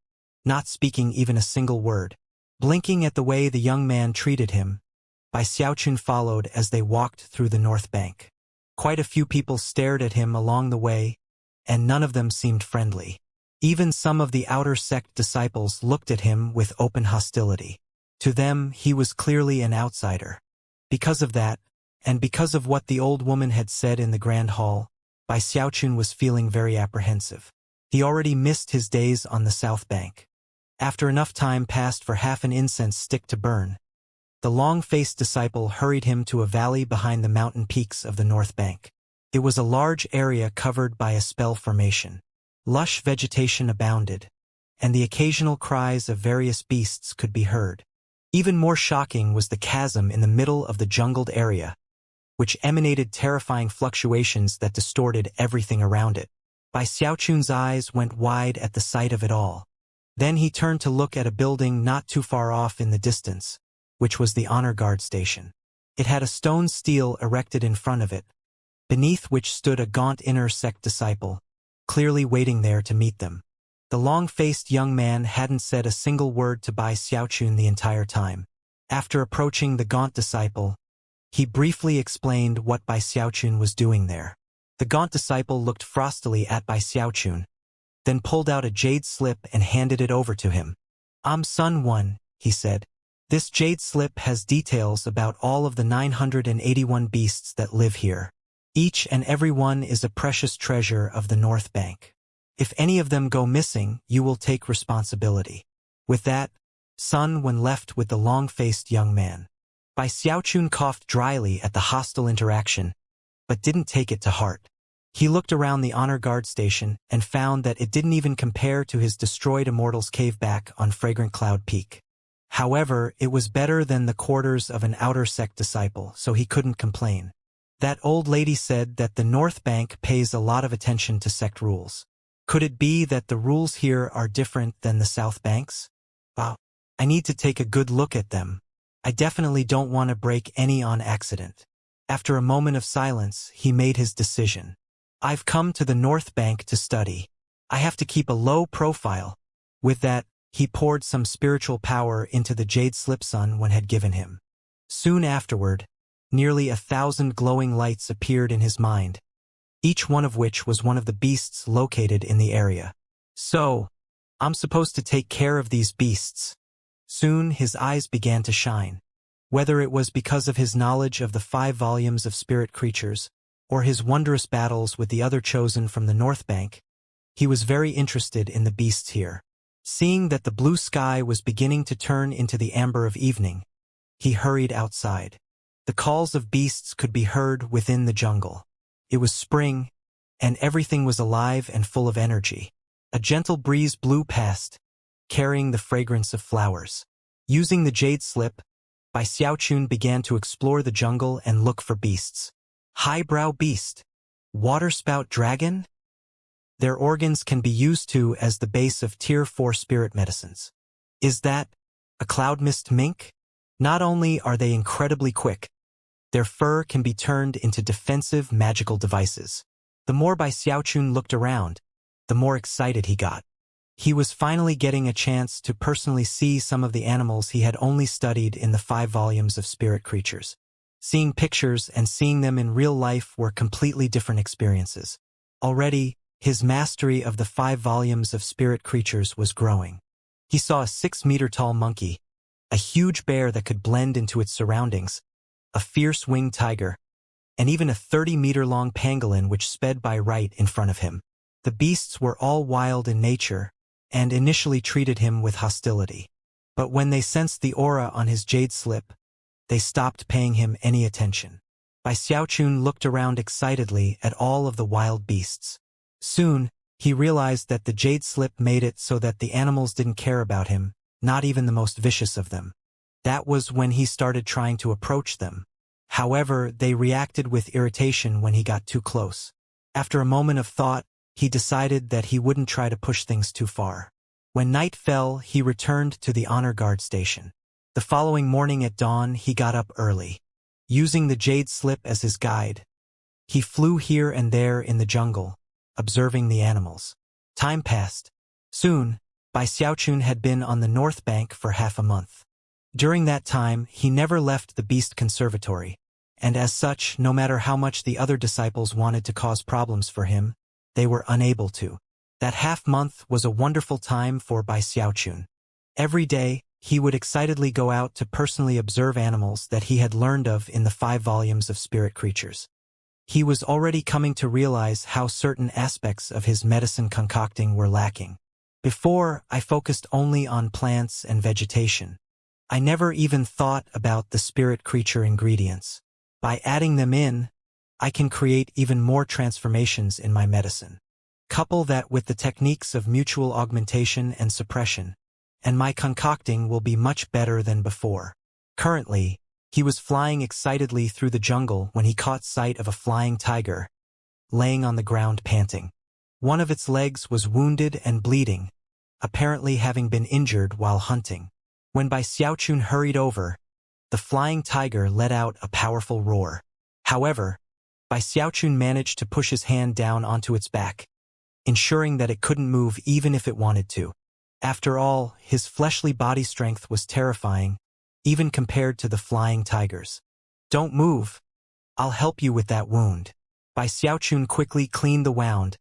Speaker 1: not speaking even a single word. Blinking at the way the young man treated him, Bai Xiaochun followed as they walked through the North Bank. Quite a few people stared at him along the way, and none of them seemed friendly. Even some of the outer sect disciples looked at him with open hostility. To them, he was clearly an outsider. Because of that, and because of what the old woman had said in the Grand Hall, Bai Xiaochun was feeling very apprehensive. He already missed his days on the South Bank. After enough time passed for half an incense stick to burn, the long-faced disciple hurried him to a valley behind the mountain peaks of the North Bank. It was a large area covered by a spell formation. Lush vegetation abounded, and the occasional cries of various beasts could be heard. Even more shocking was the chasm in the middle of the jungled area, which emanated terrifying fluctuations that distorted everything around it. Bai Xiaochun's eyes went wide at the sight of it all. Then he turned to look at a building not too far off in the distance, which was the honor guard station. It had a stone stele erected in front of it, beneath which stood a gaunt inner sect disciple, clearly waiting there to meet them. The long-faced young man hadn't said a single word to Bai Xiaochun the entire time. After approaching the gaunt disciple, he briefly explained what Bai Xiaochun was doing there. The gaunt disciple looked frostily at Bai Xiaochun, then pulled out a jade slip and handed it over to him. "I'm Sun One," he said. "This jade slip has details about all of the 981 beasts that live here. Each and every one is a precious treasure of the North Bank. If any of them go missing, you will take responsibility." With that, Sun Wen left with the long-faced young man. Bai Xiaochun coughed dryly at the hostile interaction, but didn't take it to heart. He looked around the honor guard station and found that it didn't even compare to his destroyed Immortal's cave back on Fragrant Cloud Peak. However, it was better than the quarters of an outer sect disciple, so he couldn't complain. That old lady said that the North Bank pays a lot of attention to sect rules. Could it be that the rules here are different than the South Banks? Wow, I need to take a good look at them. I definitely don't want to break any on accident. After a moment of silence, he made his decision. I've come to the North Bank to study. I have to keep a low profile. With that, he poured some spiritual power into the jade slip Sun Wen had given him. Soon afterward, nearly 1,000 glowing lights appeared in his mind, each one of which was one of the beasts located in the area. "So, I'm supposed to take care of these beasts." Soon his eyes began to shine. Whether it was because of his knowledge of the 5 volumes of spirit creatures, or his wondrous battles with the other chosen from the North Bank, he was very interested in the beasts here. Seeing that the blue sky was beginning to turn into the amber of evening, he hurried outside. The calls of beasts could be heard within the jungle. It was spring, and everything was alive and full of energy. A gentle breeze blew past, carrying the fragrance of flowers. Using the jade slip, Bai Xiaochun began to explore the jungle and look for beasts. Highbrow beast. Waterspout dragon? Their organs can be used to as the base of Tier 4 spirit medicines. Is that a cloud mist mink? Not only are they incredibly quick, their fur can be turned into defensive magical devices. The more Bai Xiaochun looked around, the more excited he got. He was finally getting a chance to personally see some of the animals he had only studied in the 5 volumes of spirit creatures. Seeing pictures and seeing them in real life were completely different experiences. Already, his mastery of the 5 volumes of spirit creatures was growing. He saw a 6-meter-tall monkey, a huge bear that could blend into its surroundings, a fierce winged tiger, and even a 30-meter-long pangolin which sped by right in front of him. The beasts were all wild in nature, and initially treated him with hostility. But when they sensed the aura on his jade slip, they stopped paying him any attention. Bai Xiaochun looked around excitedly at all of the wild beasts. Soon, he realized that the jade slip made it so that the animals didn't care about him, not even the most vicious of them. That was when he started trying to approach them. However, they reacted with irritation when he got too close. After a moment of thought, he decided that he wouldn't try to push things too far. When night fell, he returned to the honor guard station. The following morning at dawn, he got up early. Using the jade slip as his guide, he flew here and there in the jungle, observing the animals. Time passed. Soon, Bai Xiaochun had been on the North Bank for half a month. During that time, he never left the Beast Conservatory, and as such, no matter how much the other disciples wanted to cause problems for him, they were unable to. That half-month was a wonderful time for Bai Xiaochun. Every day, he would excitedly go out to personally observe animals that he had learned of in the 5 volumes of spirit creatures. He was already coming to realize how certain aspects of his medicine concocting were lacking. Before, I focused only on plants and vegetation. I never even thought about the spirit creature ingredients. By adding them in, I can create even more transformations in my medicine. Couple that with the techniques of mutual augmentation and suppression, and my concocting will be much better than before. Currently, he was flying excitedly through the jungle when he caught sight of a flying tiger, laying on the ground panting. One of its legs was wounded and bleeding, apparently having been injured while hunting. When Bai Xiaochun hurried over, the flying tiger let out a powerful roar. However, Bai Xiaochun managed to push his hand down onto its back, ensuring that it couldn't move even if it wanted to. After all, his fleshly body strength was terrifying, even compared to the flying tiger's. "Don't move. I'll help you with that wound." Bai Xiaochun quickly cleaned the wound,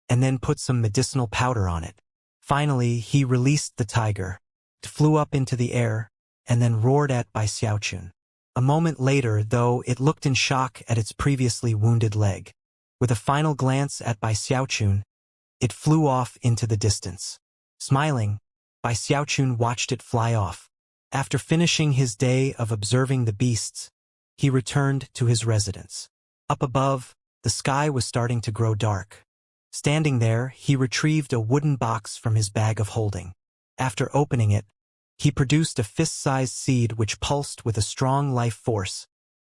Speaker 1: and then put some medicinal powder on it. Finally, he released the tiger. It flew up into the air, and then roared at Bai Xiaochun. A moment later, though, it looked in shock at its previously wounded leg. With a final glance at Bai Xiaochun, it flew off into the distance. Smiling, Bai Xiaochun watched it fly off. After finishing his day of observing the beasts, he returned to his residence. Up above, the sky was starting to grow dark. Standing there, he retrieved a wooden box from his bag of holding. After opening it, he produced a fist-sized seed which pulsed with a strong life force,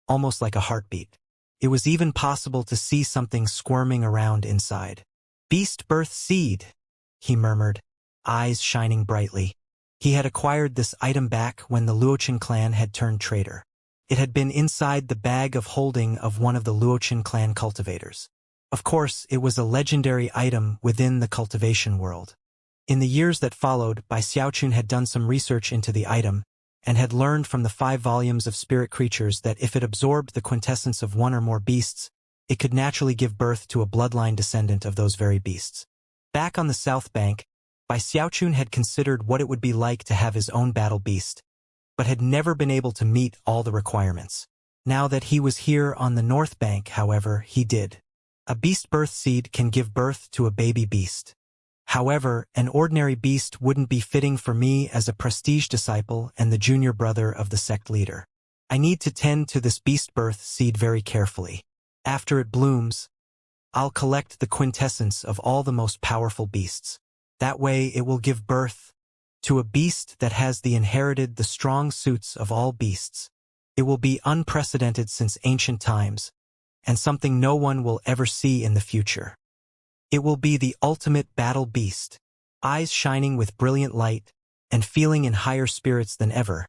Speaker 1: almost like a heartbeat. It was even possible to see something squirming around inside. "Beast birth seed," he murmured, eyes shining brightly. He had acquired this item back when the Luochen clan had turned traitor. It had been inside the bag of holding of one of the Luochen clan cultivators. Of course, it was a legendary item within the cultivation world. In the years that followed, Bai Xiaochun had done some research into the item, and had learned from the 5 volumes of spirit creatures that if it absorbed the quintessence of one or more beasts, it could naturally give birth to a bloodline descendant of those very beasts. Back on the south bank, Bai Xiaochun had considered what it would be like to have his own battle beast, but had never been able to meet all the requirements. Now that he was here on the north bank, however, he did. A beast birth seed can give birth to a baby beast. However, an ordinary beast wouldn't be fitting for me as a prestige disciple and the junior brother of the sect leader. I need to tend to this beast birth seed very carefully. After it blooms, I'll collect the quintessence of all the most powerful beasts. That way it will give birth to a beast that has inherited the strong suits of all beasts. It will be unprecedented since ancient times, and something no one will ever see in the future. It will be the ultimate battle beast. Eyes shining with brilliant light, and feeling in higher spirits than ever,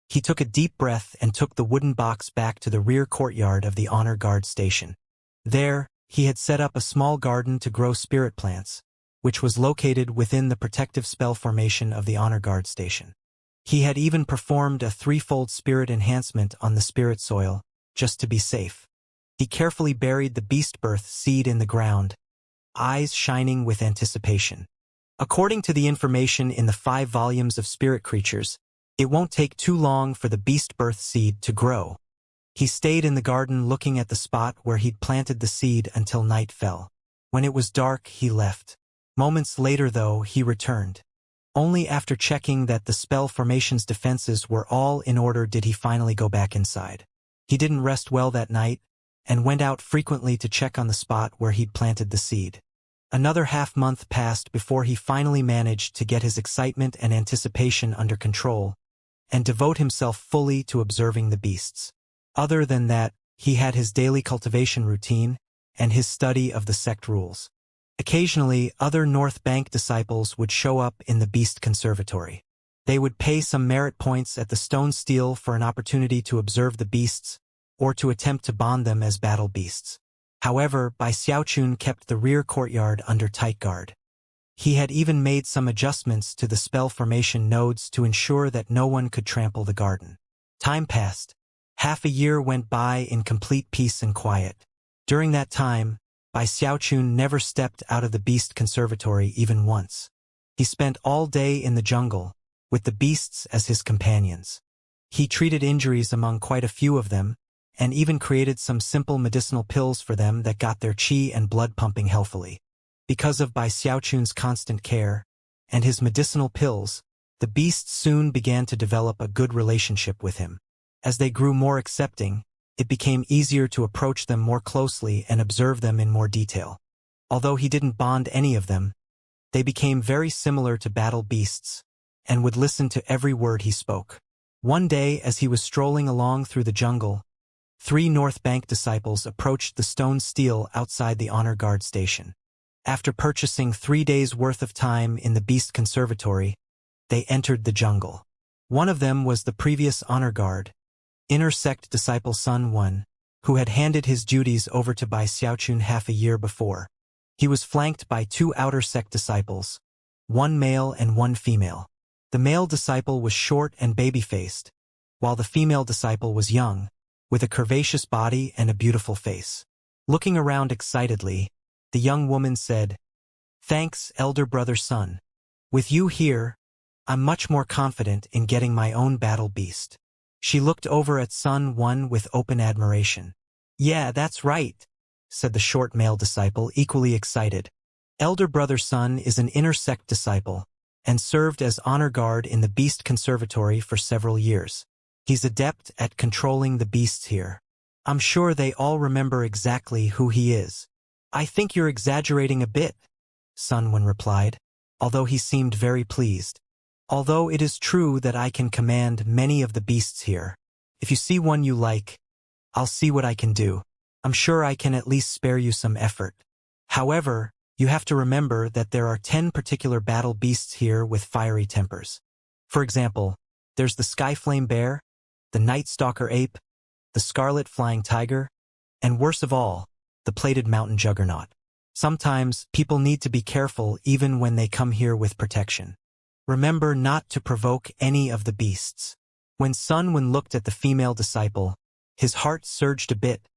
Speaker 1: he took a deep breath and took the wooden box back to the rear courtyard of the honor guard station. There, he had set up a small garden to grow spirit plants, which was located within the protective spell formation of the honor guard station. He had even performed a 3-fold spirit enhancement on the spirit soil, just to be safe. He carefully buried the beast birth seed in the ground, eyes shining with anticipation. According to the information in the 5 volumes of spirit creatures, it won't take too long for the beast birth seed to grow. He stayed in the garden looking at the spot where he'd planted the seed until night fell. When it was dark, he left. Moments later, though, he returned. Only after checking that the spell formation's defenses were all in order did he finally go back inside. He didn't rest well that night, and went out frequently to check on the spot where he'd planted the seed. Another half-month passed before he finally managed to get his excitement and anticipation under control, and devote himself fully to observing the beasts. Other than that, he had his daily cultivation routine, and his study of the sect rules. Occasionally, other North Bank disciples would show up in the Beast Conservatory. They would pay some merit points at the stone steel for an opportunity to observe the beasts, or to attempt to bond them as battle beasts. However, Bai Xiaochun kept the rear courtyard under tight guard. He had even made some adjustments to the spell formation nodes to ensure that no one could trample the garden. Time passed. Half a year went by in complete peace and quiet. During that time, Bai Xiaochun never stepped out of the Beast Conservatory even once. He spent all day in the jungle, with the beasts as his companions. He treated injuries among quite a few of them, and even created some simple medicinal pills for them that got their qi and blood pumping healthily. Because of Bai Xiaochun's constant care, and his medicinal pills, the beasts soon began to develop a good relationship with him. As they grew more accepting, it became easier to approach them more closely and observe them in more detail. Although he didn't bond any of them, they became very similar to battle beasts, and would listen to every word he spoke. One day, as he was strolling along through the jungle, 3 North Bank disciples approached the stone steel outside the honor guard station. After purchasing 3 days' worth of time in the Beast Conservatory, they entered the jungle. One of them was the previous honor guard, inner sect disciple Sun Wen, who had handed his duties over to Bai Xiaochun half a year before. He was flanked by 2 outer sect disciples, one male and one female. The male disciple was short and baby-faced, while the female disciple was young, with a curvaceous body and a beautiful face. Looking around excitedly, the young woman said, "Thanks, elder brother Sun. With you here, I'm much more confident in getting my own battle beast." She looked over at Sun Wen with open admiration. "Yeah, that's right," said the short male disciple, equally excited. Elder brother Sun is an inner sect disciple, and served as honor guard in the Beast Conservatory for several years. He's adept at controlling the beasts here. I'm sure they all remember exactly who he is. "I think you're exaggerating a bit," Sun Wen replied, although he seemed very pleased. "Although it is true that I can command many of the beasts here. If you see one you like, I'll see what I can do. I'm sure I can at least spare you some effort. However, you have to remember that there are 10 particular battle beasts here with fiery tempers. For example, there's the Skyflame Bear, the Night Stalker Ape, the Scarlet Flying Tiger, and worst of all, the Plated Mountain Juggernaut. Sometimes, people need to be careful even when they come here with protection. Remember not to provoke any of the beasts." When Sun Wen looked at the female disciple, his heart surged a bit,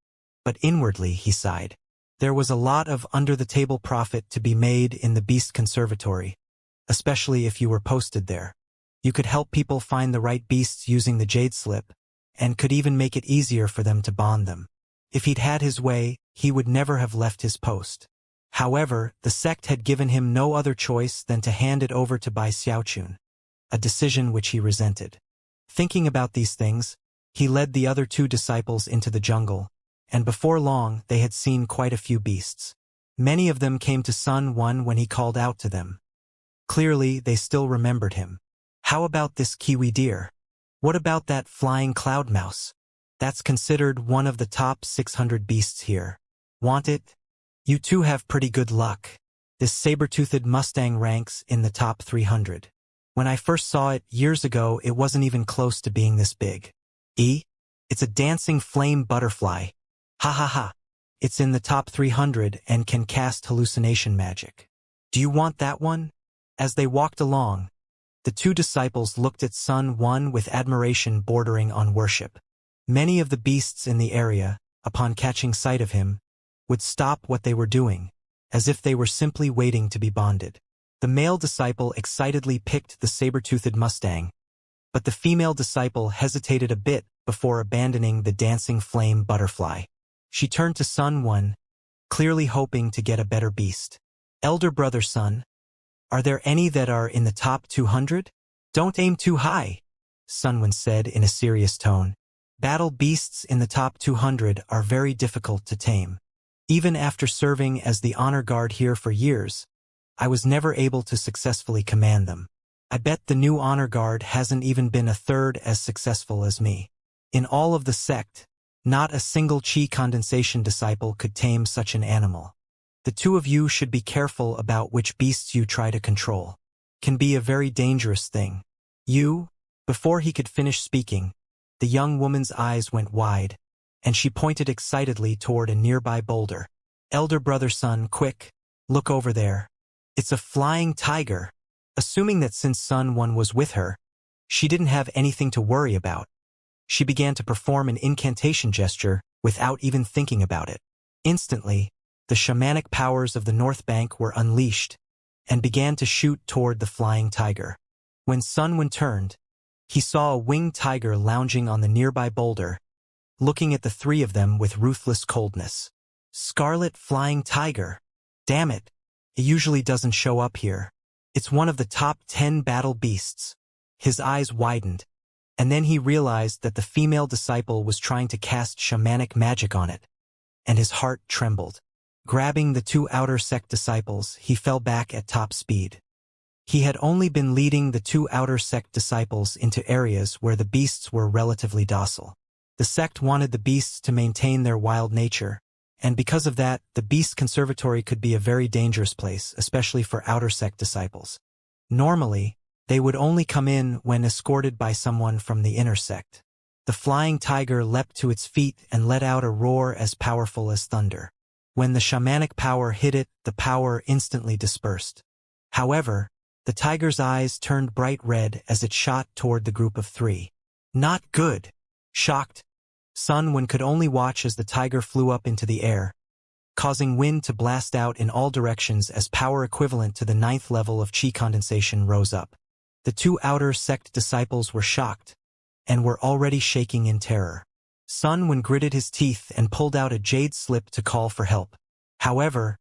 Speaker 1: but inwardly he sighed. There was a lot of under-the-table profit to be made in the Beast Conservatory, especially if you were posted there. You could help people find the right beasts using the Jade Slip, and could even make it easier for them to bond them. If he'd had his way, he would never have left his post. However, the sect had given him no other choice than to hand it over to Bai Xiaochun, a decision which he resented. Thinking about these things, he led the other 2 disciples into the jungle, and before long they had seen quite a few beasts. Many of them came to Sun Wen when he called out to them. Clearly, they still remembered him. "How about this kiwi deer? What about that flying cloud mouse? That's considered one of the top 600 beasts here. Want it? You two have pretty good luck. This saber-toothed Mustang ranks in the top 300. When I first saw it years ago, it wasn't even close to being this big. It's a dancing flame butterfly. Ha ha ha. It's in the top 300 and can cast hallucination magic. Do you want that one?" As they walked along, the 2 disciples looked at Sun Wen with admiration bordering on worship. Many of the beasts in the area, upon catching sight of him, would stop what they were doing, as if they were simply waiting to be bonded. The male disciple excitedly picked the saber-toothed Mustang, but the female disciple hesitated a bit before abandoning the dancing flame butterfly. She turned to Sun Wen, clearly hoping to get a better beast. "Elder brother Sun, are there any that are in the top 200? Don't aim too high," Sun Wen said in a serious tone. "Battle beasts in the top 200 are very difficult to tame. Even after serving as the honor guard here for years, I was never able to successfully command them. I bet the new honor guard hasn't even been a third as successful as me. In all of the sect, not a single chi condensation disciple could tame such an animal. The 2 of you should be careful about which beasts you try to control. Can be a very dangerous thing. You..." Before he could finish speaking, the young woman's eyes went wide, and she pointed excitedly toward a nearby boulder. "Elder brother Sun, quick, look over there. It's a flying tiger." Assuming that since Sun Wen was with her, she didn't have anything to worry about, she began to perform an incantation gesture without even thinking about it. Instantly, the shamanic powers of the North Bank were unleashed and began to shoot toward the flying tiger. When Sun Wen turned, he saw a winged tiger lounging on the nearby boulder, looking at the 3 of them with ruthless coldness. Scarlet Flying Tiger. Damn it, it usually doesn't show up here. It's one of the top 10 battle beasts. His eyes widened, and then he realized that the female disciple was trying to cast shamanic magic on it, and his heart trembled. Grabbing the 2 outer sect disciples, he fell back at top speed. He had only been leading the 2 outer sect disciples into areas where the beasts were relatively docile. The sect wanted the beasts to maintain their wild nature, and because of that, the Beast Conservatory could be a very dangerous place, especially for outer sect disciples. Normally, they would only come in when escorted by someone from the inner sect. The flying tiger leapt to its feet and let out a roar as powerful as thunder. When the shamanic power hit it, the power instantly dispersed. However, the tiger's eyes turned bright red as it shot toward the group of three. Not good. Shocked, Sun Wen could only watch as the tiger flew up into the air, causing wind to blast out in all directions as power equivalent to the 9th level of chi condensation rose up. The two outer sect disciples were shocked, and were already shaking in terror. Sun Wen gritted his teeth and pulled out a jade slip to call for help. However,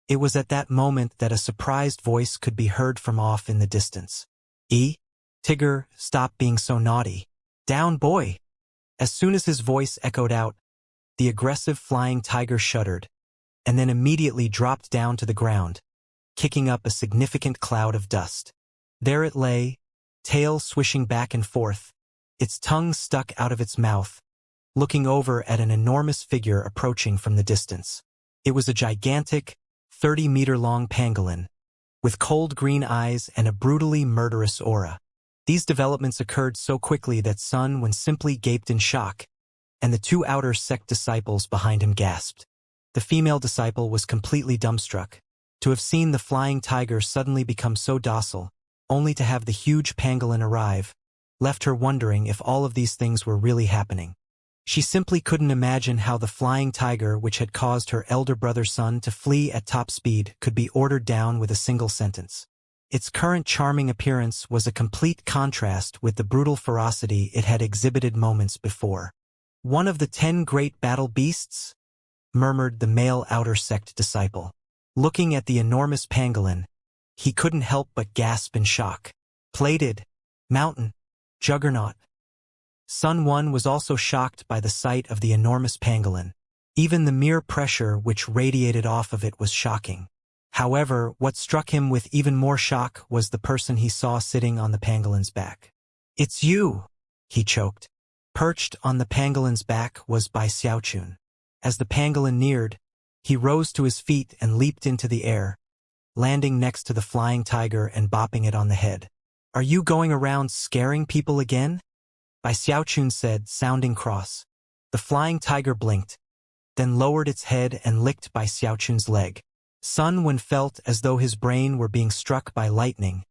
Speaker 1: it was at that moment that a surprised voice could be heard from off in the distance. Tigger, stop being so naughty. Down, boy! As soon as his voice echoed out, the aggressive flying tiger shuddered, and then immediately dropped down to the ground, kicking up a significant cloud of dust. There it lay, tail swishing back and forth, its tongue stuck out of its mouth, looking over at an enormous figure approaching from the distance. It was a gigantic, 30-meter-long pangolin, with cold green eyes and a brutally murderous aura. These developments occurred so quickly that Sun Wen simply gaped in shock, and the two outer sect disciples behind him gasped. The female disciple was completely dumbstruck. To have seen the flying tiger suddenly become so docile, only to have the huge pangolin arrive, left her wondering if all of these things were really happening. She simply couldn't imagine how the flying tiger, which had caused her elder brother's son to flee at top speed, could be ordered down with a single sentence. Its current charming appearance was a complete contrast with the brutal ferocity it had exhibited moments before. "One of the 10 great battle beasts?" murmured the male outer sect disciple. Looking at the enormous pangolin, he couldn't help but gasp in shock. Plated, mountain, juggernaut. Sun Wen was also shocked by the sight of the enormous pangolin. Even the mere pressure which radiated off of it was shocking. However, what struck him with even more shock was the person he saw sitting on the pangolin's back. "It's you!" he choked. Perched on the pangolin's back was Bai Xiaochun. As the pangolin neared, he rose to his feet and leaped into the air, landing next to the flying tiger and bopping it on the head. "Are you going around scaring people again?" Bai Xiaochun said, sounding cross. The flying tiger blinked, then lowered its head and licked Bai Xiaochun's leg. Sun Wen felt as though his brain were being struck by lightning,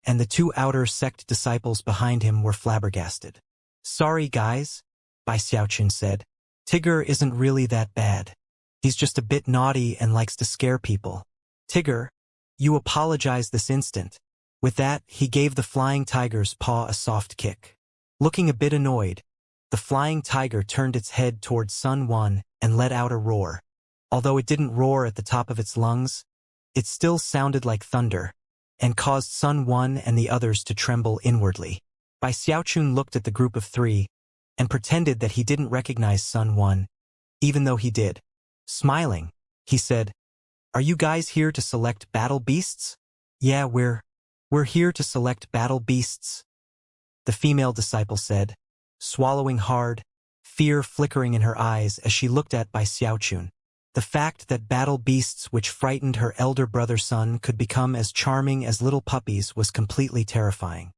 Speaker 1: and the two outer sect disciples behind him were flabbergasted. "Sorry, guys," Bai Xiaochun said. "Tigger isn't really that bad. He's just a bit naughty and likes to scare people. Tigger, you apologize this instant." With that, he gave the flying tiger's paw a soft kick. Looking a bit annoyed, the flying tiger turned its head towards Sun Wen and let out a roar. Although it didn't roar at the top of its lungs, it still sounded like thunder, and caused Sun Wen and the others to tremble inwardly. Bai Xiaochun looked at the group of three, and pretended that he didn't recognize Sun Wen, even though he did. Smiling, he said, "Are you guys here to select battle beasts?" "Yeah, we're here to select battle beasts," the female disciple said, swallowing hard, fear flickering in her eyes as she looked at Bai Xiaochun. The fact that battle beasts which frightened her elder brother's son could become as charming as little puppies was completely terrifying.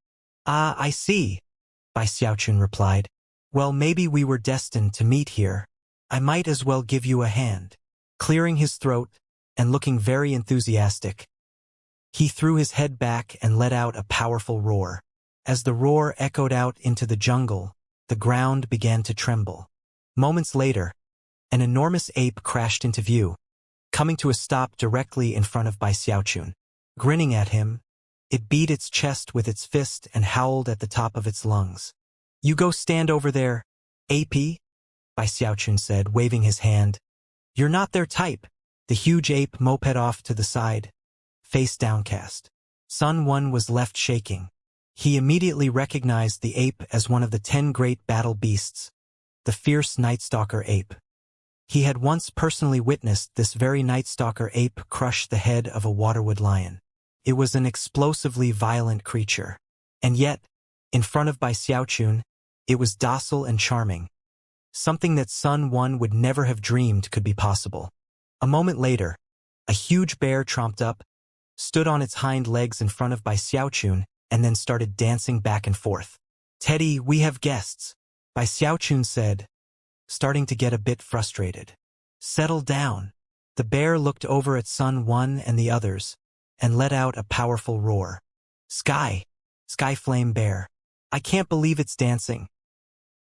Speaker 1: "Ah, I see," Bai Xiaochun replied. "Well, maybe we were destined to meet here. I might as well give you a hand." Clearing his throat and looking very enthusiastic, he threw his head back and let out a powerful roar. As the roar echoed out into the jungle, the ground began to tremble. Moments later, an enormous ape crashed into view, coming to a stop directly in front of Bai Xiaochun. Grinning at him, it beat its chest with its fist and howled at the top of its lungs. "You go stand over there, AP," Bai Xiaochun said, waving his hand. "You're not their type." The huge ape moped off to the side, face downcast. Sun Wen was left shaking. He immediately recognized the ape as one of the 10 great battle beasts, the fierce Nightstalker ape. He had once personally witnessed this very Nightstalker ape crush the head of a waterwood lion. It was an explosively violent creature. And yet, in front of Bai Xiaochun, it was docile and charming. Something that Sun Wen would never have dreamed could be possible. A moment later, a huge bear tromped up, stood on its hind legs in front of Bai Xiaochun, and then started dancing back and forth. "Teddy, we have guests," Bai Xiaochun said, starting to get a bit frustrated. Settle down. The bear looked over at Sun One and the others, and let out a powerful roar. Sky Flame Bear. I can't believe it's dancing.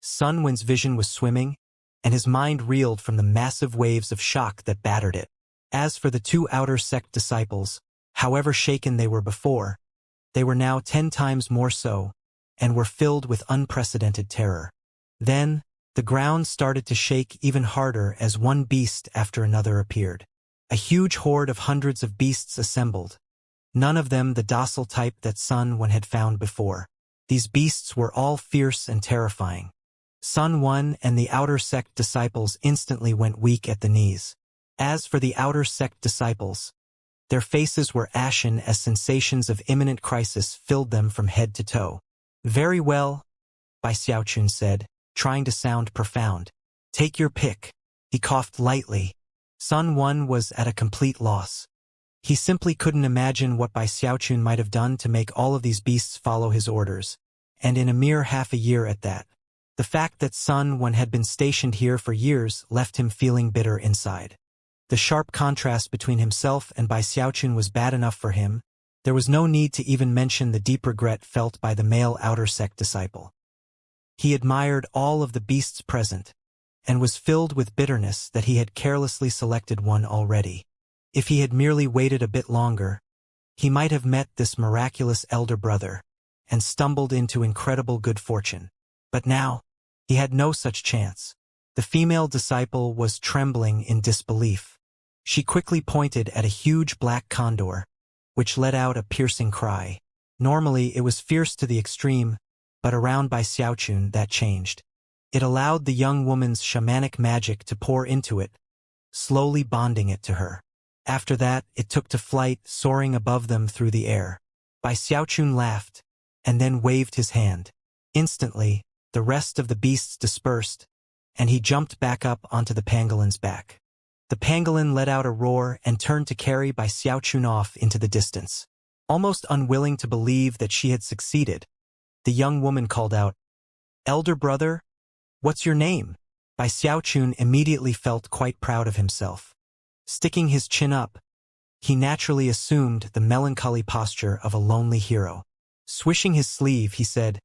Speaker 1: Sun One's vision was swimming, and his mind reeled from the massive waves of shock that battered it. As for the two outer sect disciples, however shaken they were before, they were now 10 times more so, and were filled with unprecedented terror. Then, the ground started to shake even harder as one beast after another appeared. A huge horde of hundreds of beasts assembled, none of them the docile type that Sun One had found before. These beasts were all fierce and terrifying. Sun One and the outer sect disciples instantly went weak at the knees. As for the outer sect disciples, their faces were ashen as sensations of imminent crisis filled them from head to toe. Very well, Bai Xiaochun said, trying to sound profound. Take your pick. He coughed lightly. Sun One was at a complete loss. He simply couldn't imagine what Bai Xiaochun might have done to make all of these beasts follow his orders, and in a mere half a year at that. The fact that Sun One had been stationed here for years left him feeling bitter inside. The sharp contrast between himself and Bai Xiaochun was bad enough for him. There was no need to even mention the deep regret felt by the male outer sect disciple. He admired all of the beasts present, and was filled with bitterness that he had carelessly selected one already. If he had merely waited a bit longer, he might have met this miraculous elder brother, and stumbled into incredible good fortune. But now, he had no such chance. The female disciple was trembling in disbelief. She quickly pointed at a huge black condor, which let out a piercing cry. Normally it was fierce to the extreme, but around Bai Xiaochun that changed. It allowed the young woman's shamanic magic to pour into it, slowly bonding it to her. After that, it took to flight, soaring above them through the air. Bai Xiaochun laughed, and then waved his hand. Instantly, the rest of the beasts dispersed, and he jumped back up onto the pangolin's back. The pangolin let out a roar and turned to carry Bai Xiaochun off into the distance. Almost unwilling to believe that she had succeeded, the young woman called out, "Elder brother, what's your name?" Bai Xiaochun immediately felt quite proud of himself. Sticking his chin up, he naturally assumed the melancholy posture of a lonely hero. Swishing his sleeve, he said,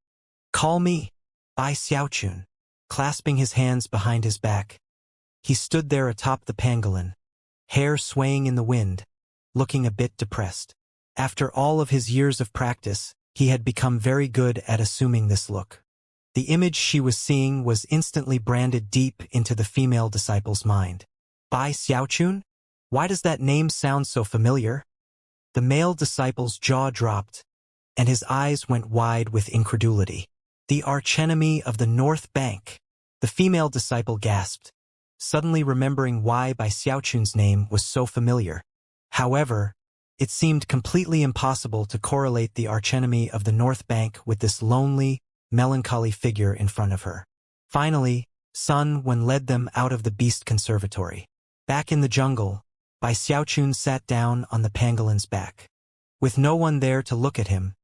Speaker 1: "Call me Bai Xiaochun." Clasping his hands behind his back, he stood there atop the pangolin, hair swaying in the wind, looking a bit depressed. After all of his years of practice, he had become very good at assuming this look. The image she was seeing was instantly branded deep into the female disciple's mind. Bai Xiaochun? Why does that name sound so familiar? The male disciple's jaw dropped, and his eyes went wide with incredulity. The archenemy of the North Bank. The female disciple gasped, suddenly remembering why Bai Xiaochun's name was so familiar. However, it seemed completely impossible to correlate the archenemy of the North Bank with this lonely, melancholy figure in front of her. Finally, Sun One led them out of the beast conservatory. Back in the jungle, Bai Xiaochun sat down on the pangolin's back. With no one there to look at him,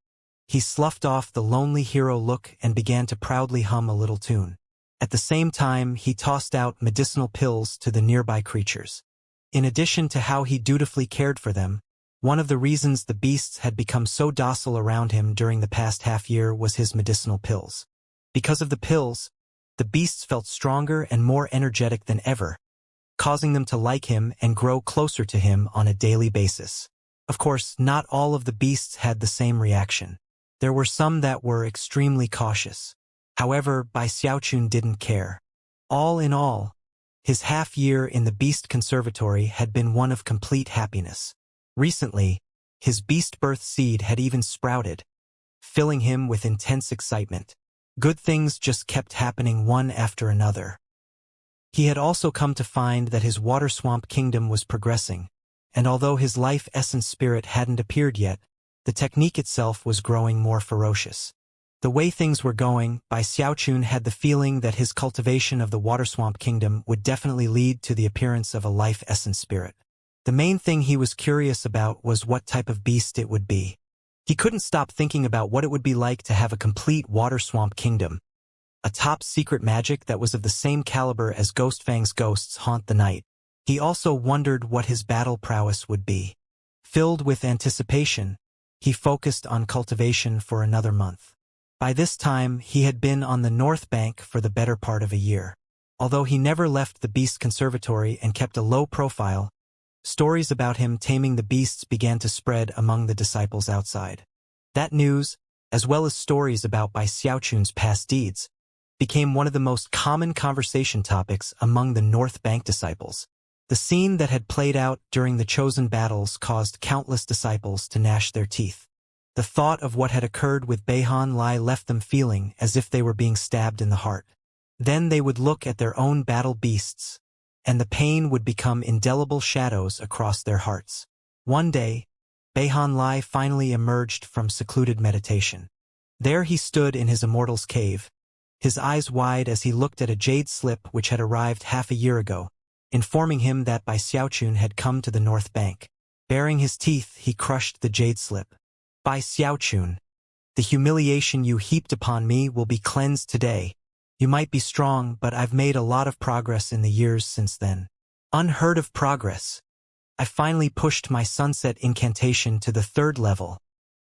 Speaker 1: he sloughed off the lonely hero look and began to proudly hum a little tune. At the same time, he tossed out medicinal pills to the nearby creatures. In addition to how he dutifully cared for them, one of the reasons the beasts had become so docile around him during the past half-year was his medicinal pills. Because of the pills, the beasts felt stronger and more energetic than ever, causing them to like him and grow closer to him on a daily basis. Of course, not all of the beasts had the same reaction. There were some that were extremely cautious. However, Bai Xiaochun didn't care. All in all, his half-year in the Beast Conservatory had been one of complete happiness. Recently, his beast birth seed had even sprouted, filling him with intense excitement. Good things just kept happening one after another. He had also come to find that his water swamp kingdom was progressing, and although his life essence spirit hadn't appeared yet, the technique itself was growing more ferocious. The way things were going, Bai Xiaochun had the feeling that his cultivation of the water swamp kingdom would definitely lead to the appearance of a life essence spirit. The main thing he was curious about was what type of beast it would be. He couldn't stop thinking about what it would be like to have a complete water swamp kingdom. a top-secret magic that was of the same caliber as Ghostfang's ghosts haunt the night. He also wondered what his battle prowess would be. Filled with anticipation, he focused on cultivation for another month. By this time, he had been on the North Bank for the better part of a year. Although he never left the Beast Conservatory and kept a low profile, stories about him taming the beasts began to spread among the disciples outside. That news, as well as stories about Bai Xiaochun's past deeds, became one of the most common conversation topics among the North Bank disciples. The scene that had played out during the chosen battles caused countless disciples to gnash their teeth. The thought of what had occurred with Beihan Lai left them feeling as if they were being stabbed in the heart. Then they would look at their own battle beasts, and the pain would become indelible shadows across their hearts. One day, Beihan Lai finally emerged from secluded meditation. There he stood in his immortal's cave, his eyes wide as he looked at a jade slip which had arrived half a year ago, informing him that Bai Xiaochun had come to the North Bank. Baring his teeth, he crushed the jade slip. Bai Xiaochun, the humiliation you heaped upon me will be cleansed today. You might be strong, but I've made a lot of progress in the years since then. Unheard of progress. I finally pushed my sunset incantation to the 3rd level.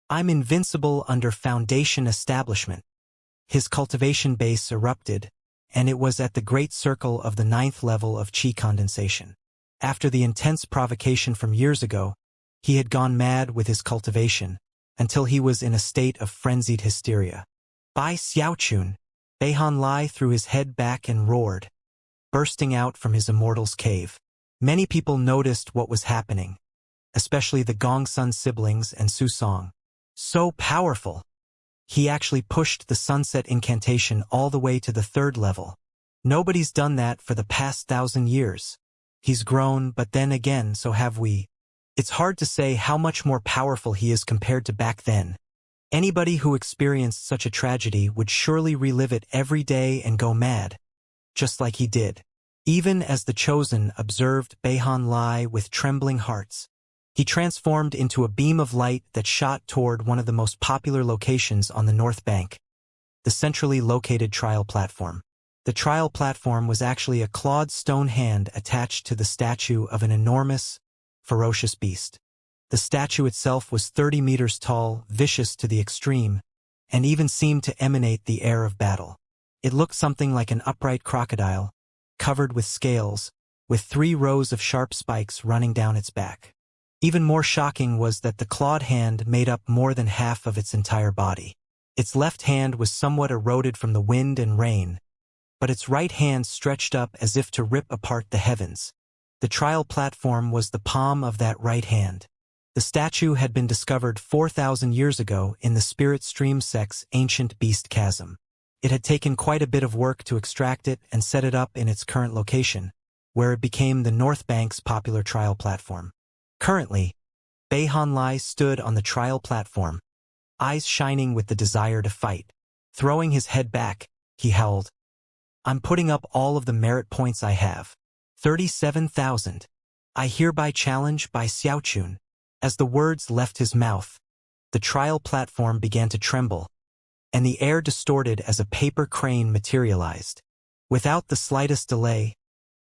Speaker 1: I'm invincible under foundation establishment. His cultivation base erupted, and it was at the great circle of the 9th level of chi condensation. After the intense provocation from years ago, he had gone mad with his cultivation, until he was in a state of frenzied hysteria. Bai Xiaochun, Beihan Lai threw his head back and roared, bursting out from his immortal's cave. Many people noticed what was happening, especially the Gongsun siblings and Su Song. So powerful! He actually pushed the sunset incantation all the way to the 3rd level. Nobody's done that for the past 1,000 years. He's grown, but then again, so have we. It's hard to say how much more powerful he is compared to back then. Anybody who experienced such a tragedy would surely relive it every day and go mad, just like he did. Even as the Chosen observed Beihan Lai with trembling hearts, he transformed into a beam of light that shot toward one of the most popular locations on the North Bank, the centrally located trial platform. The trial platform was actually a clawed stone hand attached to the statue of an enormous, ferocious beast. The statue itself was 30 meters tall, vicious to the extreme, and even seemed to emanate the air of battle. It looked something like an upright crocodile, covered with scales, with 3 rows of sharp spikes running down its back. Even more shocking was that the clawed hand made up more than half of its entire body. Its left hand was somewhat eroded from the wind and rain, but its right hand stretched up as if to rip apart the heavens. The trial platform was the palm of that right hand. The statue had been discovered 4,000 years ago in the Spirit Stream Sect's ancient beast chasm. It had taken quite a bit of work to extract it and set it up in its current location, where it became the North Bank's popular trial platform. Currently, Beihan Lai stood on the trial platform, eyes shining with the desire to fight. Throwing his head back, he howled, "I'm putting up all of the merit points I have. 37,000. I hereby challenge Bai Xiaochun." As the words left his mouth, the trial platform began to tremble, and the air distorted as a paper crane materialized. Without the slightest delay,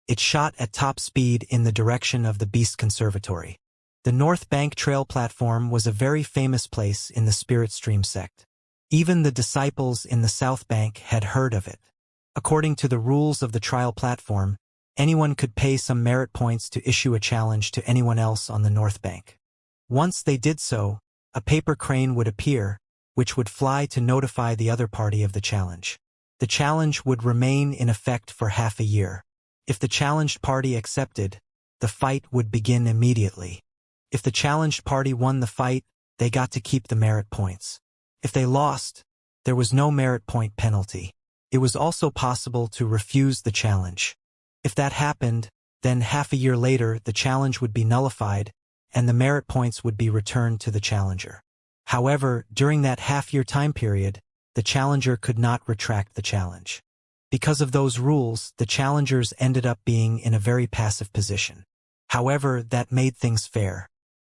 Speaker 1: it shot at top speed in the direction of the Beast Conservatory. The North Bank Trail platform was a very famous place in the Spirit Stream sect. Even the disciples in the South Bank had heard of it. According to the rules of the trial platform, anyone could pay some merit points to issue a challenge to anyone else on the North Bank. Once they did so, a paper crane would appear, which would fly to notify the other party of the challenge. The challenge would remain in effect for half a year. If the challenged party accepted, the fight would begin immediately. If the challenged party won the fight, they got to keep the merit points. If they lost, there was no merit point penalty. It was also possible to refuse the challenge. If that happened, then half a year later the challenge would be nullified, and the merit points would be returned to the challenger. However, during that half-year time period, the challenger could not retract the challenge. Because of those rules, the challengers ended up being in a very passive position. However, that made things fair.